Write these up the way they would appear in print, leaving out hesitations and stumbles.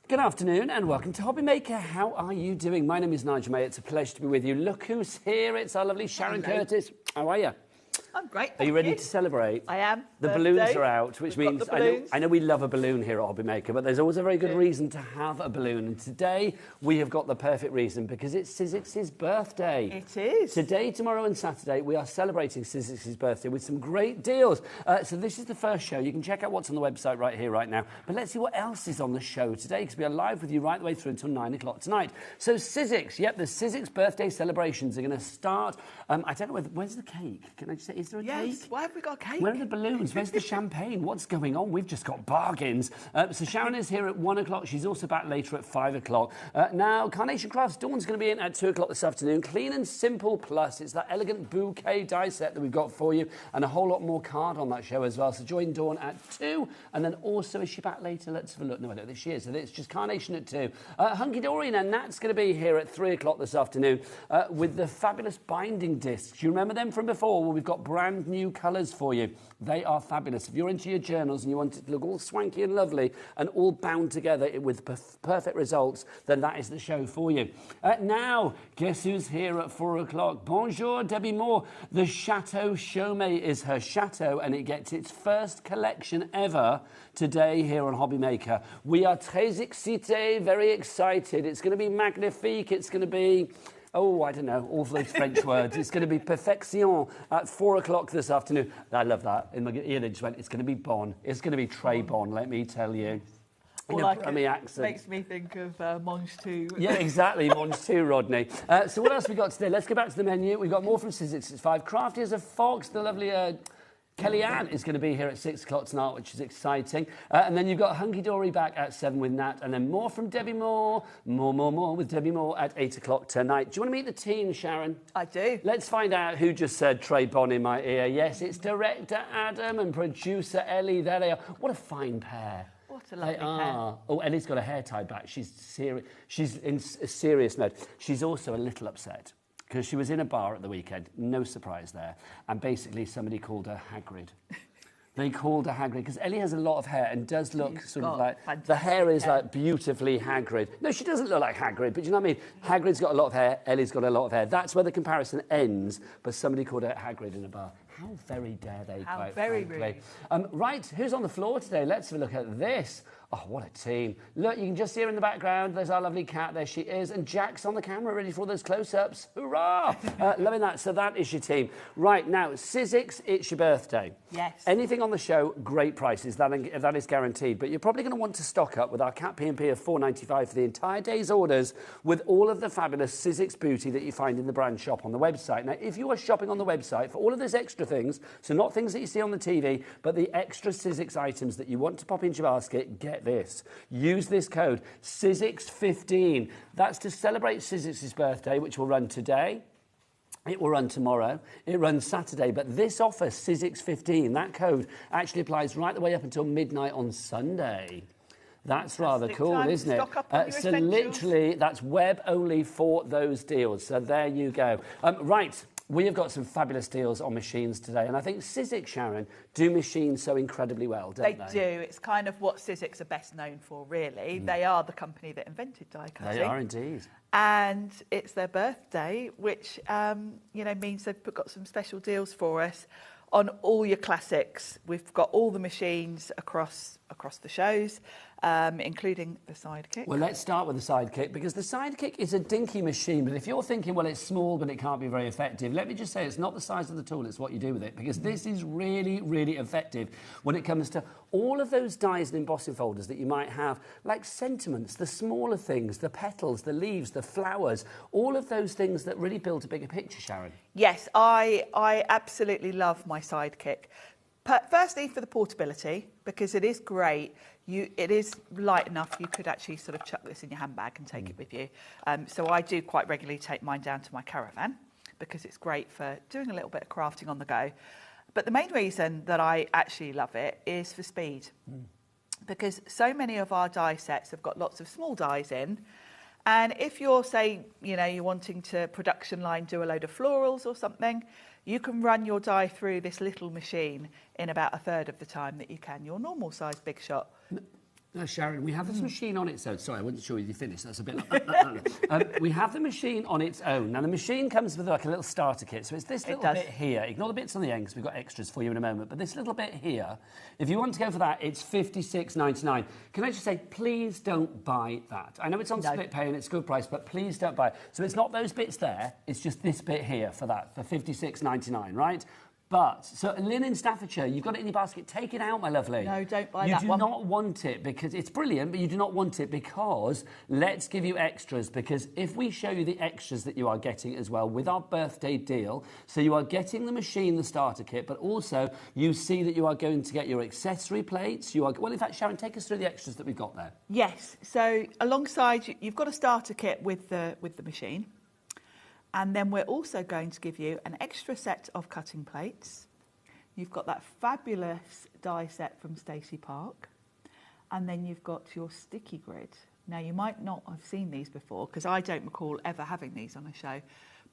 Good afternoon and welcome to HobbyMaker. How are you doing? My name is Nigel May. It's a pleasure to be with you. Look who's here. It's our lovely Sharon Curtis. How are you? I'm great. Are you ready to celebrate? I am. The balloons are out, which means I know we love a balloon here at HobbyMaker, but there's always a very good reason to have a balloon. And today we have got the perfect reason because it's Sizzix's birthday. It is. Today, tomorrow and Saturday we are celebrating Sizzix's birthday with some great deals. So this is the first show. You can check out what's on the website right here, right now. But let's see what else is on the show today because we are live with you right the way through until 9 o'clock tonight. So Sizzix, yep, the Sizzix birthday celebrations are going to start. I don't know where's the cake? Can I just say, is there a cake? Why have we got a cake? Where are the balloons? Where's the champagne? What's going on? We've just got bargains. So Sharon is here at 1 o'clock. She's also back later at 5 o'clock. Now, Carnation Crafts, Dawn's going to be in at 2 o'clock this afternoon. Clean and Simple Plus. It's that elegant bouquet die set that we've got for you and a whole lot more card on that show as well. So join Dawn at 2. And then also, is she back later? Let's have a look. No, I don't think she is. So it's just Carnation at 2. Hunkydory and Nat's going to be here at 3 o'clock this afternoon with the fabulous binding discs. Do you remember them from before? Well, we've got brand new colours for you. They are fabulous. If you're into your journals and you want it to look all swanky and lovely and all bound together with perfect results, then that is the show for you. Now, guess who's here at 4 o'clock? Bonjour, Debbie Moore. The Chateau Chaumet is her chateau and it gets its first collection ever today here on HobbyMaker. We are très excités, very excited. It's going to be magnifique. It's going to be... oh, I don't know, all those French words. It's going to be perfection at 4 o'clock this afternoon. I love that. In my ear, they just went, it's going to be bon. It's going to be très bon, let me tell you. In a Brummie accent. Makes me think of Mange 2. Yeah, exactly, Mange 2, Rodney. So what else have we got today? Let's go back to the menu. We've got more from Sizzix at 5. Crafty as a Fox, the lovely... Kellyanne is going to be here at 6 o'clock tonight, which is exciting. And then you've got Hunkydory back at 7 with Nat, and then more from Debbie Moore, more with Debbie Moore at 8 o'clock tonight. Do you want to meet the team, Sharon? I do. Let's find out who just said Trey Bon in my ear. Yes, it's director Adam and producer Ellie. There they are. What a fine pair. What a lovely pair. Oh, Ellie's got her hair tied back. She's in a serious mode. She's also a little upset, because she was in a bar at the weekend, no surprise there, and basically somebody called her Hagrid. They called her Hagrid, because Ellie has a lot of hair and does look sort of like... the hair is like beautifully Hagrid. No, she doesn't look like Hagrid, but you know what I mean? Hagrid's got a lot of hair, Ellie's got a lot of hair. That's where the comparison ends, but somebody called her Hagrid in a bar. How very dare they, How very rude. Right, who's on the floor today? Let's have a look at this. Oh, what a team. Look, you can just see her in the background. There's our lovely cat. There she is. And Jack's on the camera, ready for all those close-ups. Hurrah! Loving that. So that is your team. Right, now, Sizzix, it's your birthday. Yes. Anything on the show, great prices. That is guaranteed. But you're probably going to want to stock up with our Cat P&P of $4.95 for the entire day's orders with all of the fabulous Sizzix booty that you find in the brand shop on the website. Now, if you are shopping on the website for all of those extra things, so not things that you see on the TV, but the extra Sizzix items that you want to pop into your basket, get this. Use this code, Sizzix15. That's to celebrate Sizzix's birthday, which will run today. It will run tomorrow. It runs Saturday. But this offer, Sizzix15, that code actually applies right the way up until midnight on Sunday. That's rather cool, isn't it? So literally, that's web only for those deals. So there you go. Right. We have got some fabulous deals on machines today, and I think Sizzix, Sharon, do machines so incredibly well, don't they? They do. It's kind of what Sizzix are best known for, really. They are the company that invented die cutting. They are indeed. And it's their birthday, which means they've got some special deals for us on all your classics. We've got all the machines across the shows, including the Sidekick. Well, let's start with the Sidekick, because the Sidekick is a dinky machine, but if you're thinking, well, it's small, but it can't be very effective, let me just say it's not the size of the tool, it's what you do with it, because this is really, really effective when it comes to all of those dies and embossing folders that you might have, like sentiments, the smaller things, the petals, the leaves, the flowers, all of those things that really build a bigger picture, Sharon. Yes, I absolutely love my Sidekick. Firstly, for the portability, because it is great. It is light enough, you could actually sort of chuck this in your handbag and take it with you. So I do quite regularly take mine down to my caravan, because it's great for doing a little bit of crafting on the go. But the main reason that I actually love it is for speed. Because so many of our die sets have got lots of small dies in. And if you're, say, you're wanting to production line do a load of florals or something, you can run your die through this little machine in about a third of the time that you can your normal size Big Shot. Sharon, we have this machine on its own. Sorry, I wasn't sure you finished. That's a bit we have the machine on its own. Now, the machine comes with like a little starter kit. So it's this little bit here. Ignore the bits on the end because we've got extras for you in a moment. But this little bit here, if you want to go for that, it's $56.99. Can I just say, please don't buy that. I know it's on split pay and it's a good price, but please don't buy it. So it's not those bits there. It's just this bit here for that, for $56.99, right? But, so linen Staffordshire, you've got it in your basket. Take it out, my lovely. No, don't buy that one. You do not want it because it's brilliant, but you do not want it because let's give you extras. Because if we show you the extras that you are getting as well with our birthday deal, so you are getting the machine, the starter kit, but also you see that you are going to get your accessory plates. You are, well, in fact, Sharon, take us through the extras that we've got there. Yes. So alongside, you've got a starter kit with the machine. And then we're also going to give you an extra set of cutting plates. You've got that fabulous die set from Stacey Park. And then you've got your sticky grid. Now, you might not have seen these before because I don't recall ever having these on a show.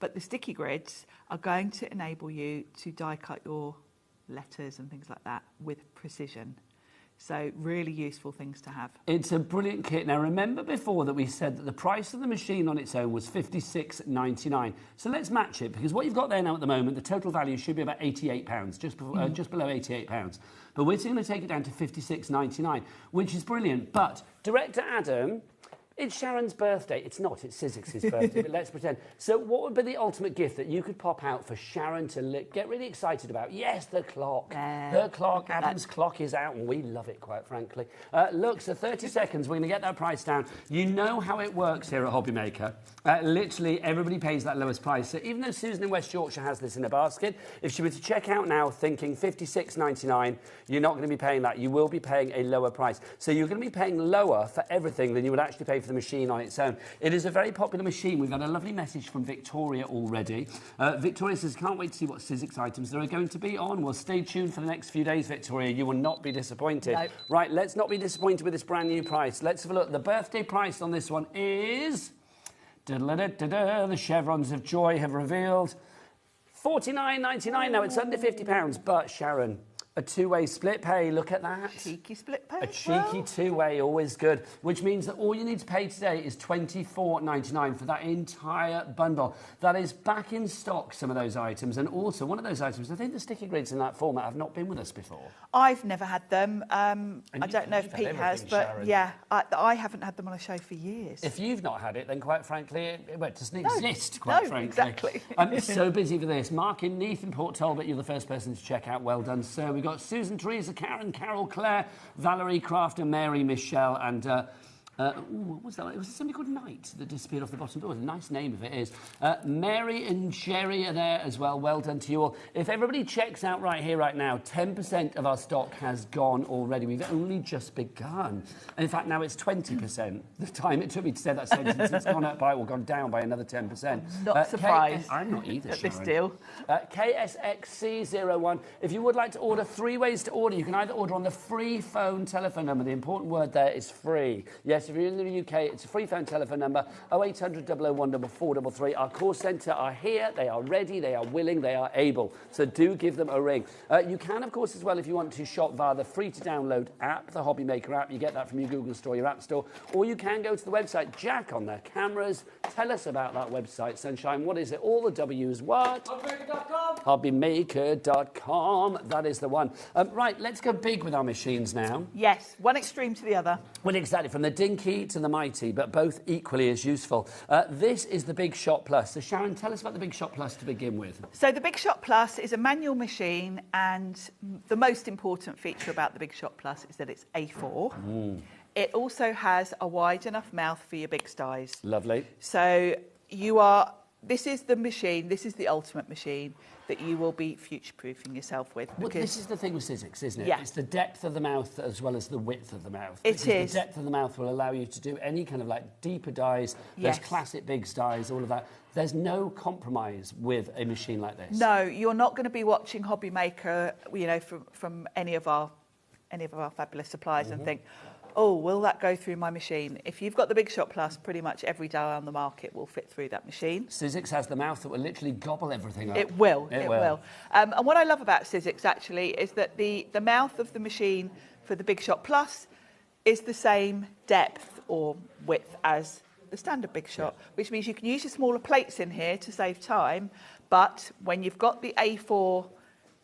But the sticky grids are going to enable you to die cut your letters and things like that with precision. So really useful things to have. It's a brilliant kit. Now, remember before that we said that the price of the machine on its own was $56.99. So let's match it, because what you've got there now at the moment, the total value should be about £88, just below £88. But we're going to take it down to $56.99, which is brilliant. But Director Adam, it's Sharon's birthday. It's not, it's Sizzix's birthday, but let's pretend. So what would be the ultimate gift that you could pop out for Sharon to get really excited about? Yes, the clock. The clock. Adam's clock is out, and we love it, quite frankly. Look, so 30 seconds, we're going to get that price down. You know how it works here at HobbyMaker. Literally, everybody pays that lowest price. So even though Susan in West Yorkshire has this in a basket, if she were to check out now thinking $56.99, you're not going to be paying that. You will be paying a lower price. So you're going to be paying lower for everything than you would actually pay for the machine on its own. It is a very popular machine. We've had a lovely message from Victoria already. Victoria says, can't wait to see what Sizzix items there are going to be on. Well, stay tuned for the next few days, Victoria. You will not be disappointed. No. Right, let's not be disappointed with this brand new price. Let's have a look. The birthday price on this one is... The chevrons of joy have revealed $49.99. Now, it's under £50, but Sharon... a two-way split pay, look at that. Cheeky split pay. A cheeky two-way, always good. Which means that all you need to pay today is $24.99 for that entire bundle. That is back in stock, some of those items. And also, one of those items, I think the sticky grids in that format have not been with us before. I've never had them. I don't know if Pete has, but Sharon. Yeah, I haven't had them on a show for years. If you've not had it, then quite frankly, it doesn't exist, quite frankly. Exactly. I'm so busy for this. Mark in Neath in Port Talbot, you're the first person to check out. Well done, sir. We've got Susan, Teresa, Karen, Carol, Claire, Valerie, Crafter, Mary, Michelle, and what was that? It was somebody called Knight that disappeared off the bottom door. A nice name if it is. Mary and Sherry are there as well. Well done to you all. If everybody checks out right here, right now, 10% of our stock has gone already. We've only just begun. And in fact, now it's 20%. The time it took me to say that sentence, it's gone up by, or gone down by another 10%. Not surprised. I'm not either, at Sharon. This deal. KSXC01. If you would like to order, 3 ways to order. You can either order on the free phone telephone number. The important word there is free. Yes, if you're in the UK, it's a free phone telephone number, 0800 001 433. Our call centre are here, they are ready, they are willing, they are able. So do give them a ring. You can, of course, as well, if you want to shop via the free-to-download app, the HobbyMaker app. You get that from your Google Store, your App Store. Or you can go to the website, Jack on their cameras. Tell us about that website, Sunshine. What is it? All the W's, what? HobbyMaker.com. HobbyMaker.com. That is the one. Right, let's go big with our machines now. Yes, one extreme to the other. Well, exactly, from the dinky to the mighty, but both equally as useful. This is the Big Shot Plus. So, Sharon, tell us about the Big Shot Plus to begin with. So, the Big Shot Plus is a manual machine, and the most important feature about the Big Shot Plus is that it's A4. It also has a wide enough mouth for your big styes. Lovely. So, this is the machine, this is the ultimate machine that you will be future-proofing yourself with. Well, this is the thing with Sizzix, isn't it? Yeah. It's the depth of the mouth as well as the width of the mouth. It is. The depth of the mouth will allow you to do any kind of like deeper dies. There's classic big styes, all of that. There's no compromise with a machine like this. No, you're not going to be watching HobbyMaker, from any of our fabulous suppliers and think, oh, will that go through my machine? If you've got the Big Shot Plus, pretty much every die on the market will fit through that machine. Sizzix has the mouth that will literally gobble everything up. It will. And what I love about Sizzix, actually, is that the mouth of the machine for the Big Shot Plus is the same depth or width as the standard Big Shot, which means you can use your smaller plates in here to save time. But when you've got the A4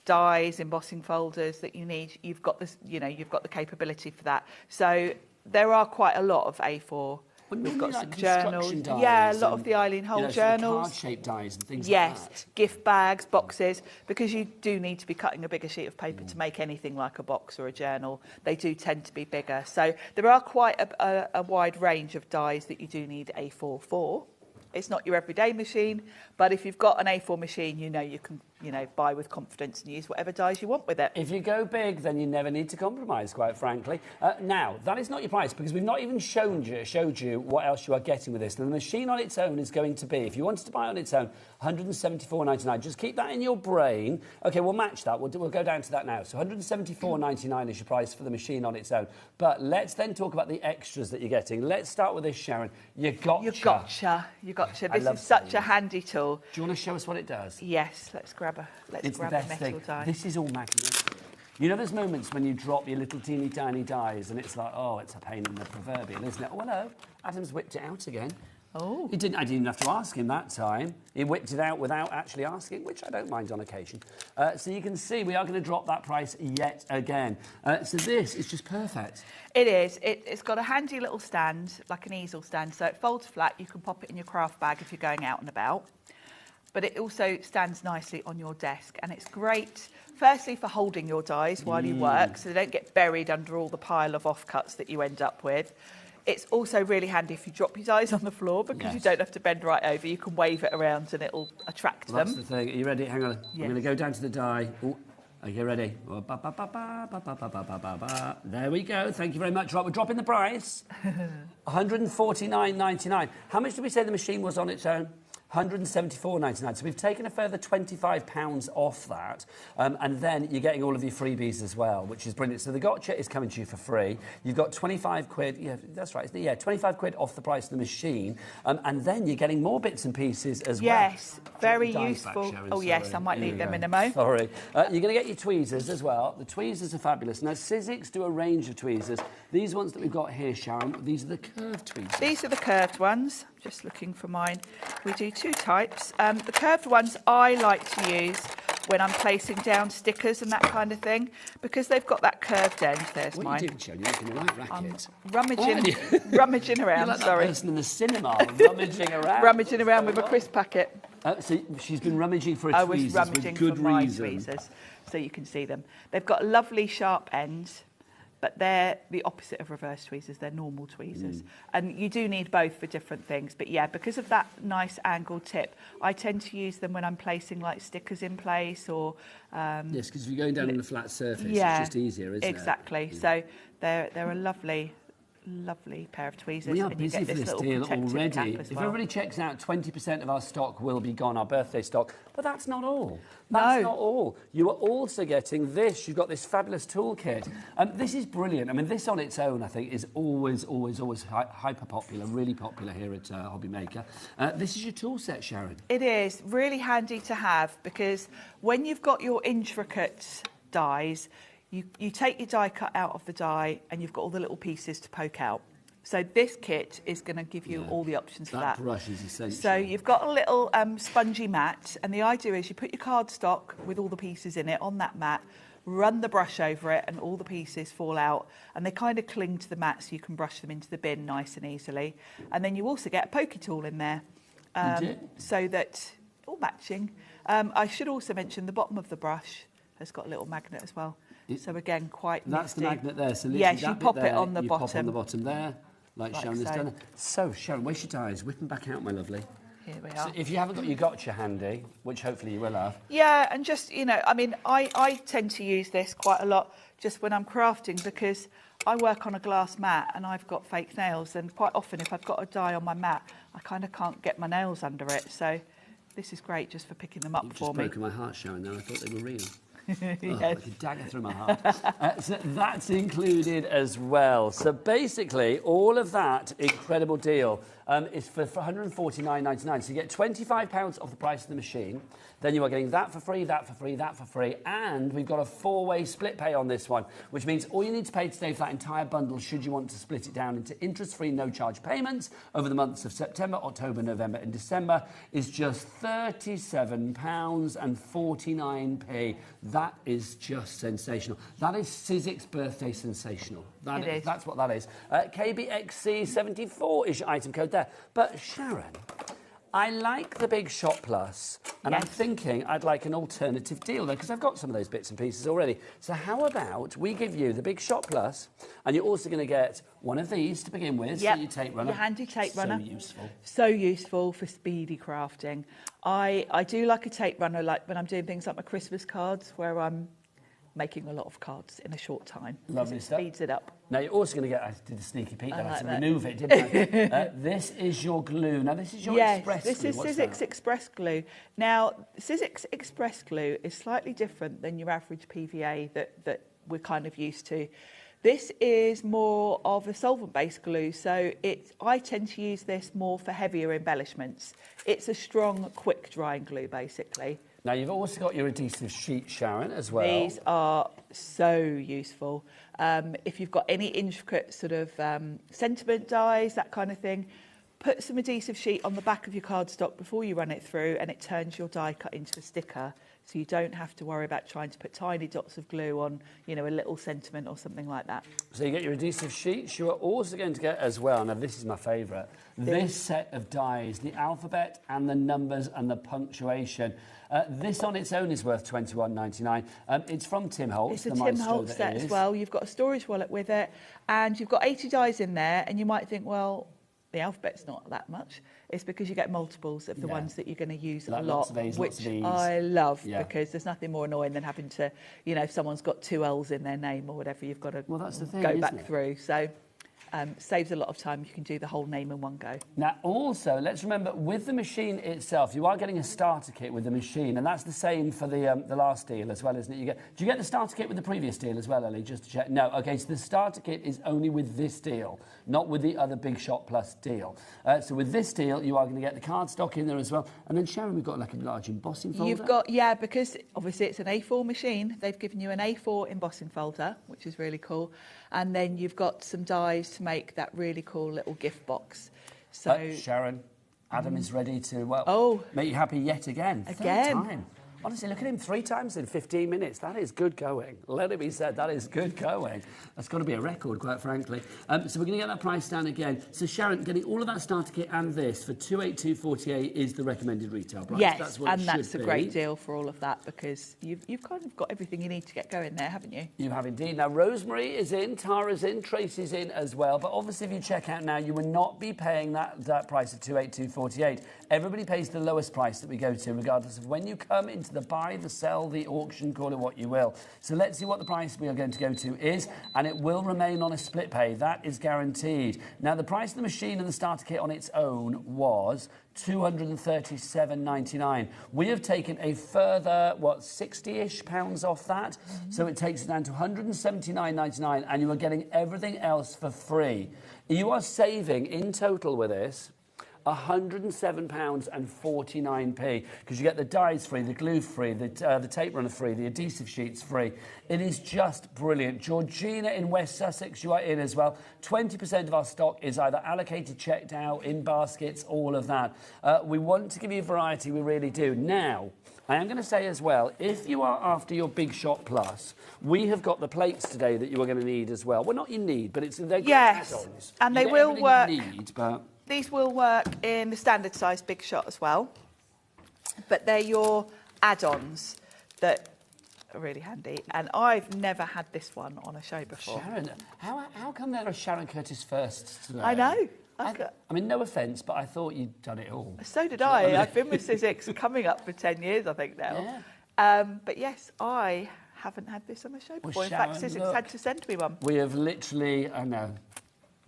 dies, embossing folders that you need, you've got this, you've got the capability for that. So there are quite a lot of A4. We've got some journals. Yeah, a lot of the Eileen Hull journals. Card-shaped dies and things like that. Yes, gift bags, boxes, because you do need to be cutting a bigger sheet of paper to make anything like a box or a journal. They do tend to be bigger. So there are quite a wide range of dies that you do need A4 for. It's not your everyday machine, but if you've got an A4 machine, you can buy with confidence and use whatever dies you want with it. If you go big, then you never need to compromise, quite frankly. Now, that is not your price, because we've not even showed you what else you are getting with this. Now, the machine on its own is going to be, if you wanted to buy it on its own, $174.99. Just keep that in your brain. OK, we'll match that. We'll go down to that now. So $174.99 is your price for the machine on its own. But let's then talk about the extras that you're getting. Let's start with this, Sharon. You gotcha. This is such a handy tool. Do you want to show us what it does? Yes, let's grab a metal die. This is all magnetic. You know, there's moments when you drop your little teeny tiny dies and it's like, oh, it's a pain in the proverbial, isn't it? Oh, hello. Adam's whipped it out again. Oh. I didn't even have to ask him that time. He whipped it out without actually asking, which I don't mind on occasion. So you can see we are going to drop that price yet again. So this is just perfect. It is. It's got a handy little stand, like an easel stand, so it folds flat. You can pop it in your craft bag if you're going out and about. But it also stands nicely on your desk, and it's great, firstly, for holding your dies while you work, so they don't get buried under all the pile of offcuts that you end up with. It's also really handy if you drop your dies on the floor, because you don't have to bend right over. You can wave it around and it'll attract them. That's the thing. Are you ready? Hang on. Yes. I'm going to go down to the die. Ooh. Okay, ready? There we go. Thank you very much. Right, we're dropping the price. $149.99. How much did we say the machine was on its own? $174.99. So we've taken a further £25 off that, and then you're getting all of your freebies as well, which is brilliant. So the gotcha is coming to you for free. You've got 25 quid. Yeah, that's right. Yeah, 25 quid off the price of the machine, and then you're getting more bits and pieces as well. Yes, very useful. Sharon, yes, I might need them in a mo. Sorry. You're going to get your tweezers as well. The tweezers are fabulous. Now, Sidekick do a range of tweezers. These ones that we've got here, Sharon, these are the curved tweezers. These are the curved ones. Just looking for mine. We do two types. The curved ones I like to use when I'm placing down stickers and that kind of thing, because they've got that curved end. There's mine. What are you doing, Sharon? You're making a right racket. I'm rummaging around, You're like sorry. That person in the cinema, rummaging around. Rummaging around with a crisp packet. So she's been rummaging for a tweezers. I was rummaging for my reason. tweezers, so you can see them. They've got a lovely sharp end, but they're the opposite of reverse tweezers. They're normal tweezers. And you do need both for different things. But yeah, because of that nice angled tip, I tend to use them when I'm placing like stickers in place or... yes, because if you're going down on a flat surface, it's just easier, isn't it? Exactly. Yeah. So they're a lovely pair of tweezers. We are busy for this deal already. If well. everybody checks out, 20% of our stock will be gone, our birthday stock. But that's not all. That's not all. You are also getting this. You've got this fabulous toolkit. This is brilliant. I mean, this on its own, I think, is always hyper popular, really popular here at HobbyMaker. This is your tool set, Sharon. It is really handy to have, because when you've got your intricate dies, you take your die cut out of the die and you've got all the little pieces to poke out. So this kit is going to give you all the options for that. That brush is essential. So you've got a little spongy mat, and the idea is you put your cardstock with all the pieces in it on that mat, run the brush over it, and all the pieces fall out, and they kind of cling to the mat, so you can brush them into the bin nice and easily. And then you also get a pokey tool in there, so that all matching. I should also mention the bottom of the brush has got a little magnet as well. So again, quite That's nifty. the magnet there. So yes, you pop it on the bottom. Pop on the bottom there, like Sharon has done. So, Sharon, where's your dies? Whip them back out, my lovely. Here we are. So if you haven't got your gotcha handy, which hopefully you will have. Yeah, and just, I mean, I tend to use this quite a lot just when I'm crafting, because I work on a glass mat and I've got fake nails, and quite often if I've got a die on my mat, I kind of can't get my nails under it. So this is great just for picking them up for me. You've just broken my heart, Sharon, now. I thought they were real. Yes. Like a dagger through my heart. So that's included as well. So basically, all of that incredible deal is for £149.99. So you get £25 off the price of the machine. Then you are getting that for free, that for free, that for free. And we've got a 4-way split pay on this one, which means all you need to pay today for that entire bundle, should you want to split it down into interest-free, no-charge payments over the months of September, October, November and December, is just £37.49. That is just sensational. That is Sizzik's birthday sensational. That's what that is. KBXC74 is your item code there. But Sharon, I like the Big Shot Plus, and I'm thinking I'd like an alternative deal there, because I've got some of those bits and pieces already. So how about we give you the Big Shot Plus, and you're also going to get one of these to begin with, so your tape runner. Your handy tape runner. So useful. So useful for speedy crafting. I do like a tape runner, like when I'm doing things like my Christmas cards, where I'm making a lot of cards in a short time. Lovely stuff. Speeds it up. Now, you're also going to get, I did a sneaky peek, I had to remove it, didn't I? This is your glue. Now, this is your Express glue. This is Sizzik's Express glue. Now, Sizzik's Express glue is slightly different than your average PVA that we're kind of used to. This is more of a solvent-based glue, so I tend to use this more for heavier embellishments. It's a strong, quick-drying glue, basically. Now, you've also got your adhesive sheet, Sharon, as well. These are so useful. If you've got any intricate sort of sentiment dies, that kind of thing, put some adhesive sheet on the back of your cardstock before you run it through, and it turns your die cut into a sticker. So you don't have to worry about trying to put tiny dots of glue on, you know, a little sentiment or something like that. So you get your adhesive sheets. You are also going to get as well, now this is my favourite, this set of dies, the alphabet and the numbers and the punctuation. This on its own is worth £21.99. It's from Tim Holtz. It's a Tim Holtz set as well. You've got a storage wallet with it, and you've got 80 dies in there, and you might think, well, the alphabet's not that much. It's because you get multiples of the ones that you're going to use a lot, lots of A's, which I love, because there's nothing more annoying than having to, you know, if someone's got 2 L's in their name or whatever, you've got to that's the thing, go back through. So saves a lot of time. You can do the whole name in one go. Now, also, let's remember, with the machine itself, you are getting a starter kit with the machine, and that's the same for the last deal as well, isn't it? Do you get the starter kit with the previous deal as well, Ellie, just to check? No, OK, so the starter kit is only with this deal, not with the other Big Shot Plus deal. So with this deal, you are going to get the cardstock in there as well. And then, Sharon, we've got like a large embossing folder. You've got, because obviously it's an A4 machine. They've given you an A4 embossing folder, which is really cool. And then you've got some dies to make that really cool little gift box. So Sharon, Adam is ready to make you happy yet again. Third time. Honestly, look at him 3 times in 15 minutes. That is good going. Let it be said, that is good going. That's got to be a record, quite frankly. So we're going to get that price down again. So Sharon, getting all of that starter kit and this for $282.48 is the recommended retail price. Yes, that's what that's a great deal for all of that, because you've kind of got everything you need to get going there, haven't you? You have indeed. Now, Rosemary is in, Tara's in, Tracy's in as well. But obviously, if you check out now, you will not be paying that price of $282.48. Everybody pays the lowest price that we go to, regardless of when you come into the buy, the sell, the auction, call it what you will. So let's see what the price we are going to go to is, and it will remain on a split pay. That is guaranteed. Now, the price of the machine and the starter kit on its own was £237.99. We have taken a further, £60-ish off that. So it takes it down to £179.99, and you are getting everything else for free. You are saving, in total with this, £107.49, because you get the dies free, the glue free, the tape runner free, the adhesive sheets free. It is just brilliant. Georgina in West Sussex, you are in as well. 20% of our stock is either allocated, checked out, in baskets, all of that. We want to give you variety, we really do. Now, I am going to say as well, if you are after your Big Shot Plus, we have got the plates today that you are going to need as well. Well, not you need, but they're great add-ons. And they will work. But these will work in the standard size Big Shot as well, but they're your add-ons that are really handy. And I've never had this one on a show before. Sharon, how come there are Sharon Curtis firsts today? I know. I mean, no offence, but I thought you'd done it all. So did I. I've been with Sizzik's coming up for 10 years, I think, now. Yeah. But yes, I haven't had this on the show before. In fact, Sizzik's had to send me one. We have literally, I know,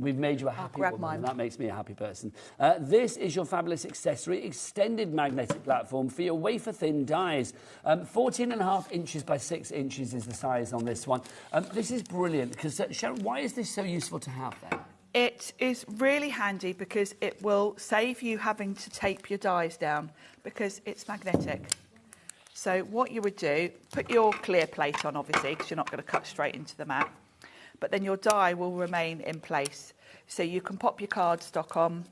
We've made you a happy grab woman, mine. and that makes me a happy person. This is your fabulous accessory, extended magnetic platform for your wafer-thin dies. 14.5 inches by 6 inches is the size on this one. This is brilliant, because, Sharon, why is this so useful to have then? It is really handy because it will save you having to tape your dies down because it's magnetic. So what you would do, put your clear plate on, obviously, because you're not going to cut straight into the mat. But then your die will remain in place. So you can pop your cardstock on,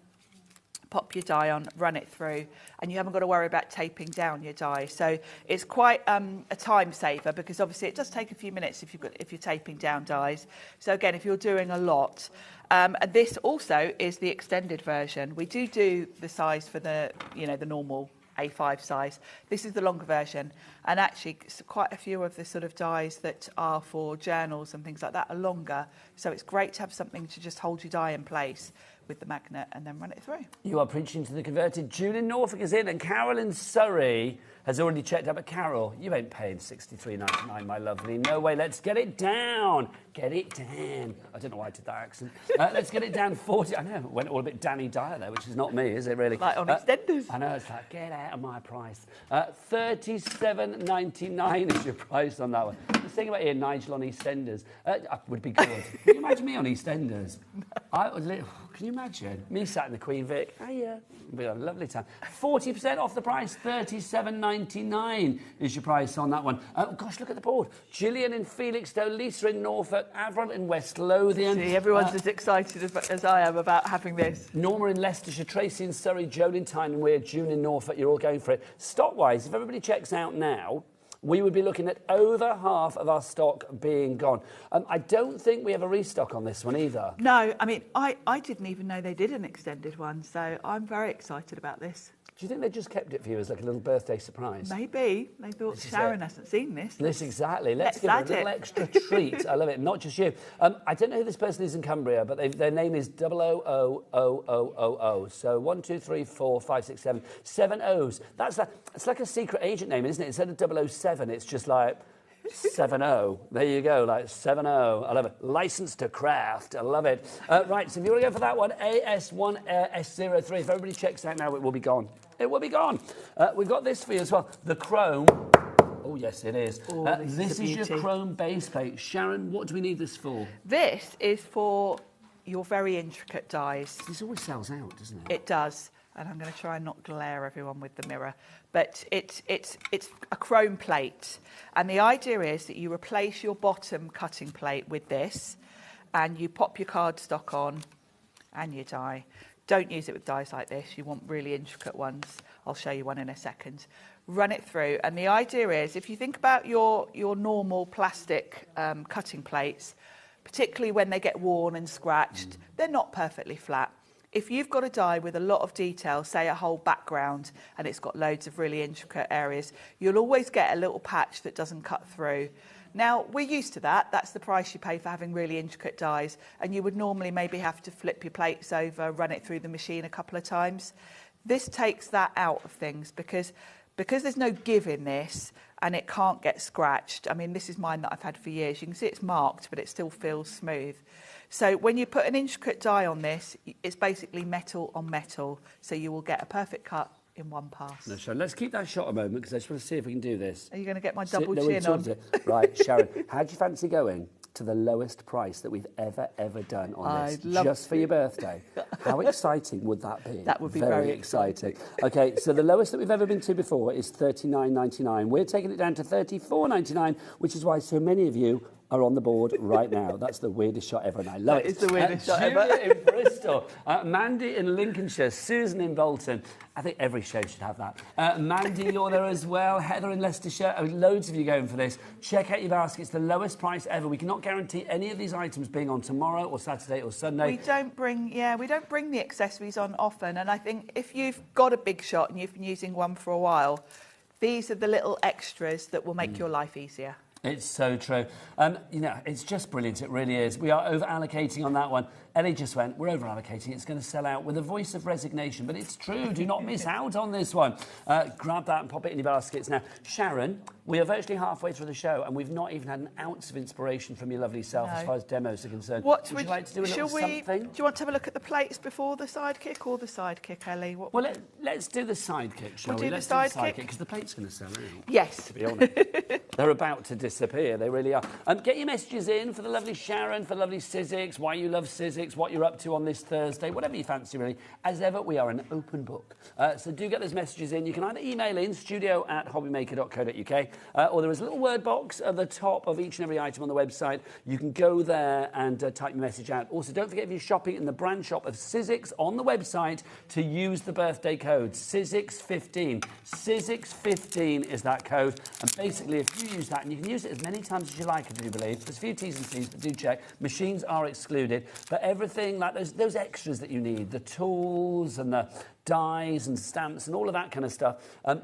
pop your die on, run it through, and you haven't got to worry about taping down your die. So it's quite a time saver because obviously it does take a few minutes if you're taping down dies. So again, if you're doing a lot, and this also is the extended version. We do the size for the the normal A5 size. This is the longer version, and actually quite a few of the sort of dies that are for journals and things like that are longer, so it's great to have something to just hold your die in place with the magnet and then run it through. You are preaching to the converted. June in Norfolk is in, and Carol in Surrey has already checked out. But Carol, you ain't paying $63.99, my lovely. No way. Let's get it down. Get it down. I don't know why I did that accent. Let's get it down 40. I know, it went all a bit Danny Dyer there, which is not me, is it really? Like on EastEnders. I know, it's like, get out of my price. $37.99 is your price on that one. The thing about here, Nigel on EastEnders, would be good. Can you imagine me on EastEnders? Can you imagine? Me sat in the Queen Vic. Hiya. It'd be a lovely time. 40% off the price, $37.99 is your price on that one. Oh, gosh, look at the board. Gillian in Felixstowe, Lisa in Norfolk, Avron in West Lothian. See, everyone's as excited as I am about having this. Norma in Leicestershire, Tracy in Surrey, Joan in Tyne and Weir, June in Norfolk. You're all going for it. Stock-wise, if everybody checks out now, we would be looking at over half of our stock being gone. I don't think we have a restock on this one either. No, I mean, I didn't even know they did an extended one, so I'm very excited about this. Do you think they just kept it for you as like a little birthday surprise? Maybe. They thought Sharon hasn't seen this. This, exactly. Let's give her a little extra treat. I love it. Not just you. I don't know who this person is in Cumbria, but their name is 000000. So 1, 2, 3, 4, 5, 6, 7. 7 O's. It's like a secret agent name, isn't it? Instead of 007, it's just like 7-0. There you go, like 7-0. I love it. License to craft. I love it. Right, so if you want to go for that one, AS1S03. If everybody checks out now, it will be gone. It will be gone. We've got this for you as well. The chrome. Oh, yes, it is. Oh, this is your chrome base plate. Sharon, what do we need this for? This is for your very intricate dies. This always sells out, doesn't it? It does. And I'm going to try and not glare everyone with the mirror. But it's a chrome plate. And the idea is that you replace your bottom cutting plate with this, and you pop your cardstock on and your die. Don't use it with dies like this. You want really intricate ones. I'll show you one in a second. Run it through. And the idea is, if you think about your normal plastic cutting plates, particularly when they get worn and scratched, they're not perfectly flat. If you've got a die with a lot of detail, say a whole background, and it's got loads of really intricate areas, you'll always get a little patch that doesn't cut through. Now, we're used to that. That's the price you pay for having really intricate dies, and you would normally maybe have to flip your plates over, run it through the machine a couple of times. This takes that out of things because there's no give in this and it can't get scratched. I mean, this is mine that I've had for years. You can see it's marked, but it still feels smooth. So when you put an intricate die on this, it's basically metal on metal, so you will get a perfect cut in one pass. No, Sharon, let's keep that shot a moment, because I just want to see if we can do this. Are you going to get my double chin on? Right, Sharon, how do you fancy going to the lowest price that we've ever done on this, just for your birthday? How exciting would that be? That would be very exciting. Okay, so the lowest that we've ever been to before is $39.99. We're taking it down to $34.99, which is why so many of you are on the board right now. That's the weirdest shot ever, and I love it. It's the weirdest shot Julia ever. in Bristol, Mandy in Lincolnshire, Susan in Bolton. I think every show should have that. Mandy, you're there as well. Heather in Leicestershire. I mean, loads of you going for this. Check out your baskets. The lowest price ever. We cannot guarantee any of these items being on tomorrow or Saturday or Sunday. We don't bring the accessories on often, and I think if you've got a big shot and you've been using one for a while, these are the little extras that will make your life easier. It's so true. You know, it's just brilliant. It really is. We are over-allocating on that one. Ellie just went, we're over allocating, it's going to sell out, with a voice of resignation. But it's true, do not miss out on this one. Grab that and pop it in your baskets. Now, Sharon, we are virtually halfway through the show and we've not even had an ounce of inspiration from your lovely self as far as demos are concerned. Would you like to do a little something? Do you want to have a look at the plates before the Sidekick or the Sidekick, Ellie? Well, let's do the Sidekick, shall we? Let's do the Sidekick because the plate's going to sell out. Yes. To be honest. They're about to disappear, they really are. Get your messages in for the lovely Sharon, for lovely Sizzix, why you love Sizzix, what you're up to on this Thursday, whatever you fancy really. As ever, we are an open book. So do get those messages in. You can either email in studio@hobbymaker.co.uk or there is a little word box at the top of each and every item on the website. You can go there and type your message out. Also, don't forget if you're shopping in the brand shop of Sizzix on the website to use the birthday code, Sizzix15. Sizzix15 is that code. And basically, if you use that, and you can use it as many times as you like, I do believe. There's a few T's and C's, but do check. Machines are excluded. But everything, like those extras that you need, the tools and the dies and stamps and all of that kind of stuff,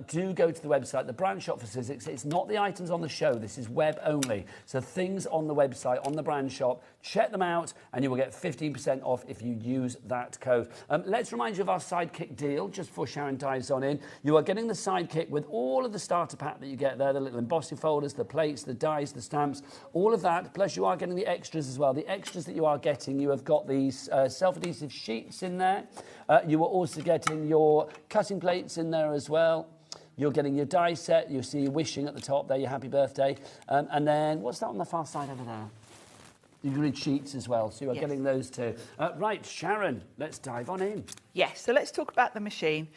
do go to the website, the brand shop for Sizzix. It's not the items on the show. This is web only. So things on the website, on the brand shop, check them out and you will get 15% off if you use that code. Let's remind you of our Sidekick deal just before Sharon dives on in. You are getting the Sidekick with all of the starter pack that you get there, the little embossing folders, the plates, the dies, the stamps, all of that. Plus you are getting the extras as well. The extras that you are getting, you have got these self-adhesive sheets in there. You are also getting your cutting plates in there as well. You're getting your die set. You see your wishing at the top there, your happy birthday. And then, what's that on the far side over there? Your grid sheets as well. So you are getting those too. Right, Sharon, let's dive on in. Yes, so let's talk about the machine.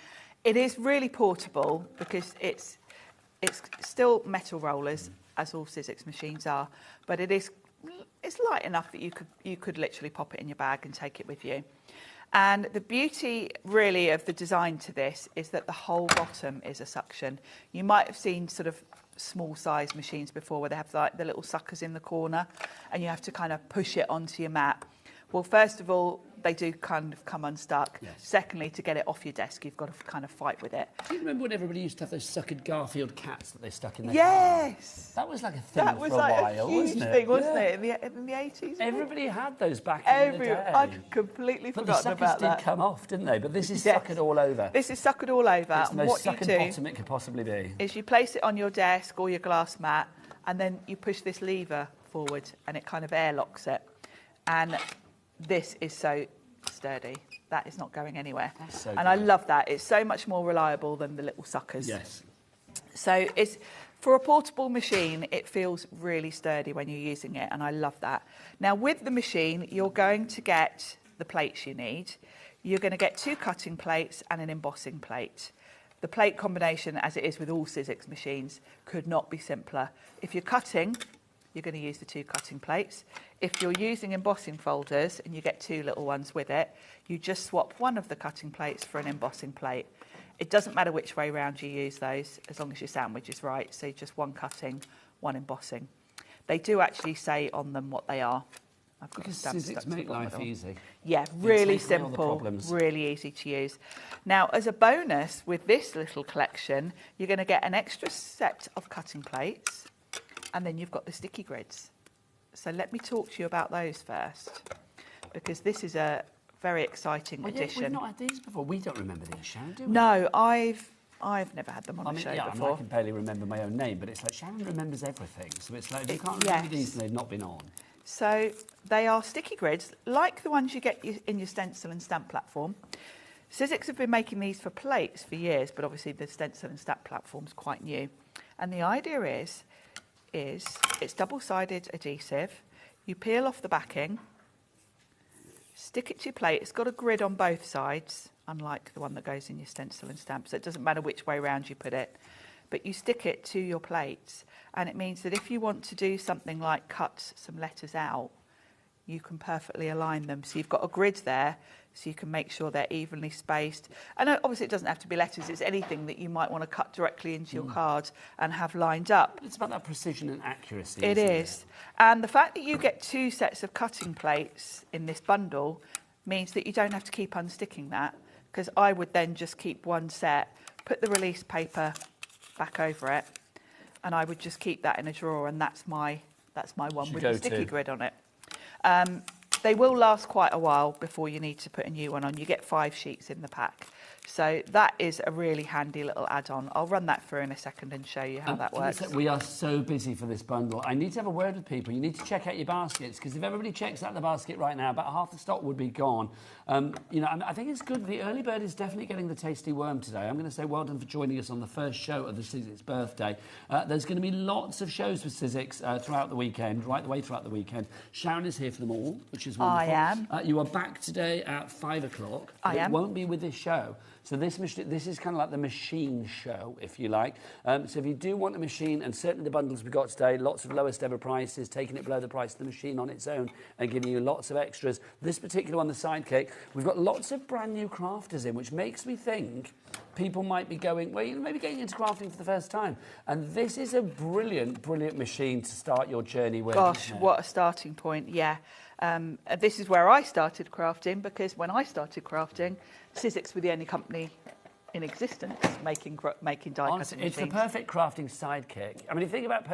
It is really portable because it's still metal rollers, as all Sizzix machines are, but it's light enough that you could literally pop it in your bag and take it with you. And the beauty really of the design to this is that the whole bottom is a suction. You might have seen sort of small size machines before where they have like the little suckers in the corner and you have to kind of push it onto your mat. Well, first of all, they do kind of come unstuck. Yes. Secondly, to get it off your desk, you've got to kind of fight with it. Do you remember when everybody used to have those suckered Garfield cats that they stuck in their Yes! car? That was like a thing That for was a like while, a huge wasn't it? thing, wasn't it? In the 80s? Everybody had those back in the day. I'd completely But forgotten the about suckers that. did come off, didn't they? But this is Yes. suckered all over. This is suckered all over. It's the And most what suckered you do bottom it could possibly be. is you place it on your desk or your glass mat and then you push this lever forward and it kind of airlocks it. And this is so sturdy. That is not going anywhere. That's so and I good. love that. It's so much more reliable than the little suckers. Yes. So it's for a portable machine, it feels really sturdy when you're using it, and I love that. Now with the machine, you're going to get the plates you need. You're going to get 2 cutting plates and an embossing plate. The plate combination, as it is with all Sizzix machines, could not be simpler. If you're cutting, you're going to use the 2 cutting plates. If you're using embossing folders and you get 2 little ones with it, you just swap one of the cutting plates for an embossing plate. It doesn't matter which way round you use those, as long as your sandwich is right. So just 1 cutting, 1 embossing. They do actually say on them what they are. I've got Because stamps Sizzix stuck to make the bottom life of them. easy. Yeah, really take away all the simple, problems. really easy to use. Now, as a bonus with this little collection, you're going to get an extra set of cutting plates, and then you've got the sticky grids. So let me talk to you about those first, because this is a very exciting addition. We've not had these before. We don't remember these, Sharon, do we? No, I've never had them on the show before. I can barely remember my own name, but it's like Sharon remembers everything. So it's like, if you can't remember these, they've not been on. So they are sticky grids, like the ones you get in your stencil and stamp platform. Sizzix have been making these for plates for years, but obviously the stencil and stamp platform's quite new. And the idea is it's double-sided adhesive. You peel off the backing, stick it to your plate. It's got a grid on both sides, unlike the one that goes in your stencil and stamp, so it doesn't matter which way round you put it. But you stick it to your plates, and it means that if you want to do something like cut some letters out, you can perfectly align them. So you've got a grid there, so you can make sure they're evenly spaced. And obviously it doesn't have to be letters, it's anything that you might want to cut directly into your card and have lined up. It's about that precision and accuracy. It is. And the fact that you get 2 sets of cutting plates in this bundle means that you don't have to keep unsticking that, because I would then just keep 1 set, put the release paper back over it, and I would just keep that in a drawer, and that's my one with the sticky grid on it. they will last quite a while before you need to put a new one on. You get 5 sheets in the pack. So that is a really handy little add-on. I'll run that through in a second and show you how that works. We are so busy for this bundle. I need to have a word with people. You need to check out your baskets, because if everybody checks out the basket right now, about half the stock would be gone. You know, I think it's good. The early bird is definitely getting the tasty worm today. I'm going to say well done for joining us on the first show of the Sizzix birthday. There's going to be lots of shows with Sizzix throughout the weekend, right the way throughout the weekend. Sharon is here for them all, which is wonderful. I am. You are back today at 5 o'clock. I am. It won't be with this show. So this is kind of like the machine show, if you like. So if you do want a machine, and certainly the bundles we've got today, lots of lowest ever prices, taking it below the price of the machine on its own and giving you lots of extras. This particular one, the Sidekick, we've got lots of brand new crafters in, which makes me think people might be going, well, you know, maybe getting into crafting for the first time. And this is a brilliant, brilliant machine to start your journey with. Gosh, what a starting point, yeah. This is where I started crafting, because when I started crafting, Sizzix were the only company in existence making die cutting It's machines. the perfect crafting sidekick. I mean, if you think about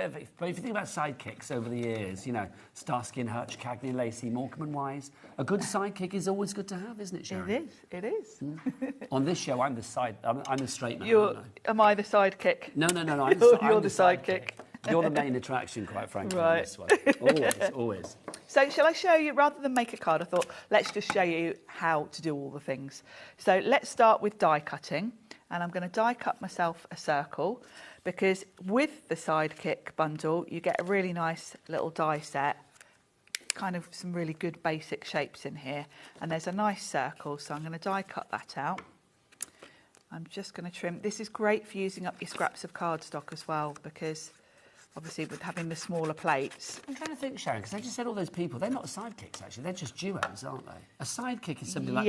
sidekicks over the years, you know, Starsky and Hutch, Cagney and Lacey, Morecambe and Wise, a good sidekick is always good to have, isn't it, Sharon? It is. On this show, I'm the straight man. Aren't I? Am I the sidekick? No. I'm You're the the sidekick. You're the main attraction, quite frankly, Right. on this one. Always. So shall I show you, rather than make a card, I thought, let's just show you how to do all the things. So let's start with die cutting. And I'm going to die cut myself a circle, because with the Sidekick bundle, you get a really nice little die set, kind of some really good basic shapes in here. And there's a nice circle, so I'm going to die cut that out. I'm just going to trim. This is great for using up your scraps of cardstock as well, because obviously with having the smaller plates. I'm trying to think, Sharon, because I just said all those people, they're not sidekicks, actually. They're just duos, aren't they? A sidekick is something like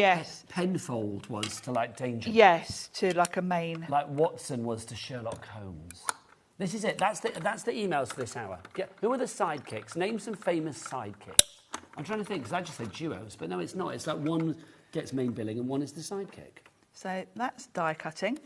Penfold was to, like, Danger. Yes, to, like, a main... Like Watson was to Sherlock Holmes. This is it. That's the emails for this hour. Yeah. Who are the sidekicks? Name some famous sidekicks. I'm trying to think, because I just said duos, but no, it's not. It's like one gets main billing and one is the sidekick. So that's die cutting.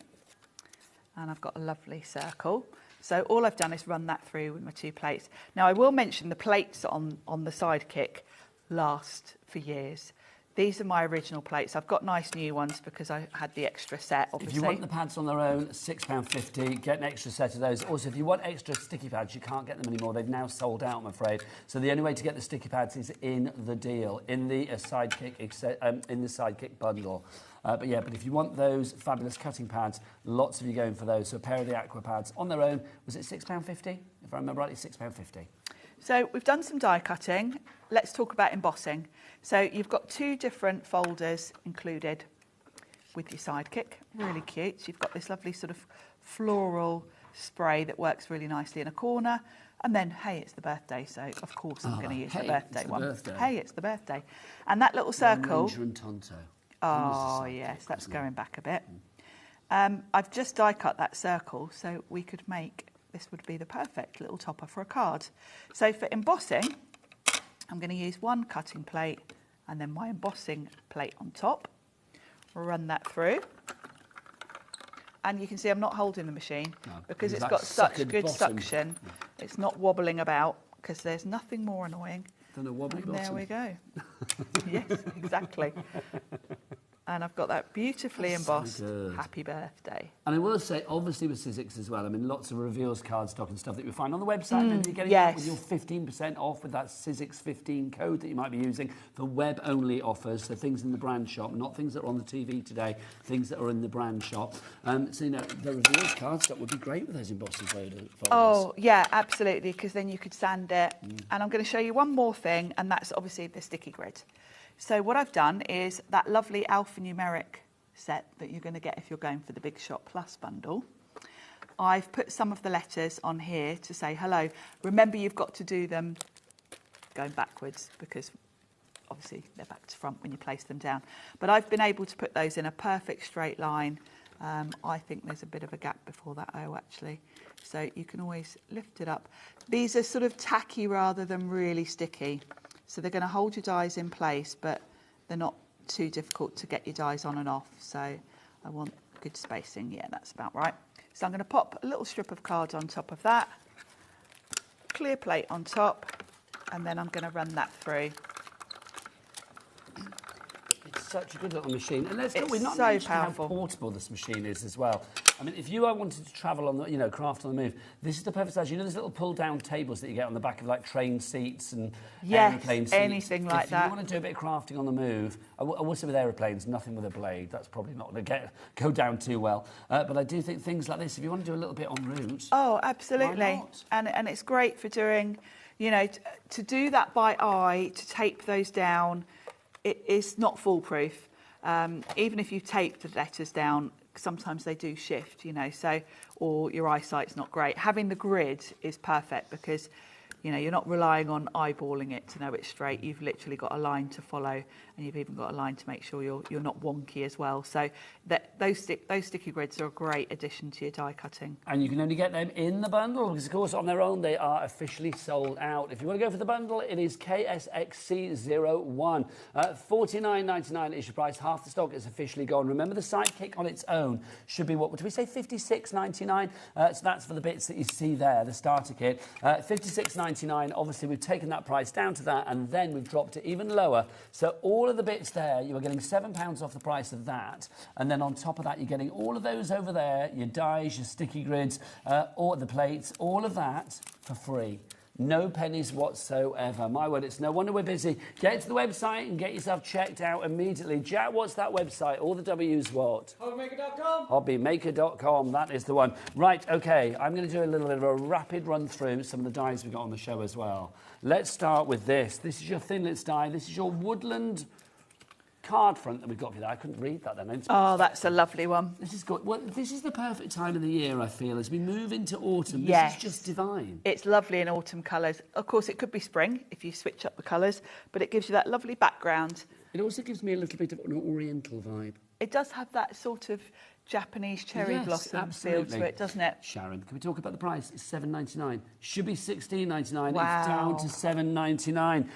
And I've got a lovely circle. So all I've done is run that through with my 2 plates. Now, I will mention the plates on the Sidekick last for years. These are my original plates. I've got nice new ones because I had the extra set, obviously. If you want the pads on their own, £6.50. Get an extra set of those. Also, if you want extra sticky pads, you can't get them anymore. They've now sold out, I'm afraid. So the only way to get the sticky pads is in the deal, in the Sidekick bundle. But if you want those fabulous cutting pads, lots of you going for those. So a pair of the Aqua pads on their own, was it £6.50? If I remember rightly, £6.50. So we've done some die cutting. Let's talk about embossing. So you've got 2 different folders included with your Sidekick. Really cute. So you've got this lovely sort of floral spray that works really nicely in a corner. And then, hey, it's the birthday, so of course I'm going to use the birthday one. Birthday. Hey, it's the birthday. And that little circle... Ranger and Tonto. Oh, yes, that's going back a bit. I've just die cut that circle, so we could make, this would be the perfect little topper for a card. So for embossing, I'm going to use 1 cutting plate and then my embossing plate on top. Run that through. And you can see I'm not holding the machine because it's got such good suction. It's not wobbling about, because there's nothing more annoying. Than a wobbly bottom. There we go. Yes, exactly. And I've got that beautifully embossed happy birthday. And I will say, obviously with Sizzix as well, I mean, lots of reveals, cardstock and stuff that you'll find on the website. And you're getting that with your 15% off with that Sizzix 15 code that you might be using for web-only offers. So things in the brand shop, not things that are on the TV today, things that are in the brand shop. So, you know, the reveals cardstock would be great with those embossing folders. Oh, yeah, absolutely, because then you could sand it. And I'm going to show you one more thing, and that's obviously the sticky grid. So what I've done is that lovely alphanumeric set that you're going to get if you're going for the Big Shot Plus bundle. I've put some of the letters on here to say hello. Remember, you've got to do them going backwards because obviously they're back to front when you place them down. But I've been able to put those in a perfect straight line. I think there's a bit of a gap before that O, actually. So you can always lift it up. These are sort of tacky rather than really sticky. So they're going to hold your dies in place, but they're not too difficult to get your dies on and off. So I want good spacing. Yeah, that's about right. So I'm going to pop a little strip of card on top of that, clear plate on top, and then I'm going to run that through such a good little machine. And let's go, It's we've not so mentioned powerful. how portable this machine is as well. I mean, if you are wanting to travel on the, you know, craft on the move, this is the perfect size. You know, there's little pull-down tables that you get on the back of like train seats and aeroplane seats. Anything like that. If you want to do a bit of crafting on the move, I will say with aeroplanes, nothing with a blade. That's probably not going to go down too well. But I do think things like this, if you want to do a little bit en route. Oh, absolutely. Why not? And it's great for doing, you know, to do that by eye, to tape those down, it is not foolproof. Even if you tape the letters down, sometimes they do shift, you know, so, or your eyesight's not great. Having the grid is perfect because, you know, you're not relying on eyeballing it to know it's straight. You've literally got a line to follow, and you've even got a line to make sure you're not wonky as well. So those sticky grids are a great addition to your die cutting. And you can only get them in the bundle because, of course, on their own they are officially sold out. If you want to go for the bundle, it is KSXC01. $49.99 is your price. Half the stock is officially gone. Remember, the Sidekick on its own should be, what did we say, $56.99? So that's for the bits that you see there, the starter kit. $56.99. Obviously, we've taken that price down to that, and then we've dropped it even lower. So all of the bits there, you are getting £7 off the price of that, and then on top of that, you're getting all of those over there, your dies, your sticky grids, or the plates, all of that for free. No pennies whatsoever. My word, it's no wonder we're busy. Get to the website and get yourself checked out immediately. Jack, what's that website? All the W's what? HobbyMaker.com. HobbyMaker.com, that is the one. Right, OK, I'm going to do a little bit of a rapid run through some of the dies we've got on the show as well. Let's start with this. This is your Thinlits die. This is your woodland card front that we've got for you. I couldn't read that then. Oh, that's a lovely one. This is good. Well, this is the perfect time of the year, I feel, as we move into autumn. Yes. This is just divine. It's lovely in autumn colours. Of course, it could be spring if you switch up the colours, but it gives you that lovely background. It also gives me a little bit of an oriental vibe. It does have that sort of Japanese cherry blossom feel to it, doesn't it? Sharon, can we talk about the price? It's $7.99. Should be $16.99. Wow. It's down to $7.99.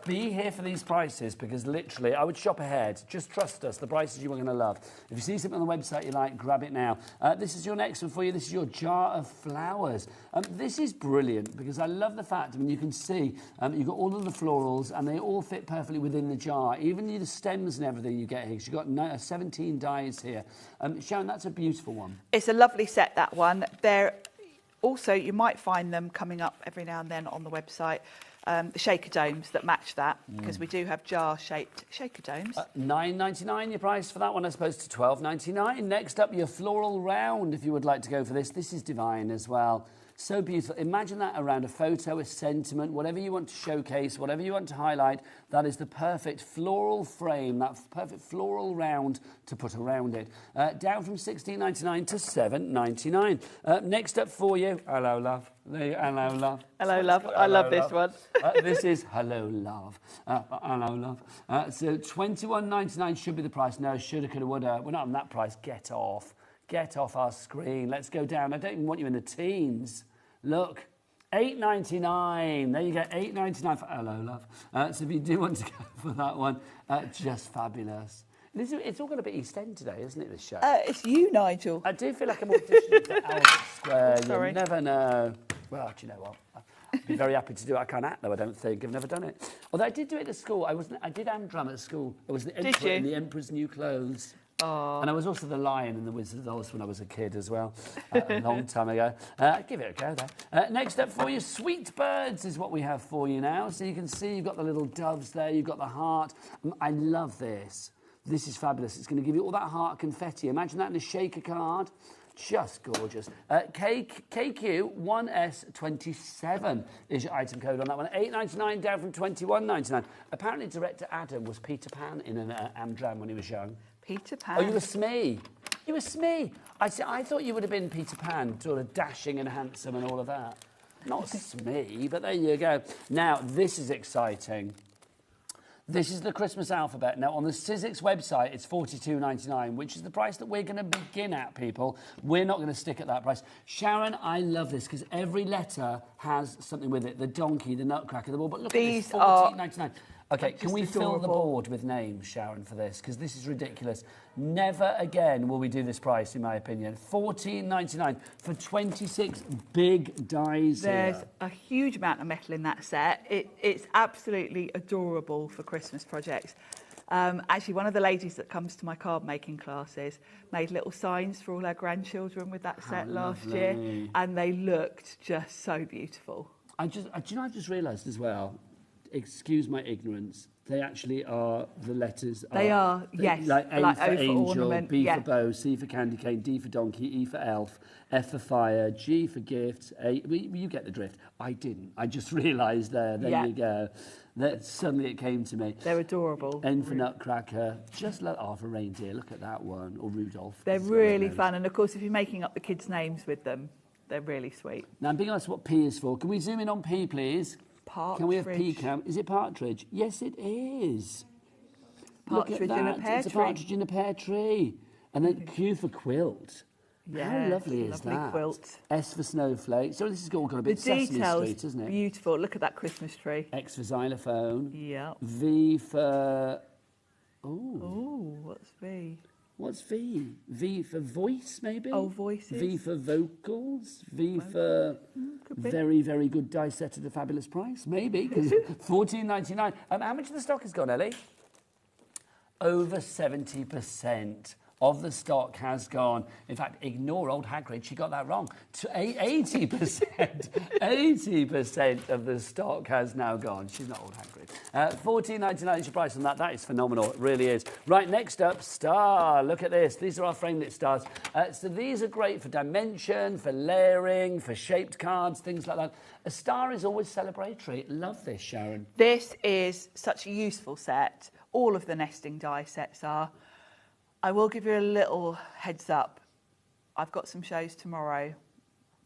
Be here for these prices because literally, I would shop ahead. Just trust us. The prices you are going to love. If you see something on the website you like, grab it now. This is your next one for you. This is your jar of flowers. This is brilliant because I love the fact, I mean, you can see you've got all of the florals and they all fit perfectly within the jar. Even the stems and everything you get here. You've got 17 dies here. Sharon, that's a beautiful one. It's a lovely set, that one. They're also, you might find them coming up every now and then on the website, the shaker domes that match that, because we do have jar-shaped shaker domes. $9.99 your price for that one, as opposed to $12.99. Next up, your floral round, if you would like to go for this. This is divine as well. So beautiful. Imagine that around a photo, a sentiment, whatever you want to showcase, whatever you want to highlight. That is the perfect floral frame, that perfect floral round to put around it. Down from $16.99 to $7.99. Next up for you, hello, love. Hello, love. Hello, love. I love this one. This is hello, love. Hello, love. So $21.99 should be the price. No, shoulda, coulda, woulda. We're not on that price. Get off. Get off our screen. Let's go down. I don't even want you in the teens. Look, $8.99. There you go, $8.99 for hello, love. So if you do want to go for that one, just fabulous. It's all going to be East End today, isn't it, this show? It's you, Nigel. I do feel like I'm auditioning for Albert Square. Sorry. You never know. Well, do you know what? I'd be very happy to do it. I can't act, though, I don't think. I've never done it. Although I did do it at school. I did drum at school. I was the emperor in the Emperor's New Clothes. Oh. And I was also the Lion in the Wizard of Oz when I was a kid as well, a long time ago. Give it a go there. Next up for you, Sweet Birds is what we have for you now. So you can see you've got the little doves there, you've got the heart. I love this. This is fabulous. It's going to give you all that heart confetti. Imagine that in a shaker card. Just gorgeous. KQ1S27 is your item code on that one. $8.99 down from $21.99. Apparently, director Adam was Peter Pan in an Amdram when he was young. Peter Pan. Oh, you were Smee. You were Smee. I thought you would have been Peter Pan, sort of dashing and handsome and all of that. Not Smee, but there you go. Now, this is exciting. This is the Christmas alphabet. Now, on the Sizzix website, it's $42.99, which is the price that we're going to begin at, people. We're not going to stick at that price. Sharon, I love this because every letter has something with it. The donkey, the nutcracker, the ball. But look at this, $14.99. Okay, can we fill the board with names, Sharon, for this? Because this is ridiculous. Never again will we do this price, in my opinion. $14.99 for 26 big dies There's here. a huge amount of metal in that set. It's absolutely adorable for Christmas projects. Actually, one of the ladies that comes to my card making classes made little signs for all her grandchildren with that set last year, and they looked just so beautiful. Do you know, I've just realised as well, excuse my ignorance, they actually are, the letters They are, yes. Like A like for O for angel, ornament, B for bow, C for candy cane, D for donkey, E for elf, F for fire, G for gifts, A, you get the drift. I didn't. I just realised there you go. That suddenly it came to me. They're adorable. N for nutcracker, just like for reindeer, look at that one, or Rudolph. They're really fun, and of course if you're making up the kids' names with them, they're really sweet. Now I'm being asked what P is for. Can we zoom in on P, please? Partridge. Can we have pecan? Is it partridge? Yes, it is. Partridge Look at in that. a pear It's tree. a partridge in a pear tree. And then Q for quilt. Yeah, How lovely is lovely that? quilt. S for snowflake. So this has all got a bit The Sesame details, Street, isn't it? beautiful. Look at that Christmas tree. X for xylophone. Yeah. V for... Oh, what's V? What's V? V for voice, maybe? Oh, voices. V for vocals. V for very, very good die set at a fabulous price, maybe, because $14.99. How much of the stock has gone, Ellie? Over 70% of the stock has gone. In fact, ignore old Hagrid, she got that wrong. 80%, 80% of the stock has now gone. She's not old Hagrid. $14.99 is your price on that. That is phenomenal, it really is. Right, next up, star. Look at this. These are our framelit stars. So these are great for dimension, for layering, for shaped cards, things like that. A star is always celebratory. Love this, Sharon. This is such a useful set. All of the nesting die sets are. I will give you a little heads up. I've got some shows tomorrow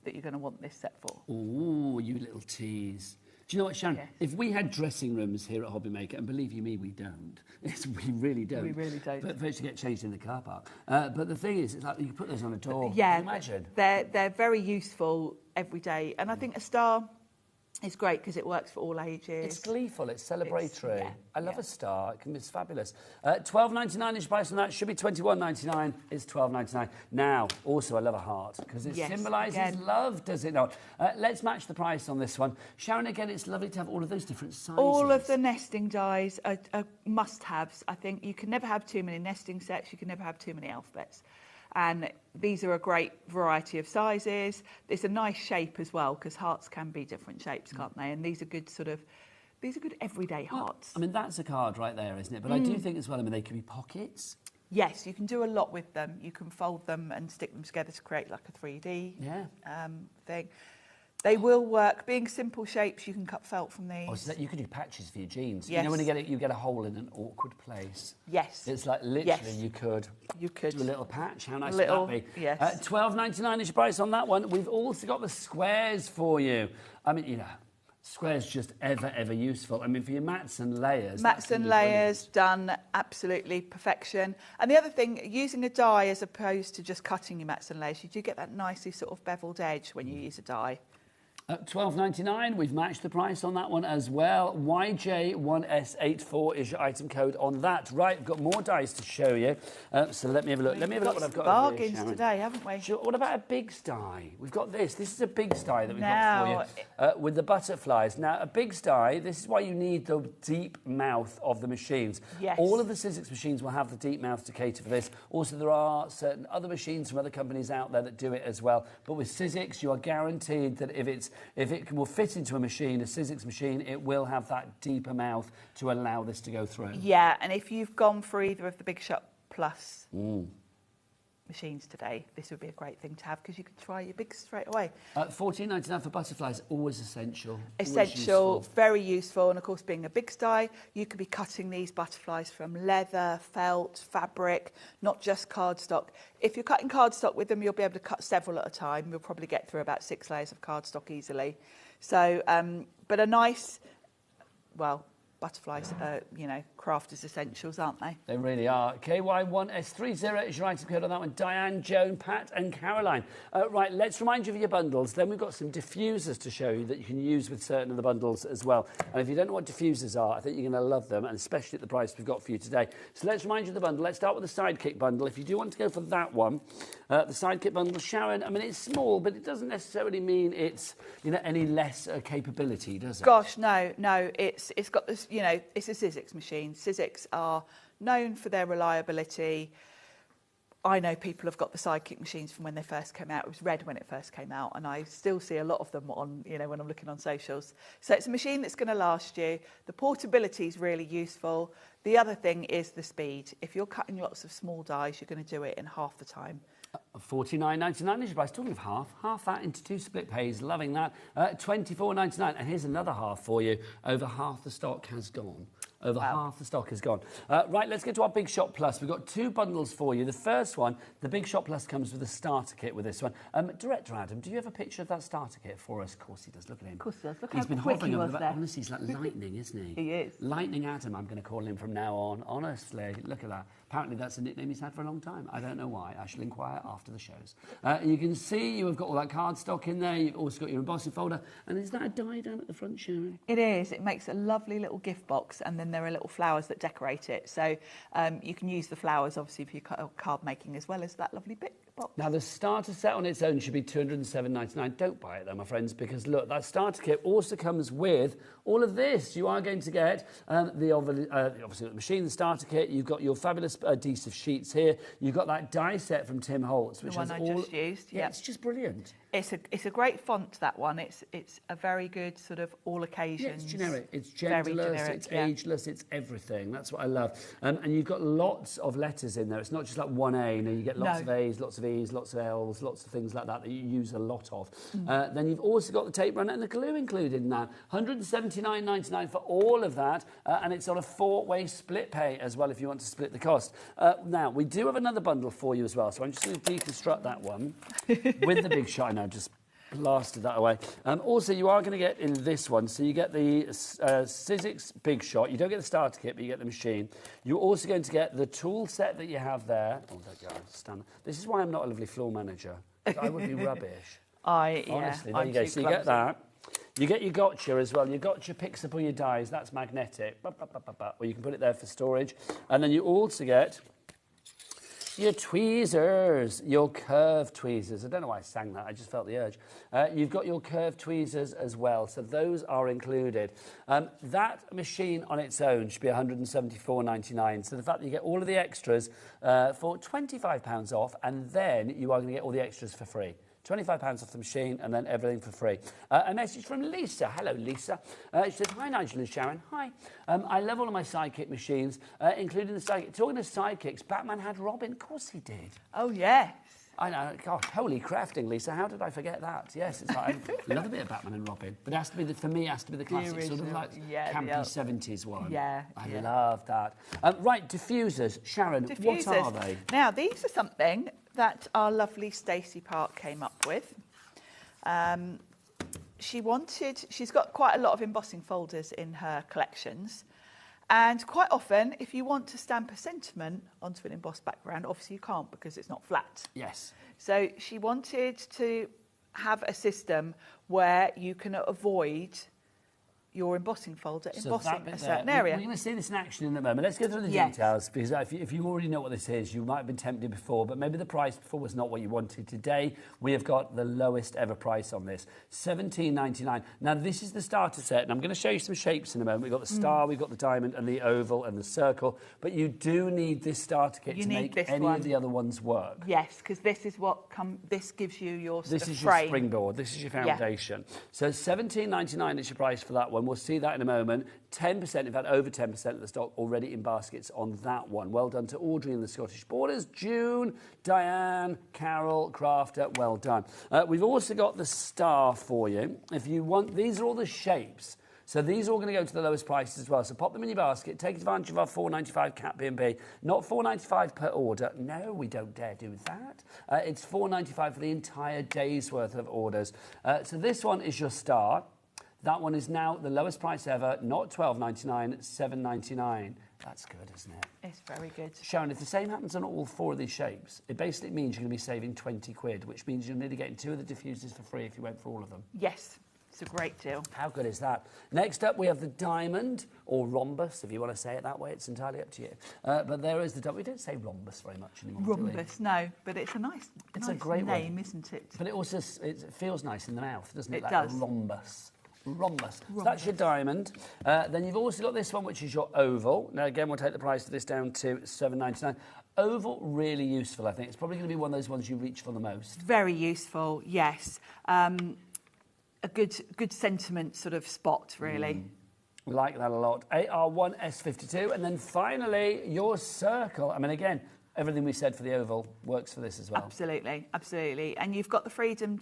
that you're going to want this set for. Ooh, you little tease. Do you know what, Sharon? Yes. If we had dressing rooms here at HobbyMaker, and believe you me, we don't. We really don't. We really don't. But first you get changed in the car park. But the thing is, it's like you can put those on a door. Yeah, Can you imagine? they're very useful every day. And I think a star is great because it works for all ages. It's gleeful, it's celebratory. I love yeah. a star, it's fabulous. $12.99 is your price on that, should be $21.99, it's $12.99. Now, also I love a heart, because it symbolises love, does it not? Let's match the price on this one. Sharon, again, it's lovely to have all of those different sizes. All of the nesting dies are must-haves. I think you can never have too many nesting sets, you can never have too many alphabets. And these are a great variety of sizes. It's a nice shape as well, because hearts can be different shapes, can't they? And these are good everyday hearts. I mean, that's a card right there, isn't it? But I do think as well, I mean, they can be pockets. Yes, you can do a lot with them. You can fold them and stick them together to create like a 3D thing. They will work. Being simple shapes, you can cut felt from these. Oh, so that you could do patches for your jeans. Yes. You know when you get a hole in an awkward place. Yes. It's like literally you could do a little patch. How nice would that be? Yes. $12.99 is your price on that one. We've also got the squares for you. I mean, you know, squares just ever useful. I mean, for your mats and layers. Mats and layers done absolutely perfection. And the other thing, using a die as opposed to just cutting your mats and layers, you do get that nicely sort of beveled edge when you use a die. $12.99, we've matched the price on that one as well. YJ1S84 is your item code on that. Right, we've got more dice to show you. So let me have a look. Let me have a look what I've got over here, bargains Sharon. today, haven't we? Sure. What about a Biggs die? We've got this. This is a Biggs die that we've got for you with the butterflies. Now, a Biggs die, this is why you need the deep mouth of the machines. Yes. All of the Sizzix machines will have the deep mouth to cater for this. Also, there are certain other machines from other companies out there that do it as well. But with Sizzix, you are guaranteed that if it will fit into a machine, a Sizzix machine, it will have that deeper mouth to allow this to go through. Yeah, and if you've gone for either of the Big Shot Plus machines today, this would be a great thing to have because you can try your Bigs straight away. $14.99 for butterflies, always essential. Essential, always useful. very useful, and of course being a Bigs die, you could be cutting these butterflies from leather, felt, fabric, not just cardstock. If you're cutting cardstock with them, you'll be able to cut several at a time. You'll probably get through about 6 layers of cardstock easily. So, but a nice, well, butterflies, you know, crafters essentials, aren't they? They really are. KY1S30 is your item code on that one. Diane, Joan, Pat and Caroline. Right, let's remind you of your bundles. Then we've got some diffusers to show you that you can use with certain of the bundles as well. And if you don't know what diffusers are, I think you're going to love them, and especially at the price we've got for you today. So let's remind you of the bundle. Let's start with the Sidekick bundle. If you do want to go for that one, the Sidekick bundle, Sharon, I mean, it's small, but it doesn't necessarily mean it's, you know, any less capability, does it? Gosh, no. It's got this, you know, it's a Sizzix machine. Sizzix are known for their reliability. I know people have got the Sidekick machines from when they first came out. It was red when it first came out, and I still see a lot of them on, you know, when I'm looking on socials. So it's a machine that's going to last you. The portability is really useful. The other thing is the speed. If you're cutting lots of small dies, you're going to do it in half the time. $49.99 is your price. Talking of half that into 2 split pays. Loving that. $24.99. And here's another half for you. Over half the stock has gone. Over half the stock has gone. Right, let's get to our Big Shot Plus. We've got 2 bundles for you. The first one, the Big Shot Plus, comes with a starter kit with this one. Director Adam, do you have a picture of that starter kit for us? Of course he does. Look at him. Of course he does. Look He's how been quick hovering he over was the there. Honestly, he's like lightning, isn't he? He is. Lightning Adam, I'm going to call him from now on. Honestly, look at that. Apparently that's a nickname he's had for a long time. I don't know why. I shall inquire after the shows. You can see you've got all that cardstock in there. You've also got your embossing folder. And is that a die down at the front, Sharon? It is. It makes a lovely little gift box, and then there are little flowers that decorate it. So you can use the flowers, obviously, for your card making, as well as that lovely bit box. Now, the starter set on its own should be $207.99. Don't buy it, though, my friends, because, look, that starter kit also comes with all of this. You are going to get obviously the machine, the starter kit. You've got your fabulous adhesive sheets here. You've got that die set from Tim Holtz, which the one has I just used. Yeah, it's just brilliant. It's a great font, that one. It's a very good sort of all occasions. Yeah, it's generic. It's genderless. It's ageless. It's everything. That's what I love. And you've got lots of letters in there. It's not just like one A. You know, you get lots of A's, lots of E's, lots of L's, lots of things like that you use a lot of. Then you've also got the tape runner and the glue included in that. $179.99 for all of that. And it's on a 4-way split pay as well if you want to split the cost. Now, we do have another bundle for you as well. So I'm just going to deconstruct that one with the Big Shot. I just blasted that away. Also, you are going to get in this one, so you get the Sidekick Big Shot. You don't get the starter kit, but you get the machine. You're also going to get the tool set that you have there. Oh, there you go. Stand. This is why I'm not a lovely floor manager. I would be rubbish. Honestly, there you go. So you get that. You get your gotcha as well. Your gotcha picks up all your dies. That's magnetic. Or you can put it there for storage. And then you also get your tweezers, your curved tweezers. I don't know why I sang that. I just felt the urge. You've got your curved tweezers as well. So those are included. That machine on its own should be $174.99. So the fact that you get all of the extras for £25 off, and then you are going to get all the extras for free. £25 off the machine and then everything for free. A message from Lisa. Hello, Lisa. She says, hi, Nigel and Sharon. Hi. I love all of my Sidekick machines, including the Sidekick. Talking of Sidekicks, Batman had Robin. Of course he did. Oh, yes. I know. God, holy crafting, Lisa. How did I forget that? Yes, it's like, I love a bit of Batman and Robin. But it has to be for me, it has to be the classic, sort of like campy 70s one. Yeah. I love that. Right, diffusers. Sharon, what are they? Now, these are something that our lovely Stacey Park came up with. She's got quite a lot of embossing folders in her collections. And quite often, if you want to stamp a sentiment onto an embossed background, obviously you can't because it's not flat. Yes. So she wanted to have a system where you can avoid your embossing folder embossing a certain area. We're going to see this in action in a moment. Let's go through the details, because if you already know what this is, you might have been tempted before, but maybe the price before was not what you wanted. Today, we have got the lowest ever price on this, $17.99. Now, this is the starter set, and I'm going to show you some shapes in a moment. We've got the star, we've got the diamond, and the oval, and the circle, but you do need this starter kit to make any of the other ones work. Yes, because this is what this gives you your sort of frame. This is your springboard. This is your foundation. Yeah. So $17.99 is your price for that one. We'll see that in a moment. 10%, in fact, over 10% of the stock already in baskets on that one. Well done to Audrey and the Scottish Borders, June, Diane, Carol, Crafter, well done. We've also got the star for you. If you want, these are all the shapes. So these are all going to go to the lowest prices as well. So pop them in your basket. Take advantage of our $4.95 Cat B&B. Not $4.95 per order. No, we don't dare do that. It's $4.95 for the entire day's worth of orders. So this one is your star. That one is now the lowest price ever, not $12.99, $7.99. That's good, isn't it? It's very good. Sharon, if the same happens on all 4 of these shapes, it basically means you're going to be saving 20 quid, which means you're nearly getting 2 of the diffusers for free if you went for all of them. Yes, it's a great deal. How good is that? Next up, we have the diamond, or rhombus, if you want to say it that way. It's entirely up to you. But there is the diamond. We don't say rhombus very much anymore, Rhombus, no, but it's a great word. name, isn't it? But it also it feels nice in the mouth, doesn't it? It like does. A rhombus. Rhombus. So that's your diamond. Then you've also got this one, which is your oval. Now, again, we'll take the price of this down to $7.99. Oval, really useful, I think. It's probably going to be one of those ones you reach for the most. Very useful, yes. A good sentiment sort of spot, really. We like that a lot. AR1S52. And then finally, your circle. I mean, again, everything we said for the oval works for this as well. Absolutely, absolutely. And you've got the freedom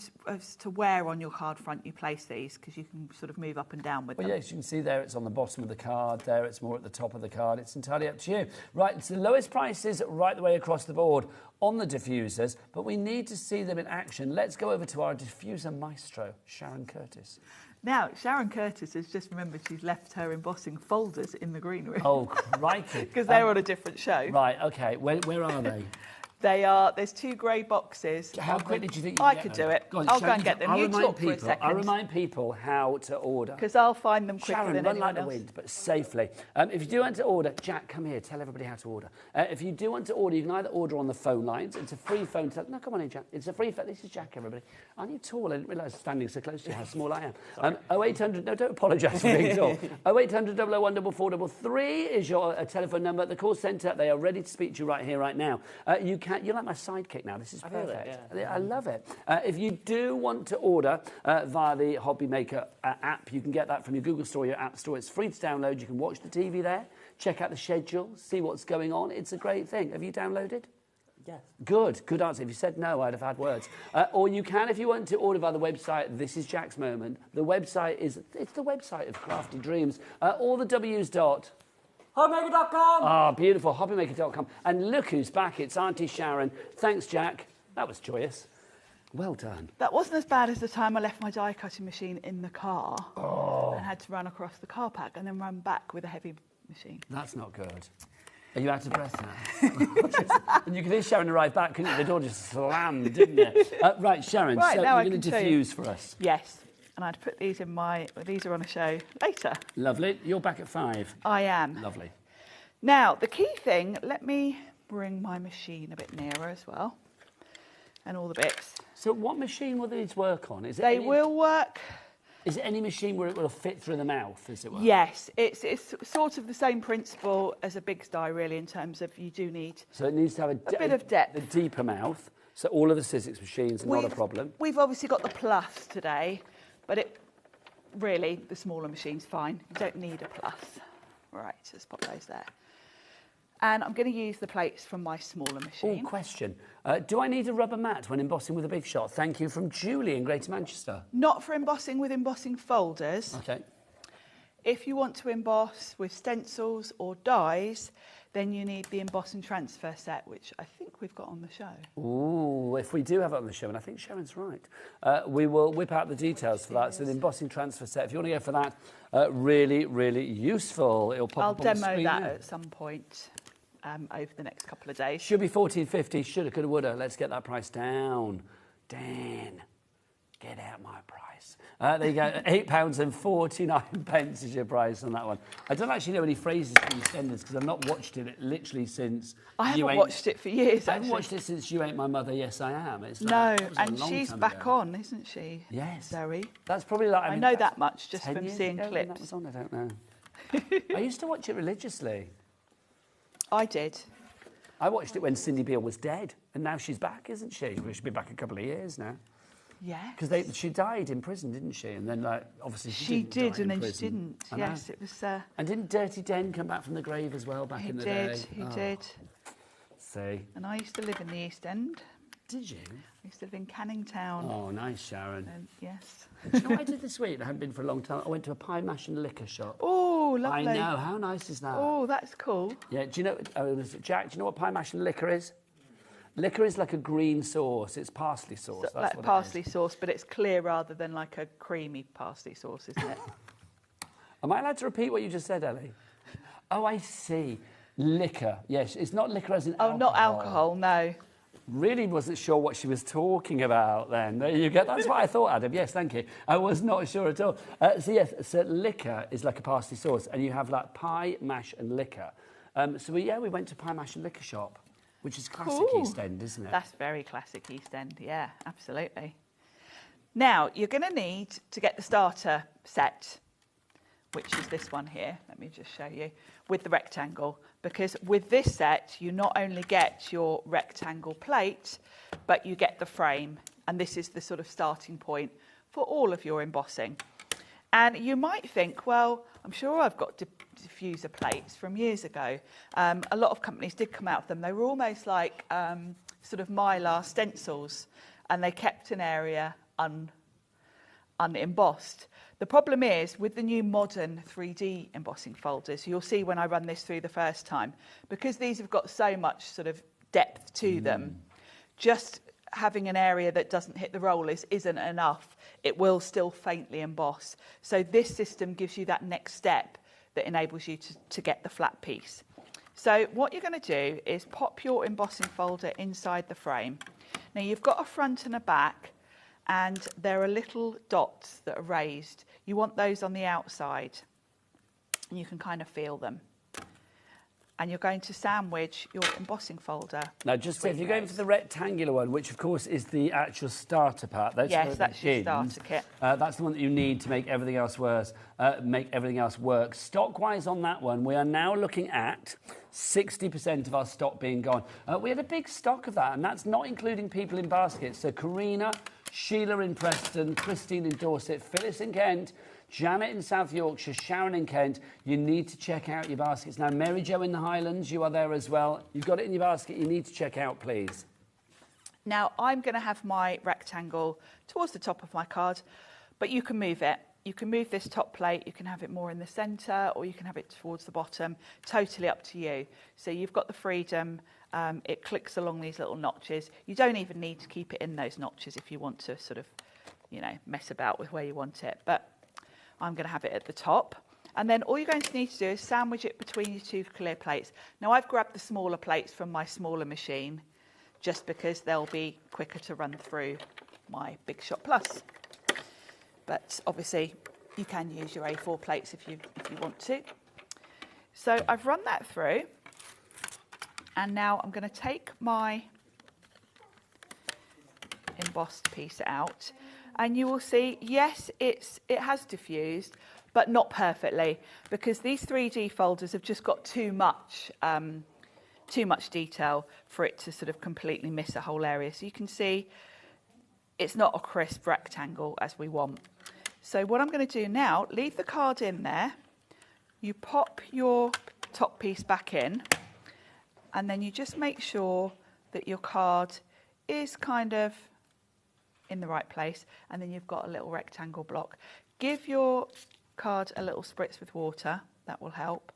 to where on your card front you place these, because you can sort of move up and down with them. Well, yes, you can see there it's on the bottom of the card. There it's more at the top of the card. It's entirely up to you. Right, it's the lowest prices right the way across the board on the diffusers, but we need to see them in action. Let's go over to our diffuser maestro, Sharon Curtis. Now, Sharon Curtis has just remembered she's left her embossing folders in the green room. Oh, crikey. Because they're on a different show. Right, OK. Where are they? There's 2 grey boxes. How quickly do you think you I can could get them? do it. I'll go and get them. You talk for a second. I'll remind people how to order. Because I'll find them quicker Sharon, than run anyone like the else. wind, but safely. If you do want to order, Jack, come here, tell everybody how to order. If you do want to order, you can either order on the phone lines. It's a free phone. No, come on in, Jack. It's a free phone. This is Jack, everybody. Aren't you tall? I didn't realise standing so close to you how small I am. 0800, no, don't apologise for being tall. 0800 001 4433 is your telephone number. The call centre, they are ready to speak to you right here, right now. You're like my sidekick now. This is perfect. I love it. If you do want to order via the HobbyMaker app, you can get that from your Google Store, your App Store. It's free to download. You can watch the TV there, check out the schedule, see what's going on. It's a great thing. Have you downloaded? Yes. Good answer. If you said no, I'd have had words. Or you can, if you want to order via the website. This is Jack's moment. The website it's the website of Crafty Dreams. All the W's dot. HobbyMaker.com! Ah, beautiful, hobbymaker.com. And look who's back, it's Auntie Sharon. Thanks, Jack. That was joyous. Well done. That wasn't as bad as the time I left my die cutting machine in the car and had to run across the car park and then run back with a heavy machine. That's not good. Are you out of breath now? And you could hear Sharon arrive back, couldn't you? The door just slammed, didn't it? Right, Sharon, Right, so now you're I going to can show diffuse you. for us. Yes. And I'd put these in these are on a show later. Lovely. You're back at 5. I am. Lovely. Now, the key thing, let me bring my machine a bit nearer as well. And all the bits. So what machine will these work on? Is it They will work. Is it any machine where it will fit through the mouth, as it were? Yes, it's sort of the same principle as a big die, really, in terms of you do need So it needs to have a bit of depth. A deeper mouth. So all of the Sizzix machines are not a problem. We've obviously got the Plus today, but really, the smaller machine's fine. You don't need a Plus. Right, let's pop those there. And I'm going to use the plates from my smaller machine. Oh, question. Do I need a rubber mat when embossing with a big shot? Thank you from Julie in Greater Manchester. Not for embossing with embossing folders. Okay. If you want to emboss with stencils or dies, then you need the emboss and transfer set, which I think we've got on the show. Ooh, if we do have it on the show, and I think Sharon's right, we will whip out the details for that. So the embossing transfer set, if you want to go for that, really, really useful. It'll pop I'll up on the demo screen that now. at some point over the next couple of days. Should be $14.50. Shoulda, coulda, woulda. Let's get that price down. Dan, get out my price. There you go. £8.49 is your price on that one. I don't actually know any phrases from EastEnders because I've not watched it literally since. I haven't watched it for years. I haven't actually. watched it since You Ain't My Mother, Yes I Am. It's No, that was a and long she's time back ago. on, isn't she? Yes. Zoe. That's probably like. I mean, know that's that much just 10 from years seeing ago when clips. That was on. I don't know. I used to watch it religiously. I did. I watched it when Cindy Beale was dead, and now she's back, isn't she? Well, she's been back a couple of years now. Yeah. Because she died in prison, didn't she? And then, obviously, She didn't did, die and in then she prison. didn't. I know. Yes, it was. And didn't Dirty Den come back from the grave as well back He in the did. day? He did. See. And I used to live in the East End. Did you? I used to live in Canning Town. Oh, nice, Sharon. And yes. Do you know what I did this week? I haven't been for a long time. I went to a pie, mash and liquor shop. Oh, lovely. I know. How nice is that? Oh, that's cool. Yeah. Do you know, Jack? Do you know what pie, mash and liquor is? Liquor is like a green sauce. It's parsley sauce. So, That's like what parsley it is. sauce, but it's clear rather than like a creamy parsley sauce, isn't it? Am I allowed to repeat what you just said, Ellie? Oh, I see. Liquor. Yes, it's not liquor as in alcohol. Not alcohol, no. Really wasn't sure what she was talking about then. There you go. That's what I thought, Adam. Yes, thank you. I was not sure at all. So liquor is like a parsley sauce, and you have like pie, mash, and liquor. We went to pie, mash, and liquor shop, which is classic Cool. East End, isn't it? That's very classic East End, yeah, absolutely. Now, you're going to need to get the starter set, which is this one here. Let me just show you, with the rectangle. Because with this set, you not only get your rectangle plate, but you get the frame. And this is the sort of starting point for all of your embossing. And you might think, well, I'm sure I've got diffuser plates from years ago. A lot of companies did come out with them. They were almost like sort of mylar stencils, and they kept an area unembossed. The problem is, with the new modern 3D embossing folders, you'll see when I run this through the first time, because these have got so much sort of depth to them, just having an area that doesn't hit the rollers isn't enough. It will still faintly emboss. So this system gives you that next step that enables you to get the flat piece. So what you're going to do is pop your embossing folder inside the frame. Now you've got a front and a back, and there are little dots that are raised. You want those on the outside, and you can kind of feel them. And you're going to sandwich your embossing folder. Now, just if you're going for the rectangular one, which of course is the actual starter part. That's your starter kit. That's the one that you need to make everything else work. Stock-wise on that one, we are now looking at 60% of our stock being gone. We had a big stock of that, and that's not including people in baskets. So Karina, Sheila in Preston, Christine in Dorset, Phyllis in Kent, Janet in South Yorkshire, Sharon in Kent. You need to check out your baskets. Now, Mary Jo in the Highlands, you are there as well. You've got it in your basket. You need to check out, please. Now, I'm going to have my rectangle towards the top of my card, but you can move it. You can move this top plate. You can have it more in the centre, or you can have it towards the bottom. Totally up to you. So you've got the freedom. It clicks along these little notches. You don't even need to keep it in those notches if you want to sort of, you know, mess about with where you want it. But I'm going to have it at the top. And then all you're going to need to do is sandwich it between your two clear plates. Now, I've grabbed the smaller plates from my smaller machine just because they'll be quicker to run through my Big Shot Plus. But obviously, you can use your A4 plates if you want to. So I've run that through. And now I'm going to take my embossed piece out. And you will see, yes, it has diffused, but not perfectly, because these 3D folders have just got too much detail for it to sort of completely miss a whole area. So you can see it's not a crisp rectangle as we want. So what I'm going to do now, leave the card in there, you pop your top piece back in, and then you just make sure that your card is kind of in the right place, and then you've got a little rectangle block. Give your card a little spritz with water, that will help,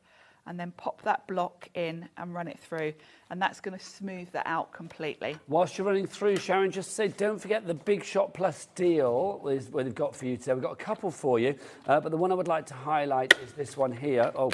and then pop that block in and run it through, and that's going to smooth that out completely. Whilst you're running through, Sharon, just say don't forget the Big Shot Plus deal is what they've got for you today. We've got a couple for you, but the one I would like to highlight is this one here. Oh,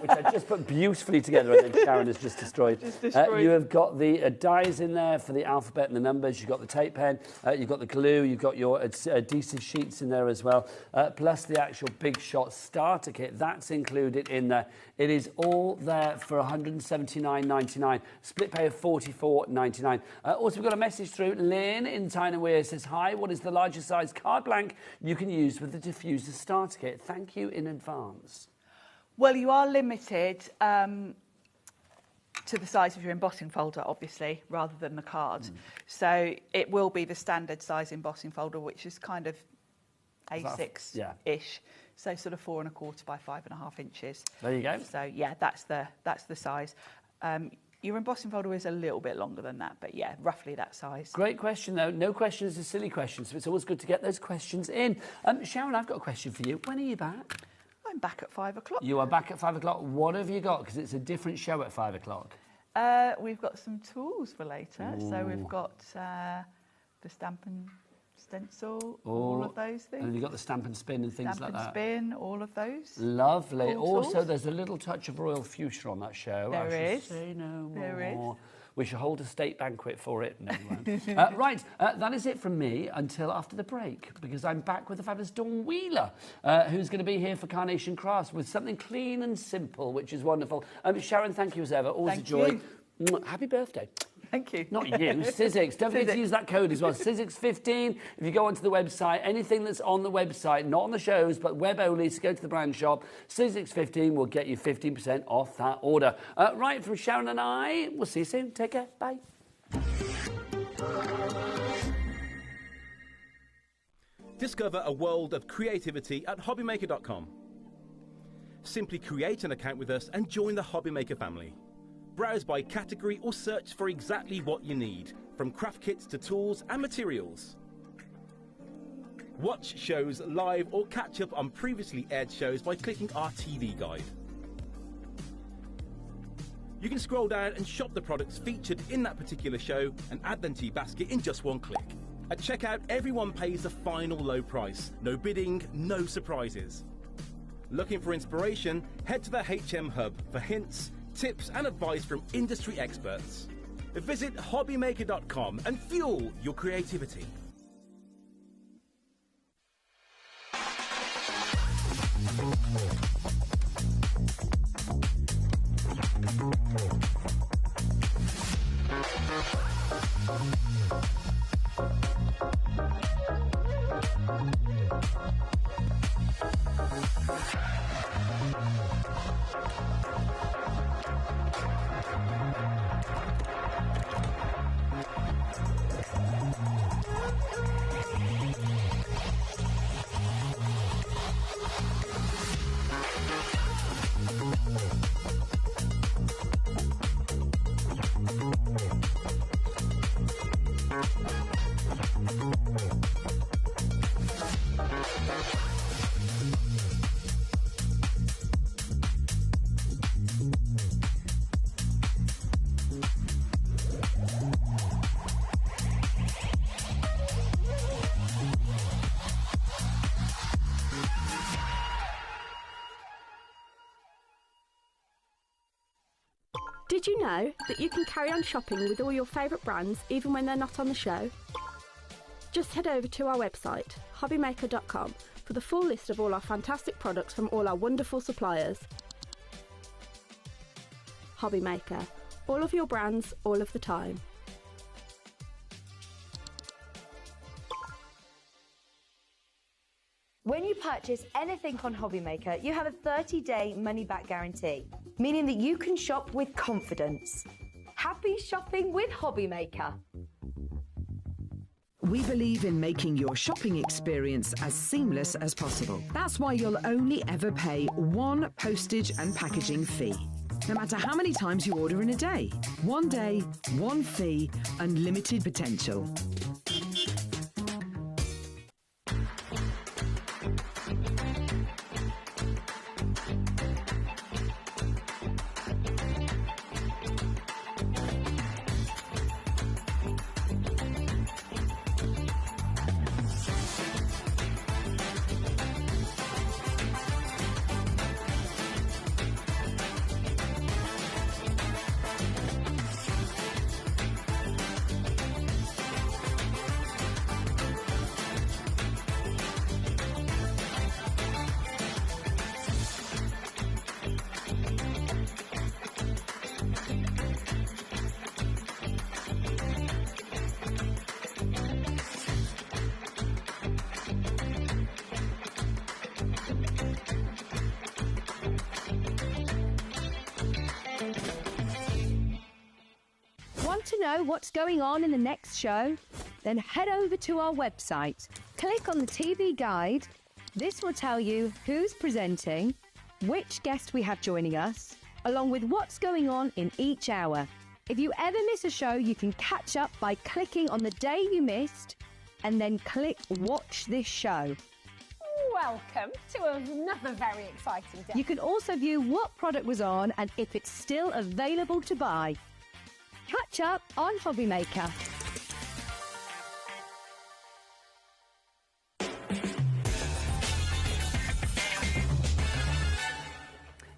which I just put beautifully together, and then Sharon has just destroyed. You have got the dies in there for the alphabet and the numbers. You've got the tape pen, you've got the glue, you've got your adhesive sheets in there as well, plus the actual Big Shot starter kit. That's included in there. It is all there for $179.99. Split pay of $44.99. Also, we've got a message through. Lynn in Tyne Weir says, hi, what is the largest size card blank you can use with the Diffuser starter kit? Thank you in advance. Well, you are limited to the size of your embossing folder, obviously, rather than the card. So it will be the standard size embossing folder, which is kind of A6-ish. Yeah. So sort of 4 1/4 by 5.5 inches. There you go. So yeah, that's the size. Your embossing folder is a little bit longer than that, but yeah, roughly that size. Great question, though. No questions are silly questions, so it's always good to get those questions in. Sharon, I've got a question for you. When are you back? I'm back at 5 o'clock. You are back at 5 o'clock. What have you got? Because it's a different show at 5 o'clock. We've got some tools for later. Ooh. So we've got the stamp and stencil, all of those things. And you've got the stamp and spin and things like that. Stamp and spin, all of those. Lovely. Also, there's a little touch of royal fuchsia on that show. There is. Say no more. There is. We shall hold a state banquet for it. No, we won't. Right, that is it from me until after the break, because I'm back with the fabulous Dawn Wheeler, who's going to be here for Carnation Crafts with something clean and simple, which is wonderful. Sharon, thank you as ever. Always a joy. Happy birthday. Thank you. Not you, Sizzix. Don't forget to use that code as well. Sizzix15. If you go onto the website, anything that's on the website, not on the shows, but web only, so go to the brand shop. Sizzix15 will get you 15% off that order. Right, from Sharon and I, we'll see you soon. Take care. Bye. Discover a world of creativity at HobbyMaker.com. Simply create an account with us and join the HobbyMaker family. Browse by category or search for exactly what you need, from craft kits to tools and materials. Watch shows live or catch up on previously aired shows by clicking our TV guide. You can scroll down and shop the products featured in that particular show and add them to your basket in just one click. At checkout, everyone pays the final low price. No bidding, no surprises. Looking for inspiration? Head to the HM Hub for hints, tips and advice from industry experts. Visit HobbyMaker.com and fuel your creativity. Did you know that you can carry on shopping with all your favourite brands even when they're not on the show? Just head over to our website, HobbyMaker.com, for the full list of all our fantastic products from all our wonderful suppliers. HobbyMaker, all of your brands, all of the time. When you purchase anything on HobbyMaker, you have a 30-day money-back guarantee, meaning that you can shop with confidence. Happy shopping with HobbyMaker. We believe in making your shopping experience as seamless as possible. That's why you'll only ever pay one postage and packaging fee, no matter how many times you order in a day. One day, one fee, unlimited potential. Want to know what's going on in the next show? Then head over to our website. Click on the TV guide. This will tell you who's presenting, which guest we have joining us, along with what's going on in each hour. If you ever miss a show, you can catch up by clicking on the day you missed and then click Watch This Show. Welcome to another very exciting day. You can also view what product was on and if it's still available to buy. Catch up on HobbyMaker.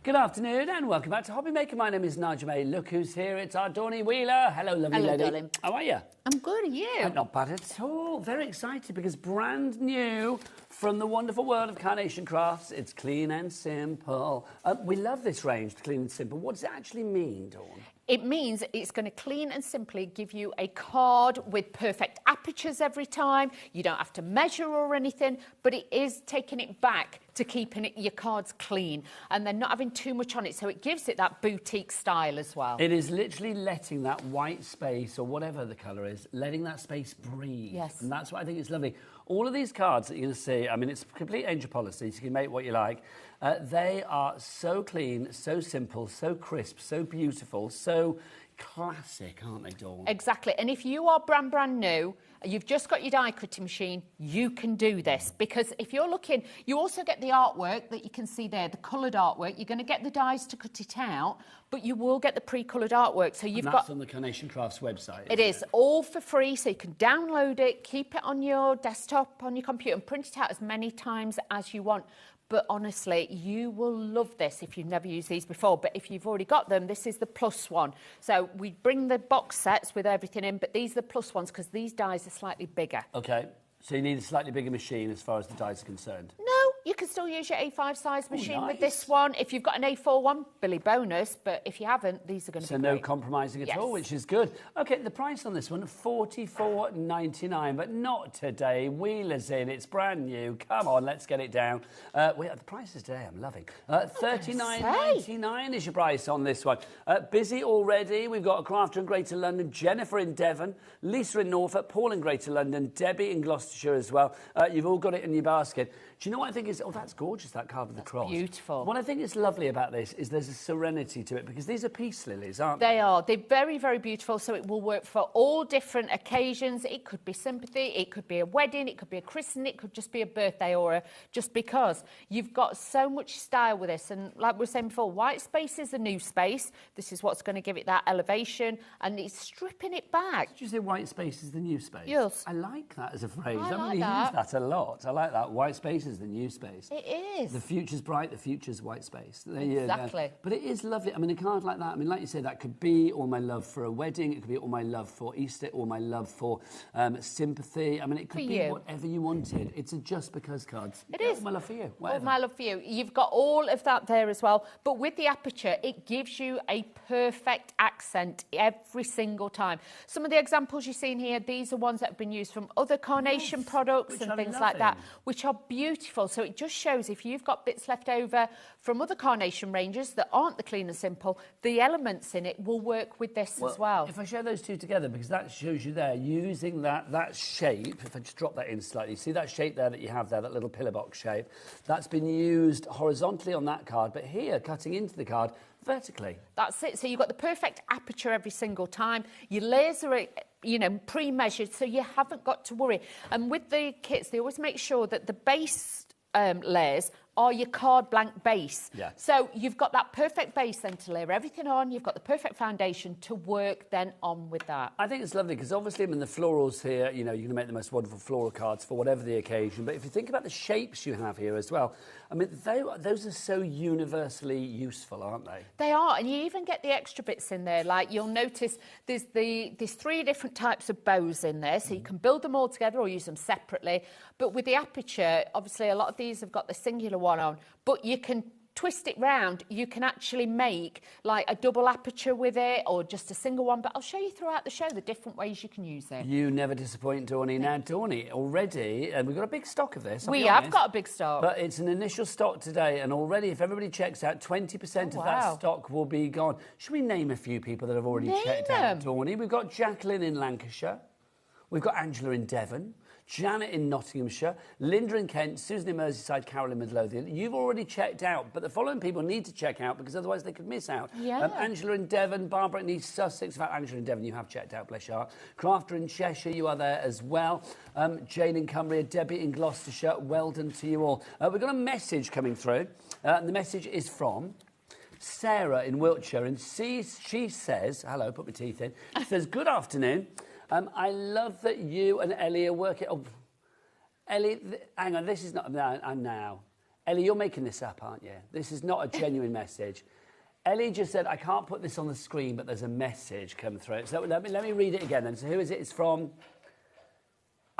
Good afternoon and welcome back to HobbyMaker. My name is Nigel May. Look who's here. It's our Dawney Wheeler. Hello, lovely lady. Darling. How are you? I'm good, and you? Not bad at all. Very excited because brand new from the wonderful world of Carnation Crafts. It's clean and simple. We love this range, clean and simple. What does it actually mean, Dawn? It means it's going to clean and simply give you a card with perfect apertures every time. You don't have to measure or anything, but it is taking it back to keeping your cards clean and then not having too much on it. So it gives it that boutique style as well. It is literally letting that white space, or whatever the colour is, letting that space breathe. Yes. And that's what I think is lovely. All of these cards that you're going to see, I mean, it's complete angel policy, so you can make what you like. They are so clean, so simple, so crisp, so beautiful, so classic, aren't they, Dawn? Exactly. And if you are brand new, you've just got your die cutting machine, you can do this. Because if you're looking, you also get the artwork that you can see there, the coloured artwork. You're going to get the dies to cut it out, but you will get the pre-coloured artwork. So you've that's on the Carnation Crafts website. It is all for free, so you can download it, keep it on your desktop, on your computer, and print it out as many times as you want. But honestly, you will love this if you've never used these before. But if you've already got them, this is the plus one. So we bring the box sets with everything in, but these are the plus ones because these dies are slightly bigger. OK, so you need a slightly bigger machine as far as the dies are concerned. No, you can still use your A5 size machine nice. with this one. If you've got an A4 one, Billy bonus. But if you haven't, these are going to be So great. no compromising at Yes. all, which is good. OK, the price on this one, $44.99, but not today. Wheeler's in, it's brand new. Come on, let's get it down. The prices today I'm loving. $39.99 is your price on this one. Busy already. We've got a crafter in Greater London, Jennifer in Devon, Lisa in Norfolk, Paul in Greater London, Debbie in Gloucestershire as well. You've all got it in your basket. Do you know what I think is... Oh, that's gorgeous, that card with the cross. Beautiful. What I think is lovely about this is there's a serenity to it, because these are peace lilies, aren't they? They are. They're very, very beautiful, so it will work for all different occasions. It could be sympathy, it could be a wedding, it could be a christening, it could just be a birthday or a just because. You've got so much style with this, and like we were saying before, white space is the new space. This is what's going to give it that elevation, and it's stripping it back. Did you say white space is the new space? Yes. I like that as a phrase. I I'm like going to use that. that a lot. I like that. White space is the new space. It is. The future's bright, the future's white space. There you go. Exactly. But it is lovely. I mean, a card like that, I mean, like you say, that could be all my love for a wedding, it could be all my love for Easter, all my love for sympathy. I mean, it could be whatever you wanted. It's a just because cards. It is. All my love for you. All my love for you. You've got all of that there as well. But with the aperture, it gives you a perfect accent every single time. Some of the examples you've seen here, these are ones that have been used from other Carnation products and things like that, which are beautiful. So it just shows if you've got bits left over from other Carnation ranges that aren't the clean and simple, the elements in it will work with this as well. If I show those two together, because that shows you there, using that shape, if I just drop that in slightly, see that shape there that you have there, that little pillar box shape, that's been used horizontally on that card, but here, cutting into the card, vertically. That's it. So you've got the perfect aperture every single time. Your layers are, you know, pre-measured, so you haven't got to worry. And with the kits, they always make sure that the base layers are your card blank base. Yeah. So you've got that perfect base then to layer everything on. You've got the perfect foundation to work then on with that. I think it's lovely because obviously, I mean, the florals here, you know, you can make the most wonderful floral cards for whatever the occasion. But if you think about the shapes you have here as well, I mean, those are so universally useful, aren't they? They are, and you even get the extra bits in there. Like you'll notice there's 3 different types of bows in there, so you can build them all together or use them separately. But with the aperture, obviously a lot of these have got the singular one on, but you can twist it round. You can actually make like a double aperture with it or just a single one, but I'll show you throughout the show the different ways you can use it. You never disappoint, Dawny. Now, Dawny, already, and we've got a big stock of this. We have got a big stock. But it's an initial stock today, and already, if everybody checks out, 20% of that stock will be gone. Should we name a few people that have already checked out, Dawny? We've got Jacqueline in Lancashire. We've got Angela in Devon. Janet in Nottinghamshire, Linda in Kent, Susan in Merseyside, Carol in Midlothian. You've already checked out, but the following people need to check out because otherwise they could miss out. Yeah. Angela in Devon, Barbara in East Sussex. In fact, Angela in Devon, you have checked out, bless your heart. Crafter in Cheshire, you are there as well. Jane in Cumbria, Debbie in Gloucestershire, well done to you all. We've got a message coming through, and the message is from Sarah in Wiltshire, and she says, hello, put my teeth in, she says, good afternoon. I love that you and Ellie are working... Oh, Ellie, hang on, this is not... now. Ellie, you're making this up, aren't you? This is not a genuine message. Ellie just said, I can't put this on the screen, but there's a message come through. So let me read it again then. So who is it? It's from...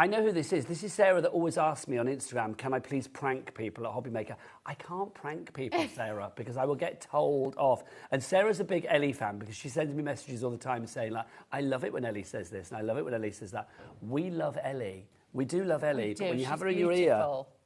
I know who this is. This is Sarah that always asks me on Instagram, can I please prank people at HobbyMaker? I can't prank people, Sarah, because I will get told off. And Sarah's a big Ellie fan because she sends me messages all the time saying, like, I love it when Ellie says this and I love it when Ellie says that. We love Ellie. We do love Ellie, but when you have her in your ear,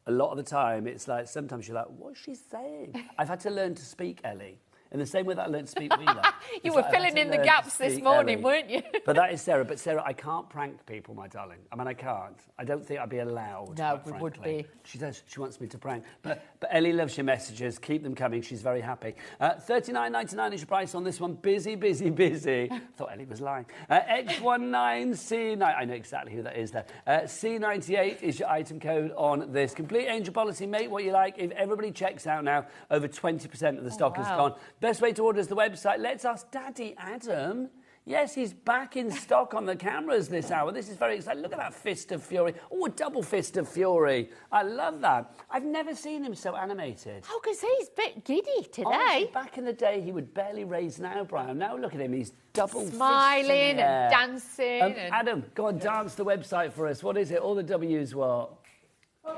a lot of the time, it's like, sometimes you're like, what's she saying? I've had to learn to speak Ellie. In the same way that I learned to speak Wheeler. You were filling in the gaps this morning, weren't you? But that is Sarah. But Sarah, I can't prank people, my darling. I mean, I can't. I don't think I'd be allowed. No, we would be. She does. She wants me to prank. But Ellie loves your messages. Keep them coming. She's very happy. $39.99 is your price on this one. Busy, busy, busy. I thought Ellie was lying. X19C9. I know exactly who that is there. C98 is your item code on this. Complete Angel Policy. Make what you like. If everybody checks out now, over 20% of the stock is gone. Best way to order is the website. Let's ask Daddy Adam. Yes, he's back in stock on the cameras this hour. This is very exciting. Look at that Fist of Fury. Oh, a double Fist of Fury. I love that. I've never seen him so animated. Oh, because he's a bit giddy today. Honestly, back in the day, he would barely raise an eyebrow. Now look at him. He's double smiling and dancing. Adam, go on, dance the website for us. What is it? All the W's what? Oh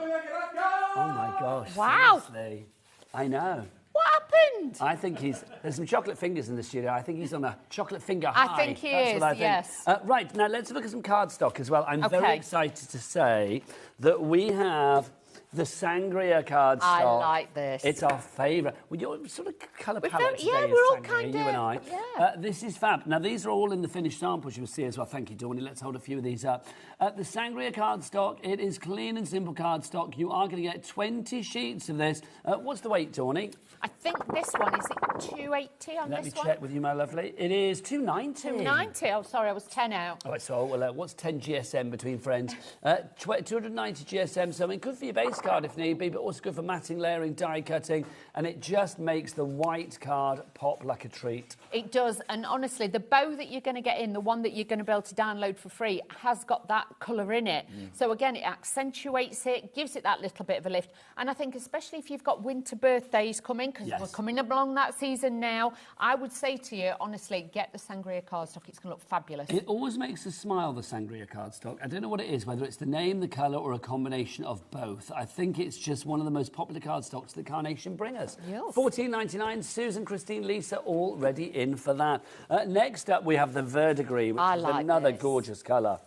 my gosh. Wow. Seriously. I know. What happened? I think there's some chocolate fingers in the studio. I think he's on a chocolate finger high. I think he That's is, what I think. yes. Right, now let's look at some cardstock as well. I'm very excited to say that we have the Sangria cardstock. I like this. It's our favourite. Well, your sort of colour palette today yeah, is we're all Sangria, kind of, you and I. yeah. This is fab. Now, these are all in the finished samples you'll see as well. Thank you, Dawny. Let's hold a few of these up. The Sangria cardstock, it is clean and simple cardstock. You are going to get 20 sheets of this. What's the weight, Dawny? I think this one, is it 280 on Let this me one? check with you, my lovely. It is 290. 290. Oh, sorry, I was 10 out. All right, so what's 10 GSM between friends? 290 GSM, so I mean, good for your base card if need be, but also good for matting, layering, die cutting, and it just makes the white card pop like a treat. It does, and honestly, the bow that you're going to get in, the one that you're going to be able to download for free, has got that colour in it. So again, it accentuates it, gives it that little bit of a lift, and I think especially if you've got winter birthdays coming, because we're coming along that season now, I would say to you, honestly, get the Sangria cardstock. It's going to look fabulous. It always makes us smile, the Sangria cardstock. I don't know what it is, whether it's the name, the colour, or a combination of both. I think it's just one of the most popular cardstocks that Carnation bring us. Yes. $14.99. Susan, Christine, Lisa, all ready in for that. Next up, we have the Verdigris, which is another gorgeous colour.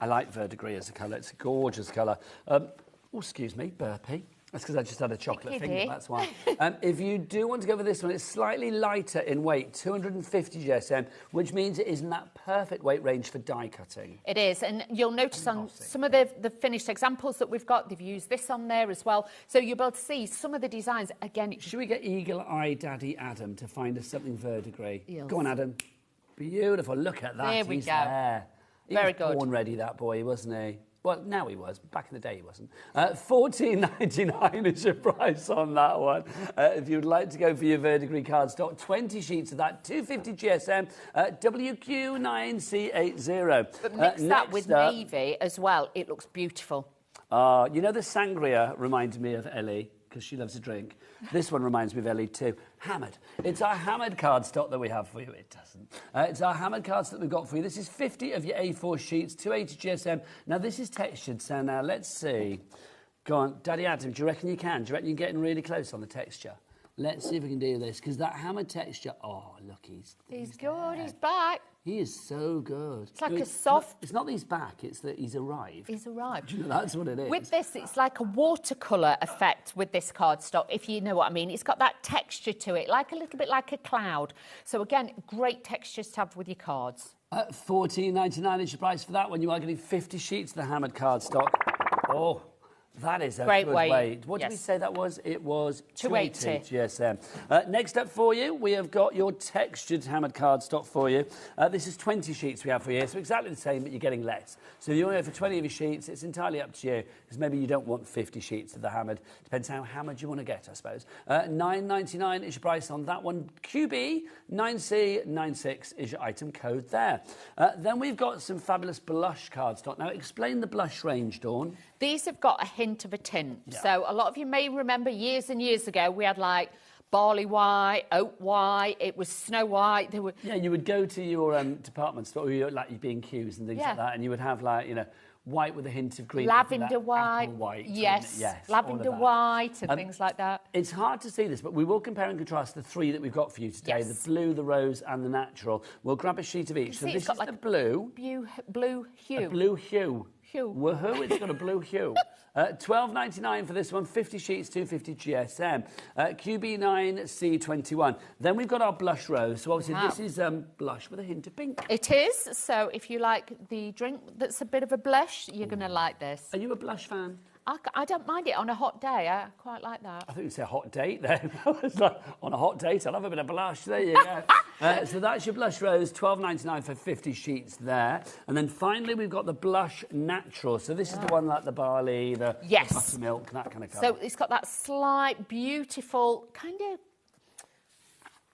I like Verdigris as a colour. It's a gorgeous colour. Oh, excuse me, burpee. That's because I just had a chocolate finger, that's why. If you do want to go for this one, it's slightly lighter in weight, 250 GSM, which means it is in that perfect weight range for die cutting. It is, and you'll notice on some of the finished examples that we've got, they've used this on there as well. So you'll be able to see some of the designs. Again, should we get Eagle-Eye Daddy Adam to find us something Verdigris? Yes. Go on, Adam. Beautiful, look at that. There we He's go. There. He Very was good. born ready, that boy, wasn't he? Well, now he was. Back in the day, he wasn't. $14.99 is your price on that one. If you'd like to go for your Verdigris cardstock, 20 sheets of that, 250 GSM, WQ9C80. But mix that with navy as well. It looks beautiful. You know, the Sangria reminds me of Ellie, because she loves a drink. This one reminds me of Ellie too. Hammered. It's our hammered cardstock that we have for you. It doesn't. It's our hammered cardstock that we've got for you. This is 50 of your A4 sheets, 280 GSM. Now, this is textured, so now let's see. Go on, Daddy Adam, do you reckon you can? Do you reckon you're getting really close on the texture? Let's see if we can do this, because that hammered texture... Oh, look, he's good. there. He's back. He is so good. It's like a soft... It's not that he's back, it's that he's arrived. He's arrived. Do you know, that's what it is. With this, it's like a watercolour effect with this cardstock, if you know what I mean. It's got that texture to it, like a little bit like a cloud. So again, great textures to have with your cards. $14.99 is your price for that one. You are getting 50 sheets of the hammered cardstock. Oh... That is a great good weight. What did we say that was? It was 280 GSM. Next up for you, we have got your textured hammered cardstock for you. This is 20 sheets we have for you, so exactly the same, but you're getting less. So if you want to go for 20 of your sheets, it's entirely up to you, because maybe you don't want 50 sheets of the hammered. Depends how hammered you want to get, I suppose. $9.99 is your price on that one. QB9C96 is your item code there. Then we've got some fabulous blush cardstock. Now, explain the blush range, Dawn. These have got a hint of a tint. Yeah. So a lot of you may remember years and years ago, we had like barley white, oat white, it was snow white. There were... Yeah, you would go to your department store, or your, like your B&Qs and things like that, and you would have like, you know, white with a hint of green. Lavender white. Apple white. Yes, yes, lavender white and things like that. It's hard to see this, but we will compare and contrast the three that we've got for you today, the blue, the rose and the natural. We'll grab a sheet of each. So this is like the blue. Blue hue. A blue hue. Woohoo, it's got a blue hue. $12.99 for this one, 50 sheets, 250 GSM. QB9C21. Then we've got our blush rose. So obviously this is blush with a hint of pink. It is. So if you like the drink that's a bit of a blush, you're going to like this. Are you a blush fan? I don't mind it on a hot day. I quite like that. I think you'd say hot date there. It's like, on a hot date, I'll have a bit of blush. There you go. So that's your blush rose, $12.99 for 50 sheets there. And then finally, we've got the blush natural. So this is the one like the barley, the buttermilk, that kind of colour. So it's got that slight, beautiful, kind of,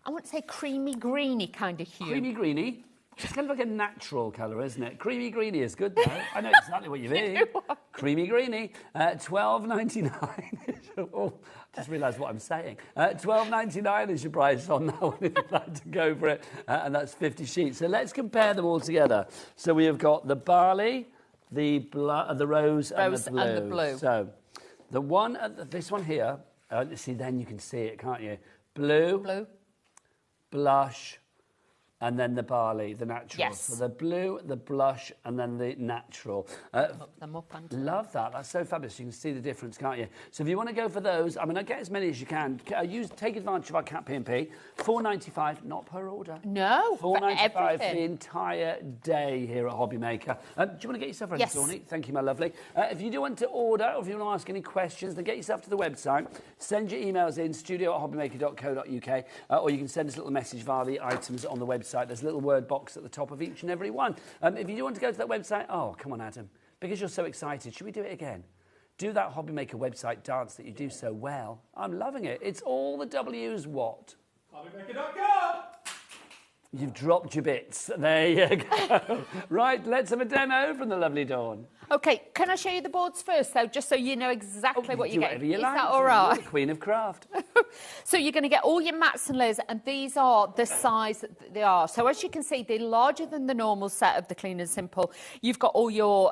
I wouldn't say creamy, greeny kind of hue. Creamy, greeny. It's kind of like a natural colour, isn't it? Creamy greeny is good, though. I know exactly what you mean. Creamy greeny. $12.99. Oh, just realised what I'm saying. $12.99 is your price on that one if you'd like to go for it. And that's 50 sheets. So let's compare them all together. So we have got the barley, the rose and the blue. So the one, this one here, see, then you can see it, can't you? Blue. Blush. And then the barley, the natural. Yes. So the blue, the blush, and then the natural. Hook them up and... Love that. That's so fabulous. You can see the difference, can't you? So if you want to go for those, I mean, I get as many as you can. Take advantage of our Cat P&P. $4.95, not per order. No, $4.95 for the entire day here at HobbyMaker. Do you want to get yourself ready, Sawney? Thank you, my lovely. If you do want to order, or if you want to ask any questions, then get yourself to the website. Send your emails in, studio@hobbymaker.co.uk, or you can send us a little message via the items on the website. There's a little word box at the top of each and every one. If you do want to go to that website, oh, come on, Adam, because you're so excited, should we do it again? Do that HobbyMaker website dance that you do so well. I'm loving it. It's all the W's what? HobbyMaker.com! You've dropped your bits. There you go. Right, let's have a demo from the lovely Dawn. OK, can I show you the boards first, though, just so you know exactly what you're getting? Is that all right? You're the queen of craft. So you're going to get all your mats and layers, and these are the size that they are. So as you can see, they're larger than the normal set of the Clean and Simple. You've got all your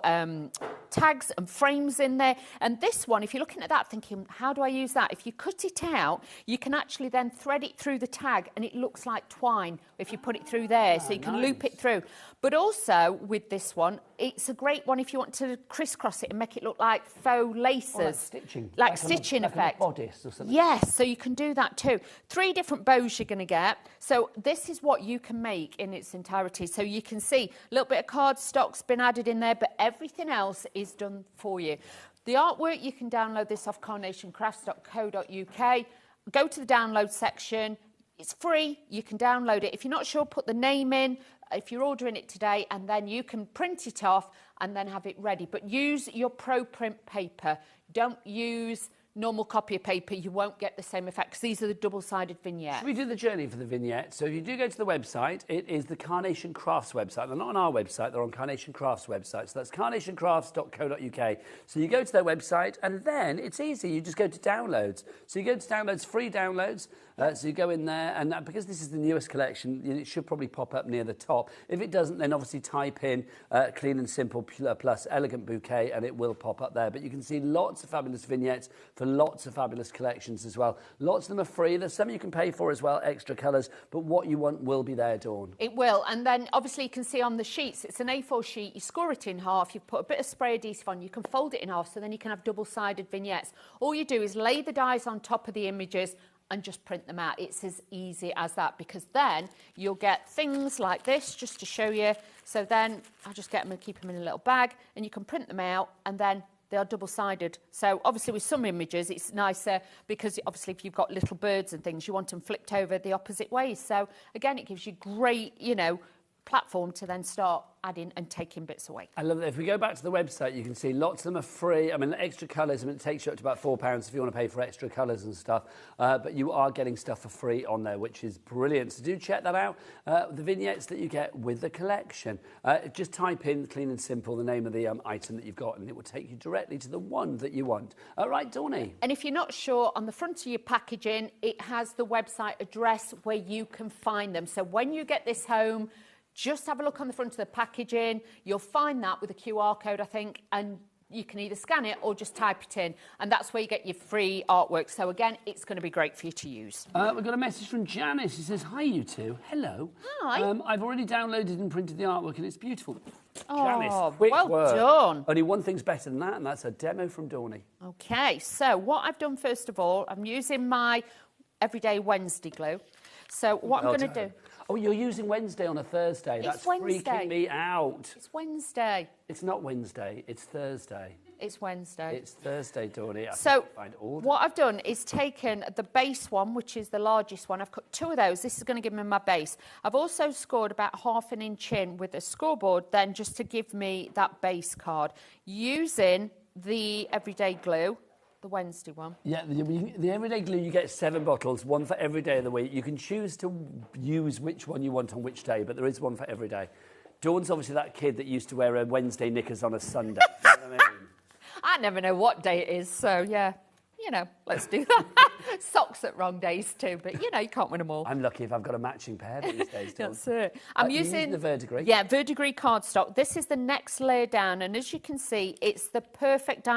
tags and frames in there. And this one, if you're looking at that thinking, how do I use that? If you cut it out, you can actually then thread it through the tag, and it looks like twine if you put it through there. So you can loop it through. But also, with this one, it's a great one if you want to crisscross it and make it look like faux laces. Or like stitching. Like stitching effect. Like a bodice or something. Yes, so you can do that too. 3 different bows you're going to get. So this is what you can make in its entirety. So you can see a little bit of cardstock's been added in there, but everything else is done for you. The artwork, you can download this off carnationcrafts.co.uk. Go to the download section. It's free. You can download it. If you're not sure, put the name in. If you're ordering it today, and then you can print it off and then have it ready. But use your Pro Print paper. Don't use normal copy of paper. You won't get the same effect because these are the double-sided vignettes. Should we do the journey for the vignette? So if you do go to the website, it is the Carnation Crafts website. They're not on our website, they're on Carnation Crafts website. So that's carnationcrafts.co.uk. So you go to their website, and then it's easy. You just go to downloads. So you go to downloads, free downloads. So you go in there, and because this is the newest collection, it should probably pop up near the top. If it doesn't, then obviously type in Clean and Simple plus Elegant Bouquet, and it will pop up there. But you can see lots of fabulous vignettes for lots of fabulous collections as well. Lots of them are free. There's some you can pay for as well, extra colours, but what you want will be there, Dawn. It will, and then obviously you can see on the sheets, it's an A4 sheet, you score it in half, you put a bit of spray adhesive on, you can fold it in half, so then you can have double-sided vignettes. All you do is lay the dies on top of the images and just print them out. It's as easy as that, because then you'll get things like this, just to show you. So then I'll just get them and keep them in a little bag, and you can print them out, and then they are double-sided. So obviously with some images it's nicer, because obviously if you've got little birds and things, you want them flipped over the opposite way. So again, it gives you great, you know, platform to then start adding and taking bits away. I love that. If we go back to the website, you can see lots of them are free. I mean, the extra colours, I mean, it takes you up to about £4 if you want to pay for extra colours and stuff. But you are getting stuff for free on there, which is brilliant. So do check that out. The vignettes that you get with the collection. Just type in, clean and simple, the name of the item that you've got, and it will take you directly to the one that you want. Right, Dawney? And if you're not sure, on the front of your packaging, it has the website address where you can find them. So when you get this home, just have a look on the front of the packaging. You'll find that with a QR code, I think, and you can either scan it or just type it in, and that's where you get your free artwork. So again, it's going to be great for you to use. We've got a message from Janice. She says, hi, you two. Hello. Hi. I've already downloaded and printed the artwork, and it's beautiful. Oh, Janice, quick well work. done. Only one thing's better than that, and that's a demo from Dawney. Okay, so what I've done first of all, I'm using my Everyday Wednesday glue. So what I'm going to do... Oh, you're using Wednesday on a Thursday. That's Wednesday. Freaking me out. It's Wednesday. It's not Wednesday. It's Thursday. It's Wednesday. It's Thursday, Dawney. So what I've done is taken the base one, which is the largest one. I've cut 2 of those. This is going to give me my base. I've also scored about ½ an inch in with a scoreboard then just to give me that base card using the Everyday glue. The Wednesday one. Yeah, the Everyday glue, you get 7 bottles, one for every day of the week. You can choose to use which one you want on which day, but there is one for every day. Dawn's obviously that kid that used to wear her Wednesday knickers on a Sunday. You know what I mean? I never know what day it is, so yeah, you know, let's do that. Socks at wrong days too, but you know, you can't win them all. I'm lucky if I've got a matching pair these days, Dawn. That's it. I'm using the verdigris. Yeah, verdigris cardstock. This is the next layer down, and as you can see, it's the perfect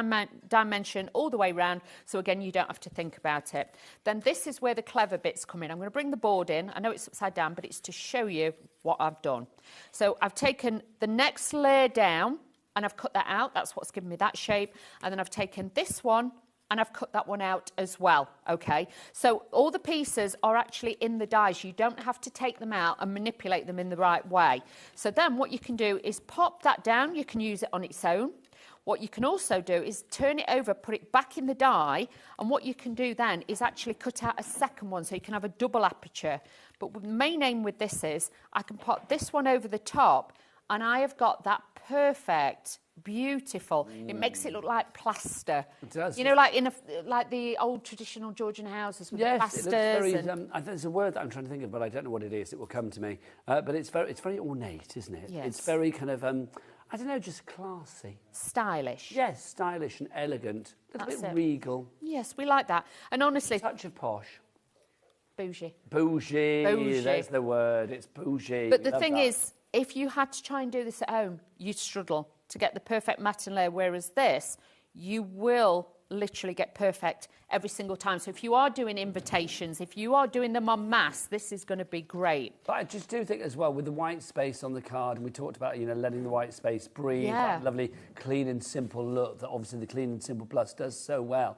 dimension all the way round. So again, you don't have to think about it. Then this is where the clever bits come in. I'm going to bring the board in. I know it's upside down, but it's to show you what I've done. So I've taken the next layer down, and I've cut that out. That's what's given me that shape. And then I've taken this one, and I've cut that one out as well, okay? So all the pieces are actually in the dies. You don't have to take them out and manipulate them in the right way. So then what you can do is pop that down. You can use it on its own. What you can also do is turn it over, put it back in the die, and what you can do then is actually cut out a second one so you can have a double aperture. But the main aim with this is I can pop this one over the top, and I have got that perfect, beautiful. It makes it look like plaster. It does. You know, like the old traditional Georgian houses with plasters. Yes, it looks very. I think there's a word that I'm trying to think of, but I don't know what it is. It will come to me. But it's very ornate, isn't it? Yes. It's very kind of I don't know, just classy. Stylish. Yes, stylish and elegant. A little bit regal. Yes, we like that. And honestly, a touch of posh. Bougie. Bougie. There's the word. It's bougie. But the thing is, if you had to try and do this at home, you'd struggle to get the perfect matte layer, whereas this, you will literally get perfect every single time. So if you are doing invitations, if you are doing them en masse, this is going to be great. But I just do think as well, with the white space on the card, and we talked about, you know, letting the white space breathe, that lovely clean and simple look that obviously the Clean and Simple Plus does so well.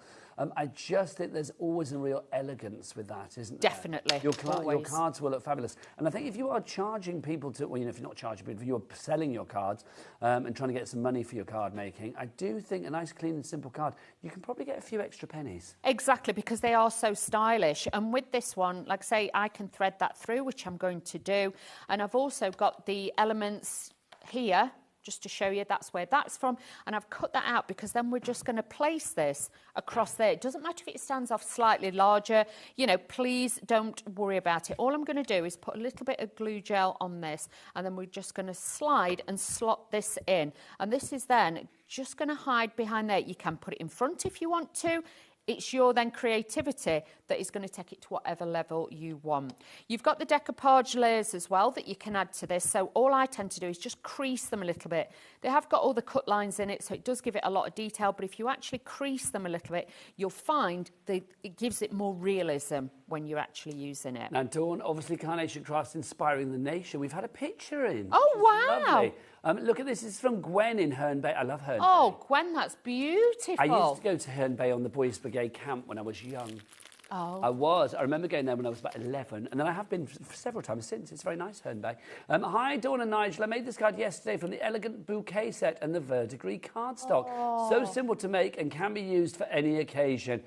I just think there's always a real elegance with that, isn't there? Definitely. Your cards will look fabulous. And I think if you are charging people to, well, you know, if you're not charging people, if you're selling your cards and trying to get some money for your card making, I do think a nice, clean and simple card, you can probably get a few extra pennies. Exactly, because they are so stylish. And with this one, like I say, I can thread that through, which I'm going to do. And I've also got the elements here, just to show you that's where that's from. And I've cut that out because then we're just going to place this across there. It doesn't matter if it stands off slightly larger. You know, please don't worry about it. All I'm going to do is put a little bit of glue gel on this, and then we're just going to slide and slot this in. And this is then just going to hide behind there. You can put it in front if you want to. It's your then creativity that is going to take it to whatever level you want. You've got the decoupage layers as well that you can add to this. So all I tend to do is just crease them a little bit. They have got all the cut lines in it, so it does give it a lot of detail. But if you actually crease them a little bit, you'll find that it gives it more realism when you're actually using it. Now, Dawn, obviously Carnation Crafts inspiring the nation. We've had a picture in. Oh, wow. Lovely. Look at this. It's from Gwen in Herne Bay. I love Herne Bay. Oh, Gwen, that's beautiful. I used to go to Herne Bay on the Boys Brigade camp when I was young. Oh. I remember going there when I was about 11, and then I have been several times since. It's very nice, Herne Bay. Hi, Dawn and Nigel. I made this card yesterday from the Elegant Bouquet set and the verdigris cardstock. Oh. So simple to make and can be used for any occasion.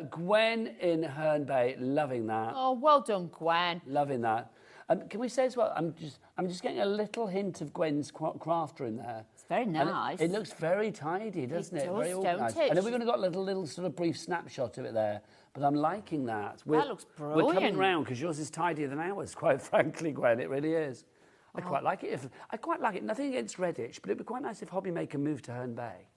Gwen in Herne Bay, loving that. Oh, well done, Gwen. Loving that. Can we say as well, I'm just getting a little hint of Gwen's crafter in there. It's very nice. It looks very tidy, doesn't it? Does, Very organised. don't it? I know we've only got a little sort of brief snapshot of it there, but I'm liking that. That looks brilliant. We're coming round because yours is tidier than ours, quite frankly, Gwen. It really is. I quite like it. I quite like it. Nothing against Redditch, but it'd be quite nice if HobbyMaker moved to Herne Bay.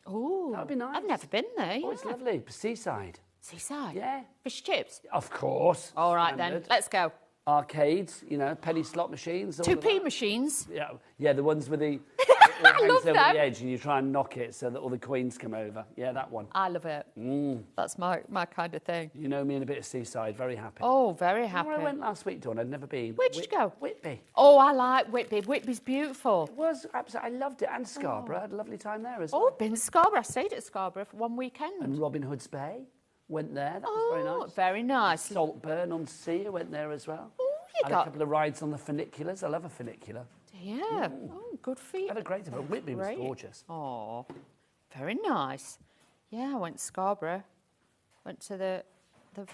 Oh, that would be nice. I've never been there. Oh, it's lovely. Seaside. Seaside? Yeah. Fish chips? Of course. All right, Standard. then. Let's go. Arcades, penny slot machines. 2p machines. Yeah, the ones with the... It hangs over the edge and you try and knock it so that all the coins come over. Yeah, that one. I love it. That's my kind of thing. You know me in a bit of Seaside, very happy. Oh, very happy. Where I went last week, Dawn, I'd never been. Where'd you go? Whitby. Oh, I like Whitby. Whitby's beautiful. It was, absolutely. I loved it. And Scarborough. I had a lovely time there as well. Oh, I've been to Scarborough. I stayed at Scarborough for one weekend. And Robin Hood's Bay. Went there. That was very nice. Very nice. Saltburn on Sea. I went there as well. Oh, had a couple of rides on the funiculars. I love a funicular. Yeah. Oh, good for you. I had a great time. But Whitby was gorgeous. Oh, very nice. Yeah, I went to Scarborough. Went to the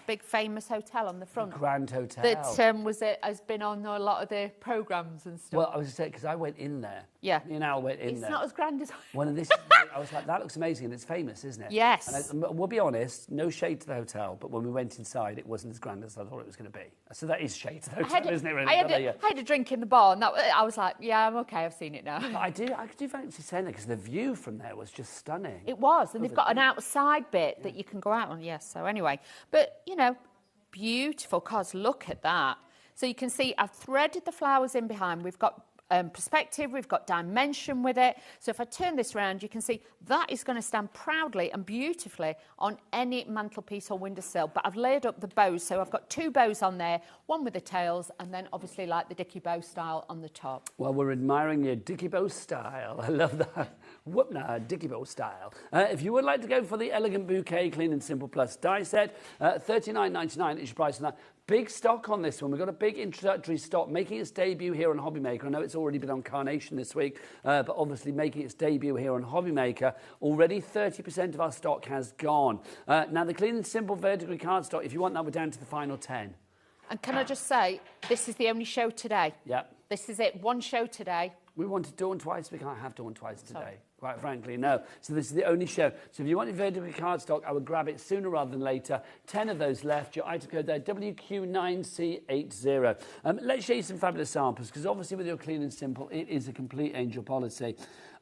big famous hotel on the front. The Grand Hotel. That has been on a lot of the programmes and stuff. Well, I was going to say, because I went in there. Yeah. Me and Al went in there. It's not as grand as One of this, I was like, that looks amazing, and it's famous, isn't it? Yes. And we'll be honest, no shade to the hotel, but when we went inside, it wasn't as grand as I thought it was going to be. So that is shade to the hotel, isn't it? Really? I had a drink in the bar, and I was like, yeah, I'm okay, I've seen it now. But I do fancy saying that, because the view from there was just stunning. It was, and they've got an outside bit that you can go out on, yes. So anyway, but, beautiful, cause look at that. So you can see I've threaded the flowers in behind. We've got perspective, we've got dimension with it. So if I turn this round, you can see that is going to stand proudly and beautifully on any mantelpiece or windowsill. But I've laid up the bows, so I've got 2 bows on there, one with the tails, and then obviously like the Dicky bow style on the top. Well, we're admiring your Dicky bow style. I love that. Whoop, nah, Dicky bow style. If you would like to go for the Elegant Bouquet Clean and Simple Plus die set, $39.99 is your price on that. Big stock on this one. We've got a big introductory stock making its debut here on HobbyMaker. I know it's already been on Carnation this week, but obviously making its debut here on HobbyMaker. Already 30% of our stock has gone. Now, the Clean and Simple vertically card stock, if you want that, we're down to the final 10. And can I just say, this is the only show today. Yep. This is it, one show today. We wanted Dawn twice. We can't have Dawn twice today, quite frankly, no. So this is the only show. So if you want your vertical cardstock, I would grab it sooner rather than later. 10 of those left. Your item code there, WQ9C80. Let's show you some fabulous samples, because obviously with your Clean and Simple, it is a complete angel policy.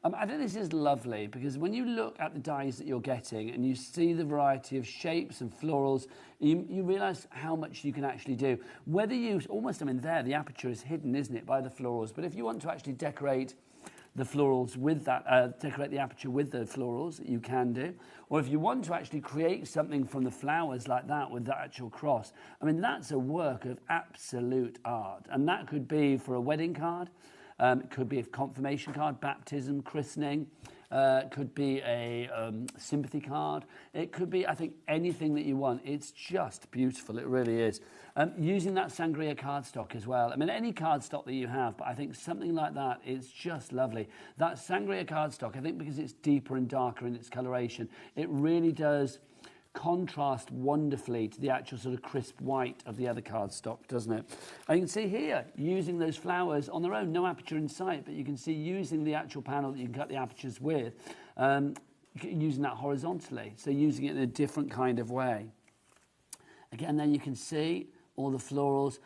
I think this is lovely, because when you look at the dies that you're getting and you see the variety of shapes and florals, you realise how much you can actually do. Whether you, there, the aperture is hidden, isn't it, by the florals. But if you want to actually decorate the florals with that, decorate the aperture with the florals, you can do. Or if you want to actually create something from the flowers like that with the actual cross, that's a work of absolute art. And that could be for a wedding card. It could be a confirmation card, baptism, christening. Could be a sympathy card. It could be, I think, anything that you want. It's just beautiful. It really is. Using that sangria cardstock as well. Any cardstock that you have, but I think something like that is just lovely. That sangria cardstock, I think because it's deeper and darker in its coloration, it really does contrast wonderfully to the actual sort of crisp white of the other cardstock, doesn't it? And you can see here, using those flowers on their own, no aperture in sight, but you can see using the actual panel that you can cut the apertures with, using that horizontally, so using it in a different kind of way. Again, then you can see all the florals.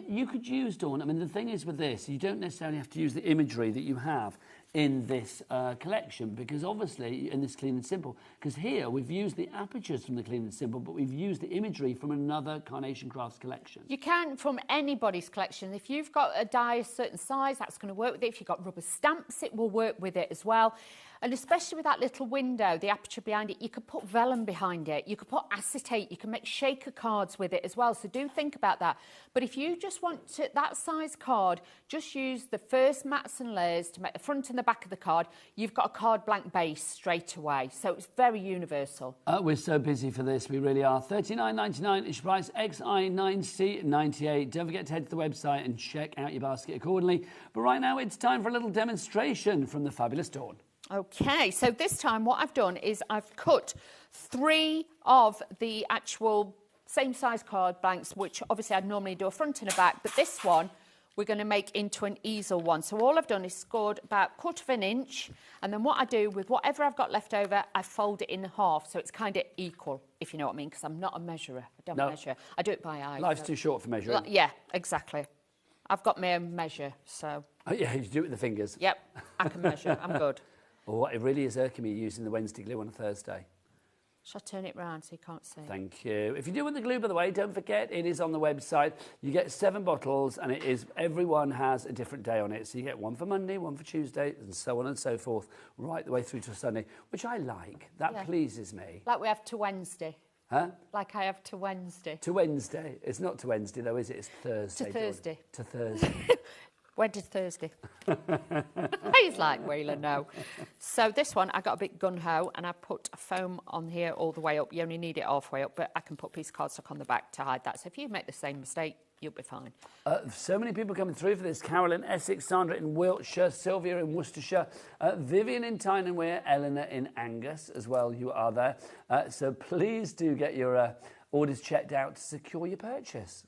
You could use, Dawn, the thing is with this, you don't necessarily have to use the imagery that you have in this collection, because obviously in this Clean and Simple, because here we've used the apertures from the Clean and Simple, but we've used the imagery from another Carnation Crafts collection. You can from anybody's collection. If you've got a die a certain size, that's going to work with it. If you've got rubber stamps, it will work with it as well. And especially with that little window, the aperture behind it, you could put vellum behind it. You could put acetate. You can make shaker cards with it as well. So do think about that. But if you just want that size card, just use the first mats and layers to make the front and the back of the card. You've got a card blank base straight away. So it's very universal. We're so busy for this. We really are. $39.99 is your price. XI9C98. Don't forget to head to the website and check out your basket accordingly. But right now, it's time for a little demonstration from the fabulous Dawn. Okay, so this time what I've done is I've cut 3 of the actual same size card blanks, which obviously I'd normally do a front and a back, but this one we're going to make into an easel one. So all I've done is scored about 1/4 inch, and then what I do with whatever I've got left over, I fold it in half, so it's kind of equal, if you know what I mean, because I'm not a measurer. I don't measure. I do it by eye. Life's too short for measuring. Yeah, exactly. I've got my own measure, so... Oh, yeah, you do it with the fingers. Yep, I can measure. I'm good. Oh, it really is irking me using the Wednesday glue on a Thursday. Shall I turn it round so you can't see? Thank you. If you do want the glue, by the way, don't forget it is on the website. You get 7 bottles, and everyone has a different day on it. So you get one for Monday, one for Tuesday, and so on and so forth, right the way through to Sunday, which I like. That pleases me. Like we have to Wednesday. Huh? Like I have to Wednesday. To Wednesday. It's not to Wednesday, though, is it? It's Thursday. To Thursday. To Thursday. When did Thursday? He's like, Wheeler, no. So this one, I got a bit gun-ho, and I put foam on here all the way up. You only need it halfway up, but I can put a piece of cardstock on the back to hide that. So if you make the same mistake, you'll be fine. So many people coming through for this. Carol in Essex, Sandra in Wiltshire, Sylvia in Worcestershire, Vivian in Tyne-and-Wear, Eleanor in Angus as well. You are there. So please do get your orders checked out to secure your purchase.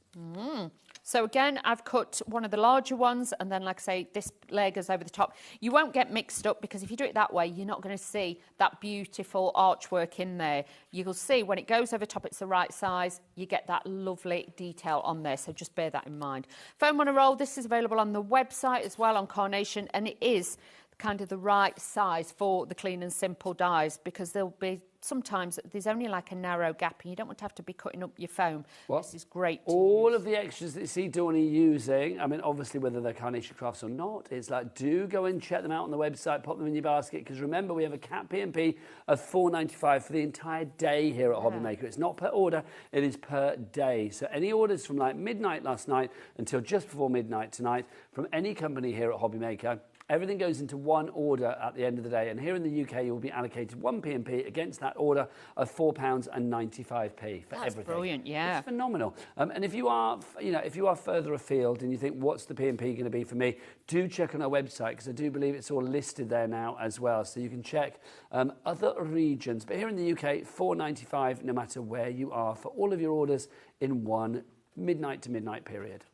So again, I've cut one of the larger ones, and then, like I say, this layer goes over the top. You won't get mixed up, because if you do it that way, you're not going to see that beautiful archwork in there. You'll see when it goes over top, it's the right size. You get that lovely detail on there, so just bear that in mind. Foam on a roll, this is available on the website as well, on Carnation, and it is kind of the right size for the clean and simple dies, because there'll be sometimes there's only like a narrow gap, and you don't want to have to be cutting up your foam. Well, this is great. All of the extras that you see Dawn using, I mean, obviously whether they're Carnation Crafts or not, it's like, do go and check them out on the website, pop them in your basket, because remember, we have a cap P&P of $4.95 for the entire day here at HobbyMaker. It's not per order, it is per day. So any orders from like midnight last night until just before midnight tonight from any company here at HobbyMaker, everything goes into one order at the end of the day, and here in the UK you'll be allocated 1 P&P against that order of £4.95 for everything. That's brilliant, yeah. It's phenomenal. And if you are, if you are further afield and you think, what's the P&P going to be for me? Do check on our website, because I do believe it's all listed there now as well, so you can check other regions. But here in the UK, £4.95 no matter where you are for all of your orders in one midnight to midnight period.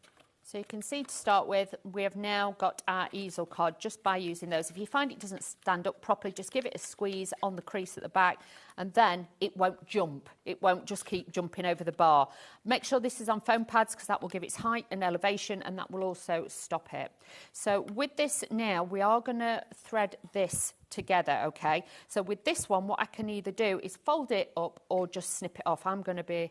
So you can see, to start with, we have now got our easel card just by using those. If you find it doesn't stand up properly, just give it a squeeze on the crease at the back, and then it won't jump. It won't just keep jumping over the bar. Make sure this is on foam pads, because that will give its height and elevation, and that will also stop it. So with this now, we are going to thread this together, okay? So with this one, what I can either do is fold it up or just snip it off. I'm going to be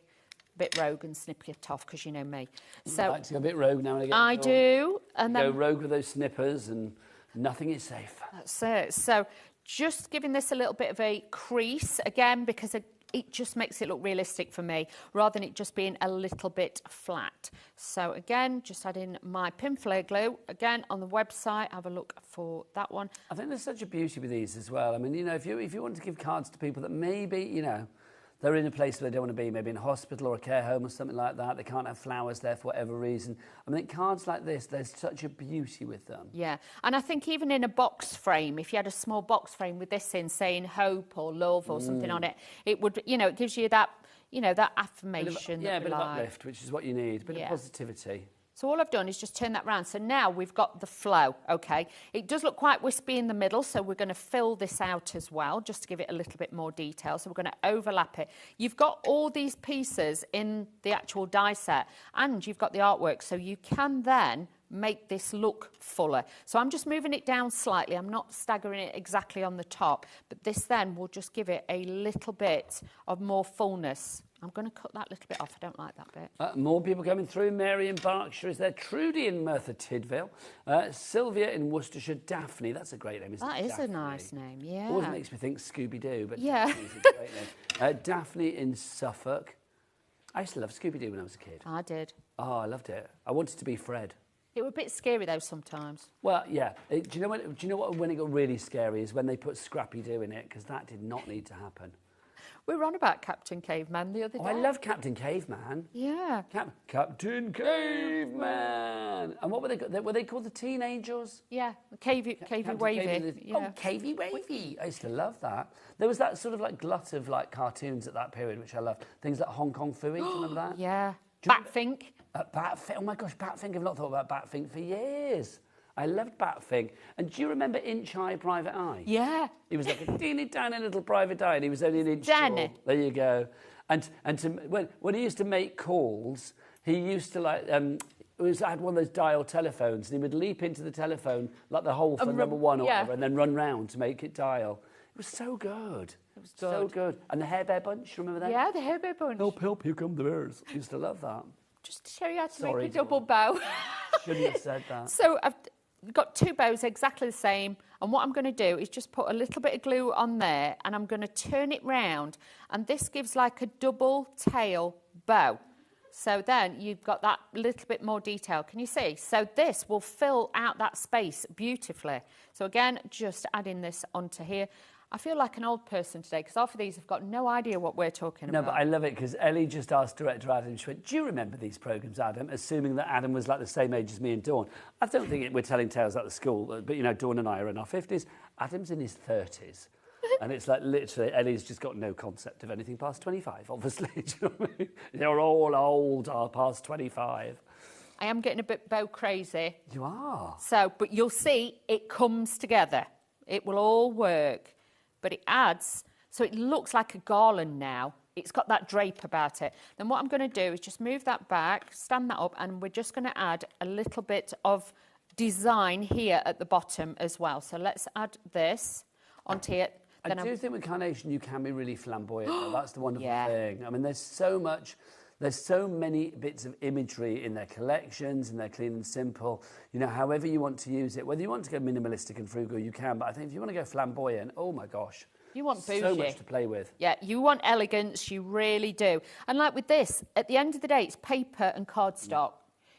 bit rogue and snip it off, because you know me. So I like to go a bit rogue now and again. I do. And then go rogue with those snippers, and nothing is safe. That's it. So just giving this a little bit of a crease again, because it just makes it look realistic for me, rather than it just being a little bit flat. So again, just adding my pin flare glue. Again, on the website, have a look for that one. I think there's such a beauty with these as well. I mean, if you want to give cards to people that maybe, they're in a place where they don't want to be, maybe in a hospital or a care home or something like that. They can't have flowers there for whatever reason. I mean, cards like this, there's such a beauty with them. Yeah, and I think even in a box frame, if you had a small box frame with this in, saying hope or love or something on it, it would, it gives you that, that affirmation. A bit of uplift, which is what you need, a bit of positivity. So all I've done is just turn that round. So now we've got the flow, okay? It does look quite wispy in the middle, so we're going to fill this out as well, just to give it a little bit more detail. So we're going to overlap it. You've got all these pieces in the actual die set, and you've got the artwork, so you can then make this look fuller. So I'm just moving it down slightly. I'm not staggering it exactly on the top, but this then will just give it a little bit of more fullness. I'm going to cut that little bit off. I don't like that bit. More people coming through. Mary in Berkshire is there. Trudy in Merthyr Tydfil. Sylvia in Worcestershire. Daphne. That's a great name, isn't it? That is Daphne. A nice name, yeah. Always makes me think Scooby-Doo, but yeah. Daphne's a great name. Daphne in Suffolk. I used to love Scooby-Doo when I was a kid. I did. Oh, I loved it. I wanted to be Fred. It was a bit scary, though, sometimes. Well, yeah. Do you know what? When it got really scary is when they put Scrappy-Doo in it, because that did not need to happen. We were on about Captain Caveman the other day. Oh, I love Captain Caveman. Yeah. Captain Caveman. And what were they? Were they called the Teen Angels? Yeah, Cavey Wavy. Yeah. Oh, Cavey Wavy. I used to love that. There was that sort of like glut of like cartoons at that period, which I loved. Things like Hong Kong Phooey. Do you remember that? Yeah. Batfink. Batfink. Oh my gosh, Batfink. I've not thought about Batfink for years. I loved Batfink. And do you remember Inch Eye Private Eye? Yeah. He was like a teeny tiny little private eye, and he was only an inch Danny. tall. There you go. And when he used to make calls, he used to had one of those dial telephones, and he would leap into the telephone like the hole for number one or whatever, and then run round to make it dial. It was so good. It was so good. And the Hair Bear Bunch, remember that? Yeah, the Hair Bear Bunch. Help, here come the bears. I used to love that. Just to show you how to Sorry, make a double bow. Shouldn't have said that. So I've got 2 bows exactly the same, and what I'm going to do is just put a little bit of glue on there, and I'm going to turn it round, and this gives like a double tail bow. So then you've got that little bit more detail. Can you see? So this will fill out that space beautifully. So again, just adding this onto here. I feel like an old person today because half of these have got no idea what we're talking about. No, but I love it because Ellie just asked director Adam, she went, do you remember these programmes, Adam? Assuming that Adam was like the same age as me and Dawn. I don't think we're telling tales at the school, but, you know, Dawn and I are in our 50s. Adam's in his 30s. And it's like literally, Ellie's just got no concept of anything past 25, obviously. Do you know what I mean? They're all old, past 25. I am getting a bit bow crazy. You are. So, but you'll see it comes together. It will all work. But it adds, so it looks like a garland now. It's got that drape about it. Then what I'm going to do is just move that back, stand that up, and we're just going to add a little bit of design here at the bottom as well. So let's add this onto it. I do think with Carnation you can be really flamboyant, though. That's the wonderful thing. I mean, there's so many bits of imagery in their collections, in their clean and simple. You know, however you want to use it. Whether you want to go minimalistic and frugal, you can. But I think if you want to go flamboyant, oh my gosh. You want bougie. So much to play with. Yeah, you want elegance, you really do. And like with this, at the end of the day, it's paper and cardstock.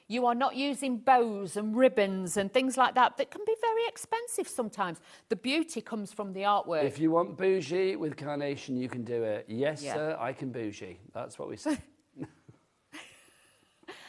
You are not using bows and ribbons and things like that that can be very expensive sometimes. The beauty comes from the artwork. If you want bougie with Carnation, you can do it. Yes, sir, I can bougie. That's what we say.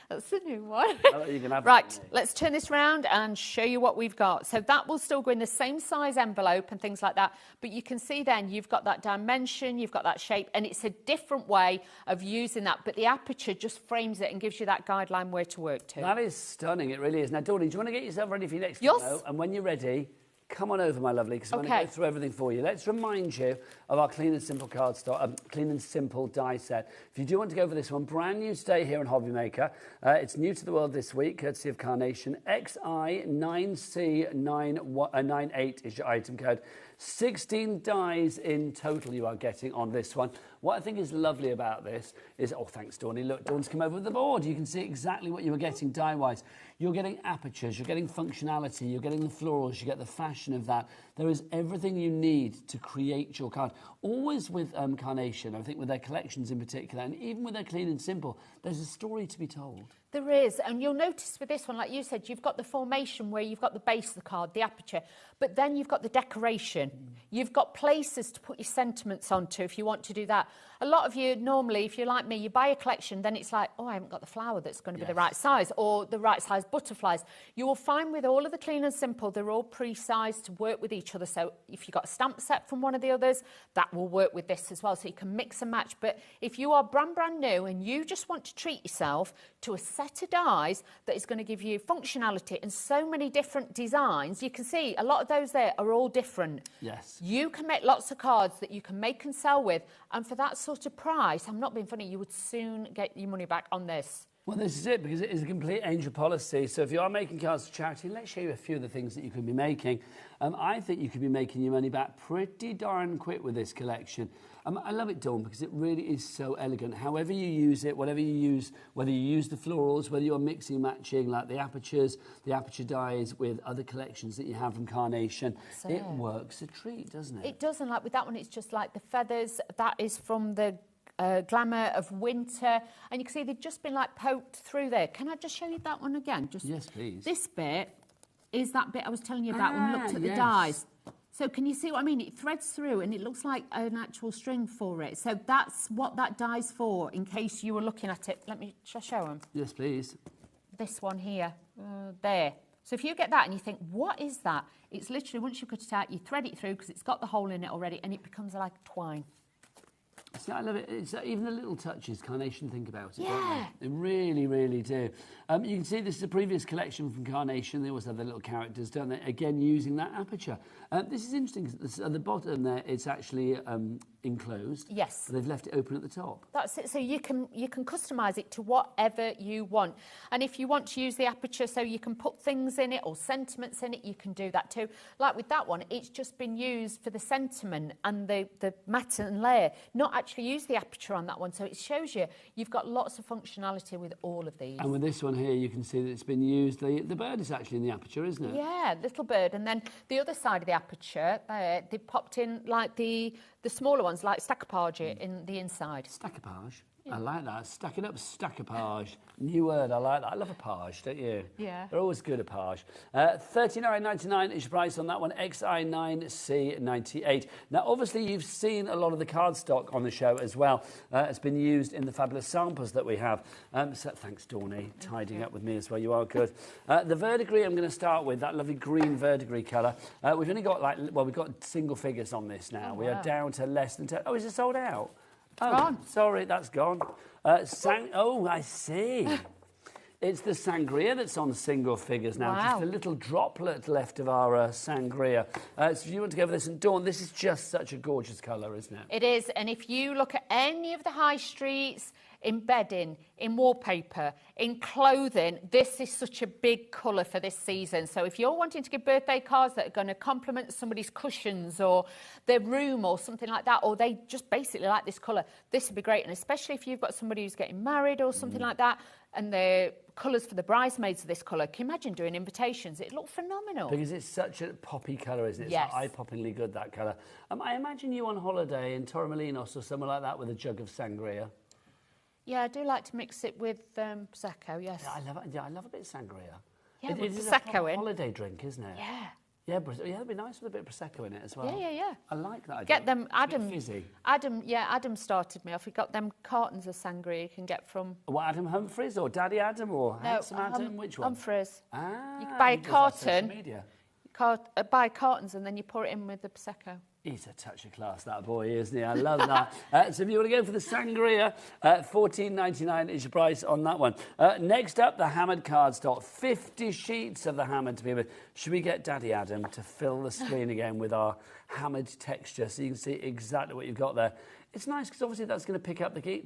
That's a new one. You can have Right, let's turn this round and show you what we've got. So that will still go in the same size envelope and things like that. But you can see then you've got that dimension, you've got that shape, and it's a different way of using that. But the aperture just frames it and gives you that guideline where to work to. That is stunning. It really is. Now, Dawny, do you want to get yourself ready for your next Yes. demo? And when you're ready, come on over, my lovely, because I'm going to go through everything for you. Let's remind you of our Clean and Simple Clean and Simple die set. If you do want to go for this one, brand new today here on HobbyMaker. It's new to the world this week, courtesy of Carnation. XI9C98 is your item code. 16 dies in total you are getting on this one. What I think is lovely about this is, oh, thanks, Dawny. Look, Dawn's come over with the board. You can see exactly what you were getting die-wise. You're getting apertures, you're getting functionality, you're getting the florals, you get the fashion of that. There is everything you need to create your card. Always with Carnation, I think with their collections in particular, and even with their Clean and Simple, there's a story to be told. There is, and you'll notice with this one, like you said, you've got the formation where you've got the base of the card, the aperture, but then you've got the decoration. You've got places to put your sentiments onto if you want to do that. A lot of you, normally, if you're like me, you buy a collection, then it's like, oh, I haven't got the flower that's going to be the right size, or the right size butterflies. You will find with all of the Clean and Simple, they're all pre-sized to work with each other. So if you've got a stamp set from one of the others, that will work with this as well. So you can mix and match. But if you are brand new and you just want to treat yourself to a set of dies that is going to give you functionality and so many different designs, you can see a lot of those there are all different. Yes. You can make lots of cards that you can make and sell with, and for that sort of price, I'm not being funny, you would soon get your money back on this. Well, this is it, because it is a complete angel policy. So if you are making cards for charity, let's show you a few of the things that you could be making. I think you could be making your money back pretty darn quick with this collection. I love it, Dawn, because it really is so elegant. However you use it, whatever you use, whether you use the florals, whether you're mixing, matching, like the apertures, the aperture dies with other collections that you have from Carnation, it works a treat, doesn't it? It does, and like with that one, it's just like the feathers, that is from the glamour of winter, and you can see they've just been like poked through there. Can I just show you that one again? Just yes, please. This bit is that bit I was telling you about when we looked at the dies. So can you see what I mean? It threads through and it looks like an actual string for it. So that's what that die's for, in case you were looking at it. Let me just show them. Yes, please. This one here, there. So if you get that and you think, what is that? It's literally, once you cut it out, you thread it through because it's got the hole in it already, and it becomes like twine. See, I love it. It's even the little touches Carnation think about it. Yeah. Don't they? They really, really do. You can see this is a previous collection from Carnation. They always have their little characters, don't they? Again, using that aperture. This is interesting. At the bottom there, it's actually enclosed. Yes. But they've left it open at the top. That's it. So you can customise it to whatever you want. And if you want to use the aperture so you can put things in it or sentiments in it, you can do that too. Like with that one, it's just been used for the sentiment and the matte and layer, not actually use the aperture on that one. So it shows you've got lots of functionality with all of these. And with this one here, you can see that it's been used. The bird is actually in the aperture, isn't it? Yeah, little bird. And then the other side of the aperture, they popped in like the smaller ones, like stackapage in the inside. Stackapage? Yeah. I like that. Stack it up, stackapage. New word, I like that. I love a page, don't you? Yeah. They're always good, a page. $39.99 is your price on that one, XI9C98. Now, obviously, you've seen a lot of the cardstock on the show as well. It's been used in the fabulous samples that we have. So thanks, Dawny, tidying up with me as well. You are good. The verdigris I'm going to start with, that lovely green verdigris colour. We've only got, we've got single figures on this now. Oh, we are down to less than 10. Oh, is it sold out? Oh, gone. Sorry, that's gone. Oh, I see. It's the sangria that's on single figures now. Wow. Just a little droplet left of our sangria. So if you want to go for this, and Dawn, this is just such a gorgeous colour, isn't it? It is, and if you look at any of the high streets, in bedding, in wallpaper, in clothing, this is such a big colour for this season. So if you're wanting to give birthday cards that are going to complement somebody's cushions or their room or something like that, or they just basically like this colour, this would be great. And especially if you've got somebody who's getting married or something like that, and the colours for the bridesmaids are this colour, can you imagine doing invitations? It'd look phenomenal. Because it's such a poppy colour, isn't it? Yes. It's eye-poppingly good, that colour. I imagine you on holiday in Torremolinos or somewhere like that with a jug of sangria. Yeah, I do like to mix it with Prosecco, yes. Yeah, I love a bit of sangria. Yeah, it with is Prosecco a in. holiday drink, isn't it? Yeah. Yeah, it'd be nice with a bit of Prosecco in it as well. Yeah. I like that idea. Get them, Adam. Fizzy. Adam started me off. He got them cartons of sangria you can get from... What, Adam Humphries or Daddy Adam or Handsome Adam? Which one? Humphries. Ah, You can buy a he does that social carton. media. Buy cartons and then you pour it in with the Prosecco. He's a touch of class, that boy, isn't he? I love that. So if you want to go for the sangria, $14.99 is your price on that one. Next up, the hammered cardstock. 50 sheets of the hammered to be with. Should we get Daddy Adam to fill the screen again with our hammered texture so you can see exactly what you've got there? It's nice because obviously that's going to pick up the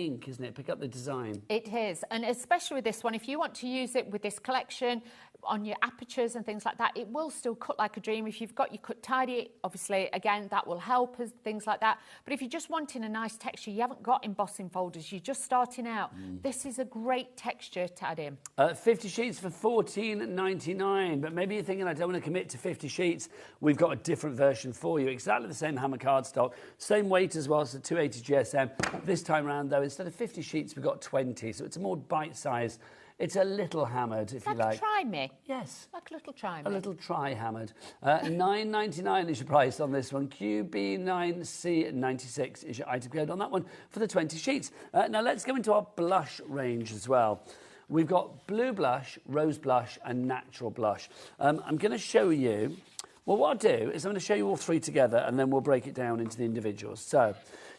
ink, isn't it? Pick up the design. It is, and especially with this one, if you want to use it with this collection on your apertures and things like that, it will still cut like a dream. If you've got your cut tidy, obviously, again, that will help us, things like that. But if you're just wanting a nice texture, you haven't got embossing folders, you're just starting out, this is a great texture to add in. 50 sheets for $14.99, but maybe you're thinking, I don't want to commit to 50 sheets. We've got a different version for you. Exactly the same hammer cardstock, same weight as well, so 280 GSM. This time around, though, instead of 50 sheets, we've got 20, so it's a more bite-sized. It's a little hammered, if you like. Like a try-me? Yes. Like a little try-me. A little try-hammered. $9.99 is your price on this one. QB9C96 is your item code on that one for the 20 sheets. Now, let's go into our blush range as well. We've got blue blush, rose blush, and natural blush. I'm going to show you... Well, what I'll do is I'm going to show you all three together, and then we'll break it down into the individuals. So...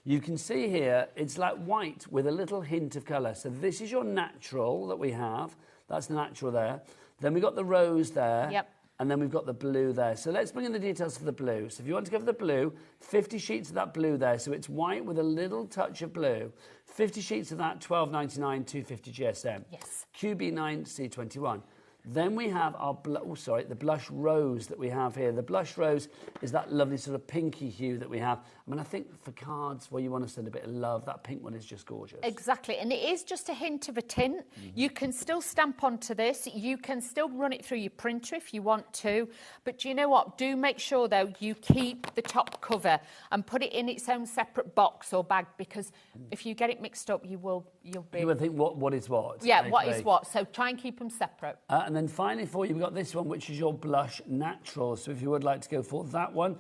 you can see here, it's like white with a little hint of colour. So this is your natural that we have. That's the natural there. Then we've got the rose there. Yep. And then we've got the blue there. So let's bring in the details for the blue. So if you want to go for the blue, 50 sheets of that blue there. So it's white with a little touch of blue. 50 sheets of that, $12.99, 250 GSM. Yes. QB9C21. Then we have our, the blush rose that we have here. The blush rose is that lovely sort of pinky hue that we have. I mean, I think for cards where you want to send a bit of love, that pink one is just gorgeous. Exactly, and it is just a hint of a tint. You can still stamp onto this. You can still run it through your printer if you want to. But do you know what? Do make sure, though, you keep the top cover and put it in its own separate box or bag, because if you get it mixed up, you'll be... You would think, what is what? Yeah, okay. what is what. So try and keep them separate. And then finally for you, we've got this one, which is your blush natural. So if you would like to go for that one,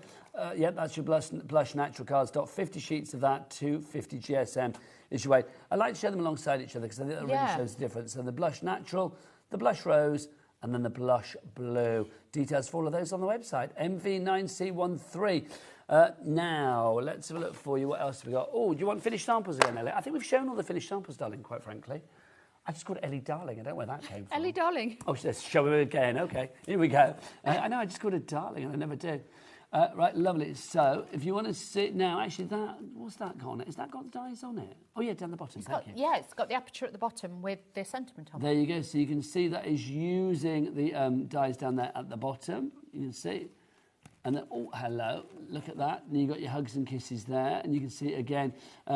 yeah, that's your blush natural cardstock. 50 sheets of that, 250 GSM is your weight. I like to show them alongside each other because I think that really shows the difference. So the blush natural, the blush rose, and then the blush blue. Details for all of those on the website, MV9C13. Now, let's have a look for you. What else have we got? Oh, do you want finished samples again, Ellie? I think we've shown all the finished samples, darling, quite frankly. I just called it Ellie Darling. I don't know where that came from. Ellie Darling. Oh, let's show her again. Okay, here we go. I know I just called her Darling, and I never did. Right, lovely. So, if you want to see now, actually, what's that got on it? Has that got dies on it? Oh yeah, down the bottom. Thank you. Yeah, it's got the aperture at the bottom with the sentiment on it. There you go. So you can see that is using the dies down there at the bottom. You can see. And then, oh, hello, look at that. And you've got your hugs and kisses there. And you can see, again,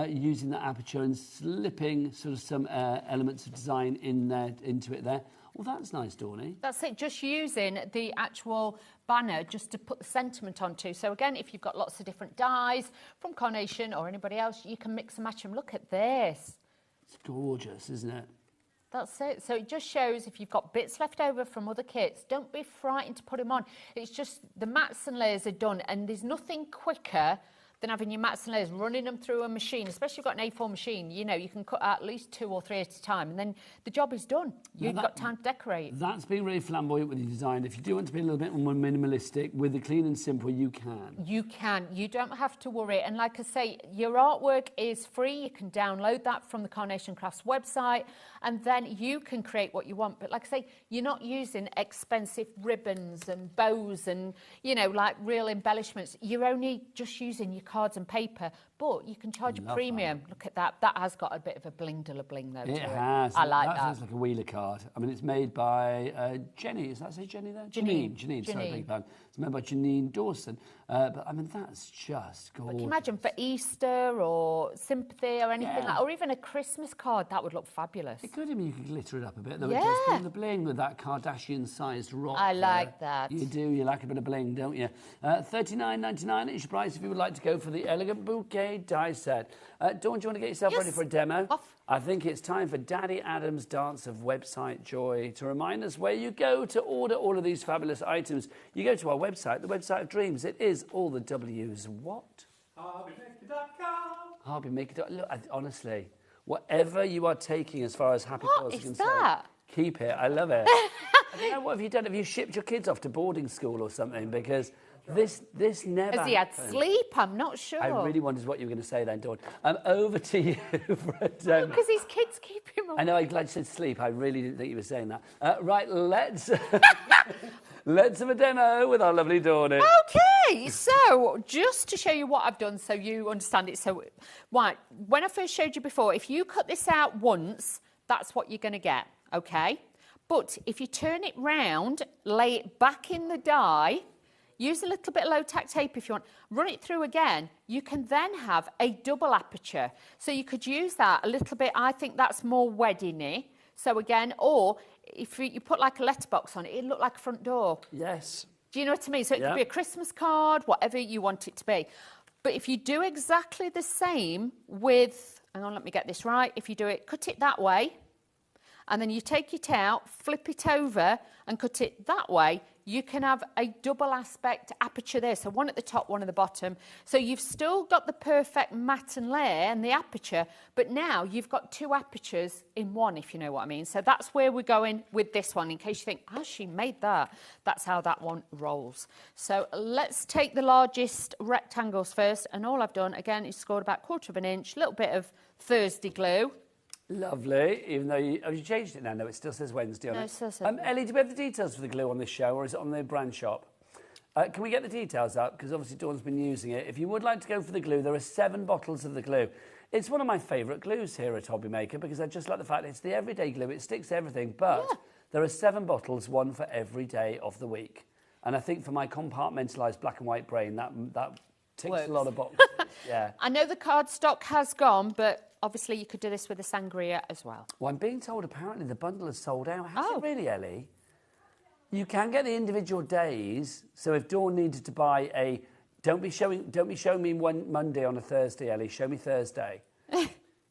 using the aperture and slipping sort of some elements of design in there, into it there. Well, that's nice, Dawny. That's it, just using the actual banner just to put the sentiment onto. So, again, if you've got lots of different dies from Carnation or anybody else, you can mix and match them. Look at this. It's gorgeous, isn't it? That's it. So it just shows if you've got bits left over from other kits, don't be frightened to put them on. It's just the mats and layers are done, and there's nothing quicker than having your mats and layers, running them through a machine, especially if you've got an A4 machine. You know, you can cut out at least 2 or 3 at a time, and then the job is done. You've got time to decorate. That's being really flamboyant with your design. If you do want to be a little bit more minimalistic, with the clean and simple, you can. You can. You don't have to worry. And like I say, your artwork is free. You can download that from the Carnation Crafts website, and then you can create what you want. But like I say, you're not using expensive ribbons and bows and, you know, like real embellishments. You're only just using your cards and paper, but you can charge a premium. Look at that. That has got a bit of a bling though to it. It has. I like that. That sounds like a wheeler card. I mean, it's made by Jenny. Does that say Jenny there? Janine. Sorry, big man. It's made by Janine Dawson. But I mean, that's just gorgeous. But can you imagine for Easter or sympathy or anything like, or even a Christmas card, that would look fabulous. It could. I mean, you could glitter it up a bit. Though it does bring the bling with that Kardashian-sized rock. I like that. You do. You like a bit of bling, don't you? $39.99 is your price if you would like to go for the Elegant Bouquet die set. Dawn, do you want to get yourself ready for a demo? Off. I think it's time for Daddy Adam's Dance of Website Joy to remind us where you go to order all of these fabulous items. You go to our website, the website of dreams. It is all the W's. What? HobbyMaker.com. HobbyMaker. Look, honestly, whatever you are taking as far as happy thoughts are concerned, keep it. I love it. I don't know, what have you done? Have you shipped your kids off to boarding school or something? Because this never Has he had happened. sleep? I'm not sure. I really wondered what you were going to say then, Dawn. Over to you for a demo. Because his kids keep him awake. I know, I'm glad you said sleep. I really didn't think you were saying that. Right, let's let's have a demo with our lovely Dawn. Okay, so just to show you what I've done so you understand it. So, right, when I first showed you before, if you cut this out once, that's what you're going to get, okay? But if you turn it round, lay it back in the die, use a little bit of low-tack tape if you want, run it through again, you can then have a double aperture. So you could use that a little bit, I think that's more wedding-y. So again, or if you put like a letterbox on it, it'll look like a front door. Yes. Do you know what I mean? So it could be a Christmas card, whatever you want it to be. But if you do exactly the same with, hang on, let me get this right. If you do it, cut it that way, and then you take it out, flip it over, and cut it that way, you can have a double aspect aperture there. So one at the top, one at the bottom. So you've still got the perfect matte and layer and the aperture, but now you've got 2 apertures in one, if you know what I mean. So that's where we're going with this one, in case you think, oh, she made that. That's how that one rolls. So let's take the largest rectangles first. And all I've done, again, is scored about 1/4 inch, a little bit of Thursday glue. Lovely, even though you changed it now. No, it still says Wednesday on it. No, it still says Ellie, do we have the details for the glue on this show, or is it on the brand shop? Can we get the details up? Because obviously Dawn's been using it. If you would like to go for the glue, there are 7 bottles of the glue. It's one of my favourite glues here at HobbyMaker because I just like the fact it's the everyday glue. It sticks to everything, but there are 7 bottles, one for every day of the week. And I think for my compartmentalised black and white brain, that ticks Works. a lot of boxes. Yeah. I know the card stock has gone, but obviously you could do this with a sangria as well. Well, I'm being told apparently the bundle has sold out. Has it really, Ellie? You can get the individual days. So if Dawn needed to buy a, don't be showing me one Monday on a Thursday, Ellie. Show me Thursday.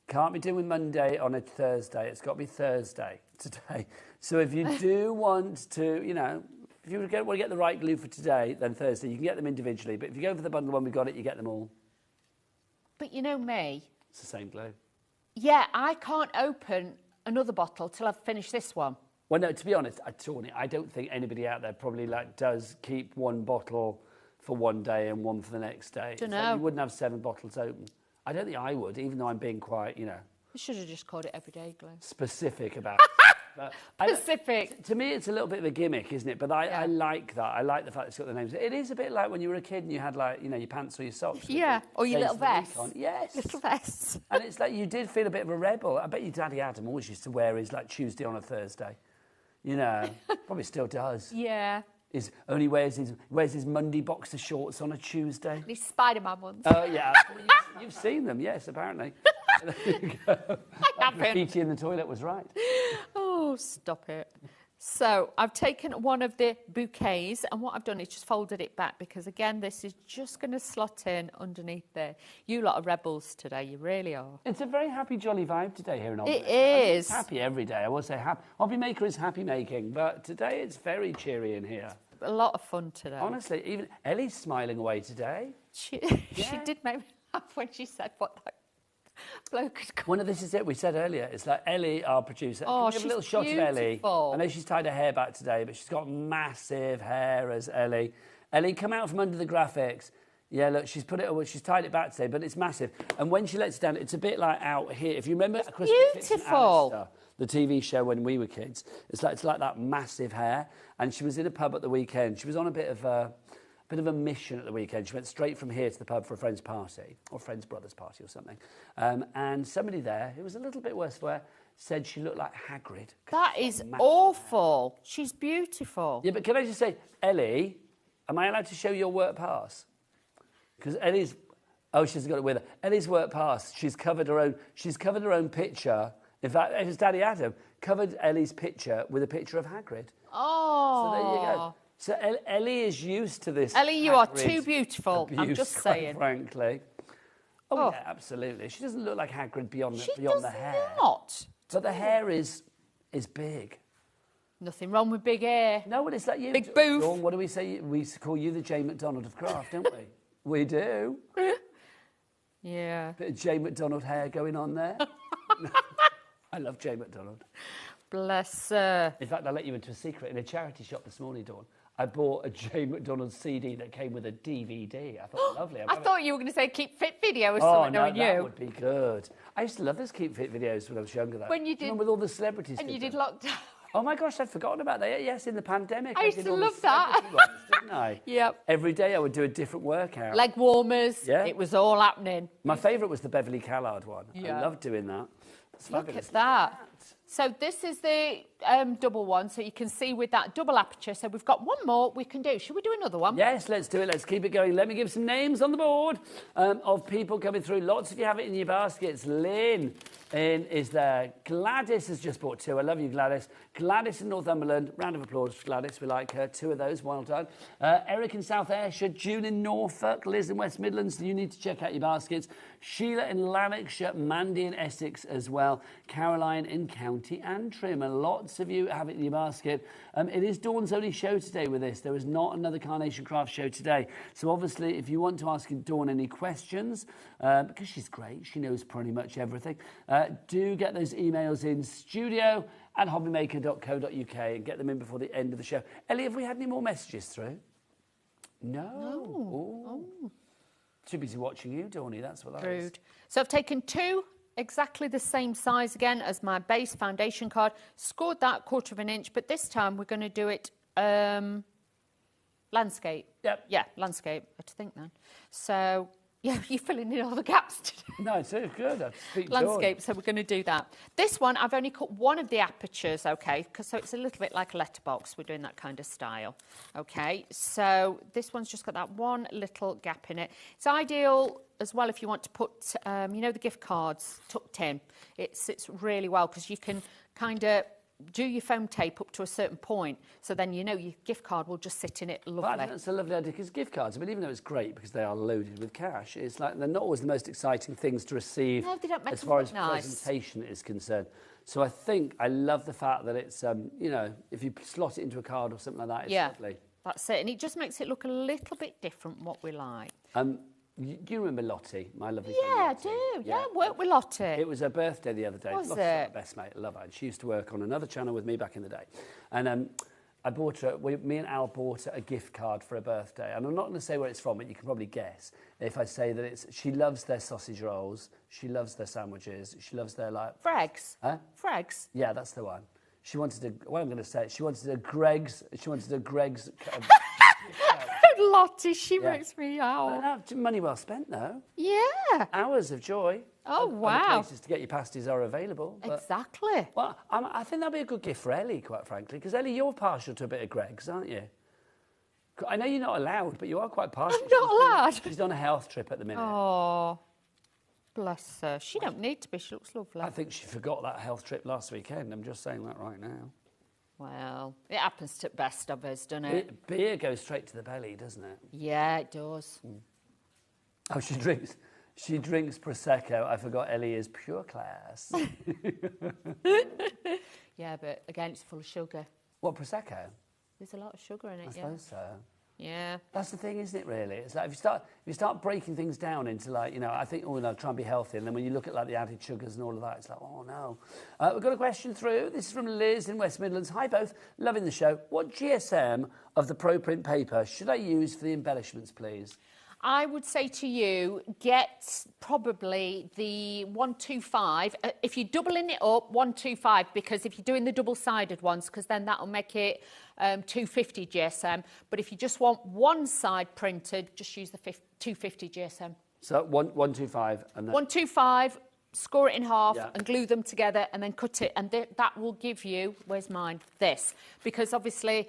Can't be doing Monday on a Thursday. It's got to be Thursday today. So if you do want to, you know, if you want to get the right glue for today, then Thursday, you can get them individually. But if you go for the bundle one, we've got it, you get them all. But you know me. It's the same glue. Yeah, I can't open another bottle till I've finished this one. Well, no, to be honest, Tawny, I don't think anybody out there probably does keep one bottle for one day and one for the next day. Don't Like know. you wouldn't have 7 bottles open. I don't think I would, even though I'm being quite, You should have just called it Everyday Glow. specific about it. But Specific. to me, it's a little bit of a gimmick, isn't it? But I like that. I like the fact it's got the names. It is a bit like when you were a kid and you had, like, your pants or your socks. with Yeah, the or your days little of the week vest. on. Yes. Little vests. And it's like you did feel a bit of a rebel. I bet your daddy Adam always used to wear his, like, Tuesday on a Thursday. Probably still does. Yeah. Is only wears his Monday boxer shorts on a Tuesday. These Spider-Man ones. Oh yeah, you've seen them, yes, apparently. There you go. I haven't. Graffiti in the toilet was right. Oh, stop it. So I've taken one of the bouquets and what I've done is just folded it back because, again, this is just going to slot in underneath there. You lot are rebels today, you really are. It's a very happy, jolly vibe today here in HobbyMaker. It is. It's happy every day. I will say HobbyMaker is happy making, but today it's very cheery in here. A lot of fun today. Honestly, even Ellie's smiling away today. She did make me laugh when she said what that bloke had called. Well, no, this is it. We said earlier, it's like Ellie, our producer. Oh, Can we have she's a little shot of Ellie. beautiful. I know she's tied her hair back today, but she's got massive hair as Ellie. Ellie, come out from under the graphics. Yeah, look, she's tied it back today, but it's massive. And when she lets it down, it's a bit like out here. If you remember Christmas Kits and beautiful. Alistair, the TV show when we were kids, it's like that massive hair. And she was in a pub at the weekend. She was on a bit of a mission at the weekend. She went straight from here to the pub for a friend's party, or friend's brother's party or something. And somebody there, who was a little bit worse for wear, said she looked like Hagrid. That is awful. She's beautiful. Yeah, but can I just say, Ellie, am I allowed to show your work pass? Because Ellie's, she hasn't got it with her. Ellie's work pass, she's covered her own picture. In fact, it was Daddy Adam covered Ellie's picture with a picture of Hagrid. Oh. So there you go. So Ellie is used to this. Ellie, you are too beautiful. I'm just saying. Frankly. Oh, yeah, absolutely. She doesn't look like Hagrid beyond the hair. Not. But the hair is big. Nothing wrong with big hair. No, well, it's like you. Big boof. Dawn, what do we say? We call you the Jane McDonald of craft, don't we? We do. Yeah. Bit of Jane McDonald hair going on there. I love Jane McDonald. Bless her. In fact, I'll let you into a secret. In a charity shop this morning, Dawn, I bought a Jane McDonald CD that came with a DVD. I thought, lovely. I thought you were going to say Keep Fit video or Oh, something, no, knowing that you. would be good. I used to love those Keep Fit videos when I was younger, though. When you did- with all the celebrities. And you did them. lockdown. Oh, my gosh, I'd forgotten about that. Yes, in the pandemic. I used did to all the love that. celebrity ones, didn't I? Yep. Every day I would do a different workout. Leg warmers. Yeah. It was all happening. My favourite was the Beverly Callard one. Yeah. I loved doing that. It's Look fabulous. at that. So this is the double one, so you can see with that double aperture. So we've got one more we can do. Should we do another one? Yes, let's do it. Let's keep it going. Let me give some names on the board of people coming through. Lots of you have it in your baskets. Lynn is there. Gladys has just bought 2. I love you, Gladys. Gladys in Northumberland. Round of applause for Gladys. We like her. 2 of those. Well done. Eric in South Ayrshire. June in Norfolk. Liz in West Midlands. You need to check out your baskets. Sheila in Lanarkshire. Mandy in Essex as well. Caroline in County Antrim. And lots of you have it in your basket. It is Dawn's only show today with this. There is not another Carnation Craft show today. So obviously, if you want to ask Dawn any questions, because she's great, she knows pretty much everything, do get those emails in studio@hobbymaker.co.uk and get them in before the end of the show. Ellie, have we had any more messages through? No. Oh. Too busy watching you, Dawny, that's what that is. Rude. So I've taken 2 exactly the same size again as my base foundation card, scored that 1/4 of an inch, but this time we're going to do it landscape. Yep. Yeah, landscape, I think then. So, yeah, you're filling in all the gaps today. No, it's good. I speak Landscape, so we're going to do that. This one, I've only cut one of the apertures, okay, so it's a little bit like a letterbox. We're doing that kind of style, okay. So this one's just got that one little gap in it. It's ideal as well if you want to put, you know, the gift cards tucked in. It sits really well because you can kind of do your foam tape up to a certain point, so then you know your gift card will just sit in it lovely. But I think that's a lovely idea because gift cards, I mean, even though it's great because they are loaded with cash, it's like they're not always the most exciting things to receive No, they don't make as them far look as nice. presentation is concerned. So I think I love the fact that it's, you know, if you slot it into a card or something like that, it's lovely. That's it, and it just makes it look a little bit different from what we like. Do you remember Lottie, my lovely Yeah, I friend? do. Yeah, work with Lottie. It was her birthday the other day. Was Lottie's it? my best mate. I love her. And she used to work on another channel with me back in the day. And me and Al bought her a gift card for her birthday. And I'm not going to say where it's from, but you can probably guess if I say that she loves their sausage rolls, she loves their sandwiches, she loves their Freg's. Huh? Freg's. Yeah, that's the one. She wanted she wanted a Greg's. Lottie, she makes me out. Money well spent, though. Yeah. Hours of joy. Oh, wow. Other places to get your pasties are available. Exactly. Well, I think that'd be a good gift for Ellie, quite frankly, because Ellie, you're partial to a bit of Greg's, aren't you? I know you're not allowed, but you are quite partial. I'm not allowed? She's on a health trip at the minute. Oh, bless her. She don't need to be. She looks lovely. I think she forgot that health trip last weekend. I'm just saying that right now. Well, it happens to the best of us, doesn't it? Beer goes straight to the belly, doesn't it? Yeah, it does. Oh, she drinks Prosecco. I forgot Ellie is pure class. Yeah, but again, it's full of sugar. What, Prosecco? There's a lot of sugar in it, I suppose so. Yeah. That's the thing, isn't it, really? It's like if you start breaking things down into, like, you know, I think, try and be healthy. And then when you look at, like, the added sugars and all of that, it's like, oh, no. We've got a question through. This is from Liz in West Midlands. Hi, both. Loving the show. What GSM of the Pro Print paper should I use for the embellishments, please? I would say to you, get probably the 125. If you're doubling it up, 125, because if you're doing the double-sided ones, because then that'll make it 250 GSM. But if you just want one side printed, just use the 250 GSM. So 125. And 125, score it in half and glue them together and then cut it. And that will give you, where's mine? This. Because obviously,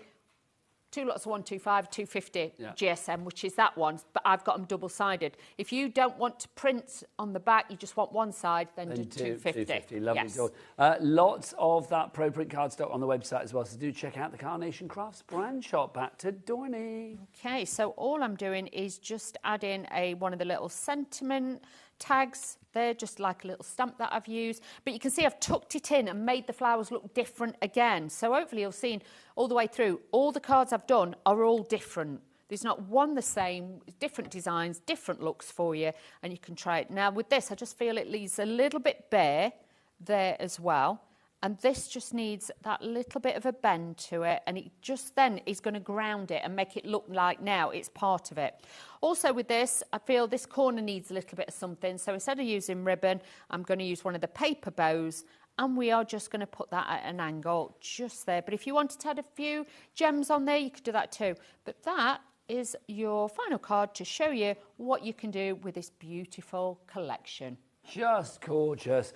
2 lots of 125, 250 GSM, which is that one, but I've got them double-sided. If you don't want to print on the back, you just want one side, then do 250. 250, lovely. Yes. Lots of that Pro Print cardstock on the website as well, so do check out the Carnation Crafts brand shop. Back to Dorney. Okay, so all I'm doing is just adding one of the little sentiment tags. They're just like a little stamp that I've used. But you can see I've tucked it in and made the flowers look different again. So hopefully you'll see all the way through, all the cards I've done are all different. There's not one the same, different designs, different looks for you, and you can try it. Now with this, I just feel it leaves a little bit bare there as well. And this just needs that little bit of a bend to it, and it just then is going to ground it and make it look like now it's part of it. Also with this, I feel this corner needs a little bit of something, so instead of using ribbon, I'm going to use one of the paper bows, and we are just going to put that at an angle just there. But if you wanted to add a few gems on there, you could do that too. But that is your final card to show you what you can do with this beautiful collection. Just gorgeous.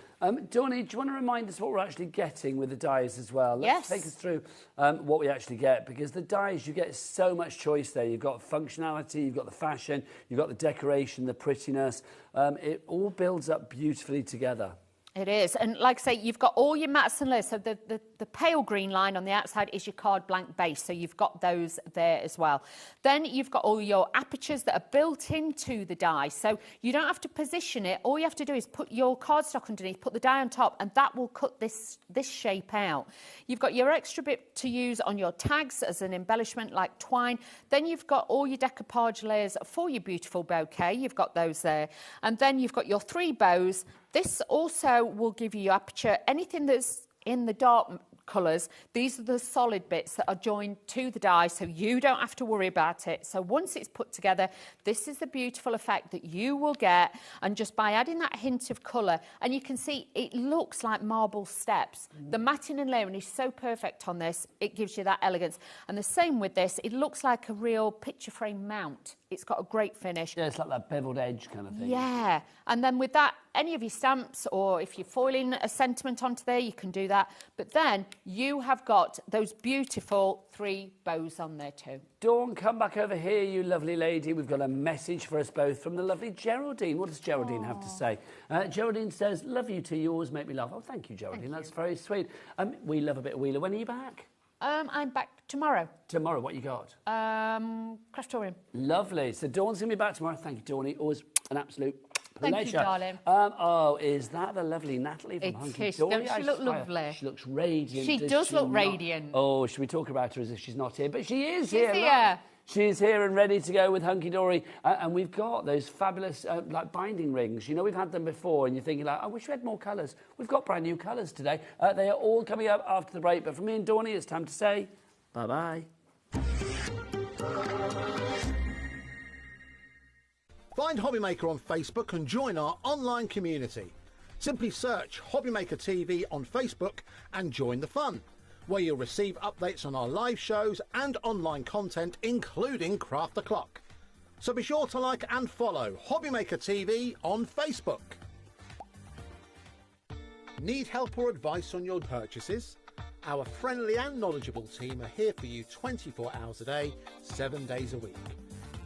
Donnie, do you want to remind us what we're actually getting with the dies as well? Let's take us through what we actually get, because the dies, you get so much choice there. You've got functionality, you've got the fashion, you've got the decoration, the prettiness. It all builds up beautifully together. It is. And like I say, you've got all your mats and layers. So the pale green line on the outside is your card blank base. So you've got those there as well. Then you've got all your apertures that are built into the die. So you don't have to position it. All you have to do is put your cardstock underneath, put the die on top, and that will cut this shape out. You've got your extra bit to use on your tags as an embellishment like twine. Then you've got all your decoupage layers for your beautiful bouquet. You've got those there. And then you've got your 3 bows. This also will give you aperture. Anything that's in the dark colours, these are the solid bits that are joined to the die, so you don't have to worry about it. So once it's put together, this is the beautiful effect that you will get, and just by adding that hint of colour, and you can see it looks like marble steps. The matting and layering is so perfect on this, it gives you that elegance. And the same with this, it looks like a real picture frame mount. It's got a great finish. Yeah, it's like that beveled edge kind of thing. Yeah, and then with that, any of your stamps, or if you're foiling a sentiment onto there, you can do that. But then you have got those beautiful 3 bows on there too. Dawn, come back over here, you lovely lady. We've got a message for us both from the lovely Geraldine. What does Geraldine have to say? Geraldine says, love you too, you always make me laugh. Oh, thank you, Geraldine. That's very sweet. We love a bit of Wheeler. When are you back? I'm back tomorrow. Tomorrow, what you got? Craftorium. Lovely. So Dawn's going to be back tomorrow. Thank you, Dawny. Always an absolute pleasure. Thank you, darling. Oh, is that the lovely Natalie from Hunkydory? Don't she look lovely? She looks radiant. She does look radiant. Oh, should we talk about her as if she's not here? But she is She's here. here. She's here and ready to go with Hunkydory. And we've got those fabulous like binding rings. You know, we've had them before and you're thinking like, I wish we had more colours. We've got brand new colours today. They are all coming up after the break. But for me and Dawny, it's time to say Bye-bye. Find HobbyMaker on Facebook and join our online community. Simply search HobbyMaker TV on Facebook and join the fun, where you'll receive updates on our live shows and online content, including Craft the Clock. So be sure to like and follow HobbyMaker TV on Facebook. Need help or advice on your purchases? Our friendly and knowledgeable team are here for you 24 hours a day, 7 days a week.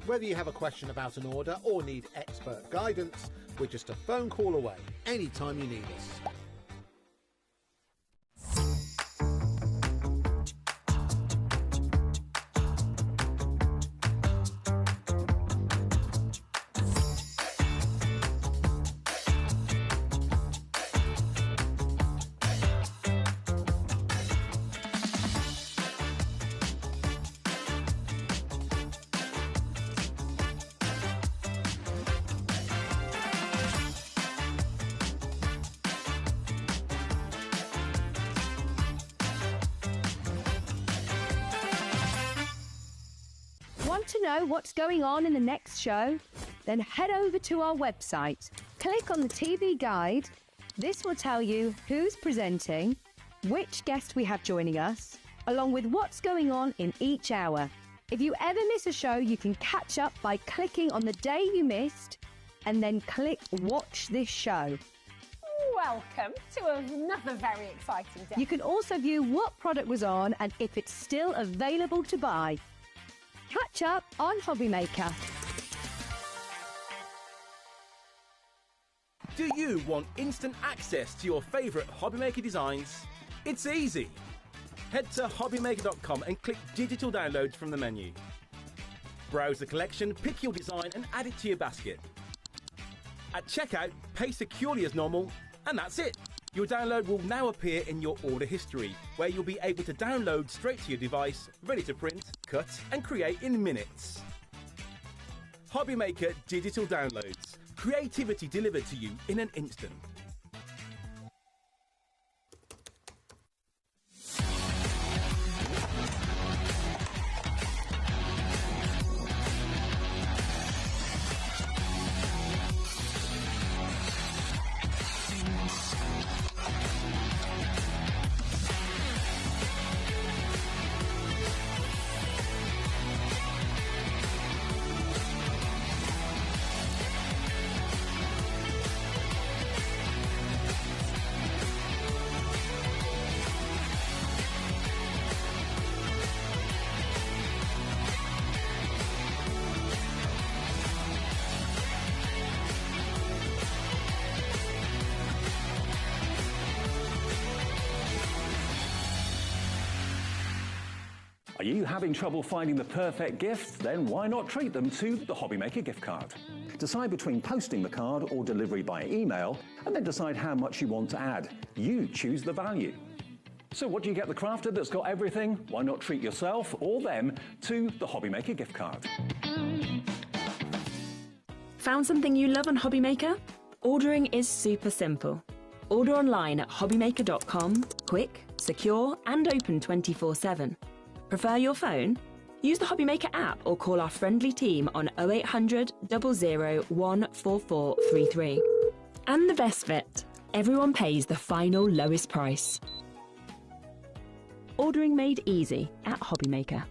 Whether you have a question about an order or need expert guidance, we're just a phone call away anytime you need us. Want to know what's going on in the next show? Then head over to our website. Click on the TV guide. This will tell you who's presenting, which guest we have joining us, along with what's going on in each hour. If you ever miss a show, you can catch up by clicking on the day you missed and then click Watch This Show. Welcome to another very exciting day. You can also view what product was on and if it's still available to buy. Catch up on HobbyMaker. Do you want instant access to your favourite HobbyMaker designs? It's easy. Head to HobbyMaker.com and click Digital Downloads from the menu. Browse the collection, pick your design and add it to your basket. At checkout, pay securely as normal, and that's it. Your download will now appear in your order history, where you'll be able to download straight to your device, ready to print, cut and create in minutes. HobbyMaker Digital Downloads. Creativity delivered to you in an instant. Are you having trouble finding the perfect gift? Then why not treat them to the HobbyMaker gift card? Decide between posting the card or delivery by email, and then decide how much you want to add. You choose the value. So what do you get the crafter that's got everything? Why not treat yourself or them to the HobbyMaker gift card? Found something you love on HobbyMaker? Ordering is super simple. Order online at hobbymaker.com, quick, secure and open 24/7. Prefer your phone? Use the HobbyMaker app or call our friendly team on 0800 00 14433. And the best bit, everyone pays the final lowest price. Ordering made easy at HobbyMaker.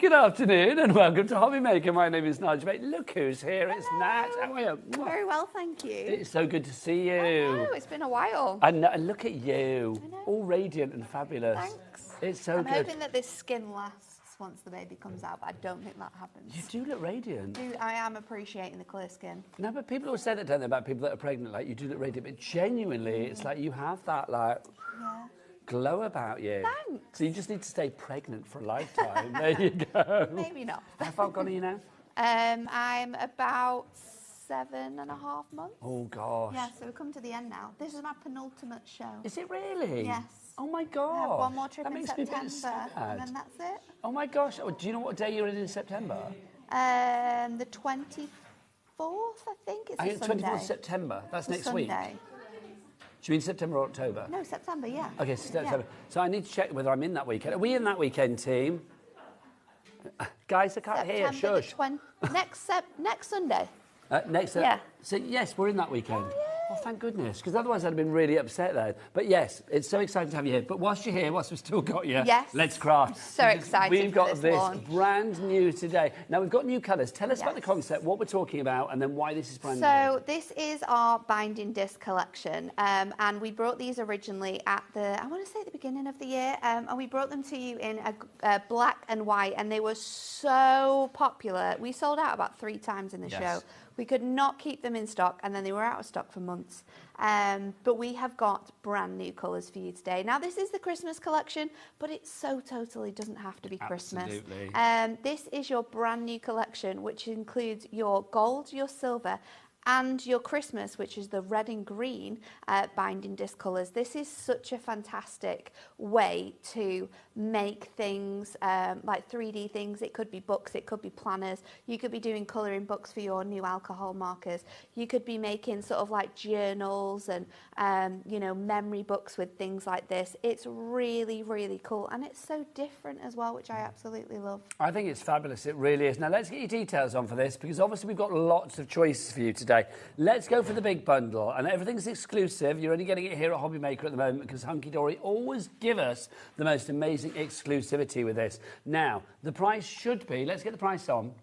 Good afternoon and welcome to HobbyMaker. My name is Nigel. Look who's here. It's Nat. How are you? Very well, thank you. It's so good to see you. I know, it's been a while. And look at you. All radiant and fabulous. Thanks. It's so I'm good. hoping that this skin lasts. once the baby comes out, but I don't think that happens. You do look radiant. I am appreciating the clear skin. No, but people always say that, don't they, about people that are pregnant, like, you do look radiant, but genuinely, it's like you have that, like, glow about you. Thanks. So you just need to stay pregnant for a lifetime. There you go. Maybe not. How far gone are you now? I'm about 7.5 months. Oh, gosh. Yeah, so we've come to the end now. This is my penultimate show. Is it really? Yes. Oh, my I God. have one more trip That in makes me a bit September, sad. and then that's it. Oh, my gosh. Oh, do you know what day you're in September? The 24th, I think. It's I a think Sunday. 24th September. That's It's a next week. Sunday. Do you mean September or October? No, September, yeah. Okay, so September. Yeah. So I need to check whether I'm in that weekend. Are we in that weekend, team? Guys, I can't hear. September Shush. next Sunday. Next. Yeah. So yes, we're in that weekend. Oh, thank goodness, because otherwise I'd have been really upset then. But yes, it's so exciting to have you here. But whilst you're here, whilst we've still got you, Yes. let's craft. So excited We've for got this this launch. brand new today. Now we've got new colours. Tell us about the concept, what we're talking about, and then why this is brand new. So this is our binding disc collection, and we brought these originally at I want to say at the beginning of the year, and we brought them to you in a black and white, and they were so popular. We sold out about 3 times in the show. We could not keep them in stock, and then they were out of stock for months. But we have got brand new colours for you today. Now, this is the Christmas collection, but it so totally doesn't have to be Christmas. This is your brand new collection, which includes your gold, your silver, and your Christmas, which is the red and green binding disc colours. This is such a fantastic way to make things like 3D things. It could be books, it could be planners. You could be doing colouring books for your new alcohol markers. You could be making sort of like journals and, you know, memory books with things like this. It's really, really cool. And it's so different as well, which I absolutely love. I think it's fabulous, it really is. Now let's get your details on for this, because obviously we've got lots of choices for you today. Let's go for the big bundle, and everything's exclusive. You're only getting it here at HobbyMaker at the moment, because Hunkydory always give us the most amazing exclusivity with this. Now, the price should be, let's get the price on.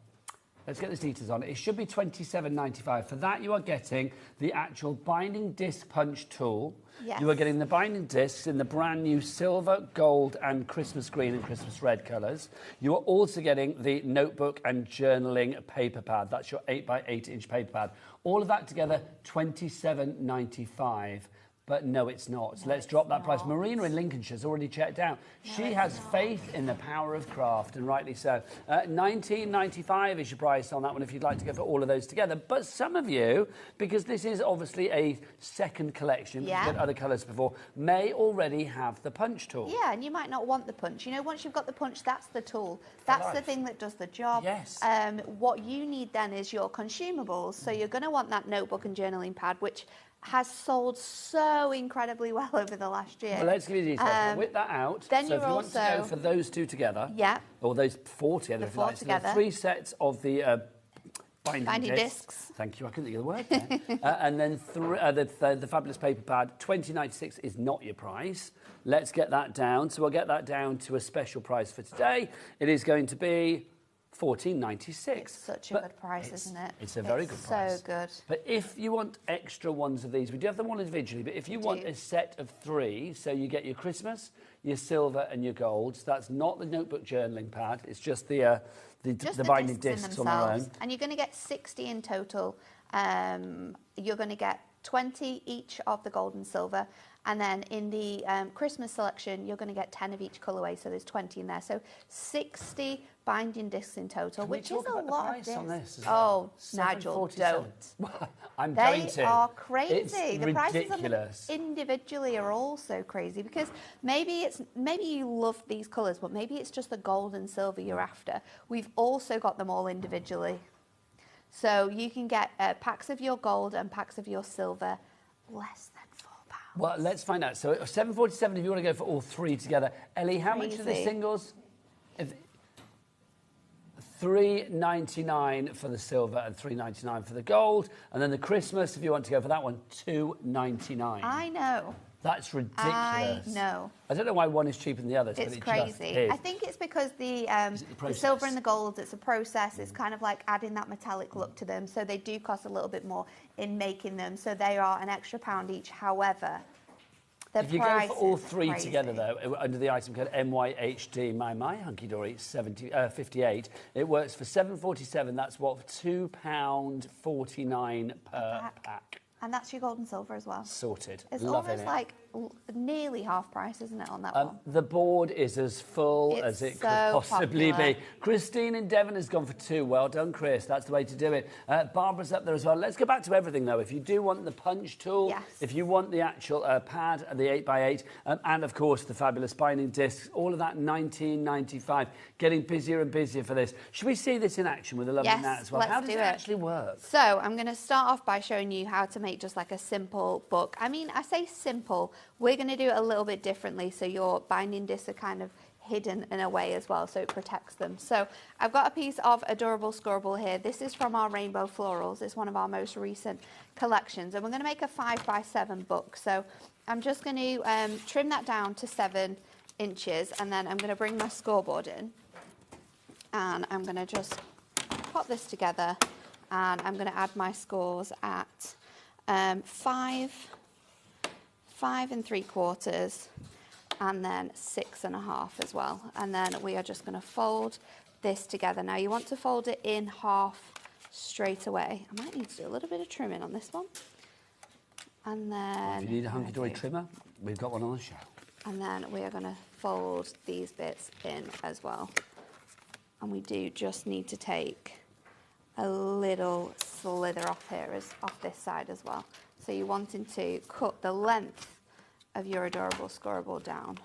Let's get the details on it. It should be $27.95. For that, you are getting the actual binding disc punch tool. Yes. You are getting the binding discs in the brand new silver, gold, and Christmas green and Christmas red colours. You are also getting the notebook and journaling paper pad. That's your 8x8 inch paper pad. All of that together, $27.95. But no, it's not. So let's drop that price. Marina in Lincolnshire has already checked out. She has faith in the power of craft, and rightly so. $19.95 is your price on that one if you'd like to go for all of those together. But some of you, because this is obviously a second collection, you've got other colours before, may already have the punch tool. Yeah, and you might not want the punch. You know, once you've got the punch, that's the tool. That's the thing that does the job. Yes. What you need then is your consumables. So you're going to want that notebook and journaling pad, which has sold so incredibly well over the last year. Well, let's give you the details. We'll whip that out. Then so you're if you want to go for those two together, or those 4 together, if you like. So there are 3 sets of the binding discs. Thank you. I couldn't think of the word there. And then the fabulous paper pad. $20.96 is not your price. Let's get that down. So we'll get that down to a special price for today. It is going to be $14.96. It's such a good price, isn't it? It's a very good price. So good. But if you want extra ones of these, we do have them all individually, but if you want a set of 3, so you get your Christmas, your silver and your gold, so that's not the notebook journaling pad, it's just the binding discs on their own. And you're going to get 60 in total. You're going to get 20 each of the gold and silver. And then in the Christmas selection, you're going to get 10 of each colourway, so there's 20 in there. So 60 binding discs in total, which is a lot of discs. On this as well? Oh, Nigel, don't. I'm going to. They are crazy. It's the prices on them ridiculous. individually are also crazy, because maybe you love these colours, but maybe it's just the gold and silver you're after. We've also got them all individually. So you can get packs of your gold and packs of your silver, less than £4. Well, let's find out. So $7.47 if you want to go for all 3 together. Ellie, how much are the singles? $3.99 for the silver and $3.99 for the gold. And then the Christmas, if you want to go for that one, $2.99. I know. That's ridiculous. I know. I don't know why one is cheaper than the other. It's crazy. I think it's because the silver and the gold, it's a process. It's kind of like adding that metallic look to them. So they do cost a little bit more in making them. So they are an extra £1 each. However, If you go price for all is three crazy. together, though, under the item code MYHD, my Hunkydory 58, it works for £7.47. That's what, £2.49 per pack. And that's your gold and silver as well. Sorted. It's Loving almost it. like nearly half price, isn't it, on that one? The board is as full It's as it so could possibly popular. be. Christine in Devon has gone for 2. Well done, Chris. That's the way to do it. Barbara's up there as well. Let's go back to everything, though. If you do want the punch tool, Yes. if you want the actual pad, the 8x8, and, of course, the fabulous binding discs, all of that $19.95. Getting busier and busier for this. Should we see this in action with a lovely Yes, Nat as well? let's How does do it it. actually work? So I'm going to start off by showing you how to make just like a simple book. I mean, I say simple. We're going to do it a little bit differently, so your binding discs are kind of hidden in a way as well, so it protects them. So I've got a piece of Adorable Scorable here. This is from our Rainbow Florals. It's one of our most recent collections, and we're going to make a 5x7 book. So I'm just going to trim that down to 7 inches, and then I'm going to bring my scoreboard in, and I'm going to just pop this together, and I'm going to add my scores at 5 3/4, and then 6.5 as well. And then we are just going to fold this together. Now you want to fold it in half straight away. I might need to do a little bit of trimming on this one. And then... If you need a Hunkydory trimmer, we've got one on the show. And then we are going to fold these bits in as well. And we do just need to take a little slither off here, off this side as well. So you're wanting to cut the length of your Adorable Scorable down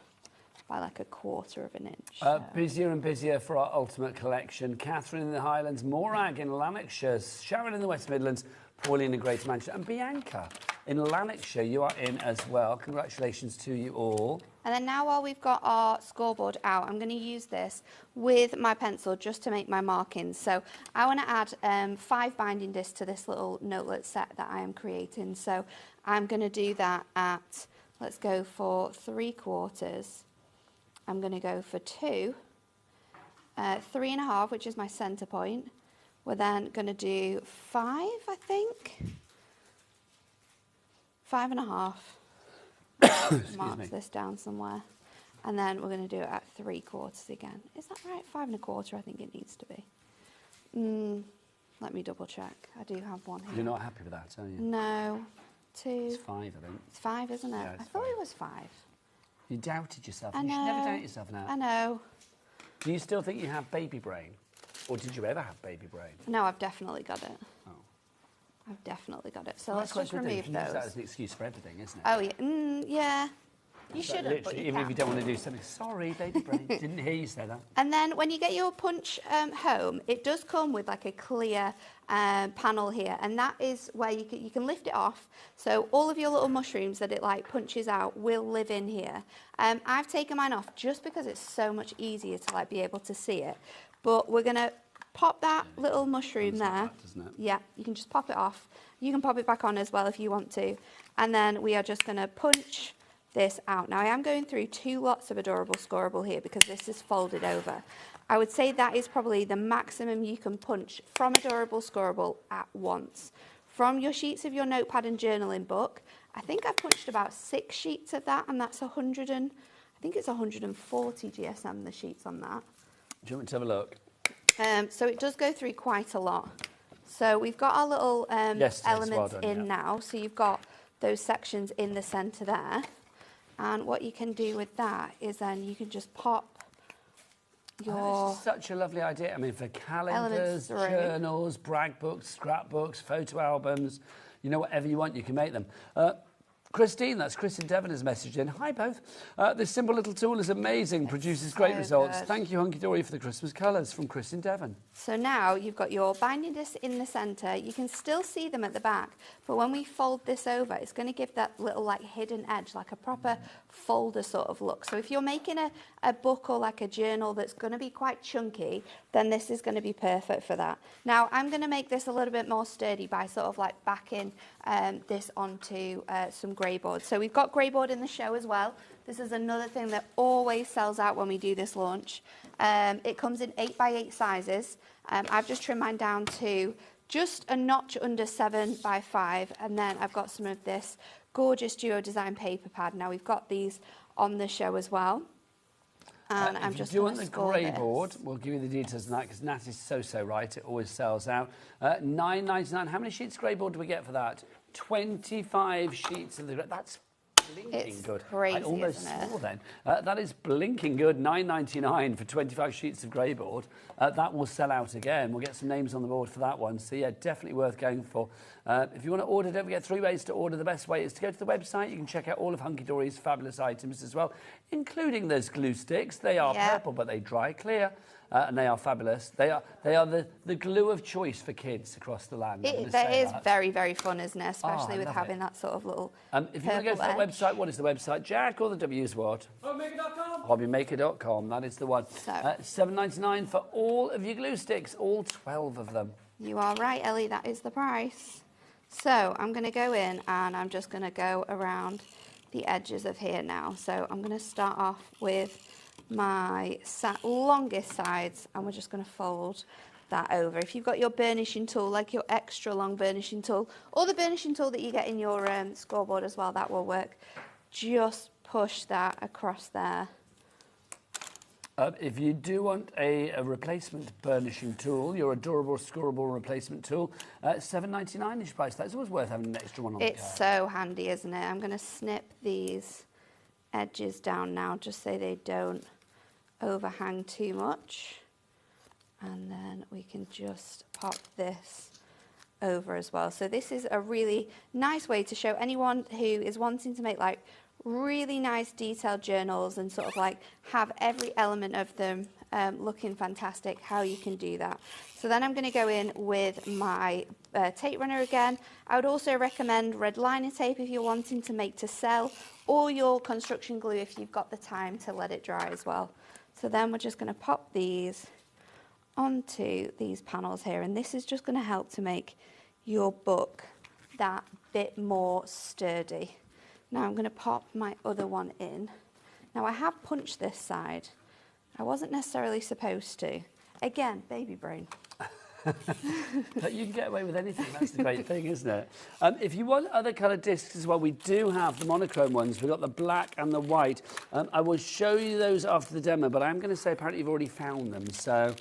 by like 1/4 of an inch. Busier and busier for our ultimate collection. Catherine in the Highlands, Morag in Lanarkshire, Sharon in the West Midlands, Pauline in Greater Manchester, and Bianca in Lanarkshire. You are in as well. Congratulations to you all. And then now while we've got our scoreboard out, I'm going to use this with my pencil just to make my markings. So I want to add 5 binding discs to this little notelet set that I am creating. So I'm going to do that at, let's go for 3/4. I'm going to go for 2, 3.5, which is my centre point. We're then going to do 5, I think. 5.5. Mark this down somewhere. And then we're going to do it at 3/4 again. Is that right? 5 1/4, I think it needs to be. Let me double check. I do have one here. You're not happy with that, are you? No. 2. It's 5, I think. It's 5, isn't it? Yeah, I thought it was 5. You doubted yourself. I You should never know. doubt yourself now. I know. Do you still think you have baby brain? Or did you ever have baby brain? No, I've definitely got it. Oh. I've definitely got it. So Well, let's that's just what you remove do. You use that those. as an excuse for everything, isn't it? Oh, yeah. Yeah. You It's like shouldn't, but literally, you even if can. you don't want to do something. Sorry, baby brain. Didn't hear you say that. And then when you get your punch home, it does come with like a clear panel here, and that is where you can lift it off. So all of your little mushrooms that it like punches out will live in here. I've taken mine off just because it's so much easier to like be able to see it. But we're gonna pop that little mushroom there. Like that, doesn't it? Yeah, you can just pop it off. You can pop it back on as well if you want to. And then we are just gonna punch this out. Now I am going through 2 lots of Adorable Scorable here because this is folded over. I would say that is probably the maximum you can punch from Adorable Scorable at once. From your sheets of your notepad and journaling book, I think I've punched about 6 sheets of that, and that's 100 and I think it's 140 GSM, the sheets on that. Do you want me to have a look? So it does go through quite a lot. So we've got our little Yes, elements well done, in yeah. now. So you've got those sections in the centre there. And what you can do with that is then you can just pop your... This is such a lovely idea. I mean, for Elements calendars, through. journals, brag books, scrapbooks, photo albums, you know, whatever you want, you can make them. Christine, that's Chris in Devon, has messaged in. Hi, both. This simple little tool is amazing, produces great so results. good. Thank you, Hunkydory, for the Christmas colours, from Chris in Devon. So now you've got your binding discs in the centre. You can still see them at the back, but when we fold this over, it's going to give that little like hidden edge, like a proper folder sort of look. So if you're making a book or like a journal that's going to be quite chunky, then this is going to be perfect for that. Now I'm going to make this a little bit more sturdy by sort of like backing this onto some grey board. So we've got grey board in the show as well. This is another thing that always sells out when we do this launch. It comes in 8x8 sizes. I've just trimmed mine down to just a notch under 7x5, and then I've got some of this gorgeous duo design paper pad. Now we've got these on the show as well. And I'm just going to the grey board, we'll give you the details on that because Nat is so right. It always sells out. $9.99. How many sheets grey board do we get for that? 25 sheets of the grey. That's blinking good. Crazy, I almost isn't it? swore then. That is blinking good. $9.99 for 25 sheets of grey board. That will sell out again. We'll get some names on the board for that one. So yeah, definitely worth going for. If you want to order, don't forget 3 ways to order. The best way is to go to the website. You can check out all of Hunkydory's fabulous items as well, including those glue sticks. They are purple, but they dry clear. And they are fabulous. They are the glue of choice for kids across the land. That is very, very fun, isn't it? Especially with having that sort of little if you want to go to the website, what is the website, Jack, or the W is what? HobbyMaker.com. HobbyMaker.com, that is the one. So, $7.99 for all of your glue sticks, all 12 of them. You are right, Ellie, that is the price. So I'm going to go in and I'm just going to go around the edges of here now. So I'm going to start off with my longest sides and we're just going to fold that over. If you've got your burnishing tool, like your extra long burnishing tool, or the burnishing tool that you get in your scoreboard as well, that will work. Just push that across there. If you do want a replacement burnishing tool, your adorable scorable replacement tool, $7.99 is your price. That's always worth having an extra one on the It's so handy, isn't it? I'm going to snip these edges down now just so they don't overhang too much. And then we can just pop this over as well. So this is a really nice way to show anyone who is wanting to make like really nice detailed journals and sort of like have every element of them looking fantastic, how you can do that. So then I'm going to go in with my tape runner again. I would also recommend red liner tape if you're wanting to make to sell, or your construction glue if you've got the time to let it dry as well. So then we're just going to pop these onto these panels here, and this is just going to help to make your book that bit more sturdy. Now I'm going to pop my other one in. Now I have punched this side. I wasn't necessarily supposed to. Again, baby brain. But you can get away with anything, that's the great thing, isn't it? If you want other coloured discs as well, we do have the monochrome ones. We've got the black and the white. I will show you those after the demo, but I'm going to say apparently you've already found them. So,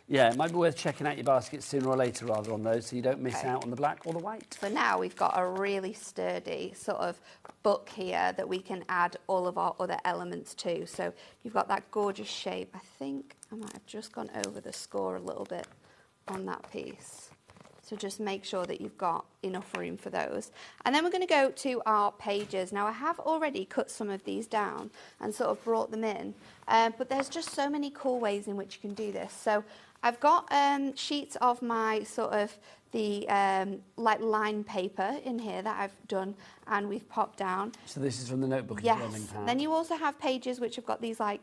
yeah, it might be worth checking out your basket sooner or later rather on those so you don't miss out on the black or the white. For now, we've got a really sturdy sort of book here that we can add all of our other elements to. So you've got that gorgeous shape. I think I might have just gone over the score a little bit on that piece. So just make sure that you've got enough room for those. And then we're going to go to our pages. Now I have already cut some of these down and sort of brought them in, but there's just so many cool ways in which you can do this. So I've got sheets of my sort of the like line paper in here that I've done and we've popped down. So this is from the notebook. Yes. Then you also have pages which have got these like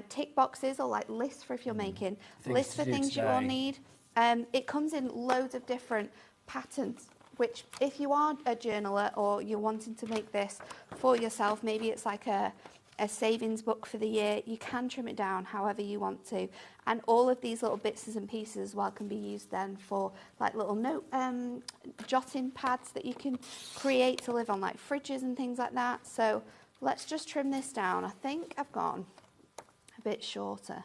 tick boxes or like lists for if you're making lists for things you will need. It comes in loads of different patterns, which if you are a journaler or you're wanting to make this for yourself, maybe it's like a savings book for the year, you can trim it down however you want to. And all of these little bits and pieces as well can be used then for like little note jotting pads that you can create to live on like fridges and things like that. So let's just trim this down. I think I've gone a bit shorter.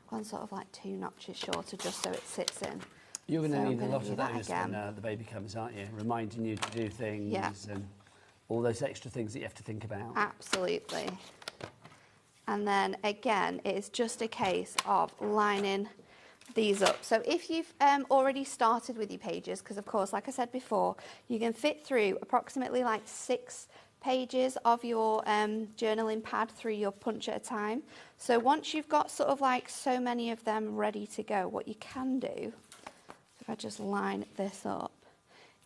I've gone sort of like 2 notches shorter just so it sits in. You're going to need a lot do of that those again. when the baby comes, aren't you? Reminding you to do things and all those extra things that you have to think about. Absolutely. And then again, it's just a case of lining these up. So if you've already started with your pages, because of course, like I said before, you can fit through approximately like 6 pages of your journaling pad through your punch at a time. So once you've got sort of like so many of them ready to go, what you can do, if I just line this up,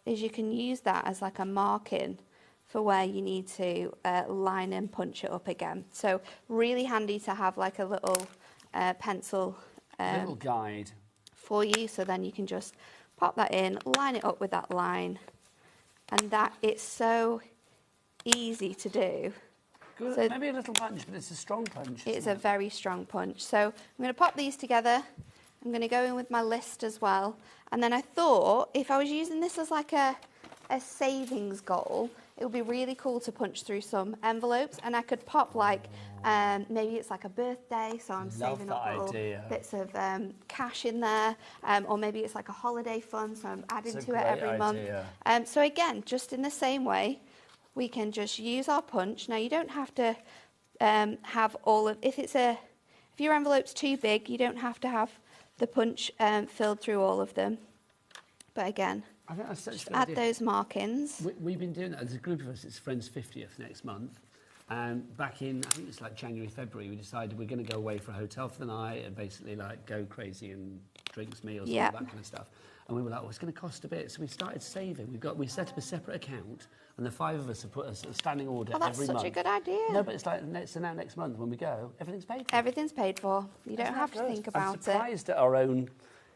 is you can use that as like a marking for where you need to line and punch it up again. So really handy to have like a little pencil little guide for you, so then you can just pop that in, line it up with that line, and that it's so easy to do. Good. So maybe a little punch, but it's a strong punch. It's a very strong punch. So I'm going to pop these together. I'm going to go in with my list as well. And then I thought if I was using this as like a savings goal, it would be really cool to punch through some envelopes, and I could pop like, maybe it's like a birthday, so I'm saving up little bits of cash in there, or maybe it's like a holiday fund, so I'm adding to it every month. So again, just in the same way, we can just use our punch. Now you don't have to have all of, if your envelope's too big, you don't have to have the punch filled through all of them. But again, I think that's just add those markings. We've been doing that. There's a group of us, it's Friends 50th next month. And back in, I think it's like January, February, we decided we're going to go away for a hotel for the night and basically like go crazy and drinks, meals, all that kind of stuff. And we were like, oh, it's going to cost a bit. So we started saving. We set up a separate account, and the 5 of us have put a standing order every month. That's such a good idea. No, but it's like, so now next month when we go, everything's paid for. Everything's paid for. You don't have to think about it. I'm surprised at our own,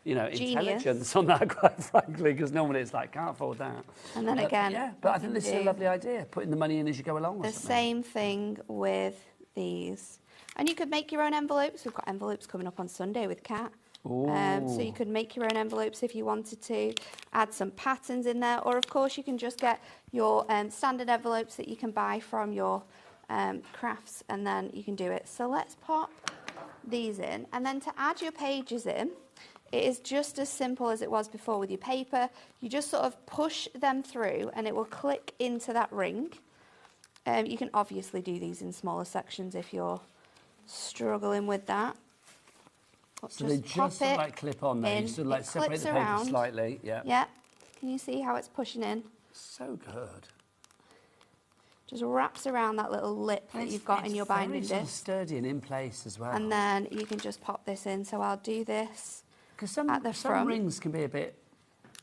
intelligence on that, quite frankly, because normally it's like, can't afford that. And then again... Yeah, but I think this is a lovely idea, putting the money in as you go along. The same thing with these. And you could make your own envelopes. We've got envelopes coming up on Sunday with Kat. So you could make your own envelopes if you wanted to, add some patterns in there, or of course you can just get your standard envelopes that you can buy from your crafts, and then you can do it. So let's pop these in, and then to add your pages in, it is just as simple as it was before with your paper. You just sort of push them through and it will click into that ring. You can obviously do these in smaller sections if you're struggling with that. So they just sort of like clip on there. You sort of like separate the paper slightly. Yeah. Yeah. Can you see how it's pushing in? So good. Just wraps around that little lip that you've got in your binding disc. It's sturdy and in place as well. And then you can just pop this in. So I'll do this because at the front. Some rings can be a bit,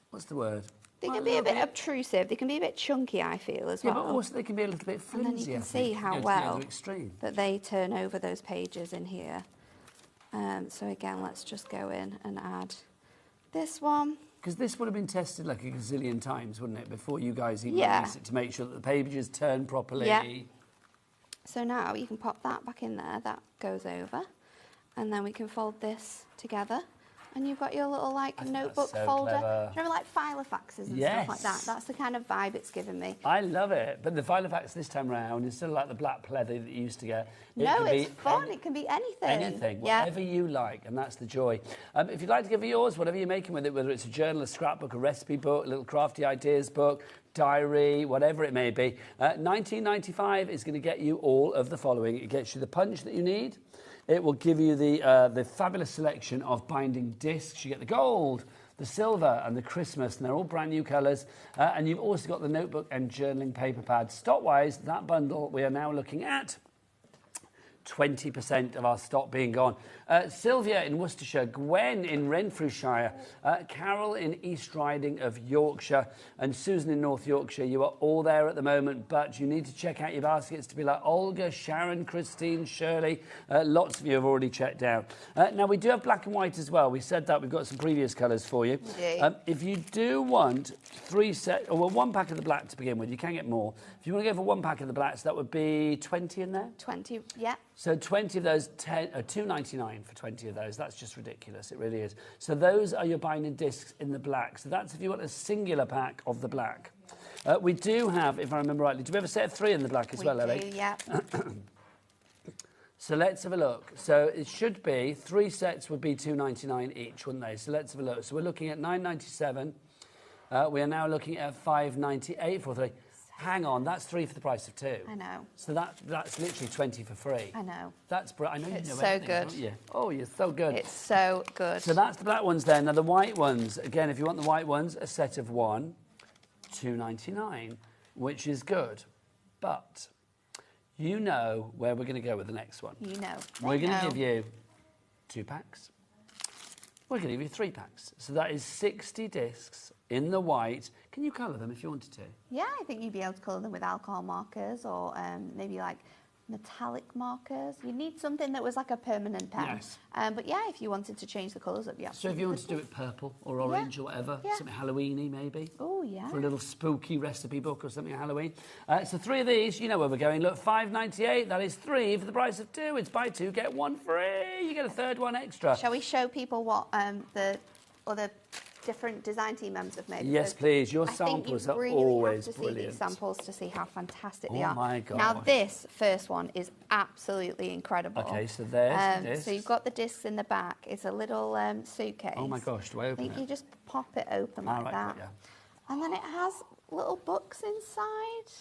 what's the word? They can be a bit obtrusive. They can be a bit chunky, I feel, as well. Yeah, but also they can be a little bit flimsy. And then you can see how well that they turn over those pages in here. So again, let's just go in and add this one. Because this would have been tested like a gazillion times, wouldn't it, before you guys even release it, to make sure that the pages turn properly. Yeah. So now you can pop that back in there. That goes over. And then we can fold this together. And you've got your little, like, notebook folder. Clever. Do you remember, like, Filofaxes and stuff like that? That's the kind of vibe it's given me. I love it. But the Filofax this time round, instead of, like, the black pleather that you used to get... It's fun. It can be anything. Anything. Whatever you like, and that's the joy. If you'd like to give it yours, whatever you're making with it, whether it's a journal, a scrapbook, a recipe book, a little crafty ideas book, diary, whatever it may be, $19.95 is going to get you all of the following. It gets you the punch that you need. It will give you the fabulous selection of binding discs. You get the gold, the silver and the Christmas, and they're all brand new colours. And you've also got the notebook and journaling paper pads. Stock-wise, that bundle we are now looking at 20% of our stock being gone. Sylvia in Worcestershire, Gwen in Renfrewshire, Carol in East Riding of Yorkshire, and Susan in North Yorkshire. You are all there at the moment, but you need to check out your baskets to be like Olga, Sharon, Christine, Shirley. Lots of you have already checked out. Now, we do have black and white as well. We said that. We've got some previous colours for you. If you do want 3 sets, or one pack of the black to begin with, you can get more. If you want to go for 1 pack of the blacks, that would be 20 in there? 20, yeah. So 20 of those, $2.99 for 20 of those. That's just ridiculous. It really is. So those are your binding discs in the black. So that's if you want a singular pack of the black. We do have, if I remember rightly, do we have a set of 3 in the black as well, Ellie? We do, yeah. So let's have a look. So it should be 3 sets would be $2.99 each, wouldn't they? So let's have a look. So we're looking at $9.97. We are now looking at $5.98 for 3. Hang on, that's 3 for the price of 2. I know. So that's literally 20 for free. I know. That's I know you know so everything, good. Don't you? Oh, you're so good. It's so good. So that's the black ones there. Now the white ones, again, if you want the white ones, a set of 1, $2.99, which is good. But you know where we're going to go with the next one. You know. We're going to give you 2 packs. We're going to give you 3 packs. So that is 60 discs in the white. Can you colour them if you wanted to? Yeah, I think you'd be able to colour them with alcohol markers or maybe like metallic markers. You need something that was like a permanent pen. Yes. But yeah, if you wanted to change the colours up, yeah. So if you wanted to do it purple or orange or whatever, something Halloween-y maybe. Oh, yeah. For a little spooky recipe book or something at Halloween. So 3 of these, you know where we're going. Look, $5.98, that is 3 for the price of 2. It's buy 2, get 1 free. You get a 3rd one extra. Shall we show people what the other different design team members have made. Yes, please. Your samples are always have to brilliant. see these samples to see how fantastic they are. Oh my God. Now this first one is absolutely incredible. Okay, so there's the discs. So you've got the discs in the back. It's a little suitcase. Oh my gosh, do I open it? You just pop it open like that. Yeah. And then it has little books inside.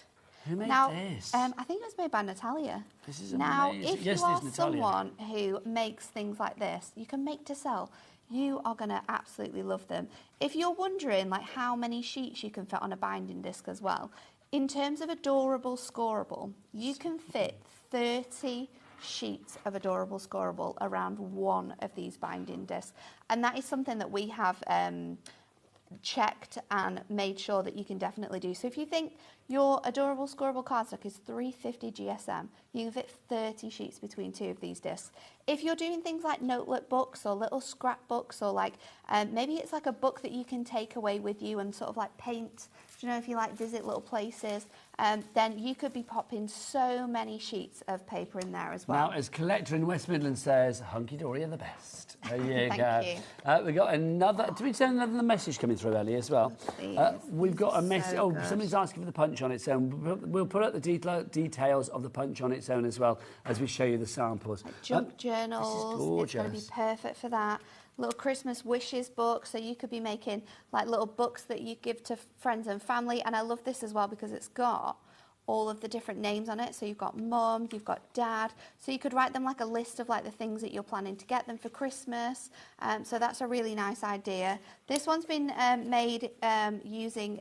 Who made this? I think it was made by Natalia. This is now, amazing. if Yes, you it are is Natalia. someone who makes things like this, you can make to sell. You are going to absolutely love them. If you're wondering like how many sheets you can fit on a binding disc as well, in terms of adorable scoreable, you can fit 30 sheets of adorable scoreable around one of these binding discs. And that is something that we have checked and made sure that you can definitely do. So if you think your adorable scoreable cardstock is 350 GSM, you can fit 30 sheets between two of these discs. If you're doing things like notebook books or little scrapbooks, or like maybe it's like a book that you can take away with you and sort of like paint, you know, if you like visit little places, then you could be popping so many sheets of paper in there as well. Now, as Collector in West Midlands says, Hunkydory are the best. There you go. Thank you. We got another. Did we send another message coming through, Ellie, as well? We've got a message. So somebody's asking for the punch on its own. We'll put up the details of the punch on its own as well as we show you the samples. Junk journals. This is gorgeous. It's going to be perfect for that. Little Christmas wishes book, so you could be making like little books that you give to friends and family. And I love this as well because it's got all of the different names on it. So you've got mum, you've got dad. So you could write them like a list of like the things that you're planning to get them for Christmas. So that's a really nice idea. This one's been made using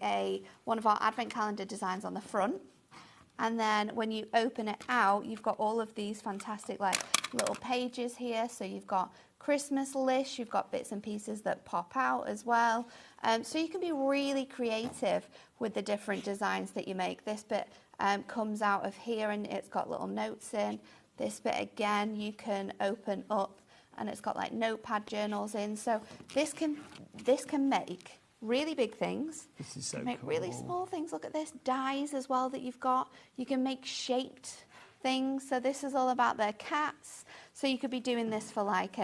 one of our advent calendar designs on the front. And then when you open it out, you've got all of these fantastic like little pages here. So you've got Christmas list, you've got bits and pieces that pop out as well. So you can be really creative with the different designs that you make. This bit comes out of here and it's got little notes in. This bit again you can open up and it's got like notepad journals in. So this can make really big things. This is so make cool. really small things. Look at this, dies as well that you've got. You can make shaped things. So this is all about their cats. So you could be doing this for like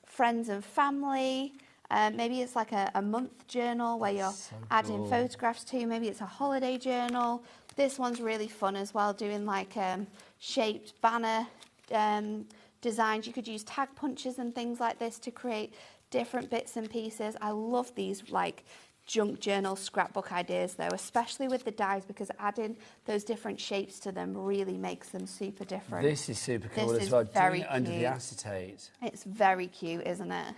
friends and family. Maybe it's like a month journal where you're adding photographs to. Maybe it's a holiday journal. This one's really fun as well, doing like shaped banner designs. You could use tag punches and things like this to create different bits and pieces. I love these like junk journal scrapbook ideas though, especially with the dies, because adding those different shapes to them really makes them super different. This is super cool this as well. Is very doing it under cute. the acetate. It's very cute, isn't it?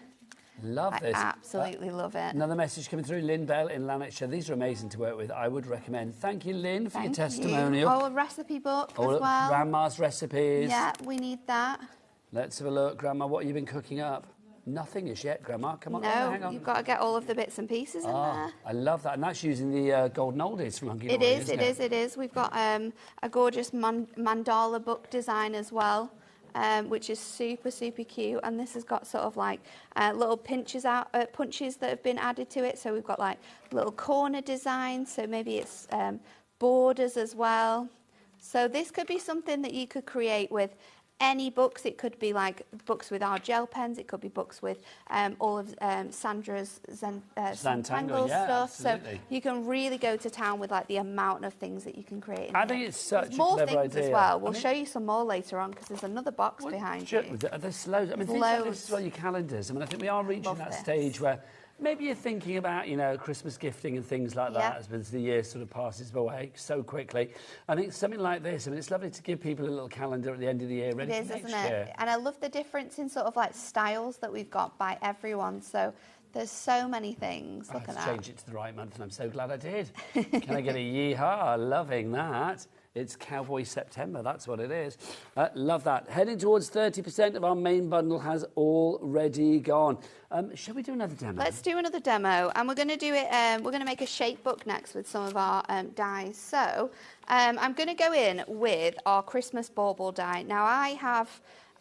Love this. I absolutely love it. Another message coming through, Lynn Bell in Lanarkshire. These are amazing to work with. I would recommend. Thank you, Lynn, for your testimonial. Oh, a recipe book as well. Grandma's recipes. Yeah, we need that. Let's have a look. Grandma, what have you been cooking up? Nothing as yet, Grandma. Come on, no, hang on. You've got to get all of the bits and pieces in there. I love that. And that's using the golden oldies from Hunkydory, It is. We've got a gorgeous mandala book design as well, which is super, super cute. And this has got sort of like little punches that have been added to it. So we've got like little corner designs. So maybe it's borders as well. So this could be something that you could create with any books. It could be like books with our gel pens. It could be books with all of Sandra's Zentangle stuff. Absolutely. So you can really go to town with like the amount of things that you can create. I think it's such There's more a clever things idea. as well. We'll show you some more later on because there's another box behind you. There's loads. I mean, things like this as well, your calendars. I mean, I think we are reaching that stage where maybe you're thinking about, you know, Christmas gifting and things like that as the year sort of passes away so quickly. I think something like this, I mean, it's lovely to give people a little calendar at the end of the year ready for next year. And I love the difference in sort of like styles that we've got by everyone. So there's so many things. Look at that. I had to change it to the right month and I'm so glad I did. Can I get a yeehaw? Loving that. It's Cowboy September, that's what it is. Love that. Heading towards 30% of our main bundle has already gone. Shall we do another demo? Let's do another demo. And we're going to do it, we're going to make a shape book next with some of our dies. So I'm going to go in with our Christmas bauble die. Now I have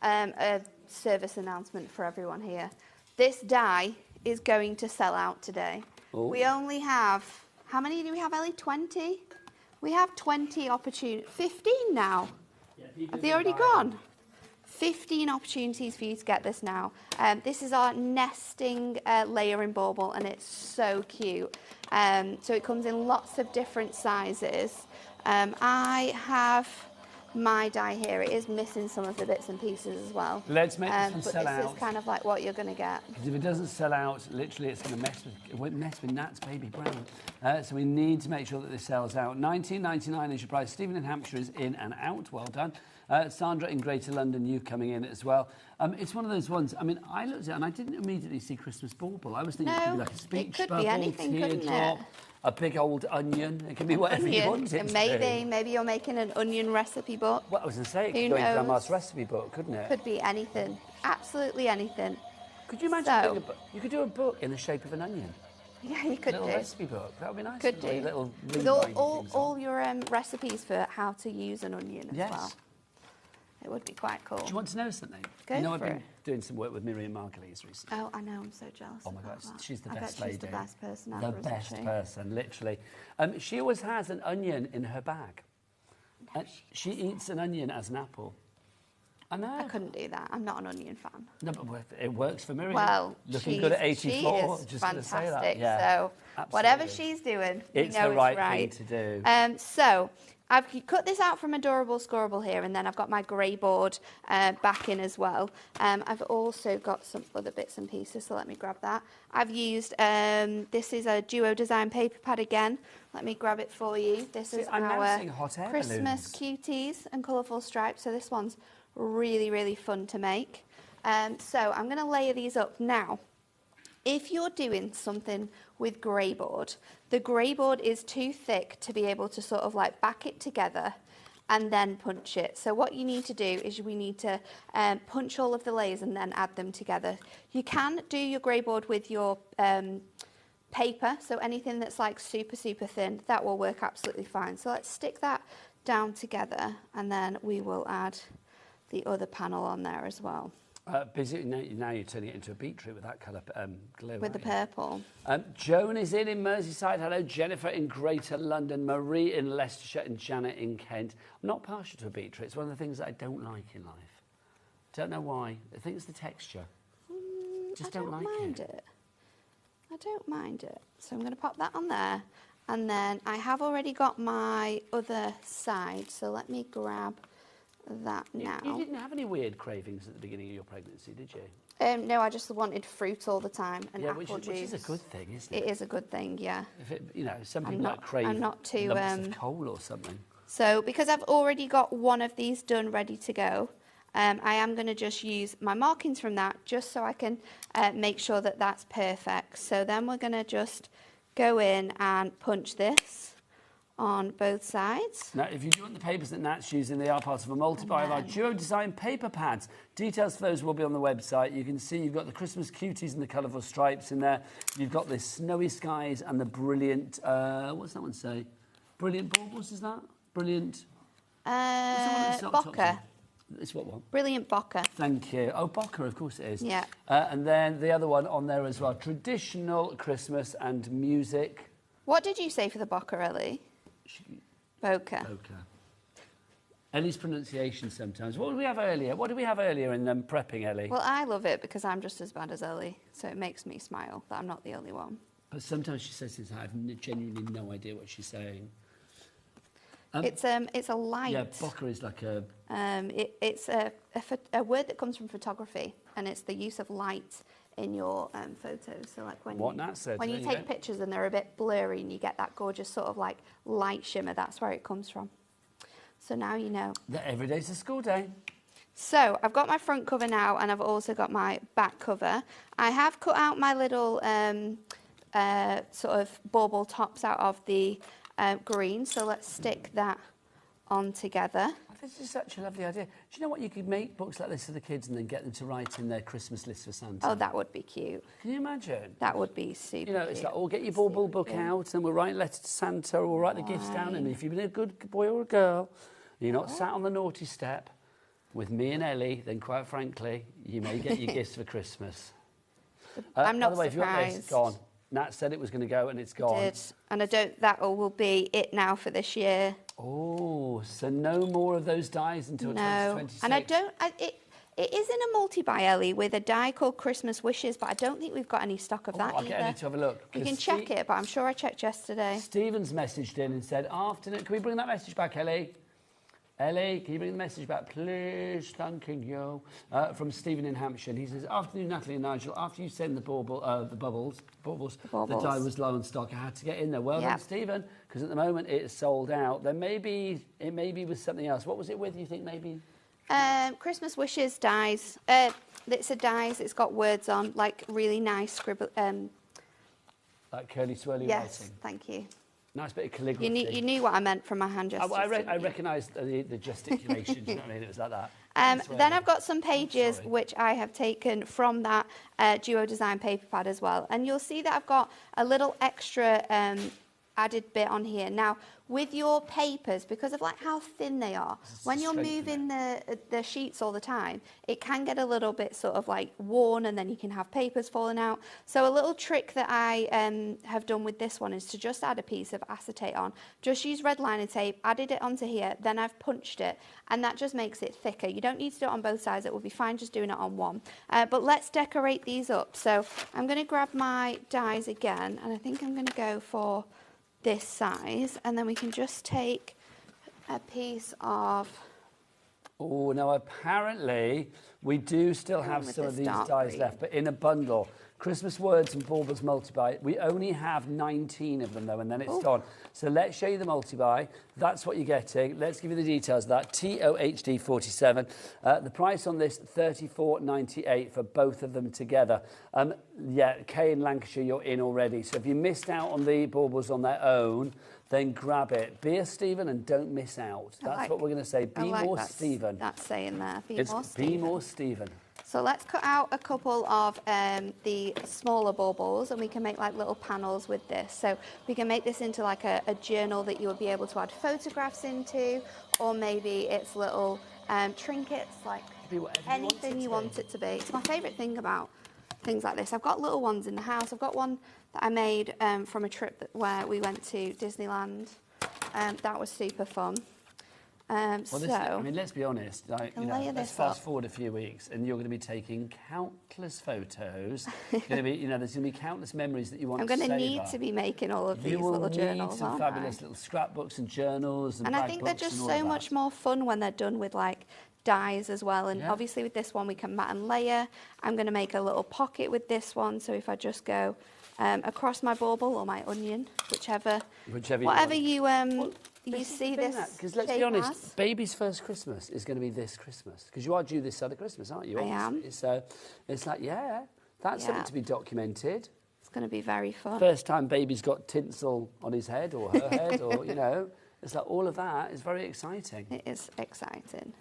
a service announcement for everyone here. This die is going to sell out today. Ooh. We only have, how many do we have, Ellie? 20? We have 20 opportunities. 15 now. Have they already gone? 15 opportunities for you to get this now. This is our nesting layering bauble, and it's so cute. So it comes in lots of different sizes. I have my die here. It is missing some of the bits and pieces as well. Let's make this one but sell out. This is kind of like what you're going to get. Because if it doesn't sell out, literally it's going to mess with Nat's baby brown. So we need to make sure that this sells out. $19.99 is your price. Stephen in Hampshire is in and out. Well done. Sandra in Greater London, you coming in as well. It's one of those ones, I mean, I looked at it and I didn't immediately see Christmas bauble. I was thinking it could be like a speech it could bubble, be anything, teardrop, a big old onion. It can be whatever you want it to be. Maybe you're making an onion recipe book. Well, I was going to say, it could go in Grandma's recipe book, couldn't it? Could be anything. Absolutely anything. Could you imagine you could do a book in the shape of an onion? Yeah, you could do. A little recipe book. That would be nice. Could do. Little with all your recipes for how to use an onion as well. It would be quite cool. Do you want to know something? Go I've been doing some work with Miriam Margulies recently. Oh, I know. I'm so jealous. Oh my God, she's the best lady. She's the best person ever, the best person, literally. She always has an onion in her bag. No, she eats an onion as an apple. I know. I couldn't do that. I'm not an onion fan. No, but it works for Miriam. Well, looking good at 84. She is just fantastic. Say that. Yeah, so absolutely. Whatever she's doing, it's we know the right, right thing to do. So I've cut this out from Adorable Scorable here, and then I've got my grey board back in as well. I've also got some other bits and pieces, so let me grab that. I've used, this is a Duo Design paper pad again. Let me grab it for you. This is our Christmas cuties and colourful stripes. So this one's really, really fun to make. So I'm going to layer these up now. If you're doing something with grey board, the grey board is too thick to be able to sort of like back it together and then punch it. So what you need to do is we need to punch all of the layers and then add them together. You can do your grey board with your paper, so anything that's like super, super thin, that will work absolutely fine. So let's stick that down together and then we will add the other panel on there as well. Busy now you're turning it into a beetroot with that colour glue. With the purple. Joan is in Merseyside. Hello, Jennifer in Greater London, Marie in Leicestershire, and Janet in Kent. I'm not partial to a beetroot. It's one of the things that I don't like in life. Don't know why. I think it's the texture. Just don't like it. I don't mind it. So I'm going to pop that on there. And then I have already got my other side. So let me grab that now. You didn't have any weird cravings at the beginning of your pregnancy, did you? No, I just wanted fruit all the time and apple juice. Which is a good thing, isn't it? It is a good thing, yeah. If it, some people might crave lumps of coal or something. So because I've already got one of these done, ready to go, I am going to just use my markings from that just so I can make sure that that's perfect. So then we're going to just go in and punch this on both sides. Now, if you do want the papers that Nat's using, they are part of a multi-buy of our Duo Design paper pads. Details for those will be on the website. You can see you've got the Christmas cuties and the colourful stripes in there. You've got the snowy skies and the brilliant, what's that one say? Brilliant baubles, is that? Brilliant. Bokeh. It's what one? Brilliant Bokeh. Thank you. Oh, Bokeh, of course it is. Yeah. And then the other one on there as well. Traditional Christmas and music. What did you say for the Bokeh, Ellie? Bokeh. Ellie's pronunciation sometimes. What did we have earlier? What did we have earlier in prepping, Ellie? Well, I love it because I'm just as bad as Ellie, so it makes me smile that I'm not the only one. But sometimes she says things I have genuinely no idea what she's saying. It's a light. Yeah, Bokeh is like a... it's a word that comes from photography, and it's the use of light in your photos. So like when you take pictures and they're a bit blurry and you get that gorgeous sort of like light shimmer, that's where it comes from. So now you know. That every day's a school day. So I've got my front cover now and I've also got my back cover. I have cut out my little sort of bauble tops out of the green. So let's stick that on together. This is such a lovely idea. Do you know what? You could make books like this for the kids and then get them to write in their Christmas list for Santa. Oh, that would be cute. Can you imagine? That would be super cute. It's like, get your bauble book out and we'll write letters to Santa or we'll write the gifts down. And if you've been a good boy or a girl, you're not sat on the naughty step with me and Ellie, then quite frankly, you may get your gifts for Christmas. I'm not by the way, surprised. If you want this, gone. Nat said it was going to go and it's gone. It did. And that will be it now for this year. Oh, so no more of those dies until 2026. And It is in a multi-buy, Ellie, with a die called Christmas Wishes, but I don't think we've got any stock of that I'll either. get Ellie to have a look. You can check it, but I'm sure I checked yesterday. Stephen's messaged in and said, afternoon, can we bring that message back, Ellie? Ellie, can you bring the message back, please? Thanking you. From Stephen in Hampshire. And he says, afternoon, Natalie and Nigel. After you send the bubbles, the die was low on stock. I had to get in there. Well done, Stephen, because at the moment it's sold out. Then maybe it with something else. What was it with, you think, maybe? Christmas Wishes dies. It's a dies. It's got words on, like really nice scribble. Like curly swirly yes, writing. Thank you. Nice bit of calligraphy. You knew what I meant from my hand gestures. I recognised the gesticulation. You know what I mean? It was like that. Then I've got some pages which I have taken from that Duo Design paper pad as well. And you'll see that I've got a little extra added bit on here. Now, with your papers, because of like how thin they are, when you're moving the sheets all the time, it can get a little bit sort of like worn, and then you can have papers falling out. So a little trick that I have done with this one is to just add a piece of acetate on. Just use red liner tape, added it onto here, then I've punched it, and that just makes it thicker. You don't need to do it on both sides, it will be fine just doing it on one. But let's decorate these up. So I'm going to grab my dies again, and I think I'm going to go for this size, and then we can just take a piece of... Oh, now apparently we do still have some of these dies left, but in a bundle. Christmas Words and Baubles multi-buy. We only have 19 of them though, and then it's gone. So let's show you the multi-buy. That's what you're getting. Let's give you the details of that. TOHD 47. The price on this, $34.98 for both of them together. Yeah, Kay in Lancashire, you're in already. So if you missed out on the Baubles on their own, then grab it. Be a Stephen and don't miss out. That's what we're going to say. Be more Stephen. That's saying there. Be more Stephen. So let's cut out a couple of the smaller baubles, and we can make like little panels with this. So we can make this into like a journal that you would be able to add photographs into, or maybe it's little trinkets, like anything you want it to be. It's my favourite thing about things like this. I've got little ones in the house. I've got one that I made from a trip where we went to Disneyland. That was super fun. I mean, let's be honest. Like, let's fast forward a few weeks, and you're going to be taking countless photos. There's going to be countless memories that you want to save. I'm going to need to be making all of these little journals. You will need some fabulous little scrapbooks and journals and I think they're just so much more fun when they're done with like dies as well. And obviously with this one we can mat and layer. I'm going to make a little pocket with this one. So if I just go across my bauble or my onion, whatever you see this. Because let's be honest, baby's first Christmas is going to be this Christmas. Because you are due this side of Christmas, aren't you? I am. So it's like, that's something to be documented. It's going to be very fun. First time baby's got tinsel on his head or her head, or, it's like all of that is very exciting. It is exciting.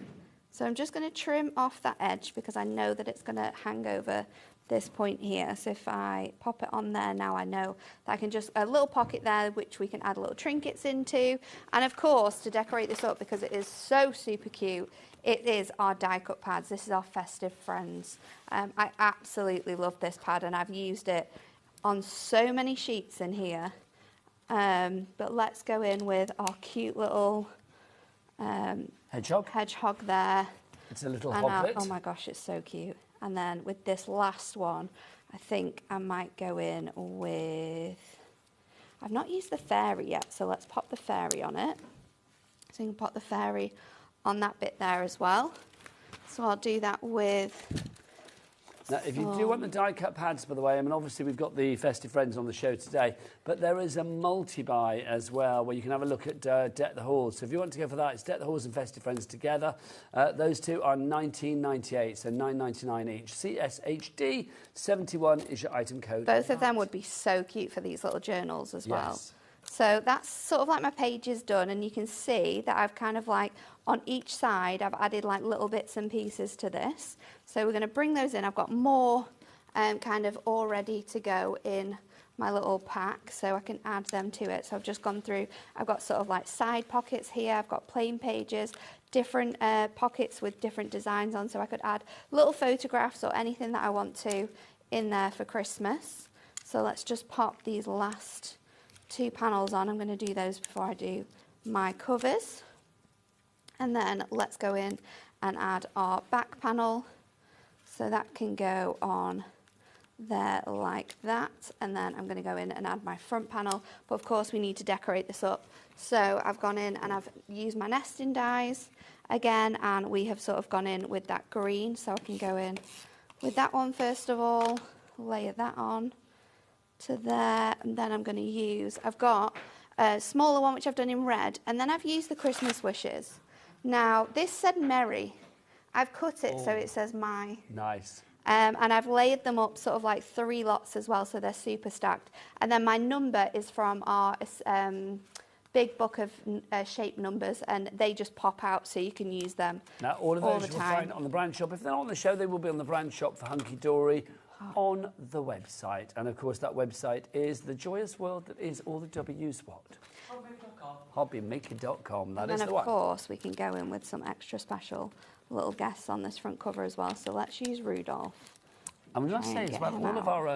So I'm just going to trim off that edge because I know that it's going to hang over this point here. So if I pop it on there now, I know that I can just, a little pocket there which we can add little trinkets into. And of course, to decorate this up, because it is so super cute, it is our die cut pads. This is our Festive Friends. I absolutely love this pad, and I've used it on so many sheets in here. But let's go in with our cute little hedgehog there. It's a little hoglet. Oh my gosh, it's so cute. And then with this last one, I think I might go in with... I've not used the fairy yet, so let's pop the fairy on it. So you can pop the fairy on that bit there as well. So I'll do that with... Now, if you do want the die-cut pads, by the way, I mean, obviously we've got the Festive Friends on the show today, but there is a multi-buy as well where you can have a look at Deck the Halls. So if you want to go for that, it's Deck the Halls and Festive Friends together. Those two are $19.98, so $9.99 each. CSHD 71 is your item code. Both of them would be so cute for these little journals as well. So that's sort of like my pages done, and you can see that I've kind of like on each side I've added like little bits and pieces to this. So we're going to bring those in. I've got more kind of all ready to go in my little pack, so I can add them to it. So I've just gone through, I've got sort of like side pockets here, I've got plain pages, different pockets with different designs on, so I could add little photographs or anything that I want to in there for Christmas. So let's just pop these last two panels on. I'm going to do those before I do my covers. And then let's go in and add our back panel. So that can go on there like that, and then I'm going to go in and add my front panel, but of course we need to decorate this up. So I've gone in and I've used my nesting dies again, and we have sort of gone in with that green, so I can go in with that one first of all, layer that on to there, and then I'm going to use, I've got a smaller one which I've done in red, and then I've used the Christmas wishes. Now this said Merry, I've cut it so it says my. Nice. And I've layered them up sort of like 3 lots as well, so they're super stacked. And then my number is from our big book of shape numbers, and they just pop out, so you can use them now, all of those you'll find on the brand shop. If they're not on the show, they will be on the brand shop for Hunkydory on the website. And of course, that website is the joyous world that is all the W's what? HobbyMaker.com. That is the one. And of course, we can go in with some extra special little guests on this front cover as well. So let's use Rudolph. And we must say as well, all of our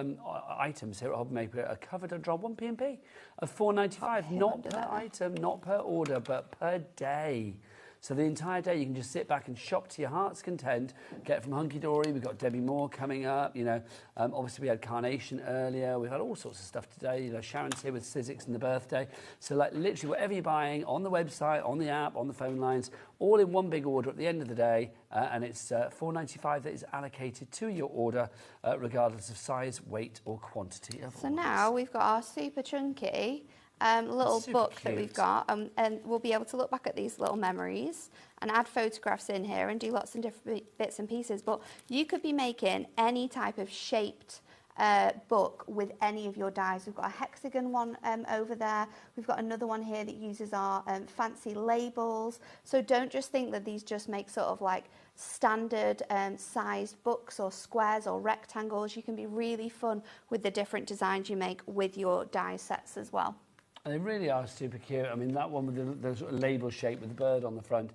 items here at HobbyMaker are covered under our 1p&p of $4.95, not per item, not per order, but per day. So the entire day you can just sit back and shop to your heart's content, get from Hunkydory. We've got Debbie Moore coming up, you know. Obviously we had Carnation earlier. We've had all sorts of stuff today. You know, Sharon's here with Sidekick and the birthday. So like literally whatever you're buying on the website, on the app, on the phone lines, all in one big order at the end of the day. And it's $4.95 that is allocated to your order, regardless of size, weight or quantity of So now we've got our super chunky little book that we've got, and we'll be able to look back at these little memories and add photographs in here and do lots of different bits and pieces. But you could be making any type of shaped book with any of your dies. We've got a hexagon one over there. We've got another one here that uses our fancy labels. So don't just think that these just make sort of like standard sized books or squares or rectangles. You can be really fun with the different designs you make with your die sets as well. They really are super cute. I mean, that one with the sort of label shape with the bird on the front,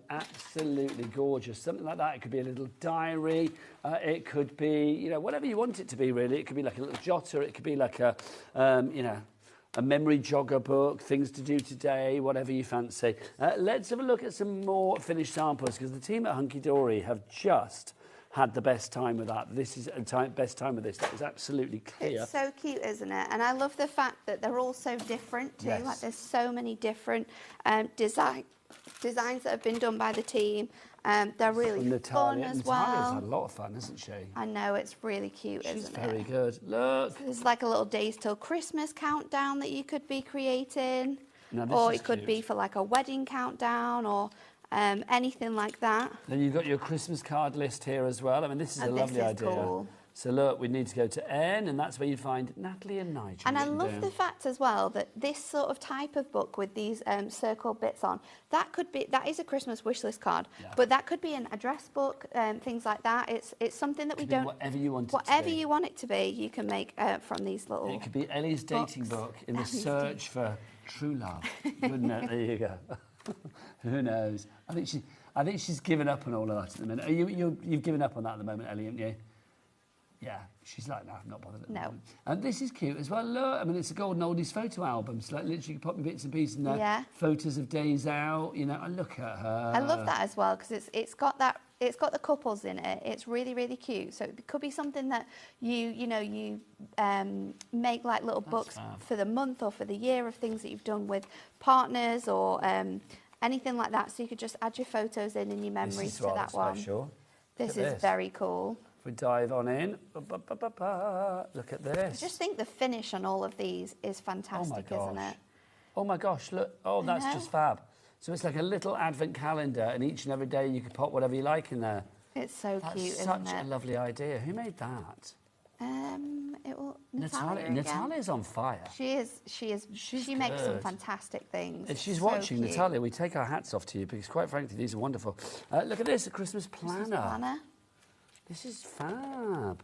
absolutely gorgeous. Something like that. It could be a little diary. It could be, you know, whatever you want it to be, really. It could be like a little jotter. It could be like a, you know, a memory jogger book, things to do today, whatever you fancy. Let's have a look at some more finished samples, because the team at Hunkydory have just had the best time with that. This is best time with this. That is absolutely clear. It's so cute, isn't it? And I love the fact that they're all so different too. Yes. Like there's so many different designs that have been done by the team. They're really fun as well. Natalia's had a lot of fun, hasn't she? I know, it's really cute, isn't it? She's very good. Look. There's like a little days till Christmas countdown that you could be creating. Or it could be for like a wedding countdown, or anything like that. Then you've got your Christmas card list here as well. I mean, this is a lovely idea. Cool. So look, we need to go to N, and that's where you find Natalie and Nigel. And I love the fact as well that this sort of type of book with these circle bits on, that is a Christmas wish list card, but that could be an address book, things like that. It's something that we don't. Whatever you want it whatever to be. you want it to be, you can make from these little. It could be Ellie's dating book in the search for true love, wouldn't it? There you go. Who knows? I think she's given up on all of that at the minute. You've given up on that at the moment, Ellie, haven't you? Yeah, she's like, no, I'm not bothered at the moment. And this is cute as well. Look, I mean, it's a golden oldies photo album. So like, literally, you can pop your bits and pieces in there. Photos of days out. You know, and look at her. I love that as well, because it's got that. It's got the couples in it. It's really, really cute. So it could be something that you make like little books for the month or for the year of things that you've done with partners or anything like that. So you could just add your photos in and your memories to that one. This is very cool. If we dive on in, look at this. I just think the finish on all of these is fantastic, isn't it? Oh my gosh, look. Oh, that's just fab. So it's like a little advent calendar, and each and every day you could pop whatever you like in there. It's so cute, isn't it? Such a lovely idea. Who made that? Natalia's on fire. She is. She makes some fantastic things. If she's watching, Natalia, we take our hats off to you, because quite frankly, these are wonderful. Look at this, a Christmas planner. This is fab.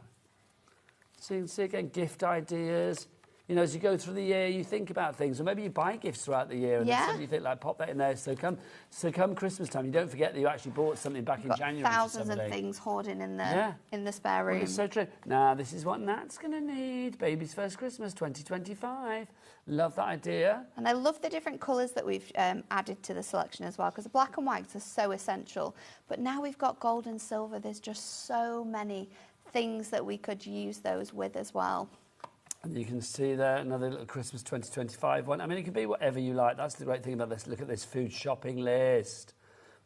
So you can see again, gift ideas. you know, as you go through the year, you think about things, or maybe you buy gifts throughout the year, and then suddenly you think, like, pop that in there. So come Christmas time, you don't forget that you actually bought something back in January. Thousands of things hoarding in the spare room. Well, it's so true. Now, this is what Nat's going to need. Baby's first Christmas, 2025. Love that idea. And I love the different colours that we've added to the selection as well, because the black and whites are so essential. But now we've got gold and silver. There's just so many things that we could use those with as well. And you can see there another little Christmas 2025 one. I mean, it can be whatever you like. That's the great thing about this. Look at this food shopping list.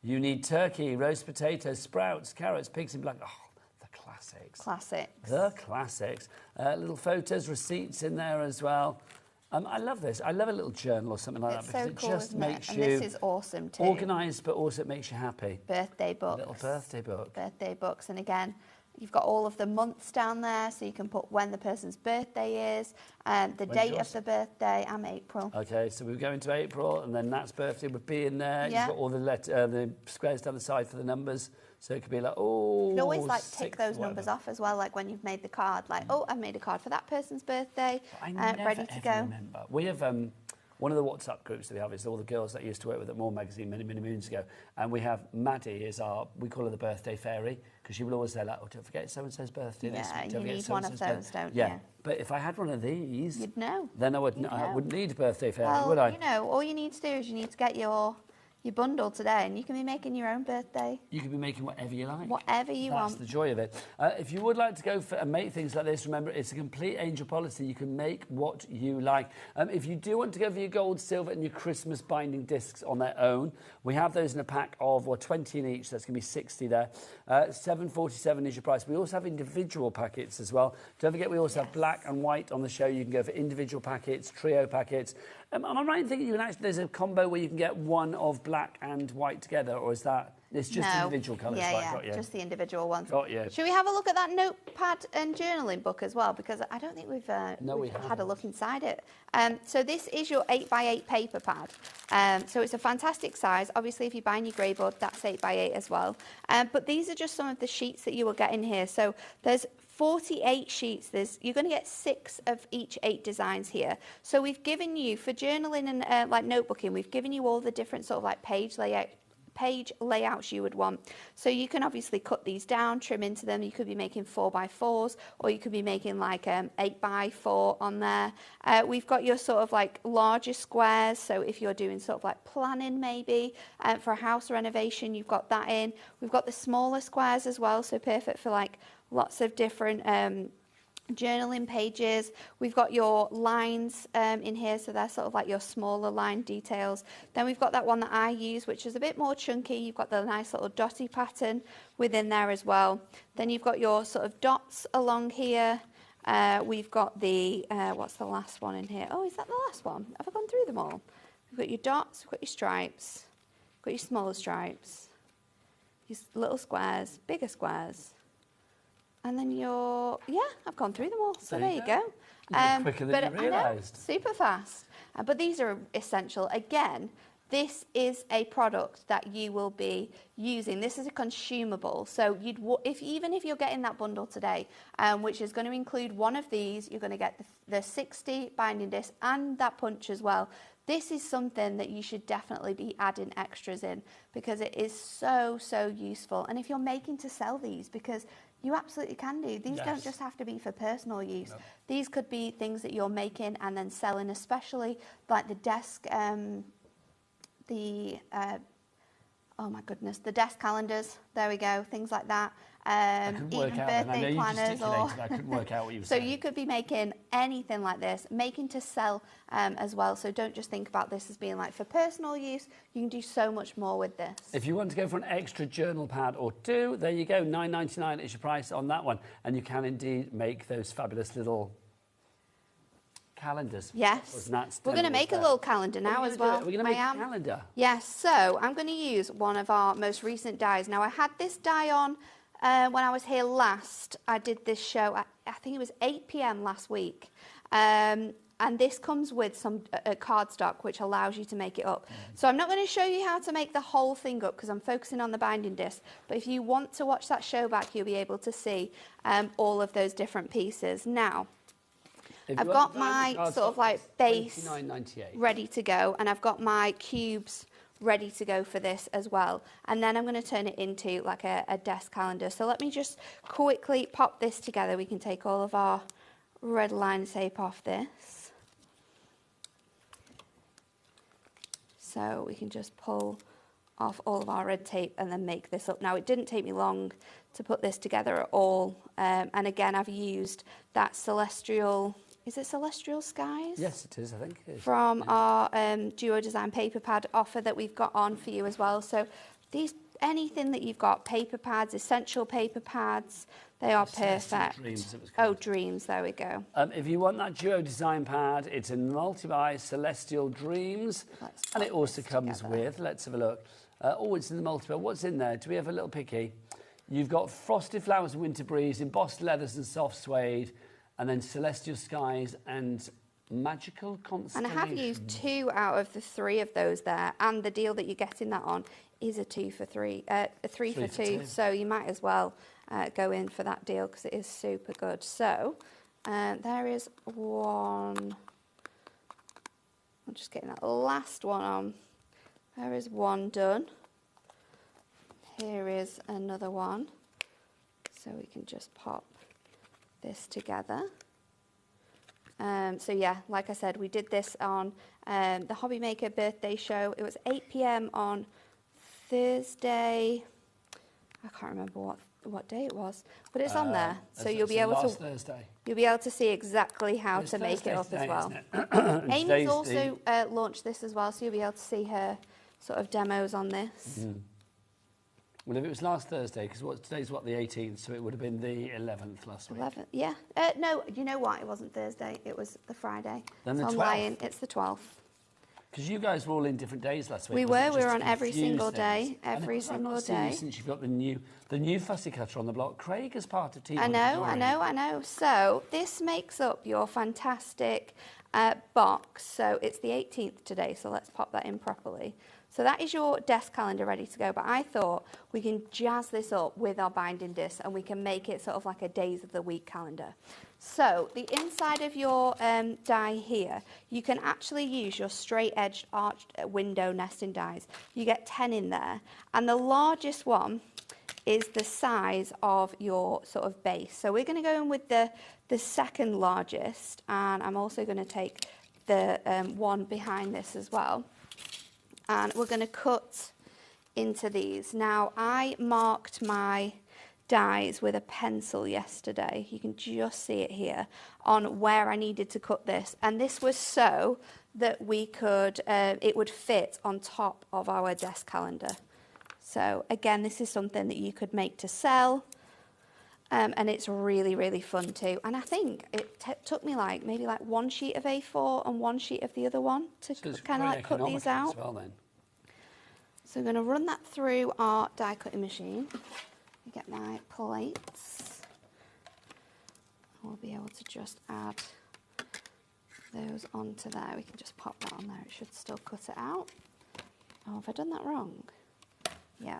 You need turkey, roast potatoes, sprouts, carrots, pigs in black. Oh, the classics. Classics. The classics. Little photos, receipts in there as well. I love this. I love a little journal or something like that, because it just makes you... And this is awesome too. Organised, but also it makes you happy. Birthday books. A little birthday book. Birthday books. And again, you've got all of the months down there, so you can put when the person's birthday is, the date of the birthday. I'm April. Okay, so we go into April, and then Nat's birthday would be in there. Yeah. You've got all the squares down the side for the numbers. So it could be like, oh, you can always like tick those numbers off as well, like when you've made the card, like, oh, I've made a card for that person's birthday, ready to go. Remember. We have one of the WhatsApp groups that we have is all the girls that I used to work with at More Magazine many moons ago, and we have Maddie is we call her the birthday fairy, because she will always say, like, oh, don't forget so-and-so's birthday this week. Yeah, you need one of those, don't you? Yeah, but if I had one of these, you'd know. Then I wouldn't need a birthday fairy, well, would I? You know, all you need to do is you need to get your bundle today, and you can be making your own birthday. You can be making whatever you like. Whatever you want. That's the joy of it. If you would like to go for and make things like this, remember, it's a complete angel policy. You can make what you like. If you do want to go for your gold, silver, and your Christmas binding discs on their own, we have those in a pack of 20 in each. So that's going to be 60 there. $7.47 is your price. We also have individual packets as well. Don't forget, we also have black and white on the show. You can go for individual packets, trio packets. Am I right in thinking you can actually, there's a combo where you can get one of black and white together, or is that it's just individual colours? Yeah, just the individual ones. Got you. Should we have a look at that notepad and journaling book as well? Because I don't think we've had a look inside it. So this is your 8x8 paper pad. So it's a fantastic size. Obviously, if you're buying your grey board, that's 8x8 as well. But these are just some of the sheets that you will get in here. So there's 48 sheets. You're going to get 6 of each 8 designs here. So we've given you, for journaling and like notebooking, we've given you all the different sort of like page layouts you would want. So you can obviously cut these down, trim into them. You could be making 4x4s, or you could be making like 8x4 on there. We've got your sort of like larger squares. So if you're doing sort of like planning maybe for a house renovation, you've got that in. We've got the smaller squares as well. So perfect for like lots of different journaling pages. We've got your lines in here, so they're sort of like your smaller line details. Then we've got that one that I use, which is a bit more chunky. You've got the nice little dotty pattern within there as well. Then you've got your sort of dots along here. We've got the, what's the last one in here? Oh, is that the last one? Have I gone through them all? We've got your dots, we've got your stripes, we've got your smaller stripes, your little squares, bigger squares. And then I've gone through them all. So there you go. Quicker than you realised. Super fast. But these are essential. Again, this is a product that you will be using. This is a consumable. So even if you're getting that bundle today, which is going to include one of these, you're going to get the 60 binding disc and that punch as well. This is something that you should definitely be adding extras in, because it is so useful. and if you're making to sell these, because you absolutely can do. These don't just have to be for personal use. No. These could be things that you're making and then selling, especially like the desk, oh my goodness, the desk calendars. There we go, things like that. Even birthday planners. I couldn't work out what you were saying. So you could be making anything like this, making to sell as well. So don't just think about this as being like for personal use. You can do so much more with this. If you want to go for an extra journal pad or two, there you go. $9.99 is your price on that one. And you can indeed make those fabulous little calendars. Yes. We're going to make a little calendar now as well. We're going to make a calendar. Yes. So I'm going to use one of our most recent dies. Now, I had this die on when I was here last. I did this show, I think it was 8 p.m. last week. And this comes with some cardstock, which allows you to make it up. So I'm not going to show you how to make the whole thing up, because I'm focusing on the binding disc. But if you want to watch that show back, you'll be able to see all of those different pieces. Now, I've got my sort of like base $29.98. ready to go, and I've got my cubes ready to go for this as well. And then I'm going to turn it into like a desk calendar. So let me just quickly pop this together. We can take all of our red line tape off this. So we can just pull off all of our red tape and then make this up. Now, it didn't take me long to put this together at all. And again, I've used that Celestial, is it Celestial Skies? Yes, it is, I think it is. From our Duo Design paper pad offer that we've got on for you as well. So these, anything that you've got, paper pads, essential paper pads, they are perfect. Dreams, it was called. Oh, Dreams, there we go. If you want that Duo Design pad, it's in multi-buy Celestial Dreams. And it also comes with, let's have a look. Oh, it's in the multi-buy. What's in there? Do we have a little picky? You've got Frosted Flowers and Winter Breeze, embossed leathers and soft suede, and then Celestial Skies and Magical Constellation. And I have used 2 out of the 3 of those there, and the deal that you're getting that on is a 3 for 2. So you might as well go in for that deal because it is super good. So there is one. I'm just getting that last one on. There is one done. Here is another one. So we can just pop this together. So yeah, like I said, we did this on the HobbyMaker birthday show. It was 8 p.m. on Thursday. I can't remember what day it was, but it's on there, so you'll be able to. Thursday. You'll be able to see exactly how to make it up as well. Amy's also launched this as well, so you'll be able to see her sort of demos on this. Mm. Well, if it was last Thursday, because today's the 18th, so it would have been the 11th last week. 11th, yeah. No, you know what? It wasn't Thursday. It was the Friday. Then so the 12th. I'm lying. It's the 12th. Because you guys were all in different days last week. We were on to every single confuse day. things? Every I've single not seen you day. since you've got the new fussy cutter on the block. Craig is part of Team I know. Hunkydory. So this makes up your fantastic box. So it's the 18th today, so let's pop that in properly. So that is your desk calendar ready to go, but I thought we can jazz this up with our binding disc and we can make it sort of like a days of the week calendar. So the inside of your die here, you can actually use your straight-edged arched window nesting dies. You get 10 in there, and the largest one is the size of your sort of base. So we're going to go in with the second largest, and I'm also going to take the one behind this as well. And we're going to cut into these. Now, I marked my dies with a pencil yesterday. You can just see it here on where I needed to cut this. And this was so that we could, it would fit on top of our desk calendar. So again, this is something that you could make to sell. And it's really, really fun too. And I think it took me maybe one sheet of A4 and one sheet of the other one to kind of cut these out. As well, then. So I'm going to run that through our die cutting machine. Get my plates. We'll be able to just add those onto there. We can just pop that on there. It should still cut it out. Oh, have I done that wrong? Yeah.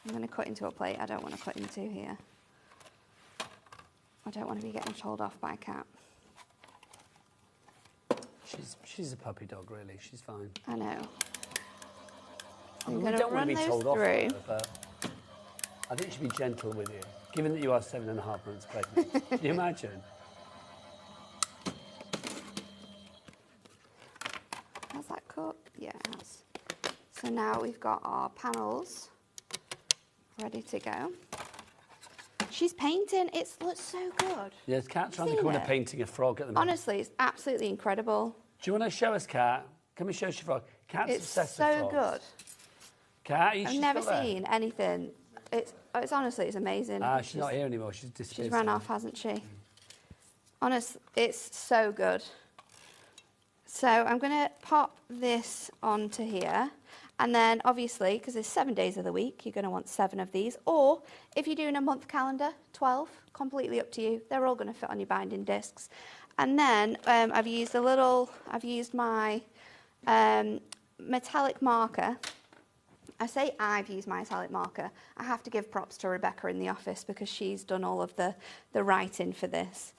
I'm going to cut into a plate. I don't want to cut into here. I don't want to be getting told off by a cat. She's a puppy dog, really. She's fine. I know. I'm going to run those through. But I think she'd be gentle with you, given that you are 7.5 months pregnant. Can you imagine? Has that cut? Yeah, it has. So now we've got our panels ready to go. She's painting. It looks so good. Yeah, Kat's around the corner painting a frog at the moment. Honestly, it's absolutely incredible. Do you want to show us, Kat? Come and show us your frog. Kat's obsessed with frogs. It's so good. Kat, I've never seen anything. It's honestly, it's amazing. She's not here anymore. She's disappeared. She's run off, hasn't she? Honestly, it's so good. So I'm going to pop this onto here. And then, obviously, because there's 7 days of the week, you're going to want 7 of these. Or, if you're doing a month calendar, 12. Completely up to you. They're all going to fit on your binding discs. And then, I've used my metallic marker. I say I've used my italic marker. I have to give props to Rebecca in the office because she's done all of the writing for this.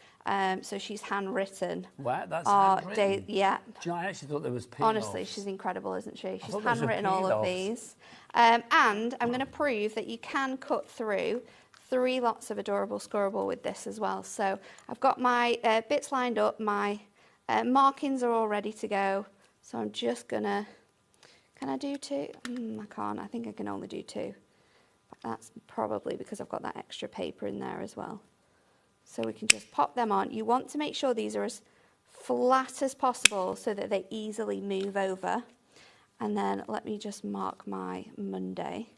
So she's handwritten. Wow, that's handwritten? Yeah. Do you know, I actually thought there was peel Honestly, offs. she's incredible, isn't she? She's thought there was a handwritten all peel of offs. these. And I'm going to prove that you can cut through 3 lots of adorable scorable with this as well. So I've got my bits lined up. My markings are all ready to go. So I'm just going to... Can I do 2? I can't. I think I can only do 2. But that's probably because I've got that extra paper in there as well. So we can just pop them on. You want to make sure these are as flat as possible so that they easily move over. And then let me just mark my Monday.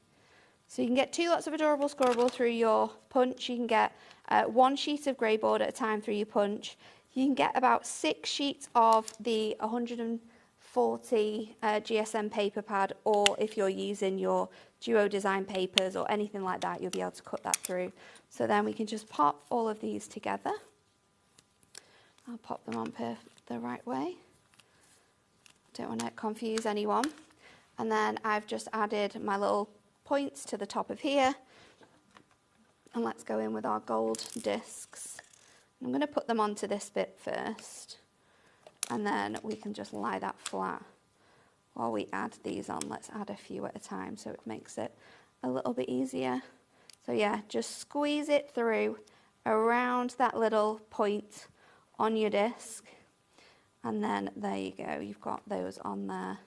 So you can get 2 lots of adorable scorable through your punch. You can get 1 sheet of grey board at a time through your punch. You can get about 6 sheets of the 140 GSM paper pad, or if you're using your Duo design papers or anything like that, you'll be able to cut that through. So then we can just pop all of these together. I'll pop them on the right way. Don't want to confuse anyone. And then I've just added my little points to the top of here. And let's go in with our gold discs. I'm going to put them onto this bit first. And then we can just lie that flat while we add these on. Let's add a few at a time so it makes it a little bit easier. So yeah, just squeeze it through around that little point on your disc. And then there you go, you've got those on there.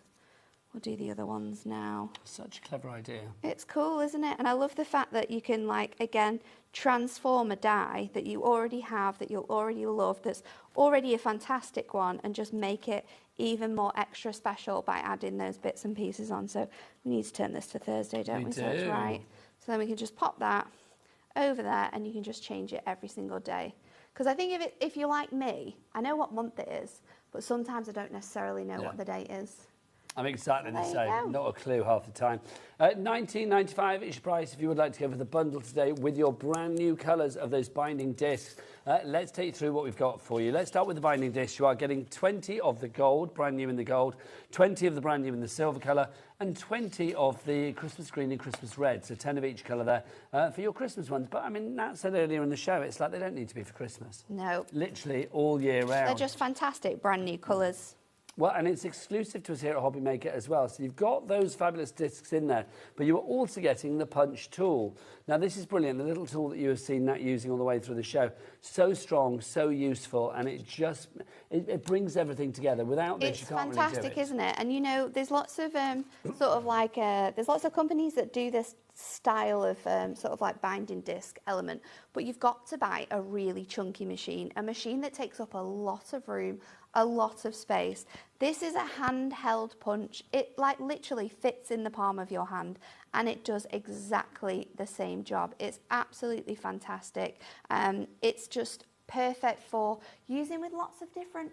We'll do the other ones now. Such a clever idea. It's cool, isn't it? And I love the fact that you can, like, again, transform a die that you already have, that you'll already love, that's already a fantastic one, and just make it even more extra special by adding those bits and pieces on. So we need to turn this to Thursday, don't we? So it's right. So then we can just pop that over there, and you can just change it every single day. Because I think if you're like me, I know what month it is, but sometimes I don't necessarily know what the date is. I'm exactly the same. Not a clue half the time. $19.95 each price if you would like to go for the bundle today with your brand new colours of those binding discs. Let's take you through what we've got for you. Let's start with the binding discs. You are getting 20 of the gold, brand new in the gold, 20 of the brand new in the silver colour, and 20 of the Christmas green and Christmas red. So 10 of each colour there for your Christmas ones. But I mean, Nat said earlier in the show, it's like they don't need to be for Christmas. No. Literally all year round. They're just fantastic, brand new colours. Well, and it's exclusive to us here at HobbyMaker as well. So you've got those fabulous discs in there, but you are also getting the punch tool. Now, this is brilliant, the little tool that you have seen Nat using all the way through the show. So strong, so useful, and it just, it brings everything together. Without this, you can't really do it. It's fantastic, isn't it? And, you know, there's lots of sort of like, there's lots of companies that do this style of sort of like binding disc element, but you've got to buy a really chunky machine, a machine that takes up a lot of room, a lot of space. This is a handheld punch. It like literally fits in the palm of your hand, and it does exactly the same job. It's absolutely fantastic. It's just perfect for using with lots of different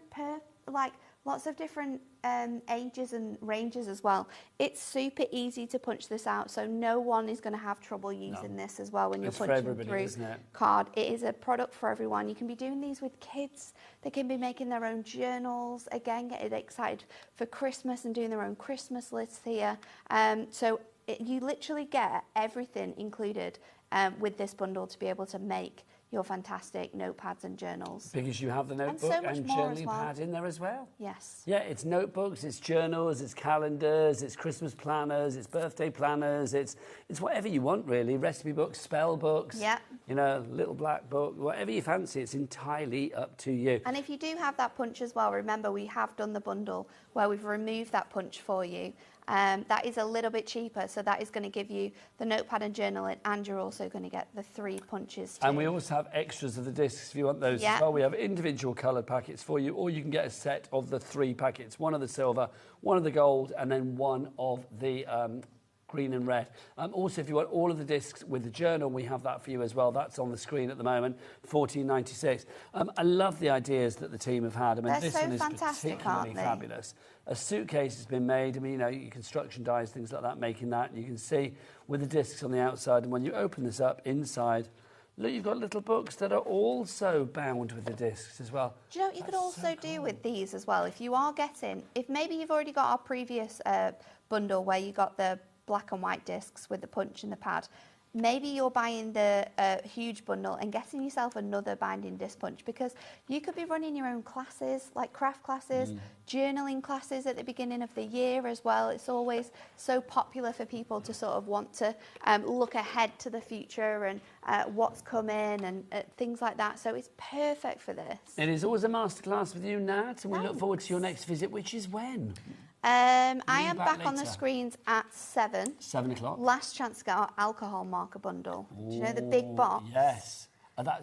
ages and ranges as well. It's super easy to punch this out, so no one is going to have trouble using this as well when you're punching through card. It is a product for everyone. You can be doing these with kids. They can be making their own journals. Again, getting excited for Christmas and doing their own Christmas lists here. You literally get everything included with this bundle to be able to make your fantastic notepads and journals. Because you have the notebook and journaling pad in there as well. Yes. Yeah, it's notebooks, it's journals, it's calendars, it's Christmas planners, it's birthday planners, it's whatever you want really. Recipe books, spell books, you know, little black book, whatever you fancy, it's entirely up to you. And if you do have that punch as well, remember we have done the bundle where we've removed that punch for you. That is a little bit cheaper, so that is going to give you the notepad and journaling, and you're also going to get the 3 punches too. And we also have extras of the discs if you want those as well. We have individual coloured packets for you, or you can get a set of the 3 packets, 1 of the silver, 1 of the gold, and then 1 of the green and red. Also, if you want all of the discs with the journal, we have that for you as well. That's on the screen at the moment, $14.96. I love the ideas that the team have had. I mean, this one is particularly fabulous. A suitcase has been made. I mean, you know, your construction dies, things like that, making that. You can see with the discs on the outside, and when you open this up inside, look, you've got little books that are also bound with the discs as well. Do you know what you could also do with these as well? If you are getting, if maybe you've already got our previous bundle where you got the black and white discs with the punch and the pad. Maybe you're buying the huge bundle and getting yourself another binding disc punch, because you could be running your own classes, like craft classes, journaling classes at the beginning of the year as well. It's always so popular for people to sort of want to look ahead to the future and what's coming and things like that. So it's perfect for this. It is always a masterclass with you, Nat, and we look forward to your next visit, which is when? I am back on the screens at 7. 7 o'clock. Last chance to get our alcohol marker bundle. Do you know the big box? Yes.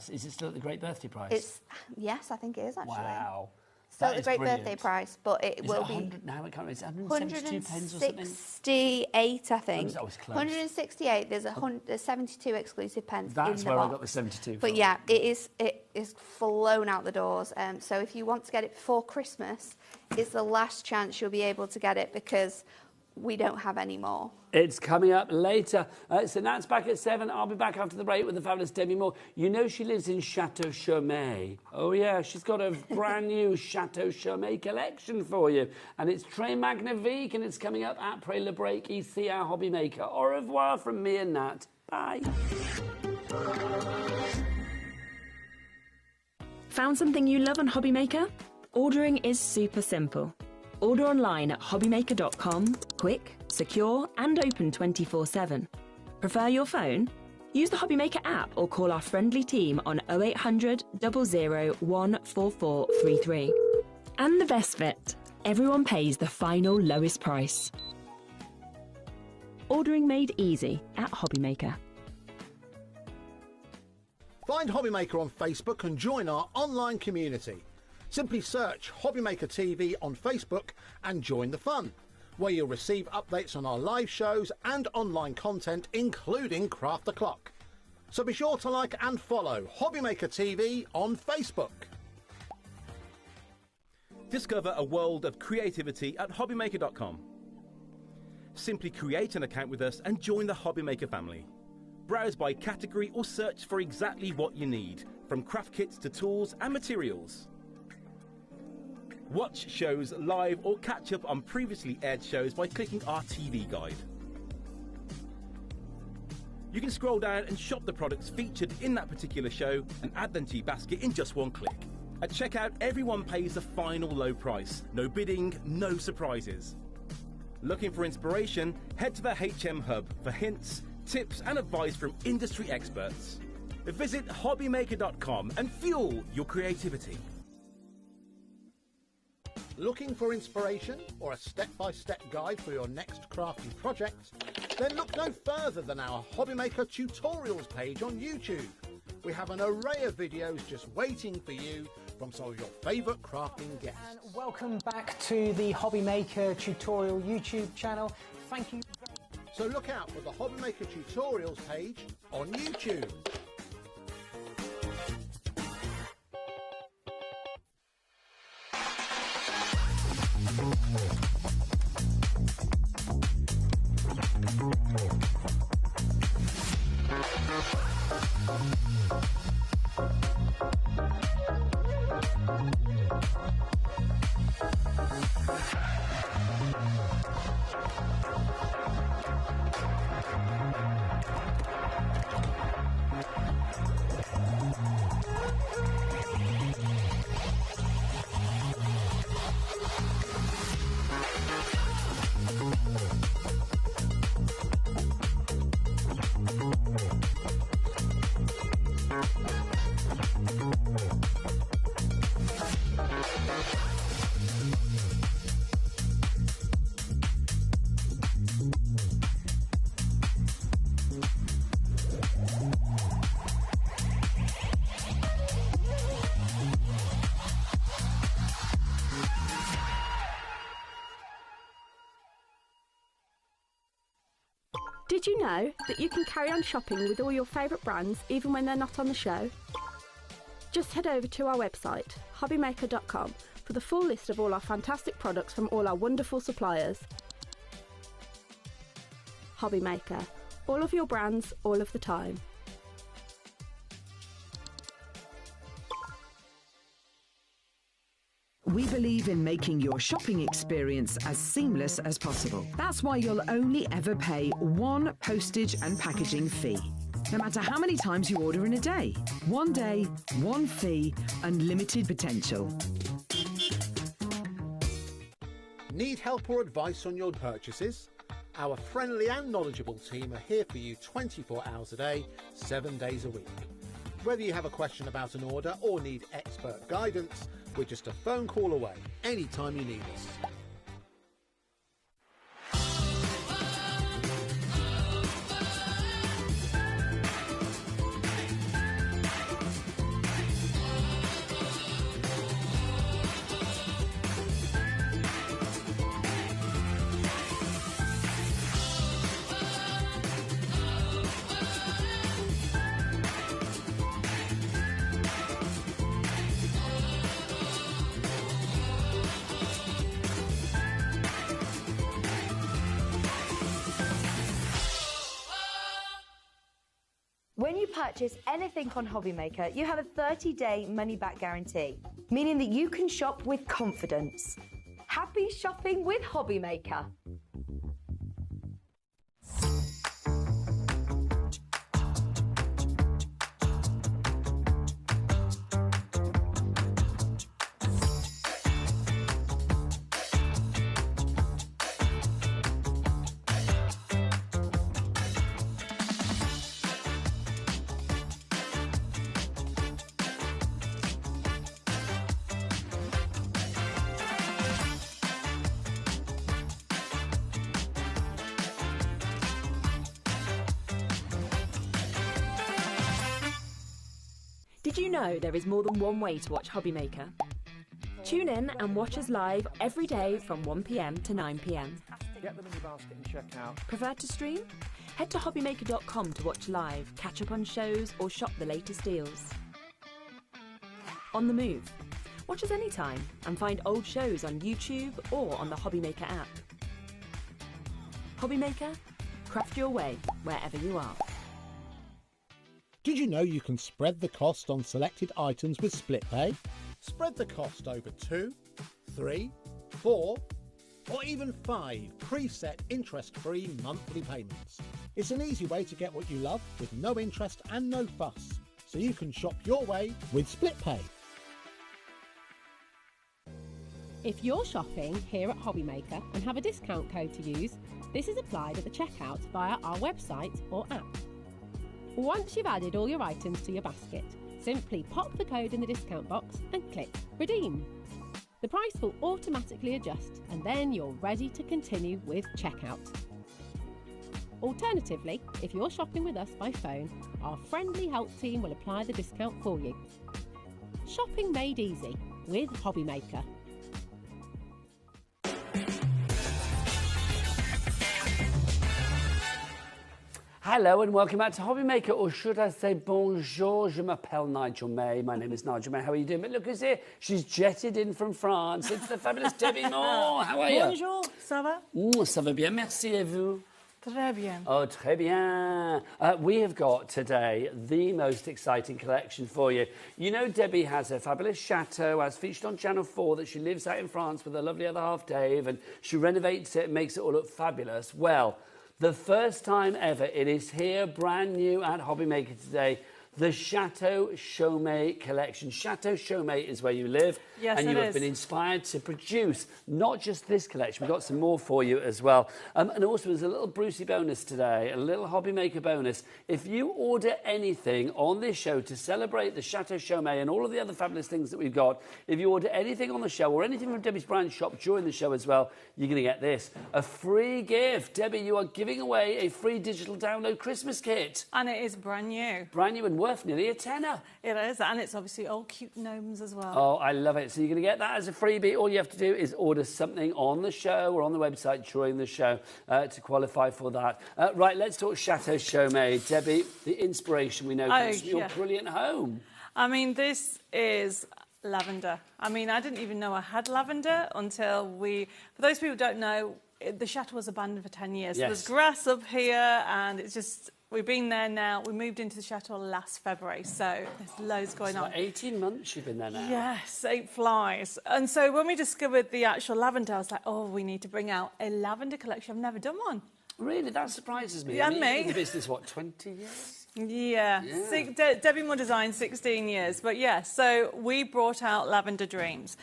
Is it still at the great birthday price? Yes, I think it is actually. Wow. Still at the great birthday price, but it will be. Now it can't. It's 172 pence or something. 168, I think. That was close. 168. There's 72 exclusive pens. That's in the where box. I got the 72. But from. yeah, it is flown out the doors. So if you want to get it before Christmas, it's the last chance you'll be able to get it, because we don't have any more. It's coming up later. So Nat's back at 7. I'll be back after the break with the fabulous Debbie Moore. You know she lives in Chateau Chaumet. Oh, yeah, she's got a brand new Chateau Chaumet collection for you. And it's Très Magnifique, and it's coming up at Pray Le Break. Ici our Hobby Maker. Au revoir from me and Nat. Bye. Found something you love on HobbyMaker? Ordering is super simple. Order online at hobbymaker.com, quick, secure and open 24/7. Prefer your phone? Use the HobbyMaker app or call our friendly team on 0800 00 14433. And the best bit, everyone pays the final lowest price. Ordering made easy at HobbyMaker. Find HobbyMaker on Facebook and join our online community. Simply search HobbyMaker TV on Facebook and join the fun, where you'll receive updates on our live shows and online content, including Craft the Clock. So be sure to like and follow HobbyMaker TV on Facebook. Discover a world of creativity at HobbyMaker.com. Simply create an account with us and join the HobbyMaker family. Browse by category or search for exactly what you need, from craft kits to tools and materials. Watch shows live or catch up on previously aired shows by clicking our TV guide. You can scroll down and shop the products featured in that particular show and add them to your basket in just one click. At checkout, everyone pays the final low price. No bidding, no surprises. Looking for inspiration? Head to the HM Hub for hints, tips and advice from industry experts. Visit hobbymaker.com and fuel your creativity. Looking for inspiration or a step-by-step guide for your next crafting project? Then look no further than our HobbyMaker tutorials page on YouTube. We have an array of videos just waiting for you from some of your favourite crafting guests. And welcome back to the HobbyMaker tutorial YouTube channel. Thank you. So look out for the HobbyMaker tutorials page on YouTube. Did you know that you can carry on shopping with all your favourite brands even when they're not on the show? Just head over to our website, hobbymaker.com, for the full list of all our fantastic products from all our wonderful suppliers. HobbyMaker. All of your brands, all of the time. We believe in making your shopping experience as seamless as possible. That's why you'll only ever pay one postage and packaging fee. No matter how many times you order in a day. One day, one fee, unlimited potential. Need help or advice on your purchases? Our friendly and knowledgeable team are here for you 24 hours a day, 7 days a week. Whether you have a question about an order or need expert guidance, we're just a phone call away anytime you need us. When you purchase anything on HobbyMaker, you have a 30-day money-back guarantee, meaning that you can shop with confidence. Happy shopping with HobbyMaker. Did you know there is more than one way to watch HobbyMaker? Tune in and watch us live every day from 1 PM to 9 PM. Get them in your basket and check out. Prefer to stream? Head to hobbymaker.com to watch live, catch up on shows or shop the latest deals. On the move? Watch us anytime and find old shows on YouTube or on the HobbyMaker app. HobbyMaker? Craft your way wherever you are. Did you know you can spread the cost on selected items with split pay? Spread the cost over 2, 3, 4, or even 5 preset interest-free monthly payments. It's an easy way to get what you love with no interest and no fuss, so you can shop your way with split pay. If you're shopping here at HobbyMaker and have a discount code to use, this is applied at the checkout via our website or app. Once you've added all your items to your basket, simply pop the code in the discount box and click Redeem. The price will automatically adjust and then you're ready to continue with checkout. Alternatively, if you're shopping with us by phone, our friendly help team will apply the discount for you. Shopping made easy with HobbyMaker. Hello and welcome back to HobbyMaker, or should I say bonjour, je m'appelle Nigel May. My name is Nigel May. How are you doing? But look who's here. She's jetted in from France. It's the fabulous Debbie Moore. How are you? Bonjour, ça va? Ça va bien, merci, et vous? Très bien. Oh, très bien. We have got today the most exciting collection for you. You know Debbie has her fabulous chateau, as featured on Channel 4, that she lives out in France with her lovely other half, Dave, and she renovates it and makes it all look fabulous. Well, the first time ever, it is here, brand new at HobbyMaker today, the Chateau Chaumet collection. Chateau Chaumet is where you live. Yes, and you have been inspired to produce not just this collection, we've got some more for you as well. And also there's a little Brucey bonus today, a little HobbyMaker bonus. If you order anything on this show to celebrate the Chateau Chaumet and all of the other fabulous things that we've got, if you order anything on the show or anything from Debbie's brand shop during the show as well, you're going to get this, a free gift. Debbie, you are giving away a free digital download Christmas kit. And it is brand new. Brand new and worth nearly a tenner. It is, and it's obviously all cute gnomes as well. Oh, I love it. So you're going to get that as a freebie. All you have to do is order something on the show or on the website during the show to qualify for that. Right, let's talk Chateau Chaumet. Debbie, the inspiration we know comes from your brilliant home. I mean, this is lavender. I mean, I didn't even know I had lavender until for those people who don't know, the chateau was abandoned for 10 years. Yes. There's grass up here and it's just We've been there now. We moved into the Chateau last February, so there's loads going on. About 18 months you've been there now. Yes, 8 flies. And so when we discovered the actual lavender, I was like, oh, we need to bring out a lavender collection. I've never done one. Really? That surprises me. Yeah, I mean, me. You've been in the business, what, 20 years? Yeah. Debbie Moore Design, 16 years. But yeah, so we brought out Lavender Dreams.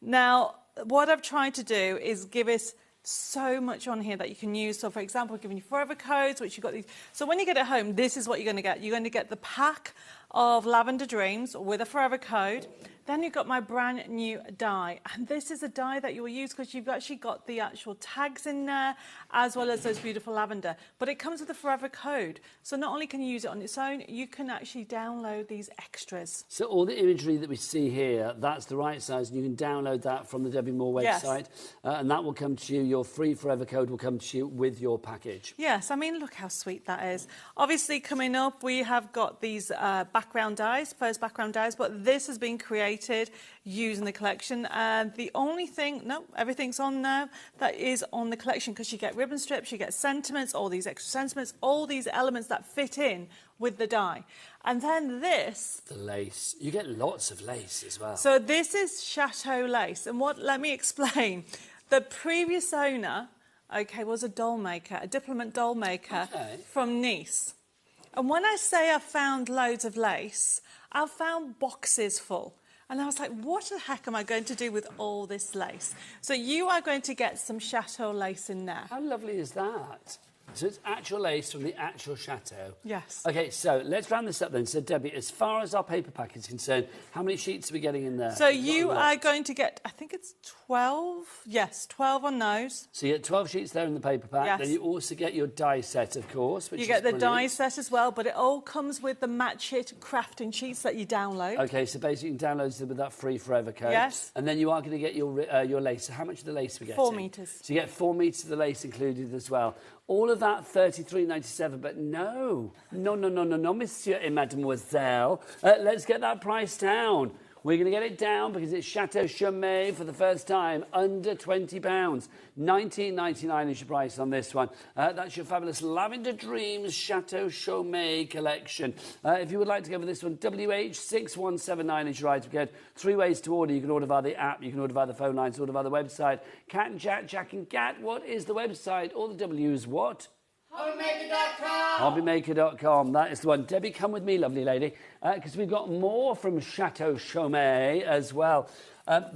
Now, what I've tried to do is give us so much on here that you can use. So, for example, giving you forever codes, which you've got these. So when you get it home, this is what you're going to get. You're going to get the pack of Lavender Dreams with a forever code. Then you've got my brand new die. And this is a die that you will use because you've actually got the actual tags in there, as well as those beautiful lavender. But it comes with a forever code. So not only can you use it on its own, you can actually download these extras. So all the imagery that we see here, that's the right size, and you can download that from the Debbie Moore website. Yes. And that will come to you, your free forever code will come to you with your package. Yes, I mean, look how sweet that is. Obviously, coming up, we have got these background dies, first background dies, but this has been created using the collection. And the only thing, no, everything's on now, that is on the collection, because you get ribbon strips, you get sentiments, all these extra sentiments, all these elements that fit in with the die. And then this... The lace. You get lots of lace as well. So this is Chateau lace. And let me explain. The previous owner, okay, was a doll maker, a diplomat doll maker from Nice. And when I say I found loads of lace, I found boxes full. And I was like, what the heck am I going to do with all this lace? So you are going to get some Chateau lace in there. How lovely is that? So it's actual lace from the actual Chateau. Yes. OK, so let's round this up then. So, Debbie, as far as our paper pack is concerned, how many sheets are we getting in there? So you are going to get, I think it's 12. Yes, 12 on those. So you get 12 sheets there in the paper pack. Yes. Then you also get your die set, of course, which you get the brilliant. die set as well, but it all comes with the Match It crafting sheets that you download. OK, so basically you can download them with that free forever code. Yes. And then you are going to get your lace. So how much of the lace are we getting? 4 metres. So you get 4 metres of the lace included as well. All of that $33.97, but no, monsieur et mademoiselle. Let's get that price down. We're going to get it down because it's Chateau Chaumet for the first time, under £20. $19.99 is your price on this one. That's your fabulous Lavender Dreams Chateau Chaumet collection. If you would like to go for this one, WH6179 is your item code. 3 ways to order. You can order via the app, you can order via the phone lines, order via the website. Cat and Jack, Jack and Cat. What is the website? All the W's, what? HobbyMaker.com. HobbyMaker.com, that is the one. Debbie, come with me, lovely lady, because we've got more from Chateau Chaumet as well.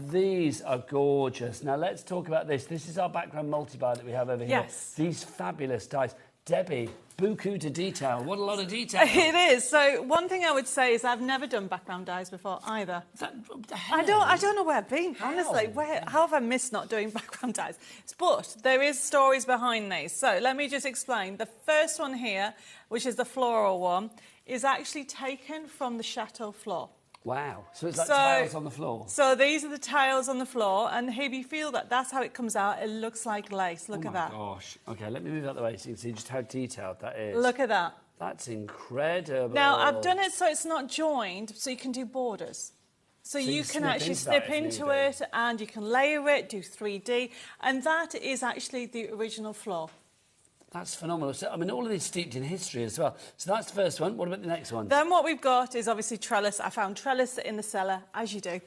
These are gorgeous. Now, let's talk about this. This is our background multi-bar that we have over here. Yes. These fabulous dies. Debbie, beaucoup de detail. What a lot of detail. It is. So one thing I would say is I've never done background dies before either. I don't know where I've been, honestly. How have I missed not doing background dies? But there is stories behind these. So let me just explain. The first one here, which is the floral one, is actually taken from the Chateau floor. Wow. So it's like tiles on the floor. So these are the tiles on the floor, and if you feel that's how it comes out, it looks like lace. Look at that. Oh, my gosh. OK, let me move out the way so you can see just how detailed that is. Look at that. That's incredible. Now, I've done it so it's not joined, so you can do borders. So you can actually snip into it, and you can layer it, do 3D, and that is actually the original floor. That's phenomenal. So, I mean, all of this steeped in history as well. So that's the first one. What about the next one? Then what we've got is obviously trellis. I found trellis in the cellar, as you do.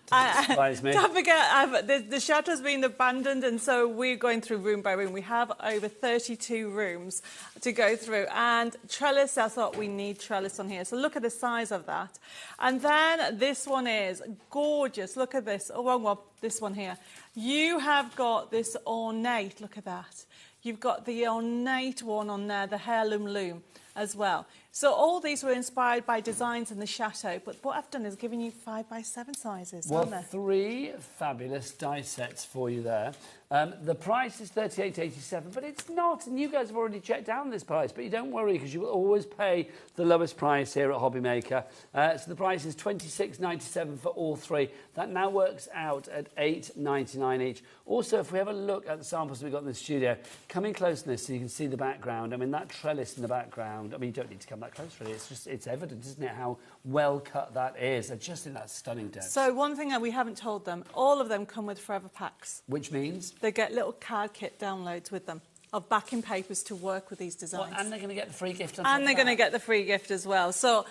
Surprise me. Don't forget, the Chateau's been abandoned, and so we're going through room by room. We have over 32 rooms to go through. And trellis, I thought we need trellis on here. So look at the size of that. And then this one is gorgeous. Look at this. Oh, wrong one. This one here. You have got this ornate. Look at that. You've got the ornate one on there, the heirloom loom as well. So all these were inspired by designs in the Chateau, but what I've done is given you 5x7 sizes, well, aren't there? 3 fabulous die sets for you there. The price is $38.87, but it's not, and you guys have already checked down this price, but you don't worry because you will always pay the lowest price here at HobbyMaker. So the price is $26.97 for all 3. That now works out at $8.99 each. Also, if we have a look at the samples we've got in the studio, come in close to this so you can see the background. I mean, that trellis in the background, I mean, you don't need to come that close, really. It's evident, isn't it, how well cut that is. I just think that's stunning, Deb. So one thing that we haven't told them, all of them come with forever packs. Which means? They get little card kit downloads with them. of backing papers to work with these designs. Well, and they're going to get the free gift on top And they're of going to that. get the free gift as well. So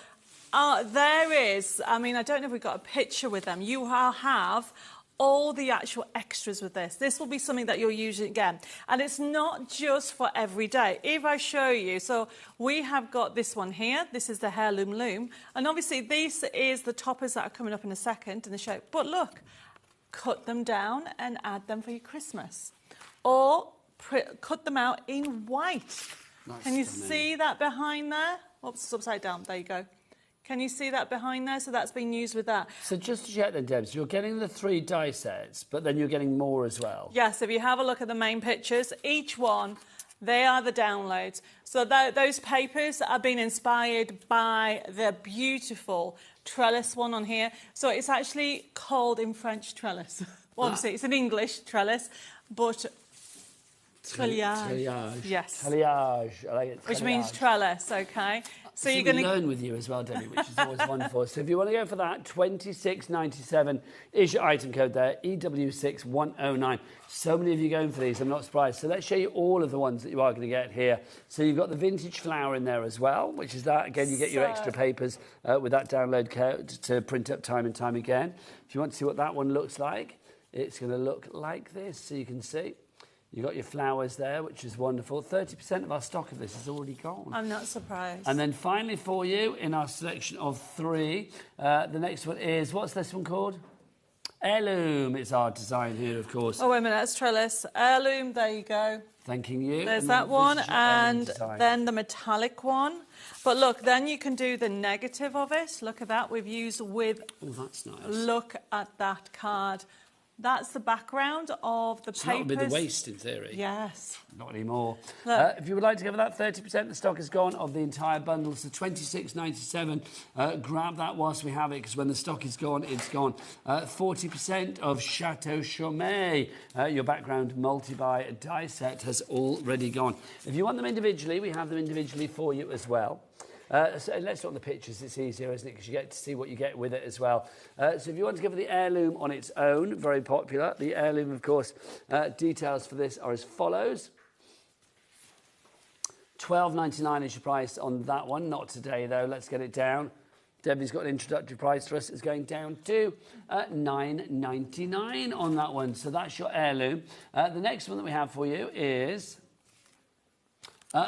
there is, I mean, I don't know if we've got a picture with them. You will have all the actual extras with this. This will be something that you'll use again. And it's not just for every day. If I show you, so we have got this one here. This is the Heirloom Loom. And obviously this is the toppers that are coming up in a second in the show. But look, cut them down and add them for your Christmas. Or cut them out in white. That's Can you stunning. see that behind there? Oops, it's upside down. There you go. Can you see that behind there? So that's been used with that. So just to check then, Debs, you're getting the 3 die sets, but then you're getting more as well. Yes, if you have a look at the main pictures, each one, they are the downloads. So those papers are being inspired by the beautiful trellis one on here. So it's actually called in French trellis. Well, obviously, it's an English trellis, but treillage. Treillage. Yes. Treillage. I like it. Which means Treillage. trellis, okay? So you're we going to learn with you as well, Debbie, which is always wonderful. So if you want to go for that, 26.97 is your item code there, EW6109. So many of you going for these, I'm not surprised. So let's show you all of the ones that you are going to get here. So you've got the vintage flower in there as well, which is that. Again, you get your extra papers with that download code to print up time and time again. If you want to see what that one looks like, it's going to look like this, so you can see. You've got your flowers there, which is wonderful. 30% of our stock of this is already gone. I'm not surprised. And then finally for you, in our selection of 3, the next one is, what's this one called? Heirloom. It's our design here, of course. Oh, wait a minute, that's trellis. Heirloom, there you go. Thanking you. There's And that then one, this is your heirloom and design. then the metallic one. But look, then you can do the negative of it. Look at that. We've used with... Oh, that's nice. Look at that card. That's the background of the So papers. that would be the waste, in theory. Yes. Not anymore. Look. If you would like to go for that, 30% the stock is gone of the entire bundle, so 26.97. Grab that whilst we have it, because when the stock is gone, it's gone. 40% of Chateau Chaumet, your background multi-buy die set, has already gone. If you want them individually, we have them individually for you as well. So let's look at the pictures, it's easier, isn't it? Because you get to see what you get with it as well. So if you want to go for the heirloom on its own, very popular. The heirloom, of course, details for this are as follows. $12.99 is your price on that one. Not today, though. Let's get it down. Debbie's got an introductory price for us. It's going down to $9.99 on that one. So that's your heirloom. The next one that we have for you is...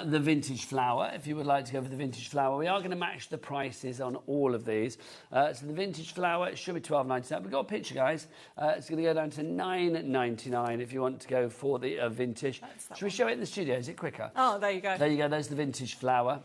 the vintage flower, if you would like to go for the vintage flower. We are going to match the prices on all of these. So the vintage flower, it should be $12.99. We've got a picture, guys. It's going to go down to $9.99 if you want to go for the vintage. Should we show it in the studio? Is it quicker? Oh, there you go. There you go. There's the vintage flower.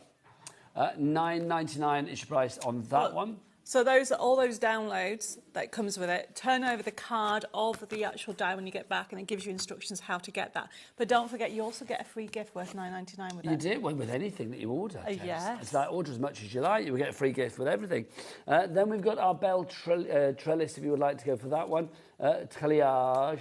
$9.99 is your price on that one. So all those downloads that comes with it, turn over the card of the actual die when you get back, and it gives you instructions how to get that. But don't forget, you also get a free gift worth $9.99 with it. You do, well, with anything that you order. Yes. It's like order as much as you like. You will get a free gift with everything. Then we've got our bell trellis, if you would like to go for that one. Treillage.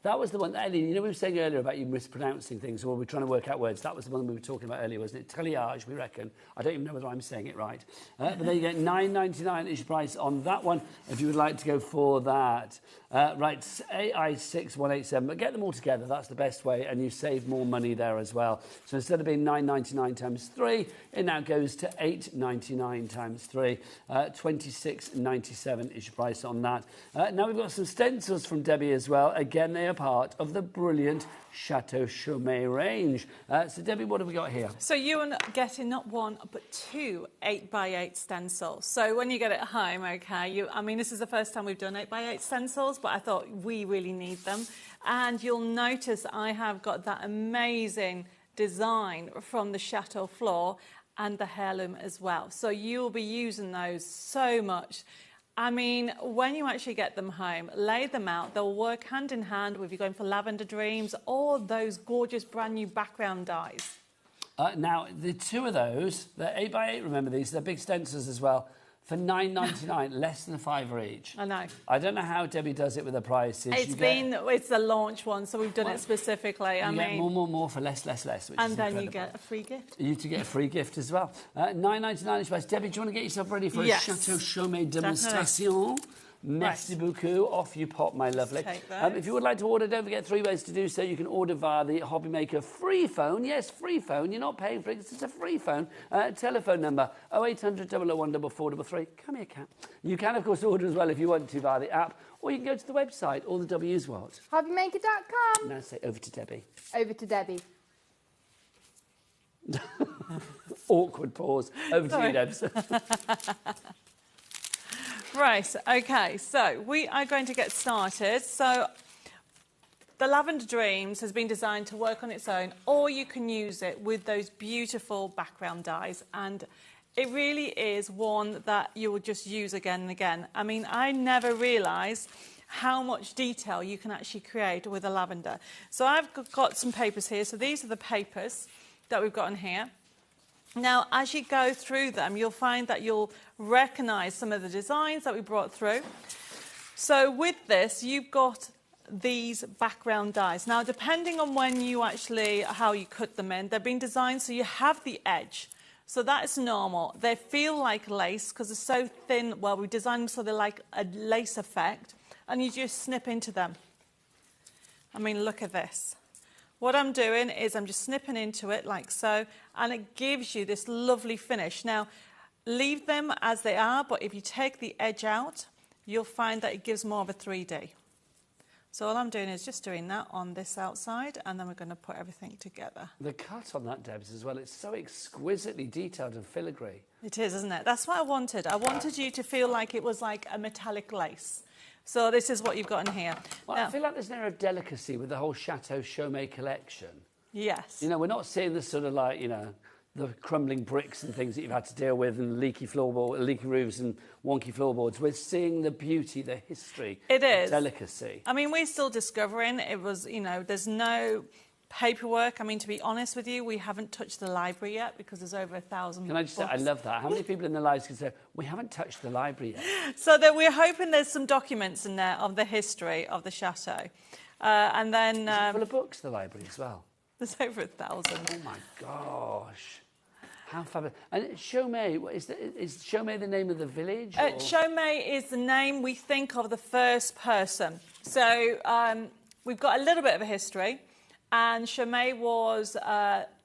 That was the one, Ellie, you know we were saying earlier about you mispronouncing things, or we're trying to work out words. That was the one we were talking about earlier, wasn't it? Treillage, we reckon. I don't even know whether I'm saying it right. But then you get $9.99 is your price on that one, if you would like to go for that. Right, AI6187, but get them all together. That's the best way, and you save more money there as well. So instead of being $9.99 times 3, it now goes to $8.99 times 3. $26.97 is your price on that. Now we've got some stencils from Debbie as well. Again, they are part of the brilliant Chateau Chaumet range. So Debbie, what have we got here? So you are getting not 1 but 2 8x8 stencils. So when you get it home, okay, I mean, this is the first time we've done 8x8 stencils, but I thought we really need them. And you'll notice I have got that amazing design from the Chateau floor and the heirloom as well. So you'll be using those so much. I mean, when you actually get them home, lay them out. They'll work hand in hand with you going for Lavender Dreams or those gorgeous brand new background dies. Now, the 2 of those, they're 8x8, remember these, they're big stencils as well, for $9.99, less than $5 each. I know. I don't know how Debbie does it with her prices. It's the launch one, so we've done it specifically. You get more for less, which and is then incredible. you get a free gift. You to get a free gift as well. $9.99 is price. Debbie, do you want to get yourself ready for a Chateau Chaumet demonstration? Merci beaucoup. Off you pop, my lovely. Take those. If you would like to order, don't forget 3 ways to do so. You can order via the HobbyMaker free phone. Yes, free phone. You're not paying for it. It's a free phone. Telephone number 0800 001 4433. Come here, cat. You can, of course, order as well if you want to via the app, or you can go to the website. All the W's what? HobbyMaker.com. Now say over to Debbie. Over to Debbie. Awkward pause. Over to you, Debs. Right, okay, so we are going to get started. So the Lavender Dreams has been designed to work on its own, or you can use it with those beautiful background dies, and it really is one that you will just use again and again. I mean, I never realised how much detail you can actually create with a lavender. So I've got some papers here. So these are the papers that we've got in here. Now, as you go through them, you'll find that you'll recognise some of the designs that we brought through. So with this, you've got these background dies. Now, depending on when you actually, how you cut them in, they've been designed so you have the edge. So that is normal. They feel like lace because they're so thin. Well, we designed them so they're like a lace effect, and you just snip into them. I mean, look at this. What I'm doing is I'm just snipping into it like so, and it gives you this lovely finish. Now, leave them as they are, but if you take the edge out, you'll find that it gives more of a 3D. So all I'm doing is just doing that on this outside, and then we're going to put everything together. The cut on that, Debs, as well, it's so exquisitely detailed and filigree. It is, isn't it? That's what I wanted. I wanted you to feel like it was like a metallic lace. So this is what you've got in here. Well, now, I feel like there's an air of delicacy with the whole Chateau Chaumet collection. Yes. You know, we're not seeing this sort of like, you know, the crumbling bricks and things that you've had to deal with, and leaky roofs and wonky floorboards. We're seeing the beauty, the history, it is. Delicacy. I mean, we're still discovering. It was, you know, there's no paperwork. I mean, to be honest with you, we haven't touched the library yet because there's over 1,000 Can I just say, I love that. How many people in their lives can say, we haven't touched the library yet? So that we're hoping there's some documents in there of the history of the chateau. And then... Is it full of books, the library, as well? There's over 1,000. Oh, my gosh. How fabulous. And Chaumet, is Chaumet the name of the village? Chaumet is the name we think of the first person. So we've got a little bit of a history. And Chaumet was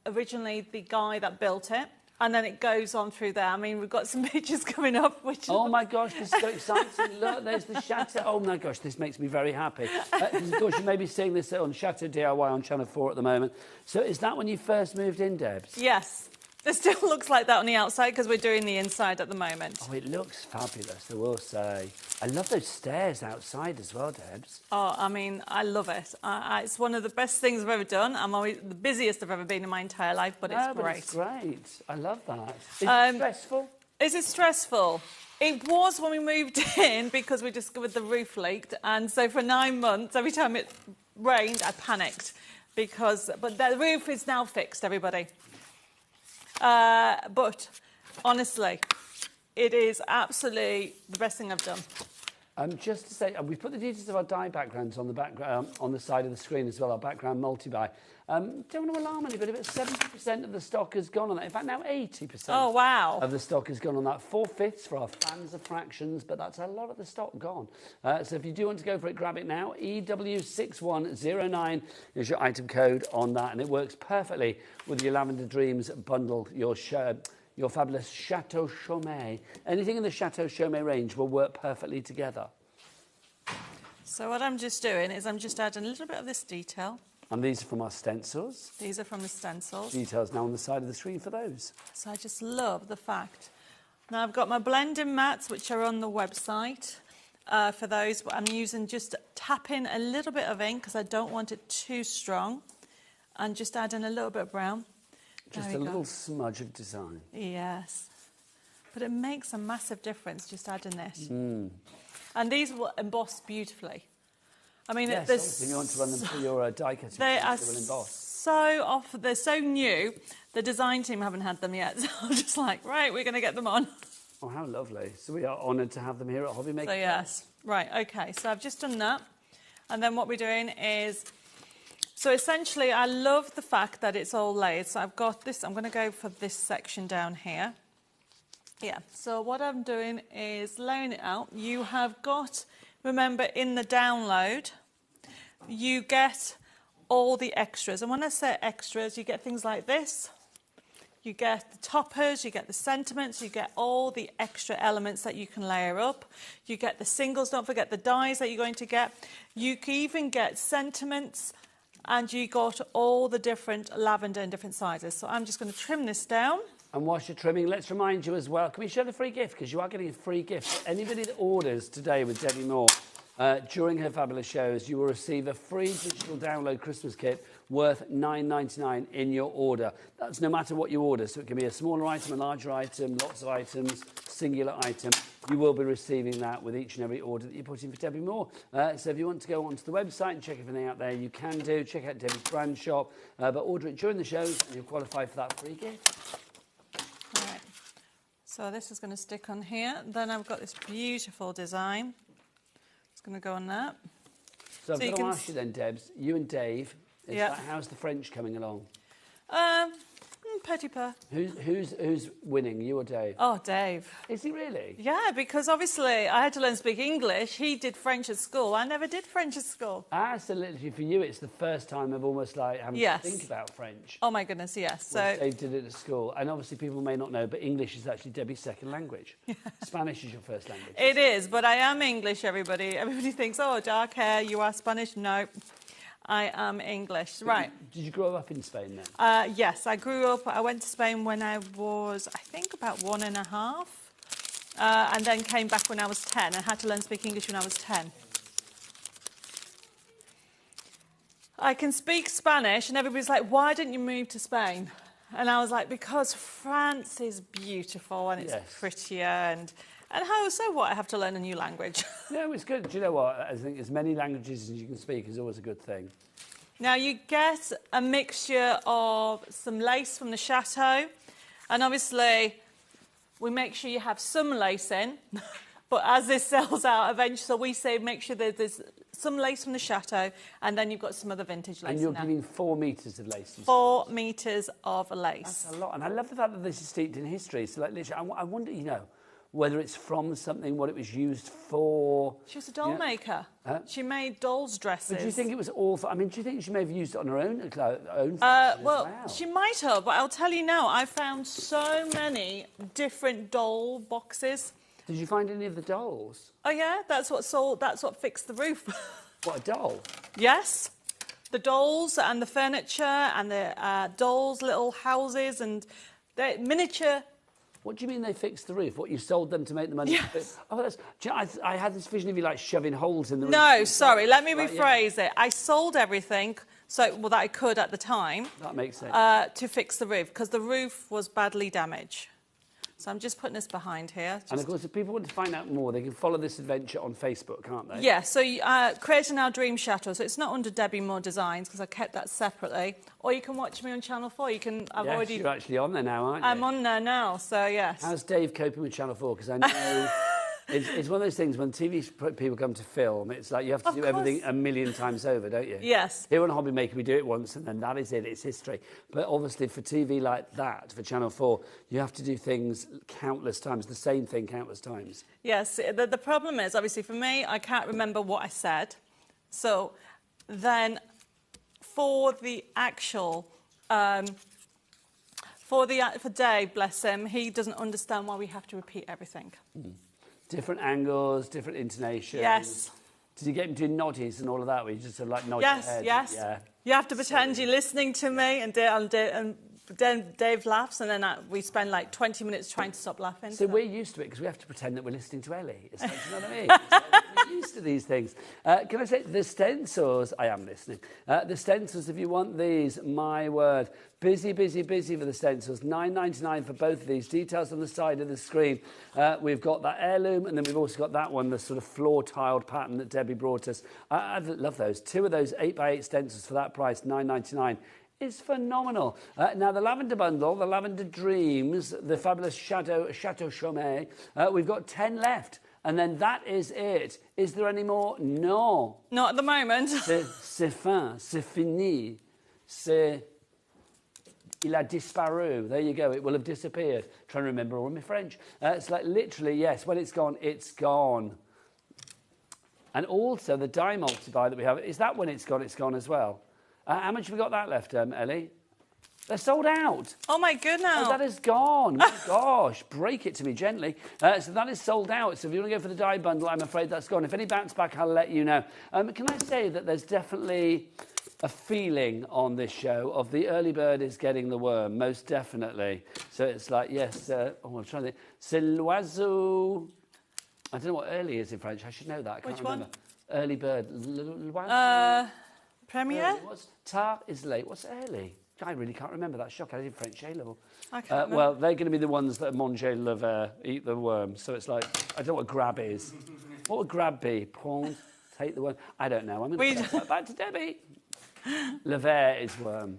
originally the guy that built it. And then it goes on through there. I mean, we've got some pictures coming up. Which oh, my gosh, this is so exciting. Look, there's the Chateau. Oh, my gosh, this makes me very happy. Of course, you may be seeing this on Chateau DIY on Channel 4 at the moment. So is that when you first moved in, Debs? Yes. It still looks like that on the outside because we're doing the inside at the moment. Oh, it looks fabulous, I will say. I love those stairs outside as well, Debs. Oh, I mean, I love it. It's one of the best things I've ever done. I'm always the busiest I've ever been in my entire life, but it's great. But it's great. I love that. Is it stressful? Is it stressful? It was when we moved in because we discovered the roof leaked. And so for 9 months, every time it rained, I panicked. But the roof is now fixed, everybody. But honestly, it is absolutely the best thing I've done. Just to say, we've put the details of our die backgrounds on the background on the side of the screen as well, our background multi-buy. Don't want to alarm anybody, but 70% of the stock has gone on that. In fact, now 80% oh, wow. of the stock has gone on that. 4/5 for our fans of fractions, but that's a lot of the stock gone. So if you do want to go for it, grab it now. EW6109 is your item code on that, and it works perfectly with your Lavender Dreams bundle, your fabulous Chateau Chaumet. Anything in the Chateau Chaumet range will work perfectly together. So what I'm just doing is I'm just adding a little bit of this detail. And these are from our stencils. These are from the stencils. Details now on the side of the screen for those. So I just love the fact. Now I've got my blending mats, which are on the website. For those, I'm using just tapping a little bit of ink because I don't want it too strong. And just adding a little bit of brown. Just a little smudge of design. Yes. But it makes a massive difference just adding this. Mm. And these will emboss beautifully. I mean, yes, obviously you want to run them through your die cutting. They are will emboss. they're so new. The design team haven't had them yet. So I'm just like, right, we're going to get them on. Oh, how lovely. So we are honoured to have them here at HobbyMaker. So yes. Right, okay. So I've just done that. And then what we're doing is... So essentially, I love the fact that it's all layered. So I've got this. I'm going to go for this section down here. Yeah, so what I'm doing is laying it out. You have got, remember, in the download, you get all the extras. And when I say extras, you get things like this. You get the toppers, you get the sentiments, you get all the extra elements that you can layer up. You get the singles, don't forget the dies that you're going to get. You can even get sentiments, and you got all the different lavender in different sizes. So I'm just going to trim this down. And whilst you're trimming, let's remind you as well, can we show the free gift? Because you are getting a free gift. Anybody that orders today with Debbie Moore during her fabulous shows, you will receive a free digital download Christmas kit worth $9.99 in your order. That's no matter what you order. So it can be a smaller item, a larger item, lots of items, singular item. You will be receiving that with each and every order that you put in for Debbie Moore. So if you want to go onto the website and check everything out there, you can do. Check out Debbie's brand shop, but order it during the shows and you'll qualify for that free gift. Right. So this is going to stick on here. Then I've got this beautiful design. It's going to go on that. So I'm going to ask you then, Debs, you and Dave, how's the French coming along? Petit peu. Who's winning, you or Dave? Oh, Dave. Is he really? Yeah, because obviously I had to learn to speak English. He did French at school. I never did French at school. So literally for you, it's the first time of almost like having to think about French. Oh my goodness, yes. So Dave did it at school, and obviously people may not know, but English is actually Debbie's second language. Spanish is your first language. It is, but I am English. Everybody thinks, oh, dark hair, you are Spanish. No. I am English. Right. Did you grow up in Spain then? Yes, I went to Spain when I was, I think, about 1.5. And then came back when I was 10. I had to learn to speak English when I was 10. I can speak Spanish, and everybody's like, why didn't you move to Spain? And I was like, because France is beautiful and it's prettier and how, so what? I have to learn a new language. No, it's good. Do you know what? I think as many languages as you can speak is always a good thing. Now, you get a mixture of some lace from the Chateau, and obviously we make sure you have some lace in, but as this sells out eventually, so we say make sure that there's some lace from the Chateau, and then you've got some other vintage lace. And you're giving 4 metres of lace. 4 metres of lace. That's a lot. And I love the fact that this is steeped in history. So, like, literally, I wonder, whether it's from something, what it was used for. She was a doll maker. She made dolls' dresses. But do you think it was all for, do you think she may have used it on her own fashion well, she might have, but I'll tell you now, I found so many different doll boxes. Did you find any of the dolls? Oh, yeah, that's what fixed the roof. What, a doll? Yes. The dolls and the furniture and the dolls' little houses and the miniature. What do you mean they fixed the roof? What, you sold them to make the money? Yes. Oh, that's... Do you know, I had this vision of you, like, shoving holes in the roof. No, sorry, let me rephrase it. I sold everything, that I could at the time. That makes sense. To fix the roof, because the roof was badly damaged. So I'm just putting this behind here. And, of course, if people want to find out more, they can follow this adventure on Facebook, can't they? Yeah, so Creating Our Dream Chateau. So it's not under Debbie Moore Designs, because I kept that separately. Or you can watch me on Channel 4. You can. You're actually on there now, aren't you? I'm on there now, so yes. How's Dave coping with Channel 4? Because I know... It's one of those things, when TV people come to film, it's like you have to do everything a million times over, don't you? Yes. Here on HobbyMaker, we do it once, and then that is it. It's history. But obviously, for TV like that, for Channel 4, you have to do things countless times, the same thing countless times. Yes. The problem is, obviously, for me, I can't remember what I said. So then for the actual... for Dave, bless him, he doesn't understand why we have to repeat everything. Mm. Different angles, different intonations. Yes. Did you get him doing noddies and all of that, where you just sort of like nod your head? Yes. Yeah. You have to pretend you're listening to me, and then Dave laughs, and then we spend like 20 minutes trying to stop laughing. So we're used to it, because we have to pretend that we're listening to Ellie. It's like, you know what I mean? We're used to these things. Can I say, the stencils, I am listening. The stencils, if you want these, my word. Busy, busy, busy for the stencils. $9.99 for both of these. Details on the side of the screen. We've got that heirloom, and then we've also got that one, the sort of floor-tiled pattern that Debbie brought us. I love those. 2 of those 8x8 stencils for that price, $9.99. Is phenomenal. Now, the Lavender Bundle, the Lavender Dreams, the fabulous Chateau Chaumet, we've got 10 left. And then that is it. Is there any more? No. Not at the moment. C'est fin, c'est fini, c'est Il a disparu. There you go. It will have disappeared. Trying to remember all my French. It's like literally, yes, when it's gone, it's gone. And also the die multiplier that we have, is that when it's gone as well? How much have we got that left, Ellie? They're sold out. Oh, my goodness. Oh, that is gone. My gosh. Break it to me gently. So that is sold out. So if you want to go for the die bundle, I'm afraid that's gone. If any bounce back, I'll let you know. Can I say that there's definitely a feeling on this show of the early bird is getting the worm, most definitely. So it's like, yes, I'm trying to think. C'est l'oiseau. I don't know what early is in French. I should know that. I can't remember. One? Early bird. Premiere? What's tard is late. What's early? I really can't remember that. Shock. I did French A-level. I can't remember. Well, they're going to be the ones that manger le ver, eat the worm. So it's like, I don't know what grab is. What would grab be? Prawn, take the worm. I don't know. I'm going to back to Debbie. Le ver is worm.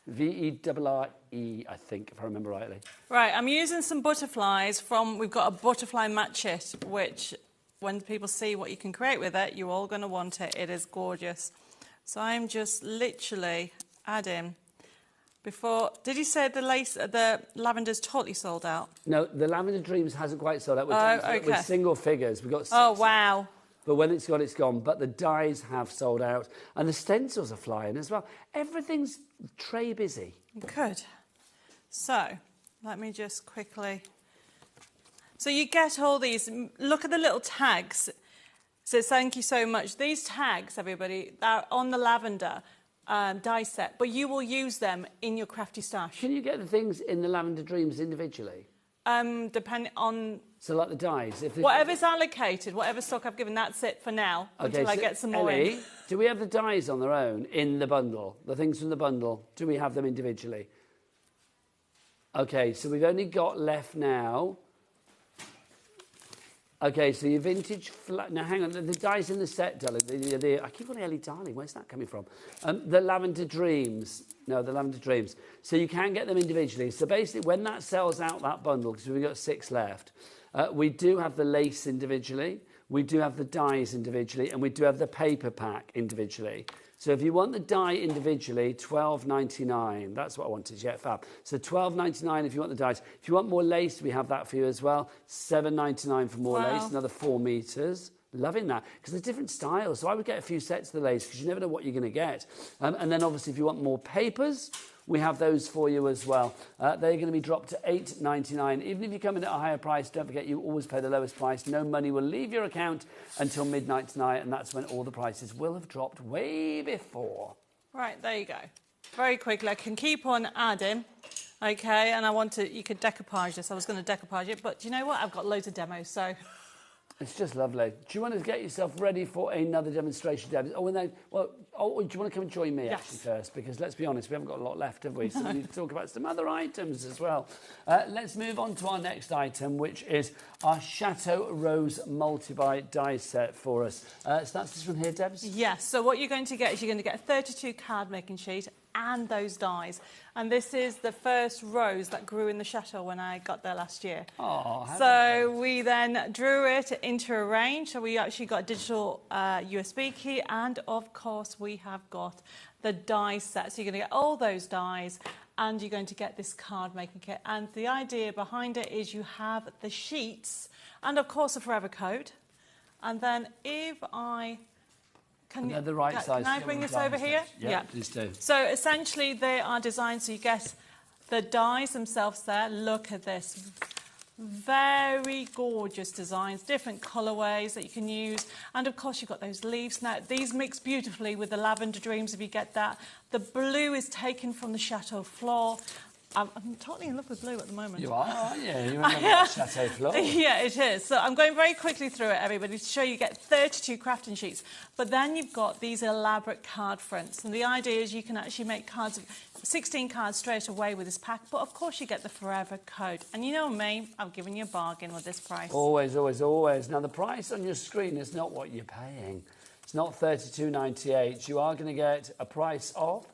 V-E-R-R-E, I think, if I remember rightly. Right, I'm using some butterflies from, we've got a butterfly match it, which when people see what you can create with it, you're all going to want it. It is gorgeous. So I'm just literally adding, before, did you say the lavender's totally sold out? No, the Lavender Dreams hasn't quite sold out. With single figures. We've got 6. Oh, wow. But when it's gone, it's gone. But the dies have sold out. And the stencils are flying as well. Everything's tray busy. Good. So, let me just quickly... So you get all these... Look at the little tags. So thank you so much. These tags, everybody, are on the lavender die set. But you will use them in your crafty stash. Can you get the things in the Lavender Dreams individually? Depending on... So like the dies? Whatever's allocated, whatever stock I've given, that's it for now, until I get some more in. Do we have the dies on their own in the bundle? The things from the bundle, do we have them individually? Okay, so we've only got left now. Okay, so your vintage... Now, hang on, the dies in the set, darling. I keep calling Ellie darling. Where's that coming from? The Lavender Dreams. No, the Lavender Dreams. So you can get them individually. So basically, when that sells out, that bundle, because we've got 6 left, we do have the lace individually, we do have the dies individually, and we do have the paper pack individually. So if you want the die individually, $12.99. That's what I wanted. Yeah, fab. So $12.99 if you want the dies. If you want more lace, we have that for you as well. $7.99 for more lace, another 4 meters. Loving that, because there's different styles. So I would get a few sets of the lace, because you never know what you're going to get. And then obviously, if you want more papers, we have those for you as well. They're going to be dropped to $8.99. Even if you come in at a higher price, don't forget you always pay the lowest price. No money will leave your account until midnight tonight, and that's when all the prices will have dropped way before. Right, there you go. Very quickly, I can keep on adding. Okay, and you could decoupage this. I was going to decoupage it, but do you know what? I've got loads of demos, so... It's just lovely. Do you want to get yourself ready for another demonstration, Deb? Or do you want to come and join me actually first? Because let's be honest, we haven't got a lot left, have we? So we need to talk about some other items as well. Let's move on to our next item, which is our Chateau Rose multi-buy die set for us. So that's this one here, Debs? Yes. So what you're going to get is you're going to get a 32 card making sheet and those dies. And this is the first rose that grew in the Chateau when I got there last year. Oh, so we then drew it into a range. So we actually got a digital USB key, and of course we have got the die set. So you're going to get all those dies, and you're going to get this card making kit. And the idea behind it is you have the sheets, and of course a forever code. And then if I... Can I bring this over here? Yeah, please do. So essentially they are designed so you get the dies themselves there. Look at this. Very gorgeous designs, different colourways that you can use. And of course you've got those leaves. Now these mix beautifully with the Lavender Dreams if you get that. The blue is taken from the Chateau floor. I'm totally in love with blue at the moment. You are, aren't you? You remember that Chateau floor? Yeah, it is. So I'm going very quickly through it, everybody, to show you get 32 crafting sheets. But then you've got these elaborate card fronts. And the idea is you can actually make cards, 16 cards straight away with this pack. But of course you get the forever code. And you know me, I've given you a bargain with this price. Always, always, always. Now the price on your screen is not what you're paying. It's not $32.98. You are going to get a price of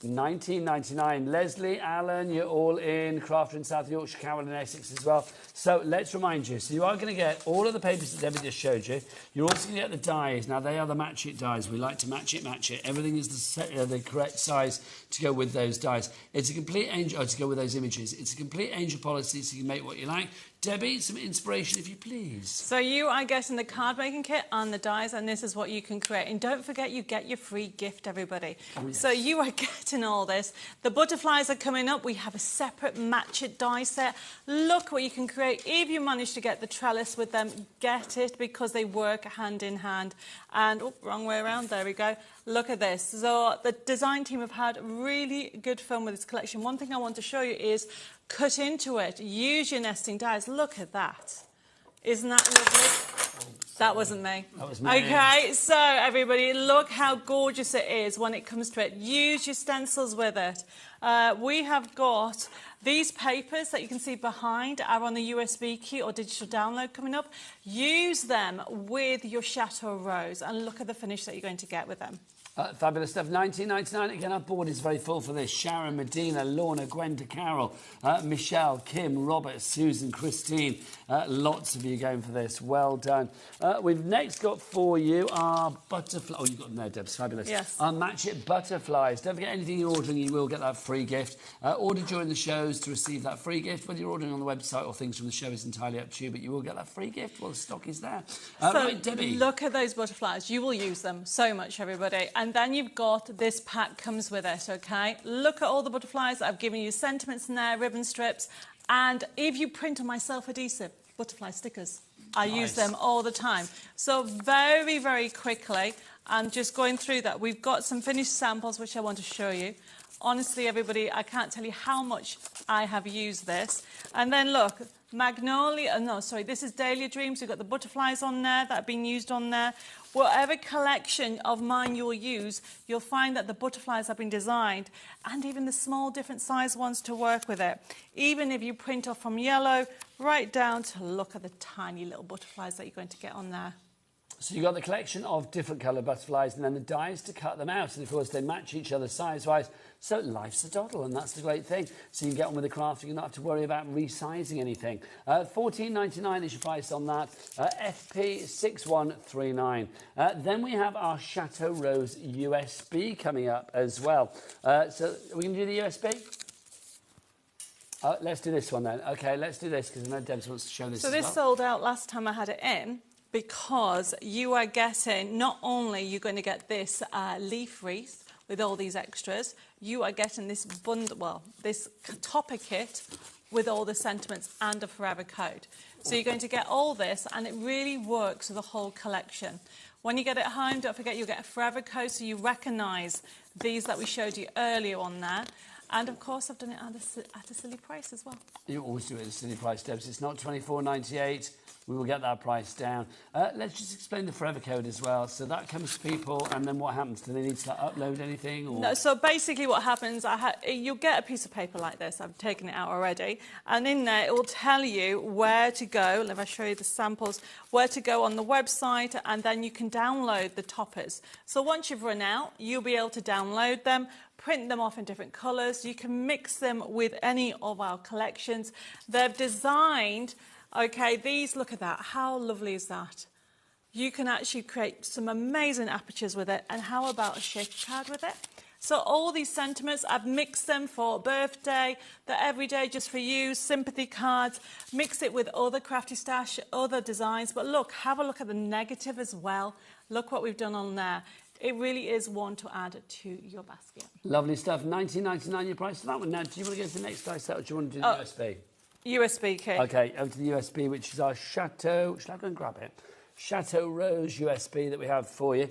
19.99. Leslie, Alan, you're all in. Crafter in South Yorkshire, Carol in Essex as well. So let's remind you. So you are going to get all of the papers that Debbie just showed you. You're also going to get the dies. Now, they are the match it dies. We like to match it. Everything is the correct size to go with those dies. It's a complete angel, to go with those images. It's a complete angel policy, so you can make what you like. Debbie, some inspiration, if you please. So you are getting the card making kit and the dies, and this is what you can create. And don't forget, you get your free gift, everybody. Oh, yes. So you are getting all this. The butterflies are coming up. We have a separate match it die set. Look what you can create. If you manage to get the trellis with them, get it, because they work hand in hand. And, oh, wrong way around, there we go. Look at this. So the design team have had really good fun with this collection. One thing I want to show you is cut into it. Use your nesting dies. Look at that. Isn't that lovely? That wasn't me. That was me. Okay, so everybody, look how gorgeous it is when it comes to it. Use your stencils with it. We have got these papers that you can see behind are on the USB key or digital download coming up. Use them with your Chateau Rose and look at the finish that you're going to get with them. Fabulous stuff. 19.99. Again, our board is very full for this. Sharon, Medina, Lorna, Gwenda, Carol, Michelle, Kim, Robert, Susan, Christine. Lots of you going for this. Well done. We've next got for you our butterfly. Oh, you've got them there, Debs. Fabulous. Yes. Our Match It butterflies. Don't forget, anything you're ordering, you will get that free gift. Order during the shows to receive that free gift. Whether you're ordering on the website or things from the show is entirely up to you, but you will get that free gift while the stock is there. So right, Debbie. look at those butterflies. You will use them so much, everybody. And then you've got this pack comes with it, okay? Look at all the butterflies. I've given you sentiments in there, ribbon strips. And if you print on my self-adhesive, butterfly stickers. I use them all the time. So very, very quickly, I'm just going through that. We've got some finished samples, which I want to show you. Honestly, everybody, I can't tell you how much I have used this. And then look, Magnolia, no, sorry, this is Dahlia Dreams. We've got the butterflies on there that have been used on there. Whatever collection of mine you'll use, you'll find that the butterflies have been designed, and even the small different size ones to work with it. Even if you print off from yellow, right down to look at the tiny little butterflies that you're going to get on there. So you've got the collection of different coloured butterflies and then the dies to cut them out. And, of course, they match each other size-wise. So life's a doddle, and that's the great thing. So you can get on with the craft. You don't have to worry about resizing anything. $14.99 is your price on that. FP6139. Then we have our Chateau Rose USB coming up as well. So are we going to do the USB? Let's do this one then. OK, let's do this because I know Debs wants to show this So as this well. sold out last time I had it in, because you are getting, not only you're going to get this leaf wreath with all these extras, you are getting this bundle, well, this topper kit with all the sentiments and a forever code. So you're going to get all this, and it really works with the whole collection. When you get it home, don't forget you'll get a forever code, so you recognise these that we showed you earlier on there. And, of course, I've done it at a silly price as well. You always do it at a silly price, Debs. It's not $24.98. We will get that price down. Let's just explain the forever code as well. So that comes to people, and then what happens? Do they need to upload anything? Or? No, so basically what happens, you'll get a piece of paper like this. I've taken it out already. And in there, it will tell you where to go. And if I show you the samples, where to go on the website, and then you can download the toppers. So once you've run out, you'll be able to download them, print them off in different colours. You can mix them with any of our collections. They're designed... OK, these, look at that. How lovely is that? You can actually create some amazing apertures with it. And how about a shaker card with it? So all these sentiments, I've mixed them for birthday, the everyday just for you, sympathy cards, mix it with other Crafty Stash, other designs. But look, have a look at the negative as well. Look what we've done on there. It really is one to add to your basket. Lovely stuff. $19.99 your price for that one. Now, do you want to go to the next die set, or do you want to do the USB? USB kit. OK, over to the USB, which is our Chateau... Shall I go and grab it? Chateau Rose USB that we have for you.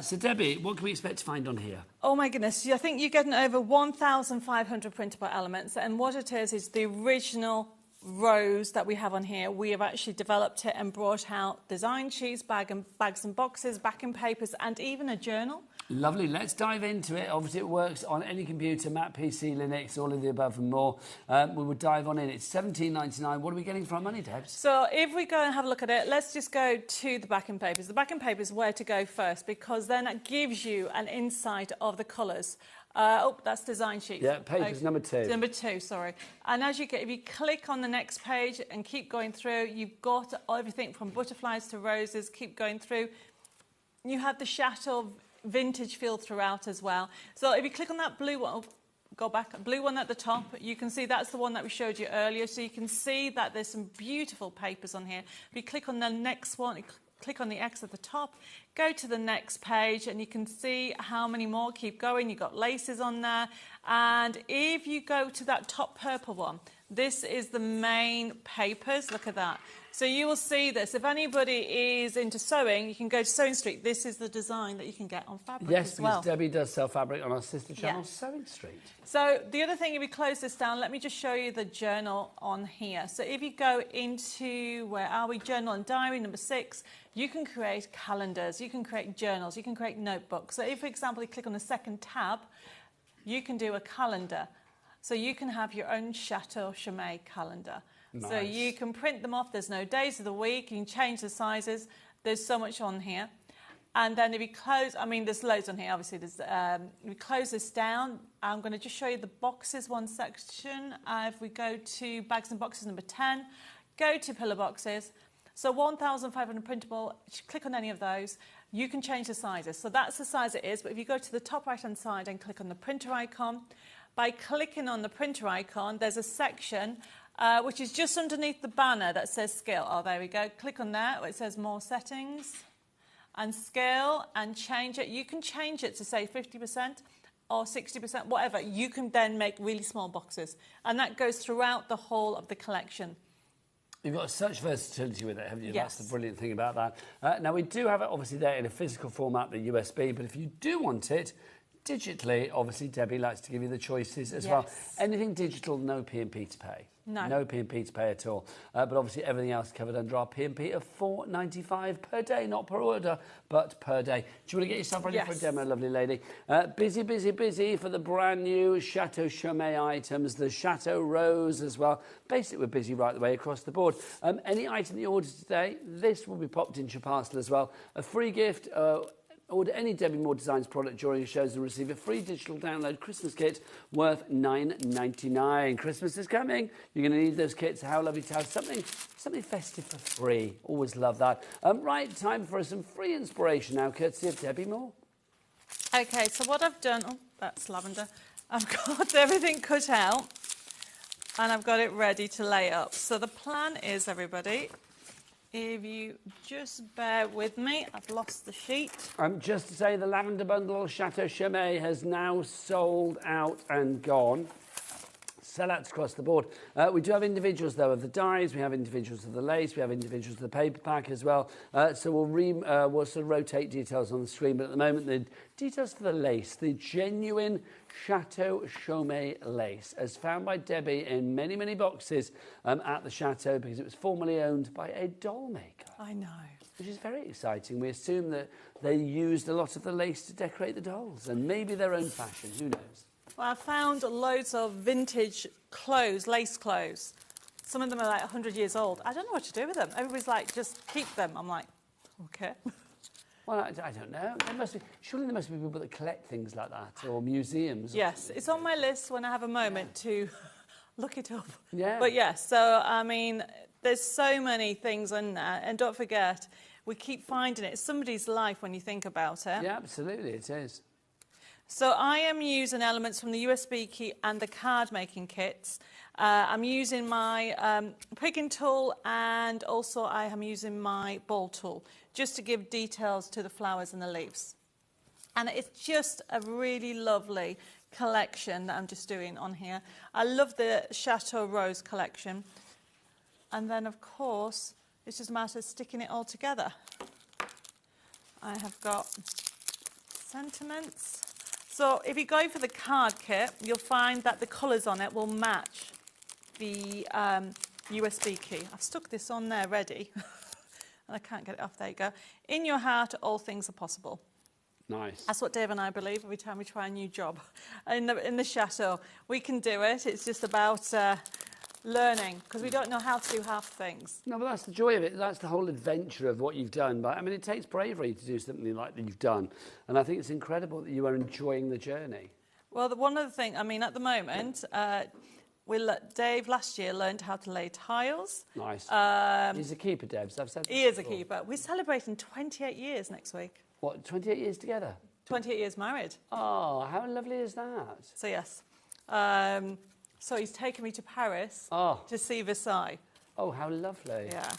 So, Debbie, what can we expect to find on here? Oh, my goodness. I think you're getting over 1,500 printable elements. And what it is the original rose that we have on here. We have actually developed it and brought out design sheets, bags and boxes, backing papers, and even a journal. Lovely. Let's dive into it. Obviously, it works on any computer, Mac, PC, Linux, all of the above and more. We will dive on in. It's $17.99. What are we getting for our money, Debs? So if we go and have a look at it, let's just go to the backing papers. The backing papers, where to go first, because then it gives you an insight of the colours. Oh, that's design sheet. Yeah, paper's number 2. Number 2, sorry. And as you get, if you click on the next page and keep going through, you've got everything from butterflies to roses. Keep going through. You have the Chateau vintage feel throughout as well. So if you click on that blue one, go back, blue one at the top, you can see that's the one that we showed you earlier. So you can see that there's some beautiful papers on here. If you click on the next one, click on the X at the top, go to the next page, and you can see how many more. Keep going, you've got laces on there. And if you go to that top purple one, this is the main papers. Look at that. So you will see this. If anybody is into sewing, you can go to Sewing Street. This is the design that you can get on fabric as well. Yes, because Debbie does sell fabric on our sister channel, Yes. Sewing Street. So the other thing, if we close this down, let me just show you the journal on here. So if you go into, where are we, journal and diary, number 6, you can create calendars, you can create journals, you can create notebooks. So if, for example, you click on the second tab, you can do a calendar. So you can have your own Chateau Chaumet calendar. Nice. So you can print them off. There's no days of the week. You can change the sizes. There's so much on here. And then if you close, I mean, there's loads on here, obviously. There's, if we close this down, I'm going to just show you the boxes, one section. If we go to bags and boxes, number 10, go to pillar boxes. So 1,500 printable, click on any of those. You can change the sizes. So that's the size it is. But if you go to the top right-hand side and click on the printer icon, by clicking on the printer icon, there's a section which is just underneath the banner that says scale. Oh, there we go. Click on that where it says more settings and scale and change it. You can change it to say 50% or 60%, whatever. You can then make really small boxes. And that goes throughout the whole of the collection. You've got such versatility with it, haven't you? Yes. That's the brilliant thing about that. Now, we do have it obviously there in a physical format, the USB, but if you do want it digitally, obviously Debbie likes to give you the choices as well. Anything digital, no P&P to pay. No P&P to pay at all. But obviously everything else covered under our P&P of $4.95 per day, not per order, but per day. Do you want to get yourself ready for a demo, lovely lady? Busy, busy, busy for the brand new Chateau Chaumet items, the Chateau Rose as well. Basically, we're busy right the way across the board. Any item that you order today, this will be popped into your parcel as well. A free gift. Order any Debbie Moore Designs product during your shows and receive a free digital download Christmas kit worth $9.99. Christmas is coming. You're going to need those kits. How lovely to have something festive for free. Always love that. Right, time for some free inspiration now, courtesy of Debbie Moore. Okay, so what I've done, oh, that's lavender. I've got everything cut out and I've got it ready to lay up. So the plan is, everybody, if you just bear with me, I've lost the sheet. Just to say, the lavender bundle Chateau Chaumet has now sold out and gone. Sellouts across the board. We do have individuals, though, of the dies. We have individuals of the lace. We have individuals of the paper pack as well. So we'll sort of rotate details on the screen. But at the moment, the details for the lace, the genuine Chateau Chaumet lace, as found by Debbie in many, many boxes at the Chateau, because it was formerly owned by a doll maker. I know. Which is very exciting. We assume that they used a lot of the lace to decorate the dolls, and maybe their own fashion. Who knows? Well, I found loads of vintage clothes, lace clothes. Some of them are like 100 years old. I don't know what to do with them. Everybody's like, just keep them. I'm like, okay. Well, I don't know. Surely there must be people that collect things like that, or museums. Yes, it's on my list when I have a moment to look it up. Yeah. But yes, so, I mean, there's so many things in there. And don't forget, we keep finding it. It's somebody's life when you think about it. Yeah, absolutely, it is. So I am using elements from the USB key and the card making kits. I'm using my prigging tool, and also I am using my ball tool just to give details to the flowers and the leaves. And it's just a really lovely collection that I'm just doing on here. I love the Chateau Rose collection. And then, of course, it's just a matter of sticking it all together. I have got sentiments. So if you go for the card kit, you'll find that the colours on it will match the USB key. I've stuck this on there ready, and I can't get it off. There you go. In your heart, all things are possible. Nice. That's what Dave and I believe every time we try a new job in the Chateau. We can do it. It's just about learning, because we don't know how to do half things. No, but that's the joy of it. That's the whole adventure of what you've done. But I mean, it takes bravery to do something like that you've done. And I think it's incredible that you are enjoying the journey. Well, one other thing, I mean, at the moment, Dave last year learned how to lay tiles. Nice. He's a keeper, Debs. I've said He is a keeper. We're celebrating 28 years next week. What, 28 years together? 28 years married. Oh, how lovely is that? So, yes. So he's taken me to Paris to see Versailles. Oh, how lovely. Yeah.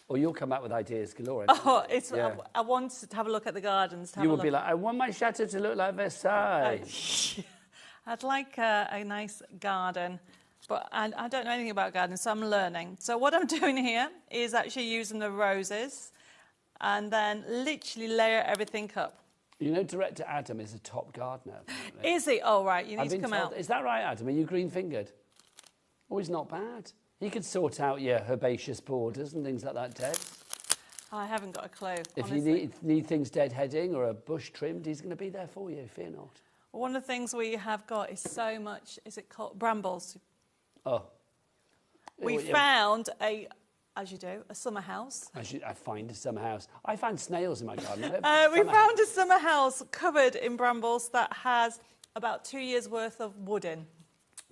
Well, you'll come back with ideas galore. I wanted to have a look at the gardens. You will be like, I want my chateau to look like Versailles. I'd like a nice garden, but I don't know anything about gardens, so I'm learning. So what I'm doing here is actually using the roses and then literally layer everything up. You know, director Adam is a top gardener. Apparently. Is he? Oh, right, you need to come out. Is that right, Adam? Are you green-fingered? Oh, he's not bad. He could sort out your herbaceous borders and things like that, Deb. I haven't got a clue, If honestly. you need things deadheading or a bush trimmed, he's going to be there for you, fear not. One of the things we have got is so much, is it called brambles? Oh. We found as you do, a summer house. I find a summer house. I found snails in my garden. We found a summer house covered in brambles that has about 2 years' worth of wood in.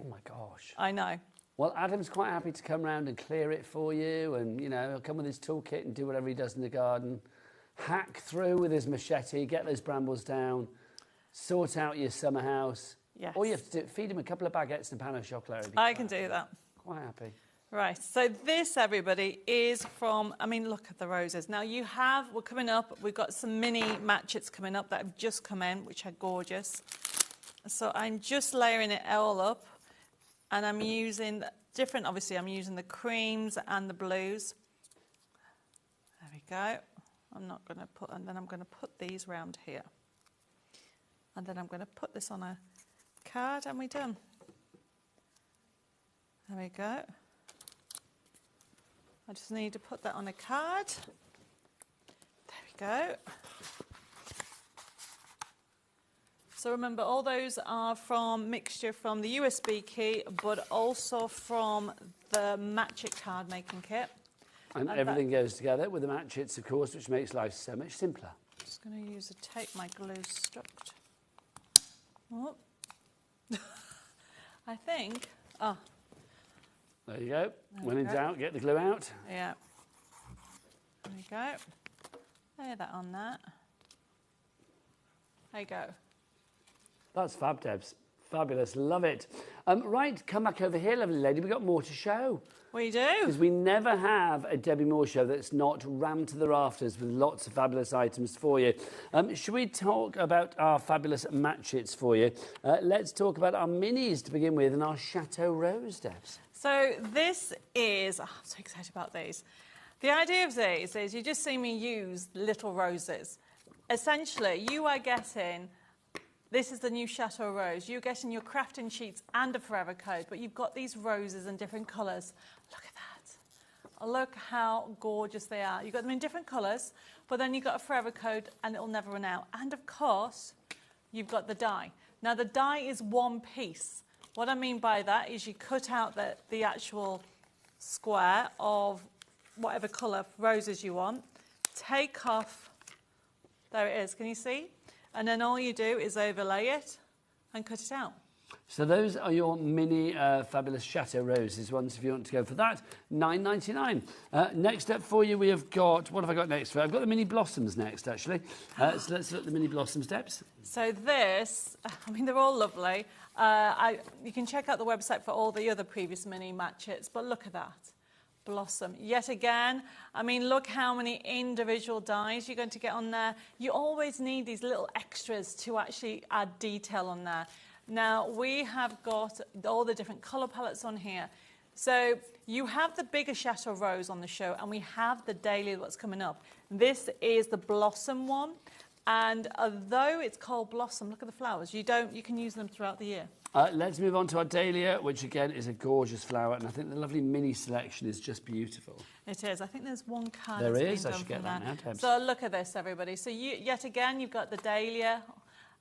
Oh, my gosh. I know. Well, Adam's quite happy to come round and clear it for you and, you know, he'll come with his toolkit and do whatever he does in the garden. Hack through with his machete, get those brambles down, sort out your summer house. Yes. All you have to do, feed him a couple of baguettes and a pan of chocolate. I can do that. Quite happy. Right, so this, everybody, is from, I mean, look at the roses. Now, we're coming up, we've got some mini matchets coming up that have just come in, which are gorgeous. So I'm just layering it all up. And I'm using obviously I'm using the creams and the blues. There we go. And then I'm going to put these round here. And then I'm going to put this on a card and we're done. There we go. I just need to put that on a card. There we go. So remember, all those are mixture from the USB key, but also from the matchet card making kit. And everything goes together with the matchets, of course, which makes life so much simpler. I'm just going to use the tape my glue stuck. Oh. I think. Oh. There you go. When in doubt, get the glue out. Yeah. There we go. Lay that on that. There you go. That's fab, Debs. Fabulous. Love it. Right, come back over here, lovely lady. We've got more to show. We do. Because we never have a Debbie Moore show that's not rammed to the rafters with lots of fabulous items for you. Should we talk about our fabulous matchets for you? Let's talk about our minis to begin with and our Chateau Rose, Debs. So this is... Oh, I'm so excited about these. The idea of these is you just see me use little roses. Essentially, you are getting... This is the new Chateau Rose. You're getting your crafting sheets and a forever code, but you've got these roses in different colours. Look at that. Look how gorgeous they are. You've got them in different colours, but then you've got a forever code and it'll never run out. And of course, you've got the die. Now the die is one piece. What I mean by that is you cut out the actual square of whatever colour roses you want, take off, there it is, can you see? And then all you do is overlay it and cut it out. So those are your mini fabulous Chateau Roses ones if you want to go for that. $9.99. Next up for you we have got, what have I got next? I've got the mini blossoms next actually. So let's look at the mini blossom steps. So this, I mean they're all lovely. You can check out the website for all the other previous mini matchets, but look at that. Blossom. Yet again, I mean, look how many individual dies you're going to get on there. You always need these little extras to actually add detail on there. Now, we have got all the different colour palettes on here. So you have the bigger Chateau Rose on the show, and we have the daily that's coming up. This is the Blossom one. And although it's called Blossom, look at the flowers. You can use them throughout the year. Let's move on to our Dahlia, which again is a gorgeous flower, and I think the lovely mini selection is just beautiful. It is. I think there's one card. There that's is. I been should done get from that there. now. So look at this, everybody. So yet again, you've got the Dahlia,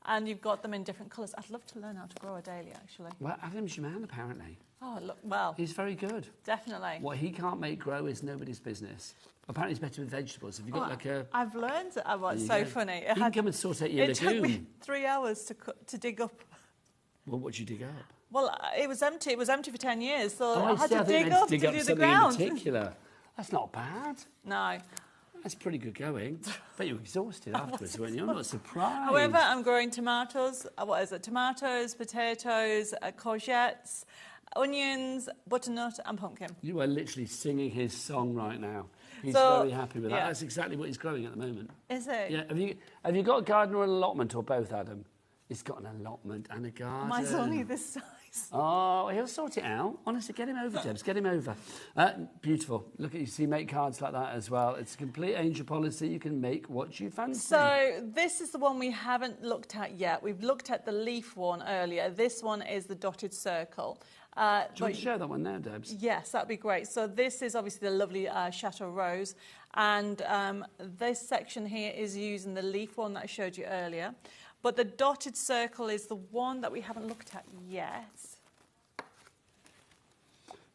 and you've got them in different colours. I'd love to learn how to grow a Dahlia, actually. Well, Adam's your man, apparently. Oh, look, well. He's very good. Definitely. What he can't make grow is nobody's business. Apparently, he's better with vegetables. Have you got like a... I've learned it. Oh, it's so funny. You can come and sort out your lagoon. It took me 3 hours to dig up Well, what did you dig up? Well, it was empty. It was empty for 10 years, so Oh, I had see, to think dig they up dig to up do the something ground. in particular. That's not bad. No. That's pretty good going. But you were exhausted afterwards, weren't you? I'm not surprised. However, I'm growing tomatoes. What is it? Tomatoes, potatoes, courgettes, onions, butternut, and pumpkin. You are literally singing his song right now. He's So, very happy with that. yeah. That's exactly what he's growing at the moment. Is it? Yeah. Have you got a garden or an allotment or both, Adam? He's got an allotment and a garden. Mine's only this size. Oh, he'll sort it out. Honestly, get him over, Debs. Get him over. Beautiful. Look at you. See, make cards like that as well. It's a complete angel policy. You can make what you fancy. So this is the one we haven't looked at yet. We've looked at the leaf one earlier. This one is the dotted circle. Do you want to show that one now, Debs? Yes, that'd be great. So this is obviously the lovely Chateau rose, and this section here is using the leaf one that I showed you earlier. But the dotted circle is the one that we haven't looked at yet.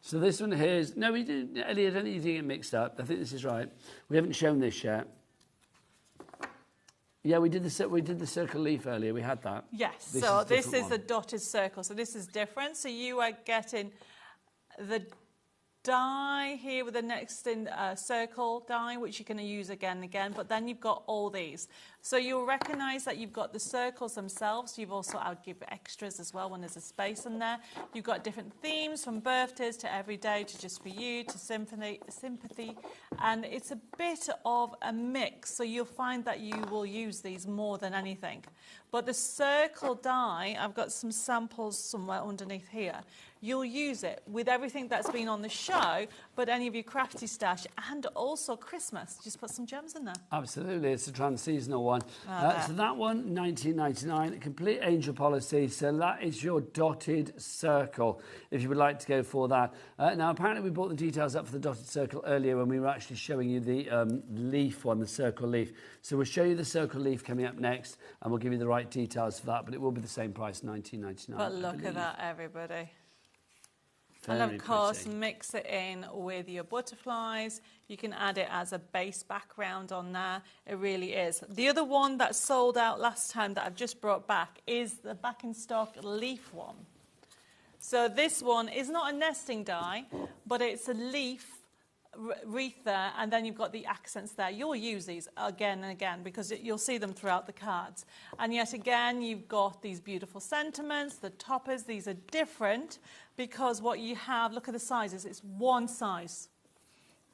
So this one here is... No, we didn't, Ellie, I don't think you did get mixed up. I think this is right. We haven't shown this yet. Yeah, we did the circle leaf earlier. We had that. Yes, This is the dotted circle. So this is different. So you are getting the die here with the next circle die, which you're going to use again and again, but then you've got all these. So you'll recognise that you've got the circles themselves. You've also, I'll give extras as well when there's a space in there. You've got different themes from birthdays to everyday to just for you to sympathy, and it's a bit of a mix. So you'll find that you will use these more than anything. But the circle die, I've got some samples somewhere underneath here. You'll use it with everything that's been on the show, but any of your crafty stash, and also Christmas. Just put some gems in there. Absolutely, it's a trans-seasonal one. So that one, $19.99, complete angel policy. So that is your dotted circle, if you would like to go for that. Now, apparently we brought the details up for the dotted circle earlier when we were actually showing you the leaf one, the circle leaf. So we'll show you the circle leaf coming up next, and we'll give you the right details for that, but it will be the same price, $19.99. But look at that, everybody. Very and of course, pretty. mix it in with your butterflies. You can add it as a base background on there. It really is. The other one that sold out last time that I've just brought back is the back in stock leaf one. So this one is not a nesting die, but it's a leaf wreath there, and then you've got the accents there. You'll use these again and again because you'll see them throughout the cards. And yet again, you've got these beautiful sentiments, the toppers. These are different because what you have, look at the sizes, it's one size.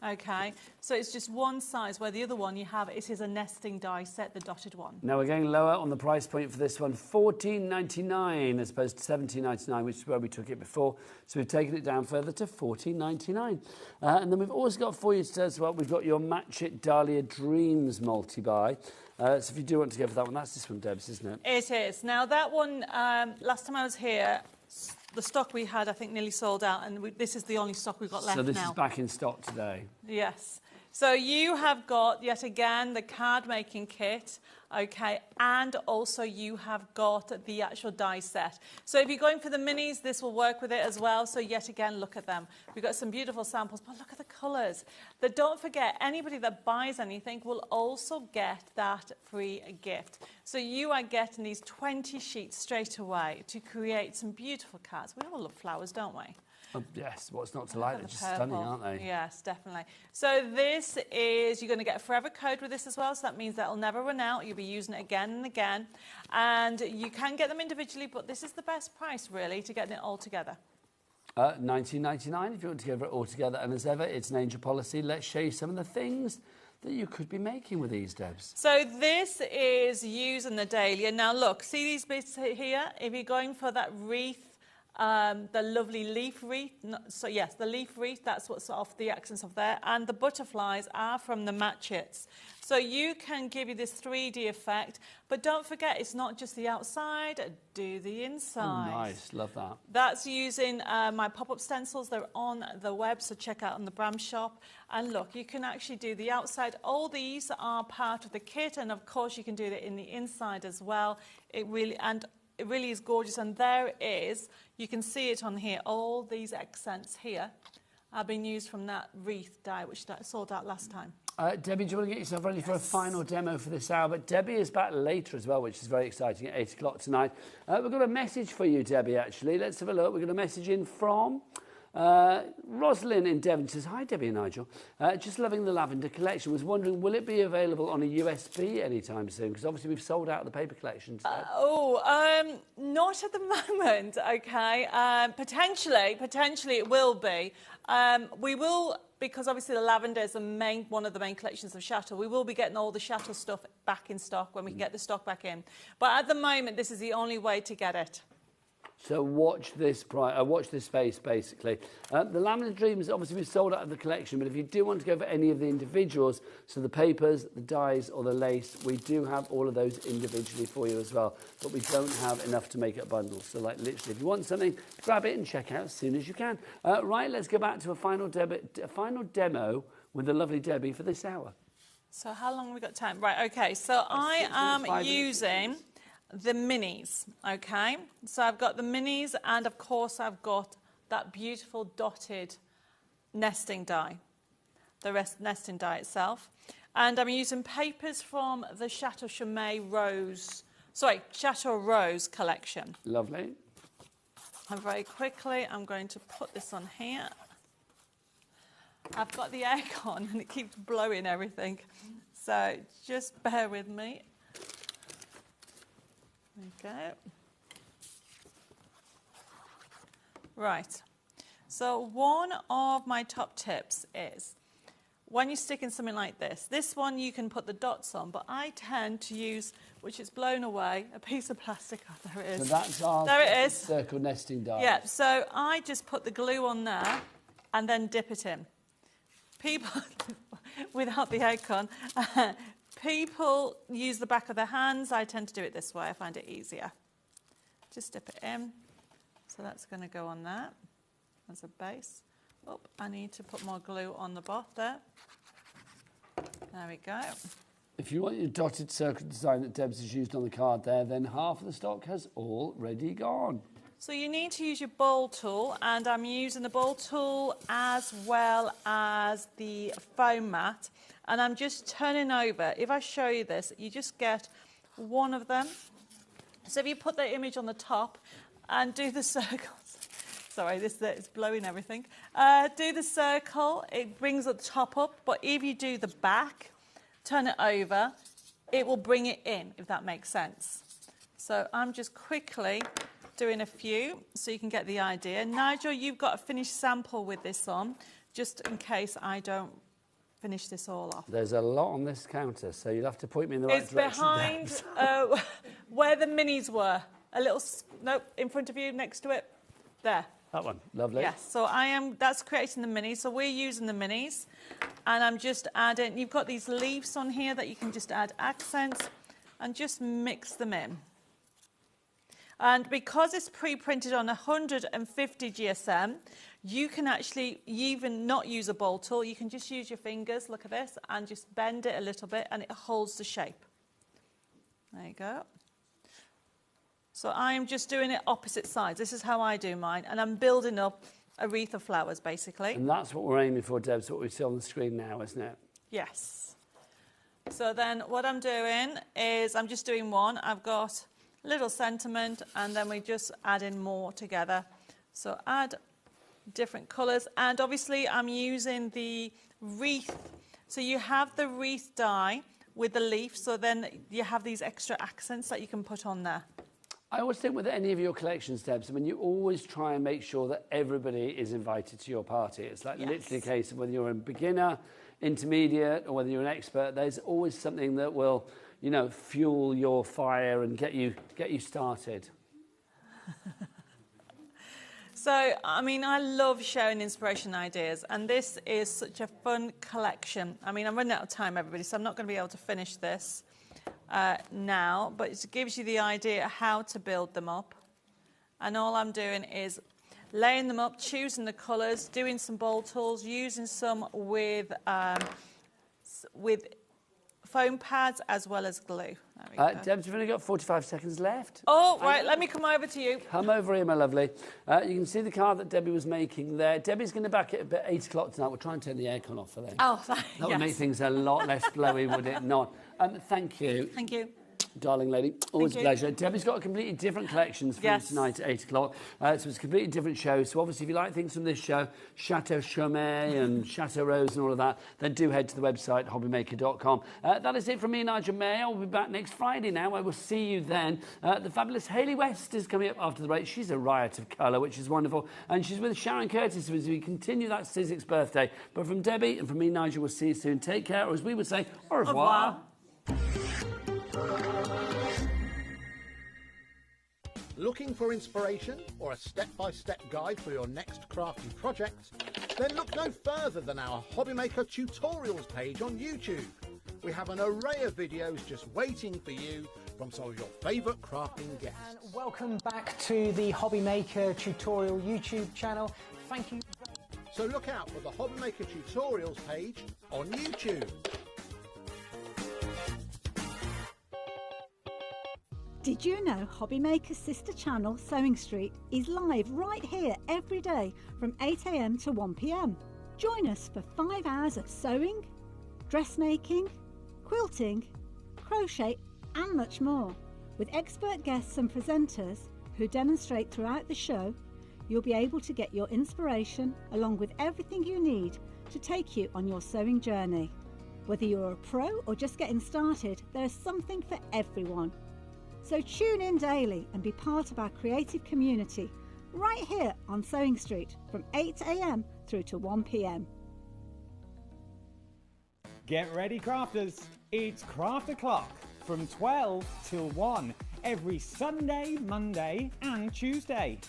Okay, so it's just one size, where the other one you have, it is a nesting die set, the dotted one. Now we're going lower on the price point for this one, $14.99 as opposed to $17.99, which is where we took it before. So we've taken it down further to $14.99. And then we've also got for you as well, we've got your Match It Dahlia Dreams multi-buy. So if you do want to go for that one, that's this one, Debs, isn't it? It is. Now that one, last time I was here, the stock we had, I think, nearly sold out, and this is the only stock we've got left now. So this is back in stock today. Yes. So you have got, yet again, the card making kit, okay, and also you have got the actual die set. So if you're going for the minis, this will work with it as well. So yet again, look at them. We've got some beautiful samples, but look at the colours. But don't forget, anybody that buys anything will also get that free gift. So you are getting these 20 sheets straight away to create some beautiful cards. We all love flowers, don't we? Oh, yes, what's not to like? They're just stunning, aren't they? Yes, definitely. So this is, you're going to get a forever code with this as well, so that means that'll never run out. You'll be using it again and again. And you can get them individually, but this is the best price, really, to get it all together. $19.99 if you want to go for it all together. And as ever, it's an angel policy. Let's show you some of the things that you could be making with these, Debs. So this is using the dahlia. Now look, see these bits here? If you're going for that wreath, the lovely leaf wreath, so yes, the leaf wreath, that's what's off the accents of there, and the butterflies are from the Match Its. So you can give you this 3D effect, but don't forget, it's not just the outside, do the inside. Oh, nice, love that. That's using my pop-up stencils. They're on the web, so check out on the Bram shop. And look, you can actually do the outside. All these are part of the kit, and of course you can do it in the inside as well. It really is gorgeous, and there is, you can see it on here, all these accents here, have been used from that wreath die, which sold out last time. Debbie, do you want to get yourself ready for a final demo for this hour? But Debbie is back later as well, which is very exciting, at 8 o'clock tonight. We've got a message for you, Debbie, actually. Let's have a look. We've got a message in from Rosalind in Devon. Says, hi, Debbie and Nigel. Just loving the lavender collection. Was wondering, will it be available on a USB anytime soon? Because obviously we've sold out the paper collection. Not at the moment, okay. Potentially it will be. We will, because obviously the lavender is one of the main collections of Chateau. We will be getting all the Chateau stuff back in stock when we can get the stock back in. But at the moment, this is the only way to get it. So watch this space, basically. The Lavender Dreams, obviously, we've sold out of the collection, but if you do want to go for any of the individuals, so the papers, the dies, or the lace, we do have all of those individually for you as well, but we don't have enough to make it a bundle. So, like, literally, if you want something, grab it and check out as soon as you can. Right, let's go back to a final demo with the lovely Debbie for this hour. So how long have we got time? Right, okay, so I am using the minis, okay? So I've got the minis, and of course I've got that beautiful dotted nesting die, the nesting die itself. And I'm using papers from the Chateau Rose collection. Lovely. And very quickly, I'm going to put this on here. I've got the aircon and it keeps blowing everything. So just bear with me. Okay. Right. So one of my top tips is when you're sticking something like this one you can put the dots on, but I tend to use, which is blown away, a piece of plastic. Oh, there it is. So that's our circle nesting die. Yeah, so I just put the glue on there and then dip it in. People, without the aircon, people use the back of their hands. I tend to do it this way. I find it easier. Just dip it in. So that's going to go on there as a base. Oh, I need to put more glue on the bottom there. There we go. If you want your dotted circle design that Debs has used on the card there, then half of the stock has already gone. So you need to use your bowl tool, and I'm using the bowl tool as well as the foam mat. And I'm just turning over. If I show you this, you just get one of them. So if you put the image on the top and do the circles, sorry, this is blowing everything. Do the circle, it brings the top up, but if you do the back, turn it over, it will bring it in, if that makes sense. So I'm just quickly doing a few so you can get the idea. Nigel, you've got a finished sample with this on, just in case I don't finish this all off. There's a lot on this counter, so you'll have to point me in the right direction. It's behind where the minis were. A little, nope, in front of you, next to it. There. That one, lovely. Yes, so that's creating the minis. So we're using the minis, and I'm just adding, you've got these leaves on here that you can just add accents and just mix them in. And because it's pre-printed on 150 GSM, you can actually even not use a bowl tool. You can just use your fingers, look at this, and just bend it a little bit, and it holds the shape. There you go. So I'm just doing it opposite sides. This is how I do mine, and I'm building up a wreath of flowers, basically. And that's what we're aiming for, Debs, what we see on the screen now, isn't it? Yes. So then what I'm doing is I'm just doing one. I've got a little sentiment, and then we just add in more together. So add different colours, and obviously I'm using the wreath. So you have the wreath die with the leaf, so then you have these extra accents that you can put on there. I always think with any of your collections, Debs, I mean, you always try and make sure that everybody is invited to your party. It's like literally a case of whether you're a beginner, intermediate, or whether you're an expert, there's always something that will, you know, fuel your fire and get you started. So, I mean, I love sharing inspiration ideas, and this is such a fun collection. I mean, I'm running out of time, everybody, so I'm not going to be able to finish this now, but it gives you the idea how to build them up. And all I'm doing is laying them up, choosing the colours, doing some bowl tools, using some with foam pads as well as glue. There we go. Debs, we've only got 45 seconds left. Oh, right, let me come over to you. Come over here, my lovely. You can see the card that Debbie was making there. Debbie's going to back it at 8 o'clock tonight. We'll try and turn the aircon off for them. Oh, that would make things a lot less blowy, would it not? Thank you. Thank you. Darling lady, always a Thank you. pleasure. Debbie's got a completely different collections for you tonight at 8 o'clock. So it's a completely different show. So obviously, if you like things from this show, Chateau Chaumet and Chateau Rose and all of that, then do head to the website, HobbyMaker.com. That is it from me, Nigel May. I'll be back next Friday now. I will see you then. The fabulous Hayley West is coming up after the break. She's a riot of colour, which is wonderful. And she's with Sharon Curtis as we continue that Sizzik's birthday. But from Debbie and from me, Nigel, we'll see you soon. Take care, or as we would say, au revoir. Looking for inspiration or a step-by-step guide for your next crafty project? Then look no further than our HobbyMaker tutorials page on YouTube. We have an array of videos just waiting for you from some of your favourite crafting guests. And welcome back to the HobbyMaker tutorial YouTube channel. Thank you. So look out for the HobbyMaker tutorials page on YouTube. Did you know HobbyMaker's sister channel, Sewing Street, is live right here every day from 8 AM to 1 PM? Join us for 5 hours of sewing, dressmaking, quilting, crochet and much more. With expert guests and presenters who demonstrate throughout the show, you'll be able to get your inspiration along with everything you need to take you on your sewing journey. Whether you're a pro or just getting started, there's something for everyone. So tune in daily and be part of our creative community right here on Sewing Street from 8 AM through to 1 PM. Get ready, crafters. It's Craft O'Clock from 12 till 1 every Sunday, Monday and Tuesday.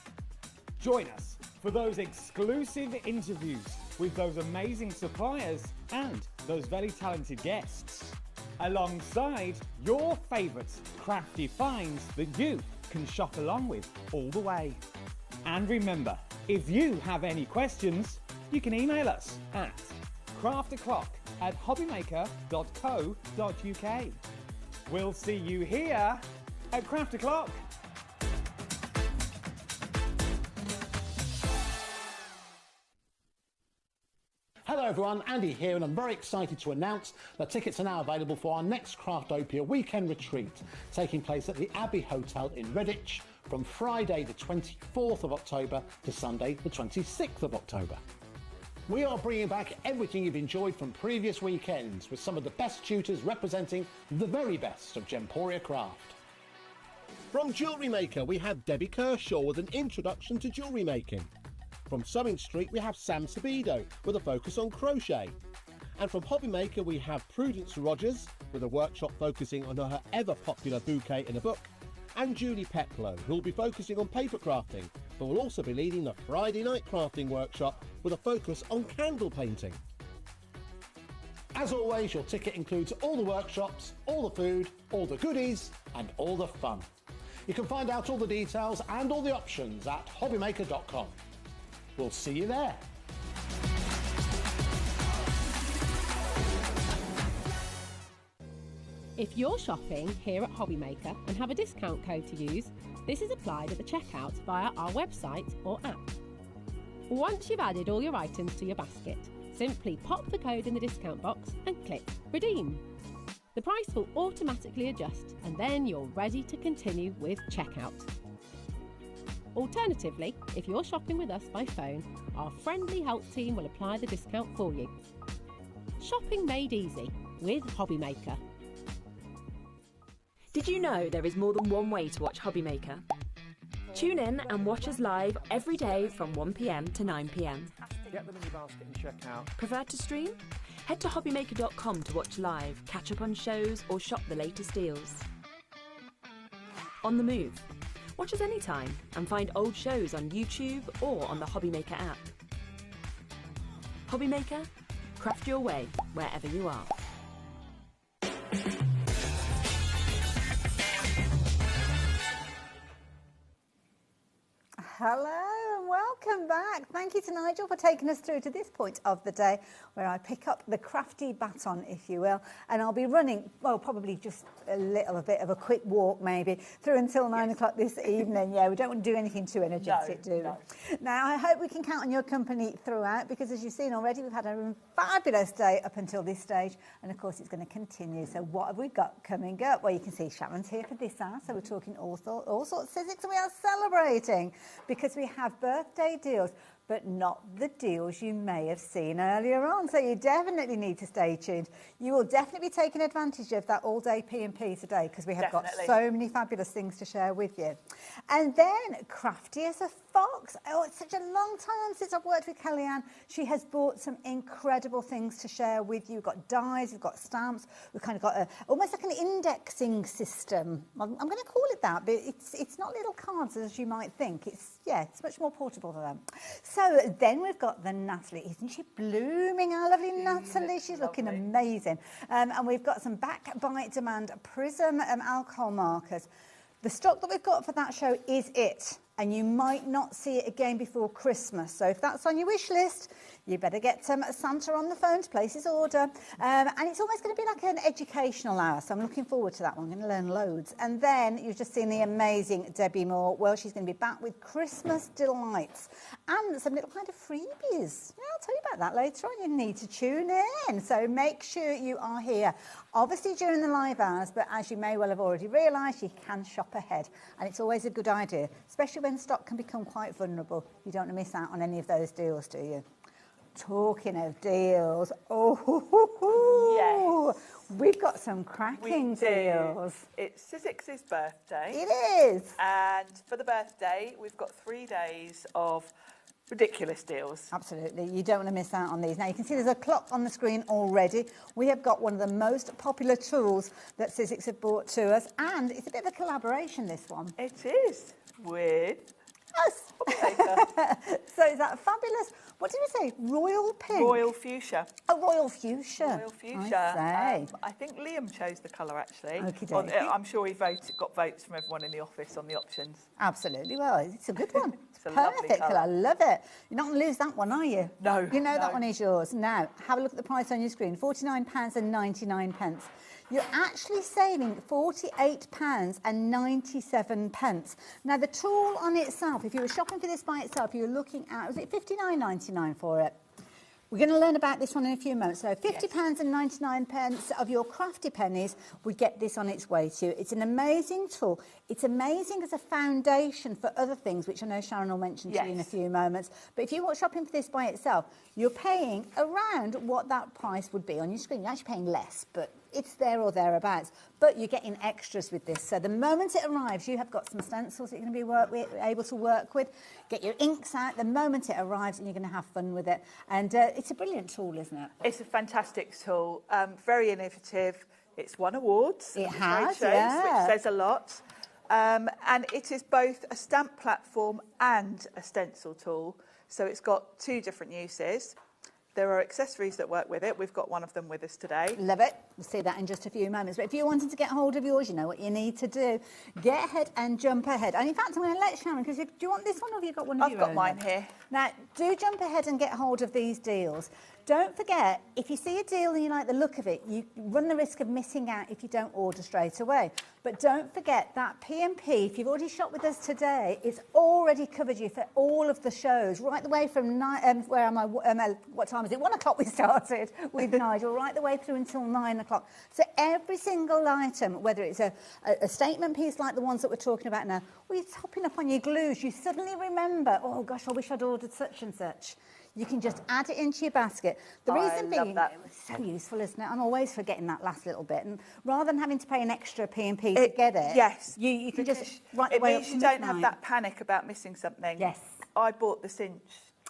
Join us for those exclusive interviews with those amazing suppliers and those very talented guests, alongside your favourite crafty finds that you can shop along with all the way. And remember, if you have any questions, you can email us at craftoclock@hobbymaker.co.uk. We'll see you here at Craft O'Clock. Hello everyone, Andy here, and I'm very excited to announce that tickets are now available for our next Craftopia weekend retreat, taking place at the Abbey Hotel in Redditch from Friday the 24th of October to Sunday the 26th of October. We are bringing back everything you've enjoyed from previous weekends, with some of the best tutors representing the very best of Gemporia craft. From Jewellery Maker, we have Debbie Kershaw with an introduction to jewellery making. From Sewing Street, we have Sam Sabido with a focus on crochet. And from HobbyMaker, we have Prudence Rogers with a workshop focusing on her ever-popular bouquet in a book. And Julie Peplow, who will be focusing on paper crafting, but will also be leading the Friday night crafting workshop with a focus on candle painting. As always, your ticket includes all the workshops, all the food, all the goodies, and all the fun. You can find out all the details and all the options at hobbymaker.com. We'll see you there. If you're shopping here at HobbyMaker and have a discount code to use, this is applied at the checkout via our website or app. Once you've added all your items to your basket, simply pop the code in the discount box and click Redeem. The price will automatically adjust and then you're ready to continue with checkout. Alternatively, if you're shopping with us by phone, our friendly help team will apply the discount for you. Shopping made easy with HobbyMaker. Did you know there is more than one way to watch HobbyMaker? Tune in and watch us live every day from 1 PM to 9 PM. Get them in your basket and check out. Prefer to stream? Head to hobbymaker.com to watch live, catch up on shows or shop the latest deals. On the move? Watch us anytime and find old shows on YouTube or on the HobbyMaker app. HobbyMaker, craft your way wherever you are. Hello and welcome. Welcome back. Thank you to Nigel for taking us through to this point of the day where I pick up the crafty baton, if you will, and I'll be running, well, probably just a little bit of a quick walk maybe through until 9 o'clock this evening. Yeah, we don't want to do anything too energetic, do we? Now, I hope we can count on your company throughout because, as you've seen already, we've had a fabulous day up until this stage, and of course it's going to continue. So what have we got coming up? Well, you can see Sharon's here for this hour, so we're talking all sorts of physics, and we are celebrating because we have birthday deals, but not the deals you may have seen earlier on. So you definitely need to stay tuned. You will definitely be taking advantage of that all-day P&P today because we have got so many fabulous things to share with you. And then Crafty as a Fox. Oh, it's such a long time since I've worked with Kellyanne. She has brought some incredible things to share with you. We've got dies, we've got stamps, we've kind of got almost like an indexing system. I'm going to call it that, but it's not little cards as you might think. It's much more portable than that. So then we've got the Natalie. Isn't she blooming, our lovely Natalie? She's looking amazing. And we've got some back by demand Prism alcohol markers. The stock that we've got for that show is it, and you might not see it again before Christmas. So if that's on your wish list, you better get Santa on the phone to place his order. And it's almost going to be like an educational hour, so I'm looking forward to that one. I'm going to learn loads. And then you've just seen the amazing Debbie Moore. Well, she's going to be back with Christmas delights and some little kind of freebies. Yeah, I'll tell you about that later on. You need to tune in. So make sure you are here. Obviously during the live hours, but as you may well have already realised, you can shop ahead. And it's always a good idea, especially when stock can become quite vulnerable. You don't want to miss out on any of those deals, do you? Talking of deals, we've got some cracking deals. It's Sizzix's birthday. It is. And for the birthday, we've got 3 days of ridiculous deals. Absolutely. You don't want to miss out on these. Now, you can see there's a clock on the screen already. We have got one of the most popular tools that Sizzix have brought to us, and it's a bit of a collaboration, this one. It is, with us. So is that fabulous? What did we say? Royal pink? Royal fuchsia. Oh, royal fuchsia. Royal fuchsia. I I think Liam chose the colour, actually. Okey-dokey. I'm sure he got votes from everyone in the office on the options. Absolutely. Well, it's a good one. It's a lovely perfect colour. I love it. You're not going to lose that one, are you? No. You know that one is yours. Now, have a look at the price on your screen. £49.99. You're actually saving £48.97. Now, the tool on itself, if you were shopping for this by itself, you were looking at, was it £59.99 for it? We're going to learn about this one in a few moments. So £50.99 of your crafty pennies would get this on its way to you. It's an amazing tool. It's amazing as a foundation for other things, which I know Sharon will mention to you in a few moments. But if you were shopping for this by itself, you're paying around what that price would be on your screen. You're actually paying less, but it's there or thereabouts. But you're getting extras with this. So the moment it arrives, you have got some stencils that you're going to be able to work with. Get your inks out the moment it arrives, and you're going to have fun with it. And it's a brilliant tool, isn't it? It's a fantastic tool, very innovative. It's won awards. It at the has, trade shows, yeah. which says a lot. And it is both a stamp platform and a stencil tool. So it's got 2 different uses. There are accessories that work with it. We've got one of them with us today. Love it. We'll see that in just a few moments. But if you're wanting to get hold of yours, you know what you need to do. Get ahead and jump ahead. And in fact, I'm going to let Sharon, because do you want this one or have you got one of your own? I've got mine here. Now, do jump ahead and get hold of these deals. Don't forget, if you see a deal and you like the look of it, you run the risk of missing out if you don't order straight away. But don't forget that P&P, if you've already shopped with us today, it's already covered you for all of the shows, right the way from, where am I, what time is it? 1 o'clock we started with Nigel, right the way through until 9 o'clock. So every single item, whether it's a statement piece like the ones that we're talking about now, or you're topping up on your glues, you suddenly remember, oh gosh, I wish I'd ordered such and such. You can just add it into your basket. The reason being, it was so useful, isn't it? I'm always forgetting that last little bit. And rather than having to pay an extra P&P to get it, you can just right the way up to midnight. It means you don't have that panic about missing something. Yes. I bought the cinch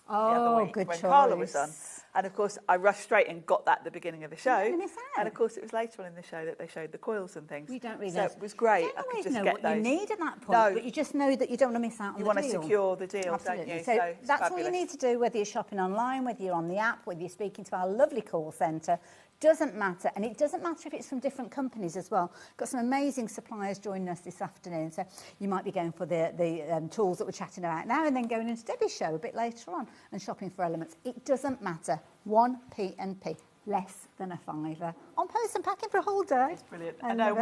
the other week good when choice. Carla was on. And of course, I rushed straight and got that at the beginning of the show. You're gonna miss out. And of course, it was later on in the show that they showed the coils and things. We don't really So it was great. I could just know get what those. you need at that point, No. but you just know that you don't want to miss out on You the want deal. to secure the deal, Absolutely. don't you? So it's that's all fabulous. you need to do, whether you're shopping online, whether you're on the app, whether you're speaking to our lovely call centre. Doesn't matter, and it doesn't matter if it's from different companies as well. Got some amazing suppliers joining us this afternoon, so you might be going for the tools that we're chatting about now, and then going into Debbie's show a bit later on and shopping for elements. It doesn't matter. 1p&p. Less than a £5 on post and packing for a whole day. It's brilliant. I know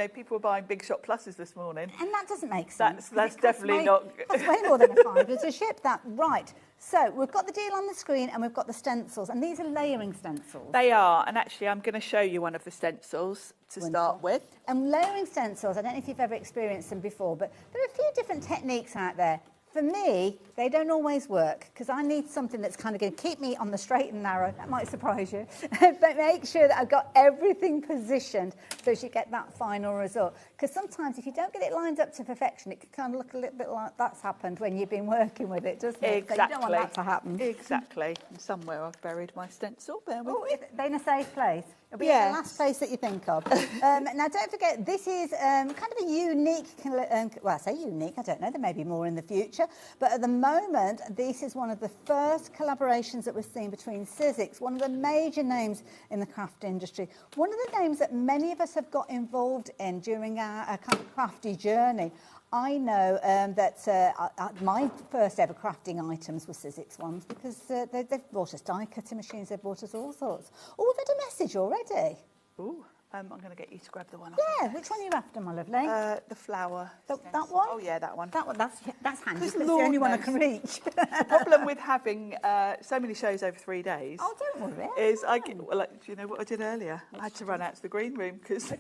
people were buying Big Shot Pluses this morning, and that doesn't make sense. That's definitely not. That's way more than a £5 to ship that. Right. So we've got the deal on the screen, and we've got the stencils, and these are layering stencils. They are, and actually, I'm going to show you one of the stencils to start with. And layering stencils, I don't know if you've ever experienced them before, but there are a few different techniques out there. For me, they don't always work because I need something that's kind of going to keep me on the straight and narrow. That might surprise you. But make sure that I've got everything positioned so you get that final result. Because sometimes if you don't get it lined up to perfection, it can kind of look a little bit like that's happened when you've been working with it, doesn't it? Exactly. So you don't want that to happen. Exactly. And somewhere I've buried my stencil. Bear with me. Is they in a safe place? It'll be the last place that you think of. Now, don't forget, this is kind of a unique, well, I say unique, I don't know, there may be more in the future, but at the moment, this is one of the first collaborations that we've seen between Sizzix, one of the major names in the craft industry, one of the names that many of us have got involved in during our kind of crafty journey. I know that my first ever crafting items were Sizzix ones because they've brought us die cutting machines, they've brought us all sorts. Oh, we've had a message already. Ooh, I'm going to get you to grab the one. Yeah, which one are you after, my lovely? The flower. That one? Oh, yeah, that one. That one, that's handy. It's the only one I can reach. The problem with having so many shows over 3 days. Oh, don't worry. Is do you know what I did earlier? I had to run out to the green room because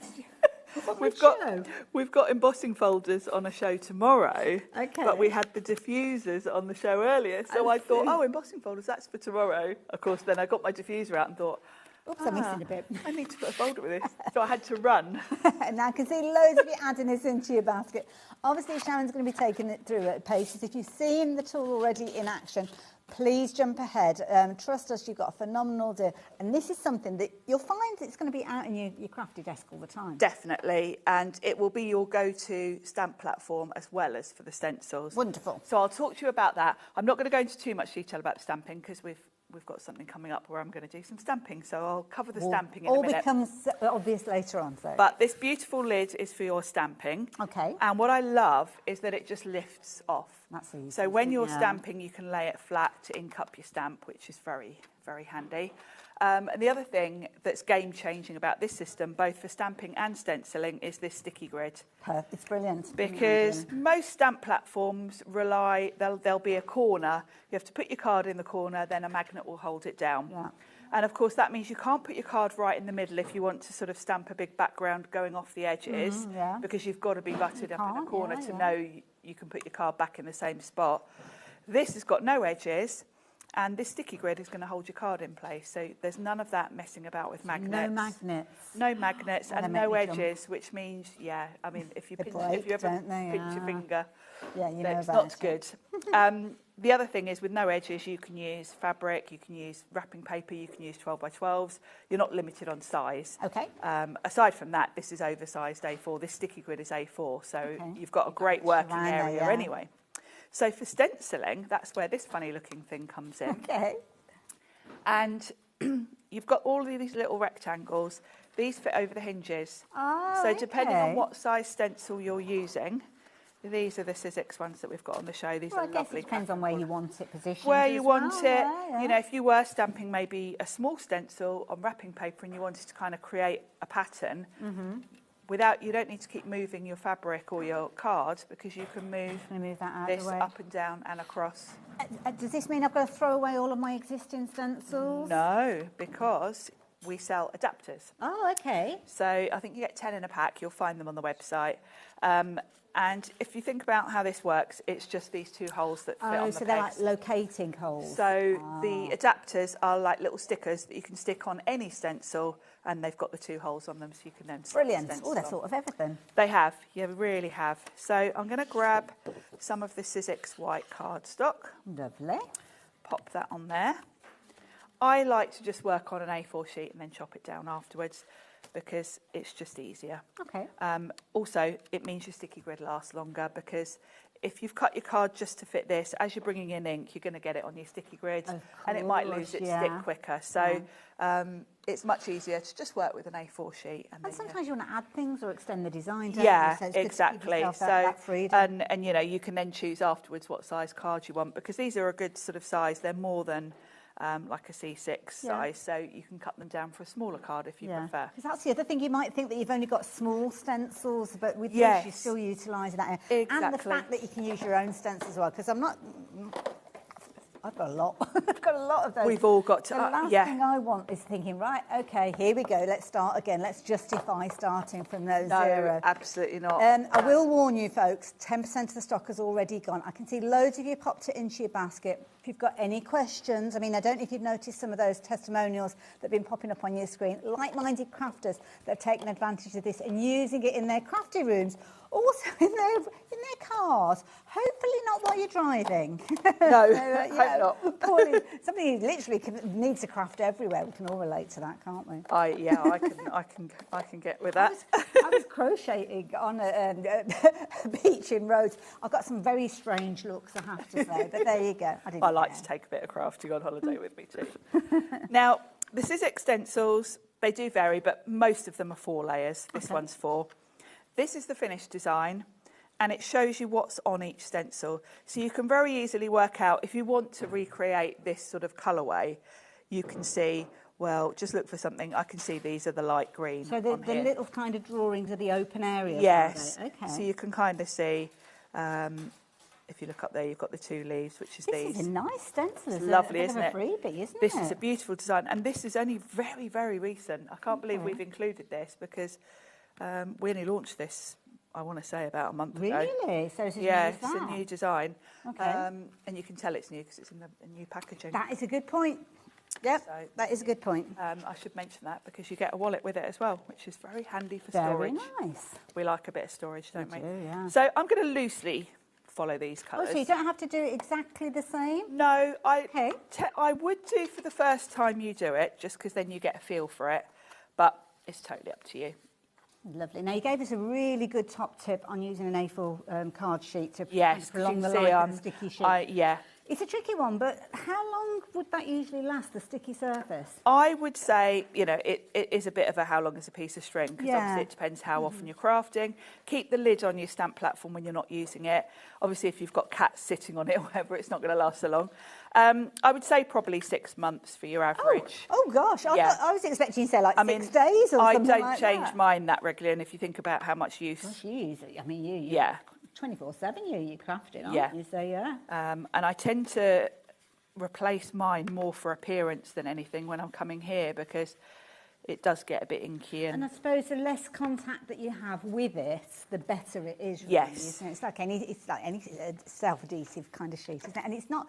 we've got embossing folders on a show tomorrow. Okay. But we had the diffusers on the show earlier, so I thought, embossing folders, that's for tomorrow. Of course, then I got my diffuser out and thought, oops, I'm missing a bit. I need to put a folder with this. So I had to run. And I can see loads of you adding this into your basket. Obviously, Sharon's going to be taking it through at paces. If you've seen the tool already in action, please jump ahead. Trust us, you've got a phenomenal deal. And this is something that you'll find it's going to be out in your crafty desk all the time. Definitely. And it will be your go-to stamp platform as well as for the stencils. Wonderful. So I'll talk to you about that. I'm not going to go into too much detail about the stamping because we've got something coming up where I'm going to do some stamping. So I'll cover the stamping in a minute. All becomes obvious later on. So. But this beautiful lid is for your stamping. Okay. And what I love is that it just lifts off. That's easy. So when you're stamping, you can lay it flat to ink up your stamp, which is very, very handy. And the other thing that's game-changing about this system, both for stamping and stenciling, is this sticky grid. It's brilliant. Because most stamp platforms there'll be a corner. You have to put your card in the corner, then a magnet will hold it down. Yeah. And of course, that means you can't put your card right in the middle if you want to sort of stamp a big background going off the edges, because you've got to be butted up in a corner to know you can put your card back in the same spot. This has got no edges. And this sticky grid is going to hold your card in place. So there's none of that messing about with magnets. No magnets. No magnets and no edges, which means, I mean, if you ever pinch your finger, it's not good. The other thing is with no edges, you can use fabric, you can use wrapping paper, you can use 12 by 12s. You're not limited on size. Okay. Aside from that, this is oversized A4. This sticky grid is A4. So you've got a great working area anyway. So for stenciling, that's where this funny looking thing comes in. Okay. And you've got all of these little rectangles. These fit over the hinges. Oh, so depending on what size stencil you're using, these are the Sizzix ones that we've got on the show. These are lovely. I guess it depends on where you want it positioned. Where you want it. Yeah. You know, if you were stamping maybe a small stencil on wrapping paper and you wanted to kind of create a pattern, you don't need to keep moving your fabric or your card because you can move this up and down and across. Does this mean I've got to throw away all of my existing stencils? No, because we sell adapters. Oh, okay. So I think you get 10 in a pack. You'll find them on the website. And if you think about how this works, it's just these two holes that fit on the case. So they're like locating holes. So the adapters are like little stickers that you can stick on any stencil, and they've got the two holes on them, so you can then stick the stencil Oh, they're sort of everything. They have. You really have. So I'm going to grab some of the Sizzix white cardstock. Lovely. Pop that on there. I like to just work on an A4 sheet and then chop it down afterwards, because it's just easier. Okay. Also, it means your sticky grid lasts longer, because if you've cut your card just to fit this, as you're bringing in ink, you're going to get it on your sticky grid, and it might lose its stick quicker. So it's much easier to just work with an A4 sheet. And sometimes you want to add things or extend the design, don't yeah, you? So it's good to give exactly. yourself So that freedom. and you know, you can then choose afterwards what size card you want, because these are a good sort of size. They're more than like a C6 size, so you can cut them down for a smaller card if you prefer. Because that's the other thing, you might think that you've only got small stencils, but with this you're still utilising that. Exactly. And the fact that you can use your own stencils as well, because I've got a lot. I've got a lot of those. We've all got to. The last thing I want is thinking, right, okay, here we go. Let's start again. Let's justify starting from those zero. Absolutely not. I will warn you, folks. 10% of the stock has already gone. I can see loads of you popped it into your basket. If you've got any questions, I mean, I don't know if you've noticed some of those testimonials that have been popping up on your screen. Like-minded crafters that have taken advantage of this and using it in their crafty rooms. Also in their cars, hopefully not while you're driving. No, so, hope not. Poorly, somebody who literally needs to craft everywhere. We can all relate to that, can't we? I can get with that. I was crocheting on a beach in Rhodes. I've got some very strange looks, I have to say, but there you go. I like to take a bit of crafting on holiday with me too. Now, this is Stencils. They do vary, but most of them are 4 layers. This one's 4. This is the finished design, and it shows you what's on each stencil. So you can very easily work out, if you want to recreate this sort of colourway, you can see, well, just look for something. I can see these are the light green. So the little kind of drawings are the open areas, yes. Are they? Okay. So you can kind of see, if you look up there, you've got the 2 leaves, which is these. This is a nice stencil. It's lovely, isn't it? A freebie, isn't this it? is a beautiful design, and this is only very, very recent. I can't believe we've included this, because we only launched this, I want to say, about a month ago. Really? So it's a new it's design? a new design. Okay. And you can tell it's new because it's in the new packaging. That is a good point. Yep, so, that is a good point. I should mention that because you get a wallet with it as well, which is very handy for very storage. Very nice. We like a bit of storage, don't we? Do, yeah. So I'm going to loosely follow these colours. Oh, so you don't have to do it exactly the same? No, I would do for the first time you do it, just because then you get a feel for it. But it's totally up to you. Lovely. Now, you gave us a really good top tip on using an A4 card sheet to you prolong the can life of the sticky sheet. Yeah. It's a tricky one, but how long would that usually last, the sticky surface? I would say, you know, it is a bit of a how long is a piece of string, because obviously it depends how often you're crafting. Keep the lid on your stamp platform when you're not using it. Obviously, if you've got cats sitting on it or whatever, it's not going to last so long. I would say probably 6 months for your average. Oh gosh, I was expecting you to say like 6 days or something like that. I don't change mine that regularly, and if you think about how much use... Gosh, you use it. I mean, you 24/7 you craft it, aren't you? So, and I tend to replace mine more for appearance than anything when I'm coming here, because it does get a bit inky. And I suppose the less contact that you have with it, the better it is, really, isn't it? It's like any self-adhesive kind of sheet, isn't it? And it's not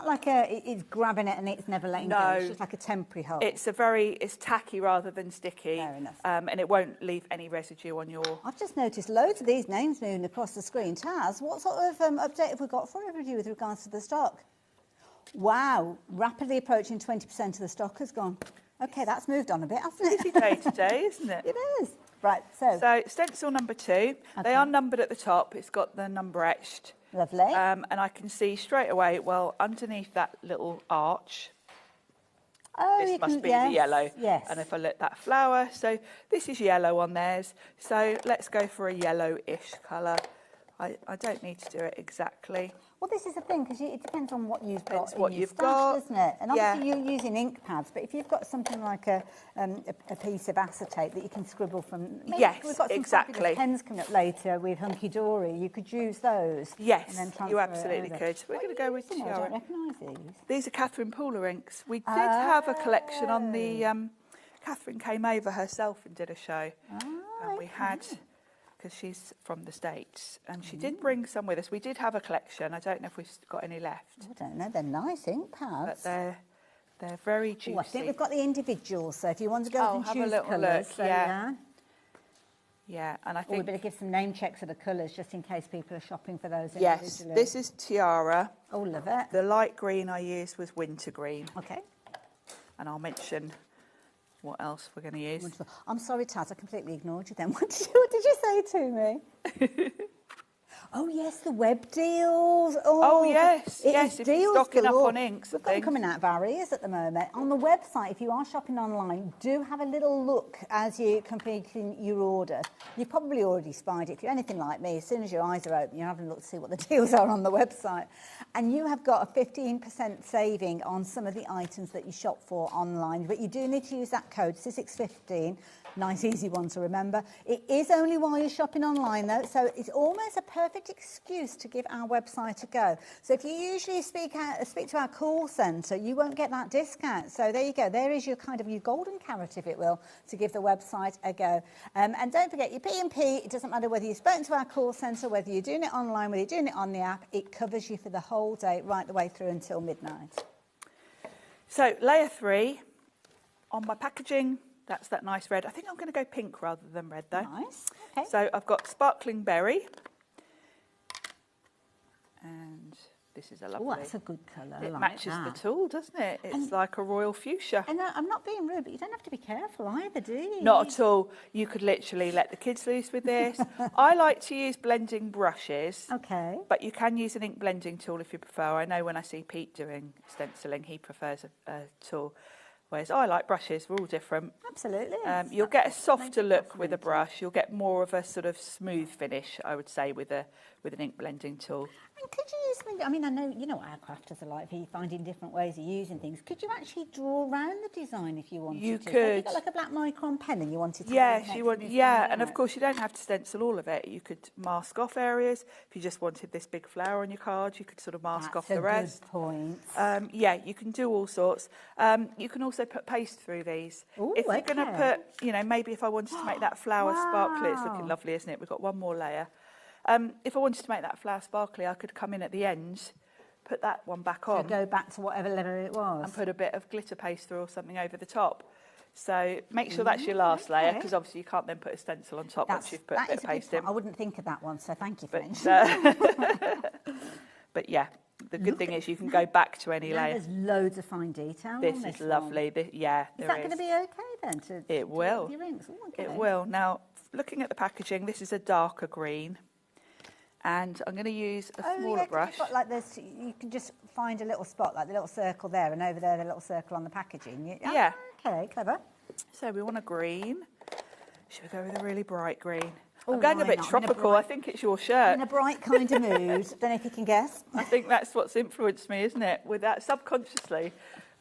like it's grabbing it and it's never letting go. It's just like a temporary hold. It's tacky rather than sticky. Fair enough. And it won't leave any residue on your... I've just noticed loads of these names moving across the screen. Taz, what sort of update have we got for everybody with regards to the stock? Wow, rapidly approaching 20% of the stock has gone. Okay, that's moved on a bit, hasn't it? Busy day today, isn't it? It is. Right, so stencil number 2. They are numbered at the top. It's got the number etched. Lovely. And I can see straight away, well, underneath that little arch, this must be the yellow. Yes. And if I look that flower, so this is yellow on theirs. So let's go for a yellowish colour. I don't need to do it exactly. Well, this is the thing, because it depends on what you've got in what your you've stash, got. doesn't it? And obviously you're using ink pads, but if you've got something like a piece of acetate that you can scribble from... Yes, we've got some exactly. pens coming up later with Hunkydory. You could use those. Yes, and then you absolutely could. We're going to go with Tiara. I don't recognise these. These are Catherine Pooler inks. We did have a collection on the... Catherine came over herself and did a show. And we had... because she's from the States, and she did bring some with us. We did have a collection. I don't know if we've got any left. I don't know. They're nice ink pads. But they're very juicy. I think we've got the individuals, so if you want to go and have choose a little colours. look. So, yeah, and I think... we better give some name checks of the colours, just in case people are shopping for those Yes, individually. this is Tiara. Oh, love it. The light green I used was wintergreen. Okay. And I'll mention... what else we're going to use. Wonderful. I'm sorry, Taz, I completely ignored you then. What did you say to me? Oh yes, the web deals. Yes, it yes. is If you're deals stocking up galore. on inks We've and got them things. coming out of our ears at the moment. On the website, if you are shopping online, do have a little look as you're completing your order. You've probably already spied it. If you're anything like me, as soon as your eyes are open, you're having a look to see what the deals are on the website. And you have got a 15% saving on some of the items that you shop for online. But you do need to use that code, CISIX15. Nice, easy one to remember. It is only while you're shopping online, though, so it's almost a perfect excuse to give our website a go. So if you usually speak to our call centre, you won't get that discount. So there you go. There is your kind of your golden carrot, if it will, to give the website a go. And don't forget your P&P. It doesn't matter whether you've spoken to our call centre, whether you're doing it online, whether you're doing it on the app. It covers you for the whole day, right the way through until midnight. So layer 3 on my packaging. That's that nice red. I think I'm going to go pink rather than red, though. Nice. Okay. So I've got sparkling berry. And this is a lovely... Oh, that's a good colour. It I like matches that. the tool, doesn't it? It's like a royal fuchsia. And I'm not being rude, but you don't have to be careful either, do you? Not at all. You could literally let the kids loose with this. I like to use blending brushes. Okay. But you can use an ink blending tool if you prefer. I know when I see Pete doing stenciling, he prefers a tool. Whereas I like brushes, we're all different. Absolutely. You'll get a softer look with a brush. You'll get more of a sort of smooth finish, I would say, with an ink blending tool. And could you use something, I mean, I know, you know what our crafters are like, for finding different ways of using things. Could you actually draw around the design if you wanted You to? So if could. you got like a black micron pen and you wanted to... Yes, you want, and of course you don't have to stencil all of it. You could mask off areas. If you just wanted this big flower on your card, you could sort of mask off the rest. Good point. Yeah, you can do all sorts. You can also put paste through these. Ooh, if you're going to okay. put, you know, maybe if I wanted to make that flower sparkly, it's looking lovely, isn't it? We've got one more layer. If I wanted to make that flower sparkly, I could come in at the end, put that one back on. So go back to whatever level it was. And put a bit of glitter paste through or something over the top. So make sure that's your last layer, because obviously you can't then put a stencil on top once you've put a bit of paste in. I wouldn't think of that one, so thank you, French. But yeah, the good thing is you can go back to any layer. There's loads of fine detail This on this is lovely. Is that going to be okay then? It will. Your inks? Oh, okay. It will. Now, looking at the packaging, this is a darker green. And I'm going to use a smaller brush. You've got like this, you can just find a little spot, like the little circle there, and over there, the little circle on the packaging. Yeah. Okay, clever. So we want a green. Should we go with a really bright green? Oh, I'm going a why bit not? tropical. I think it's your shirt. In a bright kind of mood. Don't know if you can guess. I think that's what's influenced me, isn't it? With that, subconsciously,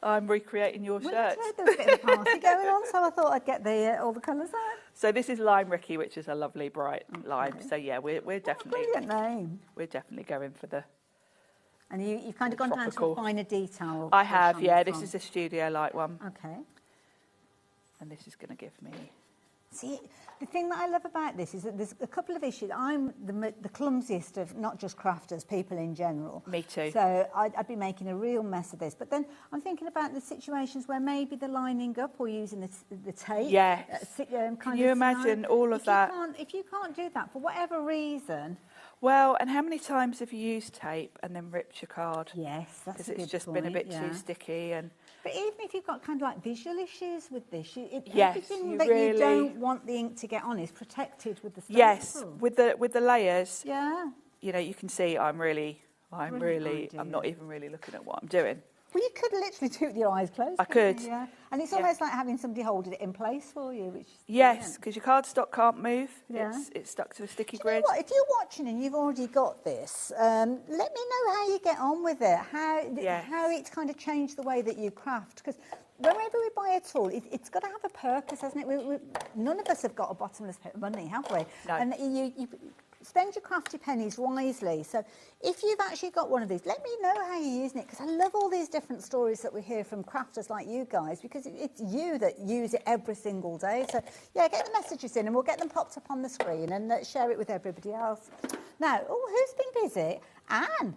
I'm recreating your shirt. There was a bit of a party going on, so I thought I'd get all the colours out. So this is Lime Ricky, which is a lovely bright lime. So yeah, we're definitely Brilliant name. We're definitely going for the. And you've kind of gone down to a finer detail. I have, yeah. This is a studio light one. Okay. And this is going to give me. See, the thing that I love about this is that there's a couple of issues. I'm the clumsiest of not just crafters, people in general. Me too. So I'd be making a real mess of this. But then I'm thinking about the situations where maybe the lining up or using the tape. Yes. Can you imagine all of that? If you can't do that for whatever reason. Well, and how many times have you used tape and then ripped your card? Yes, that's a good Because it's just been a bit too sticky and. But even if you've got kind of like visual issues with this, yes, everything you that really you don't want the ink to get on is protected with the stencil. Yes, with the layers. Yeah. You know, you can see I'm not even really looking at what I'm doing. Well, you could literally do it with your eyes closed. I could. Yeah. And it's almost like having somebody holding it in place for you. Which yes, because your cardstock can't move. Yeah. It's stuck to a sticky Do you know grid. what? If you're watching and you've already got this, let me know how you get on with it, how it's kind of changed the way that you craft. Because whenever we buy a tool, it's got to have a purpose, hasn't it? None of us have got a bottomless pit of money, have we? No. And you spend your crafty pennies wisely. So if you've actually got one of these, let me know how you're using it, because I love all these different stories that we hear from crafters like you guys, because it's you that use it every single day. So yeah, get the messages in and we'll get them popped up on the screen and share it with everybody else. Now, who's been busy? Anne.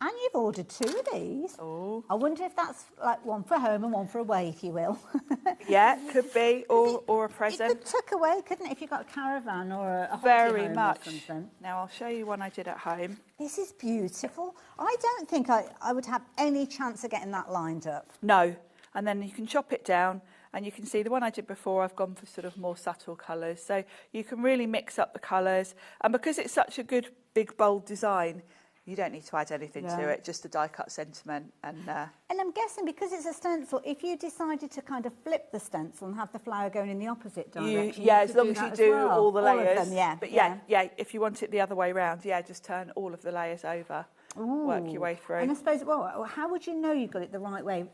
And you've ordered 2 of these. Oh. I wonder if that's like one for home and one for away, if you will. Yeah, could be, or a present. You could tuck away, couldn't it, if you've got a caravan or a Very home much. or something. Now, I'll show you one I did at home. This is beautiful. I don't think I would have any chance of getting that lined up. No. And then you can chop it down And you can see the one I did before, I've gone for sort of more subtle colours. So you can really mix up the colours. And because it's such a good, big, bold design, you don't need to add anything to it, just a die-cut sentiment. And I'm guessing because it's a stencil, if you decided to kind of flip the stencil and have the flower going in the opposite direction, as long as you do all the layers. All of them, But if you want it the other way round, just turn all of the layers over. Work your way through. And I suppose, well, how would you know you've got it the right way?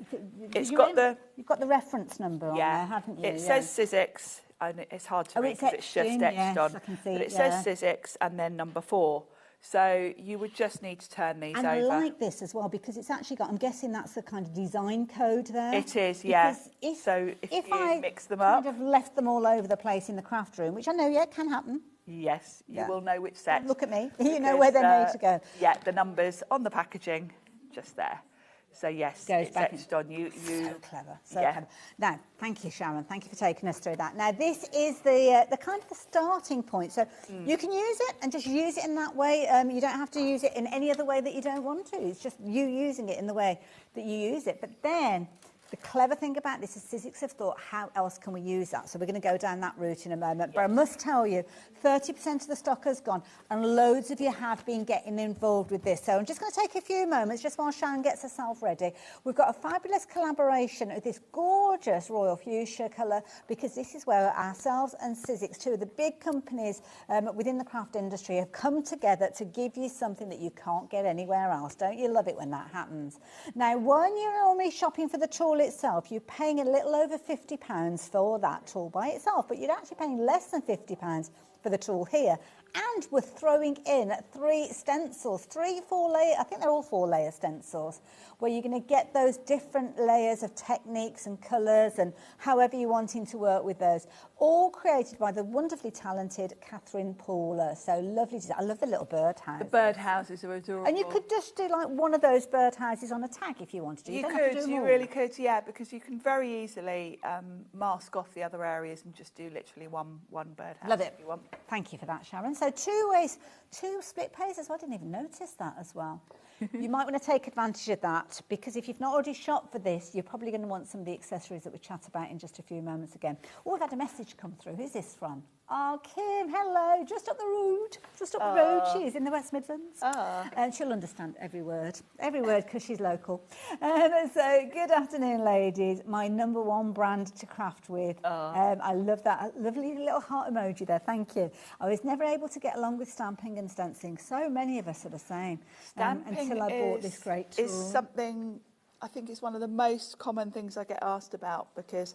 You've got the reference number on there, haven't you? It says Sizex, and it's hard to read because it's just etched on. I can see but it says Sizex and then number 4. So you would just need to turn these over. And I like this as well because it's actually got, I'm guessing that's the kind of design code there. It is, yeah. Because if you mix them up. Kind of left them all over the place in the craft room, which I know, can happen. Yes, you will know which set. Look at me. You know where they're made to go. Yeah, the numbers on the packaging, just there. So yes, goes it's back etched on you. So clever, so clever. Now, thank you, Sharon. Thank you for taking us through that. Now, this is the kind of the starting point. So you can use it and just use it in that way. You don't have to use it in any other way that you don't want to. It's just you using it in the way that you use it. But then the clever thing about this is Sizex have thought, how else can we use that? So we're going to go down that route in a moment. But I must tell you, 30% of the stock has gone, and loads of you have been getting involved with this. So I'm just going to take a few moments, just while Sharon gets herself ready. We've got a fabulous collaboration with this gorgeous royal fuchsia colour, because this is where ourselves and Sizex, two of the big companies within the craft industry, have come together to give you something that you can't get anywhere else. Don't you love it when that happens? Now, when you're only shopping for the tool itself, you're paying a little over £50 for that tool by itself, but you're actually paying less than £50 for the tool here. And we're throwing in 3 stencils, 4 layer, I think they're all 4 layer stencils, where you're going to get those different layers of techniques and colours and however you're wanting to work with those. All created by the wonderfully talented Catherine Paula. So lovely design. I love the little birdhouse. The birdhouses are adorable. And you could just do like one of those birdhouses on a tag if you wanted to. You really could, because you can very easily mask off the other areas and just do literally one birdhouse. Love it. If you want. Thank you for that, Sharon. So 2 ways, 2 split pays as well. I didn't even notice that as well. You might want to take advantage of that, because if you've not already shopped for this, you're probably going to want some of the accessories that we chat about in just a few moments again. Oh, we've had a message come through. Who's this from? Oh, Kim, hello. Just up the road. Just up the road. She is in the West Midlands. And she'll understand every word, because she's local. So, good afternoon, ladies. My #1 brand to craft with. I love that lovely little heart emoji there. Thank you. I was never able to get along with stamping and stenciling. So many of us are the same. Until I bought this great tool. Is something, I think it's one of the most common things I get asked about, because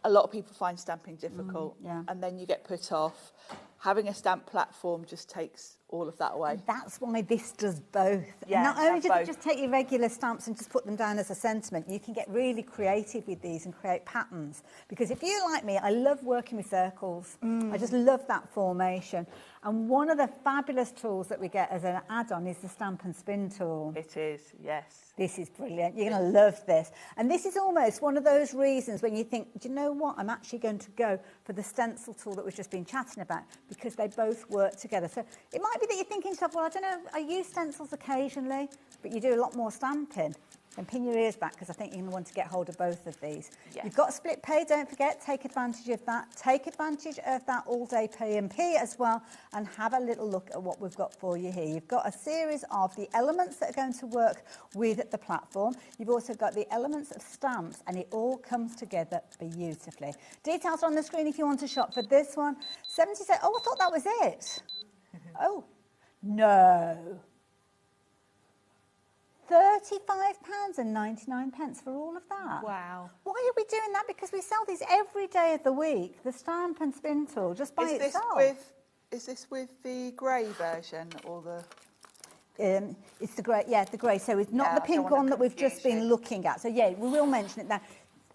a lot of people find stamping difficult, and then you get put off. Having a stamp platform just takes all of that away. That's why this does both. Yeah, not only does it just take your regular stamps and just put them down as a sentiment, you can get really creative with these and create patterns. Because if you like me, I love working with circles. I just love that formation. And one of the fabulous tools that we get as an add-on is the stamp and spin tool. It is, yes. This is brilliant. You're going to love this. And this is almost one of those reasons when you think, do you know what? I'm actually going to go for the stencil tool that we've just been chatting about, because they both work together. So it might be that you're thinking to yourself, well, I don't know, I use stencils occasionally, but you do a lot more stamping. Then pin your ears back, because I think you're going to want to get hold of both of these. Yes. You've got split pay, don't forget, take advantage of that. Take advantage of that all-day P&P as well, and have a little look at what we've got for you here. You've got a series of the elements that are going to work with the platform. You've also got the elements of stamps, and it all comes together beautifully. Details are on the screen if you want to shop for this one. 77, oh, I thought that was it. Oh, no. £35.99 for all of that. Wow. Why are we doing that? Because we sell these every day of the week, the stamp and spin tool, just by itself. Is this with the grey version or the... It's the grey, the grey. So it's not the pink one that we've just been looking at. So yeah, we will mention it now.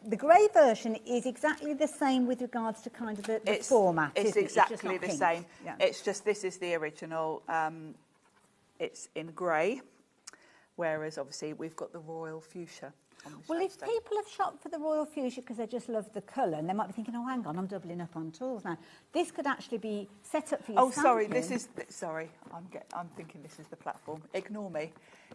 The grey version is exactly the same with regards to kind of the format. It's exactly the same. Yeah. It's just this is the original. It's in grey. Whereas, obviously, we've got the royal fuchsia on the Well, if people have shopped for the royal fuchsia because they just love the colour, and they might be thinking, oh, hang on, I'm doubling up on tools now. This could actually be set up for you. Oh, sorry, sorry, I'm thinking this is the platform. Ignore me.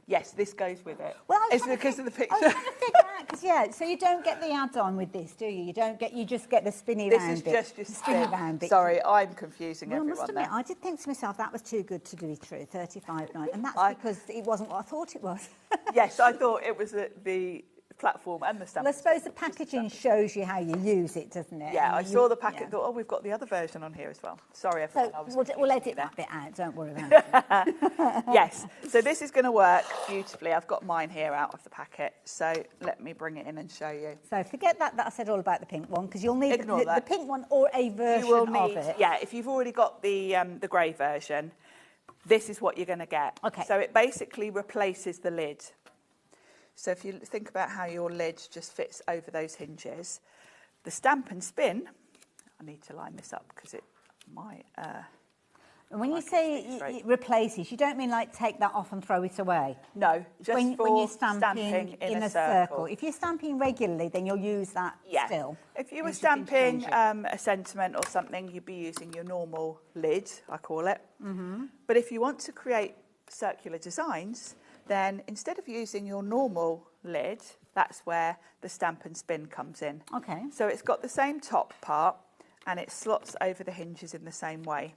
Yes, this goes with it. Well, it's because of the picture. I was trying to figure that? Because so you don't get the add-on with this, do you? You just get the spinny This round is bit. just your spinny round bit. Sorry, I'm confusing Well, I everyone must admit, there. I did think to myself that was too good to be true, 35.9, and that's because it wasn't what I thought it was. Yes, I thought it was the platform and the stamp. Well, I suppose the packaging shows you how you use it, doesn't it? Yeah, I And saw the packet and thought, oh, we've got the other version on here as well. Sorry, everyone. So we'll edit that bit out, don't worry about it. Yes, so this is going to work beautifully. I've got mine here out of the packet, so let me bring it in and show you. So forget that I said all about the pink one, because you'll need Ignore the pink one or a version You will need, of it. yeah, if you've already got the grey version, this is what you're going to get. Okay. So it basically replaces the lid. So if you think about how your lid just fits over those hinges, the stamp and spin, I need to line this up because it might... And when you say it replaces, you don't mean like take that off and throw it away? No, just when you're stamping in a circle. If you're stamping regularly, then you'll use that still. If you were stamping a sentiment or something, you'd be using your normal lid, I call it. Mm-hmm. But if you want to create circular designs, then instead of using your normal lid, that's where the stamp and spin comes in. Okay. So it's got the same top part and it slots over the hinges in the same way.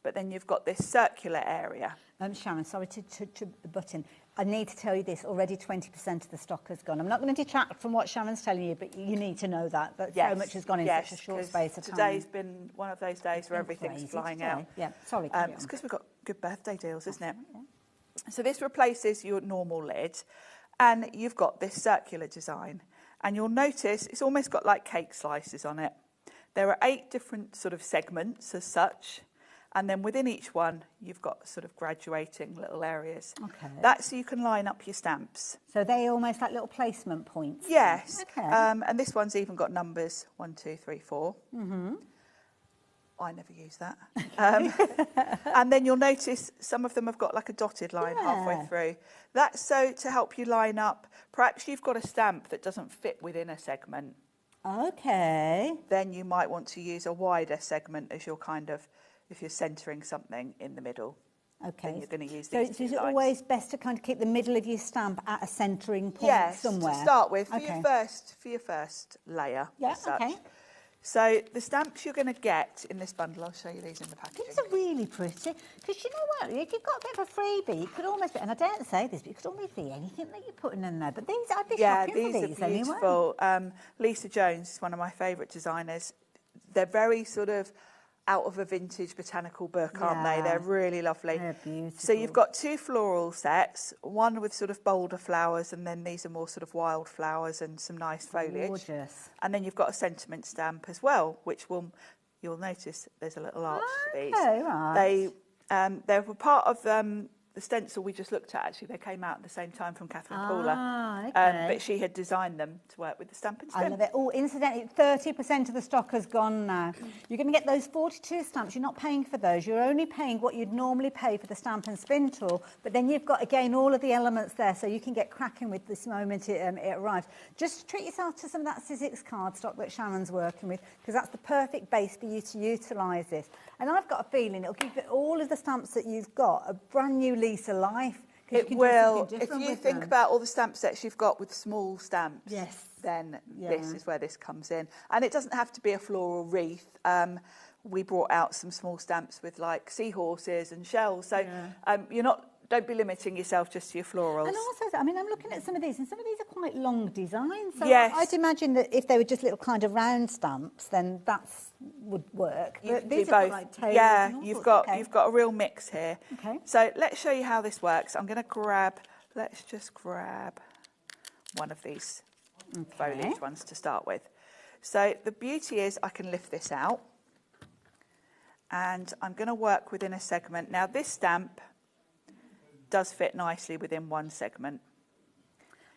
But then you've got this circular area. Sharon, sorry to butt in. I need to tell you this, already 20% of the stock has gone. I'm not going to detract from what Sharon's telling you, but you need to know that so much has gone in such a short space of time. Today's been one of those days where everything's flying out. Yeah, sorry. It's because we've got good birthday deals, isn't it? Yeah. So this replaces your normal lid, and you've got this circular design. And you'll notice it's almost got like cake slices on it. There are 8 different sort of segments as such. And then within each one, you've got sort of graduating little areas. Okay. That's so you can line up your stamps. So they almost like little placement points? Yes. Okay. And this one's even got numbers, 1, 2, 3, 4. Mm-hmm. I never use that. And then you'll notice some of them have got like a dotted line halfway through. That's so to help you line up. Perhaps you've got a stamp that doesn't fit within a segment. Okay. Then you might want to use a wider segment as your kind of... if you're centering something in the middle, then you're going to use these So is it always best to kind of keep the middle of your stamp at a centering point somewhere? To start with, for your first layer. Yeah, okay. So the stamps you're going to get in this bundle, I'll show you these in the packaging. These are really pretty. Because you know what, if you've got a bit of a freebie, it could almost be, and I don't say this, but it could almost be anything that you're putting in there. But these, I'd be shopping for these are beautiful. Anyway. Lisa Jones is one of my favourite designers. They're very sort of out of a vintage botanical book, aren't they? They're really lovely. They're beautiful. So you've got 2 floral sets, one with sort of bolder flowers, and then these are more sort of wild flowers and some nice foliage. Gorgeous. And then you've got a sentiment stamp as well, which you'll notice there's a little arch to these. Right. They were part of the stencil we just looked at, actually. They came out at the same time from Catherine Paula. Okay. But she had designed them to work with the stamp and spin. I love it. Oh, incidentally, 30% of the stock has gone now. You're going to get those 42 stamps. You're not paying for those. You're only paying what you'd normally pay for the stamp and spin tool. But then you've got, again, all of the elements there, so you can get cracking with this moment it arrives. Just treat yourself to some of that Sidekick cardstock that Sharon's working with, because that's the perfect base for you to utilise this. And I've got a feeling it'll give all of the stamps that you've got a brand new lease of life. It will. If you think about all the stamp sets you've got with small stamps, then this is where this comes in. And it doesn't have to be a floral wreath. We brought out some small stamps with like seahorses and shells. So don't be limiting yourself just to your florals. And also, I mean, I'm looking at some of these, and some of these are quite long designs. So yes. I'd imagine that if they were just little kind of round stamps, then would work. But these are like tails. Yeah, and you've all got a real mix here. Okay. So let's show you how this works. I'm going to let's just grab one of these foliage ones to start with. So the beauty is I can lift this out, and I'm going to work within a segment. Now this stamp does fit nicely within one segment.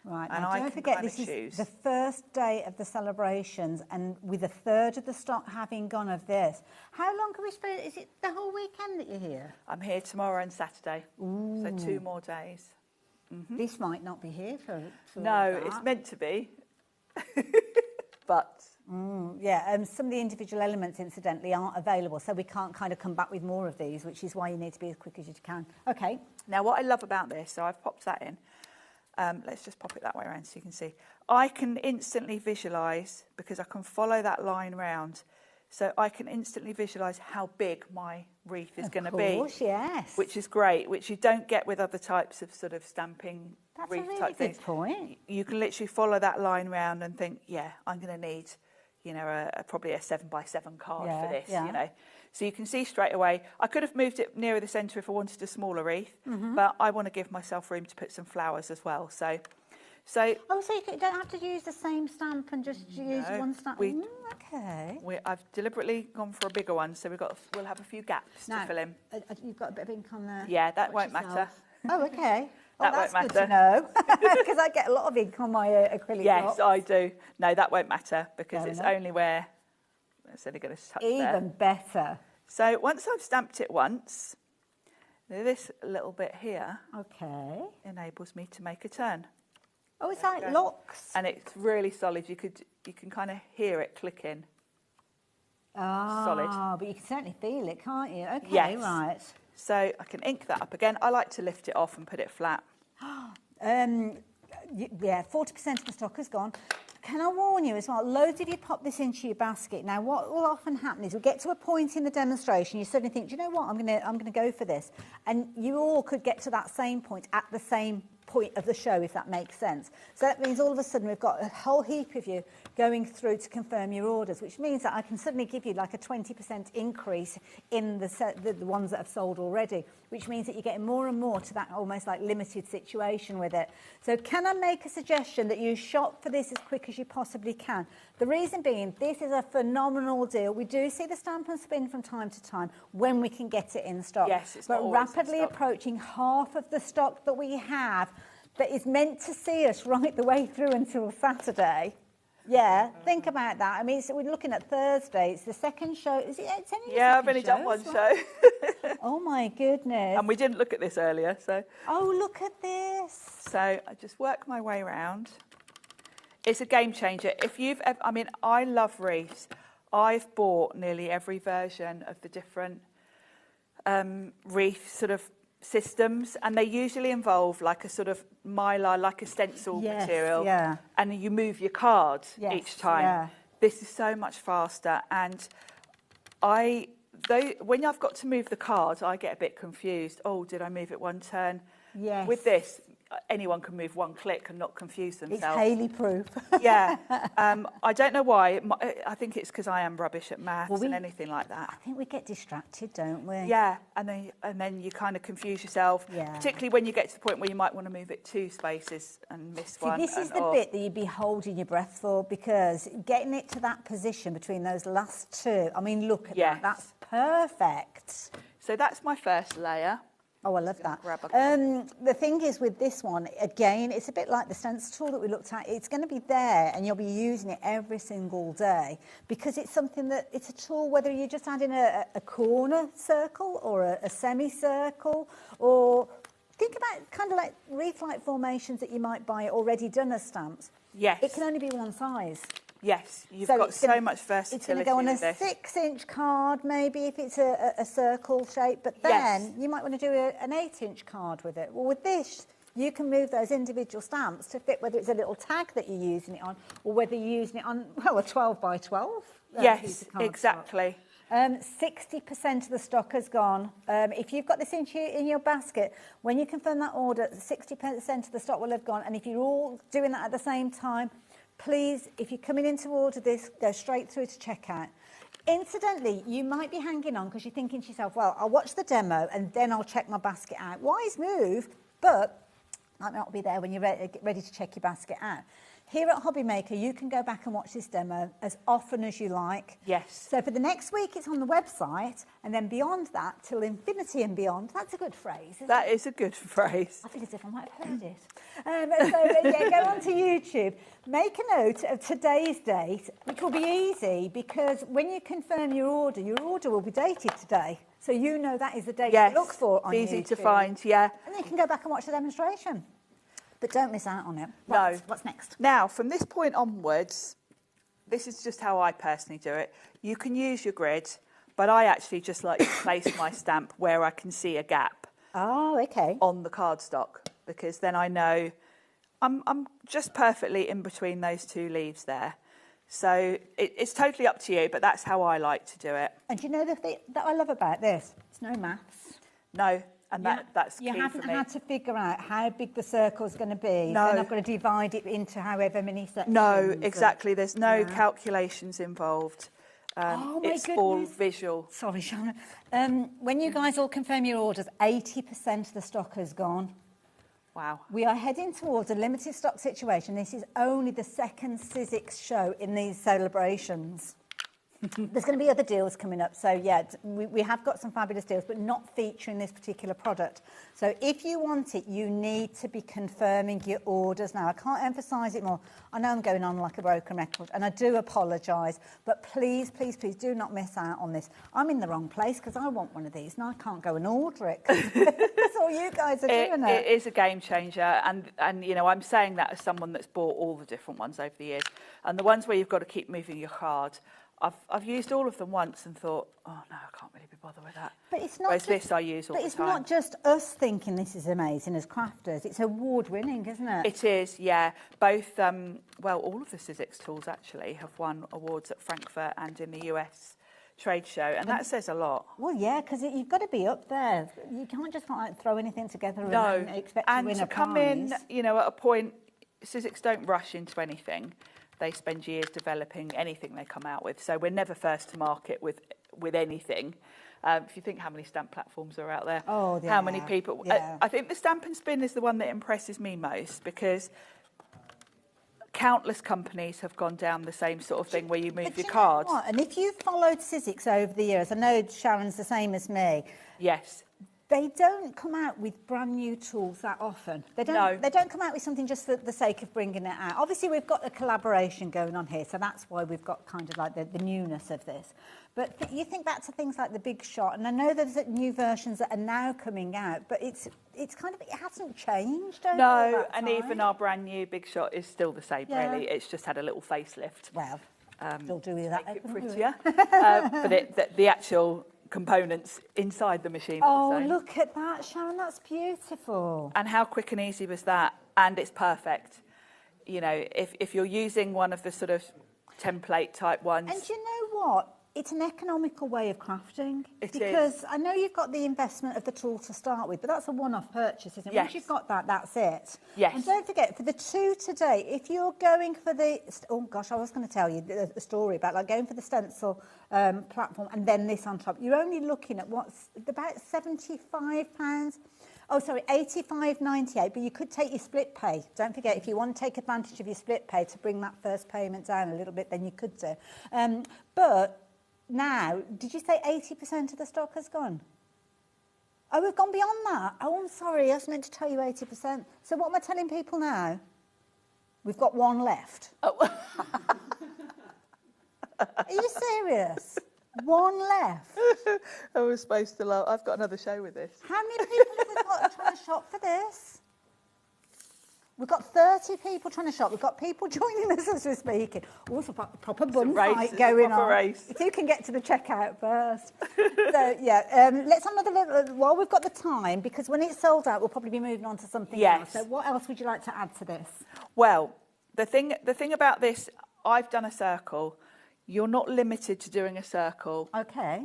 Right, and now don't forget this is the first day of the celebrations, and with a third of the stock having gone of this. How long can we spend? Is it the whole weekend that you're here? I'm here tomorrow and Saturday. Ooh. So 2 more days. Mm-hmm. This might not be here for no, that. It's meant to be. But some of the individual elements, incidentally, aren't available, so we can't kind of come back with more of these, which is why you need to be as quick as you can. Okay. Now, what I love about this, so I've popped that in. Let's just pop it that way around so you can see. I can instantly visualise, because I can follow that line round, so I can instantly visualise how big my wreath is going to be. Of course, yes. Which is great, which you don't get with other types of sort of stamping That's wreath a really type good things. point. You can literally follow that line round and think, yeah, I'm going to need, you know, probably a 7x7 card for this, you know. So you can see straight away. I could have moved it nearer the centre if I wanted a smaller wreath, but I want to give myself room to put some flowers as well. So oh, so you don't have to use the same stamp and just use one stamp. Okay. I've deliberately gone for a bigger one, so we'll have a few gaps to fill in. You've got a bit of ink on there. Yeah, that won't matter. Oh, okay. That that's won't good to know, because I get a lot of ink on my acrylic Yes, blocks. I do. No, that won't matter, because Fair it's enough. only where it's only going to touch there. Even better. So once I've stamped it once, this little bit here enables me to make a turn. Oh, it's like locks. And it's really solid. You can kind of hear it clicking. Solid. But you can certainly feel it, can't you? Okay, Yes. right. So I can ink that up again. I like to lift it off and put it flat. Yeah, 40% of the stock has gone. Can I warn you as well, loads of you pop this into your basket. Now, what will often happen is we'll get to a point in the demonstration, you suddenly think, do you know what, I'm going to go for this. And you all could get to that same point at the same point of the show, if that makes sense. So that means all of a sudden we've got a whole heap of you going through to confirm your orders, which means that I can suddenly give you like a 20% increase in the ones that have sold already, which means that you're getting more and more to that almost like limited situation with it. So can I make a suggestion that you shop for this as quick as you possibly can? The reason being, this is a phenomenal deal. We do see the stamp and spin from time to time when we can get it in stock. Yes, it's but not always in rapidly stock. approaching half of the stock that we have that is meant to see us right the way through until Saturday. Yeah, think about that. I mean, we're looking at Thursday. It's the second show. Is it? It's only Yeah, I've only done one show. Oh my goodness! And we didn't look at this earlier, so. Oh, look at this! So I just work my way around. It's a game changer. If you've, I mean, I love wreaths. I've bought nearly every version of the different wreath sort of systems, and they usually involve like a sort of mylar, like a stencil material, and you move your card each time. This is so much faster, and when I've got to move the card, I get a bit confused. Oh, did I move it one turn? Yes. With this, anyone can move one click and not confuse themselves. It's Hayley proof. Yeah. I don't know why. I think it's because I am rubbish at maths and anything like that. I think we get distracted, don't we? Yeah, and then you kind of confuse yourself, particularly when you get to the point where you might want to move it 2 spaces and miss one. This is the bit that you'd be holding your breath for, because getting it to that position between those last 2, I mean, look at that. That's perfect. So that's my first layer. Oh, I love that. The thing is with this one, again, it's a bit like the stencil tool that we looked at. It's going to be there and you'll be using it every single day, because it's something that, it's a tool, whether you're just adding a corner circle or a semicircle, or think about kind of like wreath-like formations that you might buy already done as stamps. Yes. It can only be one size. Yes, you've got so much versatility. It's going to go on a 6-inch card, maybe, if it's a circle shape, but then you might want to do an 8-inch card with it. Well, with this, you can move those individual stamps to fit whether it's a little tag that you're using it on, or whether you're using it on, well, a 12 by 12. Yes, exactly. 60% of the stock has gone. If you've got this in your basket, when you confirm that order, 60% of the stock will have gone. And if you're all doing that at the same time, please, if you're coming in to order this, go straight through to checkout. Incidentally, you might be hanging on because you're thinking to yourself, well, I'll watch the demo and then I'll check my basket out. Wise move, but might not be there when you're ready to check your basket out. Here at HobbyMaker, you can go back and watch this demo as often as you like. Yes. So for the next week, it's on the website, and then beyond that, till infinity and beyond. That's a good phrase, isn't it? That is a good phrase. I feel as if I might have heard it. Go onto YouTube, make a note of today's date, which will be easy, because when you confirm your order will be dated today. So you know that is the date to look for on YouTube. Easy to find, yeah. And then you can go back and watch the demonstration. But don't miss out on it. Right, No. What's next? Now, from this point onwards, this is just how I personally do it. You can use your grid, but I actually just like to place my stamp where I can see a gap. Oh, okay. On the cardstock, because then I know I'm just perfectly in between those two leaves there. So it's totally up to you, but that's how I like to do it. And do you know the thing that I love about this? It's no maths. No, and that's key you for me. haven't had to figure out how big the circle's going to be. No. Then I've got to divide it into however many sections. No, exactly. There's no calculations involved. Oh my it's goodness. all visual. Sorry, Sharon. When you guys all confirm your orders, 80% of the stock has gone. Wow. We are heading towards a limited stock situation. This is only the second Sizzix show in these celebrations. There's going to be other deals coming up. So, yeah, we have got some fabulous deals, but not featuring this particular product. So if you want it, you need to be confirming your orders now. I can't emphasise it more. I know I'm going on like a broken record, and I do apologise. But please, please, please do not miss out on this. I'm in the wrong place because I want one of these, and I can't go and order it. That's all you guys are doing it. It is a game changer. And, you know, I'm saying that as someone that's bought all the different ones over the years. And the ones where you've got to keep moving your card, I've used all of them once and thought, oh no, I can't really be bothered with that. But it's not. Whereas this I use all the time. But it's not just us thinking this is amazing as crafters. It's award-winning, isn't it? It is, yeah. Both, well, all of the Sizzix tools actually have won awards at Frankfurt and in the US trade show, and that says a lot. Well, yeah, because you've got to be up there. You can't just like throw anything together and expect to win a prize. And to come in, you know, at a point, Sizzix don't rush into anything. They spend years developing anything they come out with. So we're never first to market with anything. If you think how many stamp platforms are out there, how many people... Yeah. I think the Stamp and Spin is the one that impresses me most because countless companies have gone down the same sort of thing where you move your cards. And if you've followed Sizzix over the years, I know Sharon's the same as me. Yes. They don't come out with brand new tools that often. They don't come out with something just for the sake of bringing it out. Obviously, we've got a collaboration going on here, so that's why we've got kind of like the newness of this. But you think back to things like the Big Shot, and I know there's new versions that are now coming out, but it's kind of, it hasn't changed over that and time. even our brand new Big Shot is still the same, really. It's just had a little facelift. Well, still do with that. Make it prettier. But the actual components inside the machine are the same. Look at that, Sharon, that's beautiful. And how quick and easy was that? And it's perfect. You know, if you're using one of the sort of template type ones. And you know what? It's an economical way of crafting. Because I know you've got the investment of the tool to start with, but that's a one-off purchase, isn't it? Yes. Once you've got that, that's it. Yes. And don't forget, for the two today, if you're going for the... Oh, gosh, I was going to tell you a story about like going for the stencil platform and then this on top. You're only looking at what's about £75. Oh, sorry, $85.98, but you could take your split pay. Don't forget, if you want to take advantage of your split pay to bring that first payment down a little bit, then you could do. But now, did you say 80% of the stock has gone? Oh, we've gone beyond that. Oh, I'm sorry, I was meant to tell you 80%. So what am I telling people now? We've got one left. Oh. Are you serious? One left. I was supposed to love. I've got another show with this. How many people have we got trying to shop for this? We've got 30 people trying to shop. We've got people joining us as we're speaking. Also, proper bun fight going on. Race. If you can get to the checkout first. So, yeah, let's have another little, while we've got the time, because when it's sold out, we'll probably be moving on to something else. So what else would you like to add to this? Well, the thing about this, I've done a circle. You're not limited to doing a circle. Okay.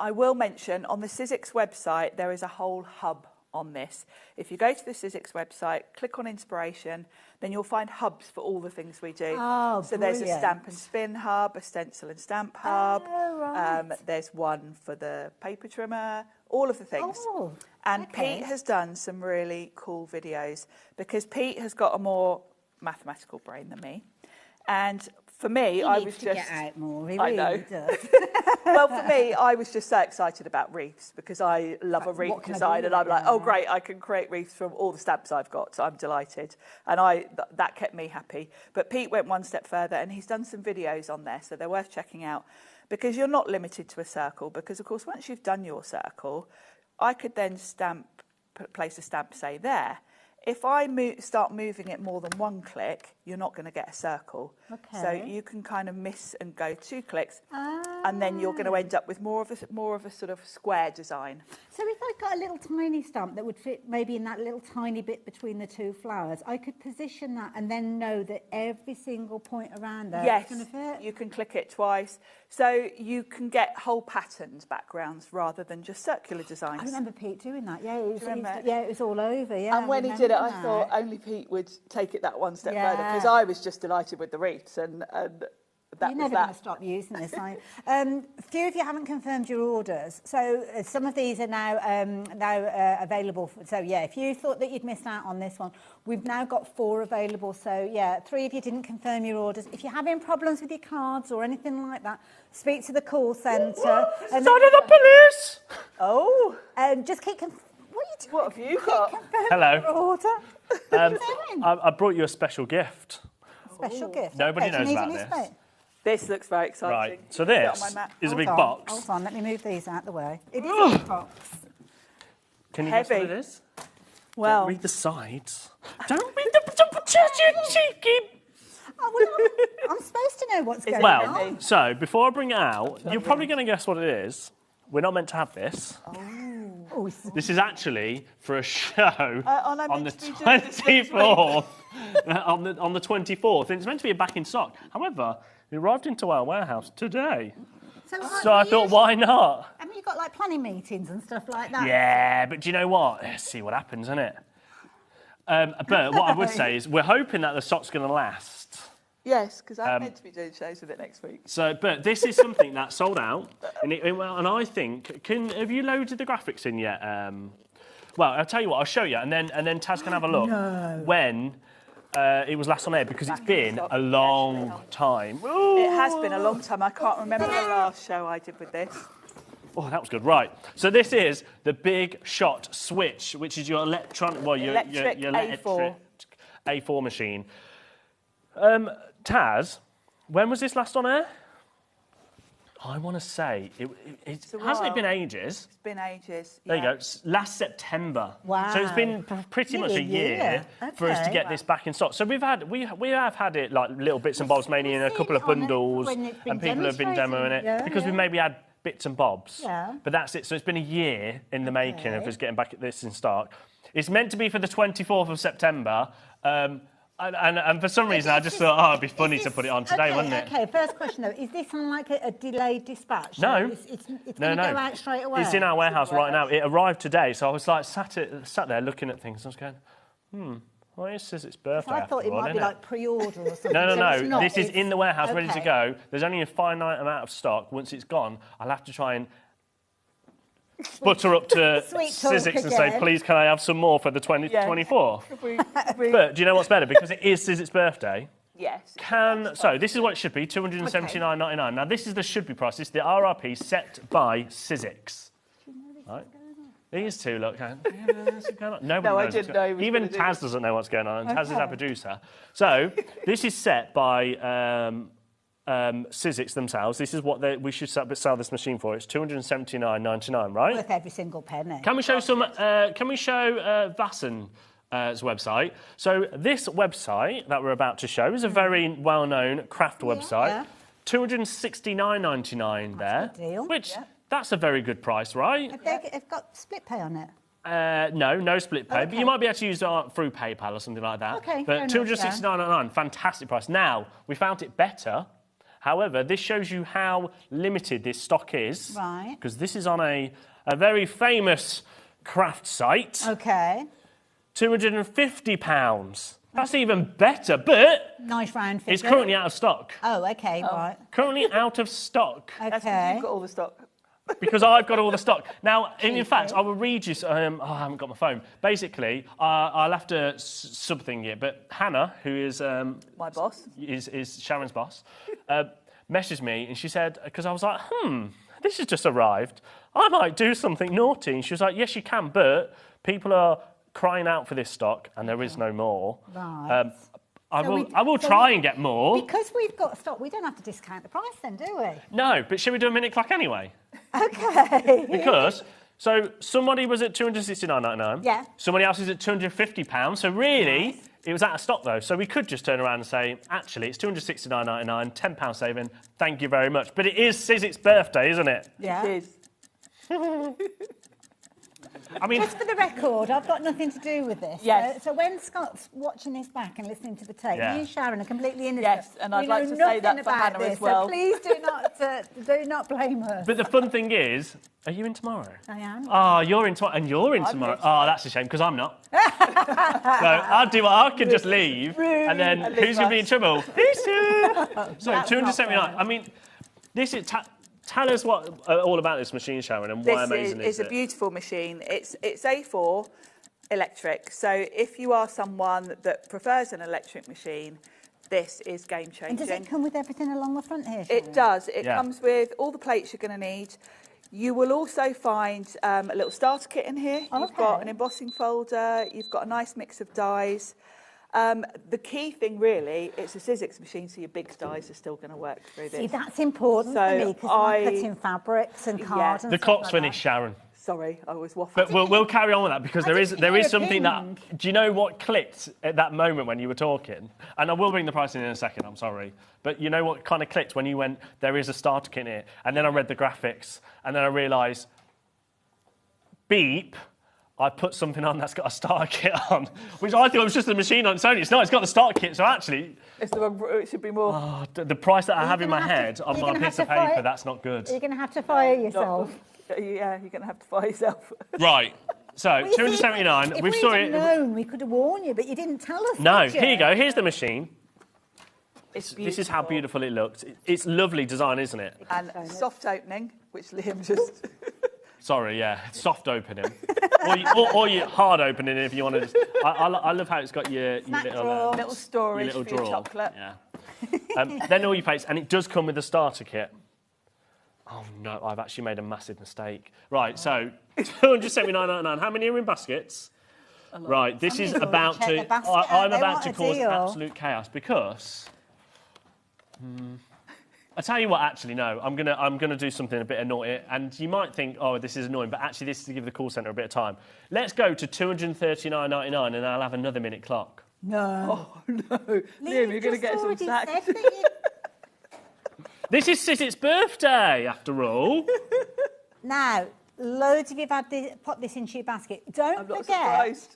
I will mention, on the Sizzix website, there is a whole hub on this. If you go to the Sizzix website, click on Inspiration, then you'll find hubs for all the things we do. Oh, so there's a Stamp and Spin hub, a Stencil and Stamp hub. Oh, right. There's one for the paper trimmer, all of the things. Oh, and okay. Pete has done some really cool videos because Pete has got a more mathematical brain than me. And for me, I was just... get out more. He I really know. does. Well, for me, I was just so excited about wreaths because I love a wreath design, and I'm like, oh, great, I can create wreaths from all the stamps I've got, so I'm delighted. And that kept me happy. But Pete went one step further, and he's done some videos on there, so they're worth checking out because you're not limited to a circle because, of course, once you've done your circle, I could then place a stamp, say, there. If I start moving it more than one click, you're not going to get a circle. Okay. So you can kind of miss and go 2 clicks, and then you're going to end up with more of a sort of square design. So if I got a little tiny stamp that would fit maybe in that little tiny bit between the 2 flowers, I could position that and then know that every single point around there is going to fit? You can click it twice. So you can get whole patterns backgrounds rather than just circular designs. I remember Pete doing that. Yeah, it was, Do you remember? it was all over. Yeah, And when he did it, I thought only Pete would take it that one step further, because I was just delighted with the wreaths, and that You're was never going to stop using this, are you? A few of you haven't confirmed your orders, so some of these are now available. So yeah, if you thought that you'd missed out on this one, we've now got 4 available. So yeah, 3 of you didn't confirm your orders. If you're having problems with your cards or anything like that, speak to the call centre. Son of the police! Oh, just keep. What have you got? Hello. Your order. I brought you a special gift. Special gift. Nobody Okay, knows do you about need this. any space? This looks very exciting. Right, so Put it on this my map. is a big Hold on, box. Hold on, let me move these out the way. It is a big box. Can you guess what Heavy. it is? Well, Don't read the sides. Don't read the cheeky. Oh, well, I'm supposed to know what's going Well, on. so before I bring it out, you're probably going to guess what it is. We're not meant to have this. Oh, This is actually for a show aren't I on the meant to be doing this next 24th. on the 24th, and it's meant to be back in stock. However, it arrived into our warehouse today. So I thought, why not? Haven't you got like planning meetings and stuff like that? Yeah, but do you know what? Let's see what happens, isn't it? But what I would say is we're hoping that the stock's going to last. yes, because I'm meant to be doing shows with it next week. So, but this is something that sold out, and I think, have you loaded the graphics in yet? Well, I'll tell you what, I'll show you, and then Taz can have a look when it was last on air, because it's been a long time. It has been a long time. I can't remember the last show I did with this. Oh, that was good. Right. So this is the Big Shot Switch, which is your electronic, well, your Electric electric A4 machine. Taz, when was this last on air? I want to say, hasn't it been ages? It's been ages. There you go. Last September. Wow. So it's been pretty much a year for us to get this back in stock. So we have had it like little bits and bobs, mainly in a couple of bundles, and people have been demoing it because we maybe had bits and bobs. Yeah. But that's it. So it's been a year in the making of us getting back at this in stock. It's meant to be for the 24th of September. And for some reason, I just thought, it'd be funny to put it on today, wouldn't it? Okay, first question though, is this on like a delayed dispatch? No. It's going to go out straight away? It's in our warehouse right now. It arrived today, so I was like sat there looking at things. I was going, well, it says it's birthday. I thought it might be like pre-order or something. No. This is in the warehouse, ready to go. There's only a finite amount of stock. Once it's gone, I'll have to try and sputter up to Sizzix and say, please, can I have some more for the 24th? But do you know what's better? Because it is Sizzix's birthday. Yes. So this is what it should be, $279.99. Now, this is the should be price. This is the RRP set by Sizzix. Right? These two, look. Nobody knows. I didn't know. Even Taz doesn't know what's going on, and Taz is our producer. So this is set by Sizzix themselves. This is what we should sell this machine for. It's $279.99, right? Worth every single penny. Can we show Vassen's website? So this website that we're about to show is a very well-known craft website. Yeah. $269.99 there. Good deal. Which that's a very good price, right? Have they got split pay on it? No split pay, but you might be able to use it through PayPal or something like that. Okay, but $269.99, fantastic price. Now, we found it better. However, this shows you how limited this stock is. Right. Because this is on a very famous craft site. Okay. £250. That's even better, but nice round figure. It's currently out of stock. Oh, okay, right. Currently out of stock. Okay. You've got all the stock. Because I've got all the stock. Now, in fact, I will read you... I haven't got my phone. Basically, I'll have to sub-thing it, but Hannah, who is... my boss. Is Sharon's boss, messaged me, and she said... Because I was like, this has just arrived. I might do something naughty. And she was like, yes, you can, but people are crying out for this stock, and there is no more. Right. I will try and get more. Because we've got stock, we don't have to discount the price then, do we? No, but should we do a minute clock anyway? Okay. Because So somebody was at £269.99. Yeah. Somebody else is at £250. So really, it was out of stock though. So we could just turn around and say, actually, it's £269.99, £10 saving. Thank you very much. But it is Sizik's birthday, isn't it? Yeah. It is. I mean, just for the record, I've got nothing to do with this. Yes. So when Scott's watching this back and listening to the tape, Yeah. me and Sharon are completely innocent. Yes, and I'd like to say that for Hannah as well. So please do not blame us. but the fun thing is, are you in tomorrow? I am. Oh, you're in tomorrow, and you're in tomorrow. Oh, that's a shame, because I'm not. So I'll do what I could just leave, and then who's going to be in trouble? So 279. I mean, this is... Tell us all about this machine, Sharon, and why amazing is it? a beautiful machine. It's A4 electric. So if you are someone that prefers an electric machine, this is game changing. And does it come with everything along the front here, Sharon? It does. It comes with all the plates you're going to need. You will also find a little starter kit in here. Okay. You've got an embossing folder. You've got a nice mix of dies. The key thing, really, it's a Sizik's machine, so your big dies are still going to work through this. See, that's important for me, because I'm cutting fabrics and cards and The stuff clock's like finished, Sharon. Sorry, I was waffling. But we'll carry on with that, because there is something that... Do you know what clicked at that moment when you were talking? And I will bring the price in a second, I'm sorry. But you know what kind of clicked when you went, there is a starter kit here, and then I read the graphics, and then I realised, beep... I put something on that's got a starter kit on, which I thought was just the machine on its own. It's not, it's got the starter kit, so actually... it should be more... Oh, the price that I have in my head on my piece of paper, that's not good. You're going to have to fire yourself. Yeah, you're going to have to fire yourself. Right, so Well, you 279, If we've we'd saw have it... known, we could have warned you, but you didn't tell us. No, did you? here you go, here's the machine. It's This is how beautiful it looks. It's lovely design, isn't it? And soft opening, which Liam just... Sorry, yeah, soft opening. or you hard opening if you want to. I love how it's got your little storage your for your chocolate. Yeah. Then all your plates, and it does come with a starter kit. Oh no, I've actually made a massive mistake. Right, so 279.99. How many are in baskets? Right, this is about to. I'm about to cause absolute chaos because. I tell you what, actually, no. I'm gonna do something a bit naughty, and you might think, oh, this is annoying, but actually, this is to give the call centre a bit of time. Let's go to $239.99, and I'll have another minute clock. No. Oh no, Liam, you're gonna get some sacked. This is Sizik's birthday, after all. Now, loads of you have had put this into your basket. Don't forget.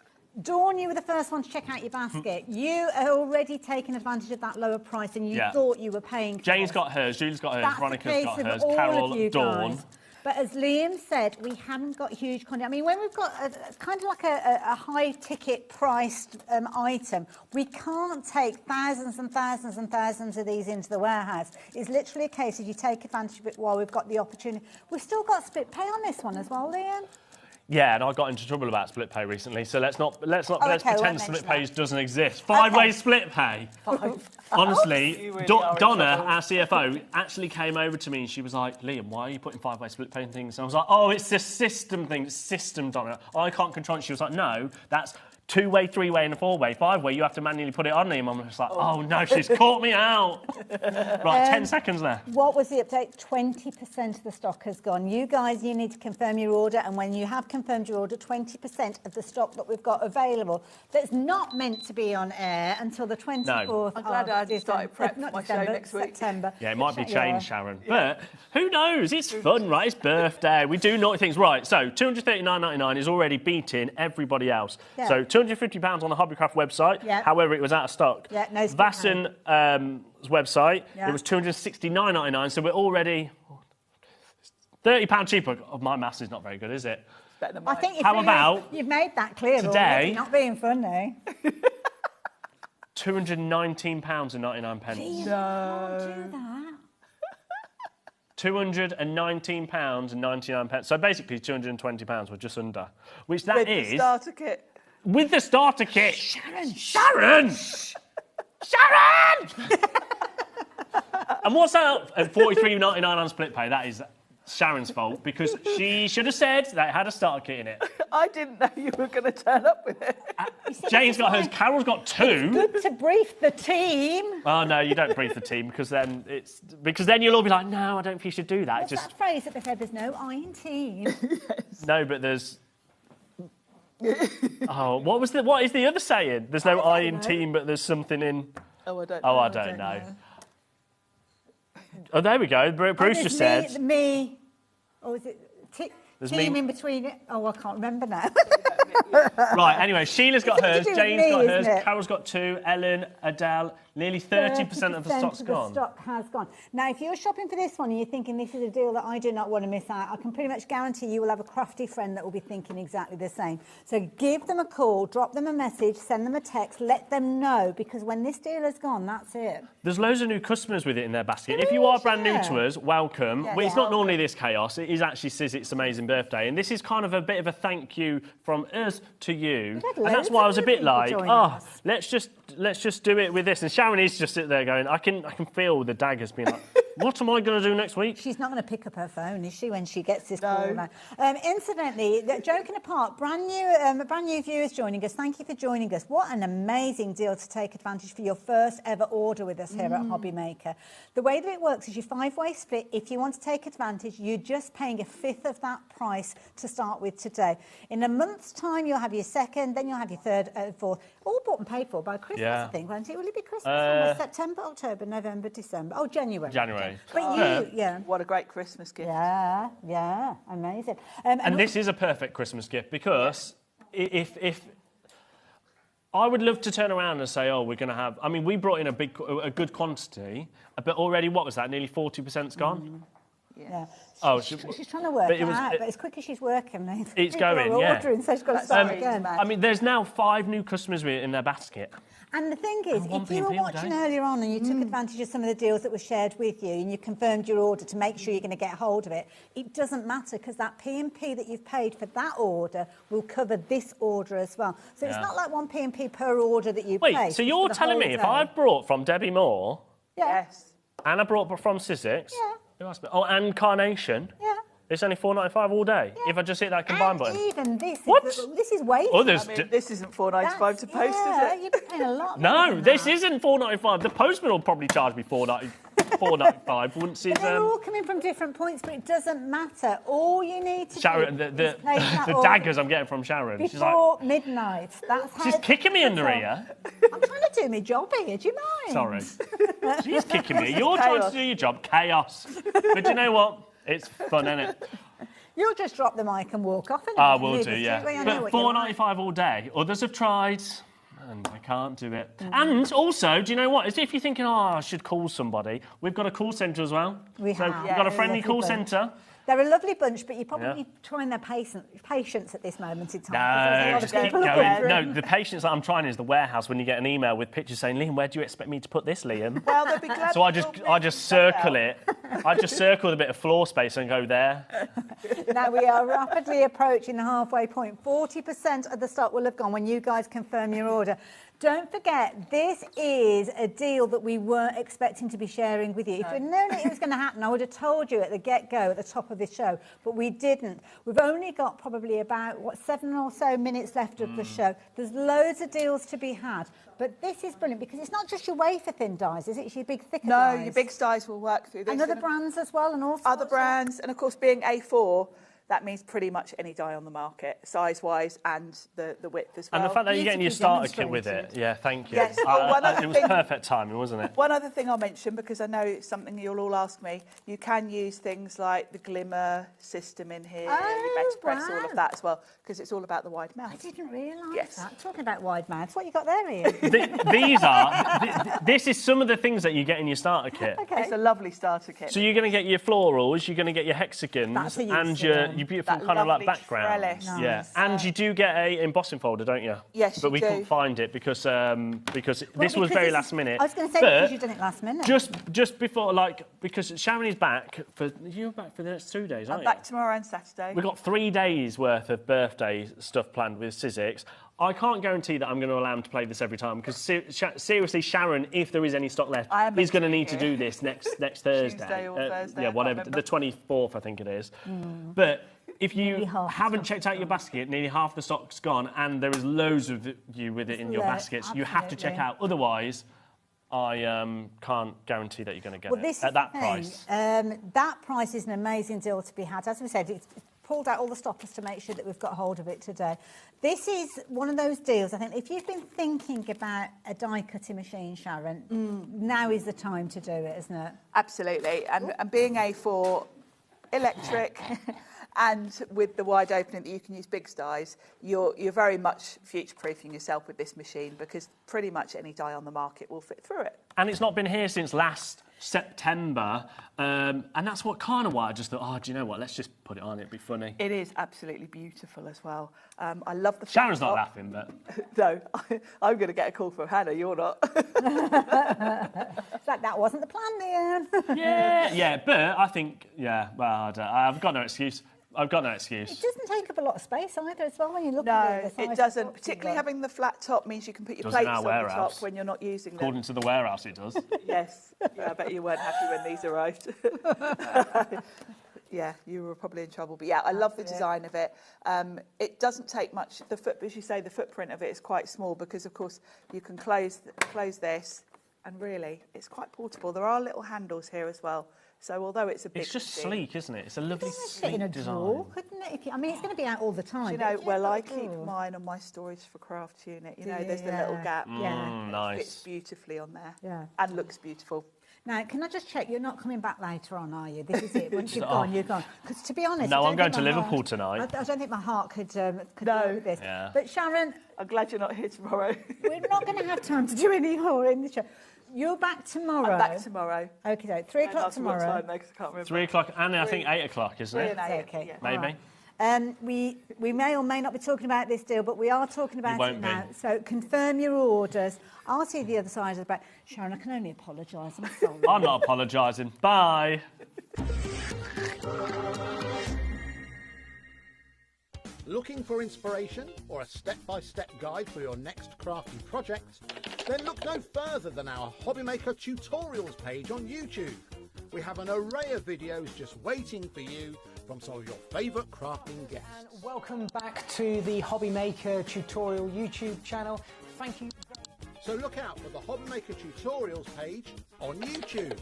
Dawn, you were the first one to check out your basket. You are already taking advantage of that lower price, and you thought you were paying for Jane's this. got hers, Julie's got hers, That's Veronica's got the case hers, of all Carol, of you Dawn. guys. But as Liam said, we haven't got huge quantity. I mean, when we've got kind of like a high-ticket priced item, we can't take thousands and thousands and thousands of these into the warehouse. It's literally a case of you take advantage of it while we've got the opportunity. We've still got split pay on this one as well, Liam. Yeah, and I got into trouble about split pay recently, so let's pretend split pay doesn't exist. Five-way split pay. Honestly, Donna, our CFO, actually came over to me and she was like, Liam, why are you putting five-way split pay things? And I was like, oh, it's the system thing, it's system, Donna. I can't control it. She was like, no, that's two-way, three-way and a four-way. Five-way, you have to manually put it on, Liam. I'm just like, oh no, she's caught me out. Right, 10 seconds left. What was the update? 20% of the stock has gone. You guys, you need to confirm your order, and when you have confirmed your order, 20% of the stock that we've got available that's not meant to be on air until the 24th I'm glad I started prep for my show next week. September. Yeah, it might be changed, Sharon. But who knows? It's fun, right? It's birthday. We do naughty things. Right, so $239.99 is already beating everybody else. Yeah. So £250 on the Hobbycraft website. Yeah. However, it was out of stock. Yeah, no Vasson website, Yeah. it was $269.99, so we're already £30 cheaper. Oh, my maths is not very good, is it? Better than I mine. think How about you've made that clear today? already, not being funny. £219.99. Please, no. Do that. £219.99. So basically £220, we're just under. Which that With is... the starter kit. With the starter kit. Sharon! Sharon! Sharon! And what's that at $43.99 on split pay? That is Sharon's fault because she should have said that it had a starter kit in it. I didn't know you were going to turn up with it. Jane's got hers. Carol's got 2. It's good to brief the team. Oh no, you don't brief the team because then you'll all be like, no, I don't think you should do that. What's that phrase that they said? There's no I in team. No, but there's. Oh, what is the other saying? There's no I in team, but there's something in. Oh, I don't. Oh, I don't know. Oh, there we go. Bruce just said. Me. Or is it There's team me- in between it? Oh, I can't remember now. Right, anyway, Sheila's got hers, to do with Jane's me, got isn't hers, it? Carol's got 2, Ellen, Adele, nearly 30% of the stock's gone. Stock has gone. Now, if you're shopping for this one and you're thinking this is a deal that I do not want to miss out, I can pretty much guarantee you will have a crafty friend that will be thinking exactly the same. So give them a call, drop them a message, send them a text, let them know, because when this deal is gone, that's it. There's loads of new customers with it in their basket. If you are brand new to us, welcome. Yeah, Well, it's not normally this chaos. It is actually Sizik's amazing birthday. And this is kind of a bit of a thank you from us to you. And that's why I was a bit like, let's just do it with this. And Sharon is just sitting there going, I can feel the daggers being like, what am I going to do next week? She's not going to pick up her phone, is she, when she gets this call now? Incidentally, joking apart, brand new viewers joining us. Thank you for joining us. What an amazing deal to take advantage for your first ever order with us here at HobbyMaker. The way that it works is your 5-way split. If you want to take advantage, you're just paying a 1/5 of that price to start with today. In a month's time, you'll have your second, then you'll have your third, fourth, all bought and paid for by Christmas, I think, won't it? Will it be Christmas? September, October, November, December? Oh, January. But what a great Christmas gift. Yeah, amazing. And this is a perfect Christmas gift because if I would love to turn around and say, oh, we're going to have... I mean, we brought in a good quantity, but already, what was that? Nearly 40%'s gone? Yeah. Oh, she's trying to work it out, but as quick as she's working, it's going, yeah. Ordering, so she's got to start again. I mean, there's now 5 new customers with it in their basket. And the thing is, if you were watching earlier on and you took advantage of some of the deals that were shared with you and you confirmed your order to make sure you're going to get hold of it, it doesn't matter because that P&P that you've paid for that order will cover this order as well. So it's not like one P&P per order that you pay. Wait, so you're telling me if I brought from Debbie Moore... Yes. And I brought from Sizik's... Yeah. Oh, and Carnation... Yeah. It's only $4.95 all day if I just hit that combine button. Even this is way. This isn't $4.95 to post, is it? You're paying a lot. No, this isn't $4.95. The postman will probably charge me $4.95 once it's. They're all coming from different points, but it doesn't matter. All you need to Sharon, do the daggers I'm getting from Sharon. Before she's like, midnight. That's how she's kicking me under here. I'm trying to do my job here. Do you mind? Sorry. She's kicking me. You're trying to do your job. Chaos. But you know what? It's fun, isn't it? You'll just drop the mic and walk off. I will do, yeah. But $4.95 all day. Others have tried, and they can't do it. And also, do you know what? As if you're thinking, I should call somebody, we've got a call centre as well. We've got a friendly call centre. They're a lovely bunch, but you're probably trying their patience at this moment in time. No, just keep going. No, the patience that I'm trying is the warehouse when you get an email with pictures saying, Liam, where do you expect me to put this, Liam? Well, they'll be glad. So I just circle it. I just circle a bit of floor space and go there. Now, we are rapidly approaching the halfway point. 40% of the stock will have gone when you guys confirm your order. Don't forget, this is a deal that we weren't expecting to be sharing with you. If we'd known it was going to happen, I would have told you at the get-go, at the top of the show, but we didn't. We've only got probably about, 7 or so minutes left of the show. There's loads of deals to be had, but this is brilliant because it's not just your wafer-thin dies, is it? It's your big, thicker dies. No, your big dies will work through this. And other brands as well, and all other brands, and of course, being A4, that means pretty much any die on the market, size-wise and the width as well. And the fact that you're getting your starter kit with it. Yeah, thank you. Yes. It was perfect timing, wasn't it? One other thing I'll mention, because I know it's something you'll all ask me, you can use things like the glimmer system in here, your better press, all of that as well, because it's all about the wide mouth. I didn't realise that. Talking about wide mouths, what you got there, Ian? This is some of the things that you get in your starter kit. Okay. It's a lovely starter kit. So you're going to get your florals, you're going to get your hexagons, and your beautiful kind of like background. Nice. Yeah, and you do get a embossing folder, don't you? Yes, but we couldn't find it because this was very last minute. I was going to say because you've done it last minute. Just before, because Sharon is back you're back for the next 2 days, aren't you? I'm back tomorrow and Saturday. We've got 3 days worth of birthday stuff planned with Sizik's. I can't guarantee that I'm going to allow him to play this every time because seriously, Sharon, if there is any stock left, he's going to need to do this next Thursday. Tuesday or Thursday, Yeah, I can't whatever. remember. The 24th, I think it is. But if you haven't checked out your basket, nearly half the stock's gone, and there is loads of you with it in your baskets, you have to check out. Otherwise, I can't guarantee that you're going to get it at that price. That price is an amazing deal to be had. As we said, it's pulled out all the stoppers to make sure that we've got hold of it today. This is one of those deals, I think, if you've been thinking about a die cutting machine, Sharon, now is the time to do it, isn't it? Absolutely. And being A4 electric and with the wide opening that you can use big dies, you're very much future-proofing yourself with this machine because pretty much any die on the market will fit through it. And it's not been here since last September, and that's what kind of why I just thought, oh, do you know what, let's just put it on, it'd be funny. It is absolutely beautiful as well. I love the Sharon's not laughing, but... No, I'm going to get a call from Hannah, you're not. It's like, that wasn't the plan, Leanne. Yeah, but I think, well, I've got no excuse. I've got no excuse. It doesn't take up a lot of space either as well when you look No, at it. it doesn't. Particularly having the flat top means you can put your Doesn't plates our on the warehouse. top when you're not using them. According to the warehouse, it does. Yes. Yeah, I bet you weren't happy when these arrived. Yeah, you were probably in trouble. But yeah, I love the design of it. It doesn't take much. As you say, the footprint of it is quite small because, of course, you can close this, and really, it's quite portable. There are little handles here as well. So although it's a big It's just machine, sleek, isn't it? It's a lovely, Fit in a sleek design. drawer, couldn't it? I mean, it's going to be out all the time. Do you know, well, I keep mine on my storage for craft unit. You know, there's the little gap. Yeah. Nice. It fits beautifully on there. Yeah. And looks beautiful. Now, can I just check, you're not coming back later on, are you? This is it. Once you've gone, you're gone. Because to be honest... No, I I'm don't going think to my Liverpool heart- tonight. I don't think my heart could work with this. Yeah. But Sharon... I'm glad you're not here tomorrow. We're not going to have time to do any more in the show. You're back tomorrow. I'm back tomorrow. Okay, so 3 o'clock tomorrow. What time, though, 'cause I can't remember. 3 o'clock, and I think 8 o'clock, isn't it? Okay. Yeah. Maybe. We may or may not be talking about this deal, but we are talking about it now. So confirm your orders. I'll see the other side of the back. Sharon, I can only apologise. I'm sorry. I'm not apologising. Bye. Looking for inspiration or a step-by-step guide for your next crafty project? Then look no further than our HobbyMaker tutorials page on YouTube. We have an array of videos just waiting for you from some of your favourite crafting guests. And welcome back to the HobbyMaker tutorial YouTube channel. Thank you. So look out for the HobbyMaker tutorials page on YouTube.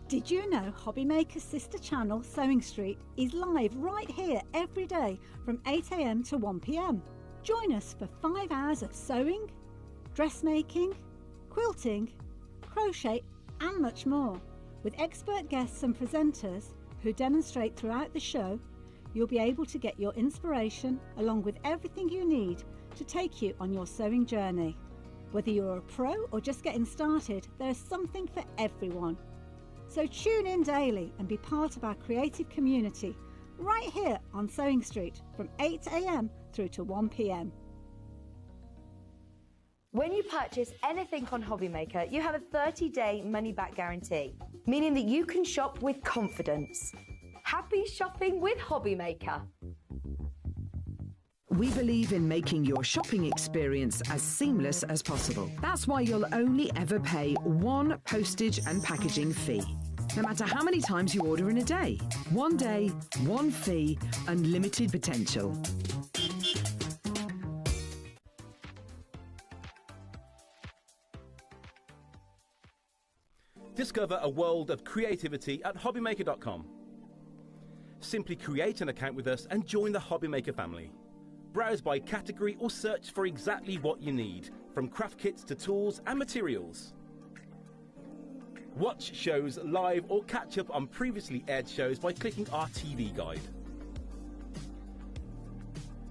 Did you know HobbyMaker's sister channel, Sewing Street, is live right here every day from 8 AM to 1 PM? Join us for 5 hours of sewing, dressmaking, quilting, crochet and much more. With expert guests and presenters who demonstrate throughout the show, you'll be able to get your inspiration along with everything you need to take you on your sewing journey. Whether you're a pro or just getting started, there's something for everyone. So tune in daily and be part of our creative community right here on Sewing Street from 8 AM through to 1 PM. When you purchase anything on HobbyMaker, you have a 30-day money-back guarantee, meaning that you can shop with confidence. Happy shopping with HobbyMaker. We believe in making your shopping experience as seamless as possible. That's why you'll only ever pay one postage and packaging fee. No matter how many times you order in a day. One day, one fee, unlimited potential. Discover a world of creativity at HobbyMaker.com. Simply create an account with us and join the HobbyMaker family. Browse by category or search for exactly what you need, from craft kits to tools and materials. Watch shows live or catch up on previously aired shows by clicking our TV guide.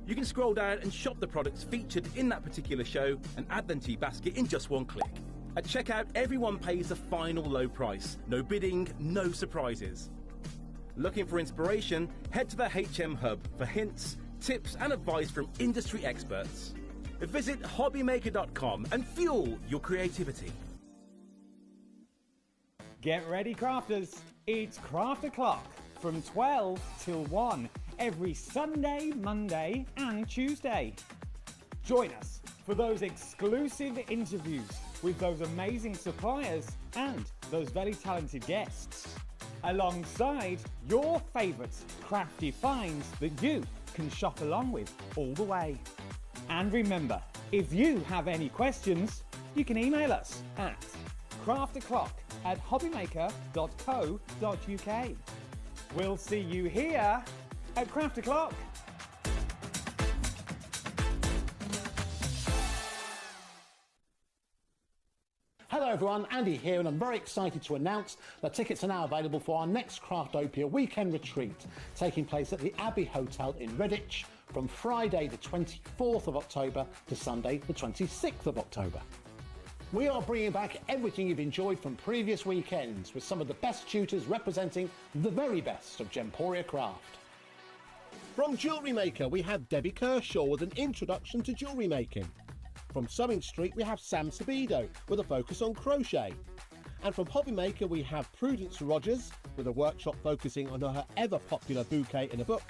You can scroll down and shop the products featured in that particular show and add them to your basket in just one click. At checkout, everyone pays the final low price. No bidding, no surprises. Looking for inspiration? Head to the HM Hub for hints, tips and advice from industry experts. Visit HobbyMaker.com and fuel your creativity. Get ready, crafters. It's Craft O'Clock from 12 till 1 every Sunday, Monday and Tuesday. Join us for those exclusive interviews with those amazing suppliers and those very talented guests, alongside your favourite crafty finds that you can shop along with all the way. And remember, if you have any questions, you can email us at crafterclock@hobbymaker.co.uk. We'll see you here at Craft O'Clock. Hello everyone, Andy here, and I'm very excited to announce that tickets are now available for our next Craftopia weekend retreat, taking place at the Abbey Hotel in Redditch from Friday the 24th of October to Sunday the 26th of October. We are bringing back everything you've enjoyed from previous weekends, with some of the best tutors representing the very best of Gemporia craft. From Jewellery Maker, we have Debbie Kershaw with an introduction to jewellery making. From Sewing Street, we have Sam Sabido with a focus on crochet. And from HobbyMaker, we have Prudence Rogers with a workshop focusing on her ever-popular bouquet in a book.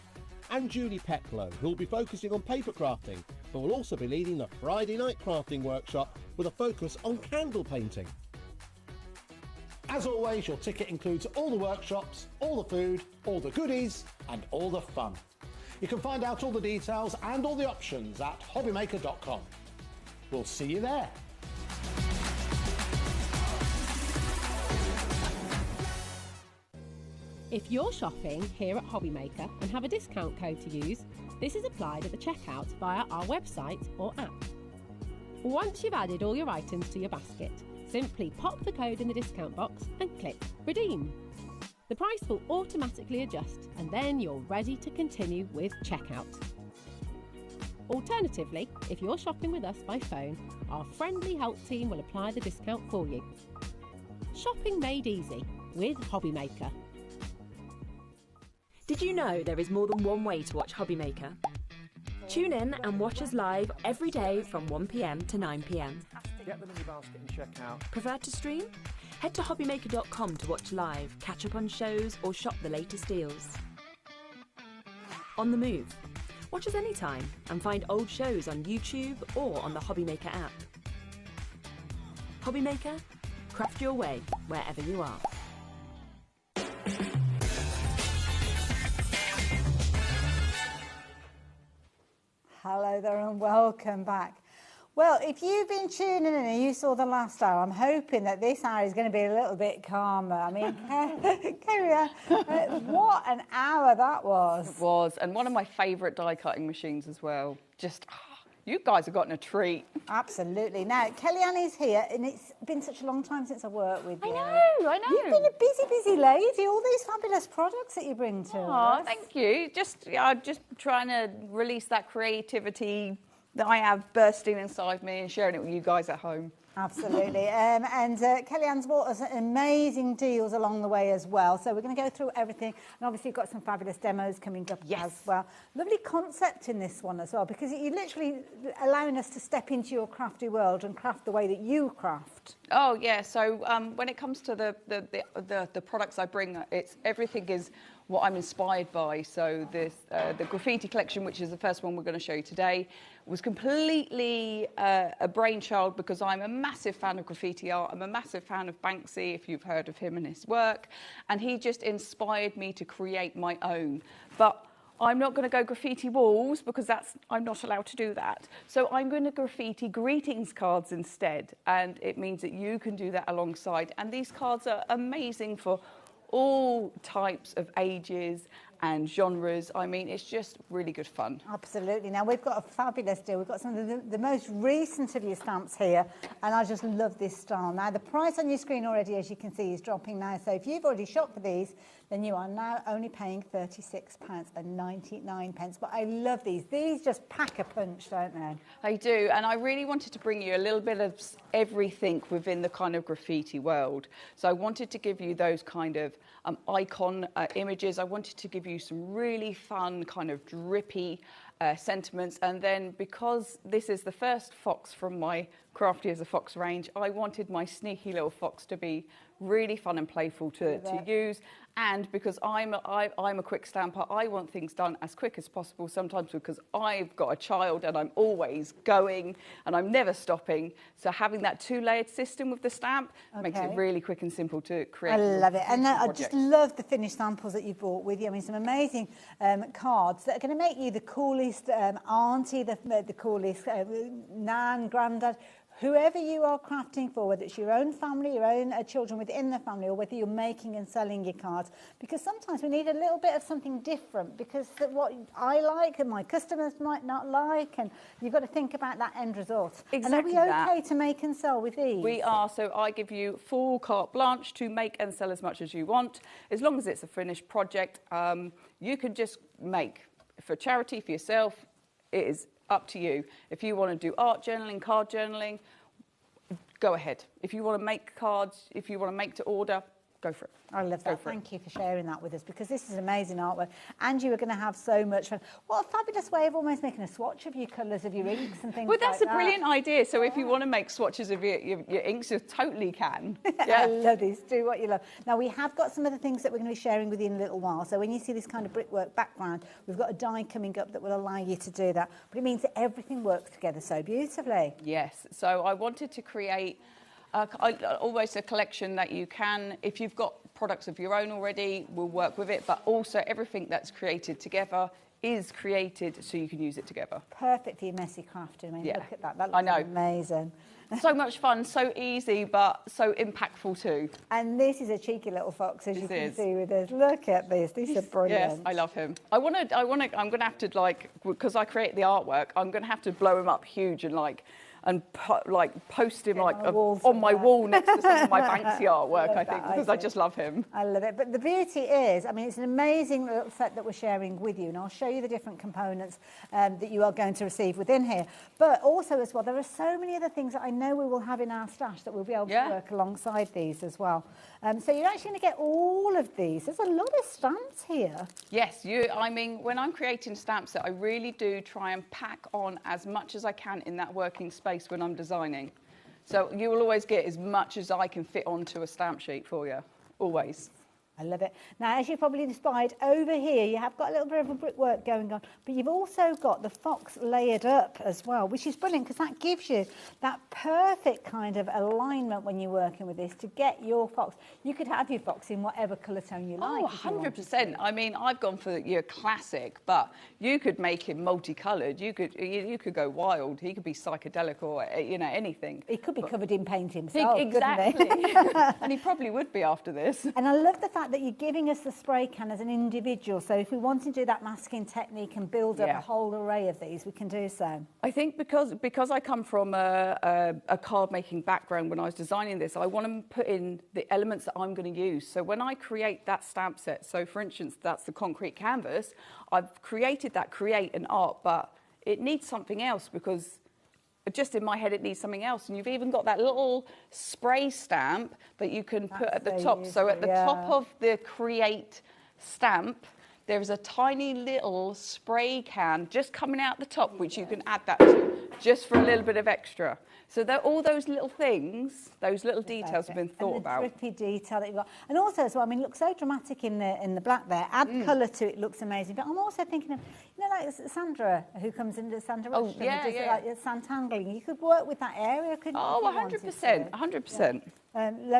And Julie Peplow, who will be focusing on paper crafting, but will also be leading the Friday night crafting workshop with a focus on candle painting. As always, your ticket includes all the workshops, all the food, all the goodies, and all the fun. You can find out all the details and all the options at hobbymaker.com. We'll see you there. If you're shopping here at HobbyMaker and have a discount code to use, this is applied at the checkout via our website or app. Once you've added all your items to your basket, simply pop the code in the discount box and click Redeem. The price will automatically adjust, and then you're ready to continue with checkout. Alternatively, if you're shopping with us by phone, our friendly help team will apply the discount for you. Shopping made easy with HobbyMaker. Did you know there is more than one way to watch HobbyMaker? Tune in and watch us live every day from 1 p.m. to 9 p.m. Get them in your basket and check out. Prefer to stream? Head to hobbymaker.com to watch live, catch up on shows, or shop the latest deals. On the move? Watch us anytime and find old shows on YouTube or on the HobbyMaker app. HobbyMaker, craft your way wherever you are. Hello there and welcome back. Well, if you've been tuning in and you saw the last hour, I'm hoping that this hour is going to be a little bit calmer. I mean, carry on. What an hour that was. It was, and one of my favourite die cutting machines as well. Just, you guys have gotten a treat. Absolutely. Now, Kellyanne's here, and it's been such a long time since I worked with you. I know. You've been a busy lady. All these fabulous products that you bring to us. Thank you. Just trying to release that creativity that I have bursting inside me and sharing it with you guys at home. Absolutely. And Kellyanne's brought us amazing deals along the way as well. So we're going to go through everything. And obviously you've got some fabulous demos coming up as well. Lovely concept in this one as well, because you're literally allowing us to step into your crafty world and craft the way that you craft. Oh, yeah. So when it comes to the products I bring, everything is what I'm inspired by. So the graffiti collection, which is the first one we're going to show you today, was completely a brainchild because I'm a massive fan of graffiti art. I'm a massive fan of Banksy, if you've heard of him and his work. And he just inspired me to create my own. But I'm not going to go graffiti walls because I'm not allowed to do that. So I'm going to graffiti greetings cards instead. And it means that you can do that alongside. And these cards are amazing for all types of ages and genres. I mean, it's just really good fun. Absolutely. Now, we've got a fabulous deal. We've got some of the most recent of your stamps here, and I just love this style. Now, the price on your screen already, as you can see, is dropping now. So if you've already shopped for these, then you are now only paying £36.99. But I love these. These just pack a punch, don't they? They do. And I really wanted to bring you a little bit of everything within the kind of graffiti world. So I wanted to give you those kind of icon images. I wanted to give you some really fun kind of drippy sentiments, and then because this is the first fox from my Crafty as a Fox range, I wanted my sneaky little fox to be really fun and playful to use. And because I'm a quick stamper, I want things done as quick as possible, sometimes because I've got a child and I'm always going and I'm never stopping. So having that 2-layered system with the stamp makes it really quick and simple to create. I love it. And I just love the finished samples that you brought with you. I mean, some amazing cards that are going to make you the coolest auntie, the coolest nan, granddad, whoever you are crafting for, whether it's your own family, your own children within the family, or whether you're making and selling your cards, because sometimes we need a little bit of something different, because what I like and my customers might not like, and you've got to think about that end result. Exactly. And are we okay to make and sell with these? We are. So I give you full carte blanche to make and sell as much as you want, as long as it's a finished project. You can just make for charity, for yourself. It is up to you. If you want to do art journaling, card journaling, go ahead. If you want to make cards, if you want to make to order, go for it. I love that. Thank you for sharing that with us, because this is amazing artwork and you are going to have so much fun. What a fabulous way of almost making a swatch of your colours, of your inks and things like that. Well, that's a brilliant idea. So if you want to make swatches of your inks, you totally can. Yeah. I love this. Do what you love. Now, we have got some of the things that we're going to be sharing with you in a little while. So when you see this kind of brickwork background, we've got a die coming up that will allow you to do that. But it means that everything works together so beautifully. Yes. So I wanted to create almost a collection that you can, if you've got products of your own already, we'll work with it, but also everything that's created together is created so you can use it together. Perfect for your messy crafting. I mean, look at that. That looks amazing. So much fun, so easy, but so impactful too. And this is a cheeky little fox, as you can see with us. Look at this. These are brilliant. Yes, I love him. I'm going to have to, like, because I create the artwork, I'm going to have to blow him up huge and post him on my wall next to some of my Banksy artwork, I think, because I just love him. I love it. But the beauty is, I mean, it's an amazing little set that we're sharing with you, and I'll show you the different components that you are going to receive within here. But also as well, there are so many other things that I know we will have in our stash that we'll be able to work alongside these as well. So you're actually going to get all of these. There's a lot of stamps here. Yes, I mean, when I'm creating stamp set, I really do try and pack on as much as I can in that working space when I'm designing. So you will always get as much as I can fit onto a stamp sheet for you, always. I love it. Now, as you've probably spied, over here you have got a little bit of a brickwork going on, but you've also got the fox layered up as well, which is brilliant because that gives you that perfect kind of alignment when you're working with this to get your fox. You could have your fox in whatever colour tone you like. Oh, 100%. I mean, I've gone for your classic, but you could make him multicoloured. You could go wild. He could be psychedelic or, anything. He could be covered in paint himself, exactly. And he probably would be after this. And I love the fact that you're giving us the spray can as an individual, so if we want to do that masking technique and build up a whole array of these, we can do so. I think because I come from a card making background, when I was designing this, I want to put in the elements that I'm going to use. So when I create that stamp set, so for instance that's the concrete canvas, I've created that create an art, but it needs something else because just in my head, it needs something else. And you've even got that little spray stamp that you can put at the top. So at the top of the create stamp, there is a tiny little spray can just coming out the top, which you can add that to just for a little bit of extra. So all those little things, those little details have been thought about. And the drippy detail that you've got. And also as well, I mean, looks so dramatic in the black there. Add colour to it, looks amazing. But I'm also thinking of, like Sandra, who comes into Sandra Rushton, who does like santangling. You could work with that area, couldn't you? Oh, 100%, 100%. And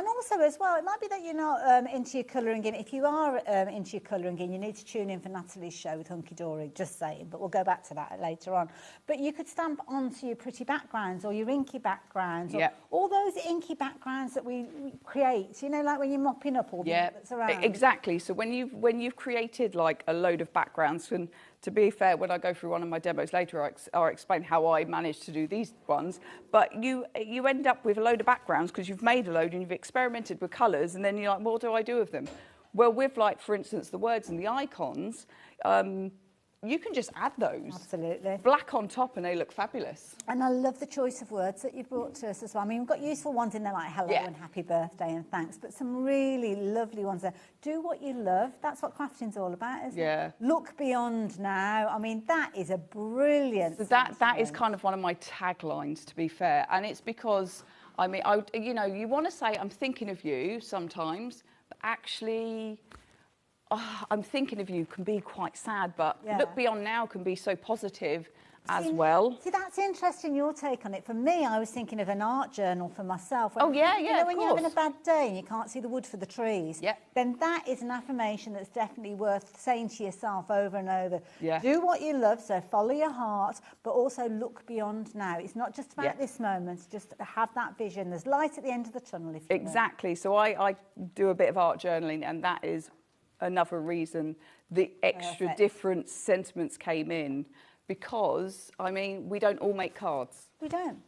also as well, it might be that you're not into your colouring in. If you are into your colouring in, you need to tune in for Natalie's show with Hunkydory, just saying, but we'll go back to that later on. But you could stamp onto your pretty backgrounds or your inky backgrounds, or all those inky backgrounds that we create, like when you're mopping up all the that's around. Exactly. So when you've created like a load of backgrounds, and to be fair, when I go through one of my demos later, I'll explain how I managed to do these ones. But you end up with a load of backgrounds because you've made a load and you've experimented with colours, and then you're like, what do I do with them? Well, with like, for instance, the words and the icons, you can just add those. Absolutely. Black on top and they look fabulous. And I love the choice of words that you've brought to us as well. I mean, we've got useful ones in there like hello and happy birthday and thanks, but some really lovely ones there. Do what you love. That's what crafting's all about, isn't it? Look beyond now. I mean, that is a brilliant... So that is kind of one of my taglines, to be fair. And it's because I mean, you know, you want to say I'm thinking of you sometimes, but actually, I'm thinking of you can be quite sad, but Look Beyond Now can be so positive as well. See, that's interesting, your take on it. For me, I was thinking of an art journal for myself. Oh, yeah, you yeah, know, of when you're having a bad day and you can't see the wood for the trees, then that is an affirmation that's definitely worth saying to yourself over and over. Yeah. Do what you love, so follow your heart, but also look beyond now. It's not just about this moment, just have that vision. There's light at the end of the tunnel, if you Exactly. So I do a bit of art journaling, and that is another reason the extra different sentiments came in. Because, I mean, we don't all make cards. We don't.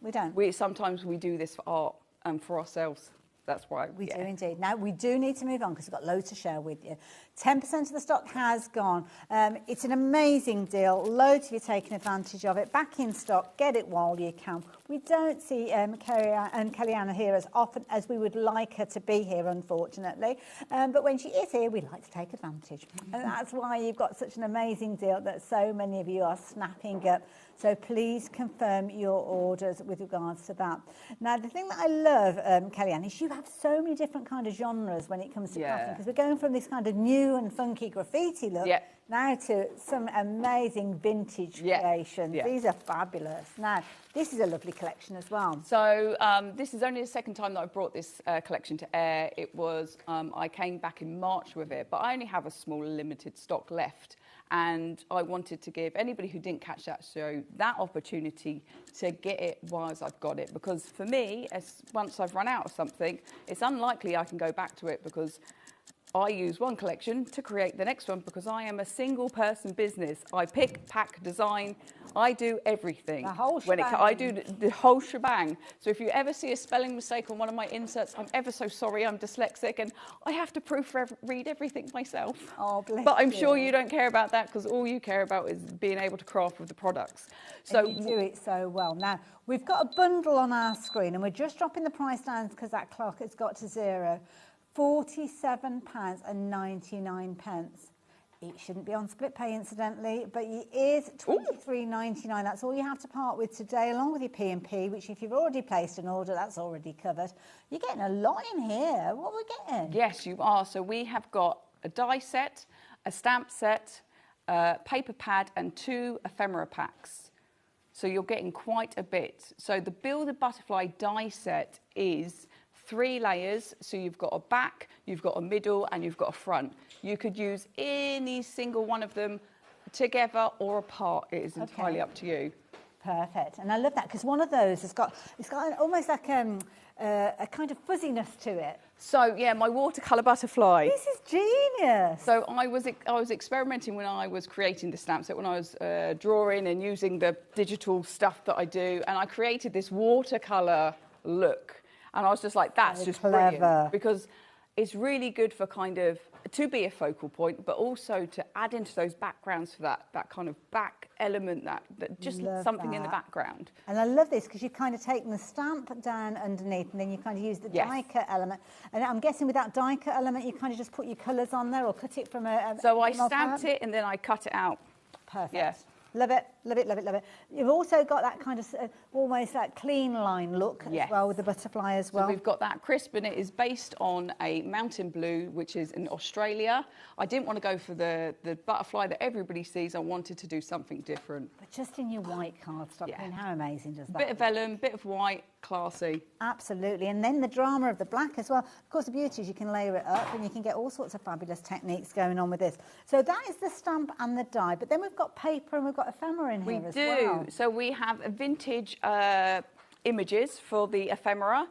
Sometimes we do this for art and for ourselves. That's why. We do indeed. Now, we do need to move on because we've got loads to share with you. 10% of the stock has gone. It's an amazing deal. Loads of you taking advantage of it. Back in stock. Get it while you can. We don't see Kellyanne here as often as we would like her to be here, unfortunately. But when she is here, we like to take advantage. And that's why you've got such an amazing deal that so many of you are snapping up. So please confirm your orders with regards to that. Now, the thing that I love, Kellyanne, is you have so many different kind of genres when it comes to crafting, because we're going from this kind of new and funky graffiti look now to some amazing vintage creations. These are fabulous. Now, this is a lovely collection as well. So this is only the second time that I brought this collection to air. It was, I came back in March with it, but I only have a small limited stock left. And I wanted to give anybody who didn't catch that show that opportunity to get it whilst I've got it. Because for me, once I've run out of something, it's unlikely I can go back to it, because I use one collection to create the next one, because I am a single person business. I pick, pack, design. I do everything. The whole shebang. I do the whole shebang. So if you ever see a spelling mistake on one of my inserts, I'm ever so sorry. I'm dyslexic and I have to proofread everything myself. Oh, bless But I'm you. sure you don't care about that, because all you care about is being able to craft with the products. So and you do it so well. Now, we've got a bundle on our screen and we're just dropping the price down because that clock has got to zero. £47.99. It shouldn't be on split pay, incidentally, but it is $23.99. That's all you have to part with today, along with your P&P, which if you've already placed an order, that's already covered. You're getting a lot in here. What are we getting? Yes, you are. So we have got a die set, a stamp set, a paper pad, and 2 ephemera packs. So you're getting quite a bit. So the Build a Butterfly die set is 3 layers. So you've got a back, you've got a middle, and you've got a front. You could use any single one of them together or apart. It is entirely up to you. Perfect. And I love that, because one of those it's got almost like a kind of fuzziness to it. So yeah, my watercolour butterfly. This is genius. So I was experimenting when I was creating the stamp set, when I was drawing and using the digital stuff that I do, and I created this watercolour look. And I was just like, that's just clever. Brilliant, because it's really good for kind of to be a focal point, but also to add into those backgrounds for that kind of back element, that just something in the background. And I love this because you've kind of taken the stamp down underneath and then you kind of use the die cut element. And I'm guessing with that die cut element, you kind of just put your colours on there or cut it from a... So I stamped it and then I cut it out. Perfect. Yes. Love it, love it, love it, love it. You've also got that kind of almost that clean line look as well with the butterfly as well. So we've got that crisp, and it is based on a mountain blue, which is in Australia. I didn't want to go for the butterfly that everybody sees. I wanted to do something different. But just in your white cardstock, I mean, how amazing does that Bit of vellum, bit of white, classy. Absolutely. And then the drama of the black as well. Of course, the beauty is you can layer it up and you can get all sorts of fabulous techniques going on with this. So that is the stamp and the die. But then we've got paper and we've got ephemera in here as well. We do. So we have a vintage images for the ephemera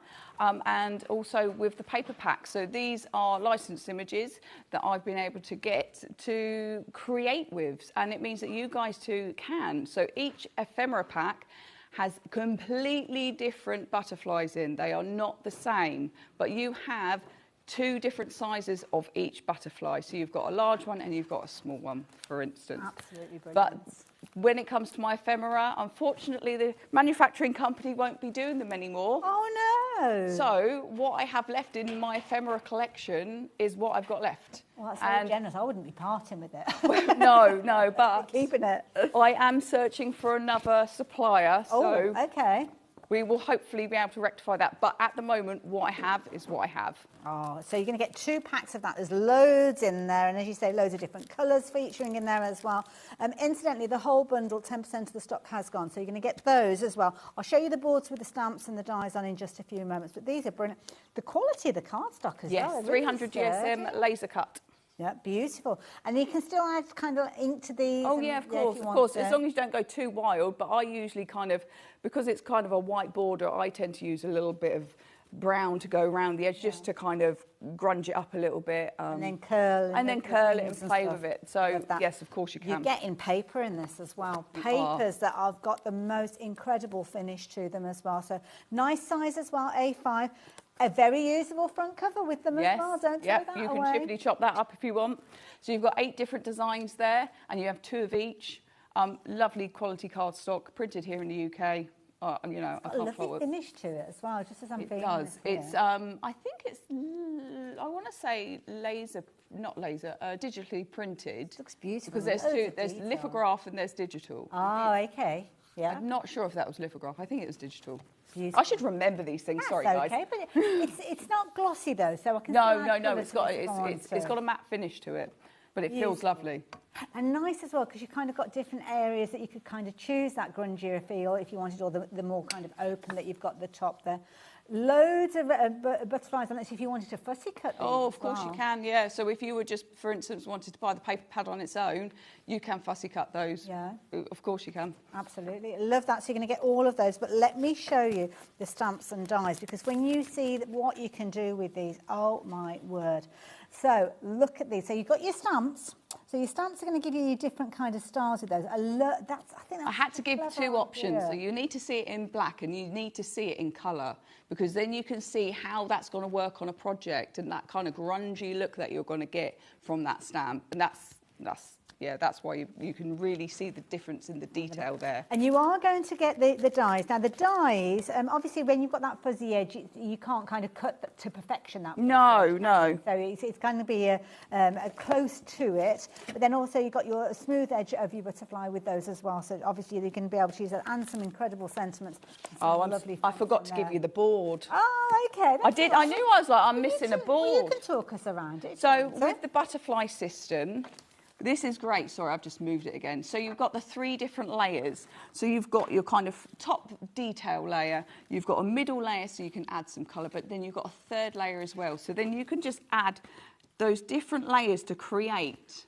and also with the paper pack. So these are licensed images that I've been able to get to create with, and it means that you guys too can. So each ephemera pack has completely different butterflies in. They are not the same, but you have 2 different sizes of each butterfly. So you've got a large one and you've got a small one, for instance. Absolutely brilliant. But when it comes to my ephemera, unfortunately, the manufacturing company won't be doing them anymore. Oh, no. So what I have left in my ephemera collection is what I've got left. Well, that's very generous. I wouldn't be parting with it. No, but keeping it. I am searching for another supplier. Oh, okay. We will hopefully be able to rectify that. But at the moment, what I have is what I have. Oh, so you're going to get 2 packs of that. There's loads in there, and as you say, loads of different colours featuring in there as well. Incidentally, the whole bundle, 10% of the stock has gone, so you're going to get those as well. I'll show you the boards with the stamps and the dies on in just a few moments, but these are brilliant. The quality of the cardstock as well. Yes, 300 GSM laser cut. Yeah, beautiful. And you can still add kind of ink to these. Oh, yeah, of course. As long as you don't go too wild. But I usually kind of, because it's kind of a white border, I tend to use a little bit of brown to go around the edge, just to kind of grunge it up a little bit. And then curl. And then curl it and play with it. So, yes, of course you can. You're getting paper in this as well. Papers that have got the most incredible finish to them as well. So, nice size as well, A5. A very usable front cover with them as well, don't throw that away. You can chippity chop that up if you want. So you've got 8 different designs there, and you have 2 of each. Lovely quality cardstock, printed here in the UK. You know, I can't lovely finish to it as well, just as I'm feeling. It does. It's I think it's I want to say digitally printed. Looks beautiful. Because there's 2. There's lithograph and there's digital. Oh, okay. Yeah. I'm not sure if that was lithograph. I think it was digital. Beautiful. I should remember these things. Sorry, guys. Okay, but it's not glossy though, so I can. No. It's got a matte finish to it, but it feels lovely. And nice as well, because you've kind of got different areas that you could kind of choose that grungier feel if you wanted, or the more kind of open that you've got the top there. Loads of butterflies on it, so if you wanted to fussy cut these. Oh, of course you can, yeah. So if you were just, for instance, wanted to buy the paper pad on its own, you can fussy cut those. Yeah. Of course you can. Absolutely. Love that. So you're going to get all of those. But let me show you the stamps and dies, because when you see what you can do with these, oh my word. So look at these. So you've got your stamps. So your stamps are going to give you different kind of styles with those. I had to give 2 options. So you need to see it in black and you need to see it in colour, because then you can see how that's going to work on a project and that kind of grungy look that you're going to get from that stamp. And that's why you can really see the difference in the detail there. And you are going to get the dies. Now, the dies, obviously, when you've got that fuzzy edge, you can't kind of cut to perfection that. No. So it's going to be close to it. But then also you've got your smooth edge of your butterfly with those as well. So obviously you can be able to use that, and some incredible sentiments. I forgot to give you the board. Oh, okay. I knew I'm missing a board. Well, you can talk us around it. So with the butterfly system, this is great. Sorry, I've just moved it again. So you've got the 3 different layers. So you've got your kind of top detail layer. You've got a middle layer so you can add some colour, but then you've got a 3rd layer as well. So then you can just add those different layers to create.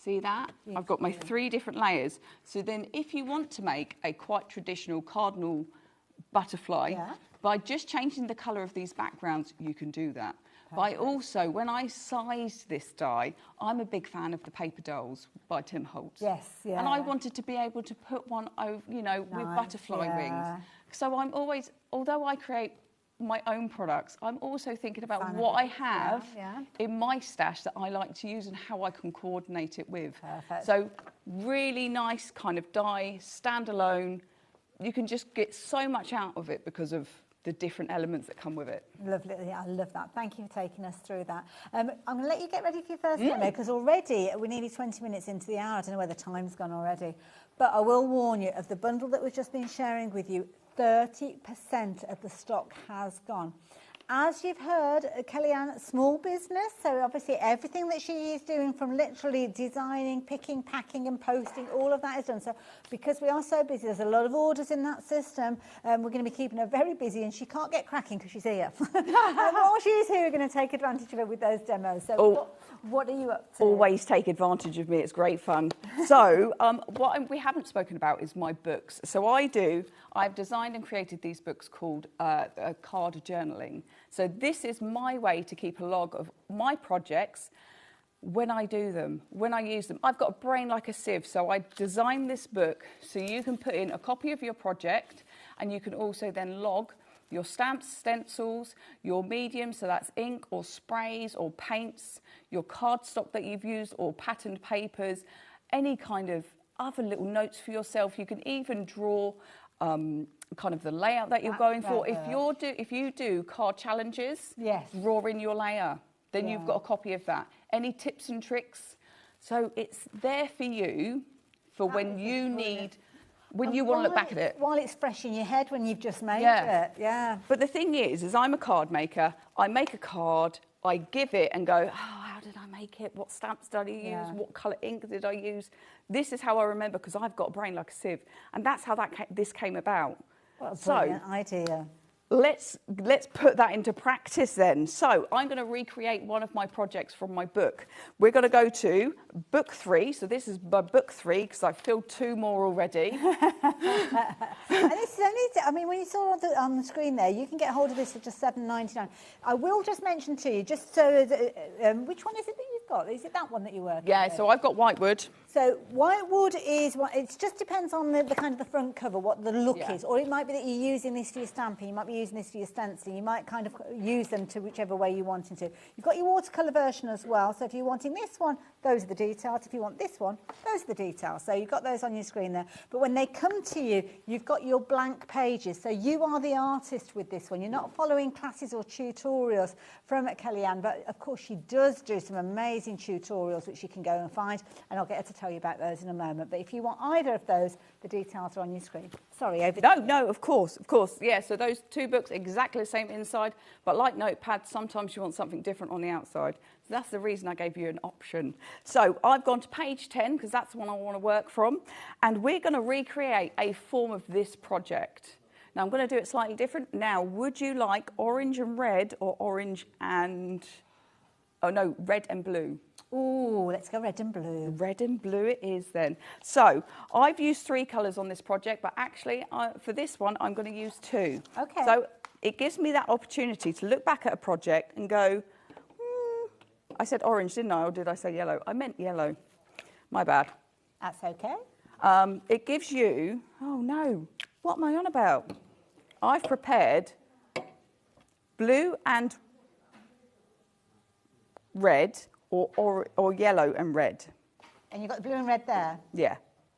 See that? Yes, I've got my 3 different layers. So then if you want to make a quite traditional cardinal butterfly, by just changing the colour of these backgrounds, you can do that. But also, when I sized this die, I'm a big fan of the paper dolls by Tim Holtz. Yes, yeah. And I wanted to be able to put one over, with butterfly wings. So I'm always, although I create my own products, I'm also thinking about what I have in my stash that I like to use and how I can coordinate it with. Perfect. So really nice kind of die, standalone. You can just get so much out of it because of the different elements that come with it. Lovely. I love that. Thank you for taking us through that. I'm going to let you get ready for your first demo, because already we're nearly 20 minutes into the hour. I don't know where the time's gone already. But I will warn you, of the bundle that we've just been sharing with you, 30% of the stock has gone. As you've heard, Kellyanne, small business, so obviously everything that she is doing, from literally designing, picking, packing and posting, all of that is done. So because we are so busy, there's a lot of orders in that system, we're going to be keeping her very busy, and she can't get cracking because she's here. And while she's here, we're going to take advantage of her with those demos. So what are you up to? Always take advantage of me. It's great fun. So what we haven't spoken about is my books. So I've designed and created these books called card journaling. So this is my way to keep a log of my projects when I do them, when I use them. I've got a brain like a sieve, so I designed this book so you can put in a copy of your project, and you can also then log your stamps, stencils, your mediums, so that's ink or sprays or paints, your cardstock that you've used or patterned papers, any kind of other little notes for yourself. You can even draw kind of the layout that you're going for. If you do card challenges, draw in your layer, then you've got a copy of that. Any tips and tricks. So it's there for you for when you need when you want to look back at it. While it's fresh in your head when you've just made it. Yeah. But the thing is I'm a card maker. I make a card, I give it and go, oh, how did I make it? What stamps did I use? What colour ink did I use? This is how I remember, because I've got a brain like a sieve. And that's how this came about. What a brilliant idea. Let's put that into practice then. So I'm going to recreate one of my projects from my book. We're going to go to book 3. So this is book 3 because I've filled 2 more already. And it's only, I mean, when you saw on the screen there, you can get hold of this for just $7.99. I will just mention to you, just so, which one is it that you've got? Is it that one that you're working with? So I've got whitewood. So whitewood is, it just depends on the kind of the front cover, what the look is. Or it might be that you're using this for your stamping, you might be using this for your stencil, you might kind of use them to whichever way you want to. You've got your watercolour version as well, so if you're wanting this one, those are the details. If you want this one, those are the details. So you've got those on your screen there. But when they come to you, you've got your blank pages. So you are the artist with this one. You're not following classes or tutorials from Kellyanne, but of course she does do some amazing tutorials which you can go and find, and I'll get her to tell you about those in a moment. But if you want either of those, the details are on your screen. Sorry, over to you. No, of course. Yeah, so those 2 books, exactly the same inside, but like notepads, sometimes you want something different on the outside. So that's the reason I gave you an option. So I've gone to page 10, because that's the one I want to work from, and we're going to recreate a form of this project. Now, I'm going to do it slightly different. Now, would you like orange and red, or orange and... Oh, no, red and blue. Ooh, let's go red and blue. Red and blue it is then. So I've used 3 colours on this project, but actually for this one, I'm going to use 2. Okay. So it gives me that opportunity to look back at a project and go, I said orange, didn't I? Or did I say yellow? I meant yellow. My bad. That's okay. It gives you, oh no, what am I on about? I've prepared blue and red, or yellow and red. And you've got the blue and red there? Yeah.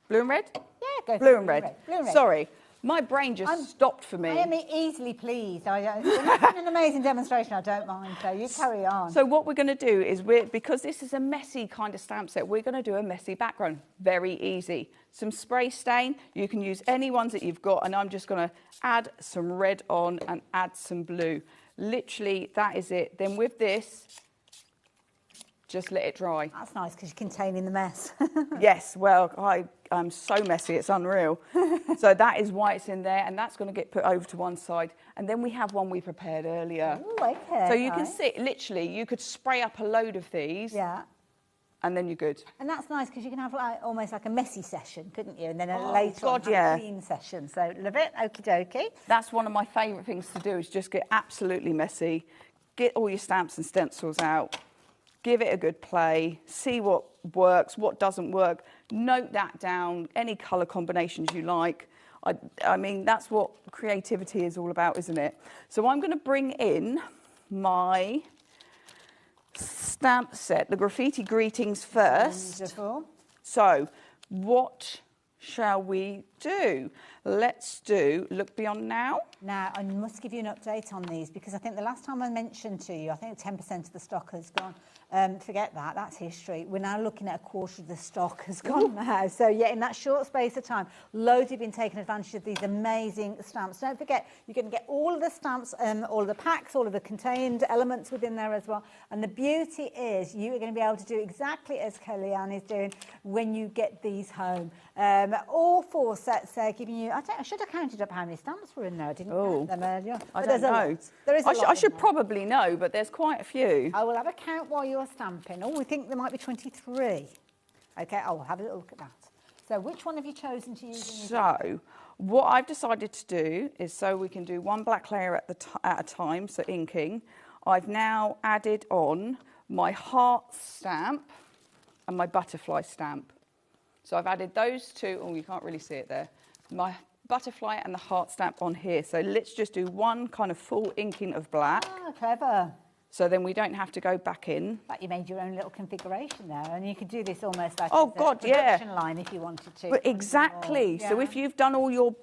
Blue and red? Yeah, go for blue and red. Blue and red. Sorry, my brain just stopped for me. I am easily pleased. It's an amazing demonstration, I don't mind, so you carry on. So what we're going to do is, because this is a messy kind of stamp set, we're going to do a messy background. Very easy. Some spray stain, you can use any ones that you've got, and I'm just going to add some red on and add some blue. Literally, that is it. Then with this, just let it dry. That's nice because you're containing the mess. Yes, well, I'm so messy, it's unreal. So that is why it's in there, and that's going to get put over to one side. And then we have one we prepared earlier. Ooh, okay. So you can see, literally, you could spray up a load of these. Yeah. And then you're good. And that's nice because you can have almost like a messy session, couldn't you? And then later on, yeah. a clean session. So love it, okie dokie. That's one of my favourite things to do, is just get absolutely messy, get all your stamps and stencils out, give it a good play, see what works, what doesn't work, note that down, any colour combinations you like. I mean, that's what creativity is all about, isn't it? So I'm going to bring in my stamp set, the graffiti greetings first. Wonderful. So what shall we do? Let's do Look Beyond Now. Now, I must give you an update on these because I think the last time I mentioned to you, I think 10% of the stock has gone. Forget that, that's history. We're now looking at a quarter of the stock has gone now. So yeah, in that short space of time, loads have been taking advantage of these amazing stamps. Don't forget, you're going to get all of the stamps, all of the packs, all of the contained elements within there as well. And the beauty is you are going to be able to do exactly as Kellyanne is doing when you get these home. All 4 sets there giving you, I should have counted up how many stamps were in there. I didn't count them earlier. I don't know. There is a lot I should probably know, but there's quite a few. I will have a count while you're stamping. Oh, we think there might be 23. Okay, I'll have a little look at that. So which one have you chosen to use? So what I've decided to do is, so we can do one black layer at a time, so inking, I've now added on my heart stamp and my butterfly stamp. So I've added those 2, oh, you can't really see it there, my butterfly and the heart stamp on here. So let's just do one kind of full inking of black. Ah, clever. So then we don't have to go back in. But you made your own little configuration there, and you could do this almost like a production line if you wanted to. But exactly. So if you've done all your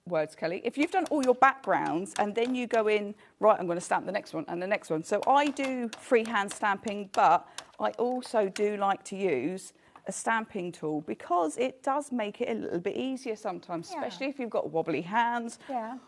words, Kelly, if you've done all your backgrounds and then you go in, right, I'm going to stamp the next one and the next one. So I do freehand stamping, but I also do like to use a stamping tool because it does make it a little bit easier sometimes, especially if you've got wobbly hands. Yeah.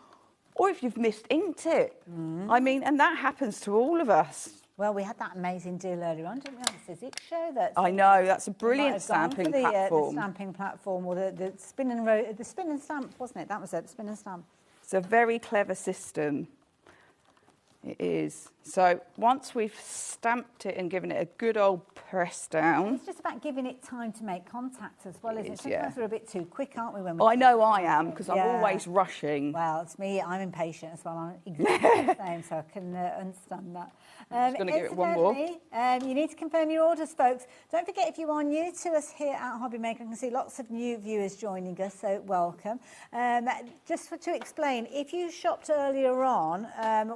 Or if you've misinked it. I mean, and that happens to all of us. Well, we had that amazing deal earlier on, didn't we, on the Sidekick show? I know, that's a might brilliant have gone stamping for the platform. stamping platform, or the spin and stamp, wasn't it? That was it, the spin and stamp. It's a very clever system. It is. So once we've stamped it and given it a good old press down. It's just about giving it time to make contact as well, isn't it? Yeah. Sometimes we're a bit too quick, aren't we? When I know I am, because I'm always rushing. Well, it's me. I'm impatient as well. I'm exactly the same, so I can understand that. I'm just going to give it one more. You need to confirm your orders, folks. Don't forget, if you are new to us here at HobbyMaker, I can see lots of new viewers joining us, so welcome. To explain, if you shopped earlier on,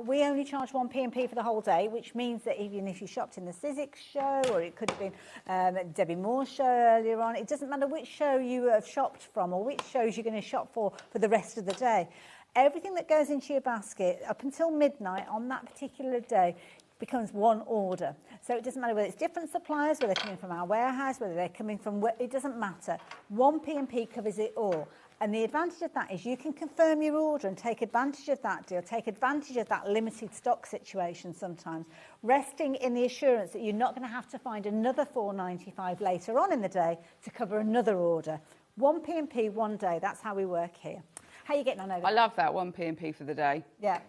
we only charge 1 P&P for the whole day, which means that even if you shopped in the Sidekick show, or it could have been Debbie Moore's show earlier on, it doesn't matter which show you have shopped from or which shows you're going to shop for the rest of the day. Everything that goes into your basket up until midnight on that particular day becomes one order. So it doesn't matter whether it's different suppliers, whether they're coming from our warehouse, whether they're coming from... It doesn't matter. 1 P&P covers it all. And the advantage of that is you can confirm your order and take advantage of that deal, take advantage of that limited stock situation sometimes, resting in the assurance that you're not going to have to find another $4.95 later on in the day to cover another order. 1 P&P, one day. That's how we work here. How are you getting on over there? I love that 1 P&P for the day. Yeah.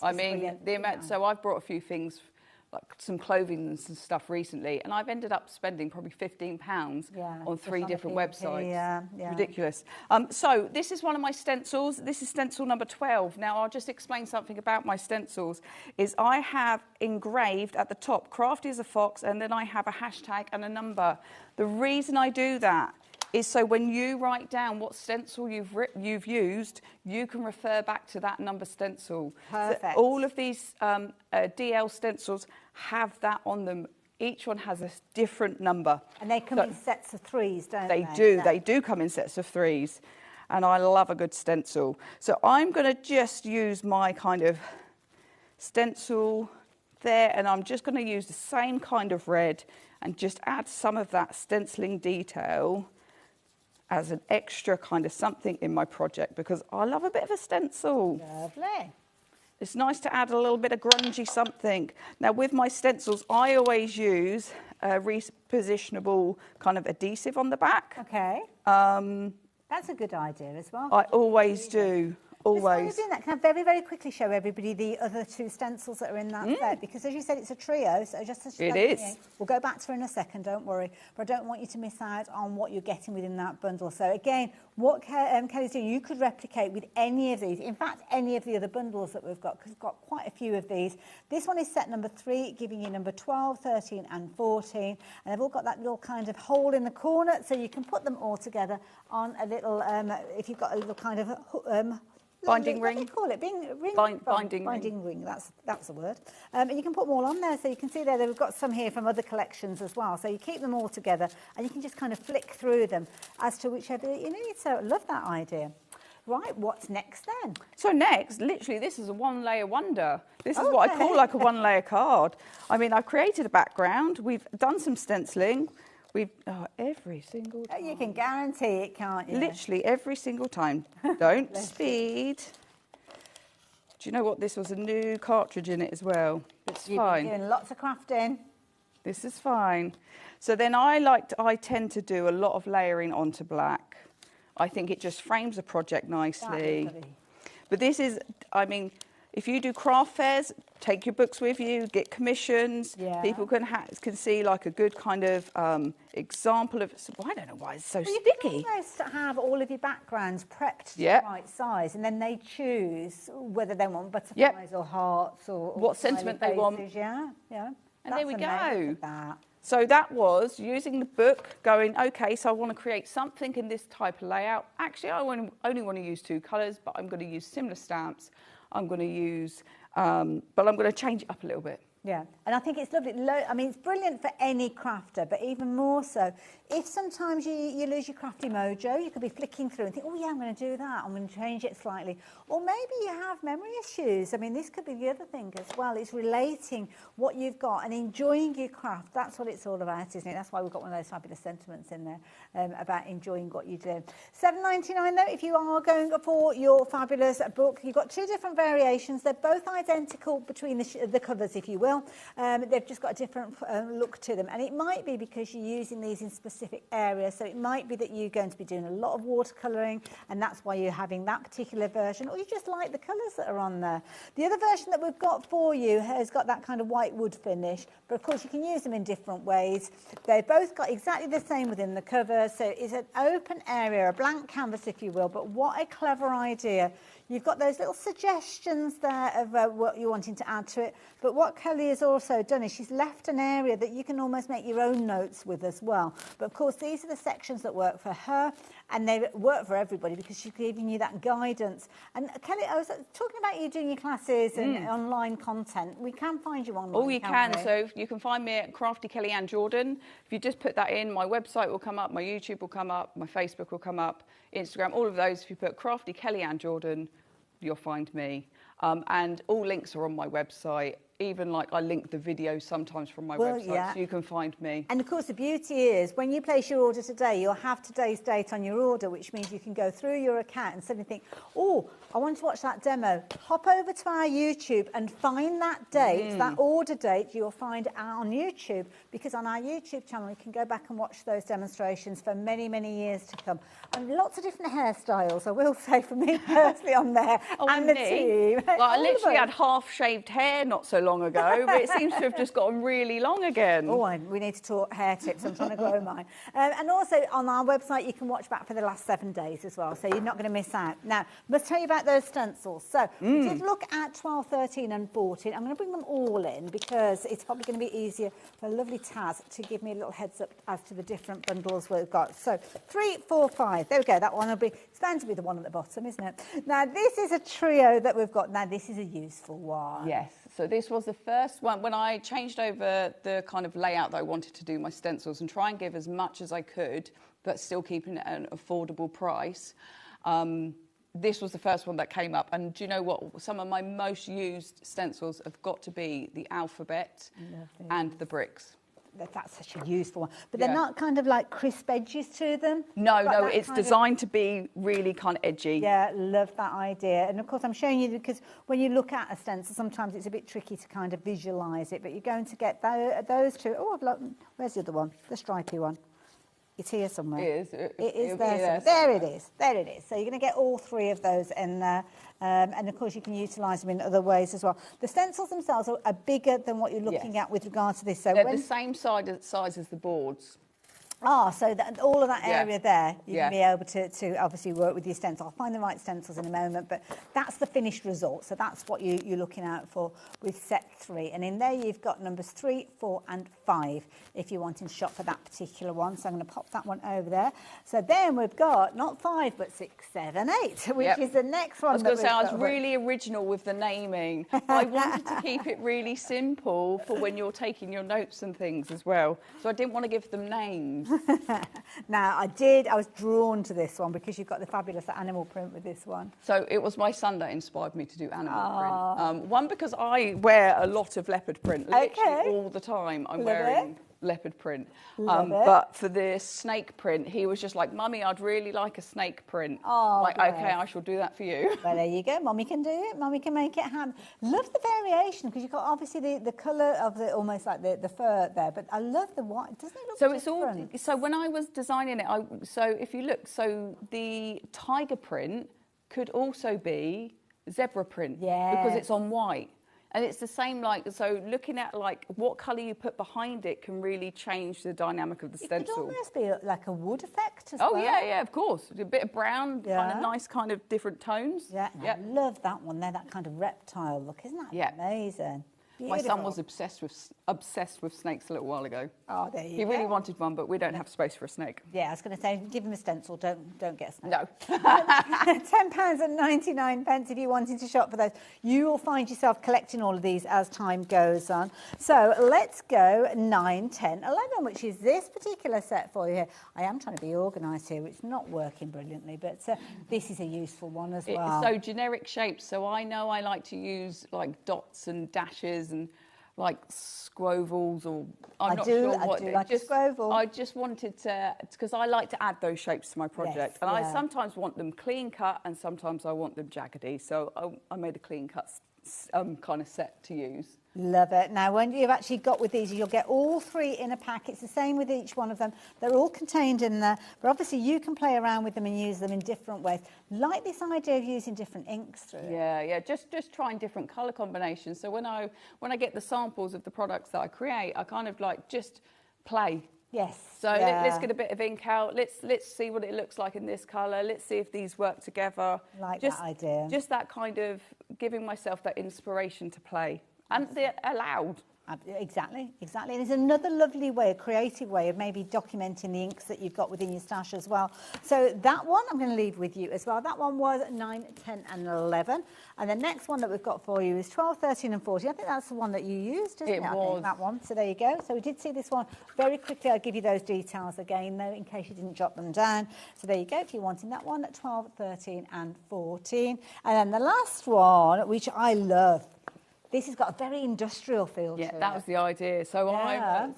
I mean, the amount. So I've brought a few things, like some clothing and some stuff recently, and I've ended up spending probably £15 on 3 different websites. Yeah. Ridiculous. So this is one of my stencils. This is stencil number 12. Now I'll just explain something about my stencils. Is I have engraved at the top, crafty as a fox, and then I have a hashtag and a number. The reason I do that is so when you write down what stencil you've used, you can refer back to that number stencil. Perfect. So all of these DL stencils have that on them. Each one has a different number. And they come in sets of 3s, don't they? They do. They do come in sets of 3s. And I love a good stencil. So I'm going to just use my kind of stencil there, and I'm just going to use the same kind of red and just add some of that stenciling detail as an extra kind of something in my project, because I love a bit of a stencil. Lovely. It's nice to add a little bit of grungy something. Now with my stencils, I always use a repositionable kind of adhesive on the back. Okay. That's a good idea as well. I always do. Just while you're doing that, can I very, very quickly show everybody the other 2 stencils that are in that set? Because as you said, it's a trio, so just as it is. We'll go back to her in a second, don't worry. But I don't want you to miss out on what you're getting within that bundle. So again, what Kelly's doing, you could replicate with any of these. In fact, any of the other bundles that we've got, because we've got quite a few of these. This one is set number 3, giving you number 12, 13 and 14. And they've all got that little kind of hole in the corner, so you can put them all together on a little, if you've got a little kind of... binding ring. What do you call it? Binding ring. That's the word. And you can put them all on there, so you can see there that we've got some here from other collections as well. So you keep them all together, and you can just kind of flick through them as to whichever you need. So I love that idea. Right, what's next then? So next, literally, this is a 1-layer wonder. This is what I call like a 1-layer card. I mean, I've created a background. We've done some stenciling. We've every single time. You can guarantee it, can't you? Literally every single time. Don't speed. Do you know what? This was a new cartridge in it as well. It's fine. You've been doing lots of crafting. This is fine. So then I tend to do a lot of layering onto black. I think it just frames a project nicely. But this is, I mean, if you do craft fairs, take your books with you, get commissions. Yeah. People can see like a good kind of example of. I don't know why it's so sticky. You can almost have all of your backgrounds prepped to the right size, and then they choose whether they want butterflies or hearts or what sentiment they want. Yeah. And there we go. So that was using the book, going, okay, so I want to create something in this type of layout. Actually, I only want to use 2 colours, but I'm going to use similar stamps. I'm going to use, but I'm going to change it up a little bit. Yeah, and I think it's lovely. I mean, it's brilliant for any crafter, but even more so if sometimes you lose your crafty mojo. You could be flicking through and think, oh yeah, I'm going to do that, I'm going to change it slightly. Or maybe you have memory issues. I mean, this could be the other thing as well. It's relating what you've got and enjoying your craft. That's what it's all about, isn't it? That's why we've got one of those fabulous sentiments in there about enjoying what you do. $7.99 though, if you are going for your fabulous book. You've got two different variations. They're both identical between the covers, if you will. They've just got a different look to them, and it might be because you're using these in specific areas. So it might be that you're going to be doing a lot of watercolouring, and that's why you're having that particular version, or you just like the colours that are on there. The other version that we've got for you has got that kind of white wood finish, but of course you can use them in different ways. They've both got exactly the same within the cover, so it's an open area, a blank canvas if you will, but what a clever idea. You've got those little suggestions there of what you're wanting to add to it, but what Kelly has also done is she's left an area that you can almost make your own notes with as well. But of course these are the sections that work for her, and they work for everybody because she's giving you that guidance. And Kelly, I was talking about you doing your classes and online content. We can find you online. Oh, you can. So you can find me at Crafty Kelly Ann Jordan. If you just put that in, my website will come up, my YouTube will come up, my Facebook will come up, Instagram, all of those. If you put Crafty Kelly Ann Jordan, you'll find me. And all links are on my website. Even like I link the video sometimes from my website, so you can find me. And of course the beauty is when you place your order today, you'll have today's date on your order, which means you can go through your account and suddenly think, oh, I want to watch that demo. Hop over to our YouTube and find that date, that order date you'll find on YouTube, because on our YouTube channel you can go back and watch those demonstrations for many, many years to come. And lots of different hairstyles, I will say, for me personally on there, and the team. Well, I literally had half-shaved hair not so long ago, but it seems to have just gotten really long again. Oh, we need to talk hair tips. I'm trying to grow mine. And also on our website, you can watch back for the last 7 days as well, so you're not going to miss out. Now, must tell you about those stencils. So we did look at 12, 13 and 14. I'm going to bring them all in because it's probably going to be easier for lovely Taz to give me a little heads up as to the different bundles we've got. So 3, 4, 5. There we go. That one will be, it's bound to be the one at the bottom, isn't it? Now, this is a trio that we've got. Now, this is a useful one. Yes. So this was the first one when I changed over the kind of layout that I wanted to do my stencils and try and give as much as I could, but still keeping it at an affordable price. This was the first one that came up. And do you know what? Some of my most used stencils have got to be the alphabet and the bricks. That's such a useful one. But they're not kind of like crisp edges to them? No, no, it's designed to be really kind of edgy. Yeah, love that idea. And of course I'm showing you because when you look at a stencil, sometimes it's a bit tricky to kind of visualise it, but you're going to get those two. Oh, where's the other one? The stripy one. It's here somewhere. It is. It is there. There it is. There it is. So you're going to get all 3 of those in there. And of course you can utilise them in other ways as well. The stencils themselves are bigger than what you're looking at with regard to this. So they're the same size as the boards. So all of that area there, you're going to be able to obviously work with your stencil. I'll find the right stencils in a moment, but that's the finished result. So that's what you're looking out for with set 3. And in there you've got numbers 3, 4 and 5 if you're wanting to shop for that particular one. So I'm going to pop that one over there. So then we've got not 5 but 6, 7, 8, which is the next one. I was going to say I was really original with the naming. I wanted to keep it really simple for when you're taking your notes and things as well. So I didn't want to give them names. Now, I was drawn to this one because you've got the fabulous animal print with this one. So it was my son that inspired me to do animal print. One, because I wear a lot of leopard print, literally all the time. I'm wearing leopard print. But for the snake print, he was just like, Mummy, I'd really like a snake print. Okay, I shall do that for you. Well, there you go. Mummy can do it. Mummy can make it happen. Love the variation because you've got obviously the colour of the almost like the fur there, but I love the white. Doesn't it look so different? So when I was designing it, so if you look, so the tiger print could also be zebra print because it's on white. And it's the same, so looking at, what colour you put behind it can really change the dynamic of the stencil. It could almost be like a wood effect as well. Oh, yeah, of course. A bit of brown, kind of nice kind of different tones. Yeah, I love that one there, that kind of reptile look. Isn't that amazing? My son was obsessed with snakes a little while ago. Oh, there you go. He really wanted one, but we don't have space for a snake. Yeah, I was going to say, give him a stencil. Don't get a snake. No. £10.99 if you're wanting to shop for those. You will find yourself collecting all of these as time goes on. So let's go 9, 10, 11, which is this particular set for you here. I am trying to be organised here. It's not working brilliantly, but this is a useful one as well. So generic shapes. So I know I like to use like dots and dashes and like scrovels, or I'm not sure what. I do like a scroval. I just wanted to, because I like to add those shapes to my project, Yes, and yeah. I sometimes want them clean cut, and sometimes I want them jaggedy. So I made a clean cut kind of set to use. Love it. Now, when you've actually got with these, you'll get all 3 in a pack. It's the same with each one of them. They're all contained in there, but obviously you can play around with them and use them in different ways. Like this idea of using different inks through it. Yeah, just trying different colour combinations. So when I get the samples of the products that I create, I kind of like just play. Yes. So let's get a bit of ink out. Let's see what it looks like in this colour. Let's see if these work together. Like that idea. Just that kind of giving myself that inspiration to play. And they're allowed. Exactly. And it's another lovely way, a creative way of maybe documenting the inks that you've got within your stash as well. So that one I'm going to leave with you as well. That one was 9, 10 and 11. And the next one that we've got for you is 12, 13 and 14. I think that's the one that you used, isn't it? It was. I think, that one. So there you go. So we did see this one very quickly. I'll give you those details again, though, in case you didn't jot them down. So there you go. If you're wanting that one at 12, 13 and 14. And then the last one, which I love. This has got a very industrial feel to it. Yeah, that was the idea. So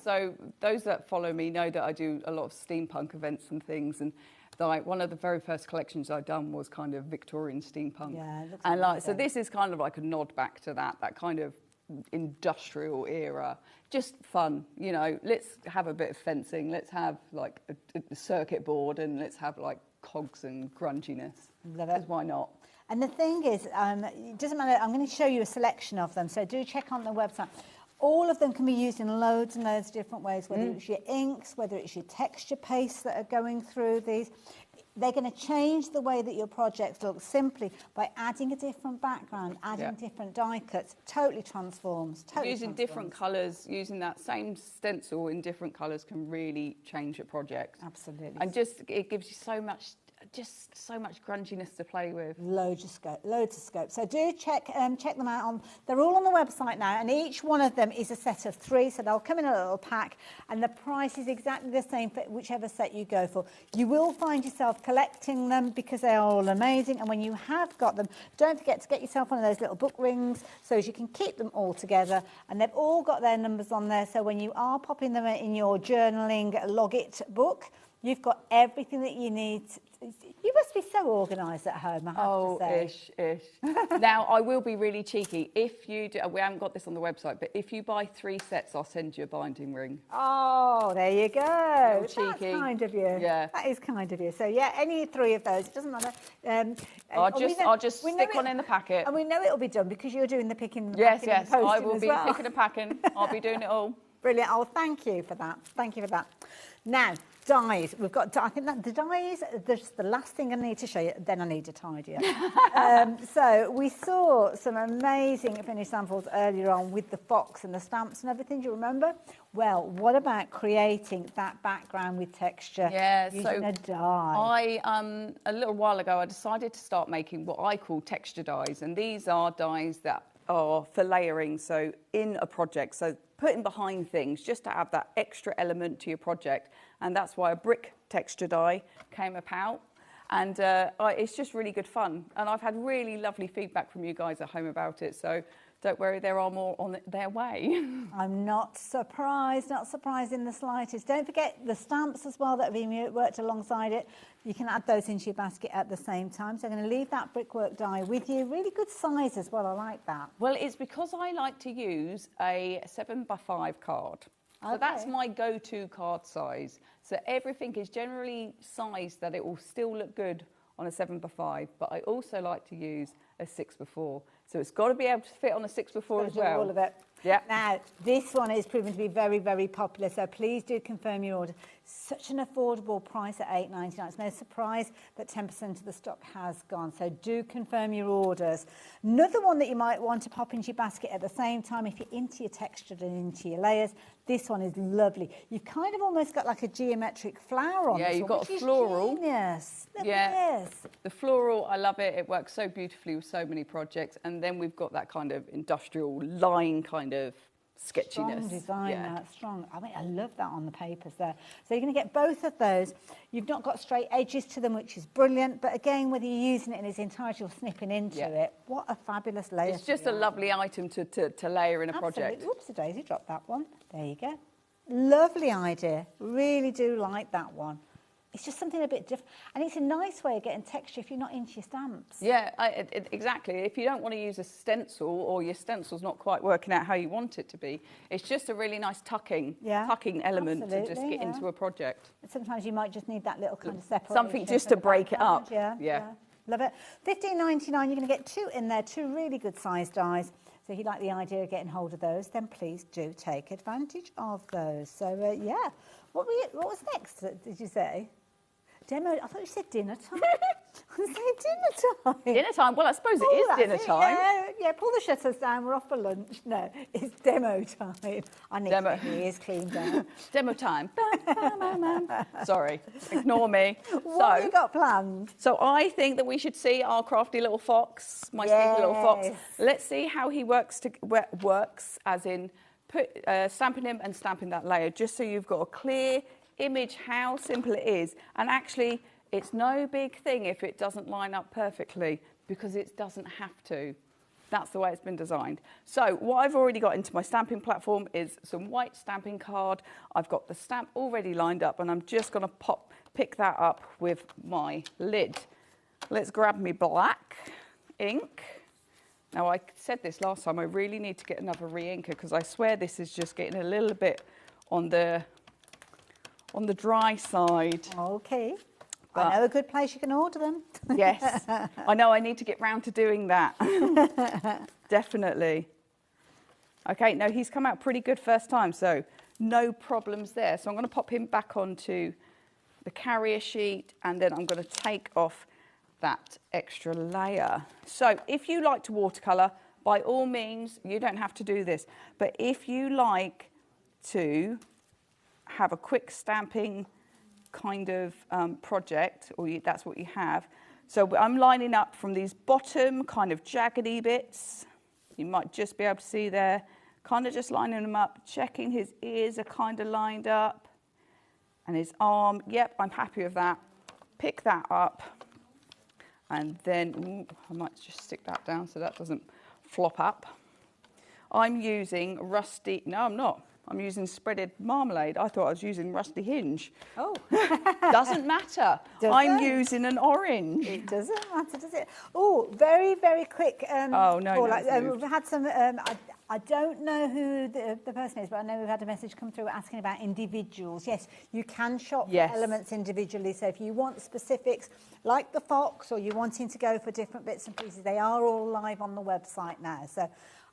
so those that follow me know that I do a lot of steampunk events and things, and like one of the very first collections I'd done was kind of Victorian steampunk. Yeah, it looks and amazing. so this is kind of like a nod back to that kind of industrial era. Just fun, you know. Let's have a bit of fencing. Let's have like a circuit board, and let's have like cogs and grunginess. Love it. 'Cause why not? And the thing is, it doesn't matter, I'm going to show you a selection of them, so do check on the website. All of them can be used in loads and loads of different ways, whether it's your inks, whether it's your texture pastes that are going through these. They're going to change the way that your projects look simply by adding a different background, adding different die cuts. Totally transforms. Using different colours, using that same stencil in different colours can really change a project. Absolutely. And just, it gives you so much grunginess to play with. Loads of scope. So do check them out. They're all on the website now, and each one of them is a set of 3, so they'll come in a little pack, and the price is exactly the same for whichever set you go for. You will find yourself collecting them because they are all amazing, and when you have got them, don't forget to get yourself one of those little book rings so as you can keep them all together, and they've all got their numbers on there, so when you are popping them in your journaling log it book, you've got everything that you need. You must be so organised at home, I have to say. Ish. Now, I will be really cheeky. If you do, we haven't got this on the website, but if you buy 3 sets, I'll send you a binding ring. Oh, there you go. That's cheeky. kind of you. Yeah. That is kind of you. So, yeah, any 3 of those. It doesn't matter. I'll just stick one in the packet. And we know it'll be done because you're doing the picking, yes, and posting I will as be well. picking and packing. I'll be doing it all. Brilliant. Oh, thank you for that. Thank you for that. Now, dies. We've got, I think that the dies, that's the last thing I need to show you, then I need to tidy up. So we saw some amazing finished samples earlier on with the fox and the stamps and everything, do you remember? Well, what about creating that background with texture using a die? A little while ago, I decided to start making what I call texture dies, and these are dies that are for layering, so in a project, so putting behind things just to add that extra element to your project, and that's why a brick texture die came about, and it's just really good fun, and I've had really lovely feedback from you guys at home about it, so don't worry, there are more on their way. I'm not surprised in the slightest. Don't forget the stamps as well that have been worked alongside it. You can add those into your basket at the same time. So I'm going to leave that brickwork die with you. Really good size as well, I like that. Well, it's because I like to use a 7x5 card. So that's my go-to card size. So everything is generally sized that it will still look good on a 7x5, but I also like to use a 6x4. So it's got to be able to fit on a 6x4 as well. All of it. Yeah. Now, this one is proven to be very, very popular, so please do confirm your order. Such an affordable price at £8.99. It's no surprise that 10% of the stock has gone, so do confirm your orders. Another one that you might want to pop into your basket at the same time if you're into your textured and into your layers, this one is lovely. You've kind of almost got like a geometric flower on Yeah, this you've one, got a which is floral. genius. Look Yeah, at this. the floral, I love it. It works so beautifully with so many projects. And then we've got that kind of industrial line kind of sketchiness. Strong design, Yeah. that's strong. I mean, I love that on the papers there. So you're going to get both of those. You've not got straight edges to them, which is brilliant. But again, whether you're using it in its entirety or snipping into it, what a fabulous layer. It's just a lovely item to layer in a project. Absolutely. Oops, a daisy, dropped that one. There you go. Lovely idea. Really do like that one. It's just something a bit different. And it's a nice way of getting texture if you're not into your stamps. Yeah, exactly. If you don't want to use a stencil or your stencil's not quite working out how you want it to be, it's just a really nice tucking element to just get into a project. Sometimes you might just need that little kind of separation. Something just to break it up. Yeah. Love it. £15.99, you're going to get two in there, two really good sized dies. So if you like the idea of getting hold of those, then please do take advantage of those. So, yeah. What was next, did you say? Demo, I thought you said dinner time. I was saying dinner time. Dinner time? Well, I suppose it is dinner time. Yeah, pull the shutters down, we're off for lunch. No, it's demo time. I need to get my ears cleaned down. Demo time. Sorry, ignore me. What have you got planned? So I think that we should see our crafty little fox, my sneaky little fox. Let's see how he works, as in stamping him and stamping that layer, just so you've got a clear image how simple it is. And actually, it's no big thing if it doesn't line up perfectly, because it doesn't have to. That's the way it's been designed. So what I've already got into my stamping platform is some white stamping card. I've got the stamp already lined up, and I'm just going to pick that up with my lid. Let's grab me black ink. Now, I said this last time, I really need to get another re-inker, because I swear this is just getting a little bit on the dry side. Okay. But I know a good place you can order them. Yes. I know, I need to get round to doing that. Definitely. Okay, no, he's come out pretty good first time, so no problems there. So I'm going to pop him back onto the carrier sheet, and then I'm going to take off that extra layer. So if you like to watercolour, by all means, you don't have to do this. But if you like to have a quick stamping kind of project, or that's what you have. So I'm lining up from these bottom kind of jaggedy bits. You might just be able to see there, kind of just lining them up, checking his ears are kind of lined up, and his arm. Yep, I'm happy with that. Pick that up, and then I might just stick that down so that doesn't flop up. I'm using rusty. No, I'm not. I'm using spreaded marmalade. I thought I was using rusty hinge. Oh. Doesn't matter. I'm using an orange. It doesn't matter, does it? Oh, very, very quick. Oh, no, we've had some... I don't know who the person is, but I know we've had a message come through asking about individuals. Yes, you can shop for elements individually. So if you want specifics like the fox, or you're wanting to go for different bits and pieces, they are all live on the website now. So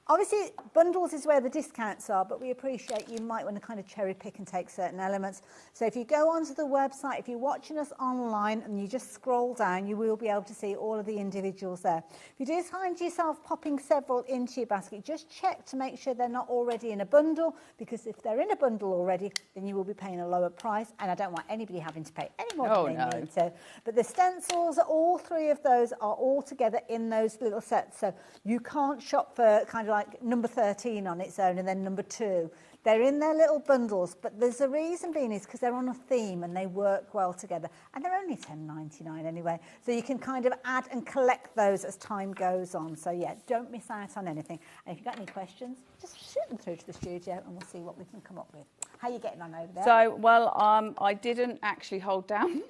obviously, bundles is where the discounts are, but we appreciate you might want to kind of cherry pick and take certain elements. So if you go onto the website, if you're watching us online and you just scroll down, you will be able to see all of the individuals there. If you do find yourself popping several into your basket, just check to make sure they're not already in a bundle, because if they're in a bundle already, then you will be paying a lower price, and I don't want anybody having to pay any more than they need to. But the stencils, all three of those are all together in those little sets, so you can't shop for kind of like number 13 on its own and then number 2. They're in their little bundles, but there's a reason being is because they're on a theme and they work well together, and they're only $10.99 anyway, so you can kind of add and collect those as time goes on. So yeah, don't miss out on anything. And if you've got any questions, just shoot them through to the studio and we'll see what we can come up with. How are you getting on over there? So, well, I didn't actually hold down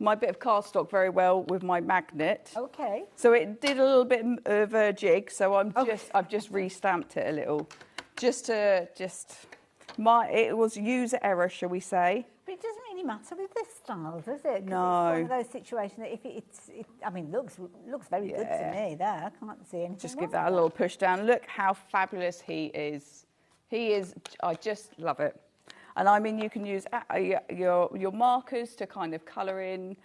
my bit of cardstock very well with my magnet. Okay. So it did a little bit of a jig, so I've just re-stamped it a little. It was user error, shall we say. But it doesn't really matter with this style, does it? 'Cause No. It's one of those situations that if I mean, looks very good to me there. I can't see anything Just wrong give that a with little push down. Look how fabulous he is. He is, I just love it. And I mean, you can use your markers to kind of colour in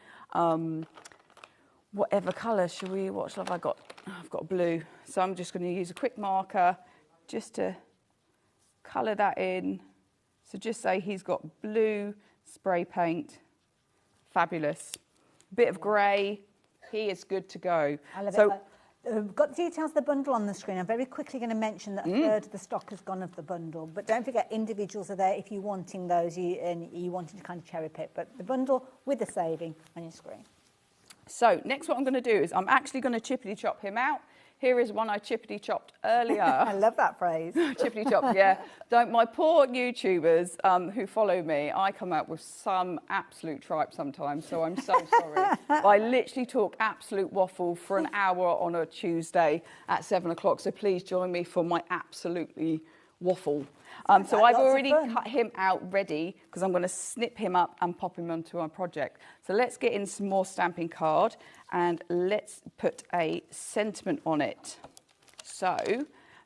whatever colour. What have I got? I've got blue. So I'm just going to use a quick marker just to colour that in. So just say he's got blue spray paint. Fabulous. Bit of grey. He is good to go. I love it. We've got the details of the bundle on the screen. I'm very quickly going to mention that a third of the stock has gone of the bundle. But don't forget, individuals are there if you're wanting those and you wanting to kind of cherry pick. But the bundle with the saving on your screen. So next what I'm going to do is I'm actually going to chippity chop him out. Here is one I chippity chopped earlier. I love that phrase. Chippity chop, yeah. My poor YouTubers who follow me, I come out with some absolute tripe sometimes, so I'm so sorry. I literally talk absolute waffle for an hour on a Tuesday at 7 o'clock, so please join me for my absolutely waffle. So I've already cut him out ready because I'm going to snip him up and pop him onto our project. So let's get in some more stamping card and let's put a sentiment on it. So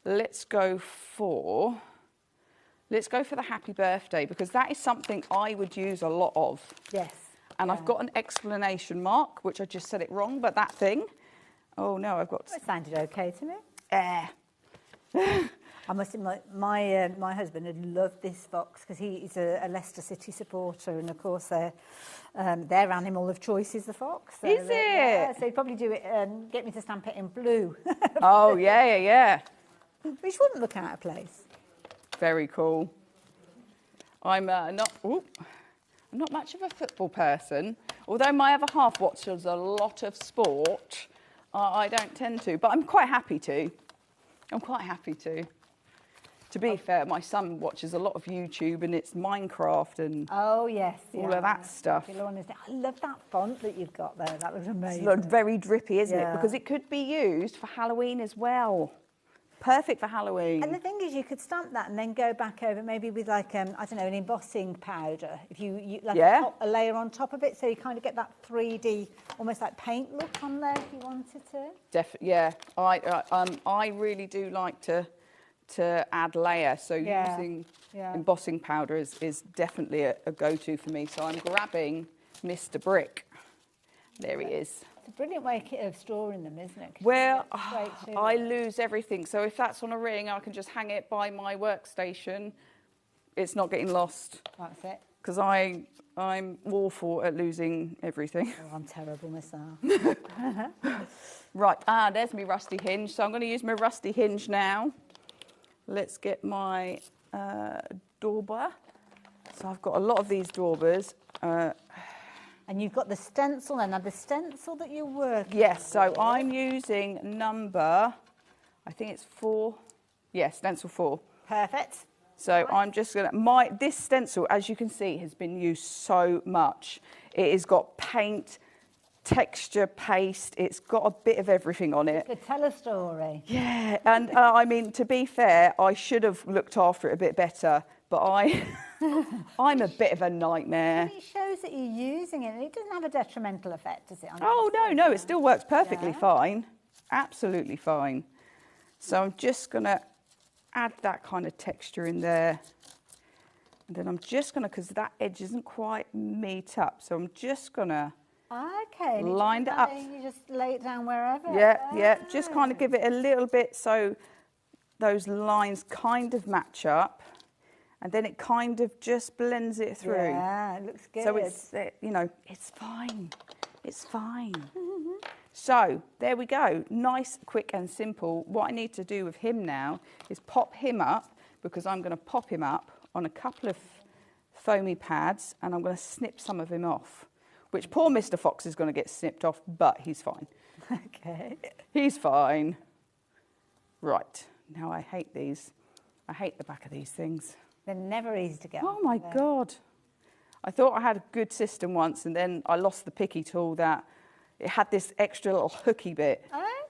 let's go for the happy birthday because that is something I would use a lot of. Yes. And I've got an exclamation mark, which I just said it wrong, but that thing. Oh no, I've got. It sounded okay to me. I must admit, my husband had loved this fox because he's a Leicester City supporter, and of course their animal of choice is the fox. So is it? Yeah, so he'd probably do it. Get me to stamp it in blue. Oh yeah. Which wouldn't look out of place. Very cool. I'm not much of a football person, although my other half watches a lot of sport. I don't tend to, but I'm quite happy to. To be fair, my son watches a lot of YouTube and it's Minecraft and all of that stuff. I love that font that you've got there. That was amazing. It's very drippy, isn't it? Because it could be used for Halloween as well. Perfect for Halloween. And the thing is, you could stamp that and then go back over maybe with like, I don't know, an embossing powder. If you like a layer on top of it, so you kind of get that 3D, almost like paint look on there if you wanted to. I really do like to add layer, so using embossing powder is definitely a go-to for me. So I'm grabbing Mr. Brick. There he is. It's a brilliant way of storing them, isn't it? Well, I lose everything. So if that's on a ring, I can just hang it by my workstation. It's not getting lost. That's it. Because I'm awful at losing everything. Oh, I'm terrible myself. Right, there's my rusty hinge. So I'm going to use my rusty hinge now. Let's get my dauber. So I've got a lot of these daubers. And you've got the stencil, and the stencil that you're working Yes, so with. I'm using number, I think it's 4. Yes, stencil 4. Perfect. So I'm just going to, this stencil, as you can see, has been used so much. It has got paint, texture, paste, it's got a bit of everything on it. To tell a story. Yeah, and I mean, to be fair, I should have looked after it a bit better, but I'm a bit of a nightmare. But it shows that you're using it, and it doesn't have a detrimental effect, does it? Oh, no, it still works perfectly fine. Absolutely fine. So I'm just going to add that kind of texture in there. And then I'm just going to, because that edge isn't quite meet up, so I'm just going to line it up. You just lay it down wherever. Yeah, just kind of give it a little bit so those lines kind of match up. And then it kind of just blends it through. Yeah, it looks good. So it's, it's fine. It's fine. So there we go. Nice, quick and simple. What I need to do with him now is pop him up, because I'm going to pop him up on a couple of foamy pads, and I'm going to snip some of him off, which poor Mr. Fox is going to get snipped off, but he's fine. Okay. He's fine. Right. Now I hate these. I hate the back of these things. They're never easy to get. Oh my God. I thought I had a good system once, and then I lost the picky tool that it had this extra little hooky bit.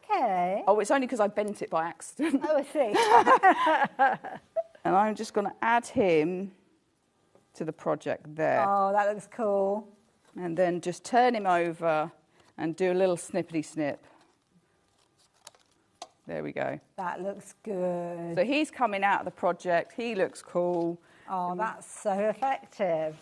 Okay. Oh, it's only because I bent it by accident. Oh, I see. And I'm just going to add him to the project there. Oh, that looks cool. And then just turn him over and do a little snippety snip. There we go. That looks good. So he's coming out of the project. He looks cool. Oh, that's so effective.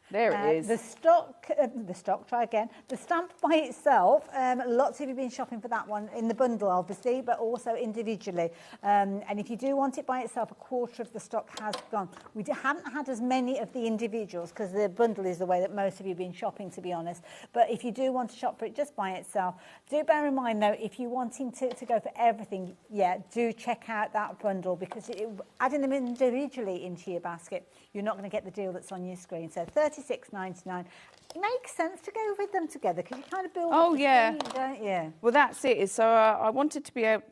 There it is. The stock, try again. The stamp by itself, lots of you have been shopping for that one in the bundle, obviously, but also individually. And if you do want it by itself, a quarter of the stock has gone. We haven't had as many of the individuals because the bundle is the way that most of you have been shopping, to be honest. But if you do want to shop for it just by itself, do bear in mind, though, if you're wanting to go for everything, yeah, do check out that bundle because adding them individually into your basket, you're not going to get the deal that's on your screen. So $36.99. It makes sense to go with them together because you kind of build up the screen, don't you? Well, that's it. So I wanted to be able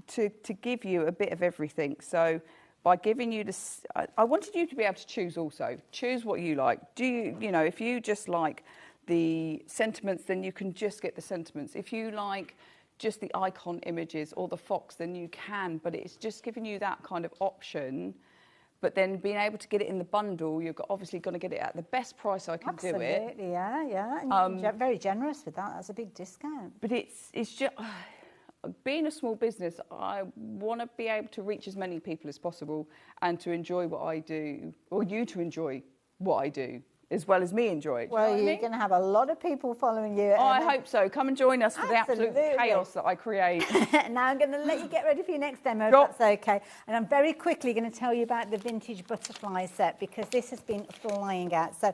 to give you a bit of everything. So by giving you this, I wanted you to be able to choose also. Choose what you like. If you just like the sentiments, then you can just get the sentiments. If you like just the icon images or the fox, then you can. But it's just giving you that kind of option. But then being able to get it in the bundle, you're obviously going to get it at the best price I can do it. Absolutely, yeah. And you're very generous with that. That's a big discount. But it's just, being a small business, I want to be able to reach as many people as possible and to enjoy what I do, or you to enjoy what I do, as well as me enjoy it. Well, you're going to have a lot of people following you. Oh, I hope so. Come and join us for the absolute chaos that I create. Now I'm going to let you get ready for your next demo, if that's okay. And I'm very quickly going to tell you about the vintage butterfly set because this has been flying out. So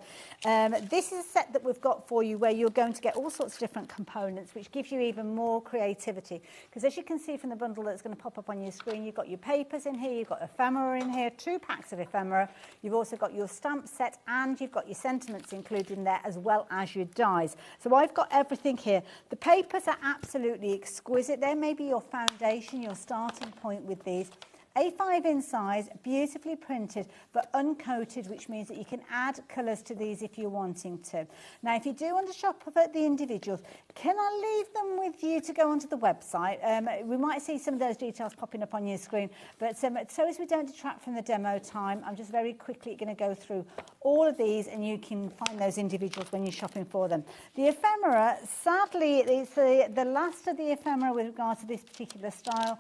this is a set that we've got for you where you're going to get all sorts of different components, which gives you even more creativity. Because as you can see from the bundle that's going to pop up on your screen, you've got your papers in here, you've got ephemera in here, 2 packs of ephemera. You've also got your stamp set and you've got your sentiments included in there as well as your dies. So I've got everything here. The papers are absolutely exquisite. They may be your foundation, your starting point with these. A5 in size, beautifully printed, but uncoated, which means that you can add colours to these if you're wanting to. Now, if you do want to shop at the individuals, can I leave them with you to go onto the website? We might see some of those details popping up on your screen, but so as we don't detract from the demo time, I'm just very quickly going to go through all of these and you can find those individuals when you're shopping for them. The ephemera, sadly, it's the last of the ephemera with regard to this particular style.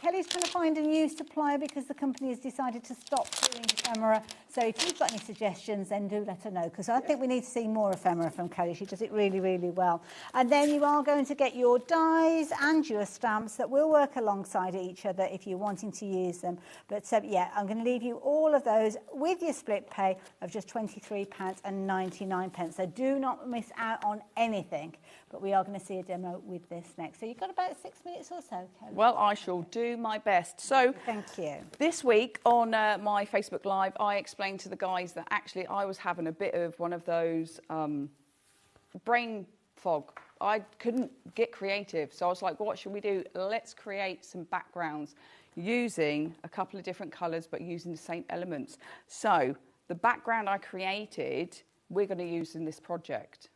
Kelly's trying to find a new supplier because the company has decided to stop doing ephemera. So if you've got any suggestions, then do let her know because I think we need to see more ephemera from Kelly. She does it really, really well. And then you are going to get your dies and your stamps that will work alongside each other if you're wanting to use them. But yeah, I'm going to leave you all of those with your split pay of just £23.99. So do not miss out on anything. But we are going to see a demo with this next. So you've got about 6 minutes or so, Kelly. Well, I shall do my best. So thank you. This week on my Facebook Live, I explained to the guys that actually I was having a bit of one of those brain fog. I couldn't get creative. So I was like, what should we do? Let's create some backgrounds using a couple of different colours, but using the same elements. So the background I created, we're going to use in this project.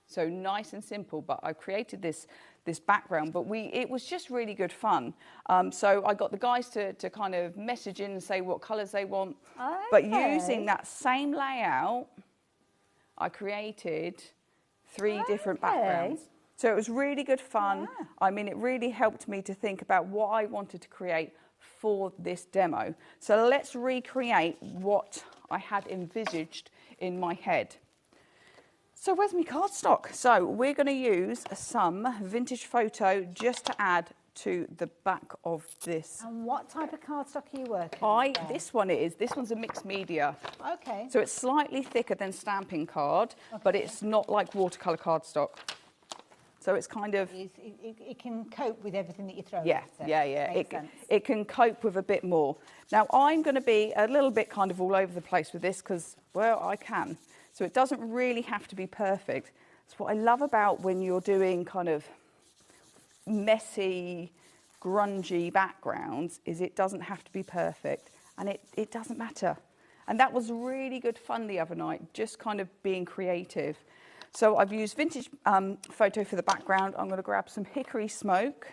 So nice and simple, but I created this background, but it was just really good fun. So I got the guys to kind of message in and say what colours they want. Okay. But using that same layout, I created 3 different backgrounds. So it was really good fun. Yeah. I mean, it really helped me to think about what I wanted to create for this demo. So let's recreate what I had envisaged in my head. So where's my cardstock? So we're going to use some vintage photo just to add to the back of this. And what type of cardstock are you working with? This one's a mixed media. Okay. So it's slightly thicker than stamping card, but it's not like watercolour cardstock. So it's kind of... It can cope with everything that you throw Yeah. It can cope with a bit more. Now I'm going to be a little bit kind of all over the place with this because, well, I can. So it doesn't really have to be perfect. It's what I love about when you're doing kind of messy, grungy backgrounds is it doesn't have to be perfect and it doesn't matter. And that was really good fun the other night, just kind of being creative. So I've used vintage photo for the background. I'm going to grab some hickory smoke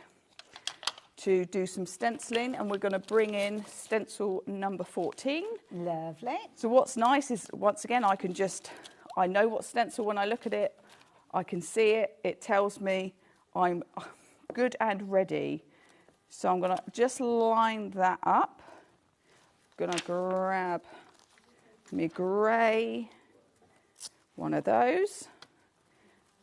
to do some stenciling, and we're going to bring in stencil number 14. Lovely. So what's nice is, once again, I know what stencil when I look at it. I can see it. It tells me I'm good and ready. So I'm going to just line that up. Going to grab me grey, one of those.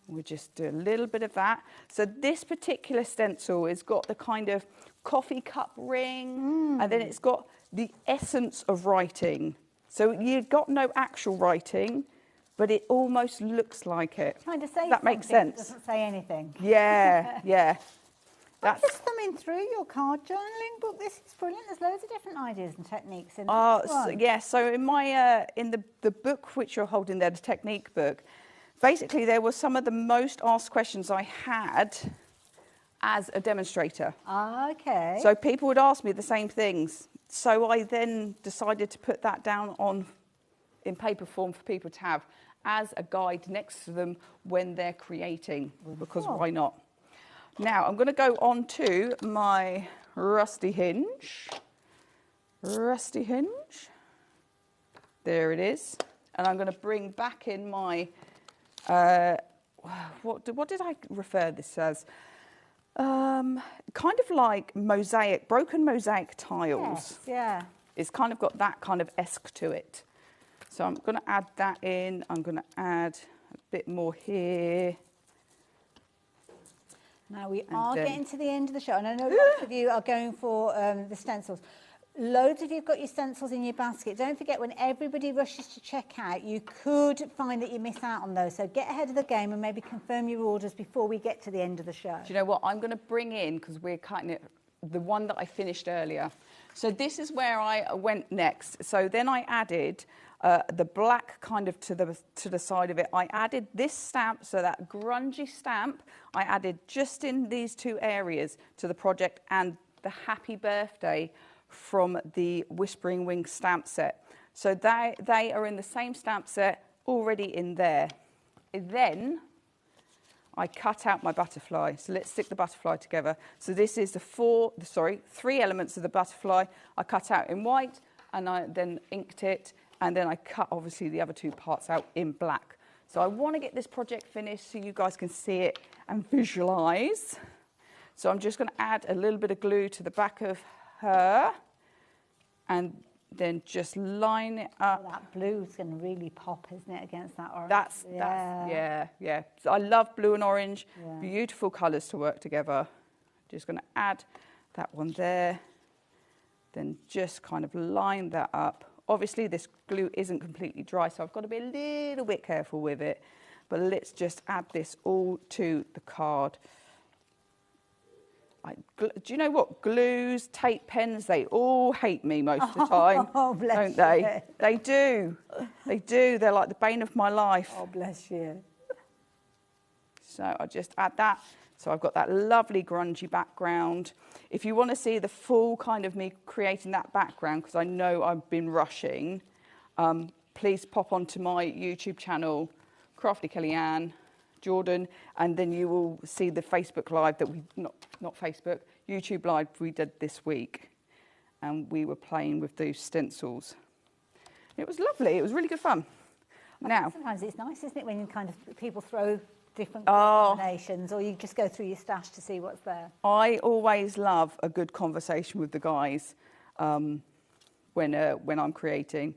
We'll just do a little bit of that. So this particular stencil has got the kind of coffee cup ring, and then it's got the essence of writing. So you've got no actual writing, but it almost looks like it. Trying to say that makes something, sense. Doesn't say anything. Yeah, yeah. I'm just thumbing through your card journaling book. This is brilliant. There's loads of different ideas and techniques in this one. Yeah, so in my in the book which you're holding there, the technique book, basically there were some of the most asked questions I had as a demonstrator. Okay. So people would ask me the same things. So I then decided to put that down in paper form for people to have as a guide next to them when they're creating, because why not? Now, I'm going to go on to my rusty hinge. Rusty hinge. There it is. And I'm going to bring back in my, what did I refer this as? Kind of like mosaic, broken mosaic tiles. Yes, yeah. It's kind of got that kind of esque to it. So I'm going to add that in. I'm going to add a bit more here. Now we are getting to the end of the show, and I know lots of you are going for the stencils. Loads of you have got your stencils in your basket. Don't forget, when everybody rushes to check out, you could find that you miss out on those. So get ahead of the game and maybe confirm your orders before we get to the end of the show. Do you know what? I'm going to bring in, because we're cutting it, the one that I finished earlier. So this is where I went next. So then I added the black kind of to the side of it. I added this stamp, so that grungy stamp, I added just in these two areas to the project, and the happy birthday from the Whispering Wings stamp set. So they are in the same stamp set already in there. Then I cut out my butterfly. So let's stick the butterfly together. So this is the three elements of the butterfly. I cut out in white, and I then inked it, and then I cut obviously the other two parts out in black. So I want to get this project finished so you guys can see it and visualize. So I'm just going to add a little bit of glue to the back of her, and then just line it up. Oh, that blue's going to really pop, isn't it, against that orange? Yeah. So I love blue and orange. Yeah. Beautiful colours to work together. Just going to add that one there. Then just kind of line that up. Obviously, this glue isn't completely dry, so I've got to be a little bit careful with it. But let's just add this all to the card. Do you know what? Glues, tape pens, they all hate me most of the time, don't they? You. They do. They do. They're like the bane of my life. Oh, bless you. So I just add that. So I've got that lovely grungy background. If you want to see the full kind of me creating that background, because I know I've been rushing, please pop onto my YouTube channel, Crafty Kellyanne, Jordan, and then you will see the Facebook Live that we, not Facebook, YouTube Live we did this week. And we were playing with those stencils. It was lovely. It was really good fun. Now, sometimes it's nice, isn't it, when you kind of people throw different combinations, or you just go through your stash to see what's there. I always love a good conversation with the guys when I'm creating.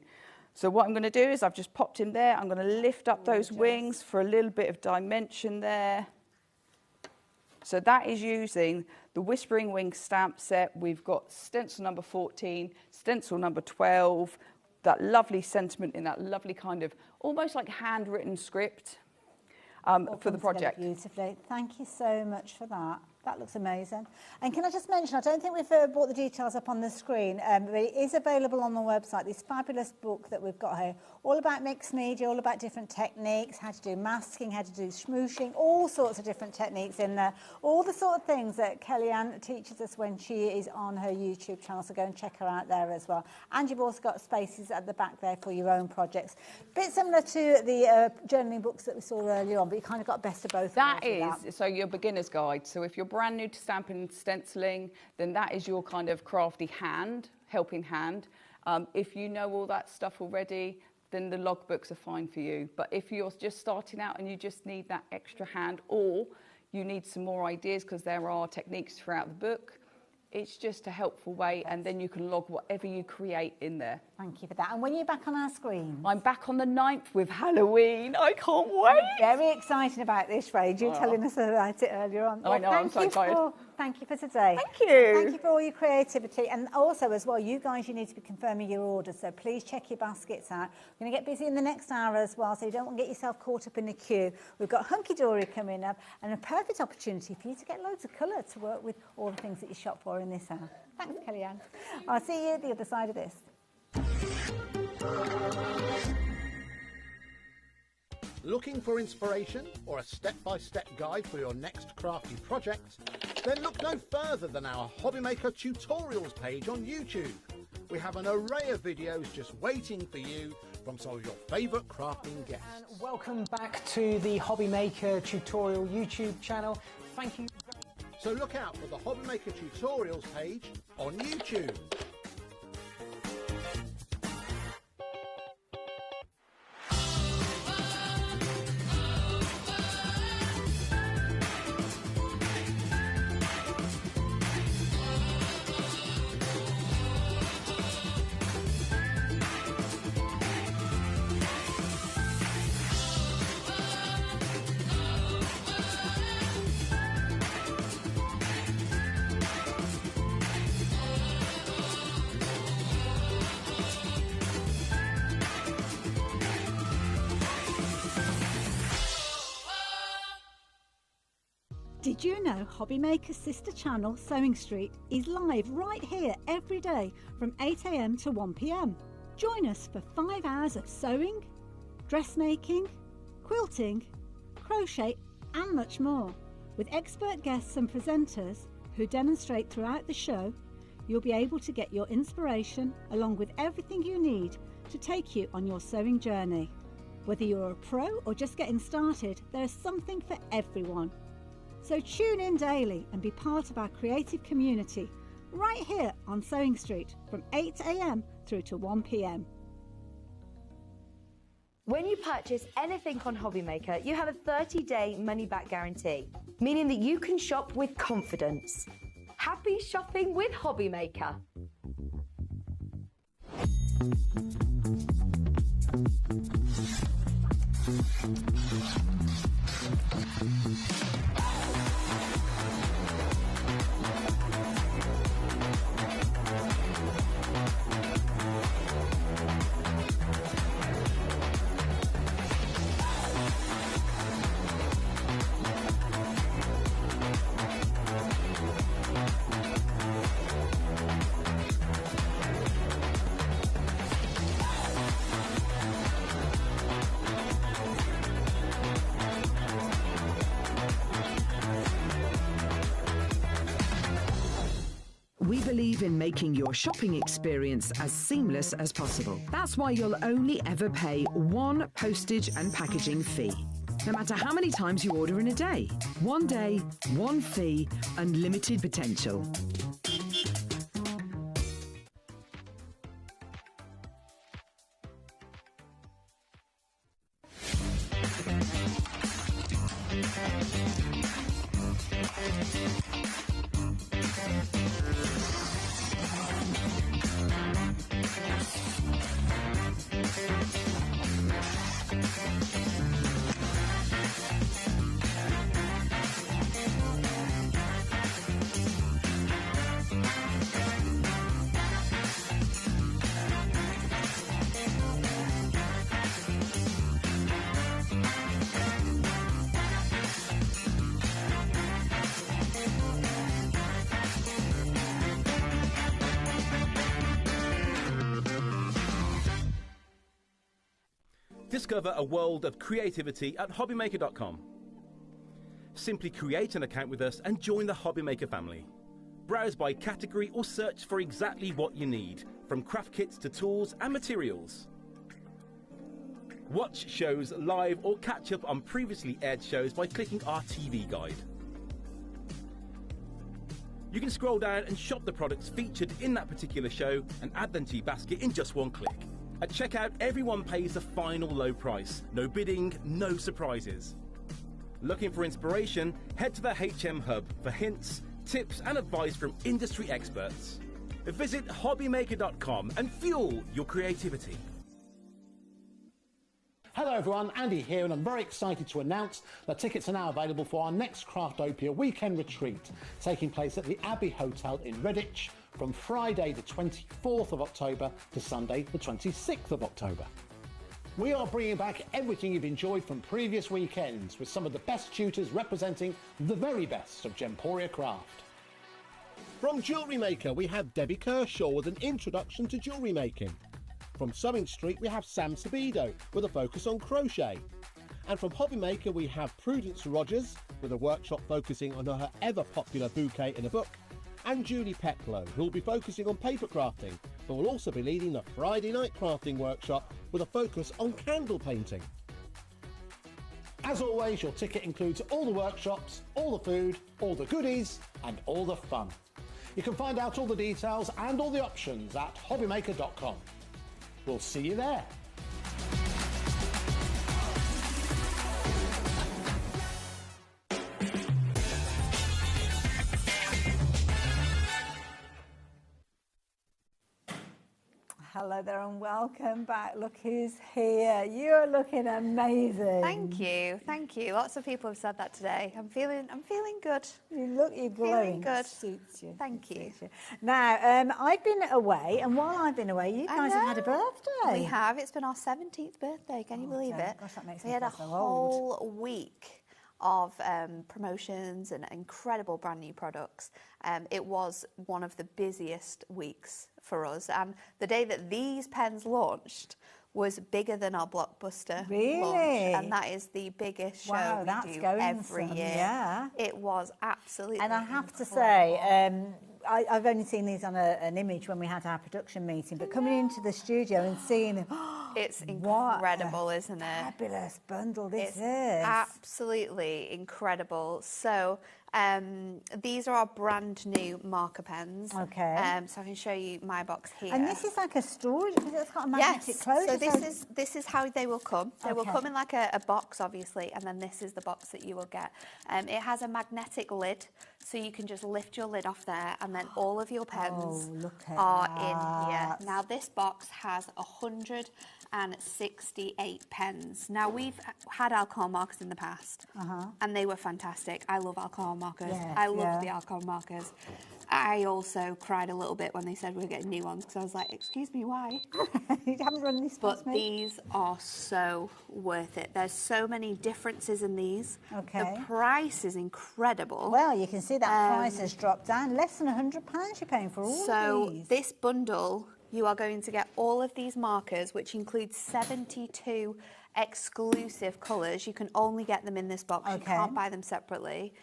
So what I'm going to do is I've just popped in there. I'm going to lift up those wings for a little bit of dimension there. So that is using the Whispering Wings stamp set. We've got stencil number 14, stencil number 12, that lovely sentiment in that lovely kind of almost like handwritten script for the project. Beautifully. Thank you so much for that. That looks amazing. And can I just mention, I don't think we've brought the details up on the screen, but it is available on the website, this fabulous book that we've got here, all about mixed media, all about different techniques, how to do masking, how to do smooshing, all sorts of different techniques in there, all the sort of things that Kellyanne teaches us when she is on her YouTube channel, so go and check her out there as well. And you've also got spaces at the back there for your own projects. Bit similar to the journaling books that we saw earlier on, but you kind of got best of both. That is, so your beginner's guide. So if you're brand new to stamping and stenciling, then that is your kind of crafty hand, helping hand. If you know all that stuff already, then the logbooks are fine for you. But if you're just starting out and you just need that extra hand, or you need some more ideas because there are techniques throughout the book, it's just a helpful way, and then you can log whatever you create in there. Thank you for that. And when you're back on our screen? I'm back on the 9th with Halloween. I can't wait. I'm very excited about this, Ray. You were telling us about it earlier on. I know, I'm so excited. Thank you for today. Thank you. Thank you for all your creativity. And also, as well, you guys, you need to be confirming your orders, so please check your baskets out. We're going to get busy in the next hour as well, so you don't want to get yourself caught up in the queue. We've got Hunkydory coming up, and a perfect opportunity for you to get loads of colour to work with all the things that you shop for in this hour. Thanks, Kellyanne. I'll see you at the other side of this. Looking for inspiration or a step-by-step guide for your next crafty project? Then look no further than our HobbyMaker tutorials page on YouTube. We have an array of videos just waiting for you from some of your favourite crafting guests. And welcome back to the HobbyMaker tutorial YouTube channel. Thank you. So look out for the HobbyMaker tutorials page on YouTube. Did you know HobbyMaker's sister channel, Sewing Street, is live right here every day from 8 AM to 1 PM? Join us for 5 hours of sewing, dressmaking, quilting, crochet and much more. With expert guests and presenters who demonstrate throughout the show, you'll be able to get your inspiration along with everything you need to take you on your sewing journey. Whether you're a pro or just getting started, there's something for everyone. So tune in daily and be part of our creative community right here on Sewing Street from 8 AM through to 1 PM. When you purchase anything on HobbyMaker, you have a 30-day money-back guarantee, meaning that you can shop with confidence. Happy shopping with HobbyMaker. We believe in making your shopping experience as seamless as possible. That's why you'll only ever pay one postage and packaging fee, no matter how many times you order in a day. One day, one fee, unlimited potential. Discover a world of creativity at HobbyMaker.com. Simply create an account with us and join the HobbyMaker family. Browse by category or search for exactly what you need, from craft kits to tools and materials. Watch shows live or catch up on previously aired shows by clicking our TV guide. You can scroll down and shop the products featured in that particular show and add them to your basket in just one click. At checkout, everyone pays the final low price. No bidding, no surprises. Looking for inspiration? Head to the HM Hub for hints, tips and advice from industry experts. Visit HobbyMaker.com and fuel your creativity. Hello everyone, Andy here, and I'm very excited to announce that tickets are now available for our next Craftopia weekend retreat, taking place at the Abbey Hotel in Redditch from Friday the 24th of October to Sunday the 26th of October. We are bringing back everything you've enjoyed from previous weekends with some of the best tutors representing the very best of Gemporia craft. From Jewellery Maker, we have Debbie Kershaw with an introduction to jewellery making. From Sewing Street, we have Sam Sabido with a focus on crochet. And from HobbyMaker, we have Prudence Rogers with a workshop focusing on her ever-popular bouquet in a book. And Julie Peplow, who will be focusing on paper crafting, but will also be leading the Friday night crafting workshop with a focus on candle painting. As always, your ticket includes all the workshops, all the food, all the goodies, and all the fun. You can find out all the details and all the options at hobbymaker.com. We'll see you there. Hello there and welcome back. Look who's here. You're looking amazing. Thank you, thank you. Lots of people have said that today. I'm feeling good. You're glowing. Feeling good. It suits you. Thank you. Suits you. Now, I've been away, and while I've been away, you guys have had a birthday. We have. It's been our 17th birthday. Can you believe it? Gosh, that makes we me had a feel so old. whole week of promotions and incredible brand new products. It was one of the busiest weeks for us, and the day that these pens launched was bigger than our Blockbuster launch, and that is the biggest show we do every year. Yeah. It was absolutely And I have to say, I've only seen these on an image when we had our production meeting, but coming into the studio and seeing them, it's incredible, isn't it? Fabulous bundle this is. Absolutely incredible. So these are our brand new marker pens. Okay. So I can show you my box here. And this is like a storage because it's got a magnetic closure. So this is how they will come. They will come in like a box, obviously, and then this is the box that you will get. It has a magnetic lid, so you can just lift your lid off there, and then all of your pens are in here. Now this box has 168 pens. Now we've had alcohol markers in the past, and they were fantastic. I love alcohol markers. I love the alcohol markers. I also cried a little bit when they said we were getting new ones because I was like, excuse me, why? You haven't run these past me. But these are so worth it. There's so many differences in these. The price is incredible. Well, you can see that price has dropped down. Less than £100 you're paying for all of these. So this bundle, you are going to get all of these markers, which includes 72 exclusive colours. You can only get them in this box. You can't buy them separately.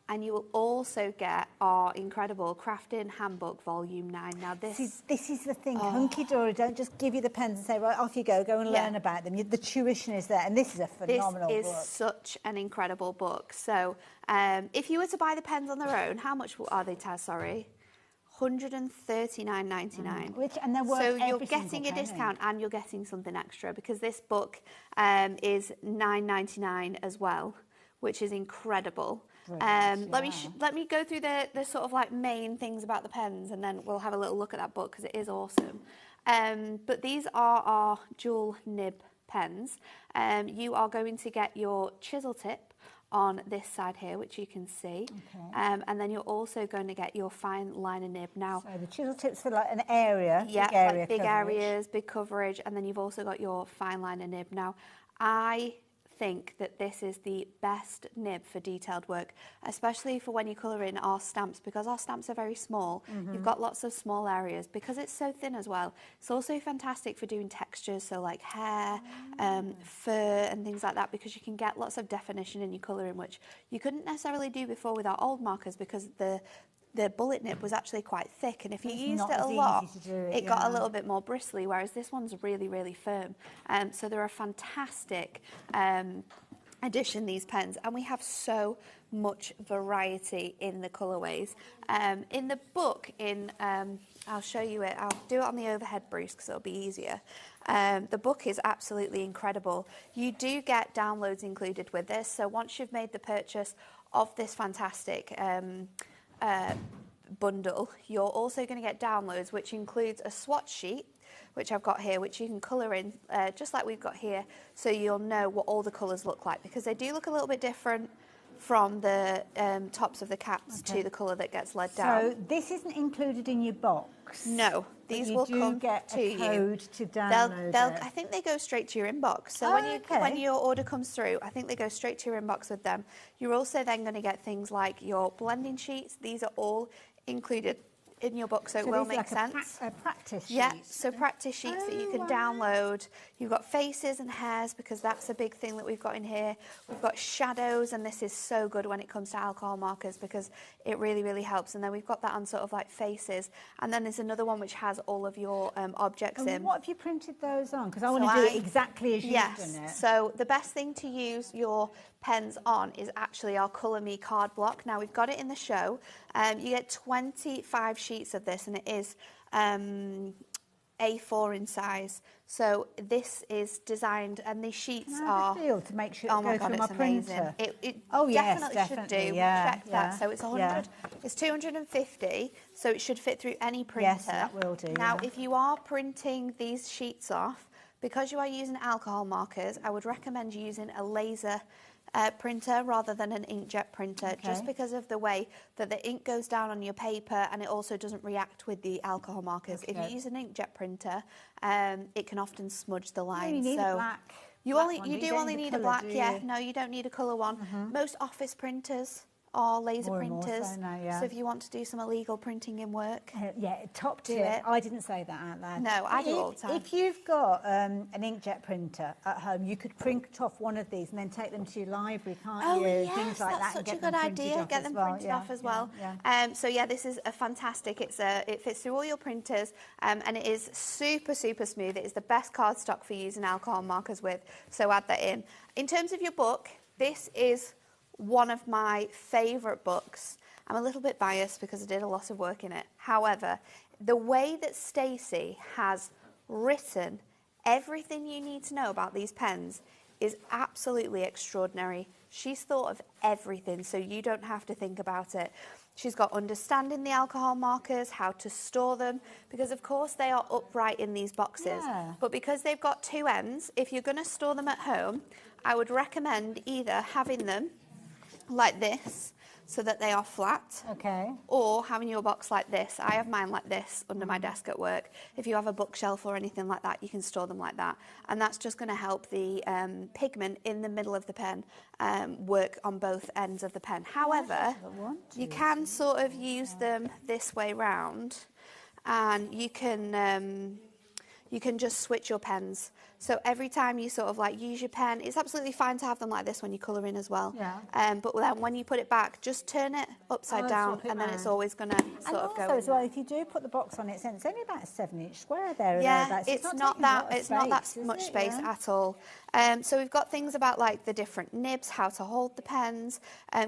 And you will also get our incredible Crafting Handbook Volume 9. Now this is the thing. Hunkydory don't just give you the pens and say, right, off you go and learn about them. The tuition is there, and this is a phenomenal book. This is such an incredible book. So if you were to buy the pens on their own, how much are they, Taz? Sorry. $139.99. And they're worth so you're every getting a single discount and you're getting something extra because this book is $9.99 as well, which is incredible. Let me go through the sort of like main things about the pens, and then we'll have a little look at that book because it is awesome. But these are our dual nib pens. You are going to get your chisel tip on this side here, which you can see, and then you're also going to get your fine liner nib. Now, so the chisel tips for like an area, big areas, big coverage, and then you've also got your fine liner nib. Now, I think that this is the best nib for detailed work, especially for when you colour in our stamps, because our stamps are very small. You've got lots of small areas. Because it's so thin as well, it's also fantastic for doing textures, so like hair, fur and things like that, because you can get lots of definition in your colouring, which you couldn't necessarily do before with our old markers because the bullet nib was actually quite thick, and if you used it a lot, it got a little bit more bristly, whereas this one's really, really firm. So they're a fantastic edition, these pens, and we have so much variety in the colourways. In the book, I'll show you it. I'll do it on the overhead, Bruce, because it'll be easier. The book is absolutely incredible. You do get downloads included with this, so once you've made the purchase of this fantastic bundle, you're also going to get downloads, which includes a swatch sheet, which I've got here, which you can colour in just like we've got here, so you'll know what all the colours look like, because they do look a little bit different from the tops of the caps to the colour that gets led down. So this isn't included in your box? No, these will come get to a code you. to download it. I think they go straight to your inbox. So when your order comes through, I think they go straight to your inbox with them. You're also then going to get things like your blending sheets. These are all included in your book, so it will make sense. A practice sheet. Yeah, so practice sheets that you can download. You've got faces and hairs, because that's a big thing that we've got in here. We've got shadows, and this is so good when it comes to alcohol markers, because it really, really helps. And then we've got that on sort of like faces. And then there's another one which has all of your objects in. What have you printed those on? Because I want to do it exactly as you've done it. So the best thing to use your pens on is actually our Colour Me card block. Now, we've got it in the show. You get 25 sheets of this, and it is A4 in size. So this is designed, and these sheets are... feel to make sure oh my God, through it's my amazing. printer. It yes, definitely should do. Yeah, Check that. So it's 100. It's 250. So it should fit through any printer. Yes, that will do. Now, if you are printing these sheets off, because you are using alcohol markers, I would recommend using a laser printer rather than an inkjet printer, just because of the way that the ink goes down on your paper, and it also doesn't react with the alcohol markers. If you use an inkjet printer, it can often smudge the lines. You need a black. You do only need a black. No, you don't need a colour one. Most office printers are laser printers. So if you want to do some illegal printing in work, top tip. I didn't say that out loud. No, I do all the time. If you've got an inkjet printer at home, you could print off one of these and then take them to your library, can't you? Yes, things like that's that. such a good idea. Get them printed off as well. So yeah, this is a fantastic. It fits through all your printers, and it is super, super smooth. It is the best cardstock for using alcohol markers with. So add that in. In terms of your book, this is one of my favourite books. I'm a little bit biased because I did a lot of work in it. However, the way that Stacey has written everything you need to know about these pens is absolutely extraordinary. She's thought of everything, so you don't have to think about it. She's got understanding the alcohol markers, how to store them, because of course they are upright in these boxes. But because they've got two ends, if you're going to store them at home, I would recommend either having them like this, so that they are flat, or having your box like this. I have mine like this under my desk at work. If you have a bookshelf or anything like that, you can store them like that, and that's just going to help the pigment in the middle of the pen work on both ends of the pen. However, you can sort of use them this way round, and you can just switch your pens. So every time you sort of like use your pen, it's absolutely fine to have them like this when you colour in as well. But then when you put it back, just turn it upside down, and then it's always going to sort of go in. As well, if you do put the box on it's only about a 7-inch square there. It's not that much space at all. So we've got things about like the different nibs, how to hold the pens,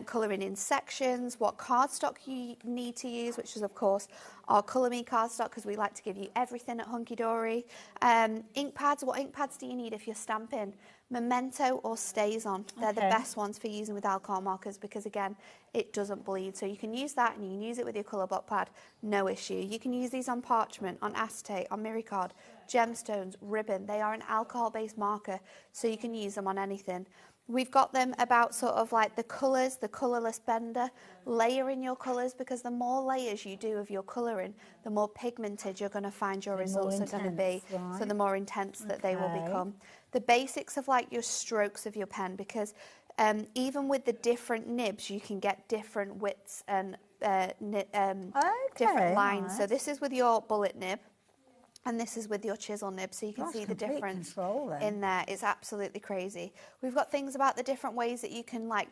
colouring in sections, what cardstock you need to use, which is of course our Colour Me cardstock, because we like to give you everything at Hunkydory. Ink pads, what ink pads do you need if you're stamping? Memento or StazOn. They're the best ones for using with alcohol markers, because again, it doesn't bleed. So you can use that, and you can use it with your colour block pad, no issue. You can use these on parchment, on acetate, on miricard, gemstones, ribbon. They are an alcohol-based marker, so you can use them on anything. We've got them about sort of like the colours, the colourless bender, layering your colours, because the more layers you do of your colouring, the more pigmented you're going to find your results are going to be. So the more intense that they will become. The basics of like your strokes of your pen, because even with the different nibs, you can get different widths and different lines. So this is with your bullet nib, and this is with your chisel nib, so you can see the difference in there. It's absolutely crazy. We've got things about the different ways that you can like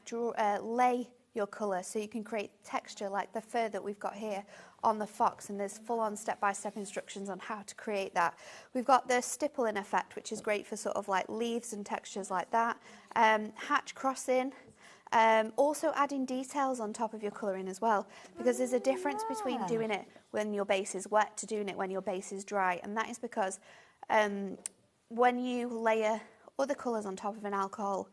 lay your colour. So you can create texture like the fur that we've got here on the fox, and there's full-on step-by-step instructions on how to create that. We've got the stippling effect, which is great for sort of like leaves and textures like that. Hatch crossing. Also adding details on top of your colouring as well, because there's a difference between doing it when your base is wet to doing it when your base is dry, and that is because when you layer other colours on top of an alcohol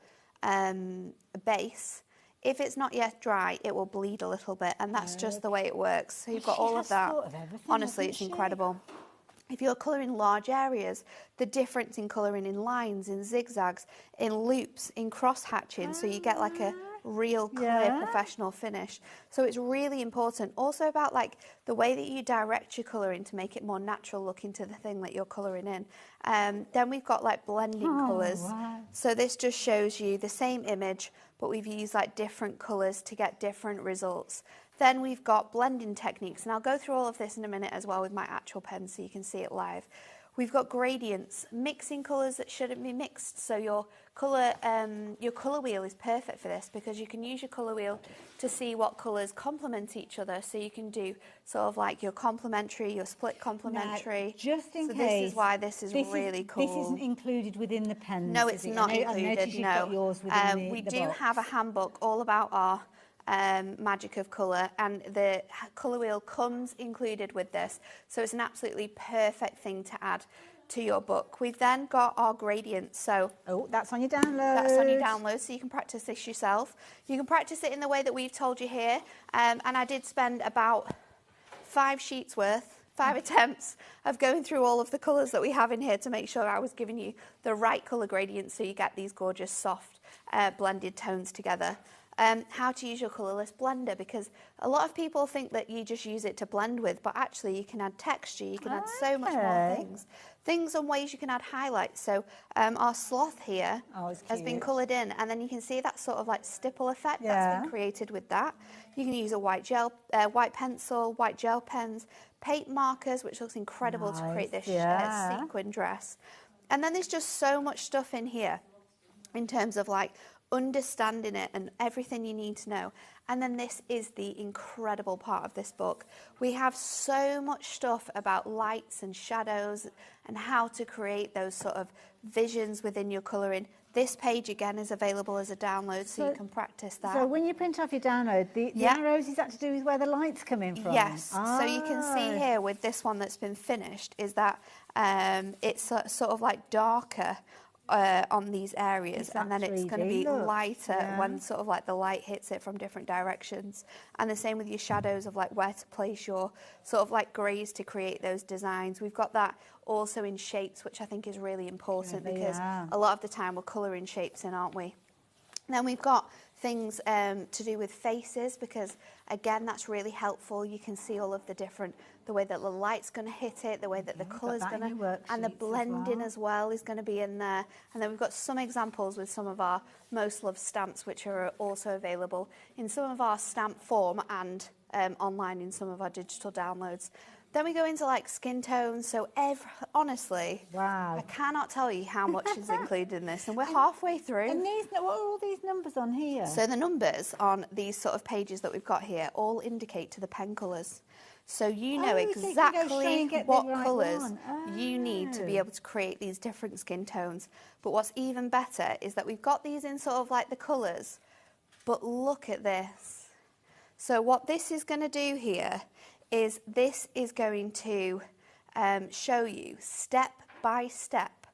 base, if it's not yet dry, it will bleed a little bit, and that's just the way it works. So you've got all of that. Honestly, it's incredible. If you're colouring large areas, the difference in colouring in lines, in zigzags, in loops, in cross hatching, so you get like a real clear professional finish. So it's really important. Also about like the way that you direct your colouring to make it more natural looking to the thing that you're colouring in. Then we've got like blending colours. So this just shows you the same image, but we've used like different colours to get different results. Then we've got blending techniques, and I'll go through all of this in a minute as well with my actual pen so you can see it live. We've got gradients, mixing colours that shouldn't be mixed. So your colour wheel is perfect for this, because you can use your colour wheel to see what colours complement each other. So you can do sort of like your complementary, your split complementary. Now, just in so case, this is why this is really cool. This isn't included within the pens. No, it's not included. No, we do have a handbook all about our magic of colour, and the colour wheel comes included with this, so it's an absolutely perfect thing to add to your book. We've then got our gradients. So that's on your download. That's on your download, so you can practice this yourself. You can practice it in the way that we've told you here, and I did spend about 5 sheets worth, 5 attempts of going through all of the colours that we have in here to make sure I was giving you the right colour gradients so you get these gorgeous soft blended tones together. How to use your colourless blender, because a lot of people think that you just use it to blend with, but actually you can add texture, you can add so much more things and ways you can add highlights. So our sloth here has been coloured in, and then you can see that sort of like stipple effect that's been created with that. You can use a white pencil, white gel pens, paint markers, which looks incredible to create this sequin dress. And then there's just so much stuff in here in terms of like understanding it and everything you need to know. And then this is the incredible part of this book. We have so much stuff about lights and shadows and how to create those sort of visions within your colouring. This page again is available as a download, so you can practice that. So when you print off your download, the arrows, is that to do with where the lights come in from? Yes. So you can see here with this one that's been finished is that it's sort of like darker on these areas, and then it's going to be lighter when sort of like the light hits it from different directions. And the same with your shadows of like where to place your sort of like greys to create those designs. We've got that also in shapes, which I think is really important because a lot of the time we're colouring shapes in, aren't we? Then we've got things to do with faces, because again that's really helpful. You can see all of the different, the way that the light's going to hit it, the way that the colour's going to, and the blending as well is going to be in there. And then we've got some examples with some of our most loved stamps, which are also available in some of our stamp form and online in some of our digital downloads. Then we go into like skin tones. So honestly, I cannot tell you how much is included in this, and we're halfway through. And these, what are all these numbers on here? So the numbers on these sort of pages that we've got here all indicate to the pen colours. So you know exactly what colours you need to be able to create these different skin tones. But what's even better is that we've got these in sort of like the colours, but look at this. So what this is going to do here is this is going to show you step by step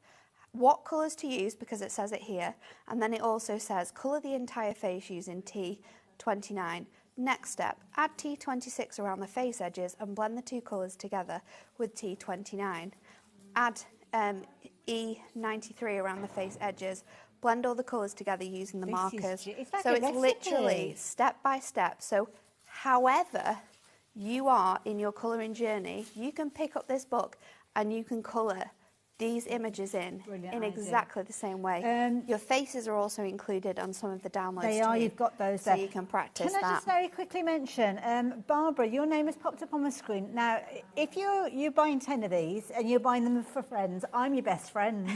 what colours to use, because it says it here, and then it also says colour the entire face using T29. Next step, add T26 around the face edges and blend the 2 colours together with T29. Add E93 around the face edges, blend all the colours together using the markers. So it's literally step by step. So however you are in your colouring journey, you can pick up this book and you can colour these images in Brilliant idea. exactly the same way. Your faces are also included on some of the downloads. They are, too, you've got those so there. you can practice Can I that. just very quickly mention, Barbara, your name has popped up on the screen. Now, if you're buying 10 of these and you're buying them for friends, I'm your best friend.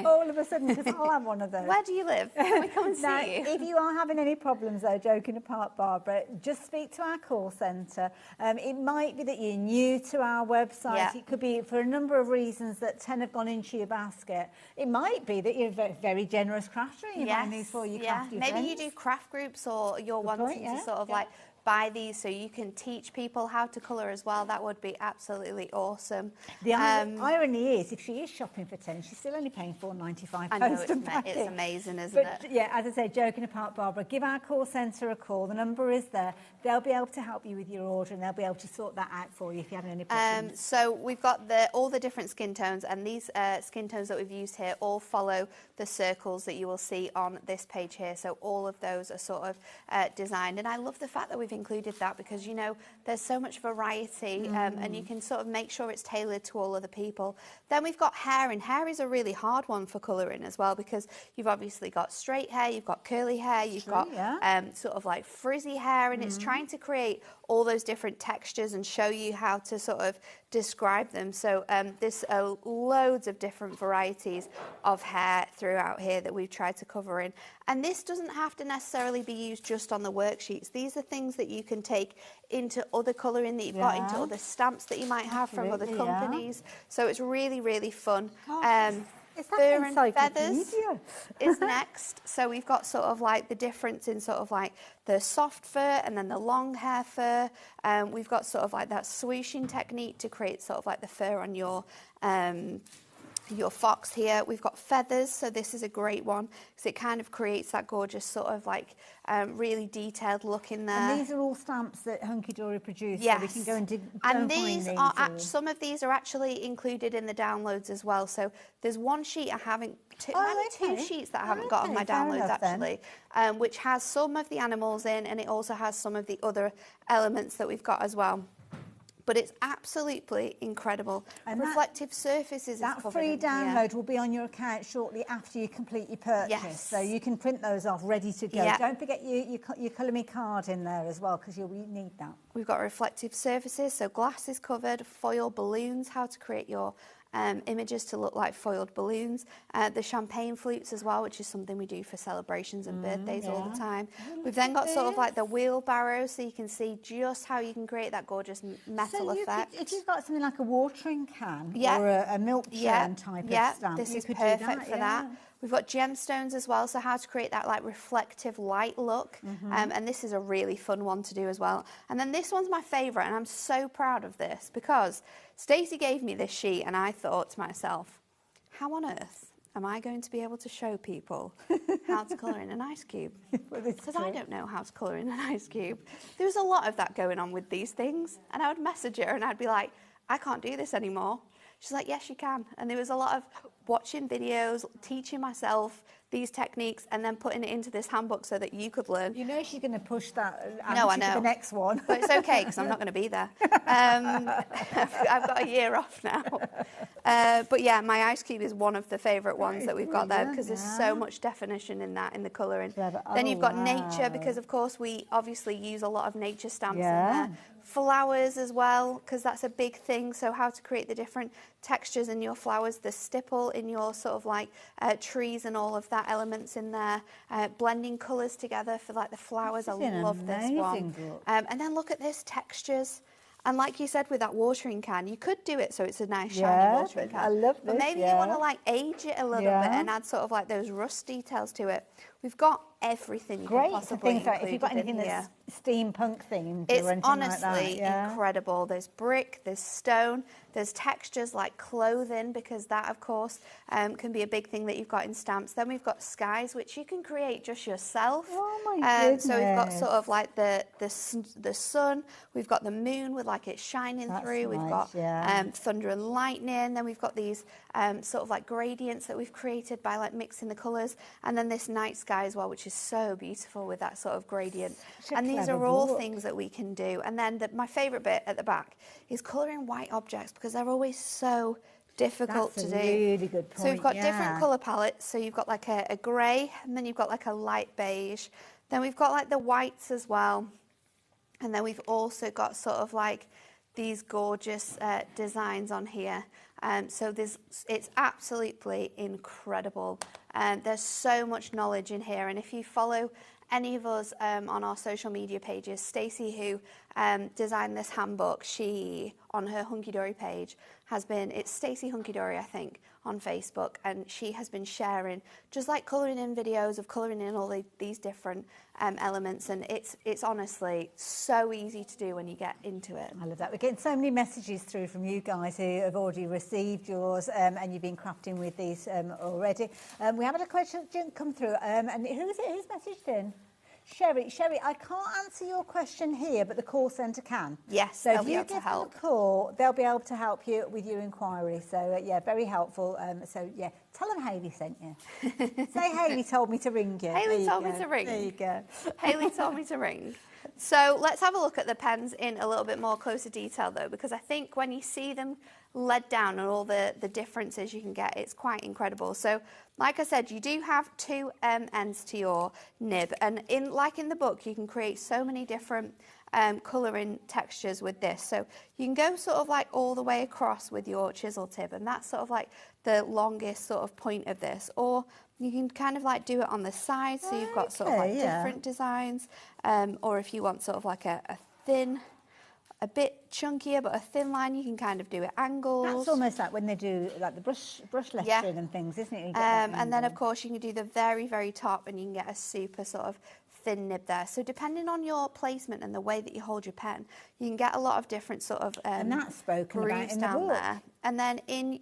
All of a sudden, because I'll have one of those. Where do you live? Can we come and see Now, you? if you are having any problems, though, joking apart, Barbara, just speak to our call centre. It might be that you're new to our website. Yeah. It could be for a number of reasons that 10 have gone into your basket. It might be that you're a very generous crafter and you're buying these for your crafty Maybe friends. you do craft groups, or you're wanting to sort of like buy these so you can teach people how to colour as well. That would be absolutely awesome. The irony is, if she is shopping for 10, she's still only paying $4.95. I know, post and packing. it's amazing, isn't But it? yeah, as I say, joking apart, Barbara, give our call centre a call. The number is there. They'll be able to help you with your order, and they'll be able to sort that out for you if you have any problems. So we've got all the different skin tones, and these skin tones that we've used here all follow the circles that you will see on this page here. So all of those are sort of designed, and I love the fact that we've included that, because you know there's so much variety, and you can sort of make sure it's tailored to all other people. Then we've got hair, and hair is a really hard one for colouring as well, because you've obviously got straight hair, you've got curly hair, you've got sort of like frizzy hair, and it's trying to create all those different textures and show you how to sort of describe them. So there's loads of different varieties of hair throughout here that we've tried to cover in. And this doesn't have to necessarily be used just on the worksheets. These are things that you can take into other colouring that you've got, into other stamps that you might have from other companies. So it's really, really fun. Fur and feathers is next. So we've got sort of like the difference in sort of like the soft fur and then the long hair fur. We've got sort of like that swooshing technique to create sort of like the fur on your fox here. We've got feathers, so this is a great one because it kind of creates that gorgeous sort of like really detailed look in there. And these are all stamps that Hunkydory produced, yes. so we can go and dig. And these are some of these are actually included in the downloads as well. So there's one sheet I haven't, two sheets that I haven't got on my downloads actually, which has some of the animals in, and it also has some of the other elements that we've got as well. But it's absolutely incredible. And reflective surfaces. That free download will be on your account shortly after you complete your purchase. Yes. So you can print those off ready to go. Yeah. Don't forget your Colour Me card in there as well, because you'll need that. We've got reflective surfaces, so glass is covered, foil balloons, how to create your images to look like foiled balloons. The champagne flutes as well, which is something we do for celebrations and birthdays all the time. We've then got sort of like the wheelbarrow, so you can see just how you can create that gorgeous metal effect. If you've got something like a watering can or a milk churn type of stamp, this is could perfect do that, for that. We've got gemstones as well, so how to create that like reflective light look. And this is a really fun one to do as well. And then this one's my favourite, and I'm so proud of this because Stacey gave me this sheet and I thought to myself, how on earth am I going to be able to show people how to colour in an ice cube? Because I don't know how to colour in an ice cube. There was a lot of that going on with these things, and I would message her and I'd be like, I can't do this anymore. She's like, yes, you can. And there was a lot of watching videos, teaching myself these techniques, and then putting it into this handbook so that you could learn. You know she's going to push that I know. to the next one. But it's okay, because I'm not going to be there. I've got a year off now. But yeah, my ice cube is one of the favourite ones that we've got there, because there's so much definition in that, in the colouring. Then you've got nature, because of course we obviously use a lot of nature stamps in there. Flowers as well, because that's a big thing. So how to create the different textures in your flowers, the stipple in your sort of like trees and all of that elements in there. Blending colours together for like the flowers. I love this one. And then look at this, textures. And like you said with that watering can, you could do it so it's a nice shiny watering can. I love this, but maybe you want to like age it a little bit and add sort of like those rust details to it. We've got everything you can possibly include. Great, if you've got anything that's steampunk themed or anything honestly like that. incredible. There's brick, there's stone, there's textures like clothing, because that of course can be a big thing that you've got in stamps. Then we've got skies, which you can create just yourself. Oh my goodness. So we've got sort of like the sun, we've got the moon with like it shining through, we've got thunder and lightning, then we've got these sort of like gradients that we've created by like mixing the colours, and then this night sky as well, which is so beautiful with that sort of gradient. And these are all things that we can do. And then my favourite bit at the back is colouring white objects, because they're always so difficult That's to a do. really good point, So we've got yeah. different colour palettes. So you've got like a grey, and then you've got like a light beige. Then we've got like the whites as well. And then we've also got sort of like these gorgeous designs on here. So it's absolutely incredible. There's so much knowledge in here. And if you follow any of us on our social media pages, Stacey, who designed this handbook, she, on her Hunkydory page, it's Stacey Hunkydory, I think, on Facebook, and she has been sharing just like colouring in videos of colouring in all these different elements, and it's honestly so easy to do when you get into it. I love that. We're getting so many messages through from you guys who have already received yours, and you've been crafting with these already. We have had a question come through, and who is it who's messaged in? Sherry, I can't answer your question here, but the call centre can. Yes, so they'll if be you able to give them help. a call, they'll be able to help you with your inquiry. So yeah, very helpful. So yeah, tell them Hayley sent you. Say Hayley told me to ring you. Hayley told me to ring. There you go. Hayley told me to ring. So let's have a look at the pens in a little bit more closer detail though, because I think when you see them led down and all the differences you can get, it's quite incredible. So like I said, you do have two ends to your nib, and like in the book, you can create so many different colouring textures with this. So you can go sort of like all the way across with your chisel tip, and that's sort of like the longest sort of point of this, or you can kind of like do it on the side, so you've got sort of like different designs, or if you want sort of like a thin, a bit chunkier but a thin line, you can kind of do it angles. That's almost like when they do like the brush lettering and things, isn't it? You get that and then of course you can do the very, very top, and you can get a super sort of thin nib there. So depending on your placement and the way that you hold your pen, you can get a lot of different sort of and that's spoken about grooves in the down book. there. And then in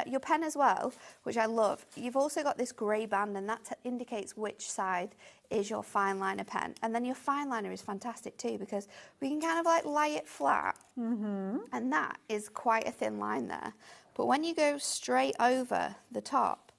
your pen as well, which I love, you've also got this grey band, and that indicates which side is your fine liner pen. And then your fine liner is fantastic too, because we can kind of like lay it flat, and that is quite a thin line there. But when you go straight over the top,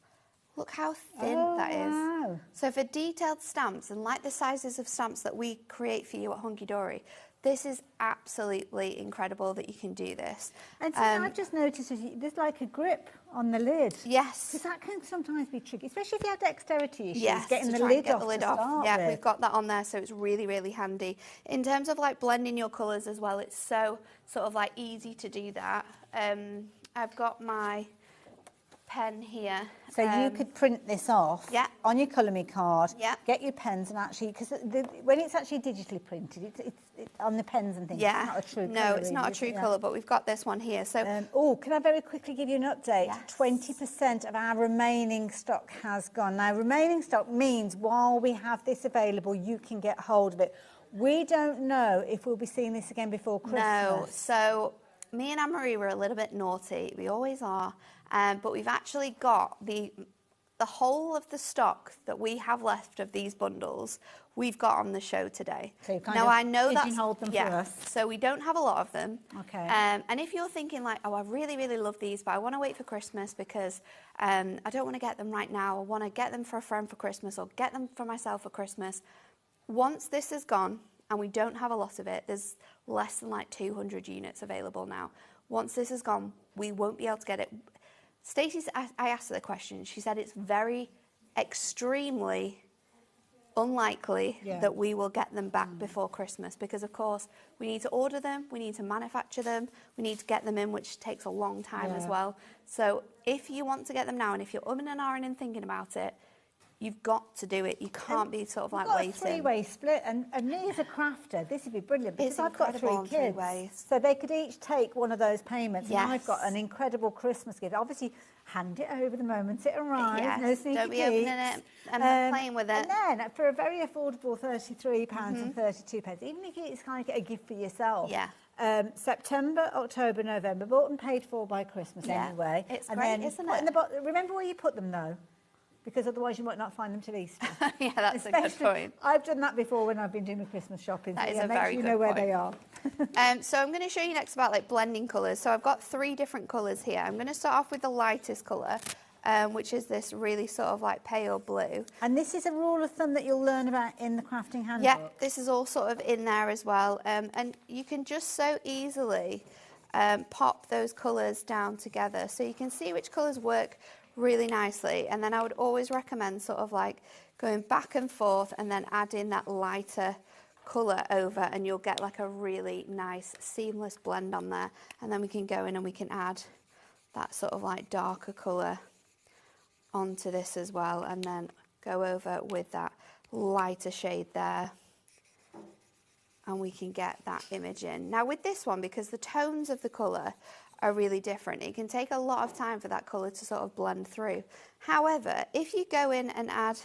look how thin that is. So for detailed stamps, and like the sizes of stamps that we create for you at Hunkydory, this is absolutely incredible that you can do this. And so I've just noticed there's like a grip on the lid. Yes. Because that can sometimes be tricky, especially if you have dexterity issues, Yes, getting to the try lid and get off the lid to off. start Yeah, with. we've got that on there, so it's really, really handy. In terms of like blending your colours as well, it's so sort of like easy to do that. I've got my pen here. So you could print this off on your Colour Me card, get your pens, and actually, because when it's actually digitally printed, it's on the pens and things, it's not a true colour. No, it's not a true colour, but we've got this one here. So, can I very quickly give you an update? 20% of our remaining stock has gone. Now, remaining stock means while we have this available, you can get hold of it. We don't know if we'll be seeing this again before Christmas. No, so me and Anne-Marie were a little bit naughty. We always are. But we've actually got the whole of the stock that we have left of these bundles, we've got on the show today. So you kind now, of I know that's pigeonholed them for us. So we don't have a lot of them. Okay. And if you're thinking like, oh, I really, really love these, but I want to wait for Christmas because I don't want to get them right now. I want to get them for a friend for Christmas or get them for myself for Christmas. Once this is gone, and we don't have a lot of it, there's less than like 200 units available now. Once this is gone, we won't be able to get it. Stacey's, I asked her the question, she said it's very extremely unlikely that we will get them back before Christmas, because of course we need to order them, we need to manufacture them, we need to get them in, which takes a long time as well. So if you want to get them now, and if you're umming and ahhing and thinking about it, you've got to do it. You can't be sort of like waiting. We've got a three-way split, and me as a crafter, this would be brilliant because It's I've got three incredible on kids, 3 ways. so they could each take one of those payments, Yes. and I've got an incredible Christmas gift. Obviously, hand it over the moment it arrives. Yes, No sneaky don't be peeks. opening it and playing with it. And then for a very affordable £33 and 32 pence, even if it's kind of a gift for yourself. September, October, November, bought and paid for by Christmas anyway. It's and great, then isn't put it? in the remember where you put them though, because otherwise you might not find them till Easter. Yeah, that's a good point. I've done that before when I've been doing the Christmas shopping. That so is yeah, a make very sure you good know where point. they are. So I'm going to show you next about like blending colours. So I've got 3 different colours here. I'm going to start off with the lightest colour, which is this really sort of like pale blue. And this is a rule of thumb that you'll learn about in the crafting handbook. Yeah, this is all sort of in there as well. And you can just so easily pop those colours down together so you can see which colours work really nicely. And then I would always recommend sort of like going back and forth and then adding that lighter colour over, and you'll get like a really nice seamless blend on there. And then we can go in and we can add that sort of like darker colour onto this as well, and then go over with that lighter shade there, and we can get that image in. Now with this one, because the tones of the colour are really different, it can take a lot of time for that colour to sort of blend through. However, if you go in and add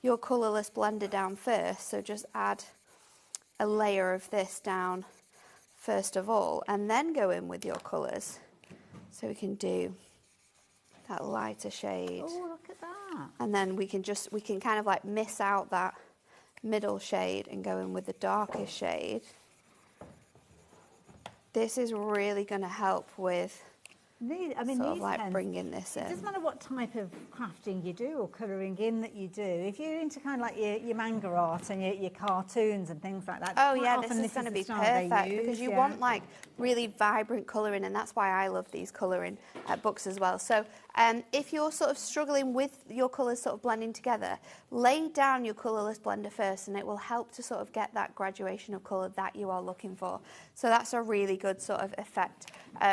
your colourless blender down first, so just add a layer of this down first of all, and then go in with your colours. So we can do that lighter shade. Oh, look at that. And then we can kind of like miss out that middle shade and go in with the darkest shade. This is really going to help with bringing this in. It doesn't matter what type of crafting you do or colouring in that you do. If you're into kind of like your manga art and your cartoons and things like that. Oh yeah, this is going to be perfect because you want like really vibrant colouring, and that's why I love these colouring books as well. So if you're sort of struggling with your colours sort of blending together, lay down your colourless blender first, and it will help to sort of get that graduation of colour that you are looking for. So that's a really good sort of effect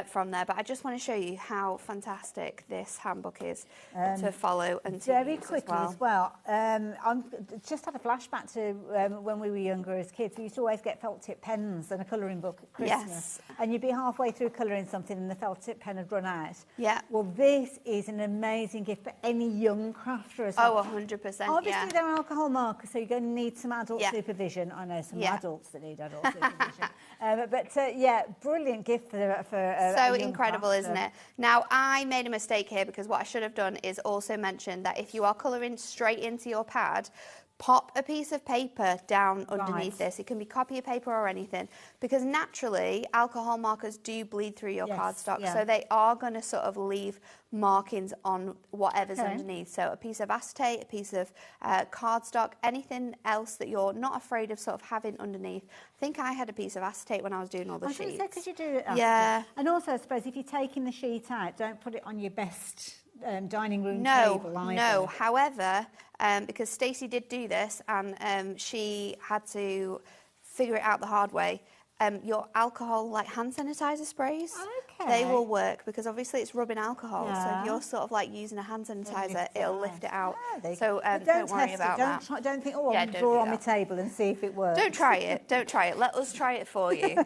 from there. But I just want to show you how fantastic this handbook is to follow and to very use quickly as well. I'm just had a flashback to when we were younger as kids. We used to always get felt tip pens and a colouring book at Christmas. Yes. And you'd be halfway through colouring something and the felt tip pen had run out. Yeah. Well, this is an amazing gift for any young crafter as well. Oh, 100%. Obviously, they're alcohol markers, so you're going to need some adult Yeah. supervision. I know some Yeah. adults that need adult supervision. But brilliant gift for a So young incredible, crafter. isn't it? Now, I made a mistake here because what I should have done is also mention that if you are colouring straight into your pad, pop a piece of paper down underneath this. It can be copy paper or anything, because naturally alcohol markers do bleed through your cardstock, so they are going to sort of leave markings on whatever's underneath. So a piece of acetate, a piece of cardstock, anything else that you're not afraid of sort of having underneath. I think I had a piece of acetate when I was doing all the sheets. Because you do it after. Yeah. And also, I suppose, if you're taking the sheet out, don't put it on your best dining room table either. No. However, because Stacey did do this, and she had to figure it out the hard way. Your alcohol, like hand sanitizer sprays, they will work because obviously it's rubbing alcohol. So if you're sort of like using a hand sanitizer, it'll lift it out. So don't worry about that. Don't think, oh, I'll draw on my table and see if it works. Don't try it. Don't try it. Let us try it for you.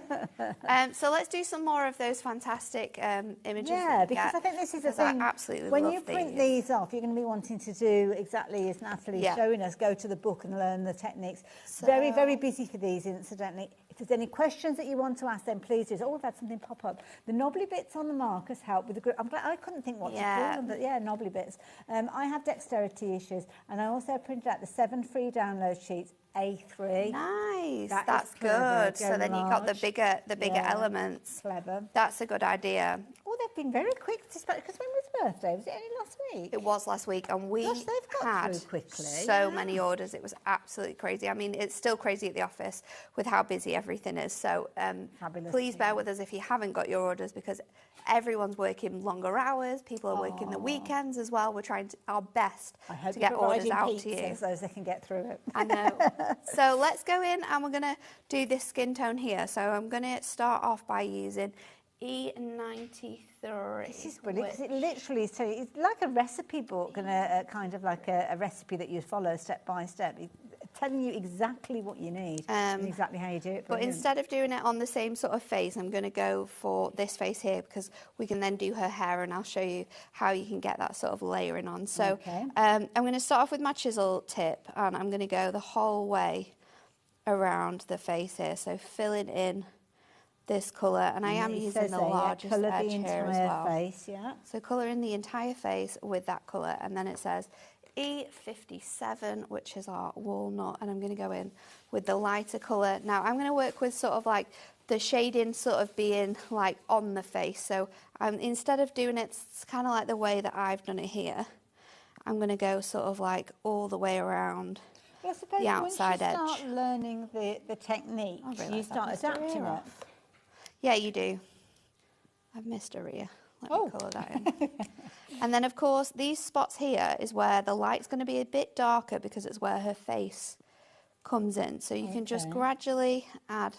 So let's do some more of those fantastic images. Yeah, because I think this is the thing. I absolutely when love you print these off, you're going to be wanting to do exactly as Natalie's showing us, go to the book and learn the techniques. Very, very busy for these, incidentally. If there's any questions that you want to ask, then please do. Oh, we've had something pop up. The knobbly bits on the markers help with the grip. I'm glad I couldn't think what to call them, but knobbly bits. I have dexterity issues, and I also printed out the 7 free download sheets. A3. Nice. That's good. So then you've got the bigger elements. Clever. That's a good idea. Oh, they've been very quick. Because when was birthday? Was it only last week? It was last week, and we had so many orders. It was absolutely crazy. I mean, it's still crazy at the office with how busy everything is. So please bear with us if you haven't got your orders, because everyone's working longer hours. People are working the weekends as well. We're trying our best to get orders out to you, so they can get through it. I know. So let's go in and we're going to do this skin tone here. So I'm going to start off by using E93. This is brilliant because it literally is telling you, it's like a recipe book and a kind of like a recipe that you follow step by step. It's telling you exactly what you need and exactly how you do it. But instead of doing it on the same sort of face, I'm going to go for this face here because we can then do her hair, and I'll show you how you can get that sort of layering on. So I'm going to start off with my chisel tip, and I'm going to go the whole way around the face here. So filling in this colour, and I am using the largest edge here as well. Face, So colour in the entire face with that colour, and then it says E57, which is our walnut, and I'm going to go in with the lighter colour. Now I'm going to work with sort of like the shading sort of being like on the face. So instead of doing it kind of like the way that I've done it here, I'm going to go sort of like all the way around the outside edge. Once you start learning the technique, you start adapting it. Yeah, you do. I've missed a rear. Let me colour that in. And then, of course, these spots here is where the light's going to be a bit darker because it's where her face comes in. So you can just gradually add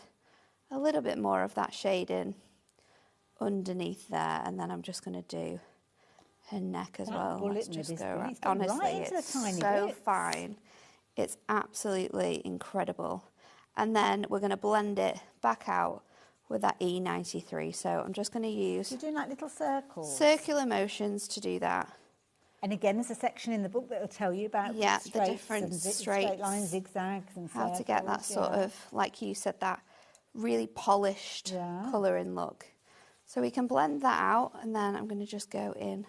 a little bit more of that shade in underneath there. And then I'm just going to do her neck as well. Let's just go around. Honestly, it's so fine. It's absolutely incredible. And then we're going to blend it back out with that E93. So I'm just going to use... You're doing like little circles? Circular motions to do that. And again, there's a section in the book that will tell you about the different straight lines, zigzags and how to get that sort of, like you said, that really polished colouring look. So we can blend that out, and then I'm going to just go in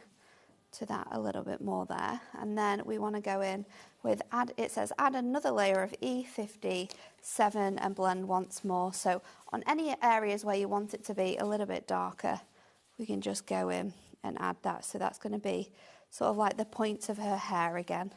to that a little bit more there. And then we want to go in with, it says add another layer of E57 and blend once more. So on any areas where you want it to be a little bit darker, we can just go in and add that. So that's going to be sort of like the points of her hair again,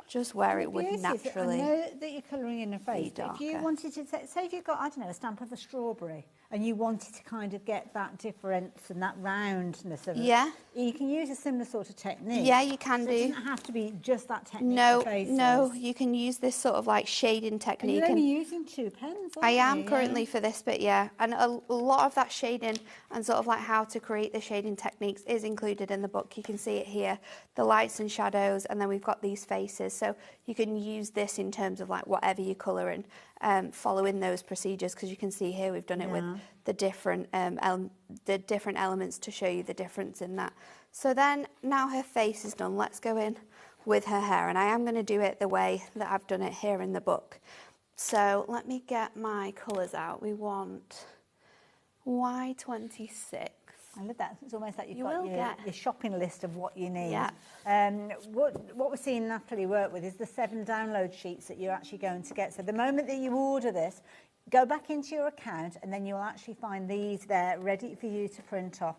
just where it would naturally. I know that you're colouring in her face, but if you wanted to, say if you've got, I don't know, a stamp of a strawberry, and you wanted to kind of get that difference and that roundness of it, you can use a similar sort of technique. Yeah, you can do. It doesn't have to be just that technique. No, you can use this sort of like shading technique. And you're only using 2 pens, I am currently for this bit, and a lot of that shading and sort of like how to create the shading techniques is included in the book. You can see it here, the lights and shadows, and then we've got these faces. So you can use this in terms of like whatever you're colouring, following those procedures, because you can see here we've done it with the different elements to show you the difference in that. So then now her face is done, let's go in with her hair, and I am going to do it the way that I've done it here in the book. So let me get my colours out. We want Y26. I love that. It's almost like you've got your shopping list of what you need. Yeah. What we're seeing Natalie work with is the 7 download sheets that you're actually going to get. So the moment that you order this, go back into your account and then you'll actually find these there ready for you to print off.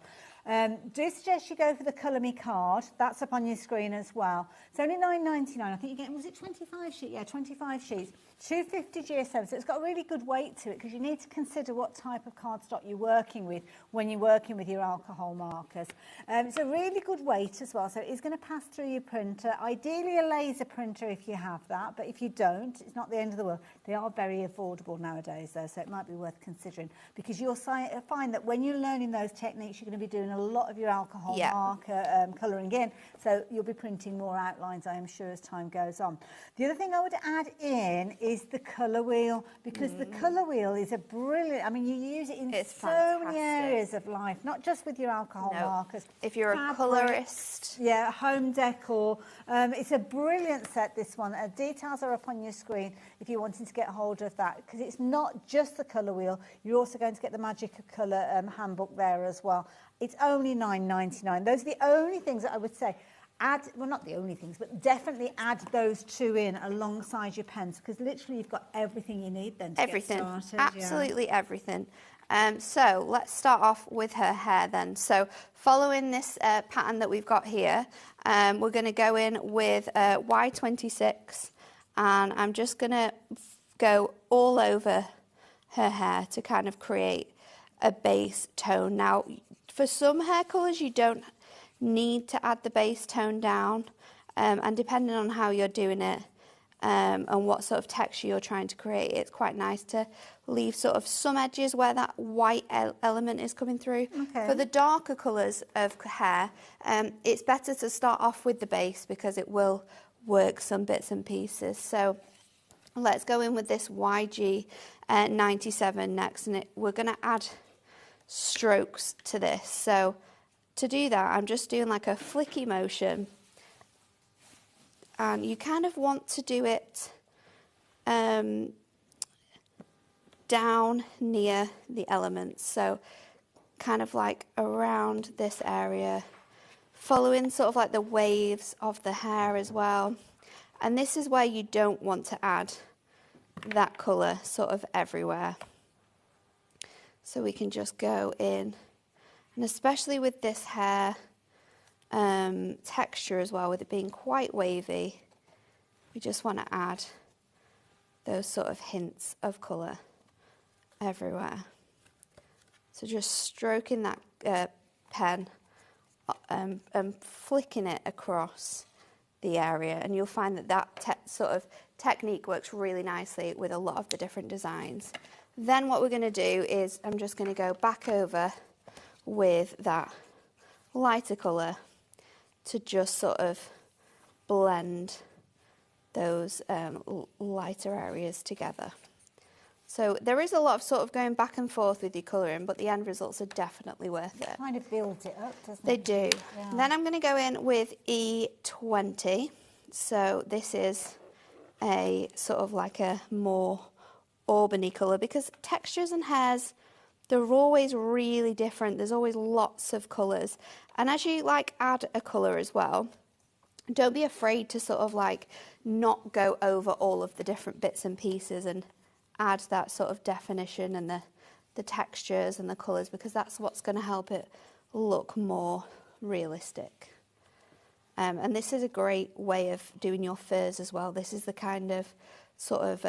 Do suggest you go for the Colour Me card. That's up on your screen as well. It's only $9.99. I think you're getting, was it 25 sheets? Yeah, 25 sheets. 250 GSM, so it's got a really good weight to it, because you need to consider what type of cardstock you're working with when you're working with your alcohol markers. It's a really good weight as well, so it's going to pass through your printer. Ideally a laser printer if you have that, but if you don't, it's not the end of the world. They are very affordable nowadays though, so it might be worth considering, because you'll find that when you're learning those techniques, you're going to be doing a lot of your alcohol marker colouring in, so you'll be printing more outlines, I am sure, as time goes on. The other thing I would add in is the colour wheel, because the colour wheel is a brilliant, I mean, you use it in so many areas of life, not just with your alcohol markers. If you're a colourist. Yeah, home decor. It's a brilliant set, this one. Details are up on your screen if you're wanting to get hold of that, because it's not just the colour wheel, you're also going to get the Magic of Colour handbook there as well. It's only $9.99. Those are the only things that I would say. Add, well, not the only things, but definitely add those 2 in alongside your pens, because literally you've got everything you need then to get started. Absolutely everything. So let's start off with her hair then. So following this pattern that we've got here, we're going to go in with Y26, and I'm just going to go all over her hair to kind of create a base tone. Now, for some hair colours, you don't need to add the base tone down, and depending on how you're doing it and what sort of texture you're trying to create, it's quite nice to leave sort of some edges where that white element is coming through. For the darker colours of hair, it's better to start off with the base, because it will work some bits and pieces. So let's go in with this YG 97 next, and we're going to add strokes to this. So to do that, I'm just doing like a flicky motion, and you kind of want to do it down near the elements, so kind of like around this area, following sort of like the waves of the hair as well. And this is where you don't want to add that colour sort of everywhere. So we can just go in. And especially with this hair texture as well, with it being quite wavy, we just want to add those sort of hints of colour everywhere. So just stroking that pen and flicking it across the area, and you'll find that that sort of technique works really nicely with a lot of the different designs. Then what we're going to do is I'm just going to go back over with that lighter colour to just sort of blend those lighter areas together. So there is a lot of sort of going back and forth with your colouring, but the end results are definitely worth it. It kind of builds it up, doesn't They it? do. Yeah. Then I'm going to go in with E20. So this is a sort of like a more auburny colour, because textures and hairs, they're always really different. There's always lots of colours. And as you like add a colour as well, don't be afraid to sort of like not go over all of the different bits and pieces and add that sort of definition and the textures and the colours, because that's what's going to help it look more realistic. And this is a great way of doing your furs as well. This is the kind of sort of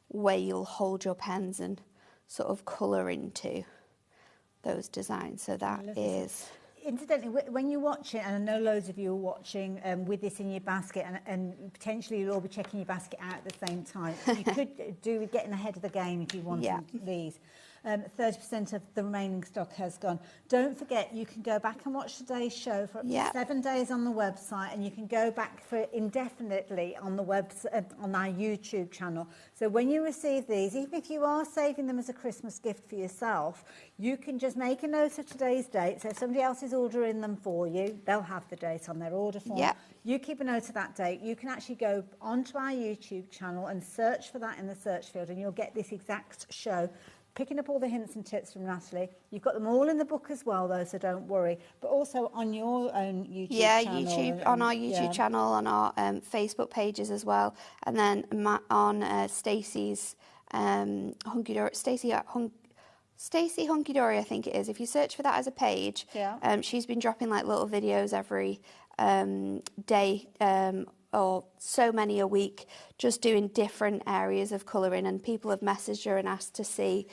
way you'll hold your pens and sort of colour into those designs. So that is... Incidentally, when you watch it, and I know loads of you are watching with this in your basket, and potentially you'll all be checking your basket out at the same time. You could do with getting ahead of the game if you wanted these. 30% of the remaining stock has gone. Don't forget, you can go back and watch today's show for up to 7 days on the website, and you can go back for indefinitely on the on our YouTube channel. So when you receive these, even if you are saving them as a Christmas gift for yourself, you can just make a note of today's date. So if somebody else is ordering them for you, they'll have the date on their order form. You keep a note of that date. You can actually go onto our YouTube channel and search for that in the search field, and you'll get this exact show, picking up all the hints and tips from Natalie. You've got them all in the book as well, though, so don't worry. But also on your own YouTube channel. YouTube, on our YouTube channel, on our Facebook pages as well. And then on Stacey's Hunkydory, Stacey Hunkydory, I think it is. If you search for that as a page, she's been dropping like little videos every day or so many a week, just doing different areas of colouring, and people have messaged her and asked to see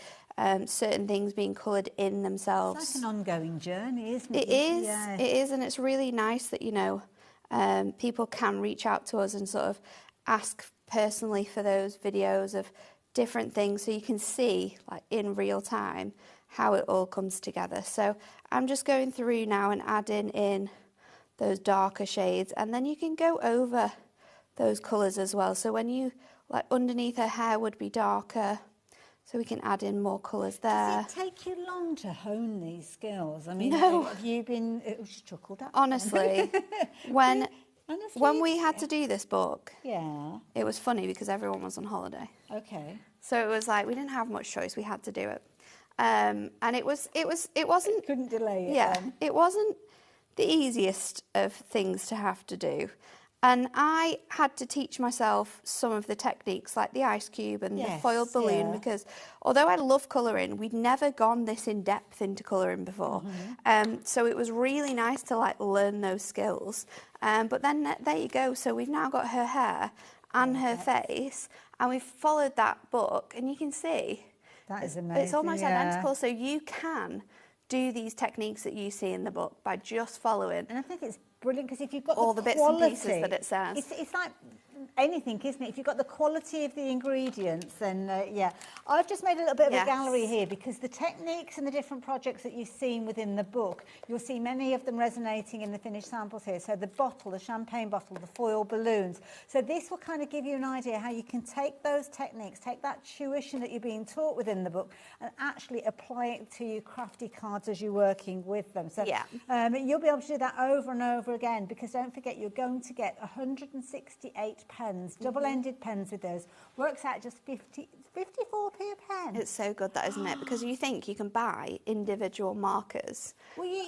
certain things being coloured in themselves. It's like an ongoing journey, isn't it? It is, it is, and it's really nice that, you know, people can reach out to us and sort of ask personally for those videos of different things, so you can see, like in real time, how it all comes together. So I'm just going through now and adding in those darker shades, and then you can go over those colours as well. So when you, like underneath her hair would be darker, so we can add in more colours there. Does it take you long to hone these skills? I mean, No. have you been... It was chuckled at. Honestly, when we had to do this book, it was funny because everyone was on holiday. Okay. So it was like we didn't have much choice. We had to do it, and it wasn't. Couldn't delay it. Yeah, then. it wasn't the easiest of things to have to do. And I had to teach myself some of the techniques, like the ice cube and the foiled balloon, because although I love colouring, we'd never gone this in depth into colouring before. So it was really nice to like learn those skills. But then there you go. So we've now got her hair and her face, and we've followed that book, and you can see that is amazing. It's almost identical. So you can do these techniques that you see in the book by just following. And I think it's brilliant because if you've got all the bits and pieces that it says, it's like anything, isn't it? If you've got the quality of the ingredients, then I've just made a little bit of a gallery here, because the techniques and the different projects that you've seen within the book, you'll see many of them resonating in the finished samples here. So the bottle, the champagne bottle, the foil balloons. So this will kind of give you an idea how you can take those techniques, take that tuition that you're being taught within the book, and actually apply it to your crafty cards as you're working with them. So you'll be able to do that over and over again, because don't forget, you're going to get 168 pens, double-ended pens with those. Works out just 54p a pen. It's so good, that, isn't it? Because you think you can buy individual markers,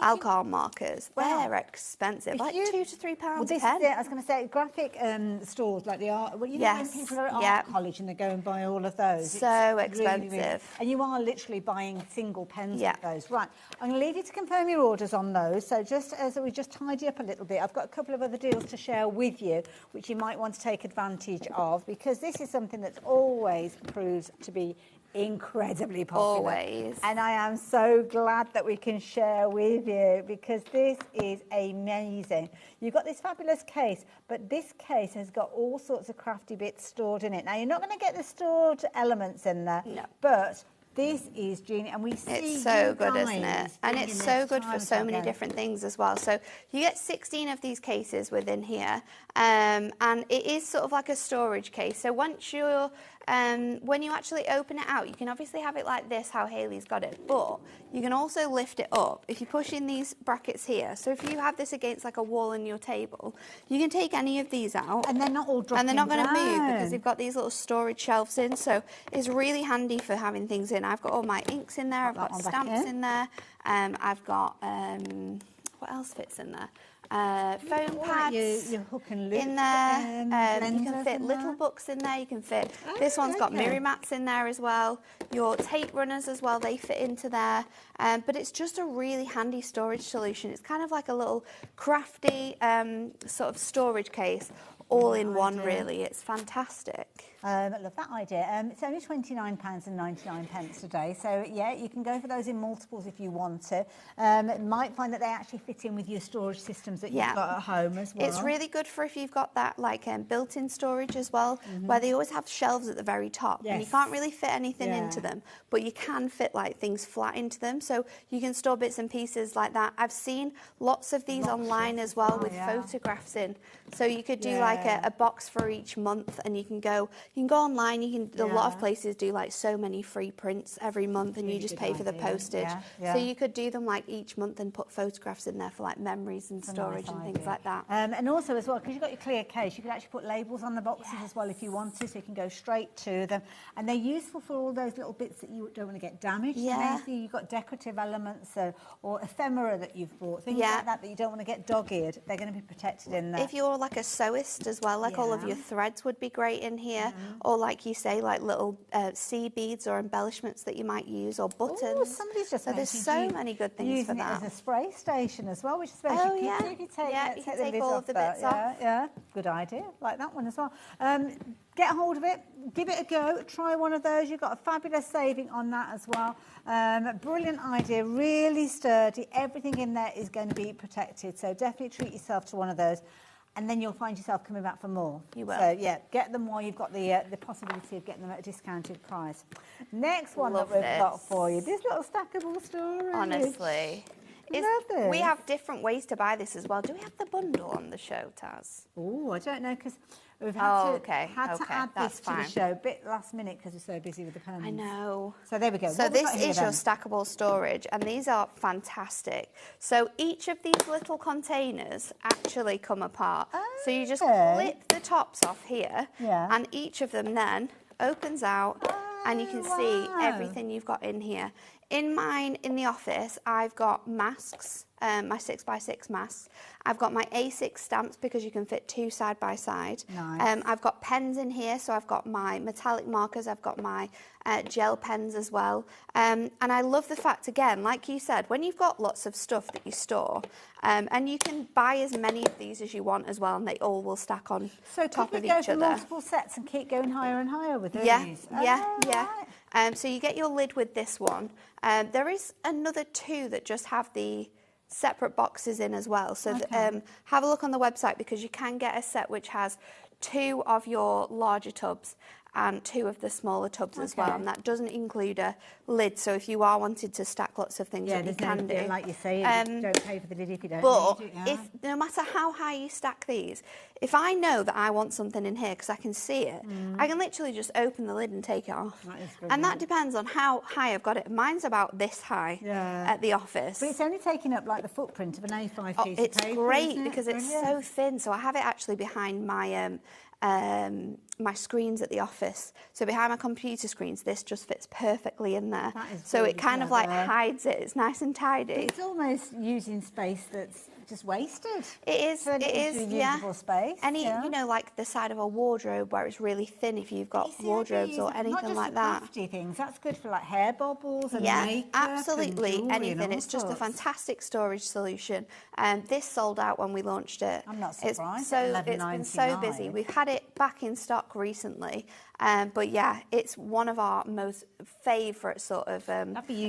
alcohol markers. They're expensive, like £2 to £3 a pen. I was going to say, graphic stores like the art. Well, you know, when people are at art college and they go and buy all of those. So it's expensive. Really, and you are literally buying single pens with those. Right, I'm going to leave you to confirm your orders on those. So just as we just tidy up a little bit, I've got a couple of other deals to share with you, which you might want to take advantage of, because this is something that's always proves to be incredibly popular. Always. And I am so glad that we can share with you because this is amazing. You've got this fabulous case, but this case has got all sorts of crafty bits stored in it. Now, you're not going to get the stored elements in there, but this is genius, and we see it's so good, isn't it? And it's so good for so many different things as well. So you get 16 of these cases within here, and it is sort of like a storage case. So once you're, when you actually open it out, you can obviously have it like this, how Hayley's got it, but you can also lift it up if you push in these brackets here. So if you have this against like a wall in your table, you can take any of these out, and they're not all dropping and they're not going to move down. because they've got these little storage shelves in. So it's really handy for having things in. I've got all my inks in there. I've got stamps in there. I've got what else fits in there? Foam pads your hook and loop in there. You can fit little books in there. You can fit. This one's got mirror mats in there as well. Your tape runners as well. They fit into there. But it's just a really handy storage solution. It's kind of like a little crafty sort of storage case. All in one, really. It's fantastic. I love that idea. It's only £29.99 today, so yeah, you can go for those in multiples if you want to. Might find that they actually fit in with your storage systems that you've got at home as well. It's really good for if you've got that like built-in storage as well, where they always have shelves at the very top, and you can't really fit anything into them, but you can fit like things flat into them, so you can store bits and pieces like that. I've seen lots of these online as well with photographs in, so you could do like a box for each month, and you can go online. You can a lot of places do like so many free prints every month, and you just pay for the postage. So you could do them like each month and put photographs in there for like memories and storage and things like that. And also as well, because you've got your clear case, you could actually put labels on the boxes as well if you wanted, so you can go straight to them. And they're useful for all those little bits that you don't want to get damaged. So you've got decorative elements or ephemera that you've bought, things like that you don't want to get dog-eared. They're going to be protected in there. If you're like a sewist as well, like all of your threads would be great in here, or like you say, like little sea beads or embellishments that you might use, or buttons. Ooh, somebody's just there's so many good things for that. Using it as a spray station as well, which I suppose you can take all of the bits off. Yeah, good idea. Like that one as well. Get a hold of it, give it a go, try one of those. You've got a fabulous saving on that as well. Brilliant idea, really sturdy. Everything in there is going to be protected, so definitely treat yourself to one of those. And then you'll find yourself coming back for more. You will. So, yeah, get them while you've got the possibility of getting them at a discounted price. Next one that we've got for you, this little stackable storage. Honestly. We have different ways to buy this as well. Do we have the bundle on the show, Taz? Oh, I don't know, because we've had to add this to the show a bit last minute because we're so busy with the pens. I know. So there we go. So this is your stackable storage, and these are fantastic. So each of these little containers actually come apart. So you just clip the tops off here, and each of them then opens out, and you can see everything you've got in here. In mine, in the office, I've got masks, my 6x6 masks. I've got my A6 stamps because you can fit two side by side. Nice. I've got pens in here, so I've got my metallic markers, I've got my gel pens as well. And I love the fact, again, like you said, when you've got lots of stuff that you store, and you can buy as many of these as you want as well, and they all will stack on top of each other. So could you go for multiple sets and keep going higher and higher with these? Yeah. So you get your lid with this one. There is another two that just have the separate boxes in as well. So have a look on the website, because you can get a set which has two of your larger tubs and two of the smaller tubs as well, and that doesn't include a lid. So if you are wanting to stack lots of things, that you can do. Like you say, don't pay for the lid if you don't need it. If no matter how high you stack these, if I know that I want something in here because I can see it, I can literally just open the lid and take it off. And that depends on how high I've got it. Mine's about this high at the office. But it's only taking up like the footprint of an A5 piece of paper. It's great because it's so thin. So I have it actually behind my my screens at the office. So behind my computer screens, this just fits perfectly in there. So it kind of like hides it. It's nice and tidy. It's almost using space that's just wasted. It is. Turn It into is. a Yeah. usable space. You know, like the side of a wardrobe where it's really thin. If you've got wardrobes or anything like that. Not just crafty things. That's good for like hair bobbles and makeup. Absolutely. And Anything. It's just a fantastic storage solution. This sold out when we launched it. I'm not surprised. It's been so busy. We've had it back in stock recently. But yeah, it's one of our most favourite sort of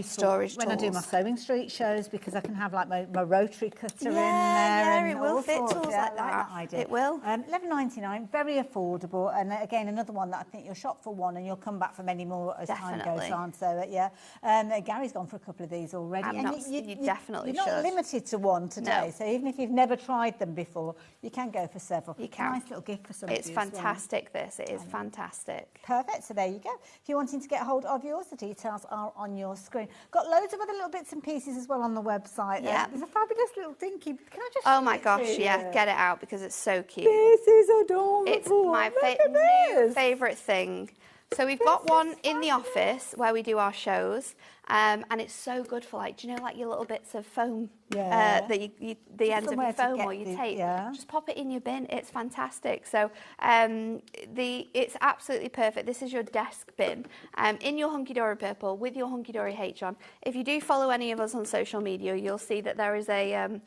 storage when tools. I do my Sewing Street shows, because I can have like my rotary cutter in there. Yeah, and it will all fit sorts. tools Yeah, like that. idea. It will. $11.99, very affordable, and again another one that I think you'll shop for one and you'll come back for many more as time goes on. So Gary's gone for a couple of these already. You definitely You're not limited to one today, No. so even if you've never tried them before, you can go for several. You can. Nice little gift for somebody. It's as well. fantastic. It is fantastic. Perfect. So there you go. If you're wanting to get hold of yours, the details are on your screen. Got loads of other little bits and pieces as well on the website. Yeah. There's a fabulous little dinky. Can I just? Oh my show it gosh, to yeah, you? get it out because it's so cute. This is adorable. It's my new favourite thing. So we've got one in the office where we do our shows, and it's so good for like, do you know, like your little bits of foam that the ends of your foam or your tape. Just pop it in your bin. It's fantastic. So it's absolutely perfect. This is your desk bin in your Hunkydory purple with your Hunkydory H on. If you do follow any of us on social media, you'll see that there is a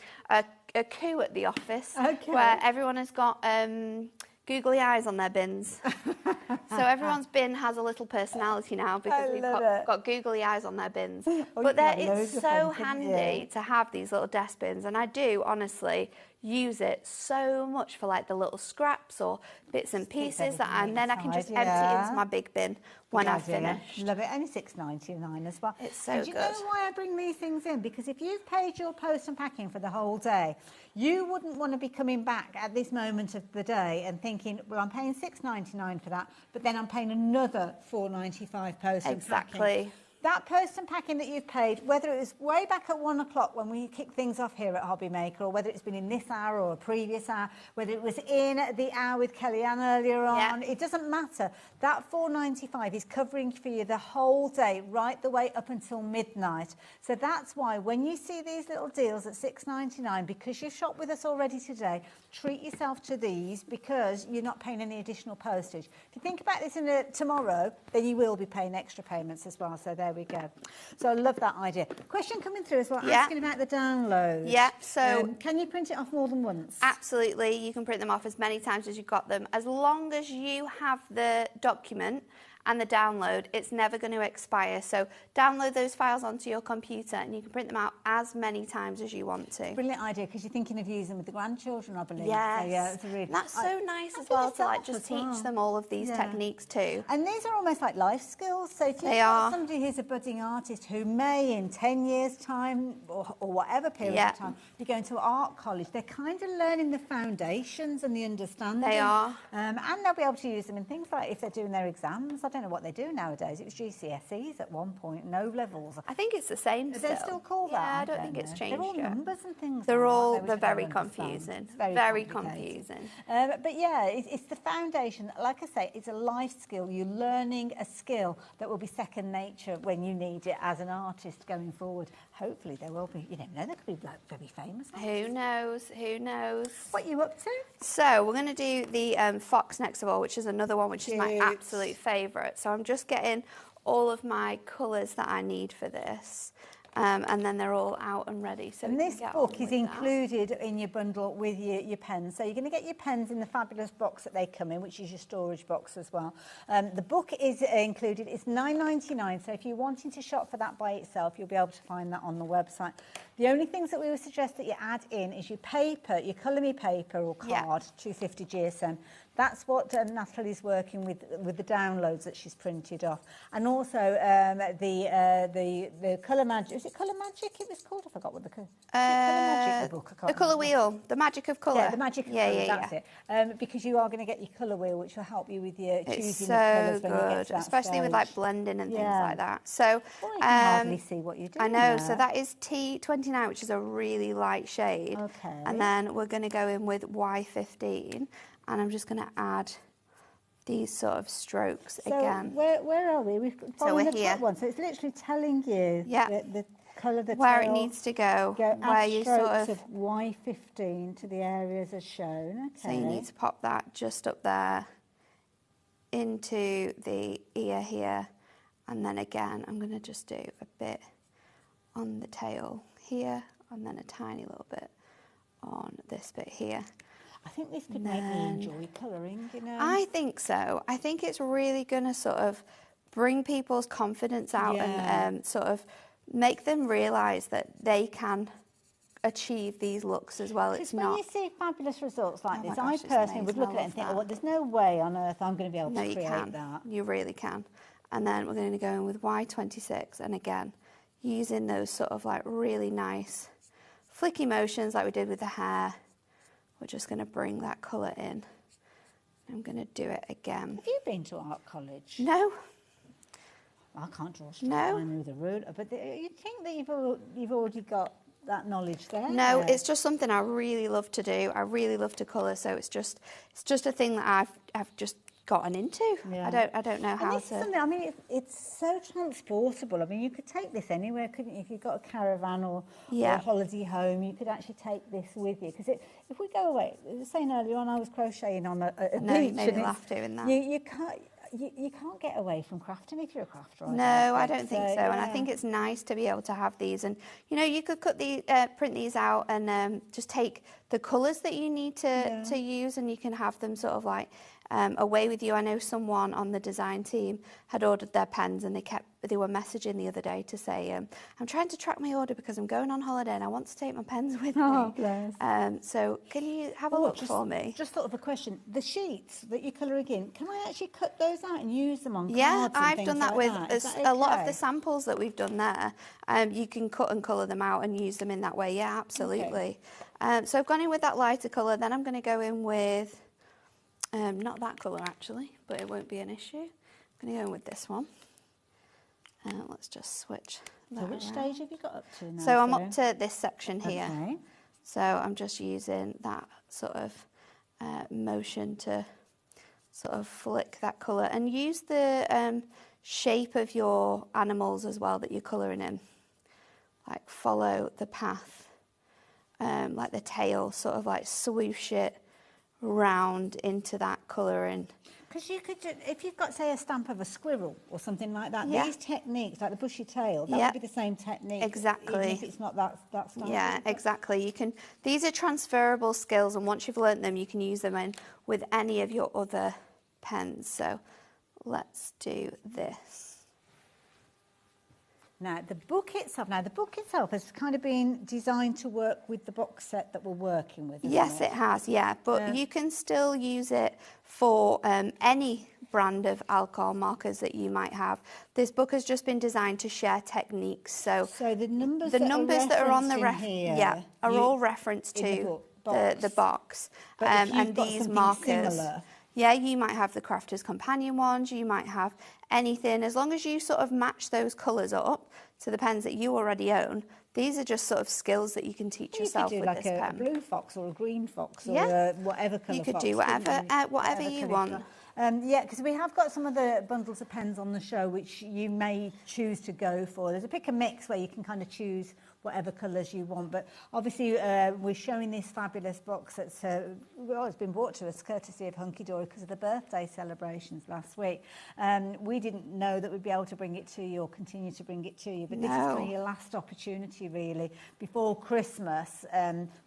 coup at the office where everyone has got googly eyes on their bins. So everyone's bin has a little personality now because we've got googly eyes on their bins. But it's so handy to have these little desk bins, and I do honestly use it so much for like the little scraps or bits and pieces and then I can just empty it into my big bin when I've finished. Love it. Only $6.99 as well. It's so good. Do you know why I bring these things in? Because if you've paid your post and packing for the whole day, you wouldn't want to be coming back at this moment of the day and thinking, well, I'm paying $6.99 for that, but then I'm paying another $4.95 post and packing. That post and packing that you've paid, whether it was way back at 1 o'clock when we kick things off here at HobbyMaker, or whether it's been in this hour or a previous hour, whether it was in the hour with Kellyanne earlier on, it doesn't matter. That $4.95 is covering for you the whole day, right the way up until midnight. So that's why when you see these little deals at $6.99, because you've shopped with us already today, treat yourself to these because you're not paying any additional postage. If you think about this tomorrow, then you will be paying extra payments as well. So there we go. So I love that idea. Question coming through as well, asking about the download. Yeah, so... can you print it off more than once? Absolutely. You can print them off as many times as you've got them. As long as you have the document and the download, it's never going to expire. So download those files onto your computer and you can print them out as many times as you want to. Brilliant idea, because you're thinking of using them with the grandchildren, I believe. Yes. So, yeah, it's a really, that's so nice as well to like just teach them all of these techniques too. And these are almost like life skills. So if you've got somebody who's a budding artist who may in 10 years' time or whatever period of time be going to art college, they're kind of learning the foundations and the understanding. They are. And they'll be able to use them in things like if they're doing their exams. I don't know what they do nowadays. It was GCSEs at one point, no levels. I think it's the same still. They still call that? Yeah, I don't think it's changed. They're all numbers and things. They're very confusing. Very confusing. But yeah, it's the foundation. Like I say, it's a life skill. You're learning a skill that will be second nature when you need it as an artist going forward. Hopefully there will be, you never know, there could be like very famous artists. Who knows? Who knows? What are you up to? So we're going to do the Fox next of all, which is another one which is my absolute favourite. So I'm just getting all of my colours that I need for this. And then they're all out and ready. So and this book is included in your bundle with your pens. So you're going to get your pens in the fabulous box that they come in, which is your storage box as well. The book is included. It's $9.99. So if you're wanting to shop for that by itself, you'll be able to find that on the website. The only things that we would suggest that you add in is your paper, your Colour Me paper or card, 250 GSM. That's what Natalie's working with the downloads that she's printed off. And also the Colour Magic. Is it Colour Magic it was called? I forgot what the Colour Magic book. The Colour Wheel, the Magic of Colour. Yeah, the Magic of Colour, that's it. Because you are going to get your colour wheel, which will help you with your choosing of colours when you get to that especially with like blending and things like that. So you can hardly see what you're doing. I know. So that is T29, which is a really light shade. Okay. And then we're going to go in with Y15. And I'm just going to add these sort of strokes again. Where are we? We're following the here. top one. So it's literally telling you colour the where tail. it needs to go, Where add you strokes sort of Y15 to the areas as shown. Okay. So you need to pop that just up there into the ear here, and then again I'm going to just do a bit on the tail here, and then a tiny little bit on this bit here. I think this could make me enjoy colouring, you know. I think so. I think it's really going to sort of bring people's confidence out and sort of make them realise that they can achieve these looks as well. It's when not. you see fabulous results like Oh this, my I gosh, it's personally would amazing. look I at it and love think, oh, that. there's no way on earth I'm going to be able No, to you create can. that. You really can. And then we're going to go in with Y26, and again, using those sort of like really nice flicky motions like we did with the hair. We're just going to bring that colour in. I'm going to do it again. Have you been to art college? No. I can't draw a straight line with a ruler, but you'd think that you've already got that knowledge there. No, it's just something I really love to do. I really love to colour, so it's just a thing that I've just gotten into. Yeah. I don't know how this is something, I mean, it's so transportable. I mean, you could take this anywhere, couldn't you? If you've got a caravan or a holiday home, you could actually take this with you. Because if we go away, saying earlier on, I was crocheting on a beach. No, you made me laugh doing that. You can't get away from crafting if you're a crafter. No, I don't think so. And I think it's nice to be able to have these. And, you know, you could print these out and just take the colours that you need to use, and you can have them sort of like away with you. I know someone on the design team had ordered their pens, and they were messaging the other day to say, I'm trying to track my order because I'm going on holiday and I want to take my pens with me. Oh, bless. So can you have a look for me? Just thought of a question. The sheets that you're colouring in, can I actually cut those out and use them on Yeah, cards and I've things done that like with that? Is that a lot of okay? the samples that we've done there. You can cut and colour them out and use them in that way. Yeah, absolutely. So I've gone in with that lighter colour. Then I'm going to go in with, not that colour actually, but it won't be an issue. I'm going to go in with this one. Let's just switch that So which around. stage have you got up to now? So I'm up to this section here. Okay. So I'm just using that sort of motion to sort of flick that colour, and use the shape of your animals as well that you're colouring in. Like follow the path, like the tail, sort of like swoosh it round into that colouring. Because you could, if you've got, say, a stamp of a squirrel or something like that, Yeah. these techniques, like the bushy tail, that Yeah. would be the same technique. Exactly. Even if it's not that stamp. Yeah, exactly. You can. These are transferable skills, and once you've learnt them, you can use them in with any of your other pens. So let's do this. Now, the book itself has kind of been designed to work with the box set that we're working with. Yes, it has, yeah. But you can still use it for any brand of alcohol markers that you might have. This book has just been designed to share techniques. So the numbers that are on the here, are all referenced to the box. But if you've and got these something markers. similar. Yeah, you might have the Crafter's Companion ones, you might have anything. As long as you sort of match those colours up to the pens that you already own, these are just sort of skills that you can teach yourself you could with do this like pen. a blue fox or a green fox or Yeah. whatever colour You could fox, do couldn't whatever you? you colour want. you've got. Yeah, because we have got some of the bundles of pens on the show which you may choose to go for. There's a pick and mix where you can kind of choose whatever colours you want. But obviously we're showing this fabulous box that's it's been brought to us courtesy of Hunkydory because of the birthday celebrations last week. We didn't know that we'd be able to bring it to you or continue to bring it to you, but this is kind of your last opportunity really before Christmas,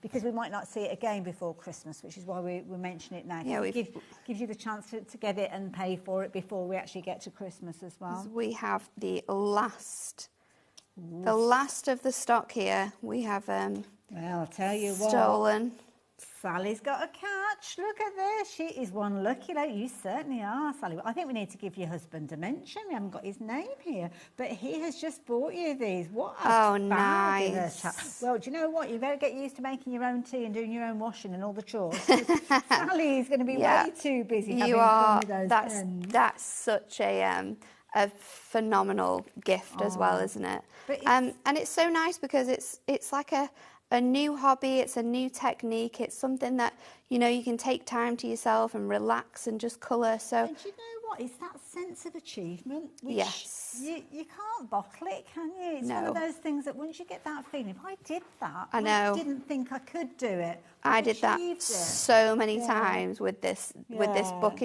because we might not see it again before Christmas, which is why we mention it now. Yeah, it gives you the chance to get it and pay for it before we actually get to Christmas as well. We have the last of the stock here. We have well, I'll tell you what. Stolen. Sally's got a catch. Look at this. She is one lucky lady. You certainly are, Sally. I think we need to give your husband a mention. We haven't got his name here, but he has just bought you these. What a fabulous chat. Well, do you know what? You better get used to making your own tea and doing your own washing and all the chores. Sally is going to be way too busy having fun with those pens. That's such a phenomenal gift as well, isn't it? And it's so nice because it's like a a new hobby, it's a new technique, it's something that, you know, you can take time to yourself and relax and just colour. So, and you know what? It's that sense of achievement, which yes, you can't bottle it, can you? It's one of those things that once you get that feeling, if I did that, I know. I didn't think I could do it. I did that so many times with this book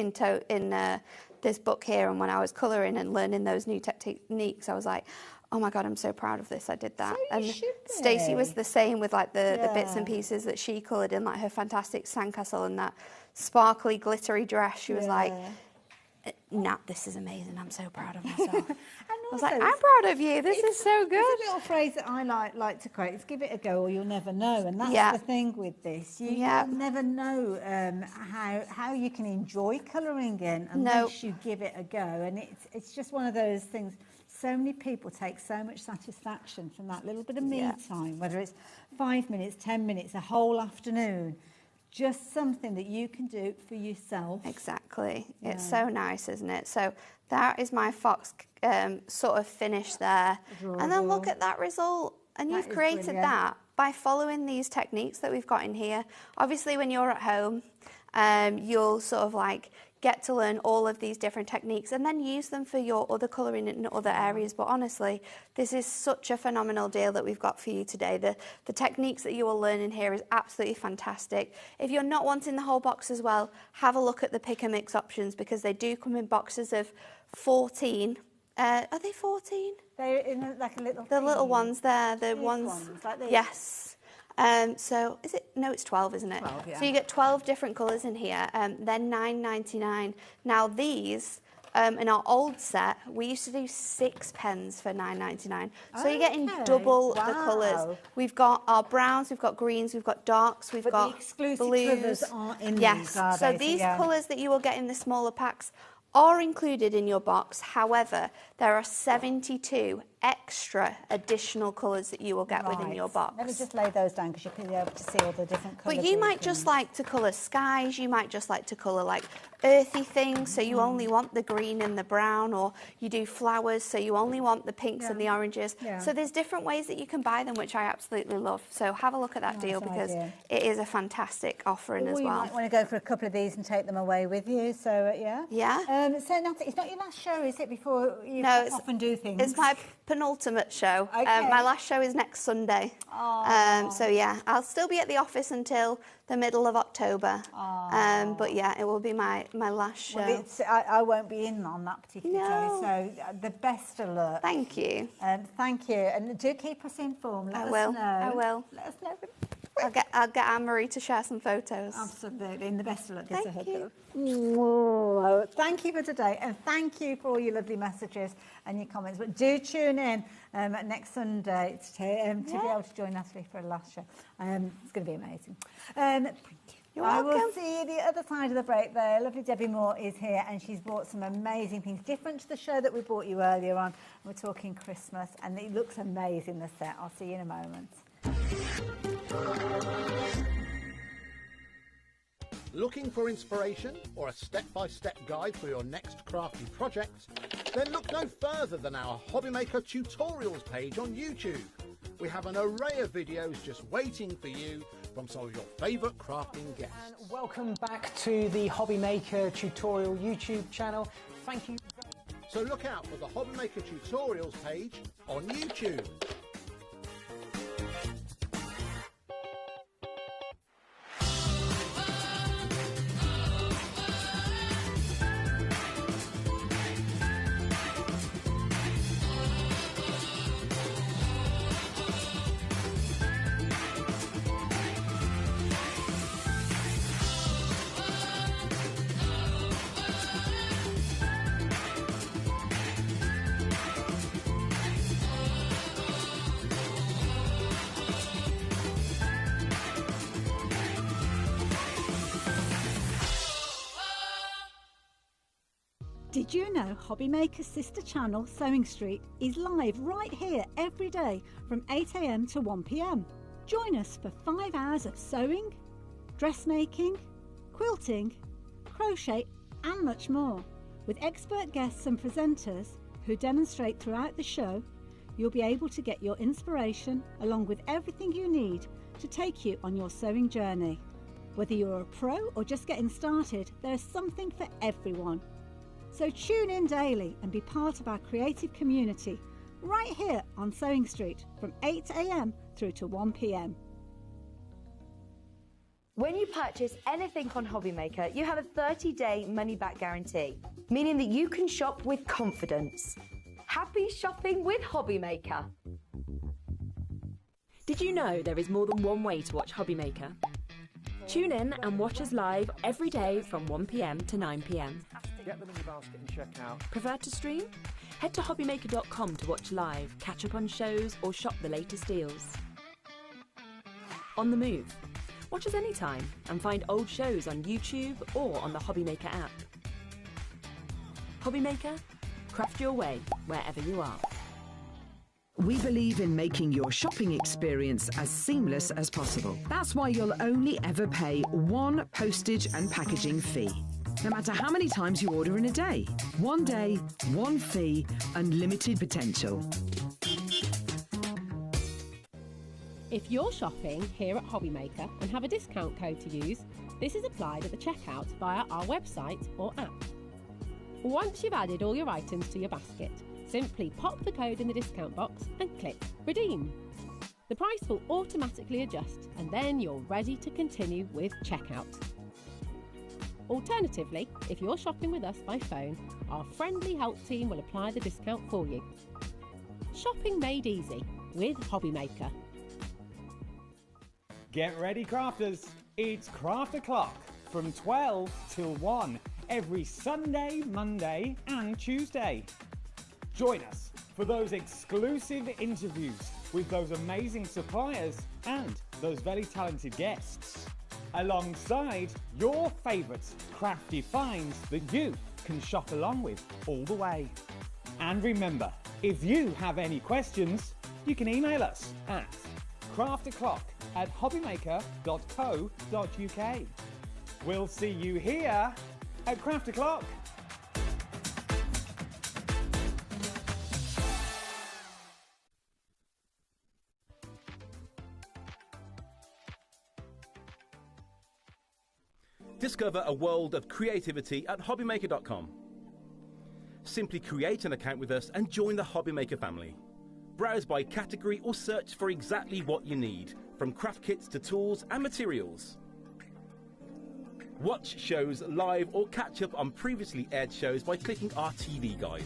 this book here, and when I was colouring and learning those new techniques, I was like, oh my God, I'm so proud of this. I did that. So and Stacey was the same with like the bits and pieces that she coloured in, like her fantastic sandcastle and that sparkly, glittery dress. She was like, Nat, this is amazing. I'm so proud of myself. I was like, I'm proud of you. This is so good. There's a little phrase that I like to quote. It's give it a go or you'll never know. And that's the thing with this. You'll never know how you can enjoy colouring in unless you give it a go. And it's just one of those things. So many people take so much satisfaction from that little bit of me time, whether it's 5 minutes, 10 minutes, a whole afternoon. Just something that you can do for yourself. Exactly. Yeah. It's so nice, isn't it? So that is my fox sort of finish there. Adorable. And then look at that result. And you've created that by following these techniques that we've got in here. Obviously, when you're at home, you'll sort of like get to learn all of these different techniques and then use them for your other colouring in other areas. But honestly, this is such a phenomenal deal that we've got for you today. The techniques that you will learn in here is absolutely fantastic. If you're not wanting the whole box as well, have a look at the pick and mix options because they do come in boxes of 14. Are they 14? They're in like a little. The little ones there, the ones like these. Yes. So is it? No, it's 12, isn't it? 12, yeah. So you get 12 different colours in here. They're $9.99. Now these, in our old set, we used to do 6 pens for $9.99. So you're getting double the colours. We've got our browns, we've got greens, we've got darks, we've got the exclusive blues. colours aren't in yes. these, are So they? these colours that you will get in the smaller packs are included in your box. However, there are 72 extra additional colours that you will get within your box. Let me just lay those down because you'll be able to see all the different colours. But you might just like to colour skies, you might just like to colour like earthy things, so you only want the green and the brown, or you do flowers, so you only want the pinks and the oranges. So there's different ways that you can buy them, which I absolutely love. So have a look at that deal because it is a fantastic offering as well. You might want to go for a couple of these and take them away with you, so Yeah. So Natalie, it's not your last show, is it, before you off and do things? It's my penultimate show. Okay. My last show is next Sunday. So yeah, I'll still be at the office until the middle of October. But yeah, it will be my last show. Well, I won't be in on that particular day, so the best of luck. Thank you. Thank you, and do keep us informed. Let us know. I will. Let us know. I'll get Anne-Marie to share some photos. Absolutely, and the best of luck. Thank you. Thank you for today, and thank you for all your lovely messages and your comments. But do tune in next Sunday to be able to join Natalie for a last show. It's going to be amazing. Thank you. You're I welcome. will see you the other side of the break there. Lovely Debbie Moore is here, and she's brought some amazing things, different to the show that we brought you earlier on. We're talking Christmas, and it looks amazing, the set. I'll see you in a moment. Looking for inspiration or a step-by-step guide for your next crafty project? Then look no further than our HobbyMaker tutorials page on YouTube. We have an array of videos just waiting for you from some of your favourite crafting guests. And welcome back to the HobbyMaker tutorial YouTube channel. Thank you. So look out for the HobbyMaker tutorials page on YouTube. Did you know HobbyMaker's sister channel, Sewing Street, is live right here every day from 8 AM to 1 PM? Join us for 5 hours of sewing, dressmaking, quilting, crochet and much more, with expert guests and presenters who demonstrate throughout the show. you'll be able to get your inspiration along with everything you need to take you on your sewing journey. Whether you're a pro or just getting started, there's something for everyone. So tune in daily and be part of our creative community right here on Sewing Street from 8 a.m. through to 1 p.m. When you purchase anything on HobbyMaker, you have a 30-day money-back guarantee, meaning that you can shop with confidence. Happy shopping with HobbyMaker. Did you know there is more than one way to watch HobbyMaker? Tune in and watch us live every day from 1 p.m. to 9 p.m. Get them in your basket and check out. Prefer to stream? Head to hobbymaker.com to watch live, catch up on shows, or shop the latest deals. On the move. Watch us anytime and find old shows on YouTube or on the HobbyMaker app. HobbyMaker, craft your way wherever you are. We believe in making your shopping experience as seamless as possible. That's why you'll only ever pay one postage and packaging fee. No matter how many times you order in a day. One day, one fee, unlimited potential. If you're shopping here at HobbyMaker and have a discount code to use, this is applied at the checkout via our website or app. Once you've added all your items to your basket, simply pop the code in the discount box and click Redeem. The price will automatically adjust and then you're ready to continue with checkout. Alternatively, if you're shopping with us by phone, our friendly help team will apply the discount for you. Shopping made easy with HobbyMaker. Get ready, crafters. It's Craft O'Clock from 12 till 1 every Sunday, Monday and Tuesday. Join us for those exclusive interviews with those amazing suppliers and those very talented guests, alongside your favourite crafty finds that you can shop along with all the way. And remember, if you have any questions, you can email us at craftoclock@hobbymaker.co.uk. We'll see you here at Craft O'Clock. Discover a world of creativity at HobbyMaker.com. Simply create an account with us and join the HobbyMaker family. Browse by category or search for exactly what you need, from craft kits to tools and materials. Watch shows live or catch up on previously aired shows by clicking our TV guide.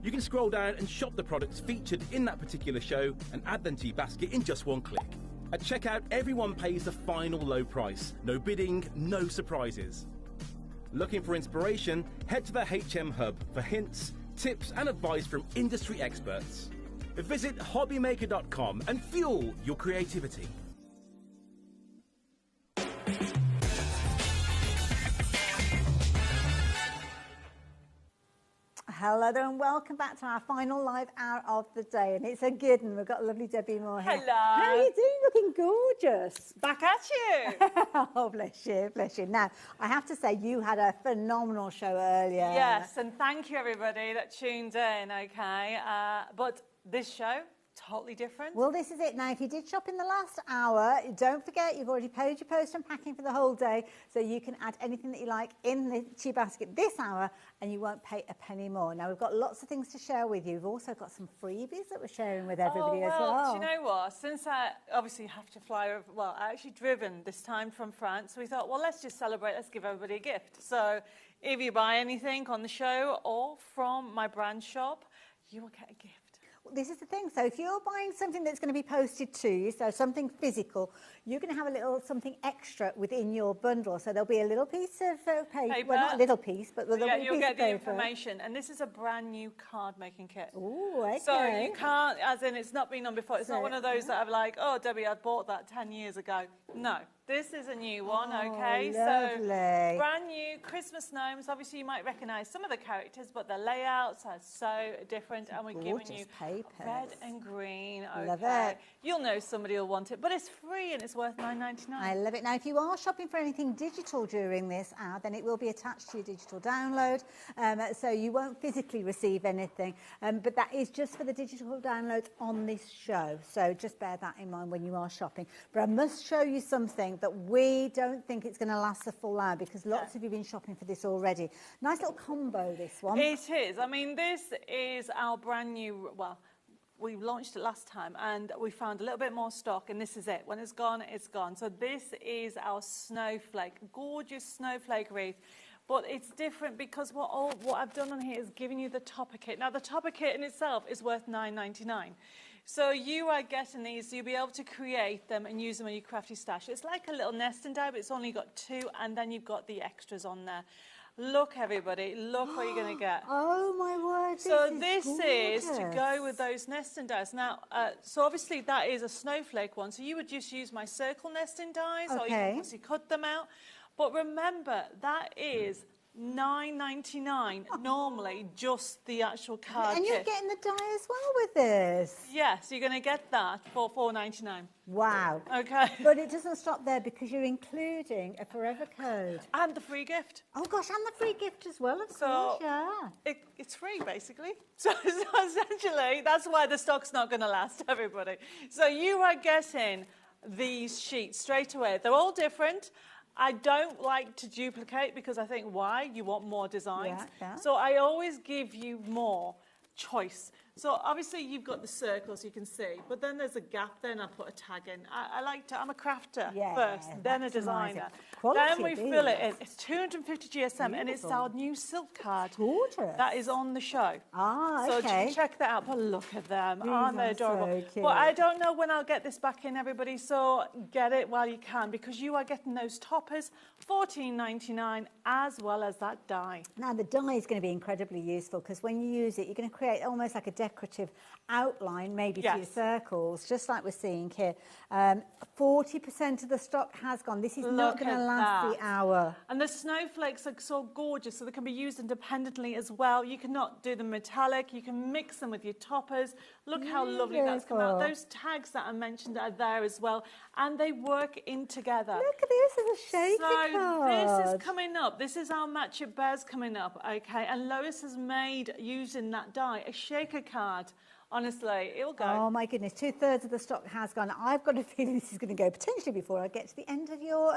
You can scroll down and shop the products featured in that particular show and add them to your basket in just one click. At checkout, everyone pays the final low price. No bidding, no surprises. Looking for inspiration? Head to the HM Hub for hints, tips and advice from industry experts. Visit hobbymaker.com and fuel your creativity. Hello there and welcome back to our final live hour of the day, and it's a good one. We've got lovely Debbie Moore here. Hello. How are you doing? Looking gorgeous. Back at you. Oh, bless you, bless you. Now, I have to say, you had a phenomenal show earlier. Yes, and thank you everybody that tuned in, okay? But this show, totally different. Well, this is it. Now, if you did shop in the last hour, don't forget you've already paid your post and packing for the whole day, so you can add anything that you like in the to your basket this hour and you won't pay a penny more. Now, we've got lots of things to share with you. We've also got some freebies that we're sharing with everybody as well. Do you know what? Since I obviously have to fly over, well, I actually driven this time from France, we thought, well, let's just celebrate, let's give everybody a gift. So if you buy anything on the show or from my brand shop, you will get a gift. This is the thing. So if you're buying something that's going to be posted to you, so something physical, you're going to have a little something extra within your bundle. So there'll be a little piece of paper. Well, not a little piece, but there'll be a piece you'll get of the paper. information. And this is a brand new card making kit. Ooh, okay. So you can't, as in it's not been on before. It's not one of those that are like, oh, Debbie, I bought that 10 years ago. No. This is a new one, okay? Lovely. So, brand new Christmas gnomes. Obviously, you might recognise some of the characters, but the layouts are so different. And we're giving you red and green, okay? Love it. You'll know somebody will want it, but it's free and it's worth $9.99. I love it. Now, if you are shopping for anything digital during this ad, then it will be attached to your digital download, so you won't physically receive anything, but that is just for the digital downloads on this show. So just bear that in mind when you are shopping. But I must show you something that we don't think it's going to last the full hour, because lots of you have been shopping for this already. Nice little combo, this one. It is. I mean, this is our brand new, well, we launched it last time and we found a little bit more stock, and this is it. When it's gone, it's gone. So this is our snowflake, gorgeous snowflake wreath. But it's different because what I've done on here is giving you the topper kit. Now, the topper kit in itself is worth $9.99. So you are getting these, so you'll be able to create them and use them in your crafty stash. It's like a little nesting die, but it's only got 2, and then you've got the extras on there. Look, everybody, look what you're going to get. Oh, my word, So this is to go with those nesting dies. Now, so obviously that is a snowflake one, so you would just use my circle nesting dies, or you can obviously cut them out. But remember, that is $9.99 normally, just the actual card And you're kit. getting the die as well with this. Yes, you're going to get that for $4.99. Wow. Okay. But it doesn't stop there, because you're including a forever code. And the free gift. Oh, gosh, and the free gift as well, of course, yeah. It's free, basically. So essentially, that's why the stock's not going to last, everybody. So you are getting these sheets straight away. They're all different. I don't like to duplicate, because I think, why? You want more designs. So I always give you more choice. So obviously you've got the circles you can see, but then there's a gap there and I put a tag in. I like to, I'm a crafter first, then a designer. Then we fill it in. It's 250 GSM and it's our new silk card. Gorgeous. That is on the show. Ah, so check that out, but look at them. These Aren't they are adorable? so cute. But I don't know when I'll get this back in, everybody, so get it while you can, because you are getting those toppers, $14.99, as well as that die. Now, the die is going to be incredibly useful, because when you use it, you're going to create almost like a decorative outline, maybe to your circles, just like we're seeing here. 40% of the stock has gone. This is not going to last the hour. And the snowflakes are so gorgeous, so they can be used independently as well. You cannot do them metallic. You can mix them with your toppers. Look how lovely that's come out. Those tags that I mentioned are there as well, and they work in together. Look at this, it's a shaker card. So this is coming up. This is our Match It Bears coming up, okay? And Lois has made, using that die, a shaker card. Honestly, it'll go. Oh, my goodness. 2/3 of the stock has gone. I've got a feeling this is going to go potentially before I get to the end of your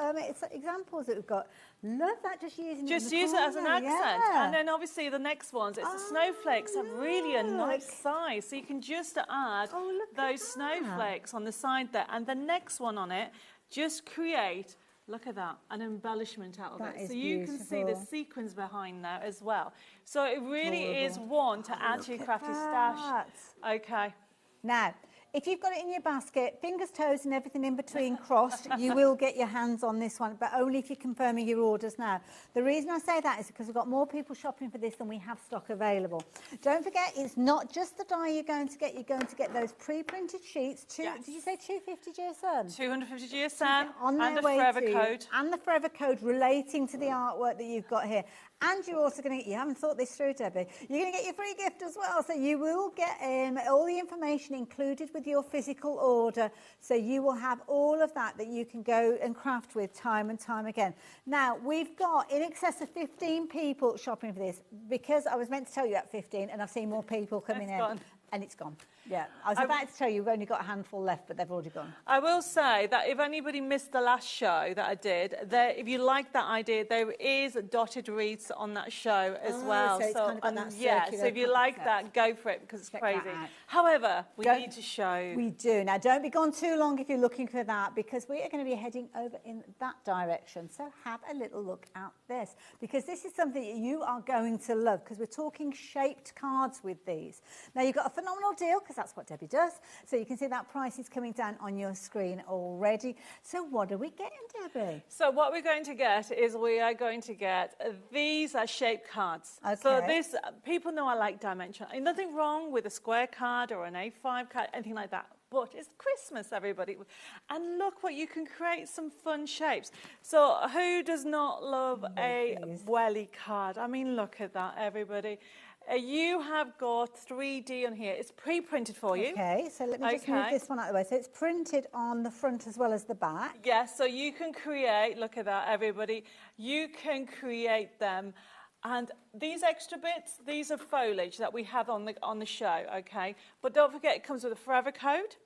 examples that we've got. Love that, just using it. Just use it as an accent. And then obviously the next ones, it's the snowflakes have really a nice size. So you can just add those snowflakes on the side there. And the next one on it, just create, look at that, an embellishment out of it. So you can see the sequins behind there as well. So it really is one to add to your crafty stash. Okay. Now, if you've got it in your basket, fingers, toes and everything in between crossed, you will get your hands on this one, but only if you're confirming your orders now. The reason I say that is because we've got more people shopping for this than we have stock available. Don't forget, it's not just the die you're going to get those pre-printed sheets. Did you say 250 GSM? 250 GSM and the forever code. And the forever code relating to the artwork that you've got here. And you're also going to get, you haven't thought this through, Debbie, you're going to get your free gift as well. So you will get all the information included with your physical order. So you will have all of that you can go and craft with time and time again. Now, we've got in excess of 15 people shopping for this, because I was meant to tell you at 15 and I've seen more people coming in. And it's gone. Yeah, I was about to tell you we've only got a handful left, but they've already gone. I will say that if anybody missed the last show that I did, if you like that idea, there is dotted wreaths on that show as well. So it's kind of got that so if you like that, go for it, because it's crazy. However, we need to show. We do. Now, don't be gone too long if you're looking for that, because we are going to be heading over in that direction. So have a little look at this, because this is something that you are going to love, because we're talking shaped cards with these. Now, you've got a phenomenal deal, because that's what Debbie does. So you can see that price is coming down on your screen already. So what are we getting, Debbie? So what we're going to get is we are going to get, these are shaped cards. So people know I like dimension. Nothing wrong with a square card or an A5 card, anything like that. but it's Christmas, everybody. And look what you can create, some fun shapes. So who does not love a welly card? I mean, look at that, everybody. You have got 3D on here. It's pre-printed for you. Okay, so let me just move this one out of the way. So it's printed on the front as well as the back. Yes, so you can create, look at that, everybody. You can create them. And these extra bits, these are foliage that we have on the show, okay? But don't forget, it comes with a forever code.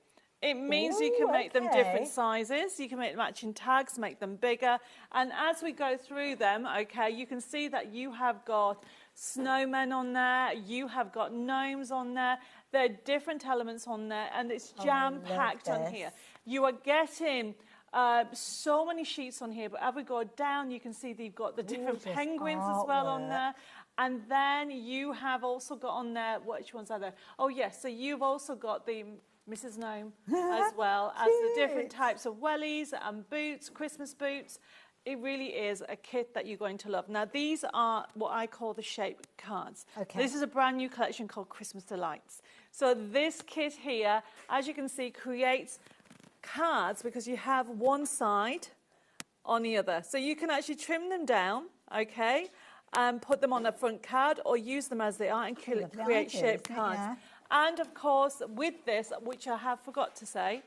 It means you can make them different sizes. You can make matching tags, make them bigger. And as we go through them, okay, you can see that you have got snowmen on there. You have got gnomes on there. There are different elements on there, and it's jam-packed on here. You are getting so many sheets on here, but as we go down, you can see that you've got the different penguins as well on there. And then you have also got on there, which ones are there? Oh, yes, so you've also got the Mrs. Gnome as well as the different types of wellies and boots, Christmas boots. It really is a kit that you're going to love. Now, these are what I call the shape cards. Okay. This is a brand new collection called Christmas Delights. So this kit here, as you can see, creates cards because you have one side on the other. So you can actually trim them down, okay, and put them on a front card or use them as they are and create shaped cards. Yeah. And, of course, with this, which I have forgot to say,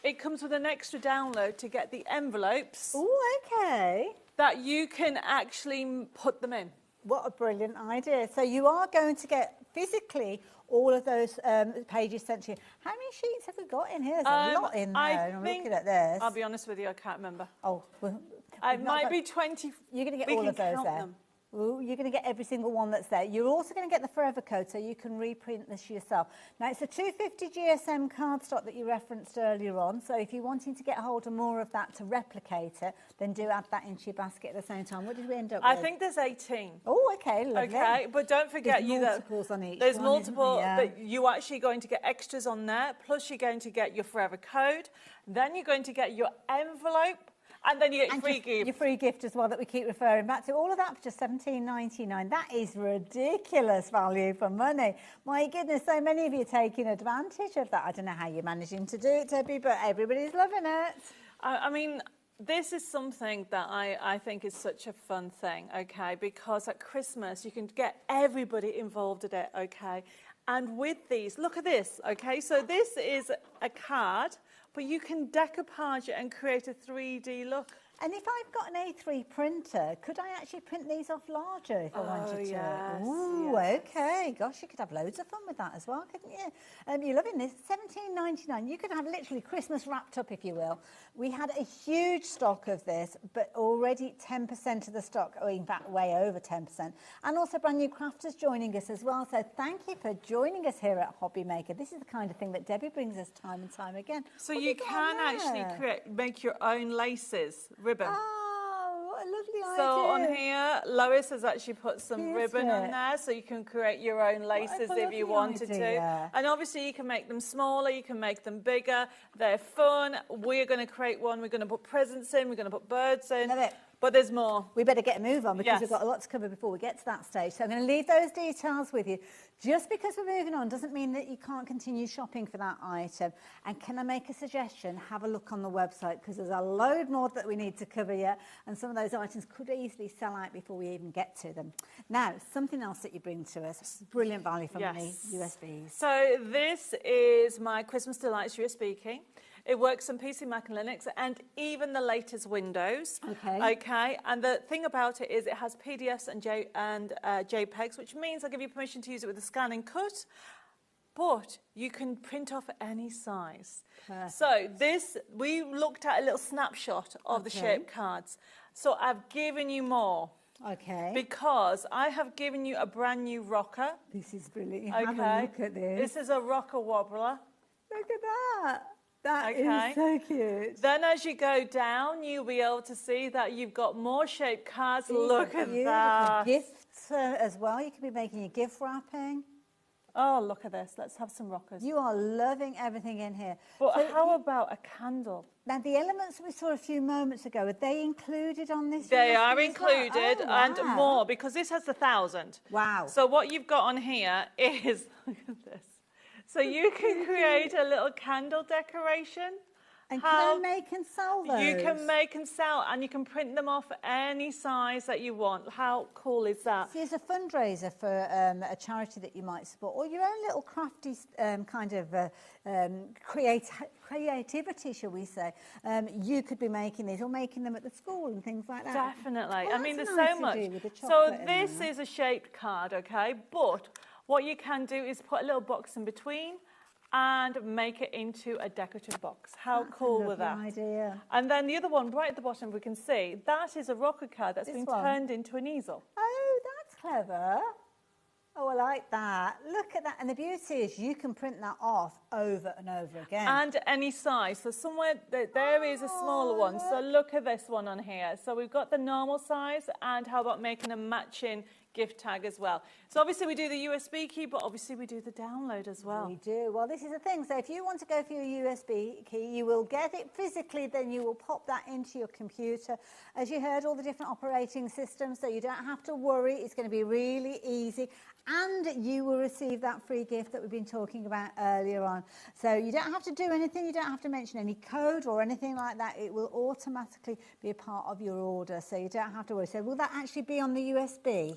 it comes with an extra download to get the envelopes. Oh, okay. That you can actually put them in. What a brilliant idea. So you are going to get physically all of those pages sent to you. How many sheets have we got in here? There's a lot in there. I'm looking at this. I'll be honest with you, I can't remember. Oh, well, it might be 20. You're going to get all of those there. Ooh, you're going to get every single one that's there. You're also going to get the forever code so you can reprint this yourself. Now, it's a 250 GSM cardstock that you referenced earlier on. So if you're wanting to get hold of more of that to replicate it, then do add that into your basket at the same time. What did we end up with? I think there's 18. Oh, okay, lovely. Okay, but don't forget there's multiples on each there's one, multiple, but you're actually going to get extras on there, plus you're going to get your forever code, then you're going to get your envelope, and then you get free gift. Your free gift as well that we keep referring back to. All of that for just $17.99. That is ridiculous value for money. My goodness, so many of you are taking advantage of that. I don't know how you're managing to do it, Debbie, but everybody's loving it. I mean, this is something that I think is such a fun thing, okay, because at Christmas you can get everybody involved in it, okay, and with these, look at this, okay, so this is a card, but you can decoupage it and create a 3D look. And if I've got an A3 printer, could I actually print these off larger if I wanted to? Yes, Ooh, yes. okay. Gosh, you could have loads of fun with that as well, couldn't you? You're loving this. $17.99. You could have literally Christmas wrapped up, if you will. We had a huge stock of this, but already 10% of the stock, or in fact, way over 10%. And also brand new crafters joining us as well. So thank you for joining us here at HobbyMaker. This is the kind of thing that Debbie brings us time and time again. So you can actually make your own laces. Ribbon. Oh, what a lovely idea. So on here, Lois has actually put some ribbon on there, so you can create your own laces if you wanted to. And obviously you can make them smaller, you can make them bigger. They're fun. We're going to create one. We're going to put presents in. We're going to put birds in. Love it. But there's more. We better get a move on because we've got a lot to cover before we get to that stage. So I'm going to leave those details with you. Just because we're moving on doesn't mean that you can't continue shopping for that item. And can I make a suggestion? Have a look on the website because there's a load more that we need to cover yet. And some of those items could easily sell out before we even get to them. Now, something else that you bring to us, brilliant value for money, USBs. So this is my Christmas Delights USB key. It works on PC, Mac and Linux and even the latest Windows. Okay. And the thing about it is it has PDFs and JPEGs, which means I'll give you permission to use it with a scan and cut, but you can print off any size. Perfect. So this, we looked at a little snapshot of the shape cards. So I've given you more. Okay. Because I have given you a brand new rocker. This is brilliant. Have a look at this. This is a rocker wobbler. Look at that. That is so cute. Then as you go down, you'll be able to see that you've got more shaped cards. Look at that. Gifts as well. You could be making your gift wrapping. Oh, look at this. Let's have some rockers. You are loving everything in here. But so how about a candle? Now, the elements we saw a few moments ago, are they included on this? They are included and more because this has 1,000. Wow. So what you've got on here is, look at this. So you can create a little candle decoration. And can I make and sell those? You can make and sell, and you can print them off any size that you want. How cool is that? See, as a fundraiser for a charity that you might support, or your own little crafty kind of creativity, shall we say, you could be making these or making them at the school and things like that. Definitely. Well, I mean, there's nice so much. So this is a shaped card, okay? But what you can do is put a little box in between and make it into a decorative box. How cool was that? Idea. And then the other one, right at the bottom, we can see, that is a rocker card that's been turned into an easel. Oh, that's clever. Oh, I like that. Look at that. And the beauty is you can print that off over and over again. And any size. So somewhere, there is a smaller one. So look at this one on here. So we've got the normal size, and how about making a matching gift tag as well. So obviously we do the USB key, but obviously we do the download as well. We do. Well, this is the thing. So if you want to go for your USB key, you will get it physically, then you will pop that into your computer. As you heard, all the different operating systems, so you don't have to worry. It's going to be really easy. And you will receive that free gift that we've been talking about earlier on. So you don't have to do anything. You don't have to mention any code or anything like that. It will automatically be a part of your order. So you don't have to worry. So will that actually be on the USB?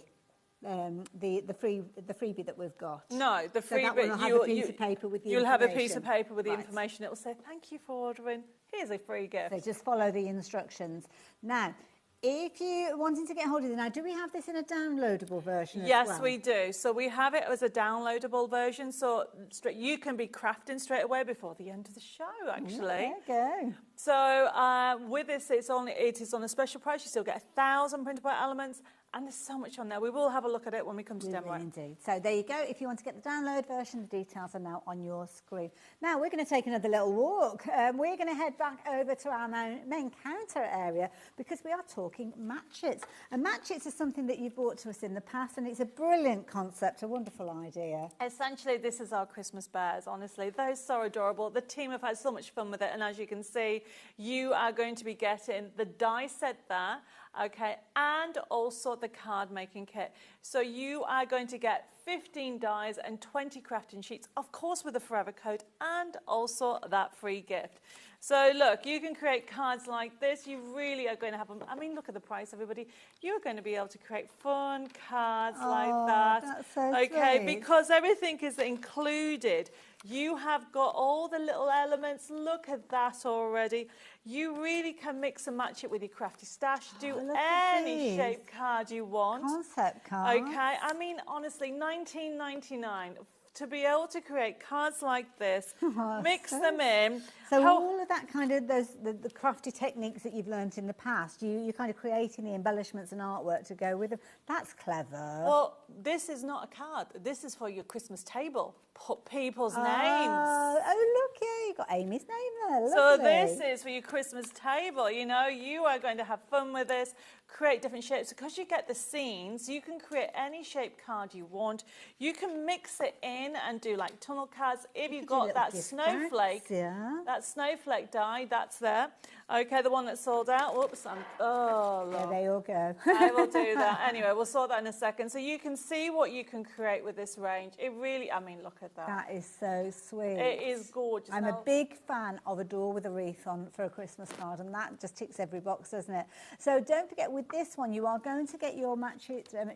The freebie that we've got. No, the freebie. So you'll have a piece of paper with the You'll information. have a piece of paper with the information. It will say, "Thank you for ordering. Here's a free gift." So just follow the instructions. Now, if you're wanting to get hold of it, now, do we have this in a downloadable version as well? Yes, we do. So we have it as a downloadable version. So you can be crafting straight away before the end of the show, actually. There you go. So with this, it is on a special price. You still get 1,000 printable elements. And there's so much on there. We will have a look at it when we come to demo. Indeed. So there you go. If you want to get the download version, the details are now on your screen. Now we're going to take another little walk. We're going to head back over to our main counter area because we are talking matchets. And matchets is something that you've brought to us in the past, and it's a brilliant concept, a wonderful idea. Essentially, this is our Christmas bears, honestly. They're so adorable. The team have had so much fun with it. And as you can see, you are going to be getting the die set there. Okay, and also the card making kit. So you are going to get 15 dies and 20 crafting sheets, of course with a forever code, and also that free gift. So look, you can create cards like this. You really are going to have them. I mean, look at the price, everybody. You're going to be able to create fun cards like that. That's so okay, sweet. because everything is included. You have got all the little elements. Look at that already. You really can mix and match it with your crafty stash. Do any shape card you want. Concept cards. Okay, I mean, honestly, $19.99 to be able to create cards like this, mix them in. So all of that kind of, the crafty techniques that you've learnt in the past, you're kind of creating the embellishments and artwork to go with them. That's clever. Well, this is not a card. This is for your Christmas table. Put people's names. Oh, look, yeah, you've got Amy's name there. So Lovely. this is for your Christmas table. You know, you are going to have fun with this, create different shapes. Because you get the scenes, you can create any shape card you want. You can mix it in and do like tunnel cards. If you've got that snowflake, that snowflake die, that's there. Okay, the one that's sold out. Whoops, Yeah, they all go. I will do that. Anyway, we'll sort that in a second. So you can see what you can create with this range. It really, I mean, look at that. That is so sweet. It is gorgeous. I'm a big fan of a door with a wreath on for a Christmas card, and that just ticks every box, doesn't it? So don't forget, with this one, you are going to get your match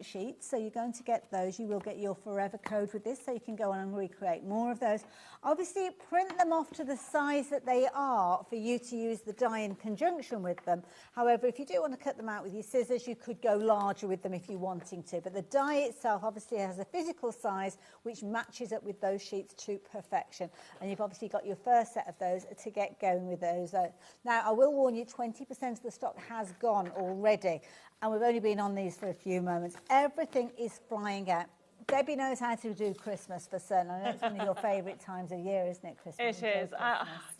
sheets. So you're going to get those. You will get your forever code with this, so you can go on and recreate more of those. Obviously, print them off to the size that they are for you to use the die in conjunction with them. However, if you do want to cut them out with your scissors, you could go larger with them if you're wanting to. But the die itself obviously has a physical size which matches up with those sheets to perfection. And you've obviously got your first set of those to get going with those. Now, I will warn you, 20% of the stock has gone already. And we've only been on these for a few moments. Everything is flying out. Debbie knows how to do Christmas for certain. I know it's one of your favourite times of year, isn't it, Christmas? It is. Do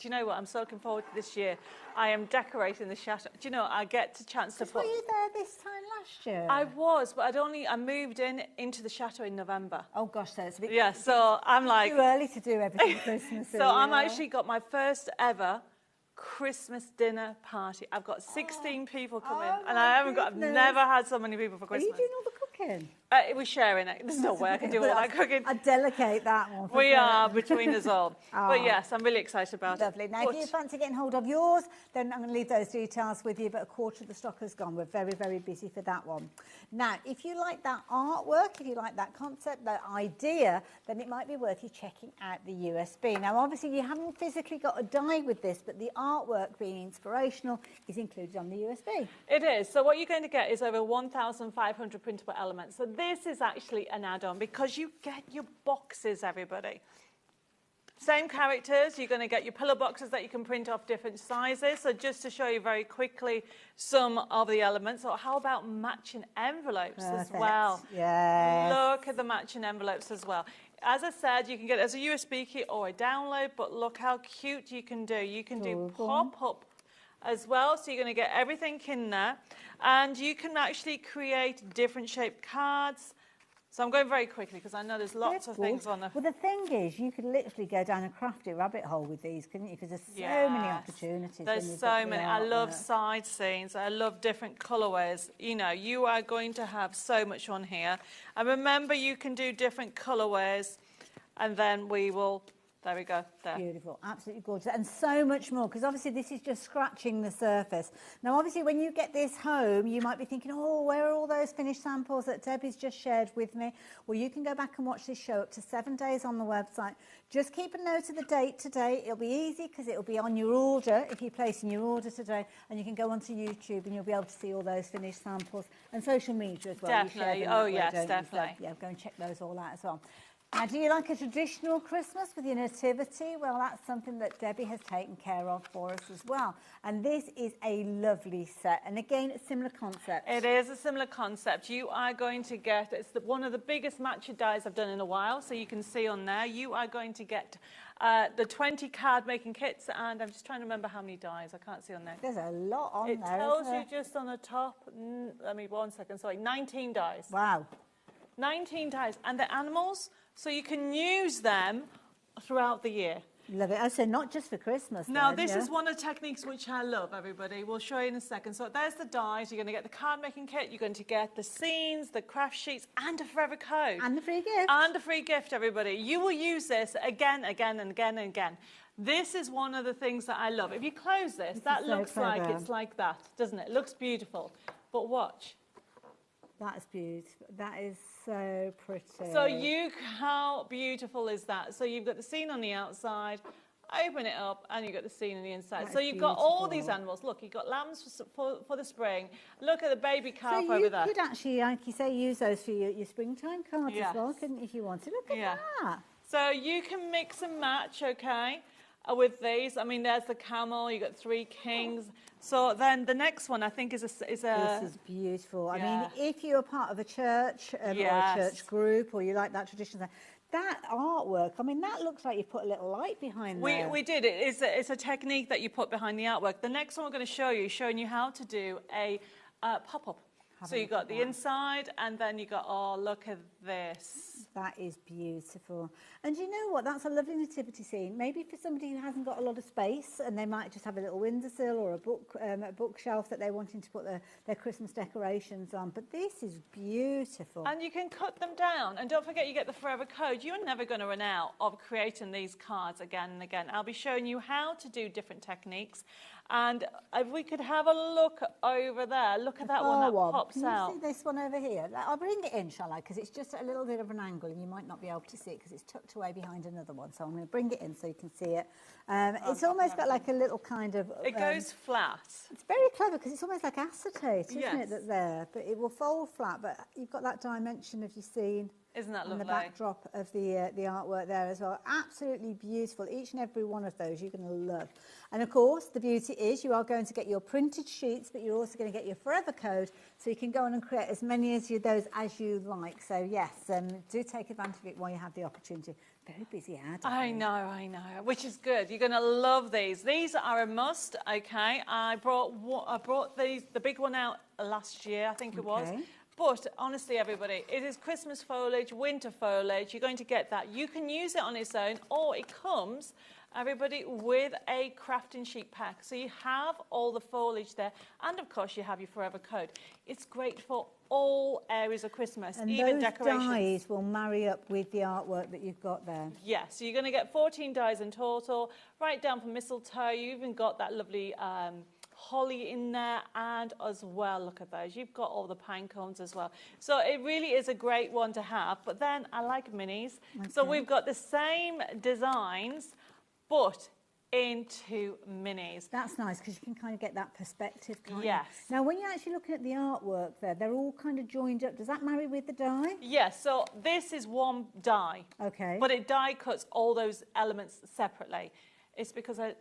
you know what? I'm so looking forward to this year. I am decorating the chateau. Do you know, I get the chance to put... Were you there this time last year? I was, but I moved into the chateau in November. Oh, gosh, so it's a bit... Yeah, so I'm like... too early to do everything Christmas. So I'm actually got my first ever Christmas dinner party. I've got 16 people coming, and I've never had so many people for Christmas. Are you doing all the cooking? We're sharing it. There's no way I can do all that cooking. I delegate that one. We are between us all. But yes, I'm really excited about Lovely. it. Now, if you fancy getting hold of yours, then I'm going to leave those details with you, but a quarter of the stock has gone. We're very, very busy for that one. Now, if you like that artwork, if you like that concept, that idea, then it might be worth you checking out the USB. Now, obviously, you haven't physically got a die with this, but the artwork being inspirational is included on the USB. It is. So what you're going to get is over 1,500 printable elements. So this is actually an add-on because you get your boxes, everybody. Same characters, you're going to get your pillow boxes that you can print off different sizes. So just to show you very quickly some of the elements, or how about matching envelopes as well? Yes. Look at the matching envelopes as well. As I said, you can get it as a USB key or a download, but look how cute you can do. You can do pop-up as well, so you're going to get everything in there. And you can actually create different shaped cards. So I'm going very quickly because I know there's lots of things on there. Well, the thing is, you could literally go down a crafty rabbit hole with these, couldn't you? Because there's so many opportunities. There's so many. I love side scenes. I love different colourways. You know, you are going to have so much on here. And remember, you can do different colourways. And then we will... There we go. There. Beautiful, absolutely gorgeous, and so much more, because obviously this is just scratching the surface. Now, obviously, when you get this home, you might be thinking, oh, where are all those finished samples that Debbie's just shared with me? Well, you can go back and watch this show up to 7 days on the website. Just keep a note of the date today. It'll be easy because it'll be on your order if you're placing your order today, and you can go onto YouTube and you'll be able to see all those finished samples, and social media as well. Definitely. Oh, yes, definitely. So, yeah, go and check those all out as well. Now, do you like a traditional Christmas with your nativity? Well, that's something that Debbie has taken care of for us as well. And this is a lovely set. And again, it's a similar concept. It is a similar concept. You are going to get, it's one of the biggest matcha dies I've done in a while. So you can see on there, you are going to get the 20 card making kits. And I'm just trying to remember how many dies. I can't see on there. There's a lot on it there. It tells you just on the top, let me 1 second, sorry, 19 dies. Wow. 19 dies. And the animals, so you can use them throughout the year. Love it. I say not just for Christmas. Now, this is one of the techniques which I love, everybody. We'll show you in a second. So there's the dies. You're going to get the card making kit. You're going to get the scenes, the craft sheets, and a forever code. And the free gift. And a free gift, everybody. You will use this again, again, and again, and again. This is one of the things that I love. If you close this, that looks like it's like that, doesn't it? It looks beautiful. But watch. That's beautiful. That is so pretty. So how beautiful is that? So you've got the scene on the outside, open it up, and you've got the scene on the inside. That so is you've got all these animals. Look, you've got lambs for the spring. Look at the baby calf over there. So you could actually, like you say, use those for your springtime cards as well, couldn't you, if you wanted? Look at that. So you can mix and match, okay, with these. I mean, there's the camel. You've got 3 kings. So then the next one, I think, is a... This is beautiful. I mean, if you're part of a church or a church group, or you like that tradition, that artwork, I mean, that looks like you put a little light behind there. We did. It's a technique that you put behind the artwork. The next one we're going to show you is showing you how to do a pop-up. So you've got the inside, and then you got, oh, look at this. That is beautiful. And you know what? That's a lovely nativity scene. Maybe for somebody who hasn't got a lot of space, and they might just have a little windowsill or a bookshelf that they're wanting to put their Christmas decorations on. But this is beautiful. And you can cut them down. And don't forget, you get the forever code. You're never going to run out of creating these cards again and again. I'll be showing you how to do different techniques. And if we could have a look over there, look at that one that pops out. Can you see this one over here? I'll bring it in, shall I? Because it's just a little bit of an angle, and you might not be able to see it because it's tucked away behind another one. So I'm going to bring it in so you can see it. It's almost got like a little kind of... It goes flat. It's very clever because it's almost like acetate, isn't it, that's there? But it will fold flat, but you've got that dimension of your scene. Isn't that lovely? And the backdrop of the artwork there as well. Absolutely beautiful. Each and every one of those you're going to love. And of course, the beauty is you are going to get your printed sheets, but you're also going to get your forever code, so you can go on and create as many of those as you like. So yes, do take advantage of it while you have the opportunity. Very busy ad. I know, which is good. You're going to love these. These are a must, okay? I brought the big one out last year, I think it was. But honestly, everybody, it is Christmas foliage, winter foliage. You're going to get that. You can use it on its own, or it comes everybody, with a crafting sheet pack. So you have all the foliage there, and of course you have your Forever Code. It's great for all areas of Christmas, And even those decorations. dies will marry up with the artwork that you've got there. Yeah, so you're going to get 14 dies in total, right down from mistletoe. You even got that lovely holly in there, and as well, look at those. You've got all the pine cones as well. So it really is a great one to have. But then I like minis. So we've got the same designs, but into minis. That's nice because you can kind of get that perspective. Yes. Now, when you're actually looking at the artwork there, they're all kind of joined up. Does that marry with the die? Yes, so this is one die. Okay. But it die cuts all those elements separately. It's because I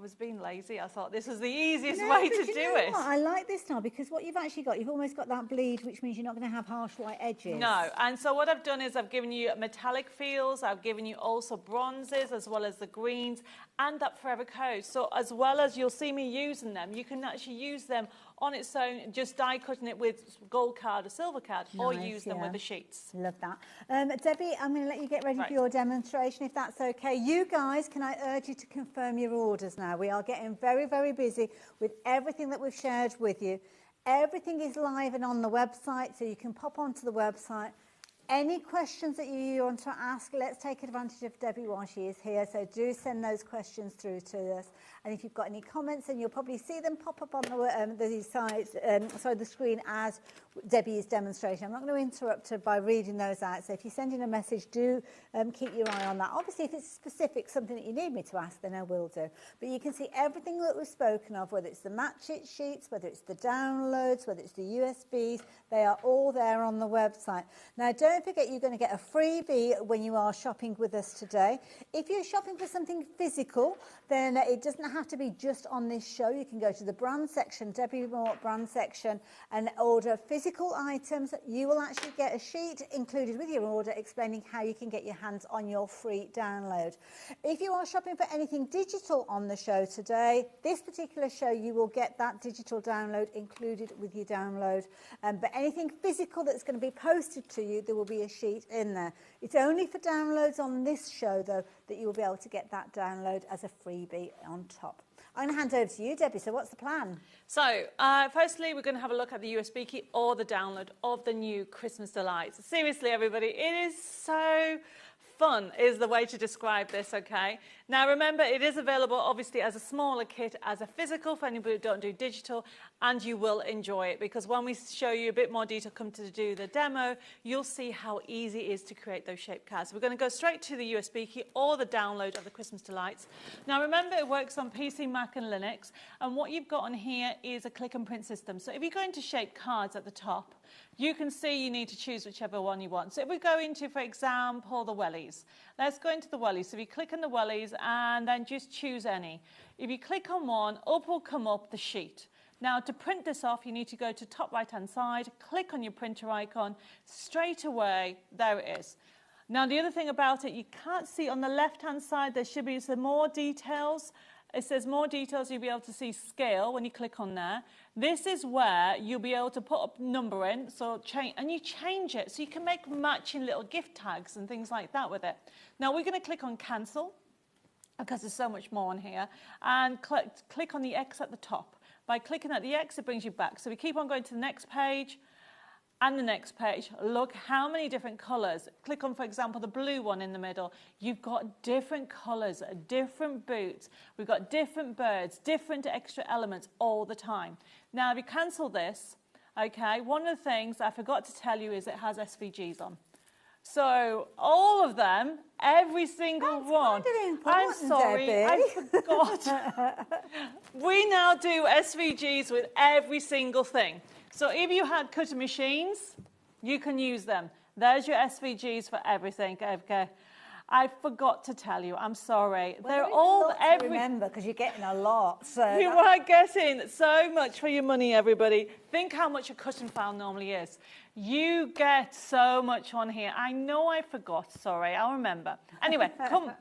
was being lazy. I thought this was the easiest way to do it. What? I like this style because what you've actually got, you've almost got that bleed, which means you're not going to have harsh white edges. No, and so what I've done is I've given you metallic feels, I've given you also bronzes as well as the greens and that Forever Code. So as well as you'll see me using them, you can actually use them on its own, just die cutting it with gold card or silver card, or use them with the sheets. Love that. Debbie, I'm going to let you get ready for your demonstration, if that's okay. You guys, can I urge you to confirm your orders now? We are getting very, very busy with everything that we've shared with you. Everything is live and on the website, so you can pop onto the website. Any questions that you want to ask, let's take advantage of Debbie while she is here. So do send those questions through to us. And if you've got any comments, then you'll probably see them pop up on the side, the screen as Debbie's demonstration. I'm not going to interrupt her by reading those out. So if you send in a message, do keep your eye on that. Obviously, if it's specific, something that you need me to ask, then I will do. But you can see everything that we've spoken of, whether it's the match it sheets, whether it's the downloads, whether it's the USBs, they are all there on the website. Now, don't forget you're going to get a freebie when you are shopping with us today. If you're shopping for something physical, then it doesn't have to be just on this show. You can go to the brand section, Debbie Moore brand section, and order physical items. You will actually get a sheet included with your order explaining how you can get your hands on your free download. If you are shopping for anything digital on the show today, this particular show, you will get that digital download included with your download. But anything physical that's going to be posted to you, there will be a sheet in there. It's only for downloads on this show, though, that you will be able to get that download as a freebie on top. I'm going to hand over to you, Debbie. So what's the plan? So, firstly, we're going to have a look at the USB key or the download of the new Christmas Delights. Seriously, everybody, it is so fun is the way to describe this, okay? Now, remember, it is available, obviously, as a smaller kit, as a physical for anybody who don't do digital, and you will enjoy it because when we show you a bit more detail, come to do the demo, you'll see how easy it is to create those shaped cards. We're going to go straight to the USB key or the download of the Christmas Delights. Now, remember, it works on PC, Mac, and Linux, and what you've got on here is a click and print system. So if you go into shape cards at the top, you can see you need to choose whichever one you want. So if we go into, for example, the wellies. Let's go into the wellies. So if you click on the wellies and then just choose any. If you click on one, up will come up the sheet. Now, to print this off, you need to go to top right-hand side, click on your printer icon. Straight away, there it is. Now, the other thing about it, you can't see on the left-hand side, there should be some more details. It says more details, you'll be able to see scale when you click on there. This is where you'll be able to put a number in, so and you change it, so you can make matching little gift tags and things like that with it. Now we're going to click on cancel, because there's so much more on here, and click on the X at the top. By clicking at the X, it brings you back. So we keep on going to the next page, and the next page. Look how many different colours. Click on, for example, the blue one in the middle. You've got different colours, different boots. We've got different birds, different extra elements all the time. Now, if you cancel this, okay, one of the things I forgot to tell you is it has SVGs on. So all of them, every single one. I'm sorry, I forgot. We now do SVGs with every single thing. So if you had cutter machines, you can use them. There's your SVGs for everything. Okay. I forgot to tell you. I'm sorry. Well, they're all remember because you're getting a lot. So you are getting so much for your money, everybody. Think how much a cutting file normally is. You get so much on here. I know I forgot. Sorry, I'll remember. Anyway, come.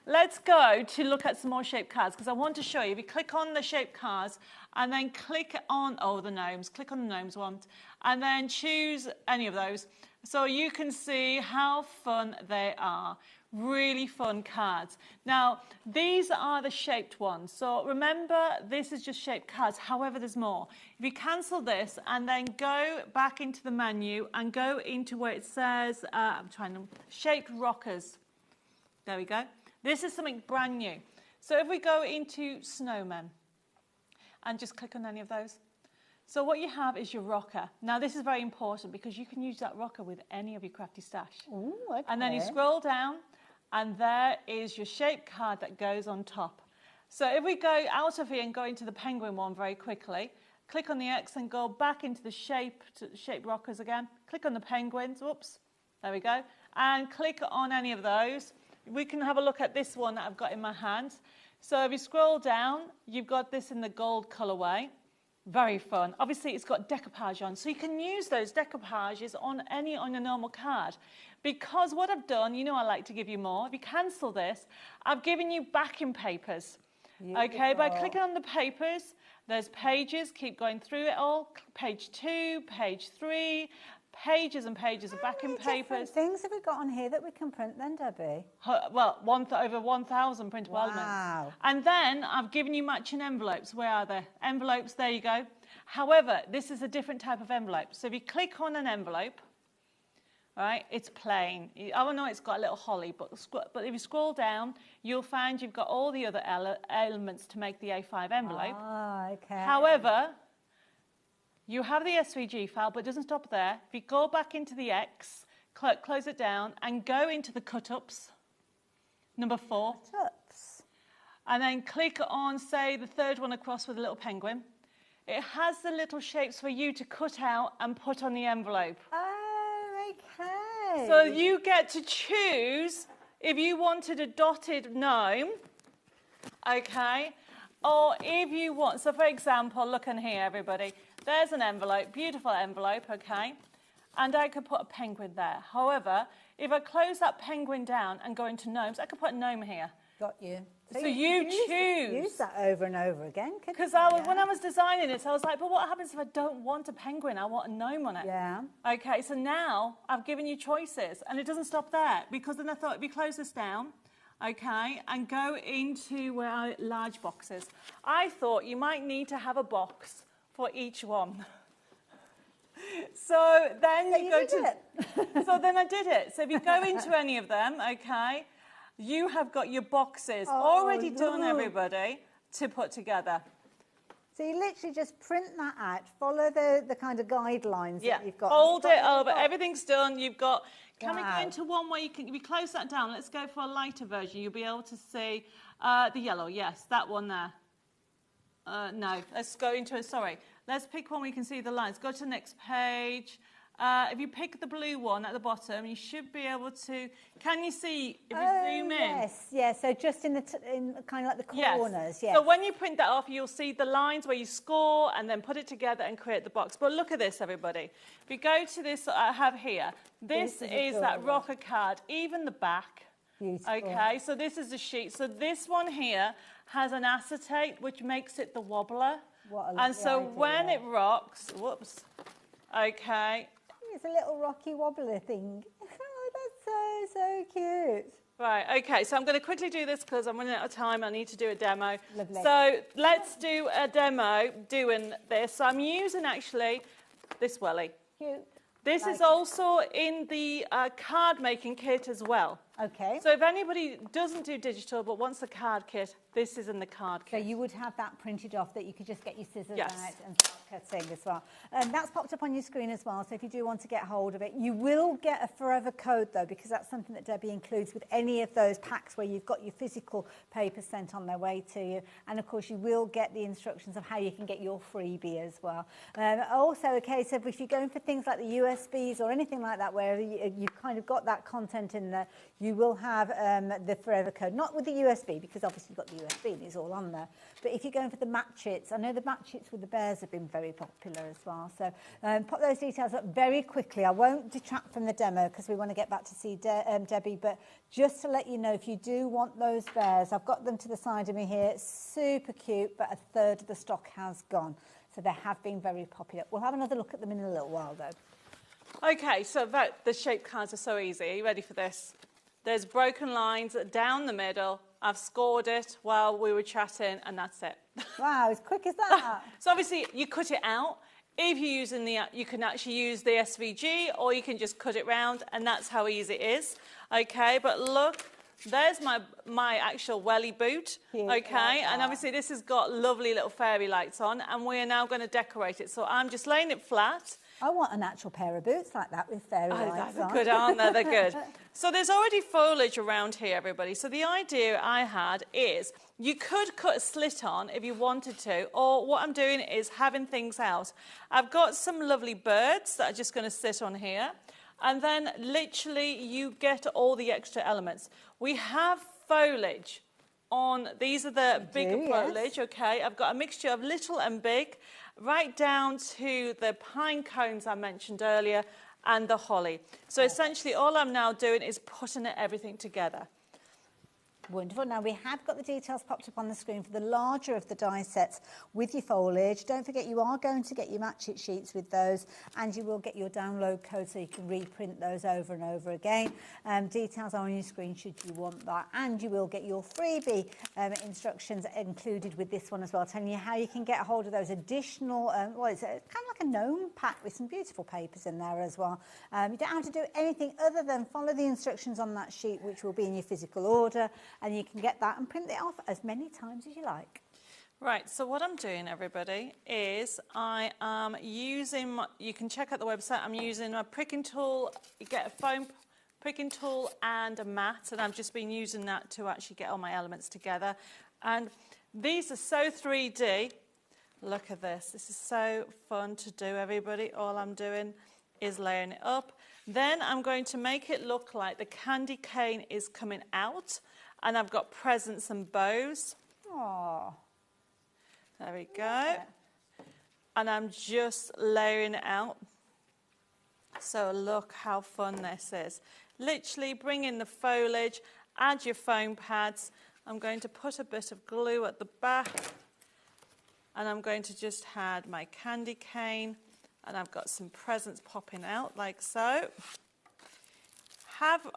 Let's go to look at some more shaped cards because I want to show you. If you click on the shaped cards and then click on, the gnomes, click on the gnomes one and then choose any of those. So you can see how fun they are. Really fun cards. Now, these are the shaped ones. So remember, this is just shaped cards. However, there's more. If you cancel this and then go back into the menu and go into where it says, shaped rockers. There we go. This is something brand new. So if we go into snowmen and just click on any of those. So what you have is your rocker. Now this is very important because you can use that rocker with any of your crafty stash. Ooh, okay. And then you scroll down and there is your shape card that goes on top. So if we go out of here and go into the penguin one very quickly, click on the X and go back into the shape rockers again. Click on the penguins, whoops, there we go. And click on any of those. We can have a look at this one that I've got in my hand. So if you scroll down, you've got this in the gold colorway. Very fun. Obviously, it's got decoupage on, so you can use those decoupages on a normal card. Because what I've done, you know I like to give you more. If you cancel this, I've given you backing papers. Beautiful. Okay, by clicking on the papers, there's pages, keep going through it all. Page 2, page 3, pages and pages of backing papers. Things have we got on here that we can print then, Debbie? Well, over 1,000 printable elements. And then I've given you matching envelopes. Where are they? Envelopes, there you go. However, this is a different type of envelope. So if you click on an envelope, right, it's plain. Oh no, it's got a little holly, but if you scroll down, you'll find you've got all the other elements to make the A5 envelope. Ah, okay. However, you have the SVG file, but it doesn't stop there. If you go back into the X, close it down, and go into the cut-ups, number 4. Cut-ups. And then click on, say, the third one across with a little penguin. It has the little shapes for you to cut out and put on the envelope. Oh, okay. So you get to choose if you wanted a dotted gnome, okay, or if you want, so for example, look in here, everybody. There's an envelope, beautiful envelope, okay? And I could put a penguin there. However, if I close that penguin down and go into gnomes, I could put a gnome here. Got you. So you choose. Use that over and over again. Because when I was designing it, I was like, but what happens if I don't want a penguin? I want a gnome on it. Yeah. Okay, so now I've given you choices. And it doesn't stop there. Because then I thought, if we close this down, okay, and go into large boxes, I thought you might need to have a box for each one. So then so then I did it. So if you go into any of them, okay, you have got your boxes already done, everybody, to put together. So you literally just print that out, follow the kind of guidelines that you've got. Hold it over, everything's done. You've got, can we go into one where you can, if you close that down, let's go for a lighter version. You'll be able to see the yellow, yes, that one there. No, let's go into let's pick one where you can see the lines. Go to the next page. If you pick the blue one at the bottom, you should be able to, can you see, if you zoom in? Yes, so just in kind of like the corners, yes. So when you print that off, you'll see the lines where you score and then put it together and create the box. But look at this, everybody. If you go to this I have here, this is that rocker card, even the back. Beautiful. Okay, so this is the sheet. So this one here has an acetate, which makes it the wobbler. And so when it rocks, whoops, okay. It's a little rocky wobbler thing. Oh, that's so cute. Right, okay, so I'm going to quickly do this because I'm running out of time. I need to do a demo. Lovely. So let's do a demo doing this. So I'm using actually this welly. Cute. This is also in the card making kit as well. Okay. So if anybody doesn't do digital but wants the card kit, this is in the card kit. So you would have that printed off that you could just get your scissors out and start cutting as well. And that's popped up on your screen as well, so if you do want to get hold of it. You will get a forever code though, because that's something that Debbie includes with any of those packs where you've got your physical papers sent on their way to you. And of course you will get the instructions of how you can get your freebie as well. Also a case of if you're going for things like the USBs or anything like that where you've kind of got that content in there, you will have the forever code, not with the USB because obviously you've got the USB and it's all on there, but if you're going for the matchets, I know the matchets with the bears have been very popular as well, so pop those details up very quickly. I won't detract from the demo because we want to get back to see Debbie, but just to let you know, if you do want those bears, I've got them to the side of me here, super cute, but a third of the stock has gone, so they have been very popular. We'll have another look at them in a little while though. Okay, so the shape cards are so easy. Are you ready for this? There's broken lines down the middle. I've scored it while we were chatting, and that's it. Wow, as quick as that. So obviously you cut it out. If you're using you can actually use the SVG, or you can just cut it round, and that's how easy it is. Okay, but look, there's my actual welly boot. Cute, okay, and obviously this has got lovely little fairy lights on, and we are now going to decorate it. So I'm just laying it flat. I want an actual pair of boots like that with fairy lights on. They're good, aren't they? They're good. So there's already foliage around here, everybody. So the idea I had is you could cut a slit on if you wanted to, or what I'm doing is having things out. I've got some lovely birds that are just going to sit on here, and then literally you get all the extra elements. We have foliage on, these are the bigger foliage, okay? I've got a mixture of little and big, right down to the pine cones I mentioned earlier and the holly. So essentially all I'm now doing is putting everything together. Wonderful. Now, we have got the details popped up on the screen for the larger of the die sets with your foliage. Don't forget, you are going to get your match it sheets with those, and you will get your download code so you can reprint those over and over again. Details are on your screen should you want that. And you will get your freebie instructions included with this one as well, telling you how you can get a hold of those additional, well, it's kind of like a gnome pack with some beautiful papers in there as well. You don't have to do anything other than follow the instructions on that sheet, which will be in your physical order, and you can get that and print it off as many times as you like. Right, so what I'm doing, everybody, is I am using, you can check out the website, I'm using my pricking tool. You get a foam pricking tool and a mat, and I've just been using that to actually get all my elements together. And these are so 3D. Look at this. This is so fun to do, everybody. All I'm doing is laying it up. Then I'm going to make it look like the candy cane is coming out, and I've got presents and bows. Aww. There we go. And I'm just layering it out. So look how fun this is. Literally bring in the foliage, add your foam pads. I'm going to put a bit of glue at the back, and I'm going to just add my candy cane, and I've got some presents popping out like so.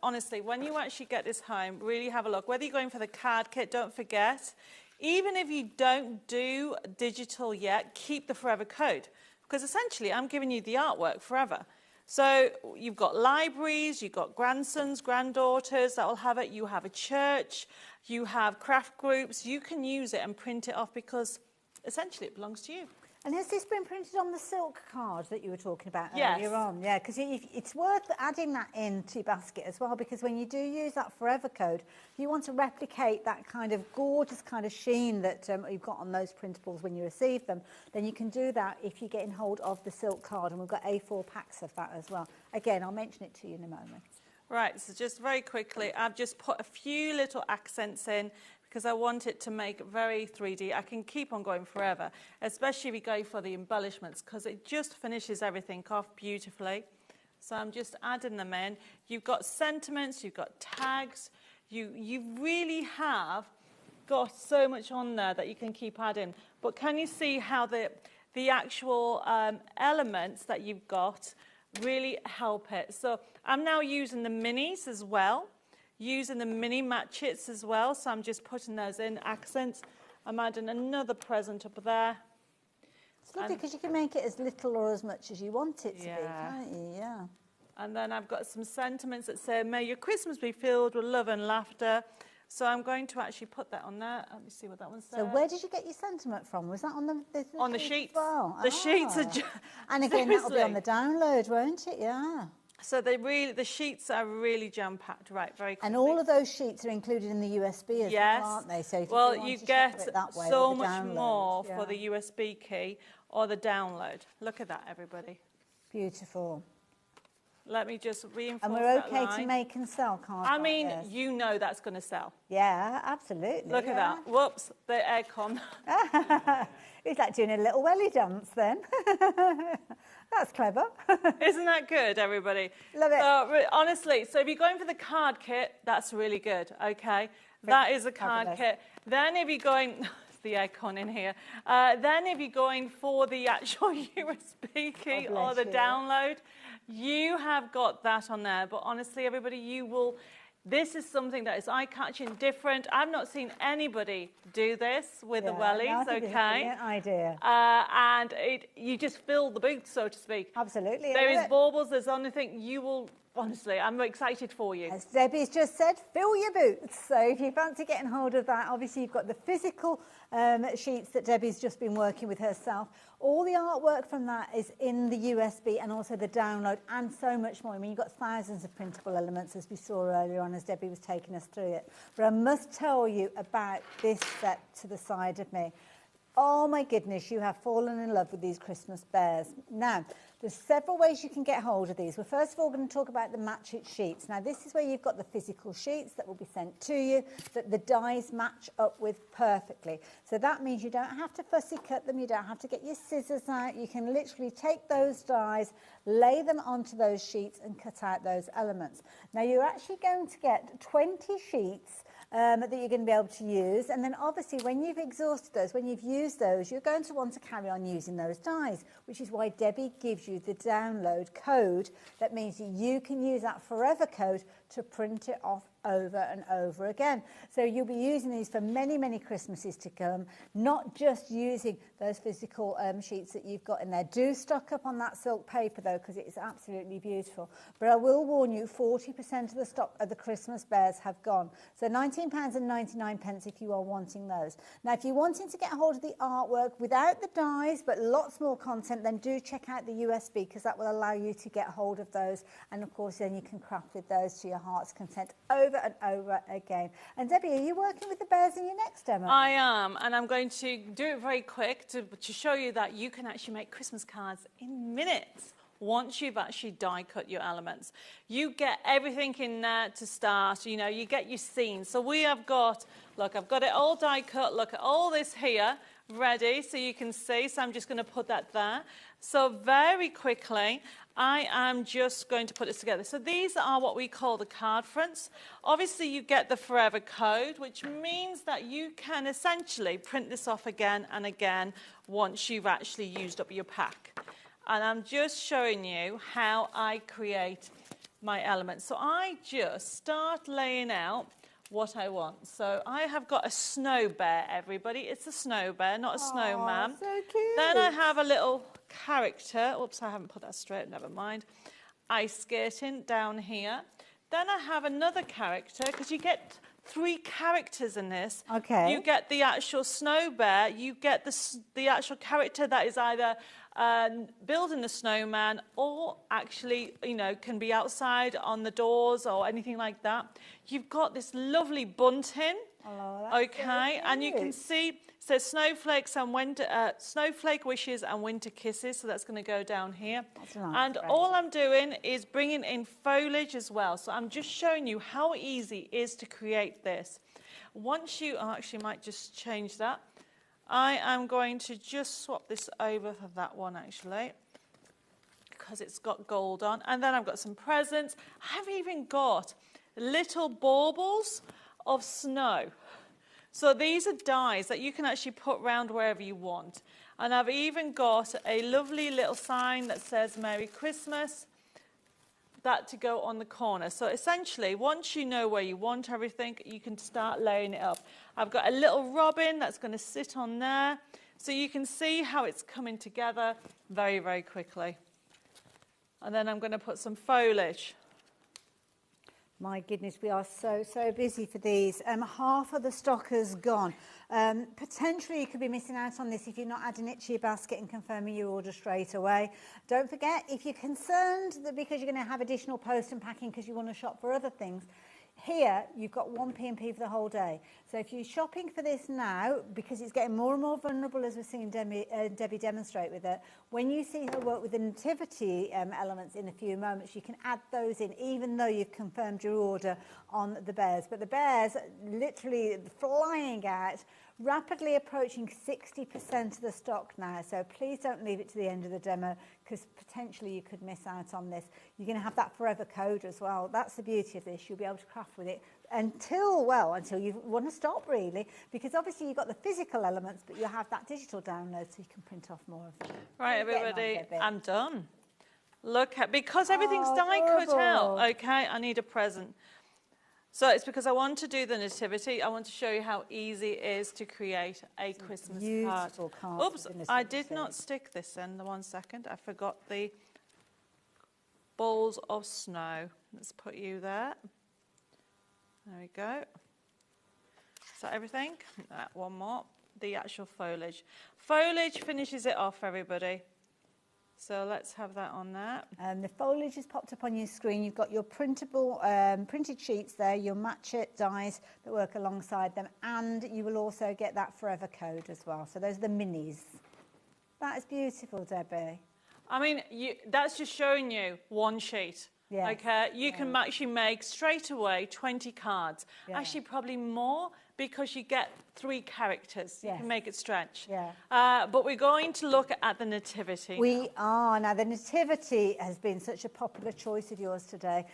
Honestly, when you actually get this home, really have a look. Whether you're going for the card kit, don't forget, even if you don't do digital yet, keep the forever code, because essentially I'm giving you the artwork forever. So you've got libraries, you've got grandsons, granddaughters that will have it, you have a church, you have craft groups, you can use it and print it off because essentially it belongs to you. And has this been printed on the silk card that you were talking about Yes. earlier on? Yeah, because it's worth adding that into your basket as well, because when you do use that forever code, if you want to replicate that kind of gorgeous kind of sheen that you've got on those printables when you receive them, then you can do that if you're getting hold of the silk card, and we've got A4 packs of that as well. Again, I'll mention it to you in a moment. Right, so just very quickly, I've just put a few little accents in because I want it to make it very 3D. I can keep on going forever, especially if you go for the embellishments, because it just finishes everything off beautifully. So I'm just adding them in. You've got sentiments, you've got tags. You really have got so much on there that you can keep adding. But can you see how the actual elements that you've got really help it? So I'm now using the minis as well, using the mini matchets as well. So I'm just putting those in accents. I'm adding another present up there. It's lovely because you can make it as little or as much as you want it to be, can't you? Yeah. And then I've got some sentiments that say, may your Christmas be filled with love and laughter. So I'm going to actually put that on there. Let me see what that one says. So where did you get your sentiment from? Was that on the sheets? Well? The sheets are and again, that'll be on the download, won't it? Yeah. So the sheets are really jam-packed, right, very quickly. And all of those sheets are included in the USB as well, aren't they? So if you get so much more for the USB key or the download. Look at that, everybody. Beautiful. Let me just reinforce And we're that okay line. to make and sell, can't we? I mean, you know that's going to sell. Yeah, absolutely. Look at that. Whoops, the aircon. It's like doing a little welly dance then. That's clever. Isn't that good, everybody? Love it. So, honestly, so if you're going for the card kit, that's really good, okay? That is a card kit. Then if you're going... the aircon in here. Then if you're going for the actual USB key or the download, You have got that on there, but honestly, everybody, you will... This is something that is eye-catching, different. I've not seen anybody do this with the wellies, no, I think it's a okay? brilliant idea. And you just fill the booth, so to speak. Absolutely. There is baubles, there's anything you will... Honestly, I'm excited for you. As Debbie's just said, fill your boots. So if you fancy getting hold of that, obviously you've got the physical sheets that Debbie's just been working with herself. All the artwork from that is in the USB and also the download and so much more. I mean, you've got thousands of printable elements, as we saw earlier on as Debbie was taking us through it. But I must tell you about this set to the side of me. Oh my goodness, you have fallen in love with these Christmas bears. Now, there's several ways you can get hold of these. We're first of all going to talk about the match it sheets. Now, this is where you've got the physical sheets that will be sent to you that the dies match up with perfectly. So that means you don't have to fussy cut them. You don't have to get your scissors out. You can literally take those dies, lay them onto those sheets and cut out those elements. Now, you're actually going to get 20 sheets that you're going to be able to use, and then obviously when you've exhausted those, when you've used those, you're going to want to carry on using those dies, which is why Debbie gives you the download code. That means that you can use that forever code to print it off over and over again. So you'll be using these for many, many Christmases to come, not just using those physical sheets that you've got in there. Do stock up on that silk paper though, because it is absolutely beautiful. But I will warn you, 40% of the stock of the Christmas bears have gone. So £19.99 if you are wanting those. Now, if you're wanting to get hold of the artwork without the dies, but lots more content, then do check out the USB, because that will allow you to get hold of those. And of course, then you can craft with those to your heart's content over and over again. And Debbie, are you working with the bears in your next demo? I am, and I'm going to do it very quick to show you that you can actually make Christmas cards in minutes once you've actually die cut your elements. You get everything in there to start, you know, you get your scenes. So we have got, look, I've got it all die cut, look at all this here, ready, so you can see. So I'm just going to put that there. So very quickly, I am just going to put this together. So these are what we call the card fronts. Obviously, you get the forever code, which means that you can essentially print this off again and again once you've actually used up your pack. And I'm just showing you how I create my elements. So I just start laying out what I want. So I have got a snow bear, everybody. It's a snow bear, not a snowman. So cute. Then I have a little character. Oops, I haven't put that straight, never mind. Ice skating down here. Then I have another character, because you get 3 characters in this. Okay. You get the actual snow bear, you get the actual character that is either building the snowman or actually, you know, can be outside on the doors or anything like that. You've got this lovely bunting. Oh, that's okay, so and you can see it says snowflakes and winter, snowflake wishes and winter kisses. So that's going to go down here. That's nice, and right. all I'm doing is bringing in foliage as well. So I'm just showing you how easy it is to create this. Once you, I actually might just change that. I am going to just swap this over for that one actually, because it's got gold on. And then I've got some presents. I've even got little baubles of snow. So these are dies that you can actually put round wherever you want. And I've even got a lovely little sign that says Merry Christmas, that to go on the corner. So essentially, once you know where you want everything, you can start laying it up. I've got a little robin that's going to sit on there. So you can see how it's coming together very, very quickly. And then I'm going to put some foliage. My goodness, we are so busy for these. Half of the stock has gone. Potentially you could be missing out on this if you're not adding it to your basket and confirming your order straight away. Don't forget, if you're concerned that because you're going to have additional post and packing because you want to shop for other things, here you've got 1 P&P for the whole day. So if you're shopping for this now, because it's getting more and more vulnerable as we're seeing Debbie demonstrate with it, when you see her work with the Nativity elements in a few moments, you can add those in even though you've confirmed your order on the bears. But the bears literally flying out, rapidly approaching 60% of the stock now. So please don't leave it to the end of the demo, because potentially you could miss out on this. You're going to have that forever code as well. That's the beauty of this. You'll be able to craft with it until you want to stop, really, because obviously you've got the physical elements, but you'll have that digital download so you can print off more of them. Right, everybody, I'm done. Look at, because everything's die cut out, okay, I need a present. So it's because I want to do the Nativity. I want to show you how easy it is to create a Christmas card. Oops, I did not stick this in. 1 second. I forgot the balls of snow. Let's put you there. There we go. Is that everything? One more. The actual foliage. Foliage finishes it off, everybody. So let's have that on there. The foliage is popped up on your screen. You've got your printable, printed sheets there, your match it dies that work alongside them, and you will also get that forever code as well. So those are the minis. That is beautiful, Debbie. I mean, that's just showing you one sheet. Yes. Okay, you can actually make straight away 20 cards. Yeah. Actually, probably more because you get 3 characters. You can make it stretch. Yeah. But we're going to look at the Nativity. We are. Now, the Nativity has been such a popular choice of yours today.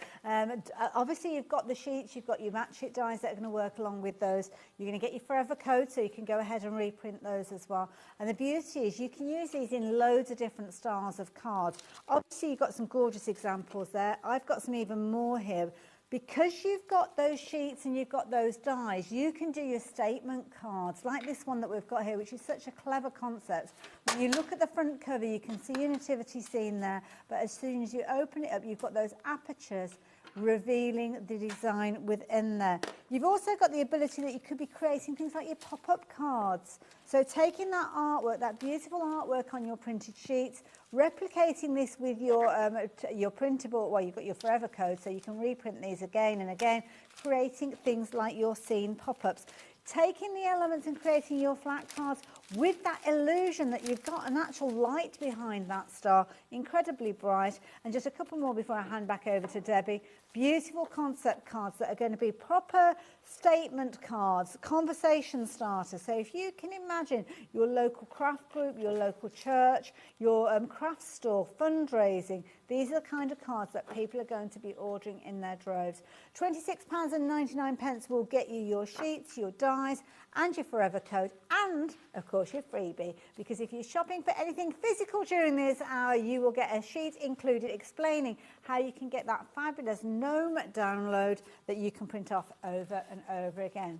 Obviously, you've got the sheets, you've got your match it dies that are going to work along with those. You're going to get your forever code, so you can go ahead and reprint those as well. And the beauty is you can use these in loads of different styles of cards. Obviously, you've got some gorgeous examples there. I've got some even more here. Because you've got those sheets and you've got those dies, you can do your statement cards, like this one that we've got here, which is such a clever concept. When you look at the front cover, you can see your nativity scene there, but as soon as you open it up, you've got those apertures revealing the design within there. You've also got the ability that you could be creating things like your pop-up cards. So taking that artwork, that beautiful artwork on your printed sheets, replicating this with your printable, well, you've got your forever code, so you can reprint these again and again, creating things like your scene pop-ups. Taking the elements and creating your flat cards with that illusion that you've got an actual light behind that star, incredibly bright. And just a couple more before I hand back over to Debbie. Beautiful concept cards that are going to be proper statement cards, conversation starters. So if you can imagine your local craft group, your local church, your craft store, fundraising, these are the kind of cards that people are going to be ordering in their droves. £26.99 will get you your sheets, your dies, and your forever code, and of course your freebie, because if you're shopping for anything physical during this hour, you will get a sheet included explaining how you can get that fabulous gnome download that you can print off over and over again.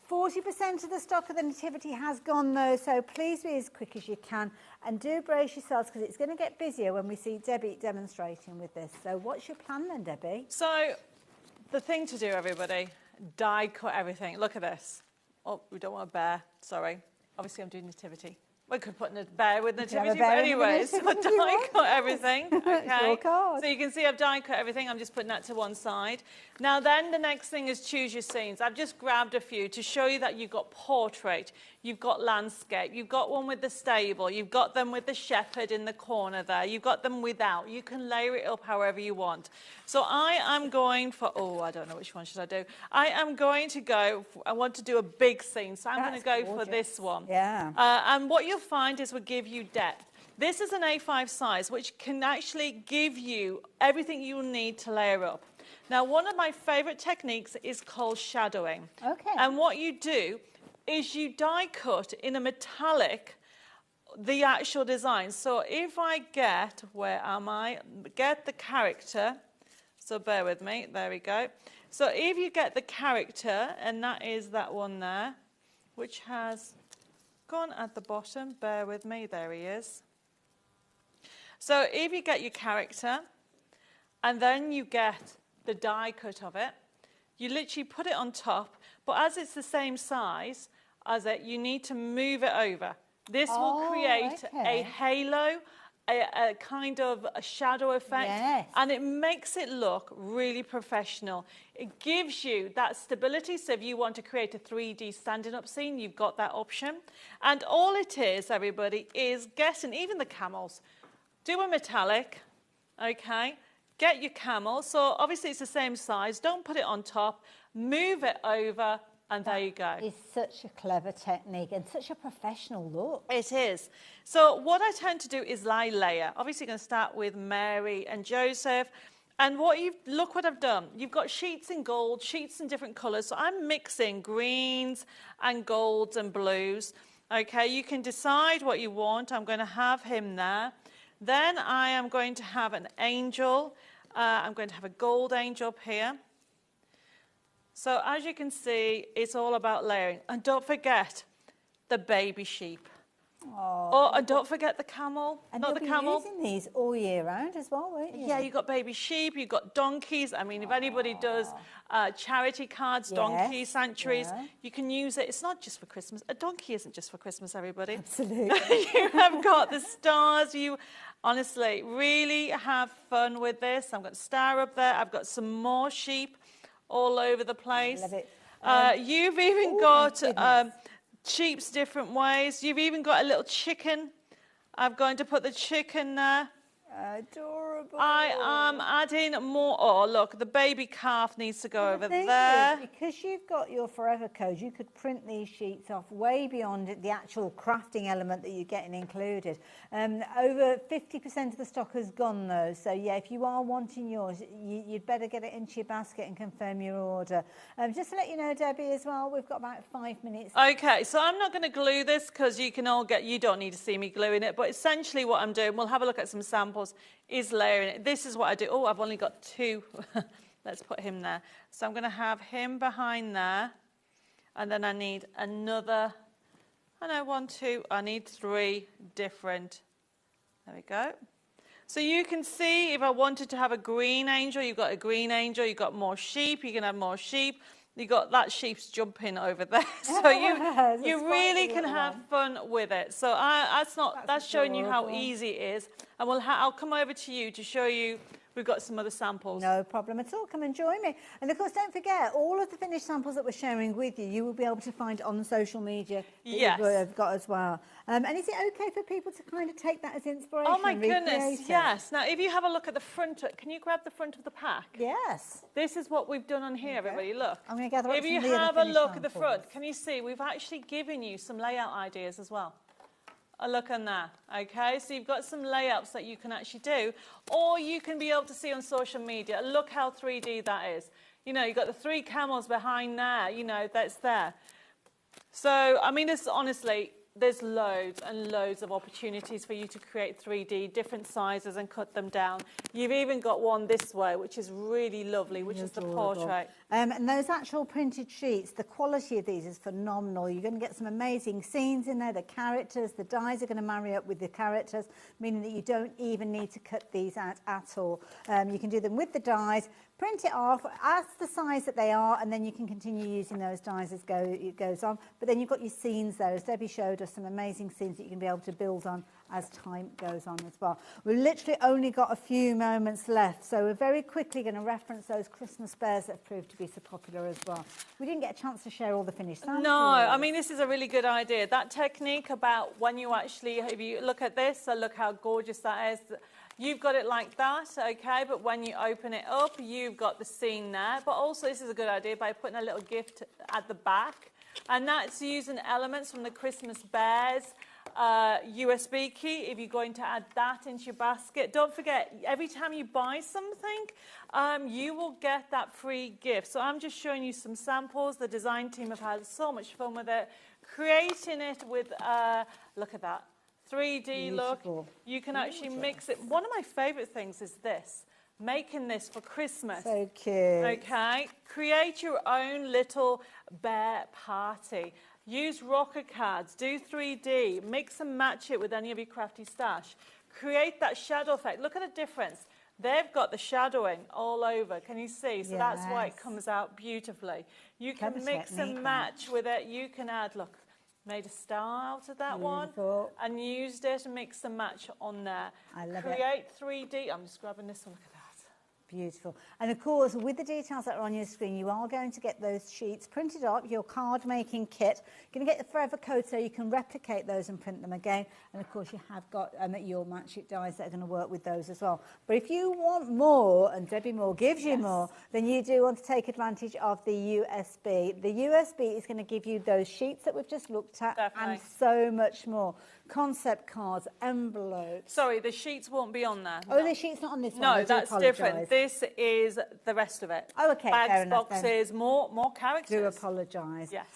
40% of the stock of the Nativity has gone though, so please be as quick as you can and do brace yourselves because it's going to get busier when we see Debbie demonstrating with this. So what's your plan then, Debbie? So the thing to do, everybody, die cut everything. Look at this. Oh, we don't want a bear, sorry. Obviously I'm doing Nativity. We could put a bear with Nativity, but anyways, so die cut everything, okay? So you can see I've die cut everything, I'm just putting that to one side. Now then, the next thing is choose your scenes. I've just grabbed a few to show you that you've got portrait, you've got landscape, you've got one with the stable, you've got them with the shepherd in the corner there, you've got them without. You can layer it up however you want. So I am going for, I don't know which one should I do. I am going to go, I want to do a big scene, so I'm going to go for this one. Yeah. And what you'll find is we'll give you depth. This is an A5 size, which can actually give you everything you'll need to layer up. Now, one of my favourite techniques is called shadowing. Okay. And what you do is you die cut in a metallic the actual design. So if I get, where am I? Get the character. So bear with me. There we go. So if you get the character, and that is that one there, which has gone at the bottom. Bear with me. There he is. So if you get your character, and then you get the die cut of it, you literally put it on top, but as it's the same size as it, you need to move it over. This will create a halo, a kind of a shadow effect, and it makes it look really professional. It gives you that stability, so if you want to create a 3D standing up scene, you've got that option. And all it is, everybody, is getting, even the camels, do a metallic, okay? Get your camel, so obviously it's the same size, don't put it on top, move it over, and there you go. It's such a clever technique and such a professional look. It is. So what I tend to do is layer. Obviously going to start with Mary and Joseph. And look what I've done. You've got sheets in gold, sheets in different colours. So I'm mixing greens and golds and blues. Okay, you can decide what you want. I'm going to have him there. Then I am going to have an angel. I'm going to have a gold angel up here. So as you can see, it's all about layering. And don't forget the baby sheep. Oh, and don't forget the camel. And not the camel. You'll be using these all year round as well, won't you? Yeah, you've got baby sheep, you've got donkeys. I mean, if anybody does charity cards, donkey sanctuaries, you can use it. It's not just for Christmas. A donkey isn't just for Christmas, everybody. Absolutely. You have got the stars. You honestly really have fun with this. I've got a star up there. I've got some more sheep all over the place. I love it. You've even got sheep's different ways. You've even got a little chicken. I'm going to put the chicken there. Adorable. I am adding more. Oh, look, the baby calf needs to go over thing there. is, because you've got your forever code, you could print these sheets off way beyond the actual crafting element that you're getting included. Over 50% of the stock has gone though, so yeah, if you are wanting yours, you'd better get it into your basket and confirm your order. Just to let you know, Debbie, as well, we've got about 5 minutes. Okay, so I'm not going to glue this because you can all get, you don't need to see me gluing it, but essentially what I'm doing, we'll have a look at some samples, is layering it. This is what I do. Oh, I've only got 2. Let's put him there. So I'm going to have him behind there, and then I need another, I know, 1, 2, I need 3 different. There we go. So you can see if I wanted to have a green angel, you've got a green angel, you've got more sheep, you can have more sheep. You got that sheep's jumping over there, so you really can have fun with it. So that's showing you how easy it is. And I'll come over to you to show you. We've got some other samples. No problem at all. Come and join me. And of course, don't forget, all of the finished samples that we're sharing with you, you will be able to find on social media that you've got as well. And is it okay for people to kind of take that as inspiration? Oh my goodness, yes. Now, if you have a look at the front, can you grab the front of the pack? Yes. This is what we've done on here, everybody. Look. I'm going to gather up If some you of the other have a finished look at the samples. front, can you see we've actually given you some layout ideas as well. A look on that, okay? So you've got some layouts that you can actually do, or you can be able to see on social media. Look how 3D that is. You know, you've got the 3 camels behind there, you know, that's there. So, I mean, it's honestly, there's loads and loads of opportunities for you to create 3D, different sizes, and cut them down. You've even got one this way, which is really lovely, which is the portrait. And those actual printed sheets, the quality of these is phenomenal. You're going to get some amazing scenes in there. The characters, the dies are going to marry up with the characters, meaning that you don't even need to cut these out at all. You can do them with the dies, print it off, as the size that they are, and then you can continue using those dies as it goes on. But then you've got your scenes there. As Debbie showed us, some amazing scenes that you can be able to build on as time goes on as well. We've literally only got a few moments left, so we're very quickly going to reference those Christmas bears that have proved to be so popular as well. We didn't get a chance to share all the finished samples. No, I mean, this is a really good idea. That technique about when you actually, if you look at this, so look how gorgeous that is. You've got it like that, okay, but when you open it up, you've got the scene there. But also, this is a good idea by putting a little gift at the back, and that's using elements from the Christmas bears. USB key, if you're going to add that into your basket. Don't forget, every time you buy something, you will get that free gift. So I'm just showing you some samples. The design team have had so much fun with it, creating it with, look at that, 3D Beautiful. look. You can actually mix it. One of my favourite things is this, making this for Christmas. So cute. Okay, create your own little bear party. Use rocker cards, do 3D, mix and match it with any of your crafty stash. Create that shadow effect. Look at the difference. They've got the shadowing all over. Can you see? So that's why it comes out beautifully. You can mix and match with it. You can add, look, made a star out of that one and used it and mix and match on there. I love Create 3D. I'm just grabbing this one. Look at that. Beautiful. And of course, with the details that are on your screen, you are going to get those sheets printed up, your card making kit. You're going to get the forever code so you can replicate those and print them again. And of course, you have got your match it dies that are going to work with those as well. But if you want more, and Debbie Moore gives you more, then you do want to take advantage of the USB. The USB is going to give you those sheets that we've just looked at and so much more. concept cards, envelopes. Sorry, the sheets won't be on there. Oh, the sheet's not on this one. No, I do that's apologise. different. This is the rest of it. Oh, okay, fair Bags, enough then. boxes, more characters. Do apologise. Yes.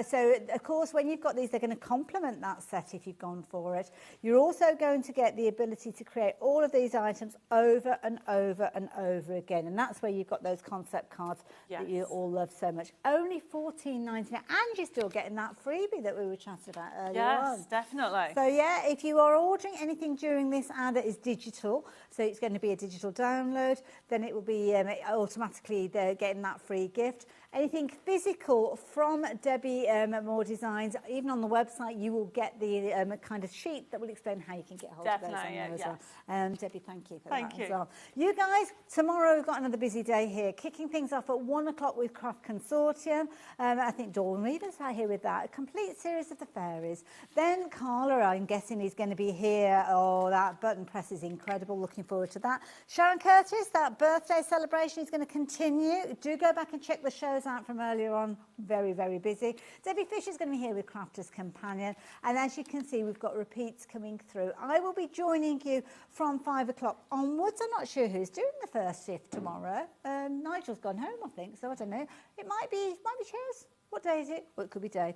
So, of course, when you've got these, they're going to complement that set if you've gone for it. You're also going to get the ability to create all of these items over and over and over again. And that's where you've got those concept cards that you all love so much. Only $14.99, and you're still getting that freebie that we were chatting about earlier on. Yes, definitely. So, yeah, if you are ordering anything during this ad that is digital, so it's going to be a digital download, then it will be automatically getting that free gift. Anything physical from Debbie Moore Designs, even on the website, you will get the kind of sheet that will explain how you can get hold of those on there as well. Debbie, thank you for that as well. You guys, tomorrow we've got another busy day here, kicking things off at 1 o'clock with Craft Consortium. I think Dawn Reeves are here with that. A complete series of the fairies. Then Carla, I'm guessing, is going to be here. Oh, that button press is incredible. Looking forward to that. Sharon Curtis, that birthday celebration is going to continue. Do go back and check the shows out from earlier on. Very, very busy. Debbie Fisher is going to be here with Crafter's Companion. And as you can see, we've got repeats coming through. I will be joining you from 5 o'clock onwards. I'm not sure who's doing the first shift tomorrow. Nigel's gone home, I think, so I don't know. It might be Cheers. What day is it? Well, it could be Dave.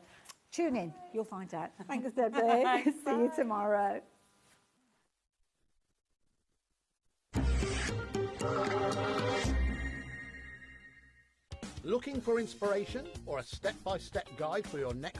Tune in. You'll find out. Thanks, Debbie. See you tomorrow. Looking for inspiration or a step-by-step guide for your next